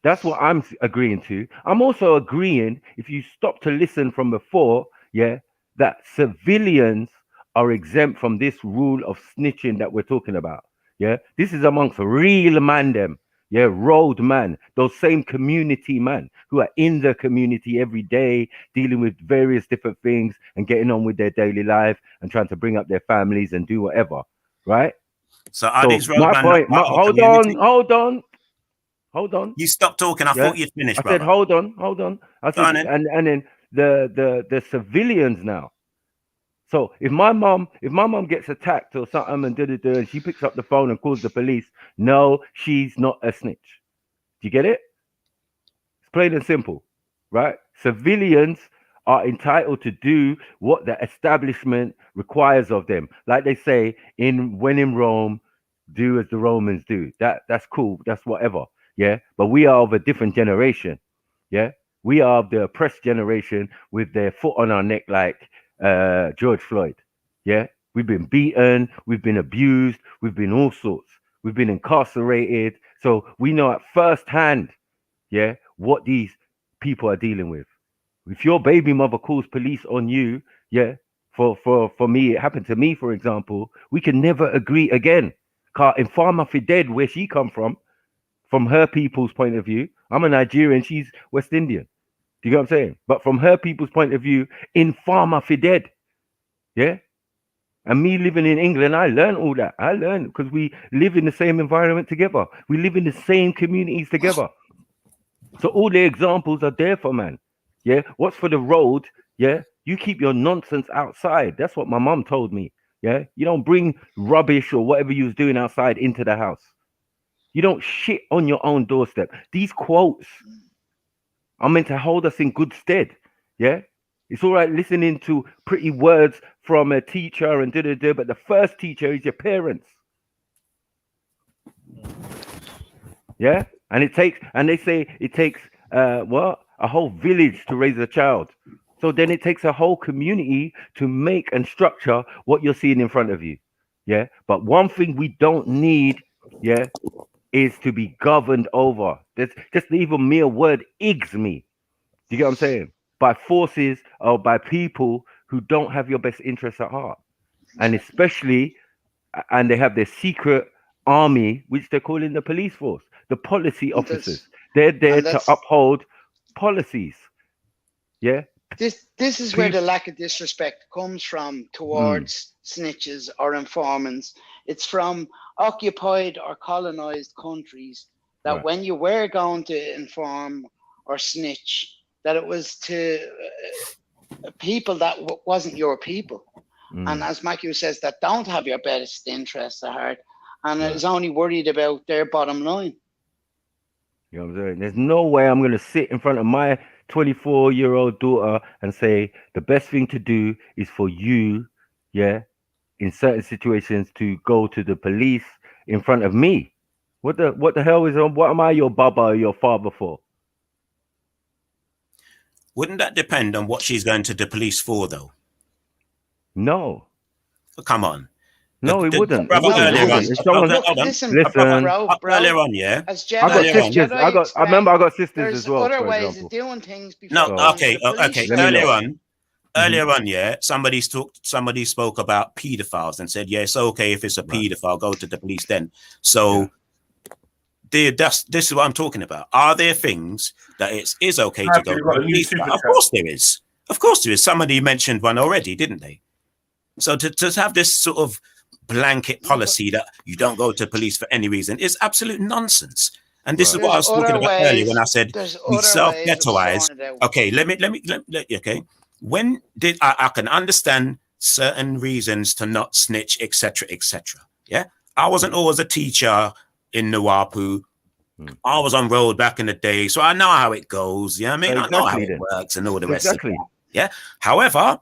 That's what I'm agreeing to. I'm also agreeing, if you stop to listen from before, yeah, that civilians are exempt from this rule of snitching that we're talking about. Yeah, this is amongst real man them. Yeah, road man, those same community man who are in the community every day, dealing with various different things and getting on with their daily life and trying to bring up their families and do whatever, right? So are So these road my man not point, part of the hold community? on. You stop talking. I Yeah, thought you'd finished, I said, brother. hold on. I Go on said, then. and then the civilians now. So if my mom gets attacked or something and she picks up the phone and calls the police, no, she's not a snitch. Do you get it? It's plain and simple, right? Civilians are entitled to do what the establishment requires of them. Like they say, when in Rome, do as the Romans do. That's cool. That's whatever. Yeah. But we are of a different generation. Yeah. We are of the oppressed generation with their foot on our neck like George Floyd. Yeah. We've been beaten, we've been abused, we've been all sorts. We've been incarcerated. So we know at first hand, yeah, what these people are dealing with. If your baby mother calls police on you, yeah, for me, it happened to me, for example, we can never agree again. In Farmer Dead, where she come from her people's point of view, I'm a Nigerian, she's West Indian. Do you get what I'm saying? But from her people's point of view, in Farmer Dead, yeah. And me living in England, I learned all that. I learned because we live in the same environment together. We live in the same communities together. So all the examples are there for man. Yeah. What's for the road? Yeah. You keep your nonsense outside. That's what my mom told me. Yeah. You don't bring rubbish or whatever you was doing outside into the house. You don't shit on your own doorstep. These quotes are meant to hold us in good stead. Yeah. It's all right listening to pretty words from a teacher and but the first teacher is your parents. Yeah. And they say it takes a whole village to raise a child. So then it takes a whole community to make and structure what you're seeing in front of you. Yeah. But one thing we don't need, yeah, is to be governed over. That's just even mere word igs me. Do you get what I'm saying? By forces or by people who don't have your best interests at heart. And especially, and they have their secret army, which they're calling the police force, the policy officers. They're there to uphold policies. Yeah. This is where the lack of disrespect comes from towards snitches or informants. It's from occupied or colonized countries that when you were going to inform or snitch, that it was to people that wasn't your people. And as Matthew says, that don't have your best interests at heart and is only worried about their bottom line. You know what I'm saying? There's no way I'm going to sit in front of my 24-year-old daughter and say the best thing to do is for you, yeah, in certain situations to go to the police in front of me. What the hell what am I your baba or your father for? Wouldn't that depend on what she's going to the police for, though? No. Oh, come on. No, it wouldn't. Brother, earlier on. Listen, earlier on, yeah. As Jedi, I got sisters. I remember I got sisters as well. There's other ways of doing things before. No, okay. Earlier on, yeah. Somebody spoke about pedophiles and said, yeah, it's okay if it's a pedophile, go to the police then. So this is what I'm talking about. Are there things that it is okay to go to the police? Of course there is. Of course there is. Somebody mentioned one already, didn't they? So to have this sort of blanket policy that you don't go to police for any reason is absolute nonsense. And this is what I was talking about earlier when I said we self-ghettoize. Okay, okay. When did I can understand certain reasons to not snitch, etc., etc. Yeah, I wasn't always a teacher in Nuwapu. I was on road back in the day, so I know how it goes. Yeah, I mean, I know how it works and all the rest of that. Yeah. However,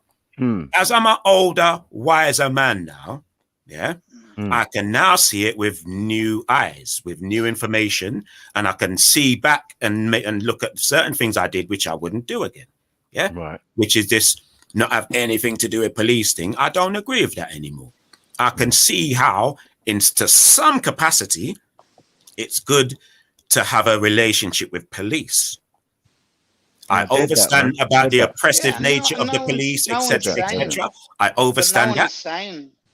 as I'm an older, wiser man now, yeah, I can now see it with new eyes, with new information, and I can see back and look at certain things I did which I wouldn't do again. Yeah, right. Which is this not have anything to do with police thing. I don't agree with that anymore. I can see how, to some capacity, it's good to have a relationship with police. I understand about the oppressive Yeah, nature of the police, etc., etc. I understand that.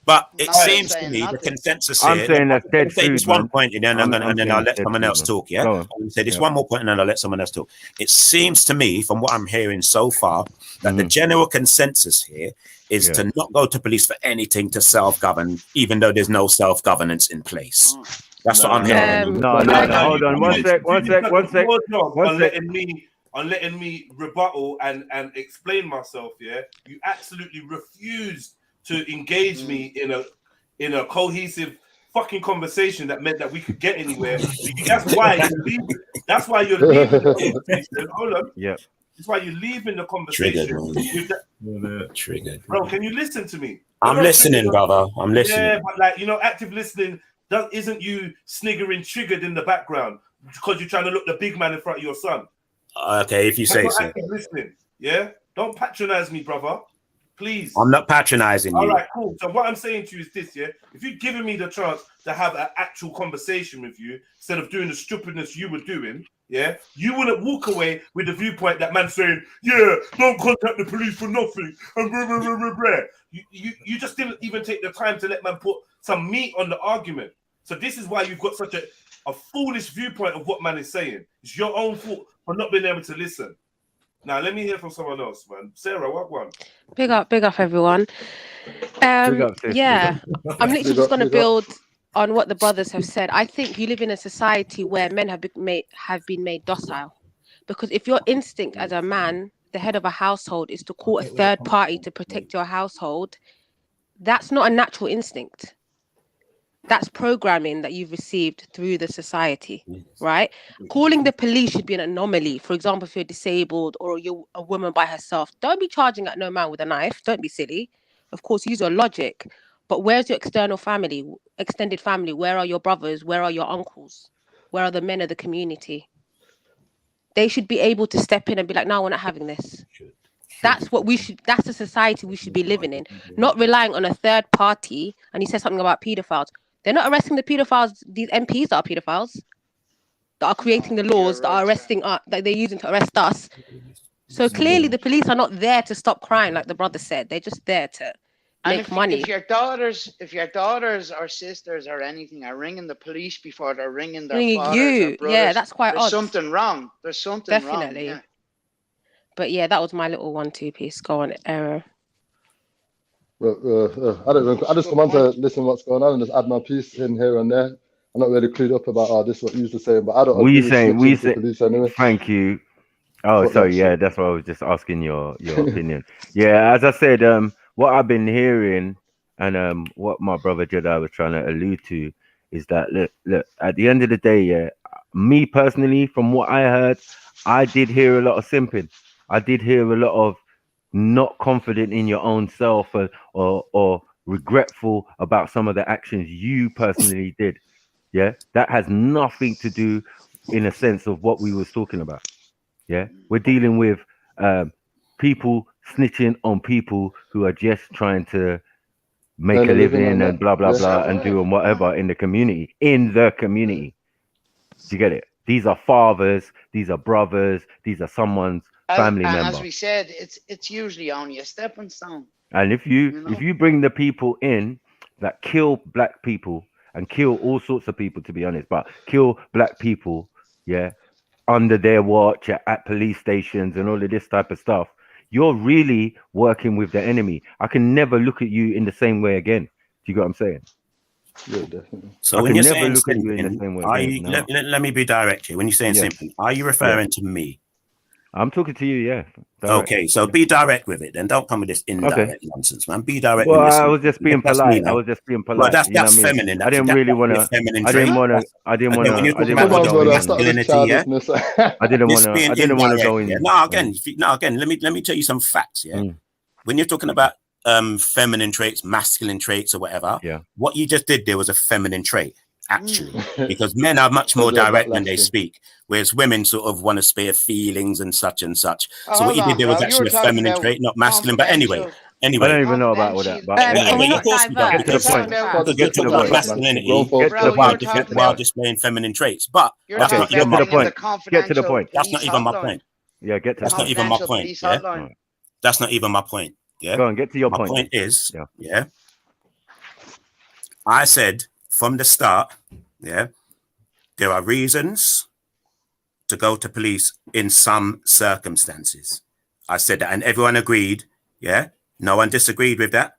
But it seems to me the consensus I'm here. saying that's I'm going dead to say this food, one man. point, and then I'm saying I'll it's let dead someone food, else man. talk. Yeah, Go on. I'll say this Yeah. one more point, and then I'll let someone else talk. It seems to me, from what I'm hearing so far, that the general consensus here is to not go to police for anything to self-govern, even though there's no self-governance in place. That's what I'm hearing. No. Hold on. One sec. On letting me rebuttal and explain myself. Yeah, you absolutely refused to engage me in a cohesive fucking conversation that meant that we could get anywhere. That's why you're leaving. That's why you're leaving the conversation. Hold on. Yeah. That's why you're leaving the conversation. Triggered. Bro, can you listen to me? I'm listening, brother. I'm listening. Yeah, but like, active listening isn't you sniggering triggered in the background because you're trying to look the big man in front of your son. Okay, if you say so. Active listening. Yeah, don't patronize me, brother. Please. I'm not patronizing you. All right, cool. So what I'm saying to you is this, yeah? If you'd given me the chance to have an actual conversation with you instead of doing the stupidness you were doing, yeah, you wouldn't walk away with the viewpoint that man's saying, yeah, don't contact the police for nothing. And blah, blah, blah, blah, blah. You just didn't even take the time to let man put some meat on the argument. So this is why you've got such a foolish viewpoint of what man is saying. It's your own fault for not being able to listen. Now, let me hear from someone else, man. Sarah, what one? Big up, everyone. Yeah, I'm literally just going to build on what the brothers have said. I think you live in a society where men have been made docile. Because if your instinct as a man, the head of a household, is to call a third party to protect your household, that's not a natural instinct. That's programming that you've received through the society, right? Calling the police should be an anomaly. For example, if you're disabled or you're a woman by herself, don't be charging at no man with a knife. Don't be silly. Of course, use your logic. But where's your extended family? Where are your brothers? Where are your uncles? Where are the men of the community? They should be able to step in and be like, no, we're not having this. That's the society we should be living in. Not relying on a third party. And he said something about pedophiles. They're not arresting the pedophiles, these MPs that are pedophiles, that are creating the laws that are arresting us, that they're using to arrest us. So clearly the police are not there to stop crime, like the brother said. They're just there to make money. If your daughters or sisters or anything are ringing the police before they're ringing their fathers or brothers, yeah, that's quite there's odd. something wrong. There's something Definitely. wrong. Yeah. But yeah, that was my little 1-2 piece. Go on, Error. I just come on to listen what's going on and just add my piece in here and there. I'm not really clued up about this what you were saying, but I don't. We saying anyway. Thank you. Oh, sorry. Yeah, that's what I was just asking your opinion. Yeah, as I said, what I've been hearing and what my brother Jedi was trying to allude to is that look. At the end of the day, yeah, me personally, from what I heard, I did hear a lot of simping. I did hear a lot of not confident in your own self or regretful about some of the actions you personally did. Yeah, that has nothing to do in a sense of what we was talking about. Yeah, we're dealing with people snitching on people who are just trying to make a living and blah blah blah and doing whatever in the community. Do you get it? These are fathers, these are brothers, these are someone's family member. And as we said, it's usually only a stepping stone. And if you bring the people in that kill black people and kill all sorts of people, to be honest, but kill black people, yeah, under their watch at police stations and all of this type of stuff, you're really working with the enemy. I can never look at you in the same way again. Do you get what I'm saying? Yeah, definitely. So when you're saying simping, let me be direct here. When you're saying simping, are you referring to me? I'm talking to you, yeah. Direct. Okay, so be direct with it then. Don't come with this indirect nonsense, man. Be direct well, with I was just being polite. I was just being polite. Well, that's feminine. I didn't really want to. I didn't want to. I didn't want to. Masculinity, yeah. I didn't want to go in. No, again. Let me tell you some facts, yeah. When you're talking about feminine traits, masculine traits, or whatever, what you just did there was a feminine trait. Actually, because men are much more direct when they speak, whereas women sort of want to spare feelings and such and such. So what you did there was actually a feminine trait, not masculine. But anyway, I don't even know about all that. But anyway, of course you don't. Get to the point. Masculinity while displaying feminine traits. But that's not even my point. Get to the point. That's not even my point. Yeah, get to that's not even my point. Yeah, right. That's not even my point. Yeah, go on, get to your point. My point is, yeah, I said from the start, yeah, there are reasons to go to police in some circumstances. I said that, and everyone agreed. Yeah, no one disagreed with that.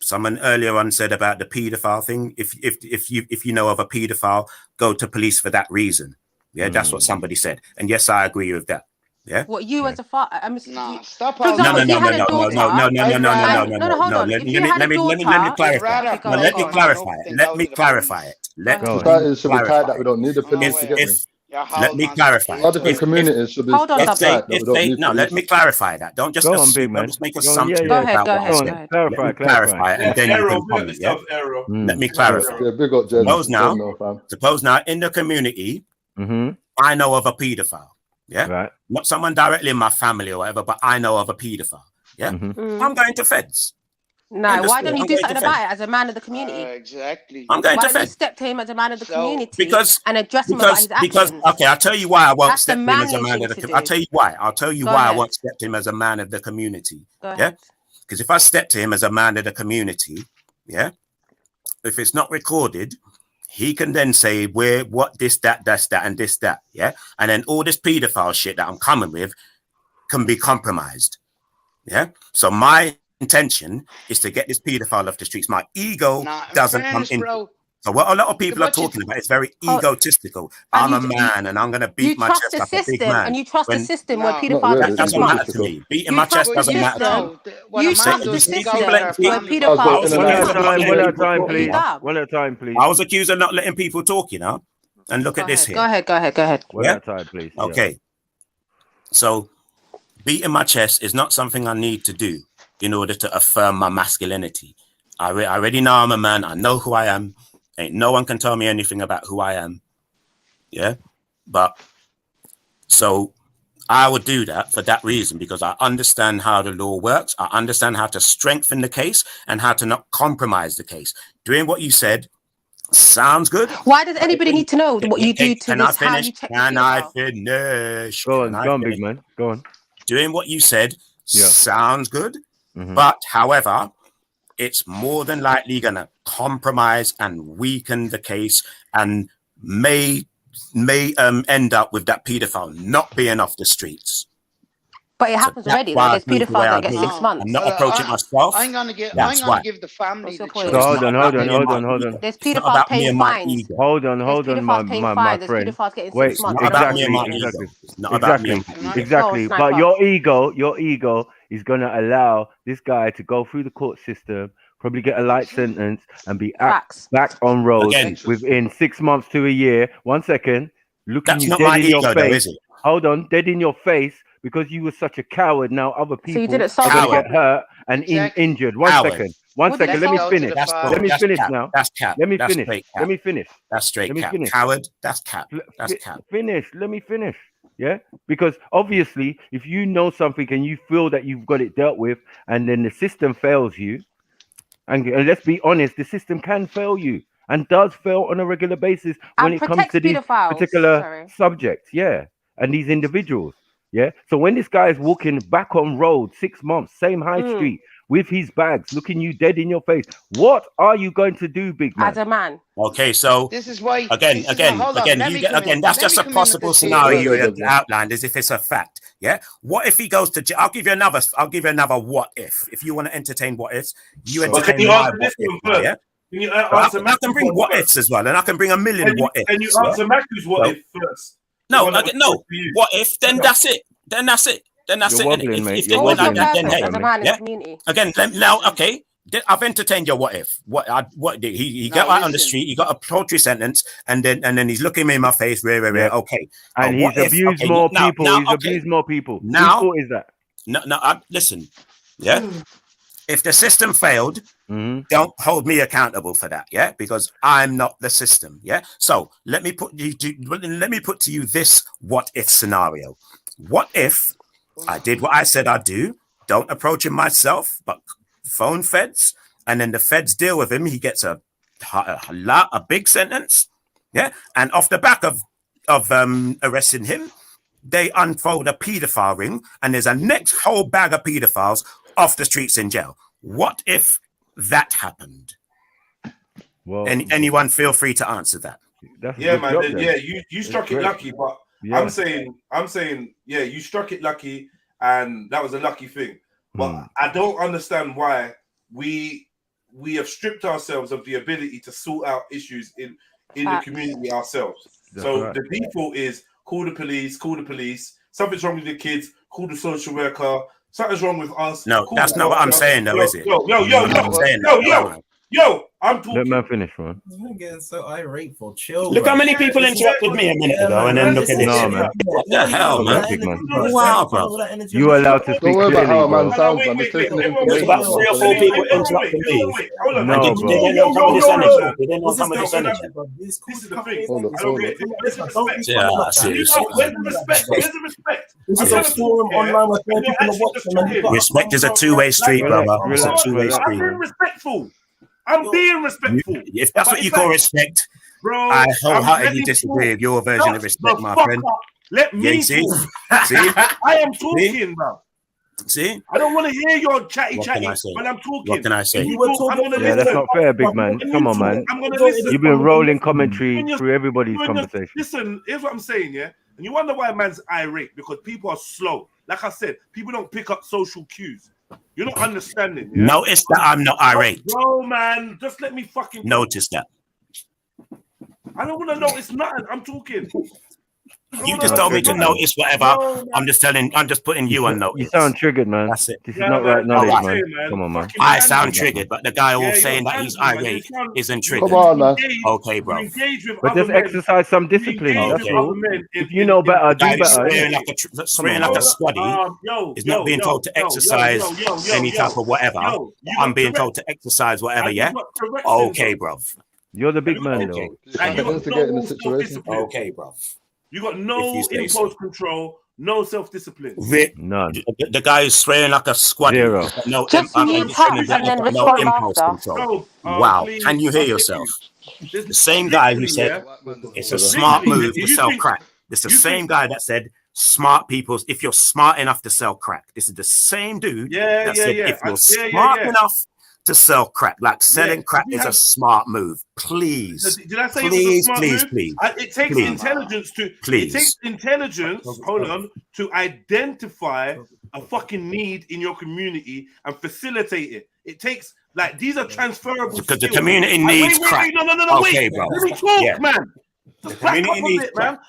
Someone earlier on said about the paedophile thing. If you know of a paedophile, go to police for that reason. Yeah, that's what somebody said, and yes, I agree with that. Yeah. What you as a father? No, stop. For example, if you had a daughter, no. Let me clarify. Let me clarify it. Let me clarify it. Society should be tight that we don't need the police to get me. Let me clarify. Our different communities should be tight that we don't need no, let me clarify that. Don't just assume, don't just make assumptions about what I said. Clarify it, and then you can comment. Yeah? Let me clarify. Big up, Suppose now in the community, I know of a paedophile. Yeah, right. Not someone directly in my family or whatever, but I know of a paedophile. Yeah, I'm going to feds. No, why don't you do something about it as a man of the community? Exactly. I'm going why to don't you feds. step to him as a man of the community Because and address him about his actions? Okay, I'll tell you why I won't That's step the him as a manly man thing of the to community. I'll do. tell you why. I'll tell you Go why ahead. I won't step to him as a man of the community. Go Yeah, ahead. because if I step to him as a man of the community, yeah, if it's not recorded, he can then say where, what, this, that, and this, that, yeah, and then all this paedophile shit that I'm coming with can be compromised. Yeah, so my intention is to get this paedophile off the streets. My ego doesn't come in. Bro. So what a lot of people are talking about is very egotistical. I'm a man and I'm going to beat my chest like a big man. And you trust the system where That paedophiles doesn't matter to me. Beating my chest doesn't matter to me. You trust the system where paedophiles One at a time, please. I was accused of not letting people talk, you know. And look at this here. Go ahead. One at a time, please. Okay. So beating my chest is not something I need to do in order to affirm my masculinity. I already know I'm a man. I know who I am. Ain't no one can tell me anything about who I am. Yeah. But so I would do that for that reason, because I understand how the law works. I understand how to strengthen the case and how to not compromise the case. Doing what you said sounds good. Why does anybody need to know what you do to this? How you check Can I finish? Go on, big man. Go on. Doing what you said sounds good. But however, it's more than likely going to compromise and weaken the case and may end up with that paedophile not being off the streets. But it happens already. There's pedophiles that get 6 months. I'm not approaching myself. I'm gonna give the family the choice. Hold on. There's pedophiles paying fines. Hold on, my friend. Pedophiles getting Wait, 6 months. Exactly. But your ego is gonna allow this guy to go through the court system, probably get a light sentence, and be back on road within 6 months to a year. 1 second, looking you dead in your face. Hold on, dead in your face. Because you were such a coward, now other people are going to get hurt and injured. One second. Let me finish. Let me finish now. That's cap. Let me finish. That's straight cap. Coward. That's cap. That's cap. Let me finish. Yeah? Because obviously, if you know something and you feel that you've got it dealt with, and then the system fails you, and let's be honest, the system can fail you and does fail on a regular basis when it comes to these particular subjects. Yeah. And these individuals. Yeah. So when this guy is walking back on road 6 months, same high street with his bags, looking you dead in your face, what are you going to do, big man? As a man. Okay, so this is why again. That's just a possible scenario you outlined as if it's a fact. Yeah. What if he goes to jail? I'll give you another what if you want to entertain what ifs. You entertain my what if. Yeah. Can you answer I can bring what ifs as well, and I can bring a million what ifs. Can you answer Matthew's what if first? No. What if? Then that's it. Then that's it. If they went out, then hey, again. Now, okay. I've entertained your what if. What did he got out on the street? He got a paltry sentence, and then he's looking me in my face. Okay. And he's abused more people. He's abused more people. Now, who is that? No. Listen. Yeah. If the system failed, don't hold me accountable for that, yeah? Because I'm not the system, yeah? So let me put to you this what if scenario. What if I did what I said I'd do? Don't approach him myself, but phone feds, and then the feds deal with him. He gets a big sentence, yeah? And off the back of arresting him, they unfold a paedophile ring, and there's a next whole bag of paedophiles off the streets in jail. What if that happened? Well, anyone feel free to answer that. Yeah, man. Yeah, you struck it lucky, but yeah. I'm saying, yeah, you struck it lucky, and that was a lucky thing. But I don't understand why we have stripped ourselves of the ability to sort out issues in the community ourselves. That's so right. the default is call the police. Something's wrong with the kids, call the social worker. Something's wrong with us. No, that's not what I'm saying, though, is it? Yo, I'm talking. Let man finish, man. I'm getting so irate for chill. Look how many people interrupted me a minute ago, and then look at this. No, man. What the hell, man? Wow, bro. You allowed to speak Don't worry about how a man clearly, sounds, man. Just taking the There's information. about 3 or 4 people interrupting me. No, They didn't know some of this energy. They didn't know some of this energy. This is the thing. Hold up. Where's the respect? Yeah, seriously. Where's the respect? Where's the respect? This is a forum online where people are watching. Respect is a two-way street, brother. It's a two-way I'm street. being respectful. I'm being respectful. If that's what you call respect, bro, I wholeheartedly disagree with your version of respect, my friend. Let me see? talk. See? I am talking, bro. See? I don't want to hear your chatty What can I chatty say? when I'm talking. What can I say? Yeah, that's not fair, big man. Come on, man. I'm gonna listen. You've been rolling commentary through everybody's conversation. Listen, here's what I'm saying, yeah? And you wonder why man's irate, because people are slow. Like I said, people don't pick up social cues. You're not understanding. Yeah? Notice that I'm not irate. Bro, man, just let me fucking notice that. I don't want to notice nothing. I'm talking. You just told me to notice whatever. No, I'm just putting you on notice. You sound triggered, man. That's it. This is not right knowledge, man. Come on, man. I sound triggered, but the guy all saying that he's irate isn't triggered. Come on, man. Okay, bro. But just exercise some discipline. That's all. If you know better, do better. Swearing like a squaddy is not being told to exercise any type of whatever. I'm being told to exercise whatever, yeah? Okay, bro. You're the big man, though. Okay, bro. You got no impulse control, no self-discipline. None. The guy is swearing like a squad. Zero. No, Just use hands and then respond impulse after. control. Wow. Can you hear yourself? The same guy who said it's a smart move to sell crack. It's the same guy that said smart people, if you're smart enough to sell crack. This is the same dude that said if you're smart enough to sell crack, like selling crack is a smart move. Please, did I say please, it was a smart please, move? please. It takes intelligence to. Please. It takes intelligence. Hold on, to identify a fucking need in your community and facilitate it. It takes these are transferable. Because the skills. community needs crack. No, Okay, wait. bro. Let me talk, Yeah. man. The Just back up community a needs bit, crack. man.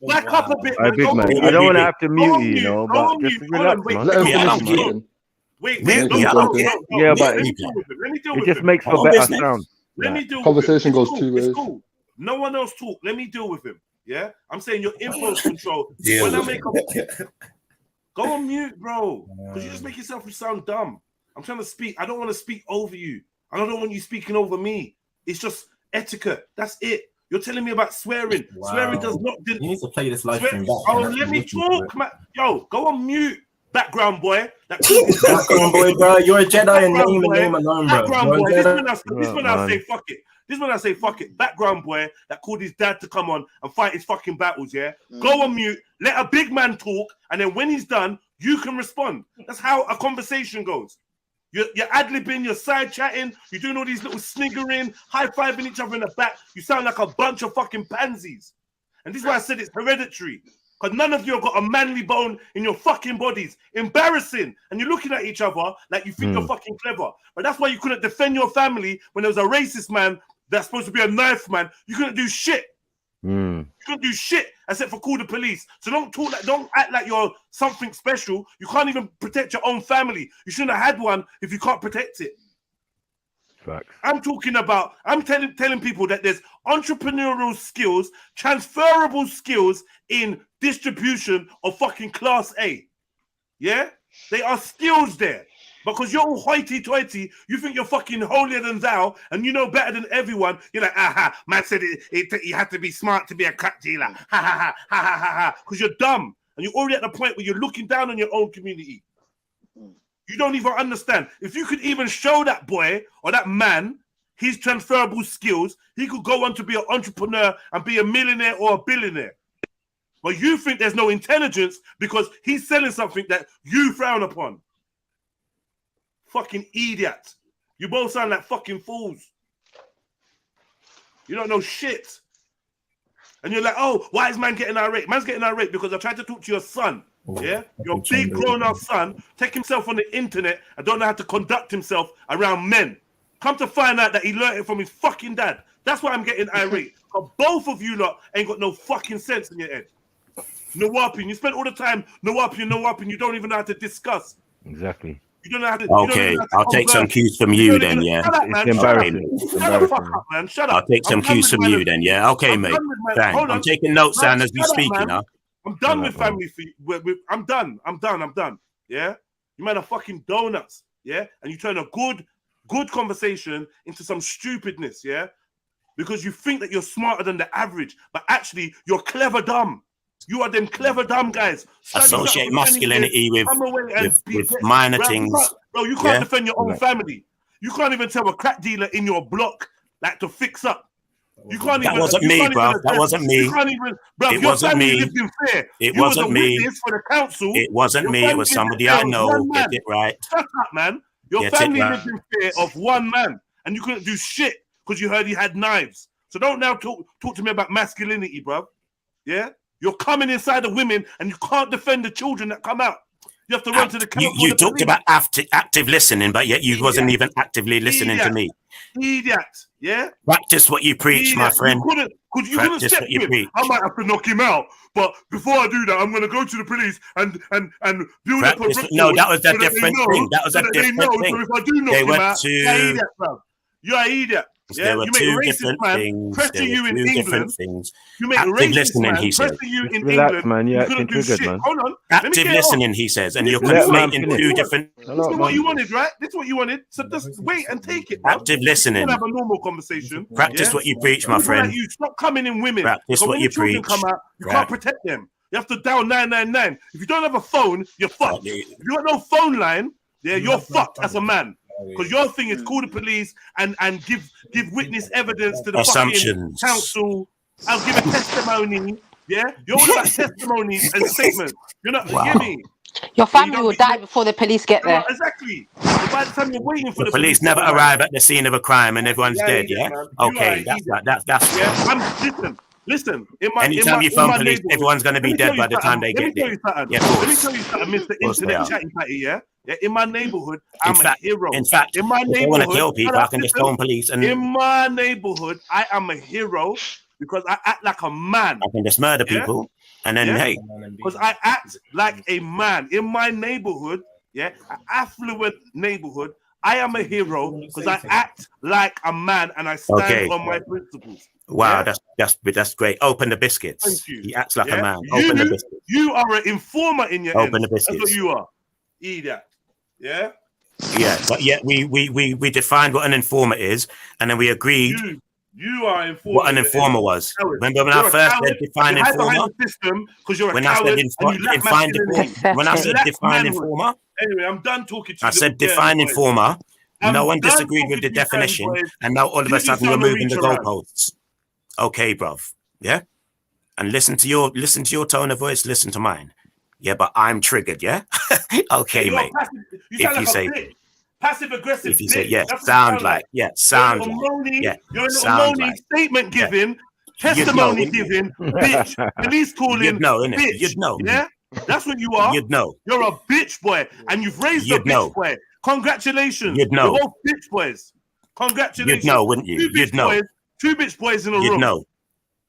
Back up a bit. Hey, big man. I don't want to have to mute you, you know, but just relax, man. Let him finish, man. Wait, Yeah, but let me deal with it just him. makes for better sound. Let me deal Conversation with him. goes two ways. It's cool. No one else talk. Let me deal with him. Yeah, I'm saying your impulse control. Deal When I with make a go on mute, bro, because you just make yourself sound dumb. I'm trying to speak. I don't want to speak over you, and I don't want you speaking over me. It's just etiquette. That's it. You're telling me about swearing. Wow. Swearing does not. You need to play this live stream back. Oh, let me talk, man. Yo, go on mute. Background boy. Background boy, bro. You're a Jedi in name and name alone, bro. Background boy. You're a This one I say fuck it. This one I say fuck it. Background boy that called his dad to come on and fight his fucking battles, yeah? Go on mute, let a big man talk, and then when he's done, you can respond. That's how a conversation goes. You're ad-libbing, you're side chatting, you're doing all these little sniggering, high-fiving each other in the back. You sound like a bunch of fucking pansies. And this is why I said it's hereditary. Because none of you have got a manly bone in your fucking bodies. Embarrassing. And you're looking at each other like you think you're fucking clever. But that's why you couldn't defend your family when there was a racist man that's supposed to be a knife man. You couldn't do shit. You couldn't do shit except for call the police. So don't act like you're something special. You can't even protect your own family. You shouldn't have had one if you can't protect it. Facts. I'm telling people that there's entrepreneurial skills, transferable skills in distribution of fucking class A. Yeah? They are skills there. Because you're all hoity-toity, you think you're fucking holier than thou, and you know better than everyone. You're like, man said you had to be smart to be a crack dealer. Ha ha ha ha ha ha ha. Because you're dumb. And you're already at the point where you're looking down on your own community. You don't even understand. If you could even show that boy or that man his transferable skills, he could go on to be an entrepreneur and be a millionaire or a billionaire. but you think there's no intelligence because he's selling something that you frown upon. Fucking idiot. You both sound like fucking fools. You don't know shit. And you're like, oh, why is man getting irate? Man's getting irate because I tried to talk to your son. Yeah? Your big grown-up son, take himself on the internet and don't know how to conduct himself around men. Come to find out that he learned it from his fucking dad. That's why I'm getting irate. But both of you lot ain't got no fucking sense in your head. No whopping. You spend all the time no whopping. You don't even know how to discuss. Exactly. You don't know how to. Okay, I'll take some cues from you then, yeah. Shut up, man. It's embarrassing. Shut the fuck up, man. Shut up. I'll take some cues from you then, yeah. Okay, mate. Thanks. I'm taking notes down as we speak, you know. I'm done with family. I'm done. I'm done. Yeah. You made a fucking donuts. Yeah. And you turn a good conversation into some stupidness. Yeah. Because you think that you're smarter than the average, but actually you're clever dumb. You are them clever dumb guys. Associate masculinity with minor things. Bro, you can't defend your own family. You can't even tell a crack dealer in your block like to fix up. You can't that even. Wasn't me, bro. That wasn't me. You can't even, bro. It your wasn't family me. lived in fear. It You wasn't was a me. witness for the council. It wasn't Your me. It family was lived somebody in fear I of know. one Get man. it right. Shut up, man. Your Get it family right. lived in fear of one man, and you couldn't do shit because you heard he had knives. So don't now talk to me about masculinity, bro. Yeah. You're coming inside the women and you can't defend the children that come out. You have to run to the council. You talked about active listening, but yet you wasn't even actively listening to me. Idiot, yeah? Practice what you preach, my friend. You couldn't step what you in. preach. I might have to knock him out, but before I do that, I'm going to go to the police and build up a record. No, that was a so that different they know, thing. That was so a that they different know, thing. So if I do knock They him were out, two- you're an idiot, bro. You're an idiot. Yeah, There were you make two racist different man things. press to There you were in two England. different things. You make Active racist listening, man he press said. to you in Relax, England. man. You're You couldn't acting do triggered, shit. man. Hold on. Let me Active get it off. listening, he says, and you're Let man conflating finish. two different. This is what you wanted, right? This is what you wanted. So just wait and take it, bro. Active We listening. can have a normal conversation. Practice yeah? what you preach, my People friend. like you, stop coming in women. Practice But what when you the children preach. come out, you Right. can't protect them. You have to dial 999. If you don't have a phone, you're fucked. If you got no phone line, yeah, you're fucked as a man. Because your thing is call the police and give witness evidence to the fucking Assumptions. council. I'll give a testimony. Yeah, you're all about testimonies and statements. You're not. Wow. You get me? Your family will die before the police get there. Exactly. But by the time you're waiting for The police never to arrive at the scene of a crime and everyone's Yeah, dead, yeah, yeah? man. You are Okay, an that's idiot. right. That's Yeah, listen. Anytime you phone police, everyone's going to be dead by the time they Let me get tell there. you something. Yeah, of Let me course. tell you something, Mr. course they Internet are. Chatty Patty, yeah? In my neighborhood, In I'm fact- a hero. in fact, in my if they wanna neighborhood, kill people, I can just phone police and- in my neighborhood, I am a hero because I act like a man. I can just murder people and then, hey. Because I act like a man. In my neighborhood, yeah, an affluent neighborhood, I am a hero because I act like a man and I stand Okay. on my principles. Wow, Yeah? that's great. Open the biscuits. Thank you. He acts like Yeah? a man. Open the biscuits. You are an informer in your Open ends. the biscuits. That's what you are. Idiot. Yeah? Yeah, but yet we defined what an informer is, and then we agreed You are informer. what an informer was. Remember when You're I a first coward, said define you hide behind informer? the system because you're a When I coward said and you lack define masculinity. when I You said lack define manhood. informer, Anyway, I'm done talking to you. I said little define girls, boys. informer. I'm No one done disagreed with the talking to you, definition, boys. and now all of a You sudden sound you're moving the reach around. goalposts. Okay, bruv. Yeah, and listen to your tone of voice. Listen to mine. Yeah, but I'm triggered. Yeah. Okay, You're mate. you sound If you like say. a bitch. Passive aggressive. If you say, bitch. yeah, That's what you sound like, yeah, sound you're a like, little moany, yeah, you're a little sound moany like. statement Yeah. giving, testimony wouldn't you? giving, bitch, police calling, You'd know, innit? bitch. You'd know. Yeah, that's what you are. You'd know. You're a bitch boy, and you've raised a You'd bitch know. boy. Congratulations. You'd know. You're both bitch boys. Congratulations. You'd know, wouldn't you? Two bitch You'd know. boys, two bitch boys in a You'd room. know.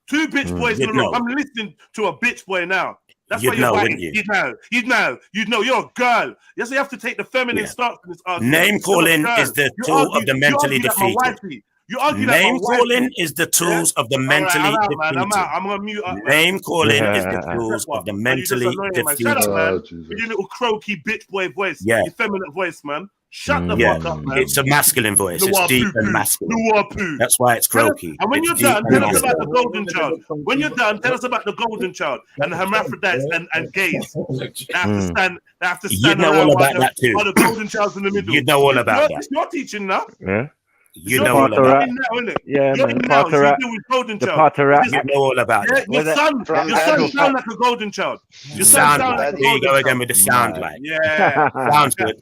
Two bitch boys in You'd a room. know. I'm listening to a bitch boy now. That's You'd why you're know, fighting. wouldn't you? You'd know. You're a girl. Yes, you have to take the feminine stance in this argument. Name You're a calling girl. is the You tool argue- of the you mentally argue like my defeated. wifey. You argue like my Name wifey. calling is the tools of the mentally All right, I'm out, man. defeated. I'm gonna mute up. Man. Name calling is the tools of the You just mentally annoying, man. defeated. Shut up, man. Oh, Jesus. With your little croaky bitch boy voice. Yeah. Effeminate voice, man. Shut the Yeah, fuck up, man. it's a masculine voice. It's Noir deep poo and poo. masculine. Noir poo. That's why it's Tell us- croaky. And when It's you're deep done, and tell us masculine. about the golden child. When you're done, tell us about the golden child and the hermaphrodites and gays. They have to stand. They have to stand You'd know around all while about that too. while the golden child's in the middle. You'd know all about that. It's your teaching now. Yeah. You know all about it. Yeah, You're man. in now. You Patarat. deal with golden The child. Patarat. You know all about Yeah, it. your son sound like a golden child. Your son Sound sound like. like a There you golden go again child. with the sound like. Yeah. Sounds good.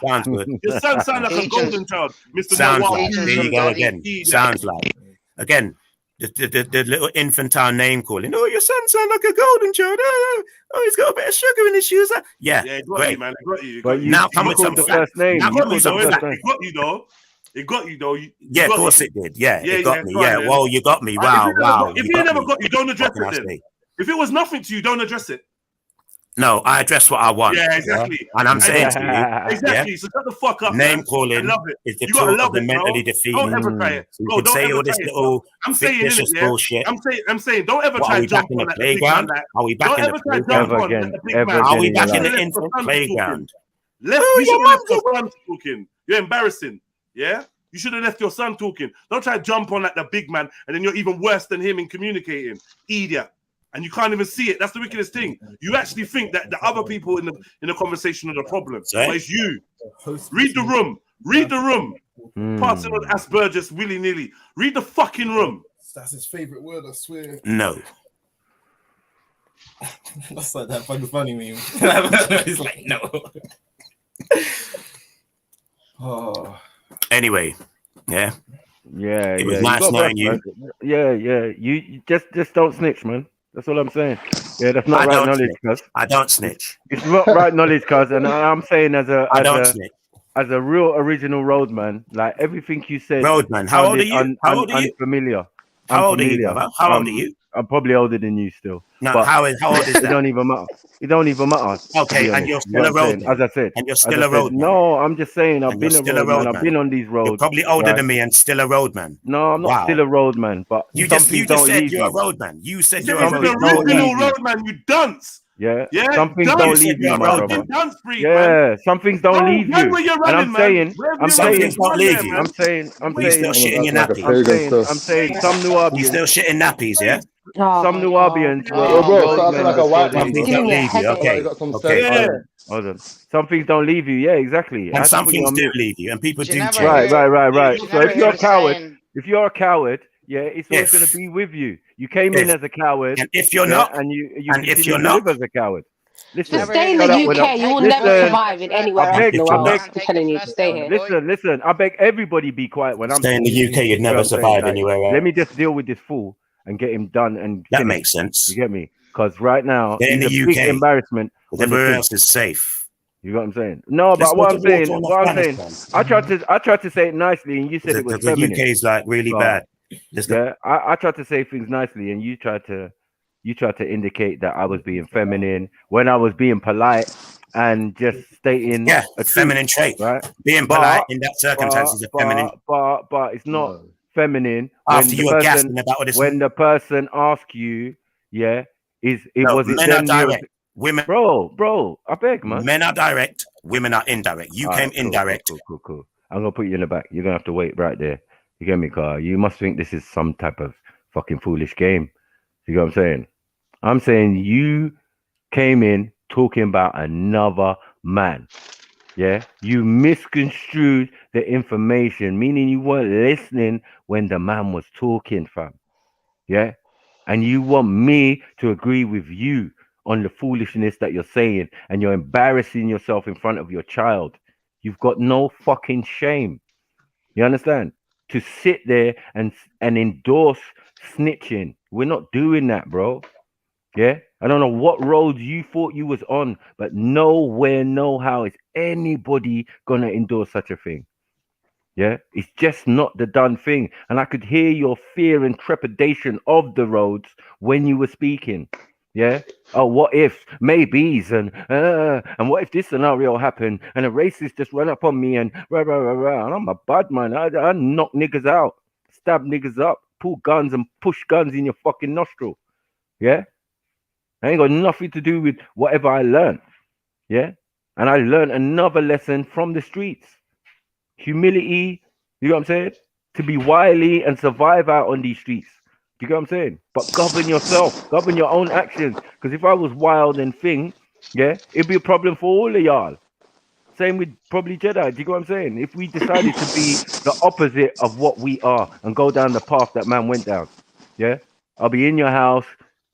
Sounds good. Your son sound like a Teachers. golden child, Mr. Sounds Nawab. like. There you go again. Sounds like. Again, the little infantile name calling. Oh, your son sound like a golden child. Oh, he's got a bit of sugar in his shoes. Yeah, Yeah, it got great. you, man. It got you. But you, Now you come with some called the facts. first name. Now You come with called some the first facts. name. It got you though. It got you though. Yeah, of course it did. Yeah, it got me. go on Yeah, then. well, you got me. Right, Wow, if you you got never me. got you, don't address What can I it then. say? If it was nothing to you, don't address it. No, I address what I want. Yeah, exactly. And I'm saying to you, Exactly. yeah, So shut the fuck up. name man. calling I love it. is the You gotta tool love of the it, bro. mentally defeated. Don't ever try it. So you Bro, could don't say ever all this try it. little I'm saying, fictitious innit, yeah? bullshit. I'm saying, don't ever What, try are and we back jump in on the that big man. playground? Like, Are we back don't in the ever try and playground? jump on that big man. Are we You back in should've the left your infant son playground? talking. You should have left your son talking. You're embarrassing. Yeah? You should have left your son talking. Don't try to jump on like the big man, and then you're even worse than him in communicating. Idiot. And you can't even see it. That's the wickedest thing. You actually think that the other people in the conversation are the problem. Sorry? But it's you. Read the room. Read the room. Passing on Asperger's willy-nilly. Read the fucking room. That's his favorite word, I swear. No. That's like that funny meme. He's like, no. Oh. Anyway, yeah. Yeah, It was yeah. nice got knowing back, you. man. Yeah, yeah. You just don't snitch, man. That's all I'm saying. Yeah, that's not I right don't knowledge, snitch. cuz. I don't snitch. It's not right knowledge, cuz, and I'm saying as I don't snitch. a real original roadman, like everything you said. Roadman, how old are sounded you? How old are you? Unfamiliar. How old are you, Unfamiliar. brother? How old are you? I'm probably older than you still. No, but how old is that? It don't even matter. It don't even matter. Okay, and you're still a roadman. As I said. And you're as still I a said, roadman. No, I'm just saying I've And been you're a still a roadman. I've roadman. been on these roads. You're probably older right? than me and still a roadman. No, I'm not still a roadman, but You some just things you just don't said leave you're a you. roadman. You said You're you're a the roadman. original roadman, you dunce. Yeah, Yeah, some things dunce. don't You said leave you're you, a my roadman. brother. Dunce freak, Yeah, man. some things don't leave Where you. were you And running, I'm man? saying, Where I'm Some saying, things don't leave you. I'm saying, Were you still shitting your nappies? I'm saying some Nubians. You still shitting nappies, yeah? Some Nubians were Yo, bro, start roadmen acting like a white before man, they- bro. Don't leave you. Okay. You got some Okay. sense. Hold on. Some things don't leave you. Yeah, exactly. I And have to some put you things on do mute. leave you, and people Do do you change. never Right. you So never if you're hear a coward, saying- if you're a coward, yeah, it's always going to If. be with you. You came in If. as a coward, And if you're yeah, not, and you and if continue you're to not, live as a coward. Listen, Just stay in the shut up when UK. You will never listen, survive in anywhere I else beg, in the if you're world. not, I'm telling you, stay here. listen. I beg everybody be quiet when I'm stay in the talking. UK, you'd You know never what I'm saying? survive Like, anywhere let else. me just deal with this fool and get him done and That finished. makes sense. You get me? Because right now They're in he's the a big UK. embarrassment. on the Everywhere thing. else is safe. You know what I'm saying? No, Let's but go what to I'm saying, war on Afghanistan. I tried to say it nicely, and you said it was Because the feminine. UK is like really So, bad. Let's go. yeah, I tried to say things nicely, and you tried to indicate that I was being feminine when I was being polite and just stating Yeah, a feminine truth, trait. right? Being polite in that circumstance is a feminine. But it's not feminine After you were gasping about all this. when the person asks you, yeah, No, was it men are them you- direct. Women, bro, I beg, man. men are direct. Women are indirect. You came Cool, indirect. Cool. I'm gonna put you in the back. You're gonna have to wait right there. You get me, car? You must think this is some type of fucking foolish game. You get what I'm saying? I'm saying you came in talking about another man. Yeah, you misconstrued the information, meaning you weren't listening when the man was talking, fam. Yeah, and you want me to agree with you on the foolishness that you're saying, and you're embarrassing yourself in front of your child. You've got no fucking shame. You understand? To sit there and endorse snitching. We're not doing that, bro. Yeah? I don't know what road you thought you was on, but nowhere, no how is anybody gonna endorse such a thing. Yeah, it's just not the done thing. And I could hear your fear and trepidation of the roads when you were speaking. Yeah. Oh, what if maybes and what if this scenario happened and a racist just run up on me and and I'm a bad man. I knock niggas out, stab niggas up, pull guns and push guns in your fucking nostril. Yeah. I ain't got nothing to do with whatever I learned. Yeah. And I learned another lesson from the streets. Humility, you know what I'm saying? To be wily and survive out on these streets. You know what I'm saying? But govern yourself, govern your own actions. Because if I was wild and thing, yeah, it'd be a problem for all of y'all. Same with probably Jedi. Do you get what I'm saying? If we decided to be the opposite of what we are and go down the path that man went down, yeah, I'll be in your house.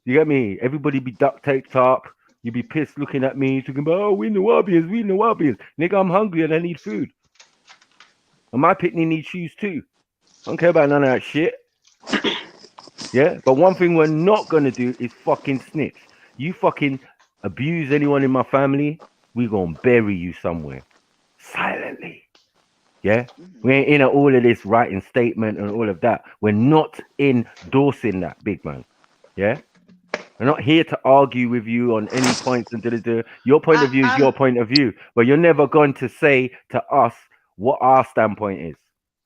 You get me? Everybody be duct taped up. You be pissed looking at me, talking about, oh, we in the Wabians, we in the Wabians. Nigga, I'm hungry and I need food. And my pitney needs shoes too. I don't care about none of that shit. Yeah, but one thing we're not gonna do is fucking snitch. You fucking abuse anyone in my family, we gonna bury you somewhere silently. Yeah, we ain't in all of this writing statement and all of that. We're not endorsing that, big man. Yeah, we're not here to argue with you on any points and da. Your point of view is your point of view, but you're never going to say to us what our standpoint is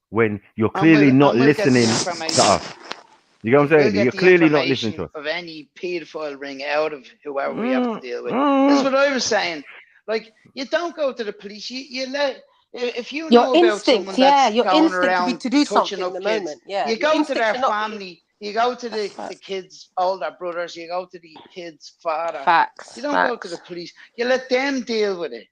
when you're clearly not listening to us. You know what I'm saying? You're clearly not listening to us. Of any pedophile ring out of whoever we have to deal with. That's what I was saying. Like, you don't go to the police. You let, if you know about someone that's going around to do touching something up in the kids, moment. Yeah, you go to their family. You go to the kids' older brothers. You go to the kids' father. Facts. You don't go to the police. You let them deal with it.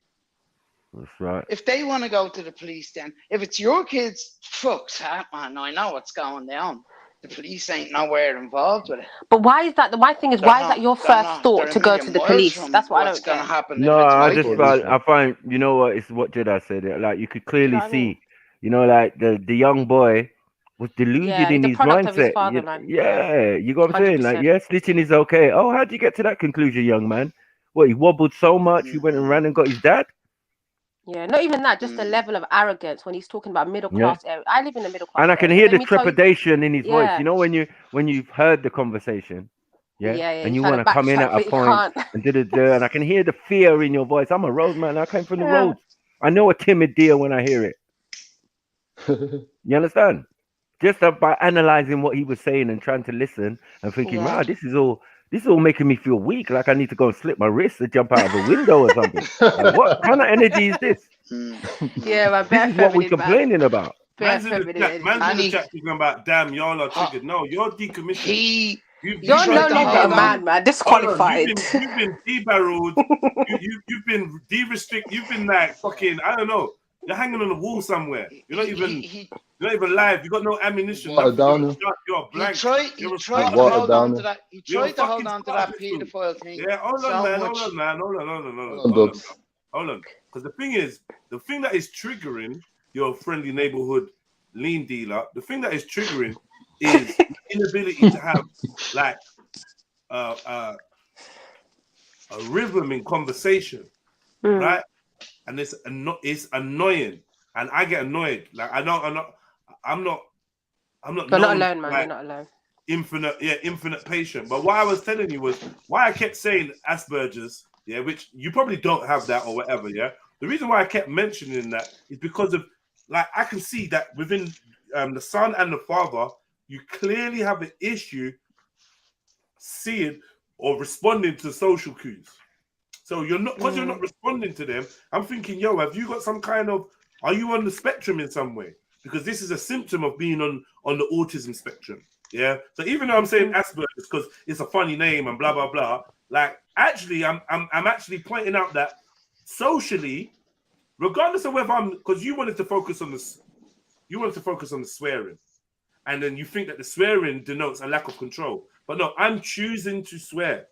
That's right. If they want to go to the police, then if it's your kids, fuck's that, man. I know what's going down. The police ain't nowhere involved with it. But why is that? My thing is, why is that your first thought to go to the police? That's what I don't get. No, I find, you know what, it's what Jedi said. Like, you could clearly see, you know, like the young boy was deluded in his mindset. Yeah, you got what I'm saying? Like, yeah, snitching is okay. Oh, how'd you get to that conclusion, young man? What, he wobbled so much, he went and ran and got his dad? Yeah, not even that, just the level of arrogance when he's talking about middle class area. I live in a middle class and I can area. hear the trepidation in his voice. Yeah. You know, when you've heard the conversation, and you want to come in at a point and and I can hear the fear in your voice. I'm a road man. I came from the roads. I know a timid deer when I hear it. You understand? Just by analyzing what he was saying and trying to listen and thinking, wow, this is all making me feel weak. Like I need to go and slip my wrist and jump out of a window or something. Like, what kind of energy is this? Yeah, this is what we're complaining about. Man's in the chat talking about, damn, y'all are triggered. No, you're decommissioned. You're no longer a man. Disqualified. You've been debarreled. You've been de-restricted. You've been like fucking, I don't know. You're hanging on the wall somewhere. You're not even live. You got no ammunition. You're blank. He tried to hold on to that. He tried to hold on to that pedophile thing. Yeah, hold on, man. Hold on. Because the thing that is triggering your friendly neighborhood lean dealer, the thing that is triggering is inability to have like a rhythm in conversation, right? And it's annoying, and I get annoyed. Like I'm not. You're not alone, man. You're not alone. Infinite patient. But what I was telling you was why I kept saying Asperger's, which you probably don't have that or whatever, The reason why I kept mentioning that is because of, like, I can see that within the son and the father, you clearly have an issue seeing or responding to social cues. So you're not, because you're not responding to them, I'm thinking, yo, have you got some kind of, are you on the spectrum in some way? Because this is a symptom of being on the autism spectrum. Yeah. So even though I'm saying Asperger's because it's a funny name and blah blah blah, like actually I'm actually pointing out that socially, regardless of whether because you wanted to focus on the swearing, and then you think that the swearing denotes a lack of control. But no, I'm choosing to swear.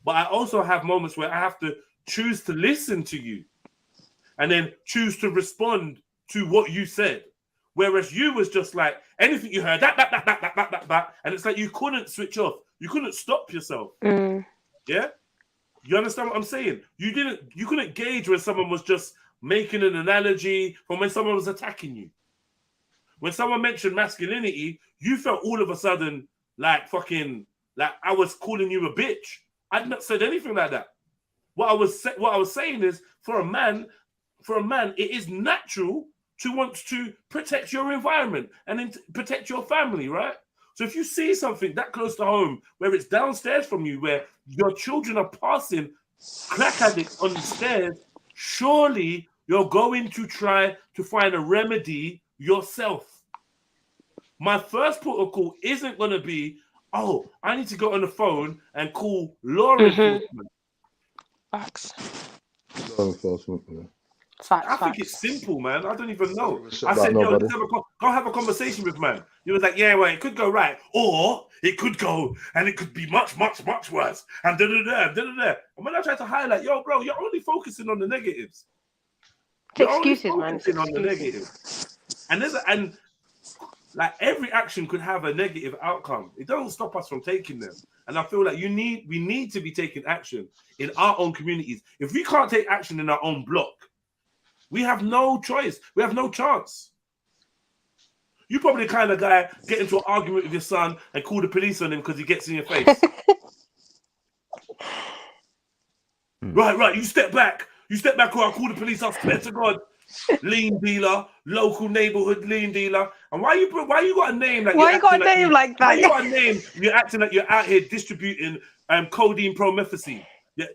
But I also have moments where I have to choose to listen to you and then choose to respond to what you said. Whereas you was just like, anything you heard, that. And it's like you couldn't switch off. You couldn't stop yourself. Yeah? You understand what I'm saying? You couldn't gauge when someone was just making an analogy from when someone was attacking you. When someone mentioned masculinity, you felt all of a sudden like fucking, like I was calling you a bitch. I'd not said anything like that. What I was saying is, for a man, it is natural to want to protect your environment and then protect your family, right? So if you see something that close to home, where it's downstairs from you, where your children are passing crack addicts on the stairs, surely you're going to try to find a remedy yourself. My first protocol isn't going to be, oh, I need to go on the phone and call law enforcement. Facts. Law enforcement, yeah. I think it's simple, man. I don't even know. Shit I about said, yo, nobody. go have a conversation with man. He was like, yeah, well, it could go right, or it could go, and it could be much, much, much worse. And da-da-da. And when I tried to highlight, yo, bro, you're only focusing on the negatives. You're excuses, only man. It's focusing on the excuses. negatives. And like every action could have a negative outcome. It doesn't stop us from taking them. And I feel like we need to be taking action in our own communities. If we can't take action in our own block, we have no choice. We have no chance. You probably the kind of guy get into an argument with your son and call the police on him because he gets in your face. Right. You step back. Or I'll call the police. I swear to God. Lean dealer, local neighborhood lean dealer. And why you got a name like why you got a name like that? Why you got a name? You're acting like you're out here distributing codeine promethazine. Yeah,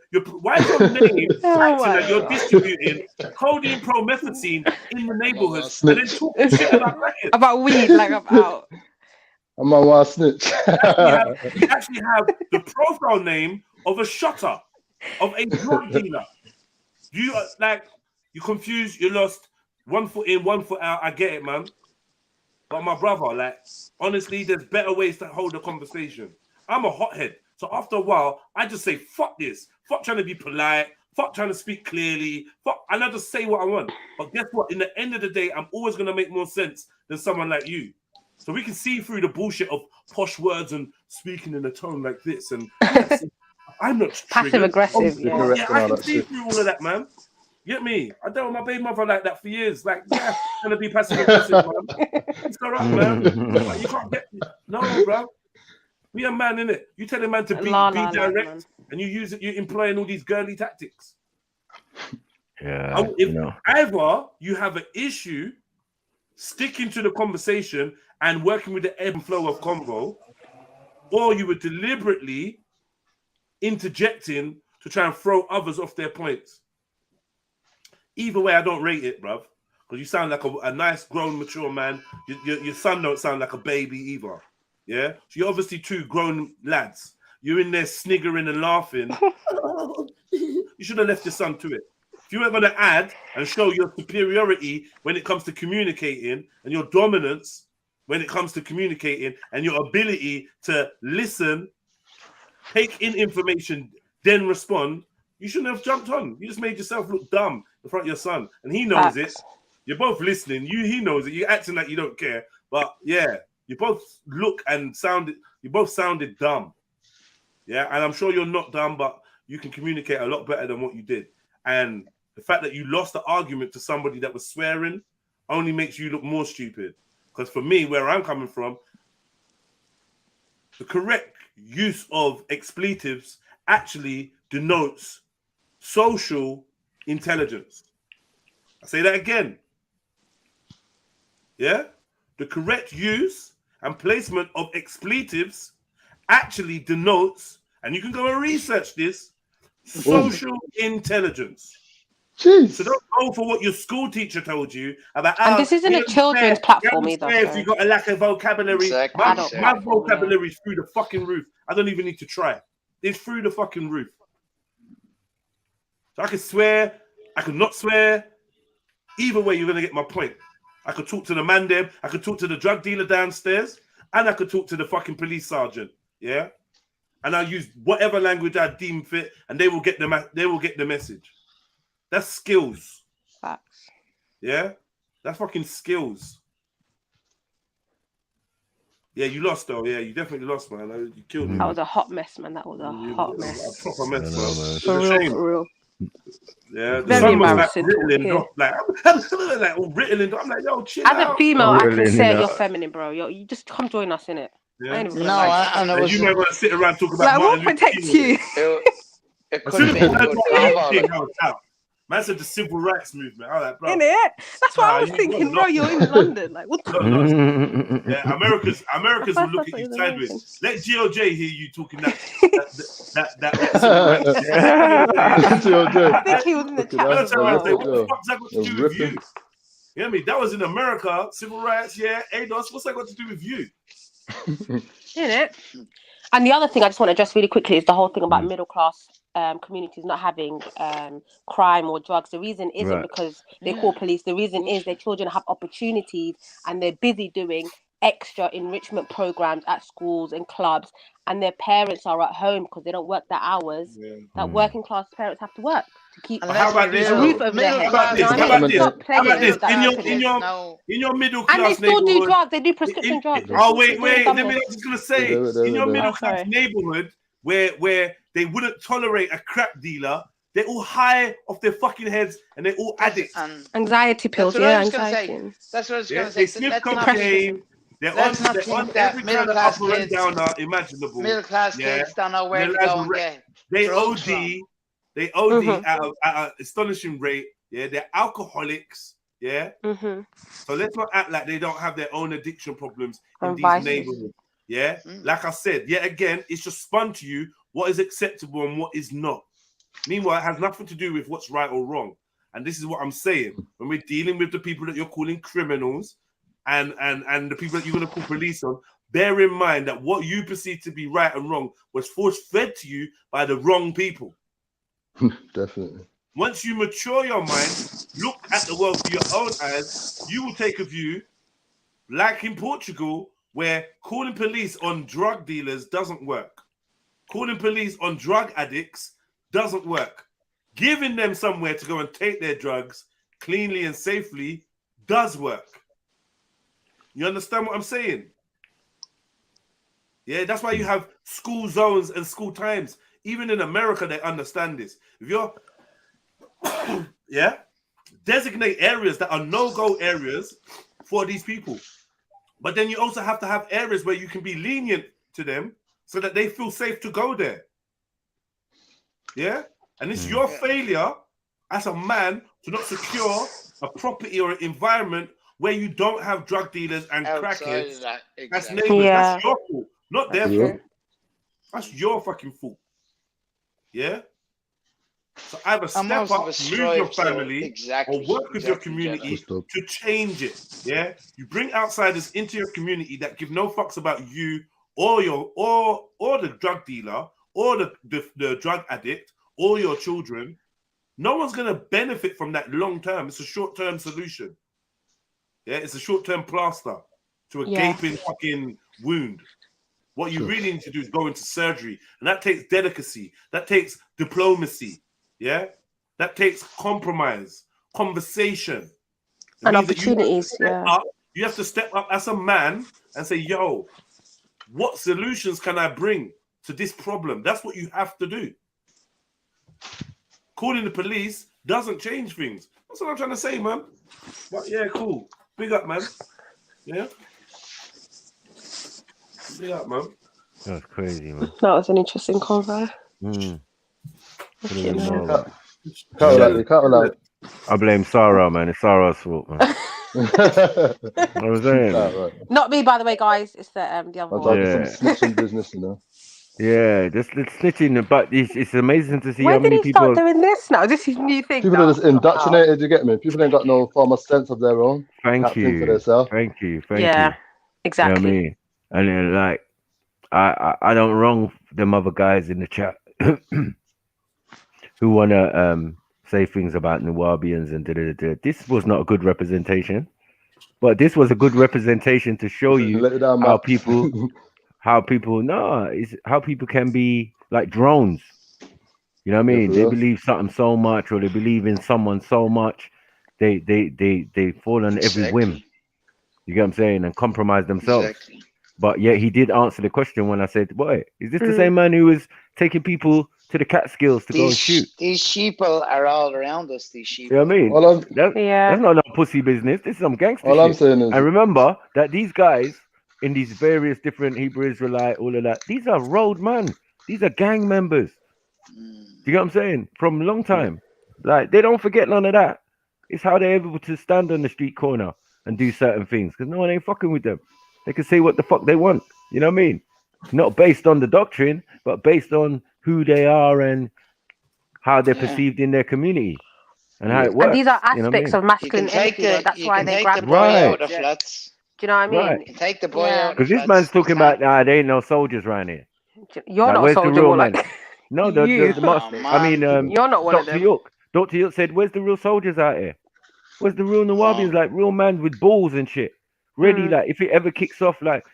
why is your name acting like you're distributing codeine promethazine in the neighborhood and then talking shit about weed like I'm out? I'm on one snitch. You actually have the profile name of a shotter, of a drug dealer. You you confused, you lost, 1 foot in, 1 foot out. I get it, man. But my brother, like, honestly, there's better ways to hold a conversation. I'm a hothead. So after a while, I just say, fuck this. Fuck trying to be polite. Fuck trying to speak clearly. And I just say what I want. But guess what? In the end of the day, I'm always going to make more sense than someone like you. So we can see through the bullshit of posh words and speaking in a tone like this. And yes, I'm not passive aggressive. Yeah, I can see through all of that, man. Get me? I dealt with my baby mother like that for years. Like, yeah, gonna be passive aggressive, man. It's all right, man. Like, you can't get no, bro. We a man, innit? You tell a man to be direct, and you use it. You're employing all these girly tactics. Yeah. Either you have an issue sticking to the conversation and working with the ebb and flow of convo, or you were deliberately interjecting to try and throw others off their points. Either way, I don't rate it, bruv. Because you sound like a nice, grown, mature man. Your son don't sound like a baby either. Yeah? So you're obviously two grown lads. You're in there sniggering and laughing. You should have left your son to it. If you were going to add and show your superiority when it comes to communicating and your dominance when it comes to communicating and your ability to listen, take in information, then respond, you shouldn't have jumped on. You just made yourself look dumb in front of your son. And he knows it. You're both listening. He knows it. You're acting like you don't care. But yeah, you both look and sounded, you both sounded dumb. Yeah, and I'm sure you're not dumb, but you can communicate a lot better than what you did. And the fact that you lost the argument to somebody that was swearing only makes you look more stupid. Because for me, where I'm coming from, the correct use of expletives actually denotes social intelligence. I say that again. Yeah? The correct use and placement of expletives actually denotes, and you can go and research this, social intelligence. Jeez. So don't go for what your school teacher told you about. And this isn't a children's platform either. If you got a lack of vocabulary, Exactly. my vocabulary is through the fucking roof. I don't even need to try. It's through the fucking roof. So I can swear, I could not swear. Either way, you're gonna get my point. I could talk to the man there, I could talk to the drug dealer downstairs, and I could talk to the fucking police sergeant. Yeah, and I'll use whatever language I deem fit, and they will get the message. That's skills. Facts. Yeah, that's fucking skills. Yeah, you lost though. Yeah, you definitely lost, man. You killed me. That was a hot mess, man. That was a hot mess. A proper mess, man. It's For a real, shame. for real. Yeah, the Very sun was embarrassing. like all riddling. I'm like, yo, chill As out. a female, I can Riddling, say you know. you're feminine, bro. You just come join us, innit? Yeah. I ain't even No, gonna lie. I know. And you might want to sit around talking about Like, we'll Martin Luther protect King. you. It As could soon have as been I a heard good Martin combo. Luther King, I was out. Man said the civil rights movement. I was like, bro. Innit? That's what I was you thinking, got bro. You're in London. Like, what the Yeah, Americans will look at you sideways. Let GOJ hear you talking that civil rights. I think he was in the chat as well. What the fuck's that got to do with you? You know what I mean? That was in America, civil rights, yeah. ADOS, what's that got to do with you? Innit? And the other thing I just want to address really quickly is the whole thing about middle class communities not having crime or drugs. The reason isn't because they call police. The reason is their children have opportunities and they're busy doing extra enrichment programs at schools and clubs, and their parents are at home because they don't work the hours that working class parents have to work to keep How about this? a roof over their head. How about this? How about this? In your middle class and they still do neighborhood, drugs. They do prescription drugs. Oh wait. Let me. I'm just gonna say, in your middle class neighborhood, where they wouldn't tolerate a crack dealer, they're all high off their fucking heads and they're all addicts. Anxiety pills, anxiety. That's what I was going to say. They sniff cocaine. They're on every kind of upper and downer imaginable. Middle class kids don't know where to go and get. They OD. They OD at an astonishing rate. Yeah, they're alcoholics. Yeah. So let's not act like they don't have their own addiction problems in these neighborhoods. Yeah. Like I said, yet again, it's just spun to you what is acceptable and what is not. Meanwhile, it has nothing to do with what's right or wrong. And this is what I'm saying. When we're dealing with the people that you're calling criminals and the people that you're going to call police on, bear in mind that what you perceive to be right and wrong was force-fed to you by the wrong people. Definitely. Once you mature your mind, look at the world through your own eyes, you will take a view, like in Portugal, where calling police on drug dealers doesn't work. Calling police on drug addicts doesn't work. Giving them somewhere to go and take their drugs cleanly and safely does work. You understand what I'm saying? Yeah, that's why you have school zones and school times. Even in America, they understand this. If you're, designate areas that are no-go areas for these people. But then you also have to have areas where you can be lenient to them so that they feel safe to go there. Yeah? And it's your failure as a man to not secure a property or an environment where you don't have drug dealers and crackheads as neighbors. That's your fault, not their fault. That's your fucking fault. Yeah? So either step up, move your family, or work with your community to change it. Yeah? You bring outsiders into your community that give no fucks about you or the drug dealer or the drug addict or your children. No one's gonna benefit from that long term. It's a short-term solution. Yeah, it's a short-term plaster to a gaping fucking wound. What you really need to do is go into surgery, and that takes delicacy, that takes diplomacy, yeah, that takes compromise, conversation, and opportunities. You have to step up as a man and say, "Yo, what solutions can I bring to this problem?" That's what you have to do. Calling the police doesn't change things. That's what I'm trying to say, man. But yeah, cool. Big up, man. Yeah. Big up, man. That's crazy, man. That was an interesting convo. I blame Sarah, man. It's Sarah's fault, man. What was saying? Not me, by the way, guys. It's the other one. Snitching business, you know. Yeah, just snitching, but it's amazing to see When how many did he people. start doing this now? This is new thing. People are just indoctrinated, you get me? People ain't got no form of sense of their own. Thank you. Thank you. Yeah, exactly. You know what I mean? And then, like, I don't wrong them other guys in the chat who want to say things about Nubians and da-da-da-da. This was not a good representation, but this was a good representation to show you how people how people can be like drones. You know what I mean? They believe something so much, or they believe in someone so much, they fall on every whim. You get what I'm saying? And compromise themselves. Exactly. But yet he did answer the question when I said, "Boy, is this the same man who was taking people to the Catskills to go and shoot?" These sheeple are all around us. These sheeple. You know what I mean? That's not no pussy business. This is some gangster shit. I'm saying is, and remember that these guys in these various different Hebrew Israelite, all of that, these are road man. These are gang members. Do you get what I'm saying? From a long time. Like, they don't forget none of that. It's how they're able to stand on the street corner and do certain things, because no one ain't fucking with them. They can say what the fuck they want. You know what I mean? Not based on the doctrine, but based on who they are and how they're perceived in their community and how it works. And these are aspects of masculine energy. That's why they grab the boy out of the flats. Do you know what I mean? You can take the boy out. Because this man's talking about, they ain't no soldiers around here. You're Like, not a where's the soldier, real more man? like No, you. You're not one of Dr. them. York. Dr. York said, "Where's the real soldiers out here? Where's the real Nawabians? Like real man with balls and shit, ready? Mm. Like if it ever kicks off, like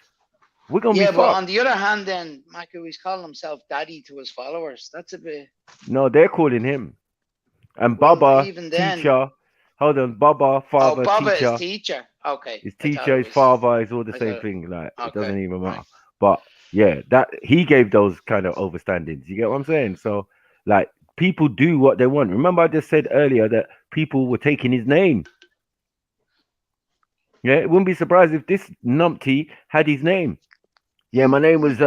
we're gonna Yeah, be but fucked." on the other hand, then Michael, he's calling himself daddy to his followers. That's a bit. No, they're calling him. And Well, Baba, even then. teacher. Hold on, Baba, father, Oh, Baba teacher. is teacher. Okay. His I thought teacher, it his was. father is all the I same thought- thing. Like it Okay, doesn't even matter. right. But yeah, that he gave those kind of overstandings. You get what I'm saying? So like people do what they want. Remember, I just said earlier that people were taking his name. Yeah, it wouldn't be surprised if this numpty had his name. Yeah, my name was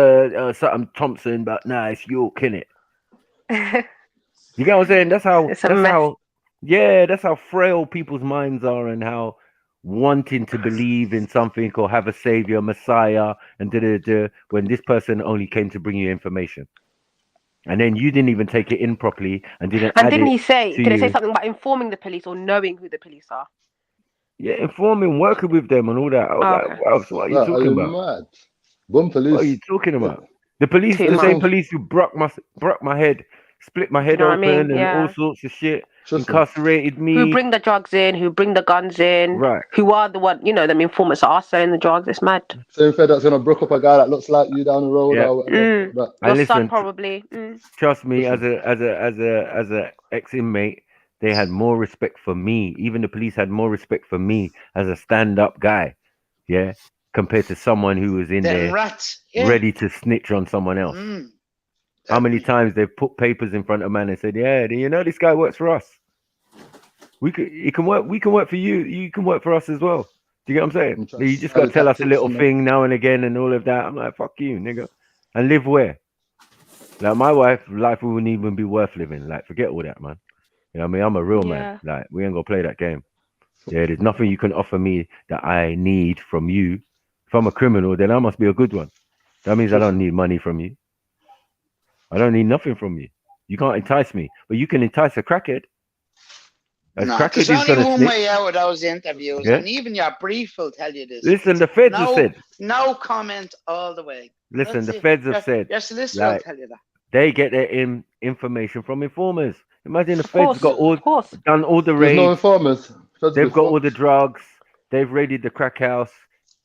something Thompson, but nah, it's York, innit? You get what I'm saying? That's how. That's how frail people's minds are, and how wanting to believe in something or have a savior, Messiah, and when this person only came to bring you information, and then you didn't even take it in properly and didn't And add didn't it he say? to Did it say you. something about informing the police or knowing who the police are? Yeah, informing, working with them, and all that. I was like, Okay. wow, so what are you talking about? Mad? Bum police. What are you talking about? The police, Too the much. same police who broke my head, split my head know what I open, mean? and all Yeah. sorts of shit, Trust me. incarcerated me. Who bring the drugs in? Who bring the guns in? Right. Who are the one? You know, them informants that are selling the drugs. It's mad. Same Fed that's gonna brook up a guy that looks like you down the road Yeah. or whatever. But Your And son listen, probably. trust me, as a ex-inmate, they had more respect for me. Even the police had more respect for me as a stand-up guy, yeah, compared to someone who was in Them there rats. Yeah. ready to snitch on someone else. How many times they've put papers in front of man and said, "Yeah, you know, this guy works for us. We can work for you. You can work for us as well." Do you get what I'm saying? You just got to tell us a little thing now and again and all of that. I'm like, fuck you, nigga. And live where? Like my life wouldn't even be worth living. Like, forget all that, man. You know what I mean? I'm a real man. Like, we ain't gonna play that game. Yeah, there's nothing you can offer me that I need from you. If I'm a criminal, then I must be a good one. That means I don't need money from you. I don't need nothing from you. You can't entice me, but you can entice a crackhead. No, Crackhead there's is only gonna one snitch. way out of those interviews, Yeah? and even your brief will tell you this. Listen, the feds have said. No comment all the way. Listen, That's the it. feds have said. Your solicitor will Like, tell you that. they get their information from informers. Imagine the Of feds course. done all the there's no raids. informers. They've got all the drugs. They've raided the crack house.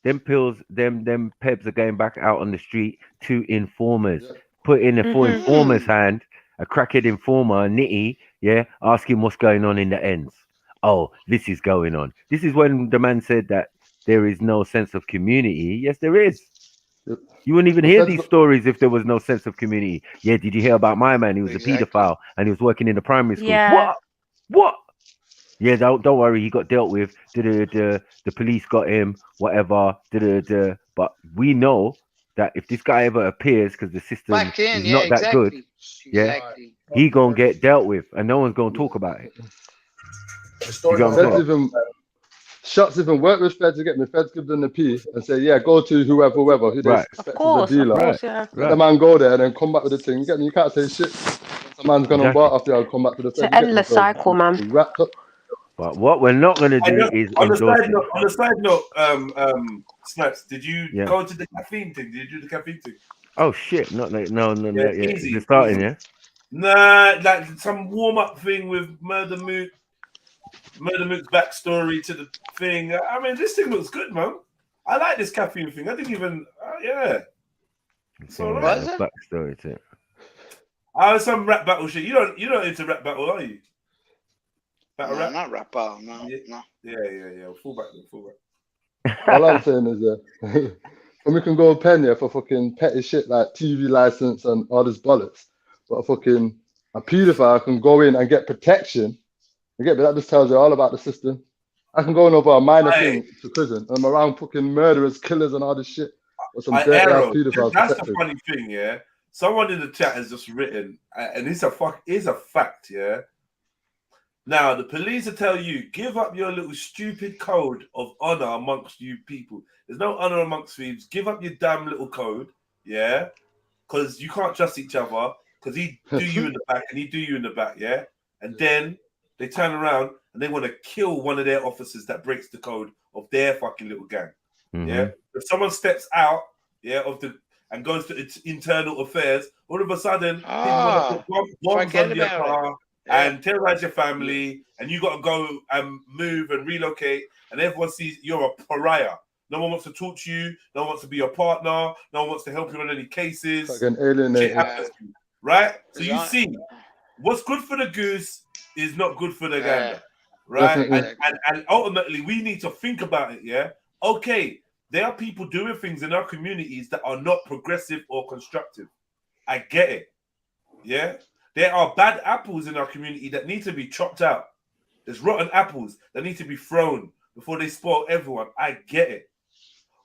Them pills, them pebs are going back out on the street to informers. Put in a full informer's hand, a crackhead informer, nitty, yeah, asking what's going on in the ends. Oh, this is going on. This is when the man said that there is no sense of community. Yes, there is. You wouldn't even hear these stories if there was no sense of community. Yeah, did you hear about my man? He was a pedophile and he was working in the primary school. Yeah. What? Yeah, don't worry. He got dealt with. The police got him. Whatever. But we know that if this guy ever appears, because the system is not that good, yeah, he gonna get dealt with, and no one's gonna talk about it. You got what I'm saying? Shots even work with feds to get me. Feds give them the P and say, yeah, go to whoever who they expect is the dealer. Yeah. Let the man go there and then come back with the thing. Get me? You can't say shit. The man's gonna work after you and come back to the feds. It's an endless cycle, man. Wrapped up. But what we're not gonna do is on the endorse side note. On the side note, Snaps, did you go to the caffeine thing? Did you do the caffeine thing? Oh shit! Not like no. Yeah, Yeah. easy. It's starting, yeah. Nah, like some warm up thing with Murder Mook's backstory to the thing. I mean, this thing looks good, man. I like this caffeine thing. I didn't even, yeah. It's all right. Backstory to it. Some rap battle shit. You don't into rap battle, are you? Battle rap? Not rap battle. No. Yeah. Full back. All I'm saying is, and we can go pen here for fucking petty shit like TV license and all this bollocks. But a paedophile can go in and get protection. You get me? That just tells you all about the system. I can go in over a minor thing to prison, and I'm around fucking murderers, killers, and all this shit. Or some dirty ass pedophiles. That's the funny thing, yeah. Someone in the chat has just written, and it's a fact, yeah. Now the police will tell you, give up your little stupid code of honor amongst you people. There's no honor amongst thieves. Give up your damn little code, yeah, because you can't trust each other. Because he do you in the back and he do you in the back, yeah, and then they turn around and they want to kill one of their officers that breaks the code of their fucking little gang. Yeah. If someone steps out, yeah, of the and goes to its internal affairs, all of a sudden people want to put bombs on your car and terrorize your family, and you got to go and move and relocate, and everyone sees you're a pariah. No one wants to talk to you. No one wants to be your partner. No one wants to help you on any cases. Like an alienated. Right? So you see, what's good for the goose is not good for the gander. Right? And ultimately, we need to think about it, yeah? Okay, there are people doing things in our communities that are not progressive or constructive. I get it. Yeah? There are bad apples in our community that need to be chopped out. There's rotten apples that need to be thrown before they spoil everyone. I get it.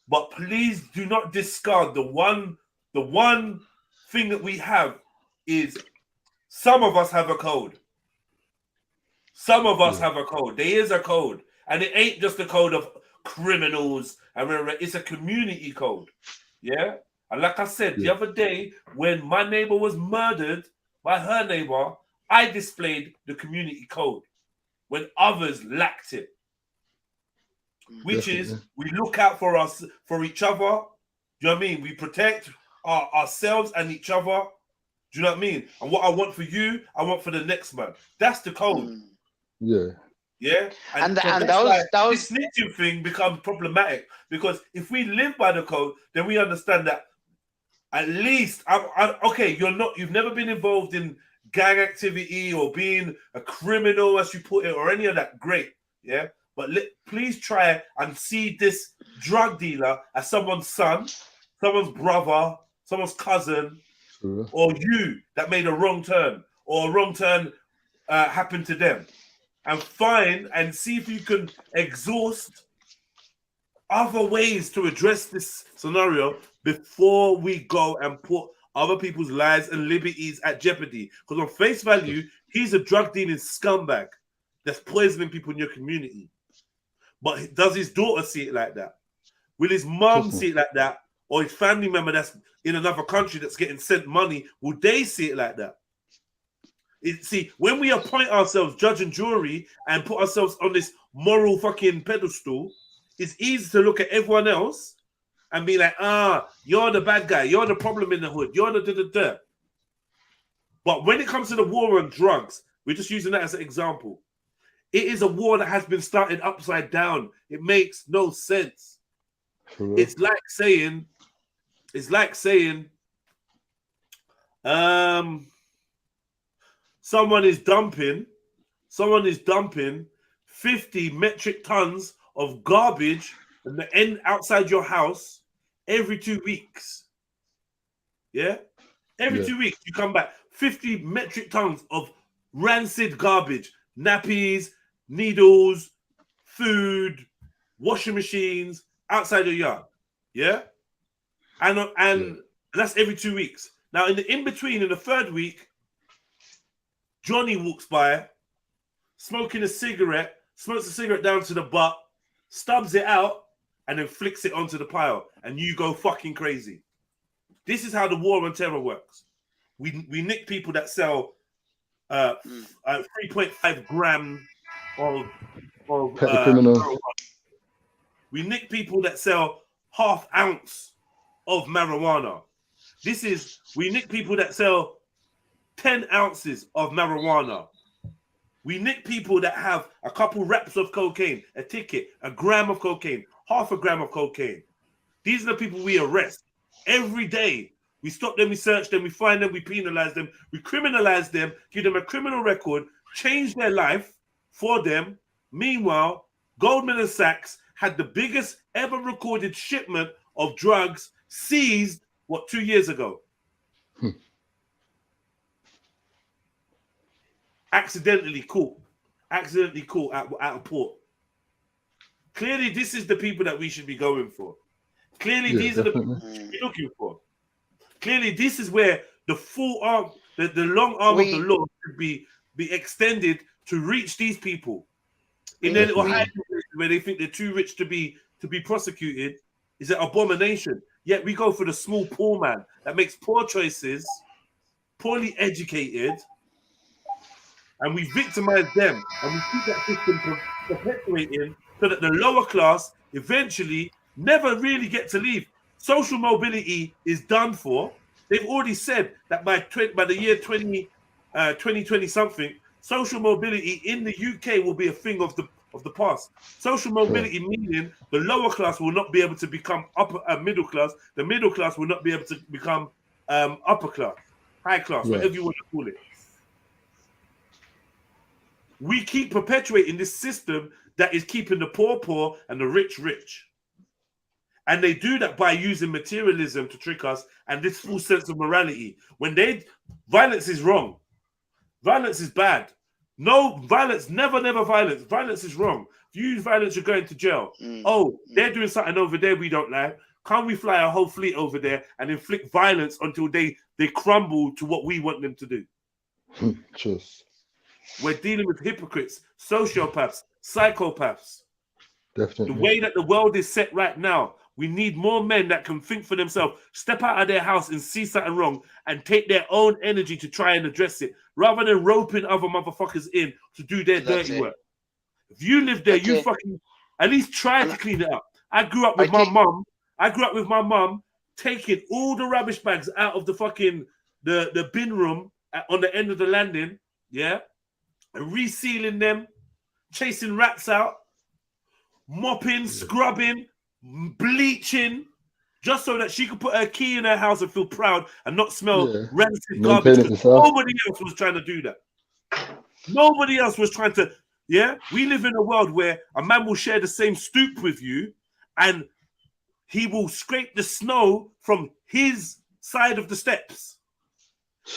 But please do not discard the one thing that we have is some of us have a code. Some of us have a code. There is a code. And it ain't just a code of criminals. It's a community code. Yeah? And like I said, the other day, when my neighbor was murdered by her neighbor, I displayed the community code when others lacked it. Which is, we look out for us, for each other. Do you know what I mean? We protect ourselves and each other. Do you know what I mean? And what I want for you, I want for the next man. That's the code. Yeah. Yeah. And this snitching thing becomes problematic, because if we live by the code, then we understand that at least okay, you've never been involved in gang activity or being a criminal, as you put it, or any of that. Great. Yeah. But please try and see this drug dealer as someone's son, someone's brother, someone's cousin, or you that made a wrong turn, or a wrong turn happened to them. And find and see if you can exhaust other ways to address this scenario before we go and put other people's lives and liberties at jeopardy. Because on face value, he's a drug dealing scumbag that's poisoning people in your community. But does his daughter see it like that? Will his mom see it like that? Or his family member that's in another country that's getting sent money, will they see it like that? See, when we appoint ourselves judge and jury and put ourselves on this moral fucking pedestal, it's easy to look at everyone else and be like, you're the bad guy, you're the problem in the hood, you're the da-da-da. But when it comes to the war on drugs, we're just using that as an example. It is a war that has been started upside down. It makes no sense. It's like saying, someone is dumping 50 metric tons of garbage in the end outside your house every 2 weeks. Yeah? Every 2 weeks you come back. 50 metric tons of rancid garbage, nappies, needles, food, washing machines outside your yard. Yeah? And that's every 2 weeks. Now in the in-between, in the third week, Johnny walks by, smoking a cigarette, smokes a cigarette down to the butt, stubs it out, and then flicks it onto the pile, and you go fucking crazy. This is how the war on terror works. We nick people that sell 3.5 grams of marijuana. We nick people that sell ½ ounce of marijuana. We nick people that sell 10 ounces of marijuana. We nick people that have a couple reps of cocaine, a ticket, a gram of cocaine, ½ a gram of cocaine. These are the people we arrest every day. We stop them, we search them, we find them, we penalize them, we criminalize them, give them a criminal record, change their life for them. Meanwhile, Goldman and Sachs had the biggest ever recorded shipment of drugs seized, 2 years ago? Accidentally caught at a port. Clearly, this is the people that we should be going for. Clearly, these are the people we should be looking for. Clearly, this is where the full arm, the long arm of the law should be extended to reach these people. In their little hiding place where they think they're too rich to be prosecuted, is an abomination. Yet we go for the small poor man that makes poor choices, poorly educated, and we victimize them, and we keep that system perpetuating so that the lower class eventually never really get to leave. social mobility is done for. They've already said that by the year 2020 something, social mobility in the UK will be a thing of the past. Social mobility meaning the lower class will not be able to become middle class. The middle class will not be able to become upper class, high class, whatever you want to call it. We keep perpetuating this system that is keeping the poor and the rich rich. And they do that by using materialism to trick us and this full sense of morality. When violence is wrong. Violence is bad. No violence, never violence. Violence is wrong. If you use violence, you're going to jail. Oh, they're doing something over there we don't like. Can't we fly a whole fleet over there and inflict violence until they crumble to what we want them to do? Just. We're dealing with hypocrites, sociopaths, psychopaths. Definitely. The way that the world is set right now, we need more men that can think for themselves, step out of their house and see something wrong and take their own energy to try and address it, rather than roping other motherfuckers in to do their dirty work. If you live there, you fucking at least try to clean it up. I grew up with my mum. I grew up with my mum taking all the rubbish bags out of the fucking the bin room on the end of the landing, and resealing them, chasing rats out, mopping, scrubbing, bleaching, just so that she could put her key in her house and feel proud and not smell rancid garbage. Nobody else was trying to do that. Nobody else was trying to. We live in a world where a man will share the same stoop with you, and he will scrape the snow from his side of the steps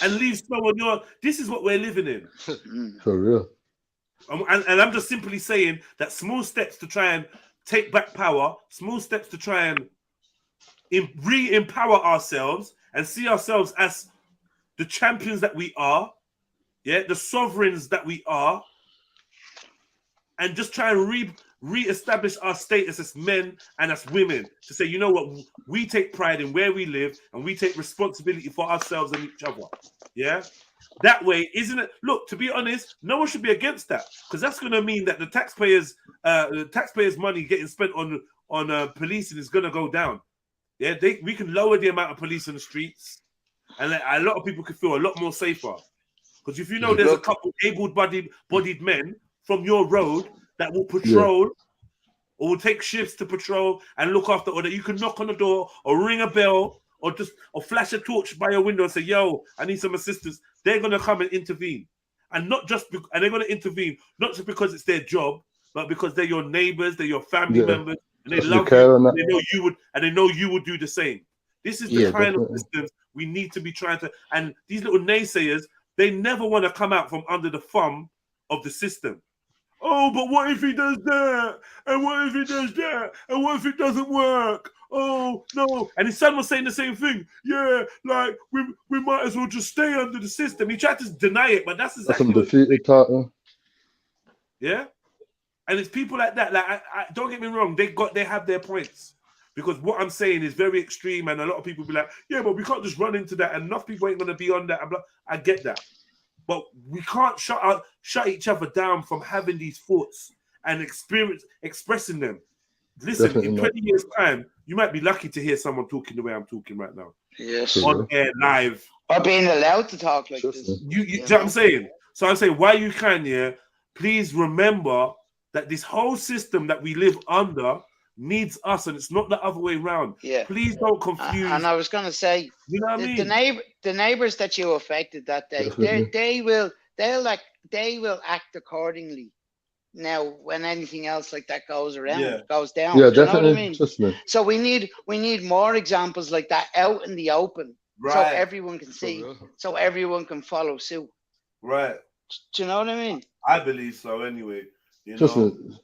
and leave snow on your. This is what we're living in. For real. And I'm just simply saying that small steps to try and take back power, small steps to try and re-empower ourselves and see ourselves as the champions that we are, the sovereigns that we are, and just try and re-establish our status as men and as women to say, you know what, we take pride in where we live and we take responsibility for ourselves and each other. That way, isn't it? Look, to be honest, no one should be against that, because that's going to mean that the taxpayers' money getting spent on policing is going to go down. We can lower the amount of police in the streets, and a lot of people can feel a lot more safer. Because if you know there's a couple able-bodied men from your road that will patrol or will take shifts to patrol and look after, or that you can knock on the door or ring a bell or flash a torch by your window and say, "Yo, I need some assistance." They're gonna come and intervene, and they're gonna intervene not just because it's their job, but because they're your neighbors, they're your family members, and they love you. And they know you would, and they know you would do the same. This is the kind of systems we need to be trying to. And these little naysayers, they never want to come out from under the thumb of the system. Oh, but what if he does that? And what if he does that? And what if it doesn't work? Oh, no. And his son was saying the same thing. Yeah, like, we might as well just stay under the system. He tried to deny it, but that's exactly some defeated title. Yeah? And it's people like that. Like, I don't get me wrong, they have their points. Because what I'm saying is very extreme, and a lot of people be like, yeah, but we can't just run into that, and enough people ain't going to be on that. I get that. But we can't shut each other down from having these thoughts and expressing them. Listen, Definitely in 20 not. years' time, you might be lucky to hear someone talking the way I'm talking right now. Yes. On air, live. Or being allowed to talk like this. You know what I'm saying? So I'm saying, while you can, please remember that this whole system that we live under needs us, and it's not the other way around. Yeah. Please don't confuse. And I was going to say, you know what I mean? The neighbors that you affected that day, they will act accordingly. Now, when anything else like that goes around, goes down. Yeah, do you know definitely. what I mean? Trust me. So we need more examples like that out in the open, so Right. everyone can see, so everyone can follow suit. Right. Do you know what I mean? I believe so. Anyway, Trust me.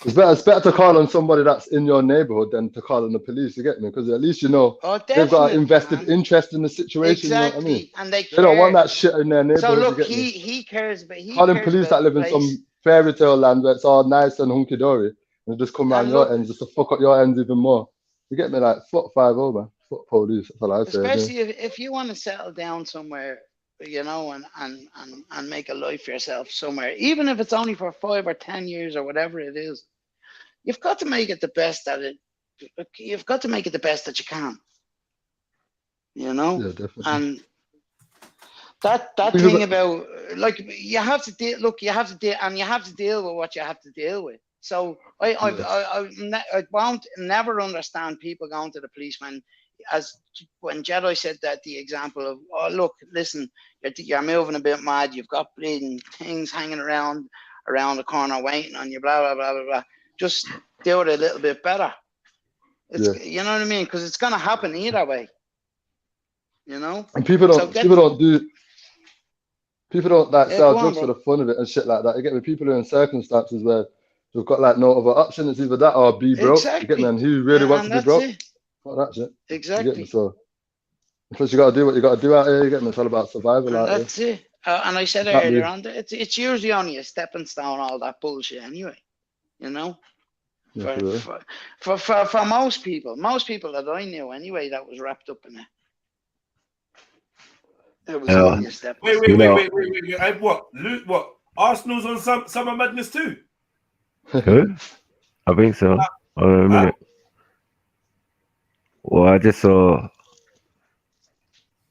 It's better to call on somebody that's in your neighborhood than to call on the police. You get me? Because at least they've got an invested interest in the situation. Exactly. You know what I mean? And they don't want that shit in their neighborhood. So look, you get me? he cares, but he calling cares police about that live in the some place. fairy tale land where it's all nice and hunky dory, and they just come around your ends just to fuck up your ends even more. You get me? Like fuck 5-0, man. Fuck police. That's all I say. Especially if you want to settle down somewhere, you know, and make a life for yourself somewhere, even if it's only for 5 or 10 years or whatever it is, you've got to make it the best that look, you've got to make it the best that you can. You know, Yeah, definitely. and that thing about like you have to deal. Look, you have to deal, and you have to deal with what you have to deal with. So I won't never understand people going to the policeman as when Jedi said that the example of, oh look, listen, you're moving a bit mad. You've got bleeding things hanging around the corner waiting on you. Blah blah blah blah blah. Just do it a little bit better. It's you know what I mean, because it's gonna happen either way. You know, and people don't like sell drugs for the fun of it and shit like that. You get me? People who are in circumstances where they've got like no other option. It's either that or be broke. You get me? And who really wants to be broke? Not that shit. Exactly. You get me? So plus you got to do what you got to do out here. You get me? It's all about survival out here. That's it. And I said earlier on, it's usually only a stepping stone, all that bullshit anyway. You know. For most people that I knew anyway, that was wrapped up in it. It was only a step. Wait. What? Luke, what? Arsenal's on Summer Madness too? Who? I think so. Hold on a minute. Well, I just saw.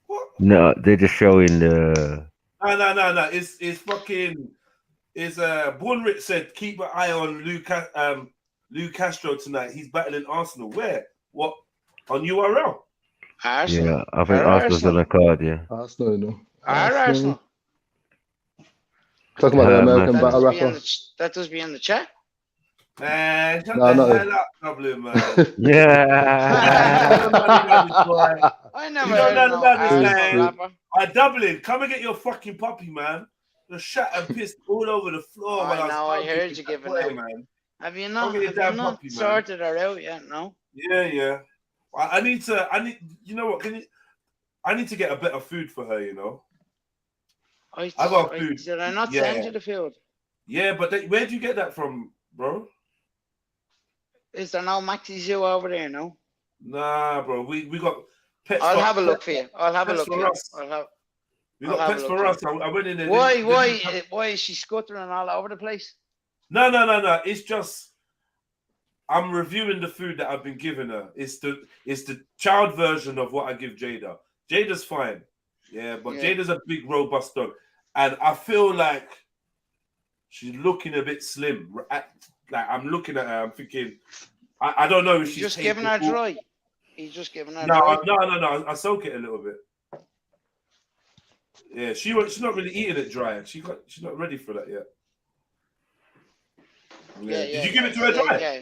What? No, they're just showing the. No. It's fucking. It's Bornrit said keep an eye on Lou Castro tonight. He's battling Arsenal. Where? What? On URL? Arsenal. Yeah, I think Arsenal's on the card. Yeah. Arsenal, no. Arsenal. Talking about the American battle rapper. That does be in the chat. Man, shut No, the not hell up, Dublin, man. Yeah. I never You don't heard know no about this Arsenal man. rapper. Dublin, come and get your fucking puppy, man. The shit and pissed all over the floor. I know, I heard you giving away, out. man. Have you not Puppy, sorted her out yet? No. Yeah. I need. You know what? I need to get a better food for her. You know. I got food. Did I not send you the food? Yeah, but where do you get that from, bro? Is there no Maxi Zoo over there? No. Nah, bro. We got pets. I'll have a look for you. I'll have a look for you. We got pets for us. I went in there. Why is she scuttering all over the place? No. It's just I'm reviewing the food that I've been giving her. It's the child version of what I give Jada. Jada's fine, but Jada's a big, robust dog, and I feel like she's looking a bit slim. Like I'm looking at her, I'm thinking, I don't know if she's just giving her dry. He's just giving her dry. dry. No. I soak it a little bit. Yeah, she's not really eating it dry. She's not ready for that yet. Yeah. Did you give it to her dry? Yeah.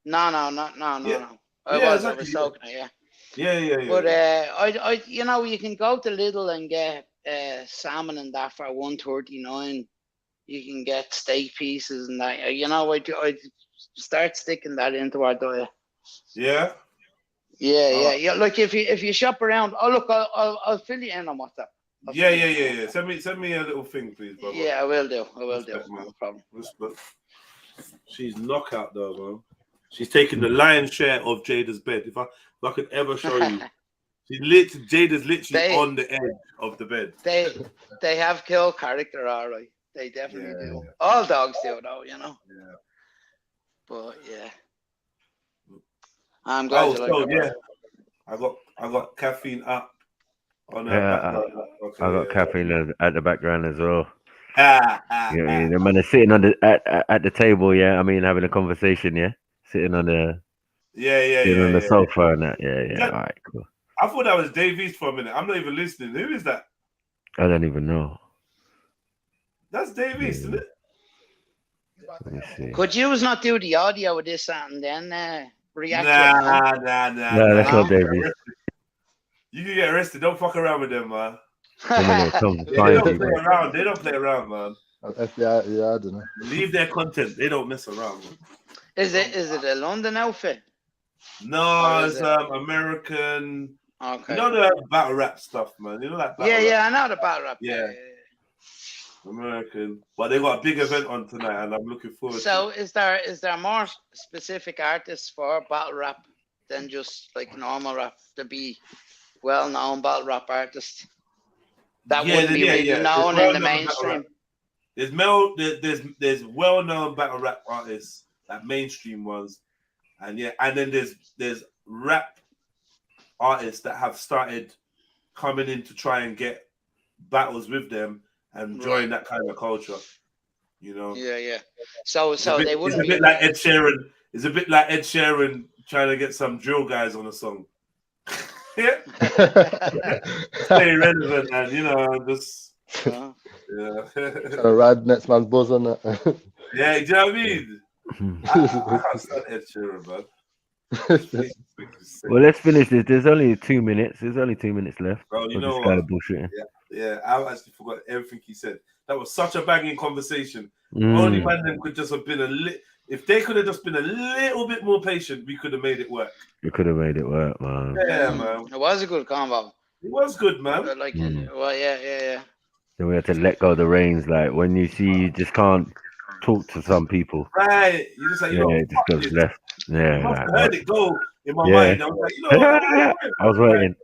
No. I was soaking it, Yeah. But I you know, you can go to Lidl and get salmon and that for $1.39. You can get steak pieces and that. You know, I start sticking that into our diet. Yeah. Yeah. Like if you shop around, look, I'll fill you in on WhatsApp. Yeah. Send me a little thing, please, brother. Yeah, I will do. Respect, No problem. Respect. She's knockout though, man. She's taking the lion's share of Jada's bed. If I could ever show you, Jada's literally on the edge of the bed. They have kill character, all right. They definitely do. All dogs do, though, you know. Yeah. But I'm glad you like it. I got caffeine up on I got caffeine at the background as well. The man is sitting on at the table, having a conversation, sitting on the on the sofa and that, All right, cool. I thought that was Davies for a minute. I'm not even listening. Who is that? I don't even know. That's Davies, isn't it? Let me see. Could you not do the audio with this and then react? Nah. No, that's not Davies. You can get arrested. Don't fuck around with them, man. They don't play around, man. FBI, I don't know. Leave their content. They don't mess around, man. Is it a London outfit? No, it's American. Okay. You know the battle rap stuff, man. You know that battle rap? I know the battle rap. Yeah. American. But they got a big event on tonight and I'm looking forward to it. Is there more specific artists for battle rap than just like normal rap to be well-known battle rap artists that wouldn't be really known in the mainstream? There's well-known battle rap artists, like mainstream ones, And then there's rap artists that have started coming in to try and get battles with them and join that kind of culture. You know? Yeah. So they wouldn't. It's a bit like Ed Sheeran. It's a bit like Ed Sheeran trying to get some drill guys on a song. Yeah. Stay relevant and just Trying to ride next man's buzz on that. Yeah, do you know what I mean? I can't stand Ed Sheeran, man. Well, let's finish this. There's only 2 minutes. There's only 2 minutes left. Bro, you know this what? kind of bullshitting. Yeah, I actually forgot everything he said. That was such a banging conversation. Only man them could just have been if they could have just been a little bit more patient, we could have made it work. You could have made it work, man. Yeah, man. It was a good combo. It was good, man. But well, yeah. Then we had to let go of the reins. Like when you see you just can't talk to some people. Right. You just like, it just goes left. Yeah. I must have like, heard it go in my mind. I was like, I was waiting.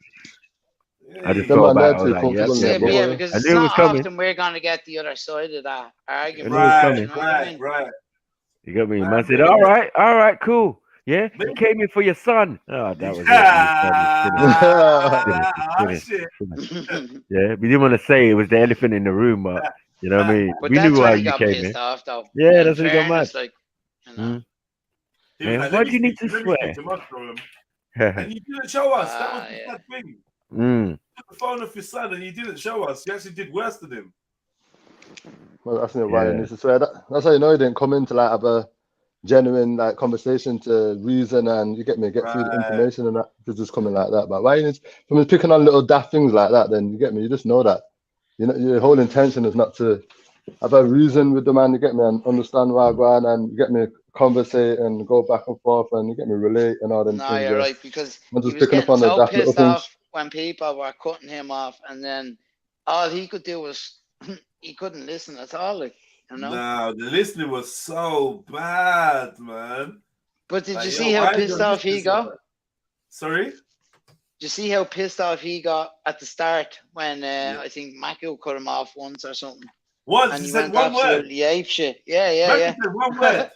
I just Them thought man about it. I was there like, too comfortable, Yeah, because I it's knew it was not coming. often we're going to get the other side of that argument. Right. You got me? Man said, all right, cool. Yeah, you came in for your son. Oh, that was it. Yeah, we didn't want to say it was the elephant in the room, but you know what I mean? But We that's knew why when he you got came pissed in. off, though. Yeah, that's when he got mad. Like, Man, Like, why do you need to let me swear? speak to Mushroom. And you didn't show us. That was the sad thing. You took the phone off your son and you didn't show us. You actually did worse than him. Well, that's not why he needs to swear. That's how you know he didn't come in to like have a genuine like conversation to reason and you get through the information and that. It's just coming like that. But why you from picking on little daft things like that, then you get me. You just know that your whole intention is not to have a reason with the man. You get me and understand why I go on and you get me conversate and go back and forth and you get me relate and all them no, things. you're right, because I'm he just was picking up getting on the so daft little pissed things. off when people were cutting him off, and then all he could do was he couldn't listen at all. Like, No, the listening was so bad, man. But did you see how pissed off he got? Sorry? Did you see how pissed off he got at the start when I think Mako cut him off once or something? Once? And He he said went one word? absolutely apeshit. Yeah. Mako said one word.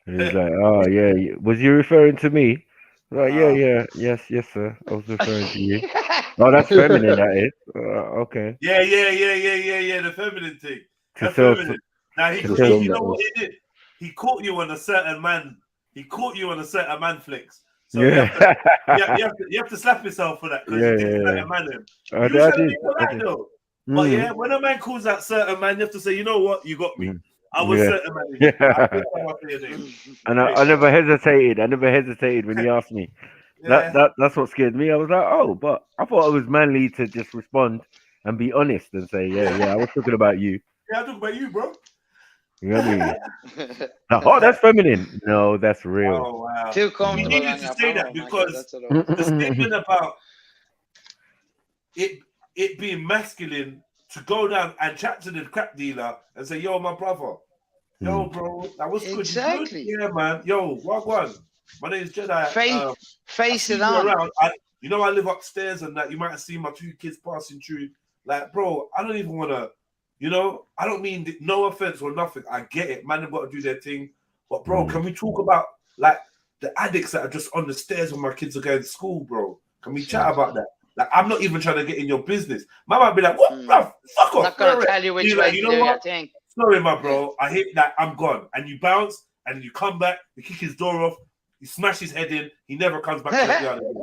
And he's like, oh yeah, was you referring to me? Like, yeah, yes, sir. I was referring to you. Oh, that's feminine, that is. Okay. Yeah. The feminine thing. That's sell feminine. Now you know what he did? He caught you on a certain man. He caught you on a certain man flex. So you have to slap yourself for that because you did certain man him. You said it polite though. But yeah, when a man calls out certain man, you have to say, you know what, you got me. I was certain man. And I never hesitated. I never hesitated when he asked me. That's what scared me. I was like, oh, but I thought it was manly to just respond and be honest and say, yeah, I was talking about you. Yeah, I'm talking about you, bro. You know what I mean? Oh, that's feminine. No, that's real. Oh, wow. Too comfortable. You needed to say that because the statement about it being masculine to go down and chat to the crap dealer and say, yo, my brother. Yo, bro, that was good. Exactly. Yeah, man. Yo, wagwan. My name's Jedi. Face it on. I live upstairs and that. You might have seen my 2 kids passing through. Like, bro, I don't even want to, I don't mean no offense or nothing. I get it. Man, they've got to do their thing. But, bro, can we talk about, like, the addicts that are just on the stairs when my kids are going to school, bro? Can we chat about that? Like, I'm not even trying to get in your business. Man might be like, what, bro? Fuck off. I'm not going to tell you which way to do your thing. Sorry, my bro. I hate that. I'm gone. And you bounce, and you come back, you kick his door off, you smash his head in, he never comes back to the yard again.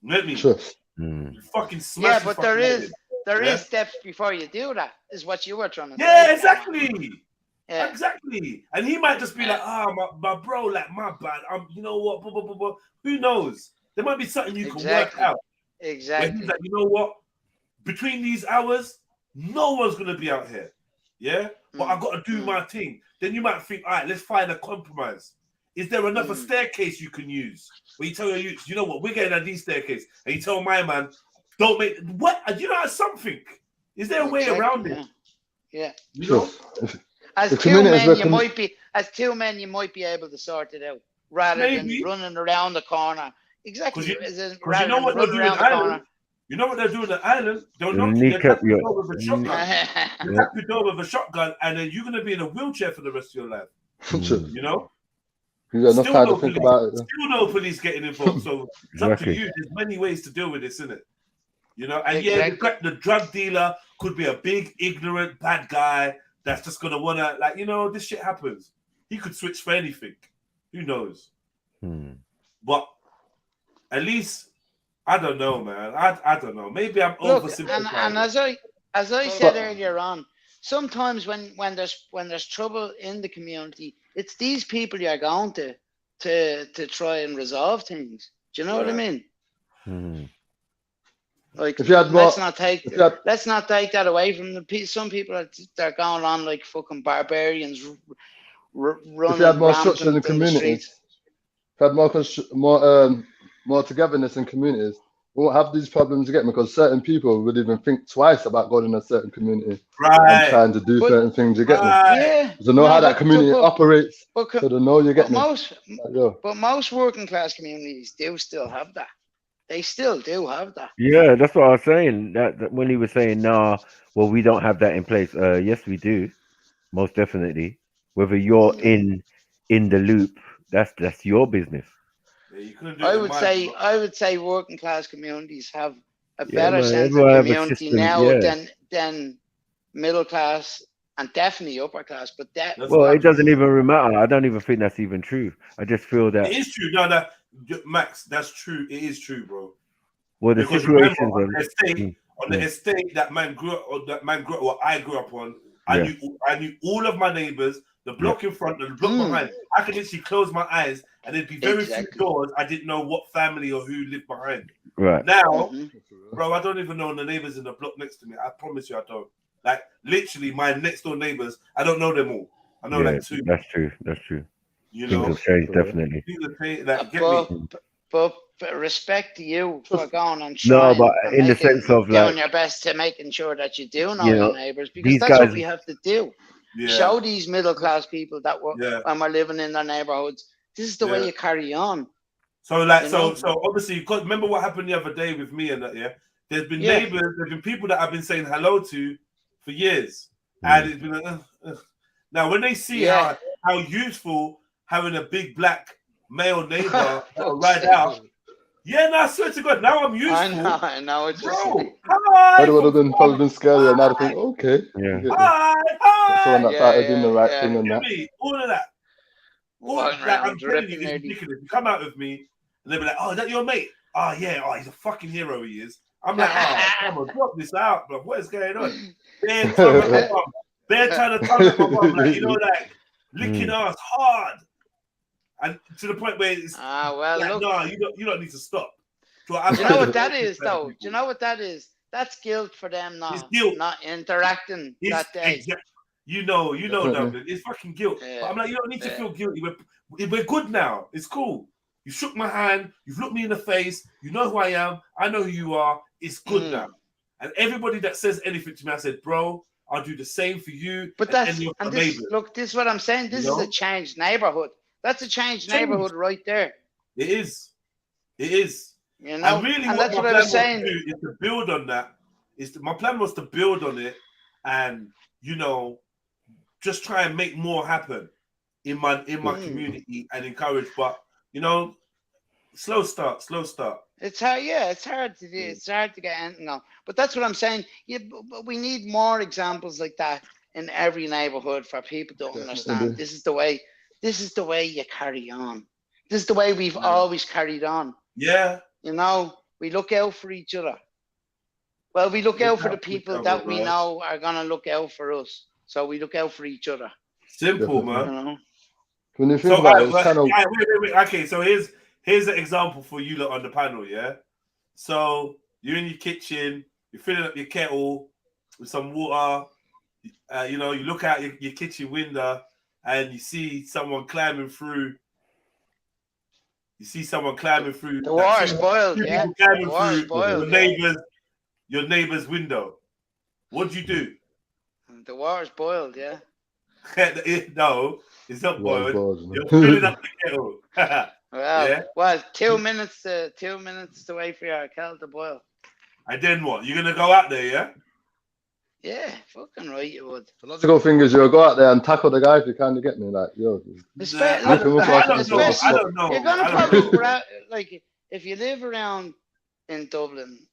You know what I mean? You fucking smash his but fucking head in. there is steps before you do that, is what you were trying to say. Yeah, exactly. Yeah. Exactly. And he might just be like, my bro, like, my bad. You know what? Blah, blah, blah, blah. Who knows? There might be something you can work out. Exactly. Where he's like, you know what? Between these hours, no one's going to be out here. Yeah? But I got to do my thing. Then you might think, all right, let's find a compromise. Is there another staircase you can use? Where you tell your youth, you know what, we're getting at these staircase. And you tell my man, don't make, what? You know, something. Is there a way around it? Yeah. You know? As two men, you might be able to sort it out rather than running around the corner. Exactly. Because you know what they're doing in Ireland? You know what they're doing in Ireland? They'll knock you down with a shotgun. They'll knock you down with a shotgun, and then you're going to be in a wheelchair for the rest of your life. You know? You got enough Still time no to think police. about it. Still no police getting involved. So it's up to Exactly. you. There's many ways to deal with this, isn't it? You know, and Exactly. yeah, the drug dealer could be a big, ignorant, bad guy that's just gonna wanna, like, you know, this shit happens. He could switch for anything. Who knows? But at least I don't know, man. I don't know. Maybe I'm Look, oversimplifying. and as I said earlier on, sometimes when there's trouble in the community, it's these people you're going to try and resolve things. Do you know what I mean? Like, if you had let's not take that away from the people. Some people they're going on like fucking barbarians, running if you had more structure in the rampant in the communities, streets. if you had more togetherness in communities, we won't have these problems again because certain people would even think twice about going in a certain community and trying to do certain things. You get me? Yeah. So they know how that community operates. But So they know you get me. But most working class communities do still have that. They still do have that. Yeah, that's what I was saying. That when he was saying, "Nah, well, we don't have that in place." Yes, we do, most definitely. Whether you're in the loop, that's your business. I would say working class communities have a Yeah, better man, sense of everyone have a community system, now yeah. than middle class and definitely upper class. But Well, it doesn't even matter. I don't even think that's even true. I just feel It that. is true. No, Max, that's true. It is true, bro. Well, the Because remember, situations on the estate that man grew up, or that man grew up, or I grew up on, I knew all of my neighbors, the block in front and the block behind. I could literally close my eyes, and there'd be very few doors I didn't know what family or who lived behind. Right now, bro, I don't even know the neighbors in the block next to me. I promise you, I don't. Like literally, my next door neighbors, I don't know them all. I know like two. That's true. That's true. You Things know, have changed, definitely. But respect to you for going and No, trying but and in the sense of doing like, your best to making sure that you do know you your know, neighbors, because these that's what guys- we have to do. Show these middle class people that when we're living in their neighborhoods, this is the way you carry on. So like, You so know? obviously, because remember what happened the other day with me and that. Yeah, there's been neighbors, there's been people that I've been saying hello to for years, and it's been like, now when they see how useful having a big black male neighbor that'll ride out. Yeah, no, I swear to God, now I'm useful. I know it's just bro. Hi, But it would have probably been scary, and I'd think, okay, hi. someone that started doing the right thing and Get that. me, all of that. Like, I'm telling you, it's ridiculous. You come out with me, and they'll be like, "Oh, is that your mate? Oh, yeah. Oh, he's a fucking hero. He is." I'm like, "Oh, come on, drop this out, bro. What is going on?" They're trying to tongue at my mum, like, you know, like licking ass hard, and to the point where it's like, no, you don't need to stop. So Do you know what that is, though? Do you know what that is? That's guilt for them not interacting that day. You know, Dublin. It's fucking guilt. But I'm like, you don't need to feel guilty. We're good now. It's cool. You shook my hand. You've looked me in the face. You know who I am. I know who you are. It's good now. And everybody that says anything to me, I said, bro, I'll do the same for you. But this is what I'm saying. This is a changed neighborhood. That's a changed neighborhood right there. It is. It is. You know, and really, and what that's my what I plan was was saying. to do is to build on that. My plan was to build on it, and you know, just try and make more happen in my community and encourage. But you know, slow start. It's hard. Yeah, it's hard to do. It's hard to get anything on. But that's what I'm saying. Yeah, but we need more examples like that in every neighborhood for people to understand. This is the way. This is the way you carry on. This is the way we've always carried on. Yeah. You know, we look out for each other. Well, we look out for the people that we know are gonna look out for us. So we look out for each other. Simple, man. You know? When you think about it, it's kind of... wait. Okay, so here's an example for you lot on the panel, yeah? So you're in your kitchen, you're filling up your kettle with some water, you know, you look out your kitchen window and you see someone climbing through. The water's boiled, yeah. Climbing through your neighbor's window. What'd you do? The water's boiled, yeah. No, it's not boiled. You're man. filling up the kettle. Well, 2 minutes to wait for your kettle to boil. And then what? You're gonna go out there, yeah? Yeah, fucking right you would. The logical thing is you'll go out there and tackle the guy if you kind of get me. Like, yo, Especially, I don't know. you're gonna probably like if you live around in Dublin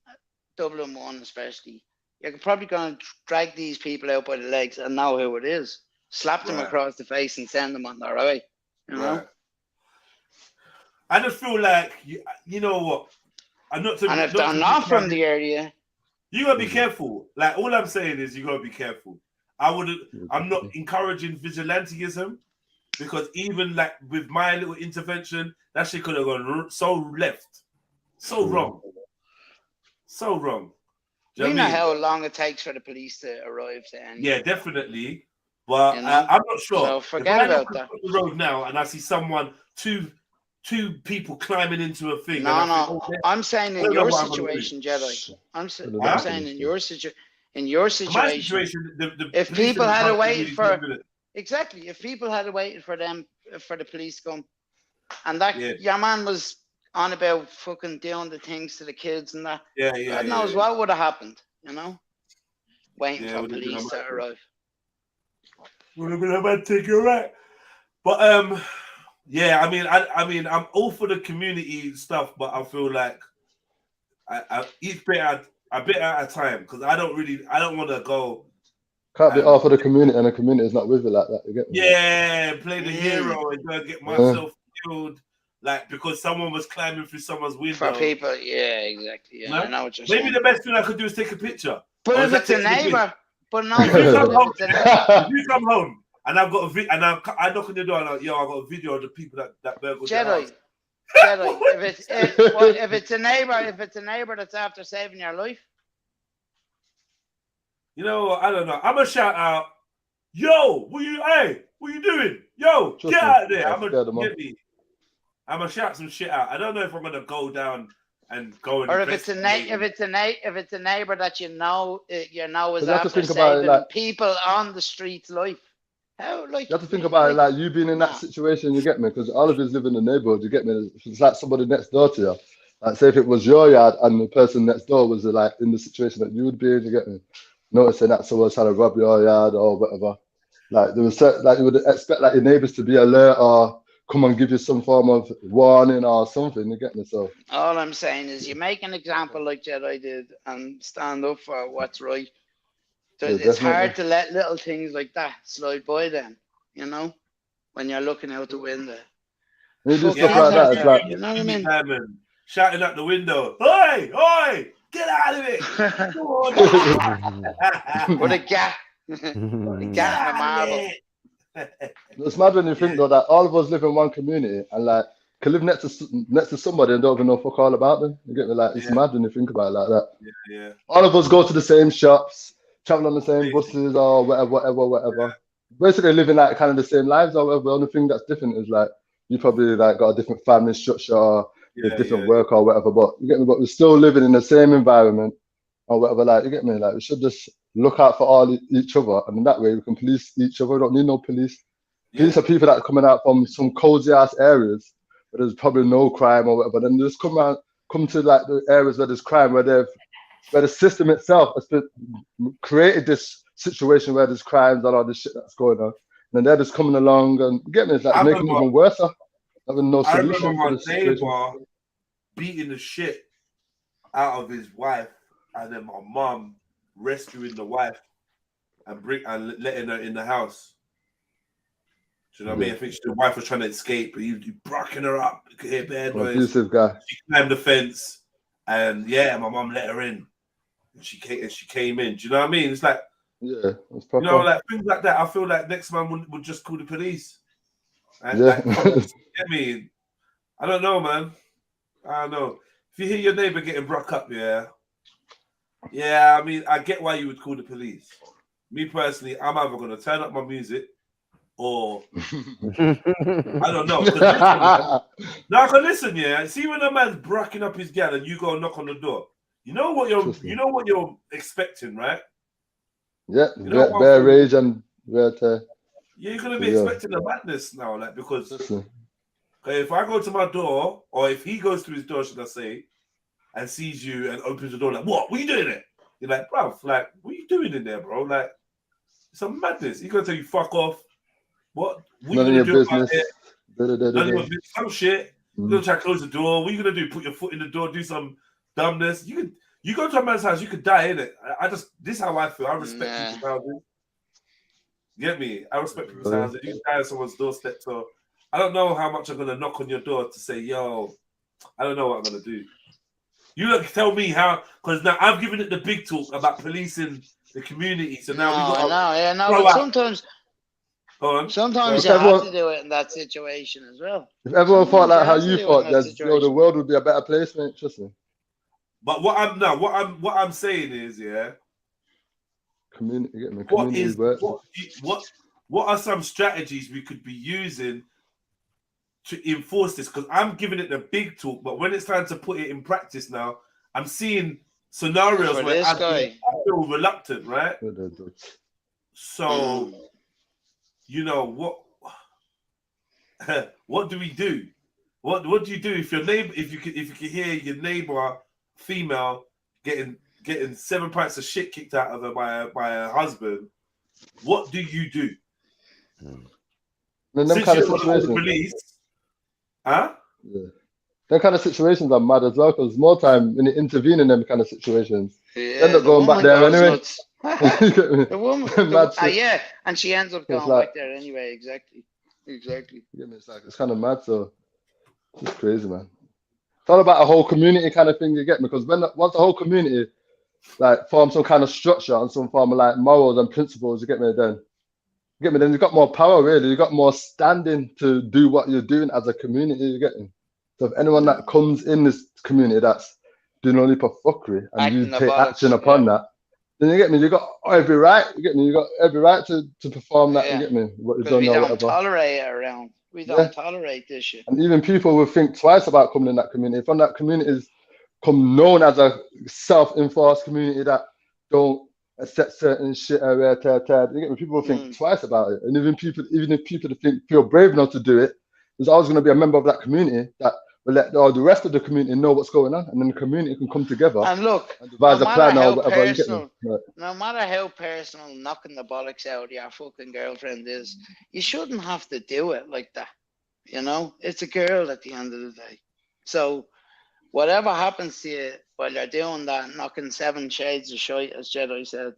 1 especially, you're probably gonna drag these people out by the legs and know who it is, slap them across the face and send them on their way. You know. I just feel like you know what. I'm not. And if they're not from the area, you gotta be careful. Like all I'm saying is you gotta be careful. I'm not encouraging vigilantism because even like with my little intervention, that shit could have gone so left, so wrong, so wrong. we know how long it takes for the police to arrive to end. Yeah, definitely. But I'm not sure. So forget about that. The road now, and I see someone two people climbing into a thing. No, I'm saying in your situation, Jedi. I'm saying in your situation. In your situation, if people had waited for if people had waited for the police to come, and that your man was on about fucking doing the things to the kids and that, God knows what would have happened, you know, waiting for police to arrive. Would have been a bad thing, you're right. But yeah, I mean, I'm all for the community stuff, but I feel like each bit a bit at a time because I don't want to go. Can't be all for the community and the community is not with it like that. You get me? Yeah, play the hero and go get myself killed, like because someone was climbing through someone's window. For people, yeah, exactly. Yeah, I know what you're saying. Maybe the best thing I could do is take a picture. But if it's a neighbor, but no, if you come home and I've got a video, and I knock on the door and like, yo, I got a video of the people that burgled the house. Jedi, if it's a neighbor that's after saving your life. You know, I don't know. I'm gonna shout out, yo, what you doing? Yo, get out of there. I'm gonna shout some shit out. I don't know if I'm gonna go down and go and. Or if it's a neighbor that you know is after saving people on the street's life. How, like, you have to think about it like you being in that situation, you get me? Because all of us live in the neighborhood, you get me? It's like somebody next door to you. Like, say if it was your yard and the person next door was like in the situation that you would be in, you get me? Noticing that someone's trying to rob your yard or whatever. Like, there was certain, like, you would expect like your neighbors to be alert or come and give you some form of warning or something, you get me? So all I'm saying is you make an example like Jedi did and stand up for what's right. It's hard to let little things like that slide by then, you know, when you're looking out the window. You do stuff like that, it's like, you know what I mean? Shouting out the window, oi, get out of it! With a gat. With a gat and a marble. It's mad when you think though that all of us live in one community and like can live next to somebody and don't even know fuck all about them. You get me? Like it's mad when you think about it like that. Yeah. All of us go to the same shops, travel on the same buses or whatever. Basically living like kind of the same lives or whatever. The only thing that's different is like you probably like got a different family structure or different work or whatever. But you get me? But we're still living in the same environment or whatever. Like you get me? Like we should just look out for each other, and in that way we can police each other. We don't need no police. Police are people that are coming out from some cozy ass areas where there's probably no crime or whatever. Then they just come to like the areas where there's crime, where the system itself has created this situation where there's crimes and all this shit that's going on. And they're just coming along and get me, it's like making it even worse. Having no solution for the situation. Neighbor beating the shit out of his wife, and then my mum rescuing the wife and letting her in the house. Do you know what I mean? I think the wife was trying to escape, but he brocking her up. You could hear bad noise. Abusive guy. She climbed the fence, and my mum let her in. And she came in. Do you know what I mean? It's like, it's proper. You know, like things like that. I feel like next man would just call the police. And Yeah. Get me. I don't know, man. I don't know. If you hear your neighbor getting broke up, I mean, I get why you would call the police. Me personally, I'm either going to turn up my music or I don't know. Now, listen, see when a man's bracking up his gal and you go knock on the door, you know what you're expecting, right? Yeah, bare rage and you're gonna be expecting a madness now, like because if I go to my door, or if he goes to his door, should I say, and sees you and opens the door, like, what are you doing there? You're like, bruv, like, what are you doing in there, bro? Like, it's a madness. He's gonna tell you fuck off. What are you gonna do about it? None of your business. Some shit. You're gonna try to close the door. What are you gonna do? Put your foot in the door, do some dumbness. You go to a man's house, you could die, innit? This is how I feel. I respect people's houses. Get me? I respect people's houses. You die on someone's doorstep, so I don't know how much I'm gonna knock on your door to say, yo, I don't know what I'm gonna do. You look, tell me how, because now I've given it the big talk about policing the community. So now we got but sometimes you have to do it in that situation as well. If everyone thought like how you thought, the world would be a better place, mate. Trust me. But what I'm saying is, yeah, community, get me. Community work. What are some strategies we could be using to enforce this? Because I'm giving it the big talk, but when it's time to put it in practice now, I'm seeing scenarios where I feel reluctant, right? So, you know what do we do? What do you do if your neighbor, if you can hear your neighbor female getting 7 pints of shit kicked out of her by her husband? What do you do? Them kind of situations, police, huh? Yeah. Them kind of situations are mad as well, because more time when you intervene in them kind of situations, end up going back there anyway. The woman, and she ends up going back there anyway. Exactly. It's kind of mad, so it's crazy, man. It's all about a whole community kind of thing, you get me? Because once the whole community like form some kind of structure and some form of like morals and principles, you get me? Then you've got more power, really. You've got more standing to do what you're doing as a community, you get me? So if anyone that comes in this community that's doing only for fuckery and you take action upon that, then you get me, you got every right, you get me, you got every right to perform that, you get me? What you don't know, whatever. Tolerate it around. We don't tolerate this shit. And even people will think twice about coming in that community. If that community is known as a self-enforced community that don't accept certain shit, you get me? People will think twice about it. And even if people feel brave enough to do it, there's always going to be a member of that community that will let the rest of the community know what's going on, and then the community can come together and look and devise a plan or whatever. You get me? No matter how personal knocking the bollocks out of your fucking girlfriend is, you shouldn't have to do it like that. You know, it's a girl at the end of the day. So whatever happens to you while you're doing that, knocking 7 shades of shite, as Jedi said,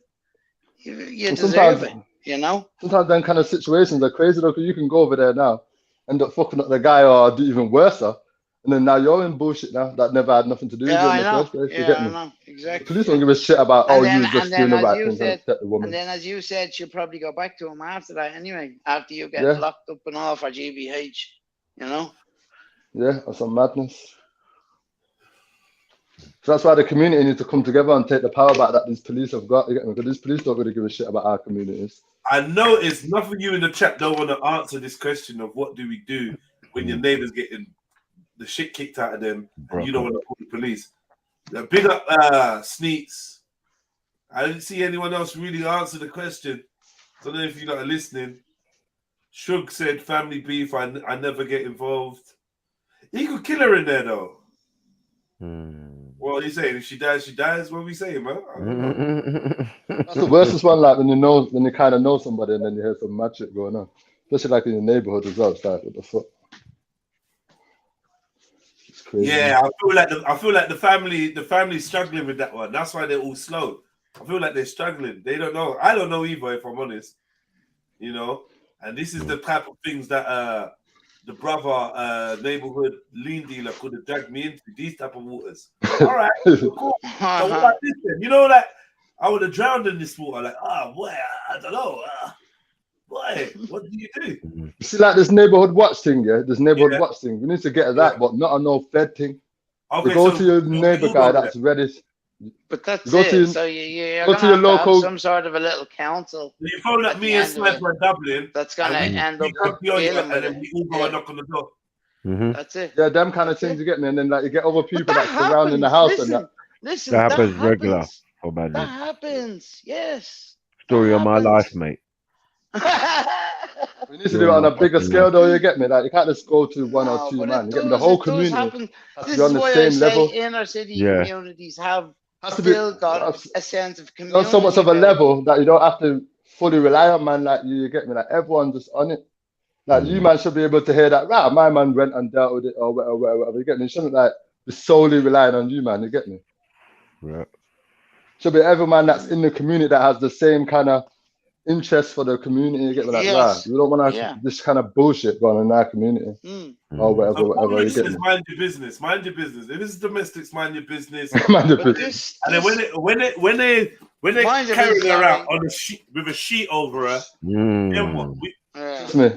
you deserve it. You know. Sometimes them kind of situations are crazy though, because you can go over there now, end up fucking up the guy, or do even worse. And then now you're in bullshit now that never had nothing to do with you in the first place. You get me? I know. Exactly. Police don't give a shit about, you just doing the right thing to protect the woman. And then, as you said, she'll probably go back to him after that anyway, after you get locked up and all for GBH, you know? Yeah, that's some madness. So that's why the community needs to come together and take the power back that these police have got. You get me? Because these police don't really give a shit about our communities. I know it's not for you in the chat don't want to answer this question of what do we do when your neighbor's getting the shit kicked out of them and you don't want to call the police. Big up Sneaks. I didn't see anyone else really answer the question. I don't know if you lot are listening. Shug said family beef, I never get involved. He could kill her in there though. What are you saying? If she dies, she dies. What are we saying, man? I don't know. That's the worst one, like when you kind of know somebody and then you hear some mad shit going on, especially like in your neighborhood as well. It's like, what the fuck? It's crazy. Yeah, I feel like the family's struggling with that one. That's why they're all slow. I feel like they're struggling. They don't know. I don't know either, if I'm honest. You know, and this is the type of things that the brother neighborhood lean dealer could have dragged me into, these type of waters. All right, cool. So what about this then? You know, like I would have drowned in this water. Like, boy, I don't know. Boy, what do you do? You see, like this neighborhood watch thing, this neighborhood watch thing. We need to get to that, but not a no fed thing. Okay, you go to your neighbor guy that's ready. But that's it. So you're going to have local... have some sort of a little council. You phone at me and Sniper in Dublin. That's going to end up dealing with it. And we all go and knock on the door. That's it. Yeah, them kind of things you get me. And then like you get other people that surrounding the house and that. Listen, that happens regular. That happens, yes. Story of my life, mate. We need to do it on a bigger scale, though. You get me? Like you can't just go to one or two man. You get me? The whole community has to be on the same level. Inner city communities have has to be still got a sense of community. so much of a level that you don't have to fully rely on man like you get me. Like everyone's just on it. Like you man should be able to hear that, right? My man went and dealt with it or whatever. You get me? It shouldn't like be solely relying on you, man. You get me? Right. Should be every man that's in the community that has the same kind of interest for the community. You get me? Like, right? We don't want to this kind of bullshit going on in our community or whatever. So Whatever. You get me? mind your business. Mind your business. If it's domestics, mind your business. Mind your business. And then when they carry her out on a sheet with a sheet over her, then what? Trust me.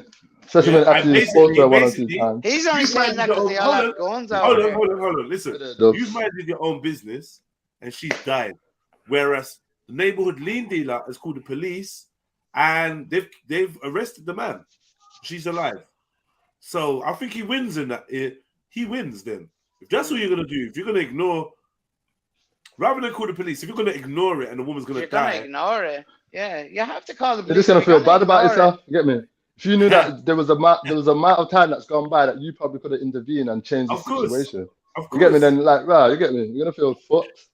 Especially when after you spoke to her 1 or 2 times. He's only saying that because they all have guns out Hold there. on. Listen, you've minded your own business, and she's died. Whereas the neighborhood lean dealer has called the police, and they've arrested the man. She's alive. So I think he wins in that. He wins then. If that's what you're gonna do, if you're gonna ignore, rather than call the police, if you're gonna ignore it and the woman's gonna die, ignore it. Yeah, you have to call the police. You're just gonna feel bad about yourself. You get me? If you knew that there was a amount of time that's gone by that you probably could have intervened and changed the situation. You get me? Then like, right, you get me? You're gonna feel fucked.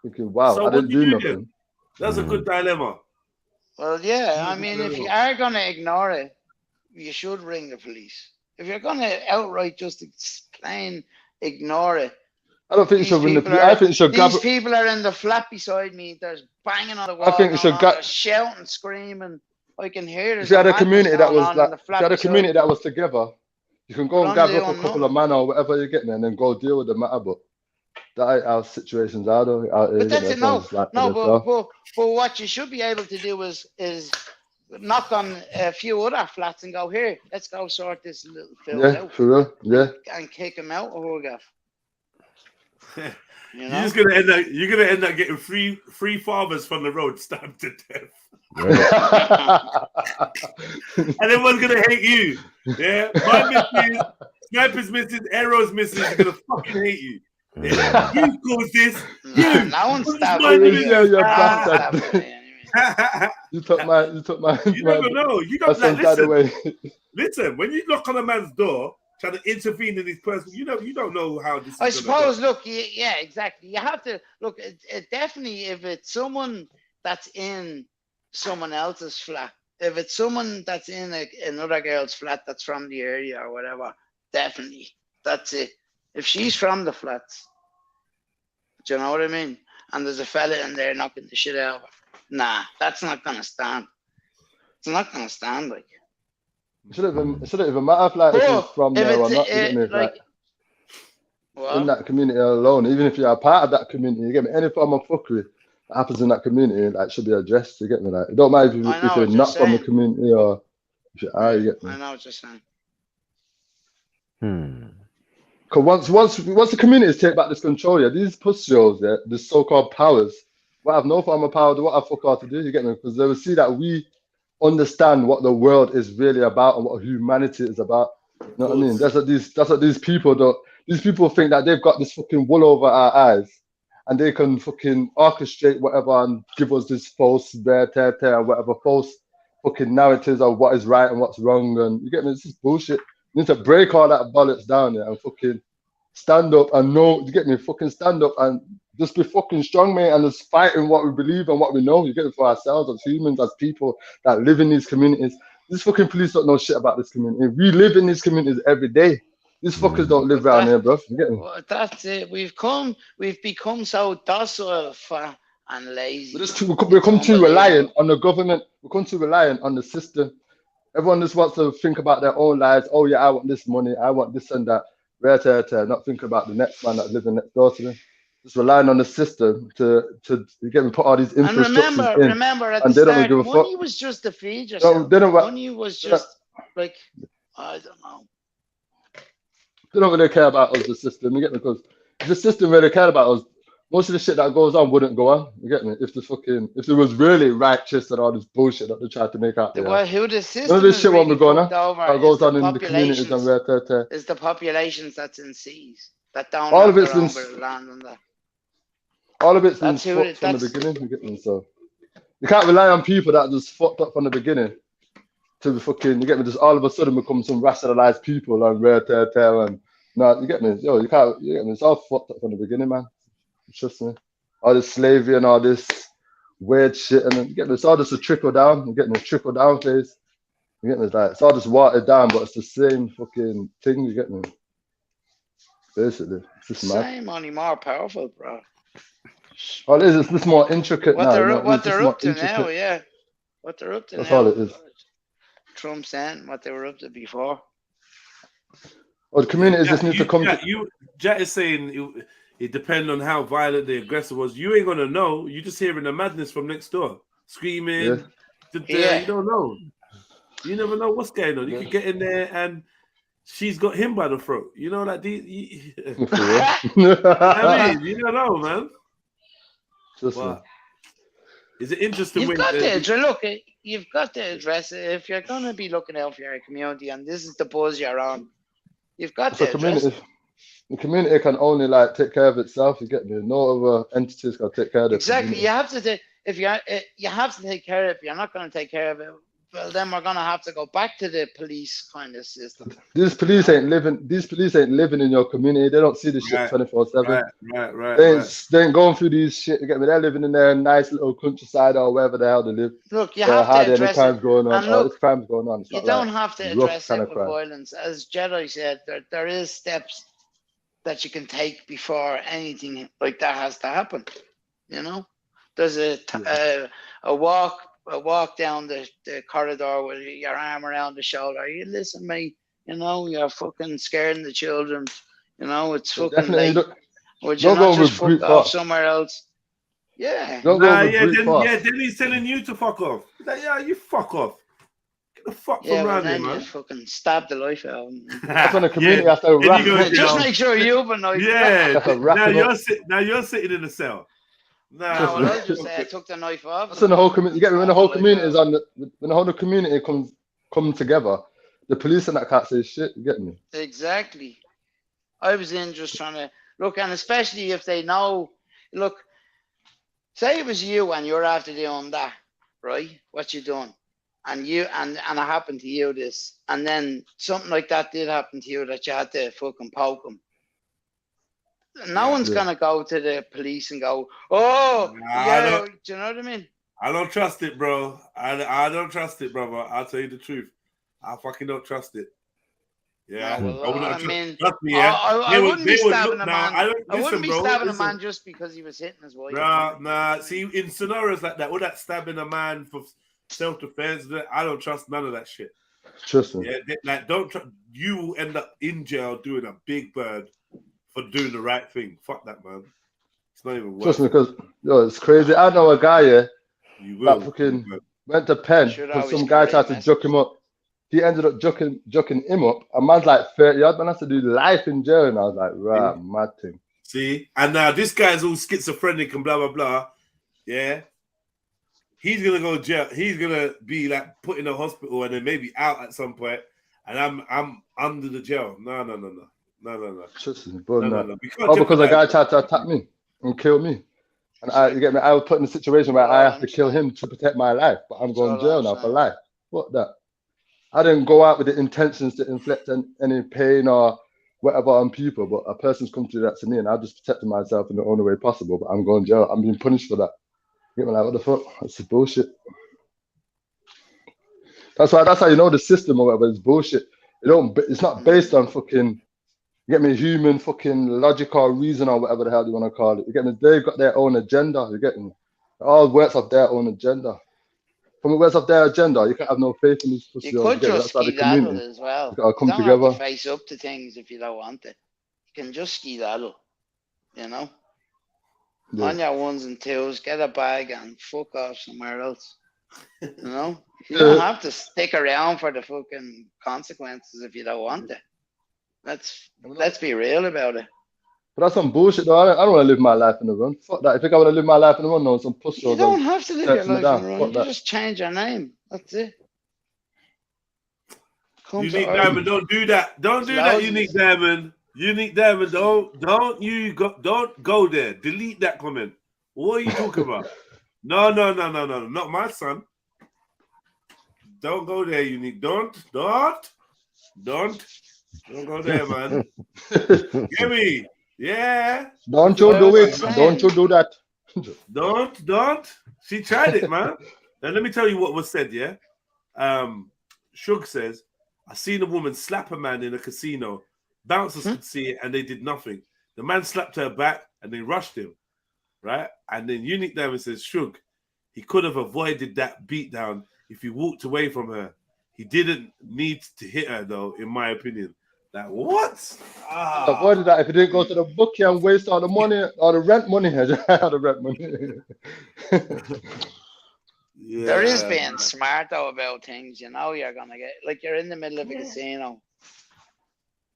Thinking, wow, so I didn't do nothing. Then? That's a good dilemma. Well, yeah, I mean, if you are gonna ignore it, you should ring the police. If you're gonna outright just plain ignore it, I don't think you should ring the police. I think you should grab. These people are in the flat beside me. There's banging on the wall. I think you should grab. Shouting, screaming. I can hear. If you had a community that was like, if you had a community that was together, you can go and gather up a couple of men or whatever you get there, and then go deal with the matter. But that ain't how situations are, though. But that's it. No, but what you should be able to do is knock on a few other flats and go, here, let's go sort this little Phil out. For real, yeah. And kick him out, or You're just gonna end up getting three fathers from the road stabbed to death. And everyone's gonna hate you. Yeah, my missus, Sniper's missus, Arrow's missus is gonna fucking hate you. Yeah. You caused this. No one's stabbing you took my. You never know. You don't listen. When you knock on a man's door, trying to intervene in his personal, you don't know how this. I suppose. Look, yeah, exactly. You have to look. It definitely, if it's someone that's in someone else's flat, if it's someone that's in another girl's flat that's from the area or whatever, definitely, that's it. If she's from the flats, do you know what I mean? And there's a fella in there knocking the shit out of her. Nah, that's not gonna stand. It's not gonna stand, like. It shouldn't even matter if she's from there or not. You get me? In that community alone, even if you're a part of that community, you get me? Any form of fuckery that happens in that community, like, should be addressed. You get me? Like, it don't matter if you're not from the community or if you are. You get me? I know what you're saying. Because once the communities take back this control, these pussies, the so-called powers, will have no form of power to what I fuck all to do. You get me? Because they will see that we understand what the world is really about and what humanity is about. You know what I mean? That's what these people do. These people think that they've got this fucking wool over our eyes and they can fucking orchestrate whatever and give us this false whatever false fucking narratives of what is right and what's wrong. And you get me? This is bullshit. You need to break all that bollocks down there and fucking stand up and know, you get me? Fucking stand up and just be fucking strong, mate, and just fighting what we believe and what we know. You get it for ourselves as humans, as people that live in these communities. These fucking police don't know shit about this community. We live in these communities every day. These fuckers don't live around here, bro. You get me? Well, that's it. We've become so docile and lazy. We come too reliant on the government. We come too reliant on the system. Everyone just wants to think about their own lives. Oh yeah, I want this money. I want this and that. Not think about the next man that's living next door to them. Just relying on the system to get me put all these infrastructures in. Remember at the start, money was just to feed yourself. Money was just like, I don't know. They don't really care about us, the system. You get me? Because if the system really cared about us, most of the shit that goes on wouldn't go on. You get me? If it was really righteous and all this bullshit that they tried to make out there. Well, who the system none of this shit really won't be going on. That goes on in the communities and where is the populations that's in seas that don't all have of it's their own been bit of land and that. All of it's been fucked from the beginning. You get me? So you can't rely on people that just fucked up from the beginning to be fucking. You get me? Just all of a sudden become some rationalized people and and no, you get me? Yo, you can't. You get me? It's all fucked up from the beginning, man. Trust me. all this slavery and all this weird shit, and then getting it's all just a trickle down. You're getting a trickle down phase. You're getting like it's all just watered down, but it's the same fucking thing. You're getting basically. It's just mad. Same, only more powerful, bro. Oh, it is. It's just more intricate now. What they're up to now, yeah. What they're up to That's now. all it is. Trump's saying what they were up to before. Well, the community just needs to come. Jack is saying it depends on how violent the aggressor was. You ain't gonna know. You just hearing the madness from next door, screaming. Yeah. You don't know. You never know what's going on. You could get in there and she's got him by the throat. You know, like these. I mean, you don't know, man. But is it interesting? You've got to address it if you're gonna be looking out for your community, and this is the buzz you're on. You've got to address it. The community can only like take care of itself. You get me? No other entities can take care of it. Exactly. You have to take you have to take care of it. If you're not going to take care of it, well, then we're going to have to go back to the police kind of system. These police ain't living. These police ain't living in your community. They don't see the shit 24/7. They ain't going through these shit. You get me? They're living in their nice little countryside or wherever the hell they live. Look, you have to address crimes it. going on. And look, there's crimes going on. It's you not don't like have to rough address kind it of with crime. violence. As Jedi said, there is steps that you can take before anything like that has to happen. You know, there's a walk down the corridor with your arm around the shoulder. You listen, mate. You know, you're fucking scaring the children. You know, it's fucking late. Would you not just fuck off somewhere else? Yeah. Then he's telling you to fuck off. Like, yeah, you fuck off. Get the fuck from around here, man. You fucking stab the life out of him. That's when the community has to wrap. Just make sure you open those. Yeah. Now you're sitting in the cell. No, well, I just say I took the knife off. That's when the whole community. You get me? When the whole community is on when the whole community come together, the police and that can't say shit. You get me? Exactly. I was in just trying to look, and especially if they know. Look, say it was you and you're after doing that, right? What you doing? And it happened to you this, and then something like that did happen to you that you had to fucking poke them. No one's gonna go to the police and go, "Oh, yeah." Do you know what I mean? I don't trust it, bro. I don't trust it, brother. I'll tell you the truth. I fucking don't trust it. Yeah, no, well, trust me. Yeah, I wouldn't be stabbing a man. I wouldn't be stabbing a man just because he was hitting his wife. Nah. See, in scenarios like that, all that stabbing a man for self-defense, I don't trust none of that shit. Trust me. Yeah, you will end up in jail doing a big bird for doing the right thing. Fuck that, man. It's not even worth Trust me, because it's crazy. I know a guy that fucking went to pen because some guy tried to juck him up. He ended up jucking him up. A man's like 30 odd, man has to do life in jail. And I was like, right, mad thing. See? And now this guy's all schizophrenic and blah, blah, blah. Yeah. He's going to go to jail. He's going to be like put in a hospital and then maybe out at some point. And I'm under the jail. No. Trust me, bro, no. Because a guy tried to attack me and kill me. And I was put in a situation where I have to kill him to protect my life. But I'm going to jail now for life. What that? I didn't go out with the intentions to inflict any pain or whatever on people, but a person's come to do that to me and I just protected myself in the only way possible, but I'm going to jail. I'm being punished for that. You get me? Like, what the fuck? That's bullshit. That's how you know the system or whatever is bullshit. It's not based on fucking, you get me, human fucking logic or reason or whatever the hell you want to call it. You get me? They've got their own agenda. You get me? It all works off their own agenda. From the words of their agenda, you can't have no faith in this pussy. You could just skedaddle as well. You gotta come together. together. Have to face up to things if you don't want it. You can just skedaddle, you know? Yeah. On your ones and twos, get a bag and fuck off somewhere else. You know? You don't have to stick around for the fucking consequences if you don't want it. Let's be real about it. But that's some bullshit though. I don't want to live my life in the run. Fuck that. If I want to live my life in the run, no, some pussy. You don't have to live your life in the run. You just change your name. That's it. Unique Diamond, don't do that. Don't do that, Unique Diamond. Unique Diamond, don't go there. Delete that comment. What are you talking about? No. Not my son. Don't go there, Unique. Don't go there, man. Get me. Yeah. Don't you do it. Don't you do that. Don't. She tried it, man. Now let me tell you what was said. Yeah, Shug says, "I seen a woman slap a man in a casino. Bouncers could see it, and they did nothing. The man slapped her back, and they rushed him, right? And then Unique Diamond says, Shug, he could have avoided that beatdown if he walked away from her. He didn't need to hit her, though, in my opinion." Like, what? Avoided that if he didn't go to the bookie and waste all the money or the rent money. The rent money. Yeah, there is being smart though about things. You know, you're gonna get like you're in the middle of a casino.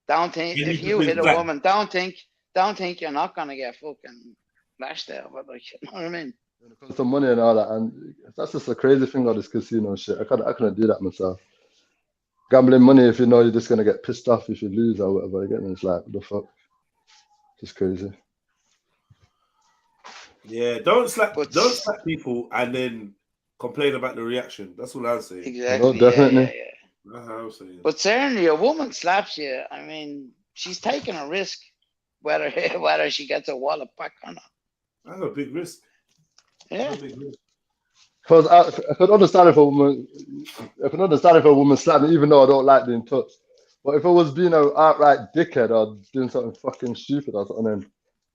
Don't think if you hit a woman, don't think you're not gonna get fucking lashed out. But like, you know what I mean? When it comes to money and all that, and that's just a crazy thing of this casino shit. I couldn't do that myself. Gambling money, if you know you're just gonna get pissed off if you lose or whatever, again, it's like, what the fuck? Just crazy. Yeah, don't slap people and then complain about the reaction. That's all I'm saying. Exactly. No, definitely. Yeah. That's how I'm saying. But certainly, a woman slaps you. I mean, she's taking a risk, whether she gets a wallet back or not. That's a big risk. Yeah. Because I could understand if a woman, slapped me, even though I don't like being touched. But if I was being an outright dickhead or doing something fucking stupid or something, then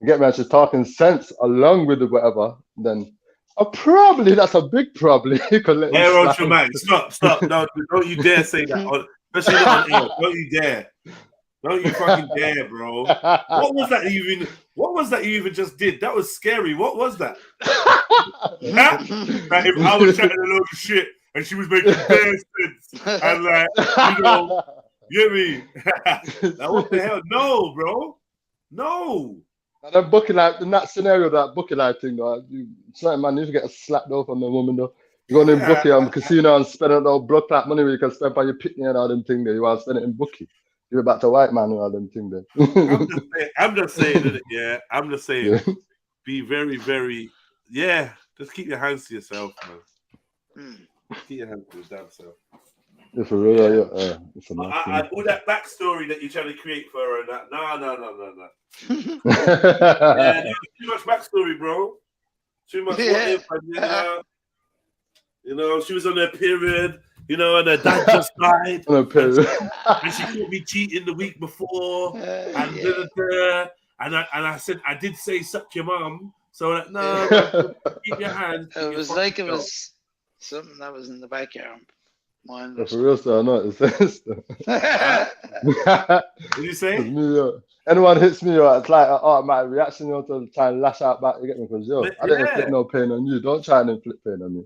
you get me, and she's talking sense along with the whatever, then that's a big probably. Air on your mind. Stop. No, don't you dare say that. Especially not on air. Don't you dare. Don't you fucking dare, bro. What was that you even just did? That was scary. What was that? Like if I was chatting a load of shit and she was making bare sense and like, you know, you get me? Like, what the hell? No, bro. No. That booking light, in that scenario, that booking light thing, it's like, man, you get slapped off on the woman, though. You go in bookie casino and spend all blood clot money where you can spend on your pitney and all them things there. You want to spend it in bookie. Give it back to white man and all them things there. I'm just saying, isn't it? Yeah. I'm just saying, be very, very, just keep your hands to yourself, man. Keep your hands to your damn self. Yeah, for real, it's a all that backstory that you're trying to create for her and that. No. Yeah, too much backstory, bro. Too much. You know, she was on her period. You know, and her dad just died. And she caught me cheating the week before. And I said, I did say suck your mum. So like, no, keep your hands. It was like it was something that was in the backyard. For real, sir, no, it's What did you say? Anyone hits me, it's like an automatic reaction, to try and lash out back. You get me? Because I didn't inflict no pain on you. Don't try and inflict pain on me.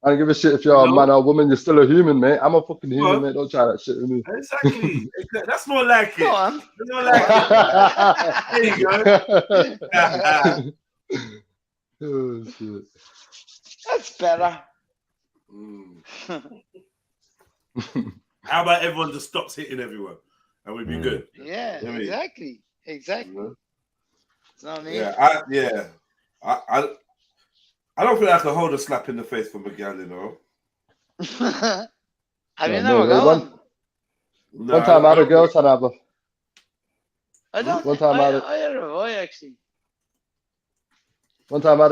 I don't give a shit if you're a man or a woman. You're still a human, mate. I'm a fucking human, mate. Don't try that shit with me. Exactly. That's more like it. Go on. That's more like it. There you go. Oh shit. That's better. How about everyone just stops hitting everyone and we'd be good? Yeah, exactly. It's not me. I don't think I can hold a slap in the face from a gal, you know. Have you never gone? One time I had a girl trying to have a. One time I had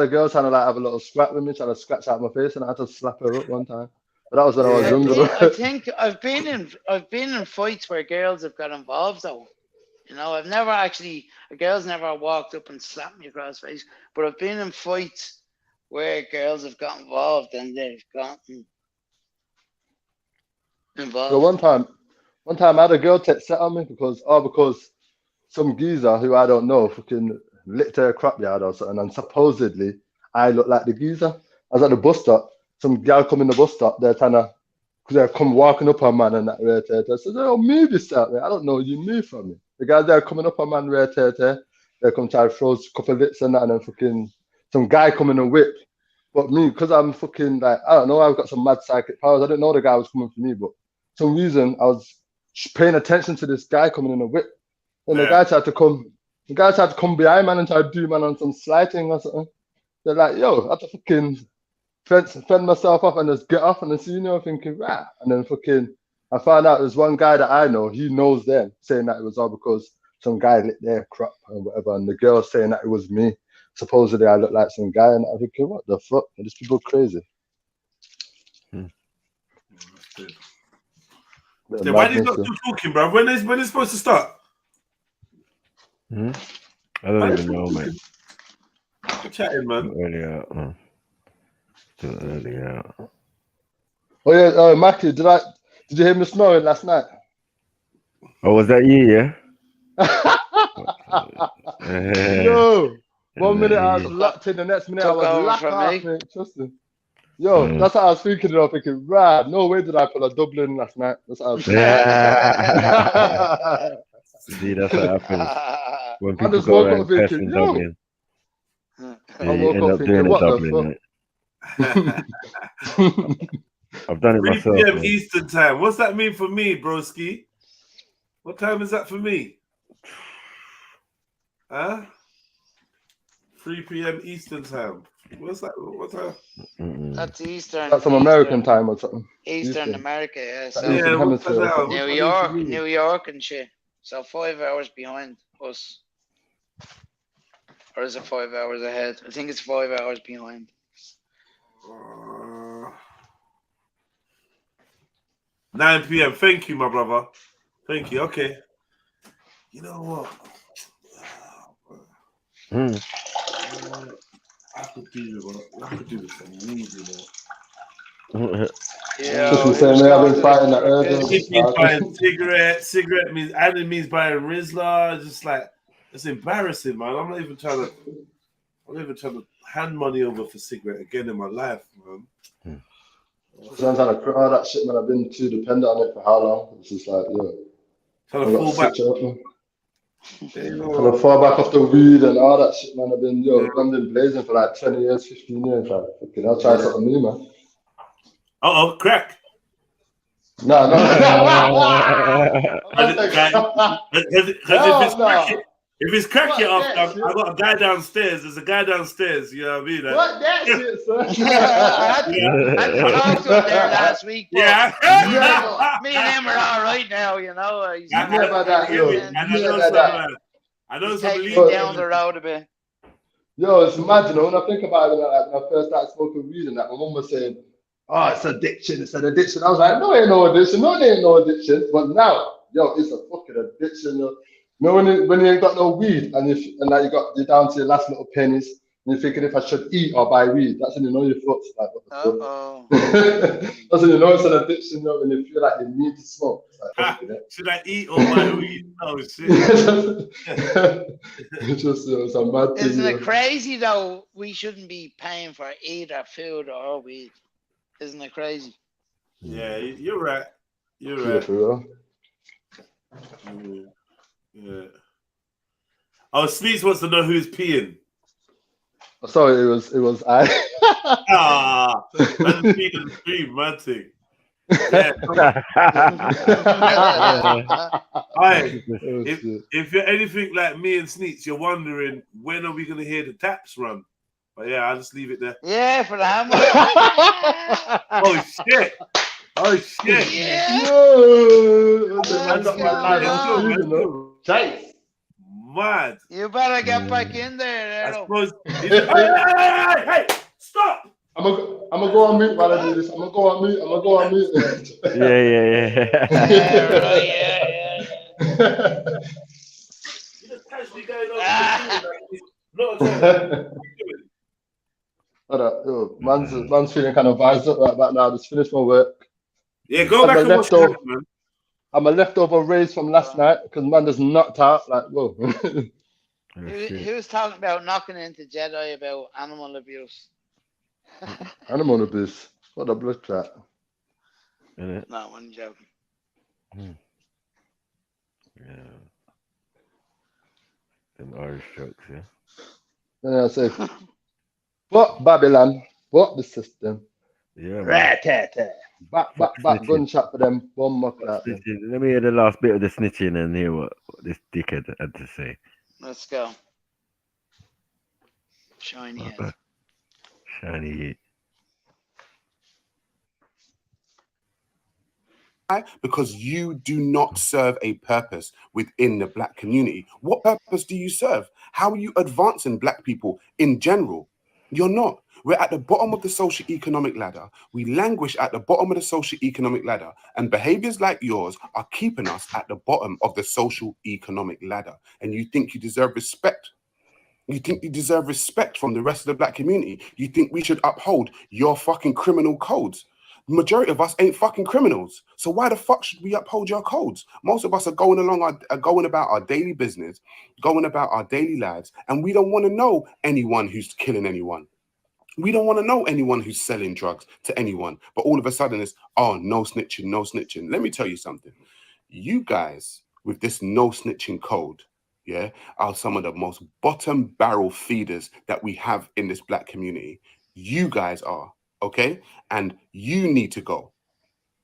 a girl trying to like have a little scrap with me, trying to scratch out my face, and I had to slap her up one time. But that was when I was younger. I think I've been in fights where girls have got involved though. You know, a girl's never walked up and slapped me across the face, but I've been in fights where girls have got involved and they've gotten involved. So one time I had a girl set on me because some geezer who I don't know fucking licked her crap yard or something, and supposedly I look like the geezer. I was at the bus stop. Some girl come in the bus stop. They're come walking up on man and that right there. I said, "Oh, move yourself, man. I don't know you move from me." The guys there coming up on man right there. They come try to throw a couple of licks and that, and then fucking some guy coming and whip. But me, because I'm fucking like, I don't know, I've got some mad psychic powers. I didn't know the guy was coming for me, but for some reason I was paying attention to this guy coming in a whip. And the guy tried to come behind man and try to do man on some sliding or something. They're like, yo, I have to fucking fend myself off and just get off, and then see, thinking, right. And then fucking I found out there's one guy that I know, he knows them, saying that it was all because some guy lit their crap or whatever, and the girl saying that it was me. supposedly I look like some guy, and I'm thinking, what the fuck? Are these people crazy? So why are you not still talking, bro? When is supposed to start? I don't even know, mate. We're chatting, man. Too early out. Oh yeah, Mackie, did you hear me snoring last night? Oh, was that you? Yeah. Yo, 1 minute I was locked in, the next minute I was locked off, mate. Trust me. Yo, that's what I was thinking. I'm thinking, right, no way did I pull a Dublin last night. That's what I was thinking. See, that's what happens when I people just go woke around up thinking, cursing yo. Dublin. I Yeah, you woke end up up thinking, doing a what the Dublin, fuck? mate. I've done it 3 myself, p.m. man. Eastern time. What's that mean for me, broski? What time is that for me? Huh? 3 p.m. Eastern time. What's that? What time? That's Eastern. That's some American time or something. Eastern America, yeah. So Eastern Hemisphere. Or New York and shit. So 5 hours behind us. Or is it 5 hours ahead? I think it's 5 hours behind. 9 p.m. Thank you, my brother. Thank you. Okay. You know what? I could do with some weed, you know. Just the same way I've been fighting that urge. It means buying cigarette means buying Rizla. Just like, it's embarrassing, man. I'm not even trying to hand money over for cigarette again in my life, man. Sometimes I quit all that shit, man. I've been too dependent on it for how long? It's just like, yeah. Trying to fall back. Trying to fall back off the weed and all that shit, man. I've been blazing for like 20 years, 15 years. Like, fucking, I'll try something new, man. Uh-oh, crack. No. If it's crack it off, I got a guy downstairs. There's a guy downstairs. You know what I mean? What that shit, son? I talked to him there last week. Yeah. Me and him are all right now, you know. I know some taking me down the road a bit. Yo, it's mad, you know, when I think about it, like, when I first started smoking weed and that, my mum was saying, oh, it's addiction, it's an addiction. I was like, no, it ain't no addiction, no, it ain't no addiction. But now, yo, it's a fucking addiction, yo. You know, when you ain't got no weed and like you're down to your last little pennies, and you're thinking if I should eat or buy weed, that's when you know your thoughts like, what the fuck? That's when you know it's an addiction, yo, when you feel like you need to smoke. It's like, should I eat or buy weed? Oh, shit. It's just it's a mad thing. Isn't it crazy, though? We shouldn't be paying for either food or weed. Isn't it crazy? Yeah, you're right. You're right. Yeah. Oh, Smeets wants to know who's peeing. Sorry, it was I. Man peeing in the stream, man thing. Yeah. If you're anything like me and Sneets, you're wondering when are we gonna hear the taps run? But yeah, I'll just leave it there. Yeah, for the hammer. Oh shit! Oh shit! Yeah. Mad. You better get back in there. I suppose. Hey! Stop! I'm gonna go on mute while I do this. I'm gonna go on mute. Yeah. You just casually going over Hold up, yo, man's feeling kind of vibes up right about now. Just finished my work. Yeah, go back and watch that, man. I'm a leftover raise from last night because man just knocked out. Like, whoa. He was talking about knocking into Jedi about animal abuse. Animal abuse. What a blood clot. No, I'm joking. Yeah. Them Irish jokes, yeah. Yeah, I say, what Babylon? What the system? Yeah, man. Rat-tat-tat. Back, gunshot for them. One more clap. Let me hear the last bit of the snitching and hear what this dickhead had to say. Let's go. Shiny head. Shiny head. Because you do not serve a purpose within the black community. What purpose do you serve? How are you advancing black people in general? You're not. We're at the bottom of the socio-economic ladder. We languish at the bottom of the socio-economic ladder, and behaviors like yours are keeping us at the bottom of the social-economic ladder. And you think you deserve respect? You think you deserve respect from the rest of the black community? You think we should uphold your fucking criminal codes? The majority of us ain't fucking criminals. So why the fuck should we uphold your codes? Most of us are going about our daily business, going about our daily lives, and we don't want to know anyone who's killing anyone. We don't want to know anyone who's selling drugs to anyone. But all of a sudden it's, oh, no snitching, no snitching. Let me tell you something. You guys with this no snitching code, yeah, are some of the most bottom barrel feeders that we have in this black community. You guys are, okay? And you need to go,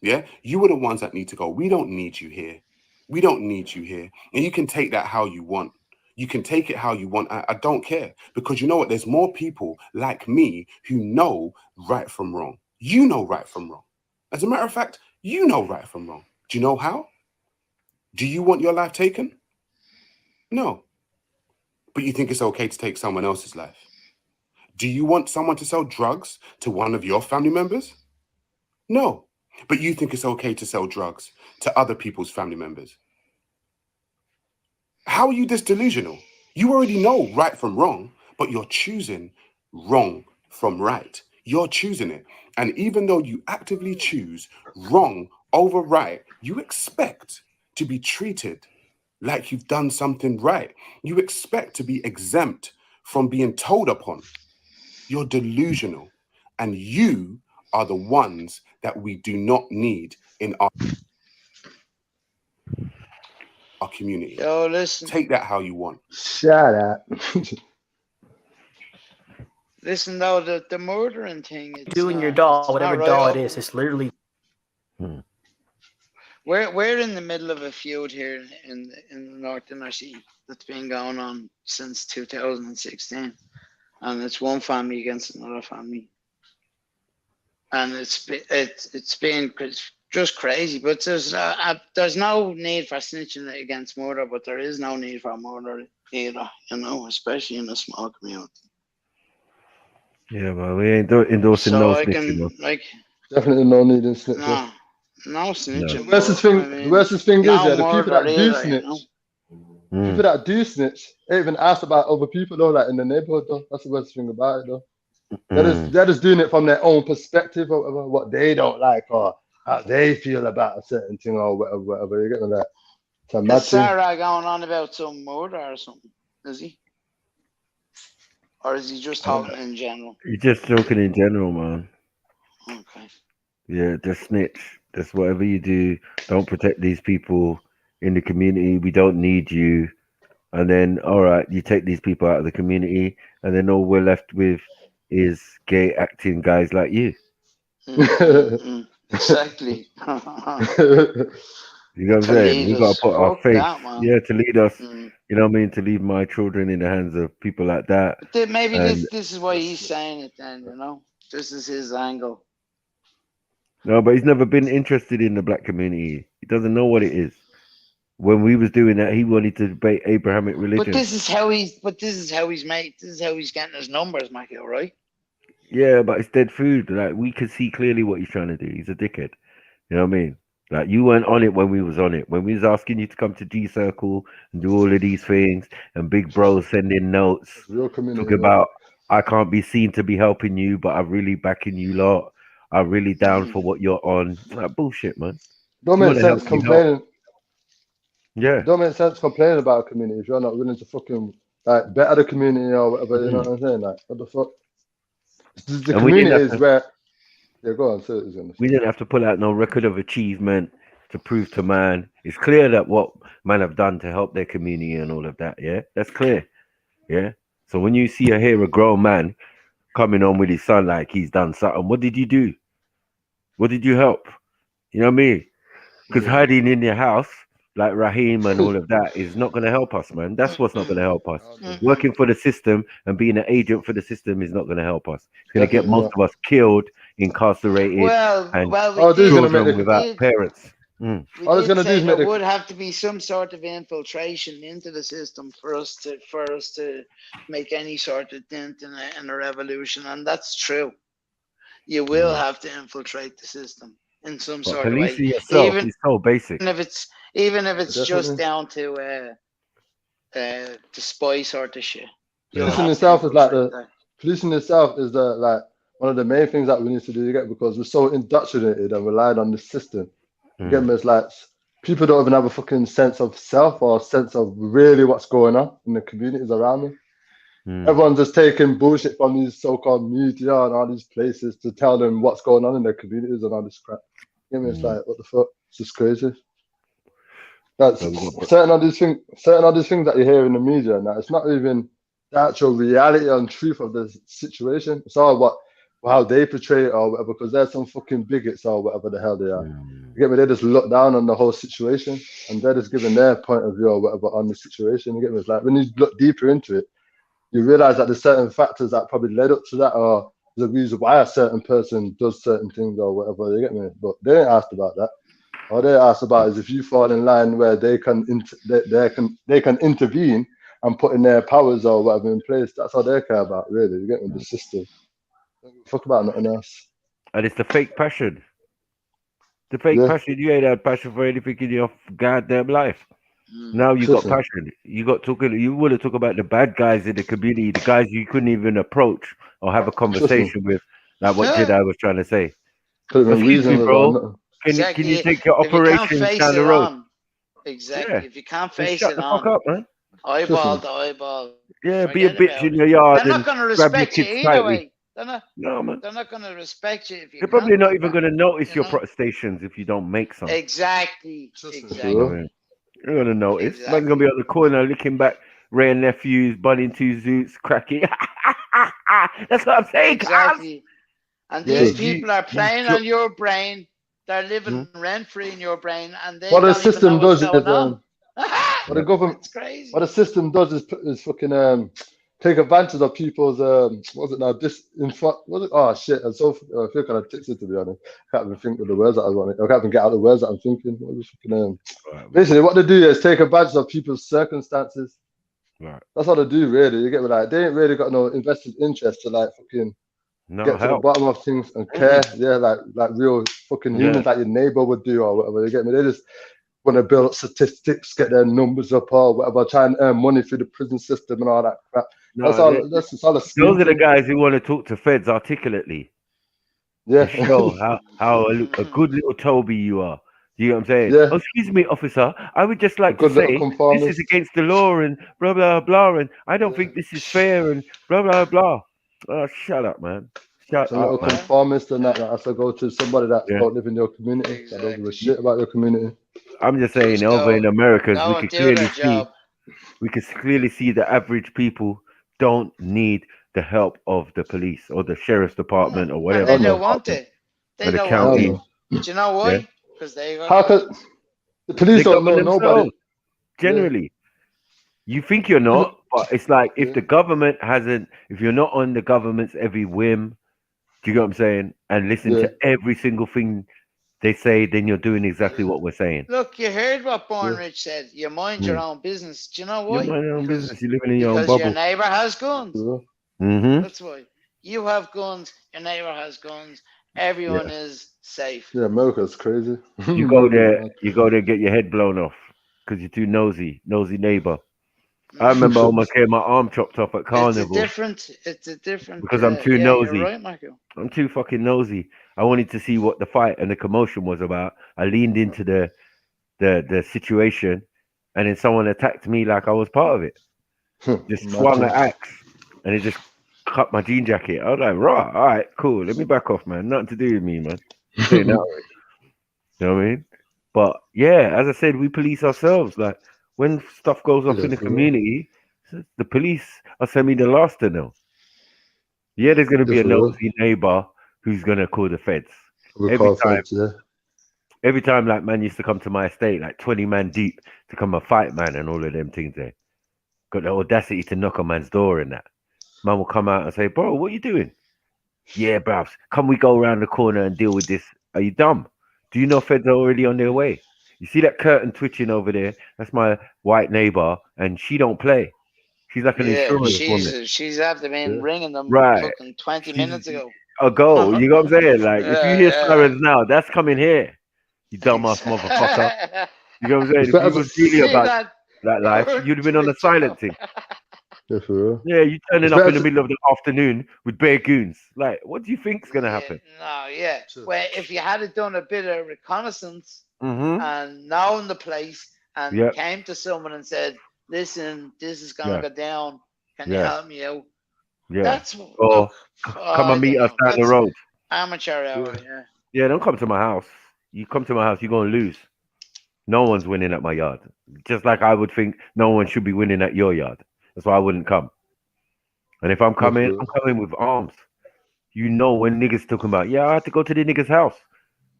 yeah? You are the ones that need to go. We don't need you here. We don't need you here. And you can take that how you want. You can take it how you want. I don't care. Because you know what? There's more people like me who know right from wrong. You know right from wrong. As a matter of fact, you know right from wrong. Do you know how? Do you want your life taken? No. But you think it's okay to take someone else's life? Do you want someone to sell drugs to one of your family members? No. But you think it's okay to sell drugs to other people's family members? How are you this delusional? You already know right from wrong, but you're choosing wrong from right. You're choosing it. And even though you actively choose wrong over right, you expect to be treated like you've done something right. You expect to be exempt from being told upon. You're delusional. And you are the ones that we do not need in our community. Yo, listen. Take that how you want. Shut up. Listen, though, the murdering thing. It's Doing your doll, it's whatever not doll right. it is, it's literally. We're in the middle of a feud here in the North Inner Sea that's been going on since 2016, and it's one family against another family, and it's been just crazy. But there's no need for snitching against murder, but there is no need for murder either, you know, especially in a small community. Yeah, but we ain't endorsing So no I snitching. can Definitely no need in snitching. No snitching. The worst thing is, yeah, the people that do snitch, people that do snitch, ain't even asked about other people though, like in the neighborhood though. That's the worst thing about it though. They're just doing it from their own perspective of what they don't like or how they feel about a certain thing or whatever. You get me that? Is Sarah going on about some murder or something? Is he? Or is he just talking in general? You're just joking in general, man. Okay. Yeah, just snitch. Just whatever you do, don't protect these people in the community. We don't need you. And then, all right, you take these people out of the community, and then all we're left with is gay acting guys like you. Exactly. You know what I'm saying? We got to put our faith, to lead us. You know what I mean? To leave my children in the hands of people like that. Maybe this is why he's saying it then, you know? This is his angle. No, but he's never been interested in the black community. He doesn't know what it is. When we was doing that, he wanted to debate Abrahamic religion. But this is how he's getting his numbers, Michael, right? Yeah, but it's dead food. Like, we can see clearly what he's trying to do. He's a dickhead. You know what I mean? Like, you weren't on it when we was on it. When we was asking you to come to G Circle and do all of these things, and big bro sending notes talking about, I can't be seen to be helping you, but I'm really backing you lot. I'm really down for what you're on. Like, bullshit, man. Don't make sense complaining. Yeah. Don't make sense complaining about a community if you're not willing to fucking like better the community or whatever. You know what I'm saying? Like, what the fuck? The community is where. Yeah, go on. Say we didn't have to pull out no record of achievement to prove to man. It's clear that what man have done to help their community and all of that. Yeah, that's clear. Yeah. So when you see or hear a grown man coming on with his son like he's done something, what did you do? What did you help? You know what I mean? Because hiding in your house like Raheem and all of that is not going to help us, man. That's what's not going to help us. Working for the system and being an agent for the system is not going to help us. It's going to get most of us killed, incarcerated, and children without parents. We did say there would have to be some sort of infiltration into the system for us to make any sort of dent in a revolution, and that's true. You will have to infiltrate the system in some But sort of way, policing yourself even is so basic. if it's just down to spy sort of shit. Policing itself is like policing itself is like one of the main things that we need to do, you get, because we're so indoctrinated and relied on the system. You get me? It's like people don't even have a fucking sense of self or sense of really what's going on in the communities around them. Everyone's just taking bullshit from these so-called media and all these places to tell them what's going on in their communities and all this crap. You get me? It's like, what the fuck? It's just crazy. That's certain of these things that you hear in the media, and that it's not even the actual reality and truth of the situation. It's all how they portray it or whatever, because they're some fucking bigots or whatever the hell they are. You get me? They just look down on the whole situation and they're just giving their point of view or whatever on the situation. You get me? It's like when you look deeper into it, you realize that there's certain factors that probably led up to that, or the reason why a certain person does certain things or whatever. You get me? But they ain't asked about that. All they asked about is if you fall in line where they can intervene and put in their powers or whatever in place. That's all they care about, really. You get me? The system. Fuck about nothing else. And it's the fake passion. The fake passion. You ain't had passion for anything in your goddamn life. Now you got passion. You would have talked about the bad guys in the community, the guys you couldn't even approach or have a conversation with, like what Jedi was trying to say. Excuse me, bro. Can you take your operation down the road? Exactly. If you can't face it fuck up, man. Eyeball to eyeball. Yeah, be a bitch in your yard. They're not going to respect you either way. They're not man. They're not going to respect you if you. They're probably not even going to notice your protestations if you don't make some. Exactly. You're going to notice. Man's going to be on the corner looking back, Ray and nephews, bunning two zoots, cracking. That's what I'm saying. Exactly. And these people are playing on your brain. They're living rent-free in your brain, and they what the don't even system know does what's is going on. what the government, It's crazy. what the system does is fucking take advantage of people's what's it now? Oh shit! I feel kind of tipsy, to be honest. I can't even think of the words that I want. I can't even get out the words that I'm thinking. What was fucking, basically, what they do is take advantage of people's circumstances. Right. That's what they do, really. You get me? Like, they ain't really got no invested interest to like fucking get to the bottom of things and care. Yeah, like real fucking humans, like your neighbor would do or whatever. You get me? They just want to build up statistics, get their numbers up or whatever, try and earn money through the prison system and all that crap. That's all a scheme. Those are the guys who want to talk to feds articulately. Yeah. Show how a good little Toby you are. You know what I'm saying? Yeah. Oh, excuse me, officer. I would just like to say this is against the law and blah, blah, blah. And I don't think this is fair and blah, blah, blah. Oh, shut up, man. Shut a little up, man. conformist and that has to go to somebody that don't live in your community, that don't give a shit about your community. I'm just saying, over in Americas, we can clearly see the average people don't need the help of the police or the sheriff's department or whatever. And they don't want it. They don't want it. Do you know why? Because the police don't know nobody. Generally, you think you're not, but it's like if the government if you're not on the government's every whim, do you get what I'm saying? And listen to every single thing they say, then you're doing exactly what we're saying. Look, you heard what Born Rich said. You mind your own business. Do you know why? You mind your own business. You're living in your own bubble. Because your neighbor has guns. That's why. You have guns. Your neighbor has guns. Everyone is safe. Yeah, America's crazy. You go there, get your head blown off because you're too nosy neighbor. I remember I almost getting my arm chopped off at Carnival. It's a different. Because I'm too nosy. You're right, Michael. I'm too fucking nosy. I wanted to see what the fight and the commotion was about. I leaned into the situation, and then someone attacked me like I was part of it. Just swung an axe, and it just cut my jean jacket. I was like, right, all right, cool. Let me back off, man. Nothing to do with me, man. You know what I mean? But yeah, as I said, we police ourselves. Like when stuff goes off in the community, the police are semi the last to know. Yeah, there's going to be a nosy neighbor who's going to call the feds. Every time, like, man used to come to my estate, like 20 man deep to come and fight, man, and all of them things there. Got the audacity to knock on man's door and that. Man will come out and say, bro, what are you doing? Yeah, bruv, can we go around the corner and deal with this? Are you dumb? Do you know feds are already on their way? You see that curtain twitching over there? That's my white neighbor, and she don't play. She's like an Yeah, insurance woman. she's after been ringing them Right. fucking 20 minutes ago. Go. You know what I'm saying? Like, if you hear Yeah. sirens now, that's coming here. You dumbass motherfucker. You know what I'm saying? If you was really See about that life, you'd have been on the silent thing. Yeah, for real. Yeah, you turning It's up better in the to- middle of the afternoon with bare goons. Like, what do you think's gonna happen? No, yeah. Well, if you had done a bit of reconnaissance Mm-hmm. and known the place and Yep. came to someone and said, "Listen, this is gonna Yeah. go down. Can you Yeah. help me out?" Yeah. That's Or come and meet us down the road. Amateur hour. Yeah. Yeah, don't come to my house. You come to my house, you're gonna lose. No one's winning at my yard. Just like I would think no one should be winning at your yard. That's why I wouldn't come. And if I'm coming, I'm coming with arms. You know when niggas talking about, yeah, I had to go to the nigga's house.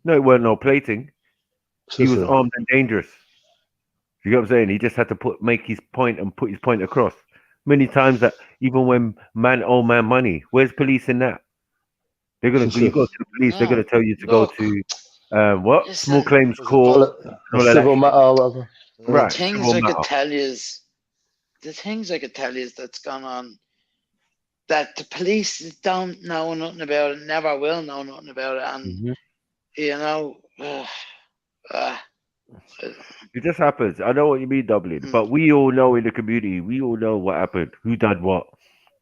No, it weren't no plating. He was armed and dangerous. You know what I'm saying? He just had to make his point and put his point across. Many times that even when man owe man money, where's police in that? They're gonna you go to the police, they're gonna tell you to go to what? Small claims court. A civil matter or whatever. Right. Things I could tell you is the things I could tell you is that's gone on that the police don't know nothing about it, never will know nothing about it, and you know, it just happens. I know what you mean, Dublin, but we all know in the community, we all know what happened, who done what,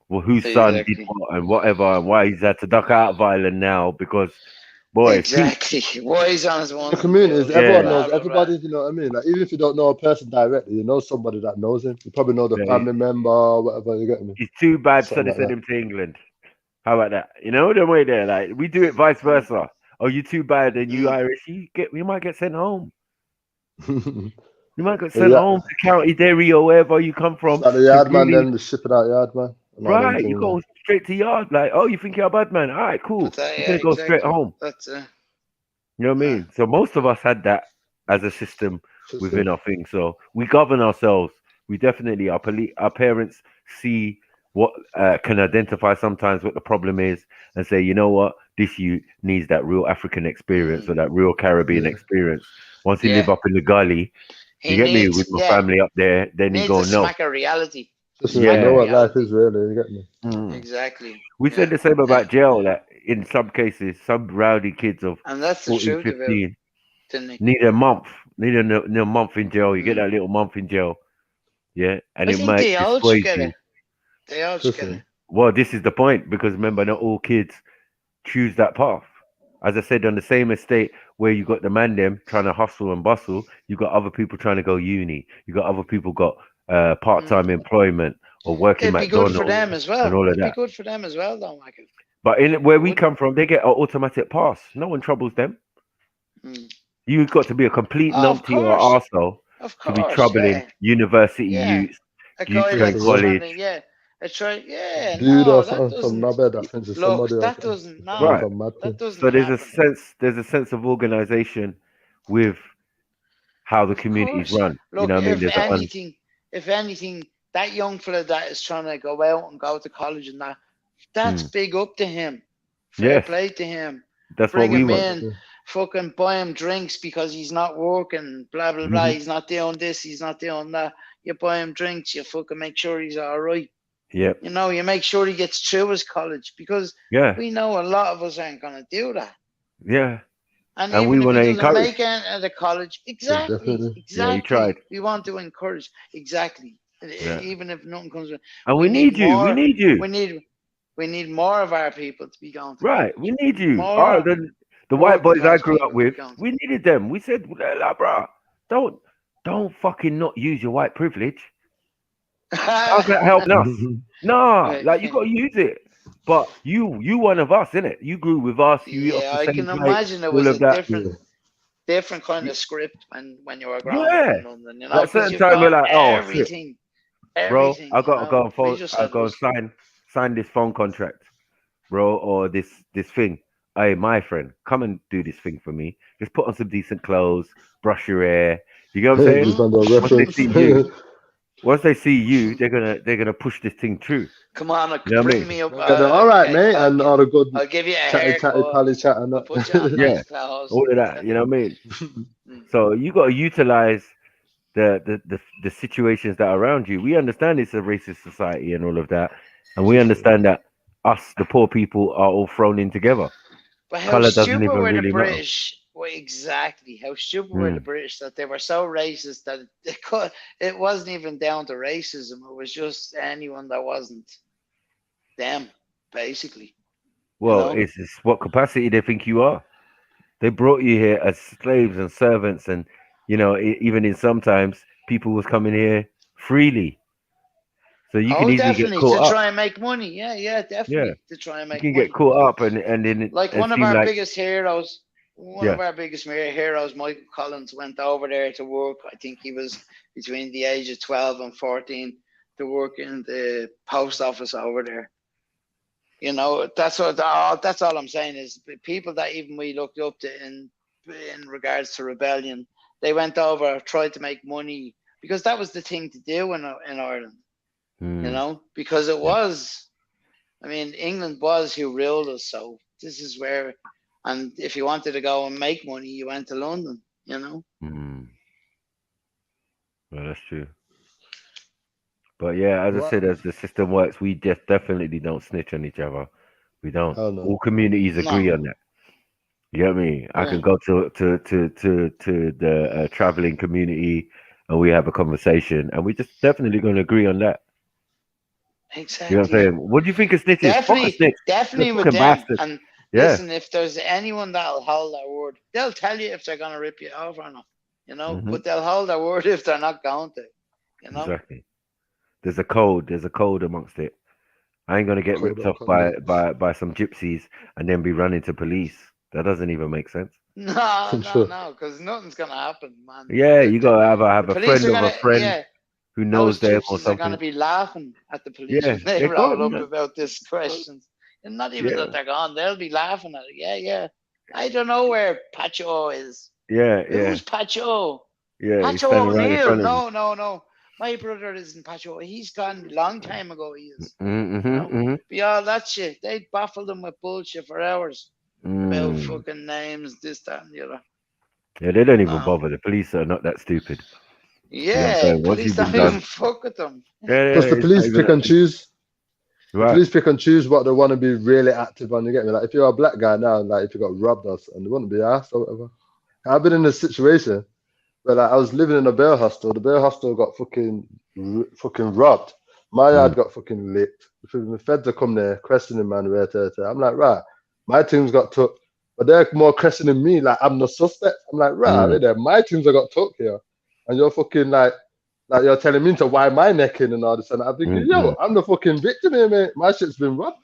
well, whose son did what, and whatever, and why he's had to duck out of Ireland now because, boy, exactly. Why he's on his one. The community is everyone knows everybody. You know what I mean? Like even if you don't know a person directly, you know somebody that knows him. You probably know the family member, or whatever. You get me? It's too bad, so they sent him to England. How about that? You know the way there, like we do it vice versa. Oh, you too bad, and you Irish, you might get sent home. You might get sent home to County Derry or wherever you come from. Like the yard man, then the ship it out yard man. Right, you go straight to yard. Like, oh, you think you're a bad man? All right, cool. You're gonna go straight home. That's You know what I mean? So most of us had that as a system within our thing. So we govern ourselves. We definitely our parents see what can identify sometimes what the problem is and say, you know what, this youth needs that real African experience or that real Caribbean experience. Once he live up in the gully, you get me, with my family up there, then he go no. Smack of reality. You know what life is really. You get me? Exactly. We said the same about jail. That in some cases, some rowdy kids of And that's the 14, truth 15 about it. need a month, need a month in jail. You get that little month in jail, yeah, and I it think might they all dissuade get you. it. They all get it. Well, this is the point because remember, not all kids choose that path. As I said, on the same estate where you got the man them trying to hustle and bustle, you got other people trying to go uni. You got other people got part-time employment or working It'd be McDonald's good for them as well. and all of It'd that. be good for them as well, though, Michael. But in where we come from, they get an automatic pass. No one troubles them. You've got to be a complete numpty or arsehole to be troubling university youths, youth in college. That's right. Yeah. Dude, No, or that something not bad. That thinks it's somebody else. that doesn't. No, Right. that doesn't. So there's a sense of organization with how the communities run. Look, you know what I mean? If anything, that young fella that is trying to go out and go to college and that's big up to him. Fair play to him. That's Bring what we him want. in, fucking buy him drinks because he's not working, blah, blah, blah. He's not doing this, he's not doing that. You buy him drinks, you fucking make sure he's all right. Yep. You know, you make sure he gets through his college because we know a lot of us aren't going to do that. Yeah. And we even want to if he doesn't encourage. make it at the college, exactly. Yeah, you tried. We want to encourage, exactly. Yeah. Even if nothing comes. And we need you. more- We need you. We need more of our people to be going. Right. We need you. More- The more white boys I because grew up people with, don't. we needed them. We said, "La, bruh, don't fucking not use your white privilege. How's that helping us? Nah, like you got to use it. But you one of us, innit? You grew with us. You Yeah, I can imagine it was a different kind of script when you were growing up in London. You know, At a 'cause certain you've time we're got like, oh everything, shit, bro, everything, I got you to go know. and phone, We just I had go and sign this phone contract, bro, or this thing. Hey, my friend, come and do this thing for me. Just put on some decent clothes, brush your hair. You get what I'm saying? Just under Once they reference. see you, once they see you, they're gonna push this thing through. Come on, You know what I bring mean? me up. All right, mate, and all the good I'll give you a chatty, haircut. pally chat and I'll put you on that. Yeah, nice clothes. all of that. You know what I mean? So you got to utilize the situations that are around you. We understand it's a racist society and all of that, and we understand that us, the poor people, are all thrown in together. But how Color doesn't stupid even were the really matter. British? Well, exactly. How stupid were the British that they were so racist that it wasn't even down to racism. It was just anyone that wasn't them, basically. Well, it's what capacity they think you are. They brought you here as slaves and servants, and even in sometimes people was coming here freely, so you can easily get Definitely caught to up. try and make money. Yeah, definitely to try and You make can money. get caught up, and then Like it one of seemed our like biggest heroes, Michael Collins, went over there to work. I think he was between the age of 12 and 14 to work in the post office over there. That's all I'm saying is people that even we looked up to in regards to rebellion, they went over, tried to make money because that was the thing to do in Ireland. Because it was, England was who ruled us. So this is where, and if you wanted to go and make money, you went to London, Well, that's true. But yeah, as I said, as the system works, we just definitely don't snitch on each other. We don't. Oh, no. All communities agree on that. You know what I mean? I can go to the traveling community and we have a conversation, and we're just definitely going to agree on that. Exactly. You know what I'm saying? What do you think of snitches? Definitely with them. Bastard. And Yeah. listen, if there's anyone that'll hold their word, they'll tell you if they're going to rip you off or not. But they'll hold their word if they're not going to. Exactly. There's a code. There's a code amongst it. I ain't gonna get ripped off by some gypsies and then be running to police. That doesn't even make sense. No, because nothing's gonna happen, man. Yeah, you gotta have a police friend are of a friend who knows them or gypsies are gonna something. be laughing at the police Yeah, when they they're roll gone, up about this questions. And not even that they're gone, they'll be laughing at it. Yeah. I don't know where Pacho is. Who's Pacho? Yeah, he's Pacho standing right in O'Neill. front of you. No. My brother isn't Pacho. He's gone a long time ago. He is. Mm-hmm. Be all that shit. They baffled them with bullshit for hours about fucking names, this, that, and the other. Yeah, they don't even bother. The police are not that stupid. Yeah, you know once police you've been don't even done, fuck with them. Because the police pick and choose. Right. The police pick and choose what they want to be really active on. You get me? Like if you're a black guy now, like if you got robbed us, and they wouldn't be asked or whatever. I've been in a situation where like I was living in a bail hostel. The bail hostel got fucking robbed. My yard got fucking licked. The feds are come there questioning man. I'm like, right, my team's got took, but they're more questioning me like I'm the suspect. I'm like, right, there, my teams have got took here, and you're fucking like you're telling me to wipe my neck in and all this, and I'm thinking, yo, I'm the fucking victim here, mate. My shit's been robbed,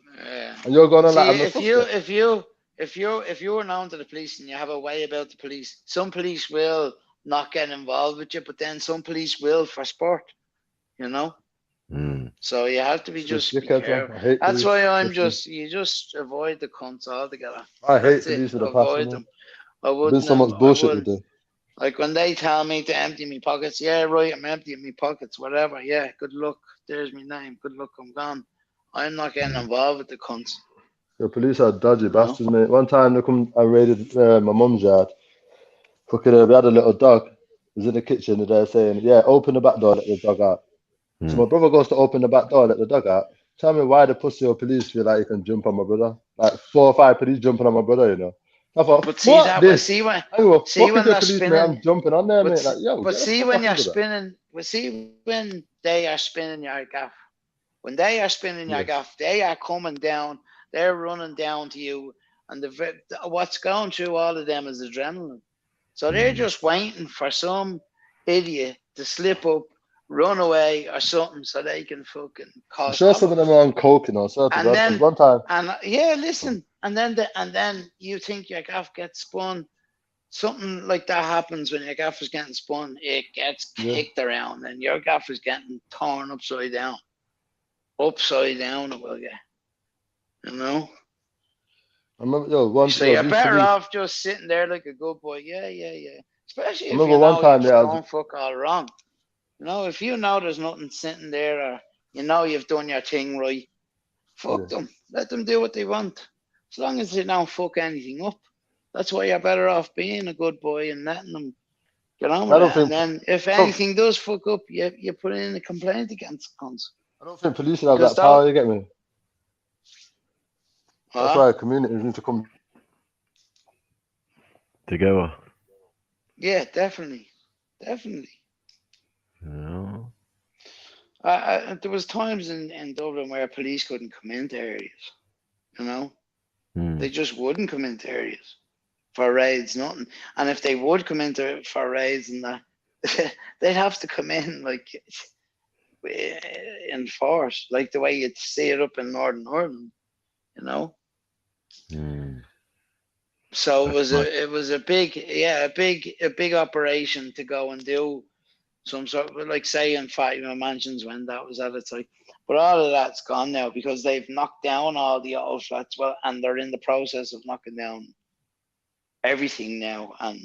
and you're going on like I'm the suspect. If you were known to the police and you have a way about the police, some police will not get involved with you, but then some police will for sport, So you have to be just be careful. That's why you just avoid the cunts altogether. I hate police with a passion. Them. I wouldn't. There's been so much bullshit with them. Like when they tell me to empty my pockets, yeah, right, I'm emptying my pockets, whatever. Yeah, good luck. There's my name. Good luck, I'm gone. I'm not getting involved with the cunts. The police are dodgy bastards, mate. One time they come and raided my mum's yard. Fucking, we had a little dog. He was in the kitchen and they're saying, yeah, open the back door, let the dog out. So my brother goes to open the back door, let the dog out. Tell me why the pussy or police feel like you can jump on my brother. Like 4 or 5 police jumping on my brother, I thought, but see that this? see when they're spinning, mate, I'm jumping on there, mate. Like, yo, but see when you're spinning, when they are spinning your gaff. When they are spinning your gaff, they are coming down, they're running down to you, and what's going through all of them is adrenaline. So they're just waiting for some idiot to slip up, run away or something so they can fucking cause. I'm sure some of them are on coke, And then, one time. And listen, and then you think your gaff gets spun. Something like that happens when your gaff is getting spun. It gets kicked around, and your gaff is getting torn upside down. Upside down, it will get. I remember, so you're better off just sitting there like a good boy. Yeah. Especially if one time, you're doing fuck all wrong. You know, if you know there's nothing sitting there, or you know you've done your thing right, fuck them. Let them do what they want. As long as they don't fuck anything up. That's why you're better off being a good boy and letting them get on with it. And then if anything does fuck up, you put in a complaint against cunts. I don't think police have that power, you get me? That's why communities need to come together. Yeah, definitely. Definitely. Yeah. There was times in Dublin where police couldn't come into areas, you know? They just wouldn't come into areas for raids, nothing. And if they would come into for raids and that, they'd have to come in like in force, like the way you'd see it up in Northern Ireland, you know? So it was a big operation to go and do some sort of, like, say, in Fatima Mansions when that was at its height. But all of that's gone now because they've knocked down all the old flats, and they're in the process of knocking down everything now and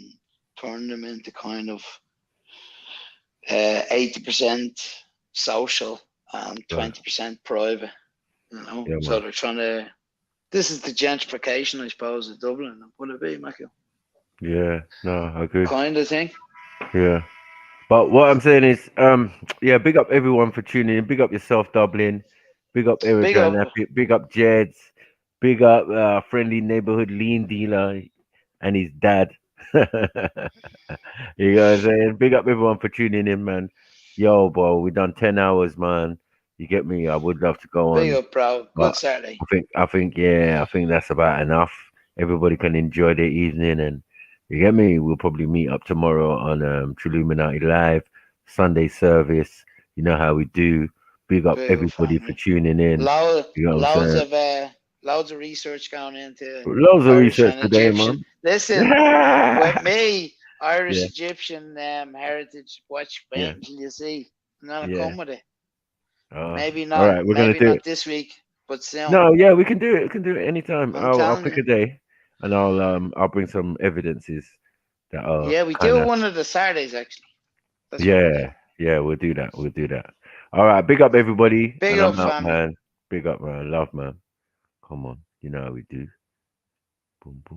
turning them into kind of 80% social and 20% private. You know, so they're trying to. This is the gentrification, I suppose, of Dublin. Would it be, Michael? Yeah, no, I agree. Kind of thing. Yeah. But what I'm saying is, yeah, big up everyone for tuning in. Big up yourself, Dublin. Big up Erica. Big up Jeds. Big up friendly neighborhood lean dealer and his dad. You know what I'm saying? Big up everyone for tuning in, man. Yo, bro, we done 10 hours, man. You get me? I would love to go on. Big up, bro. Good Saturday. I think that's about enough. Everybody can enjoy their evening, and you get me? We'll probably meet up tomorrow on Triluminati Live, Sunday service. You know how we do. Big up everybody for tuning in. Loads of research going into loads of Irish research and today, Egyptian. man. Listen, with me, Irish Egyptian heritage, wait until you see. I'm gonna come with it. Maybe not. All right, we're maybe gonna do not it. this week, but soon. No, yeah, we can do it. We can do it anytime. I'm I'll telling pick you. a day, and I'll bring some evidences that are. Yeah, we do one of the Saturdays actually. That's Yeah, we'll do that. We'll do that. All right, big up everybody. Big and up, I'm out, family. man. Big up, man. Love, man. Come on, you know how we do. Boom, boom.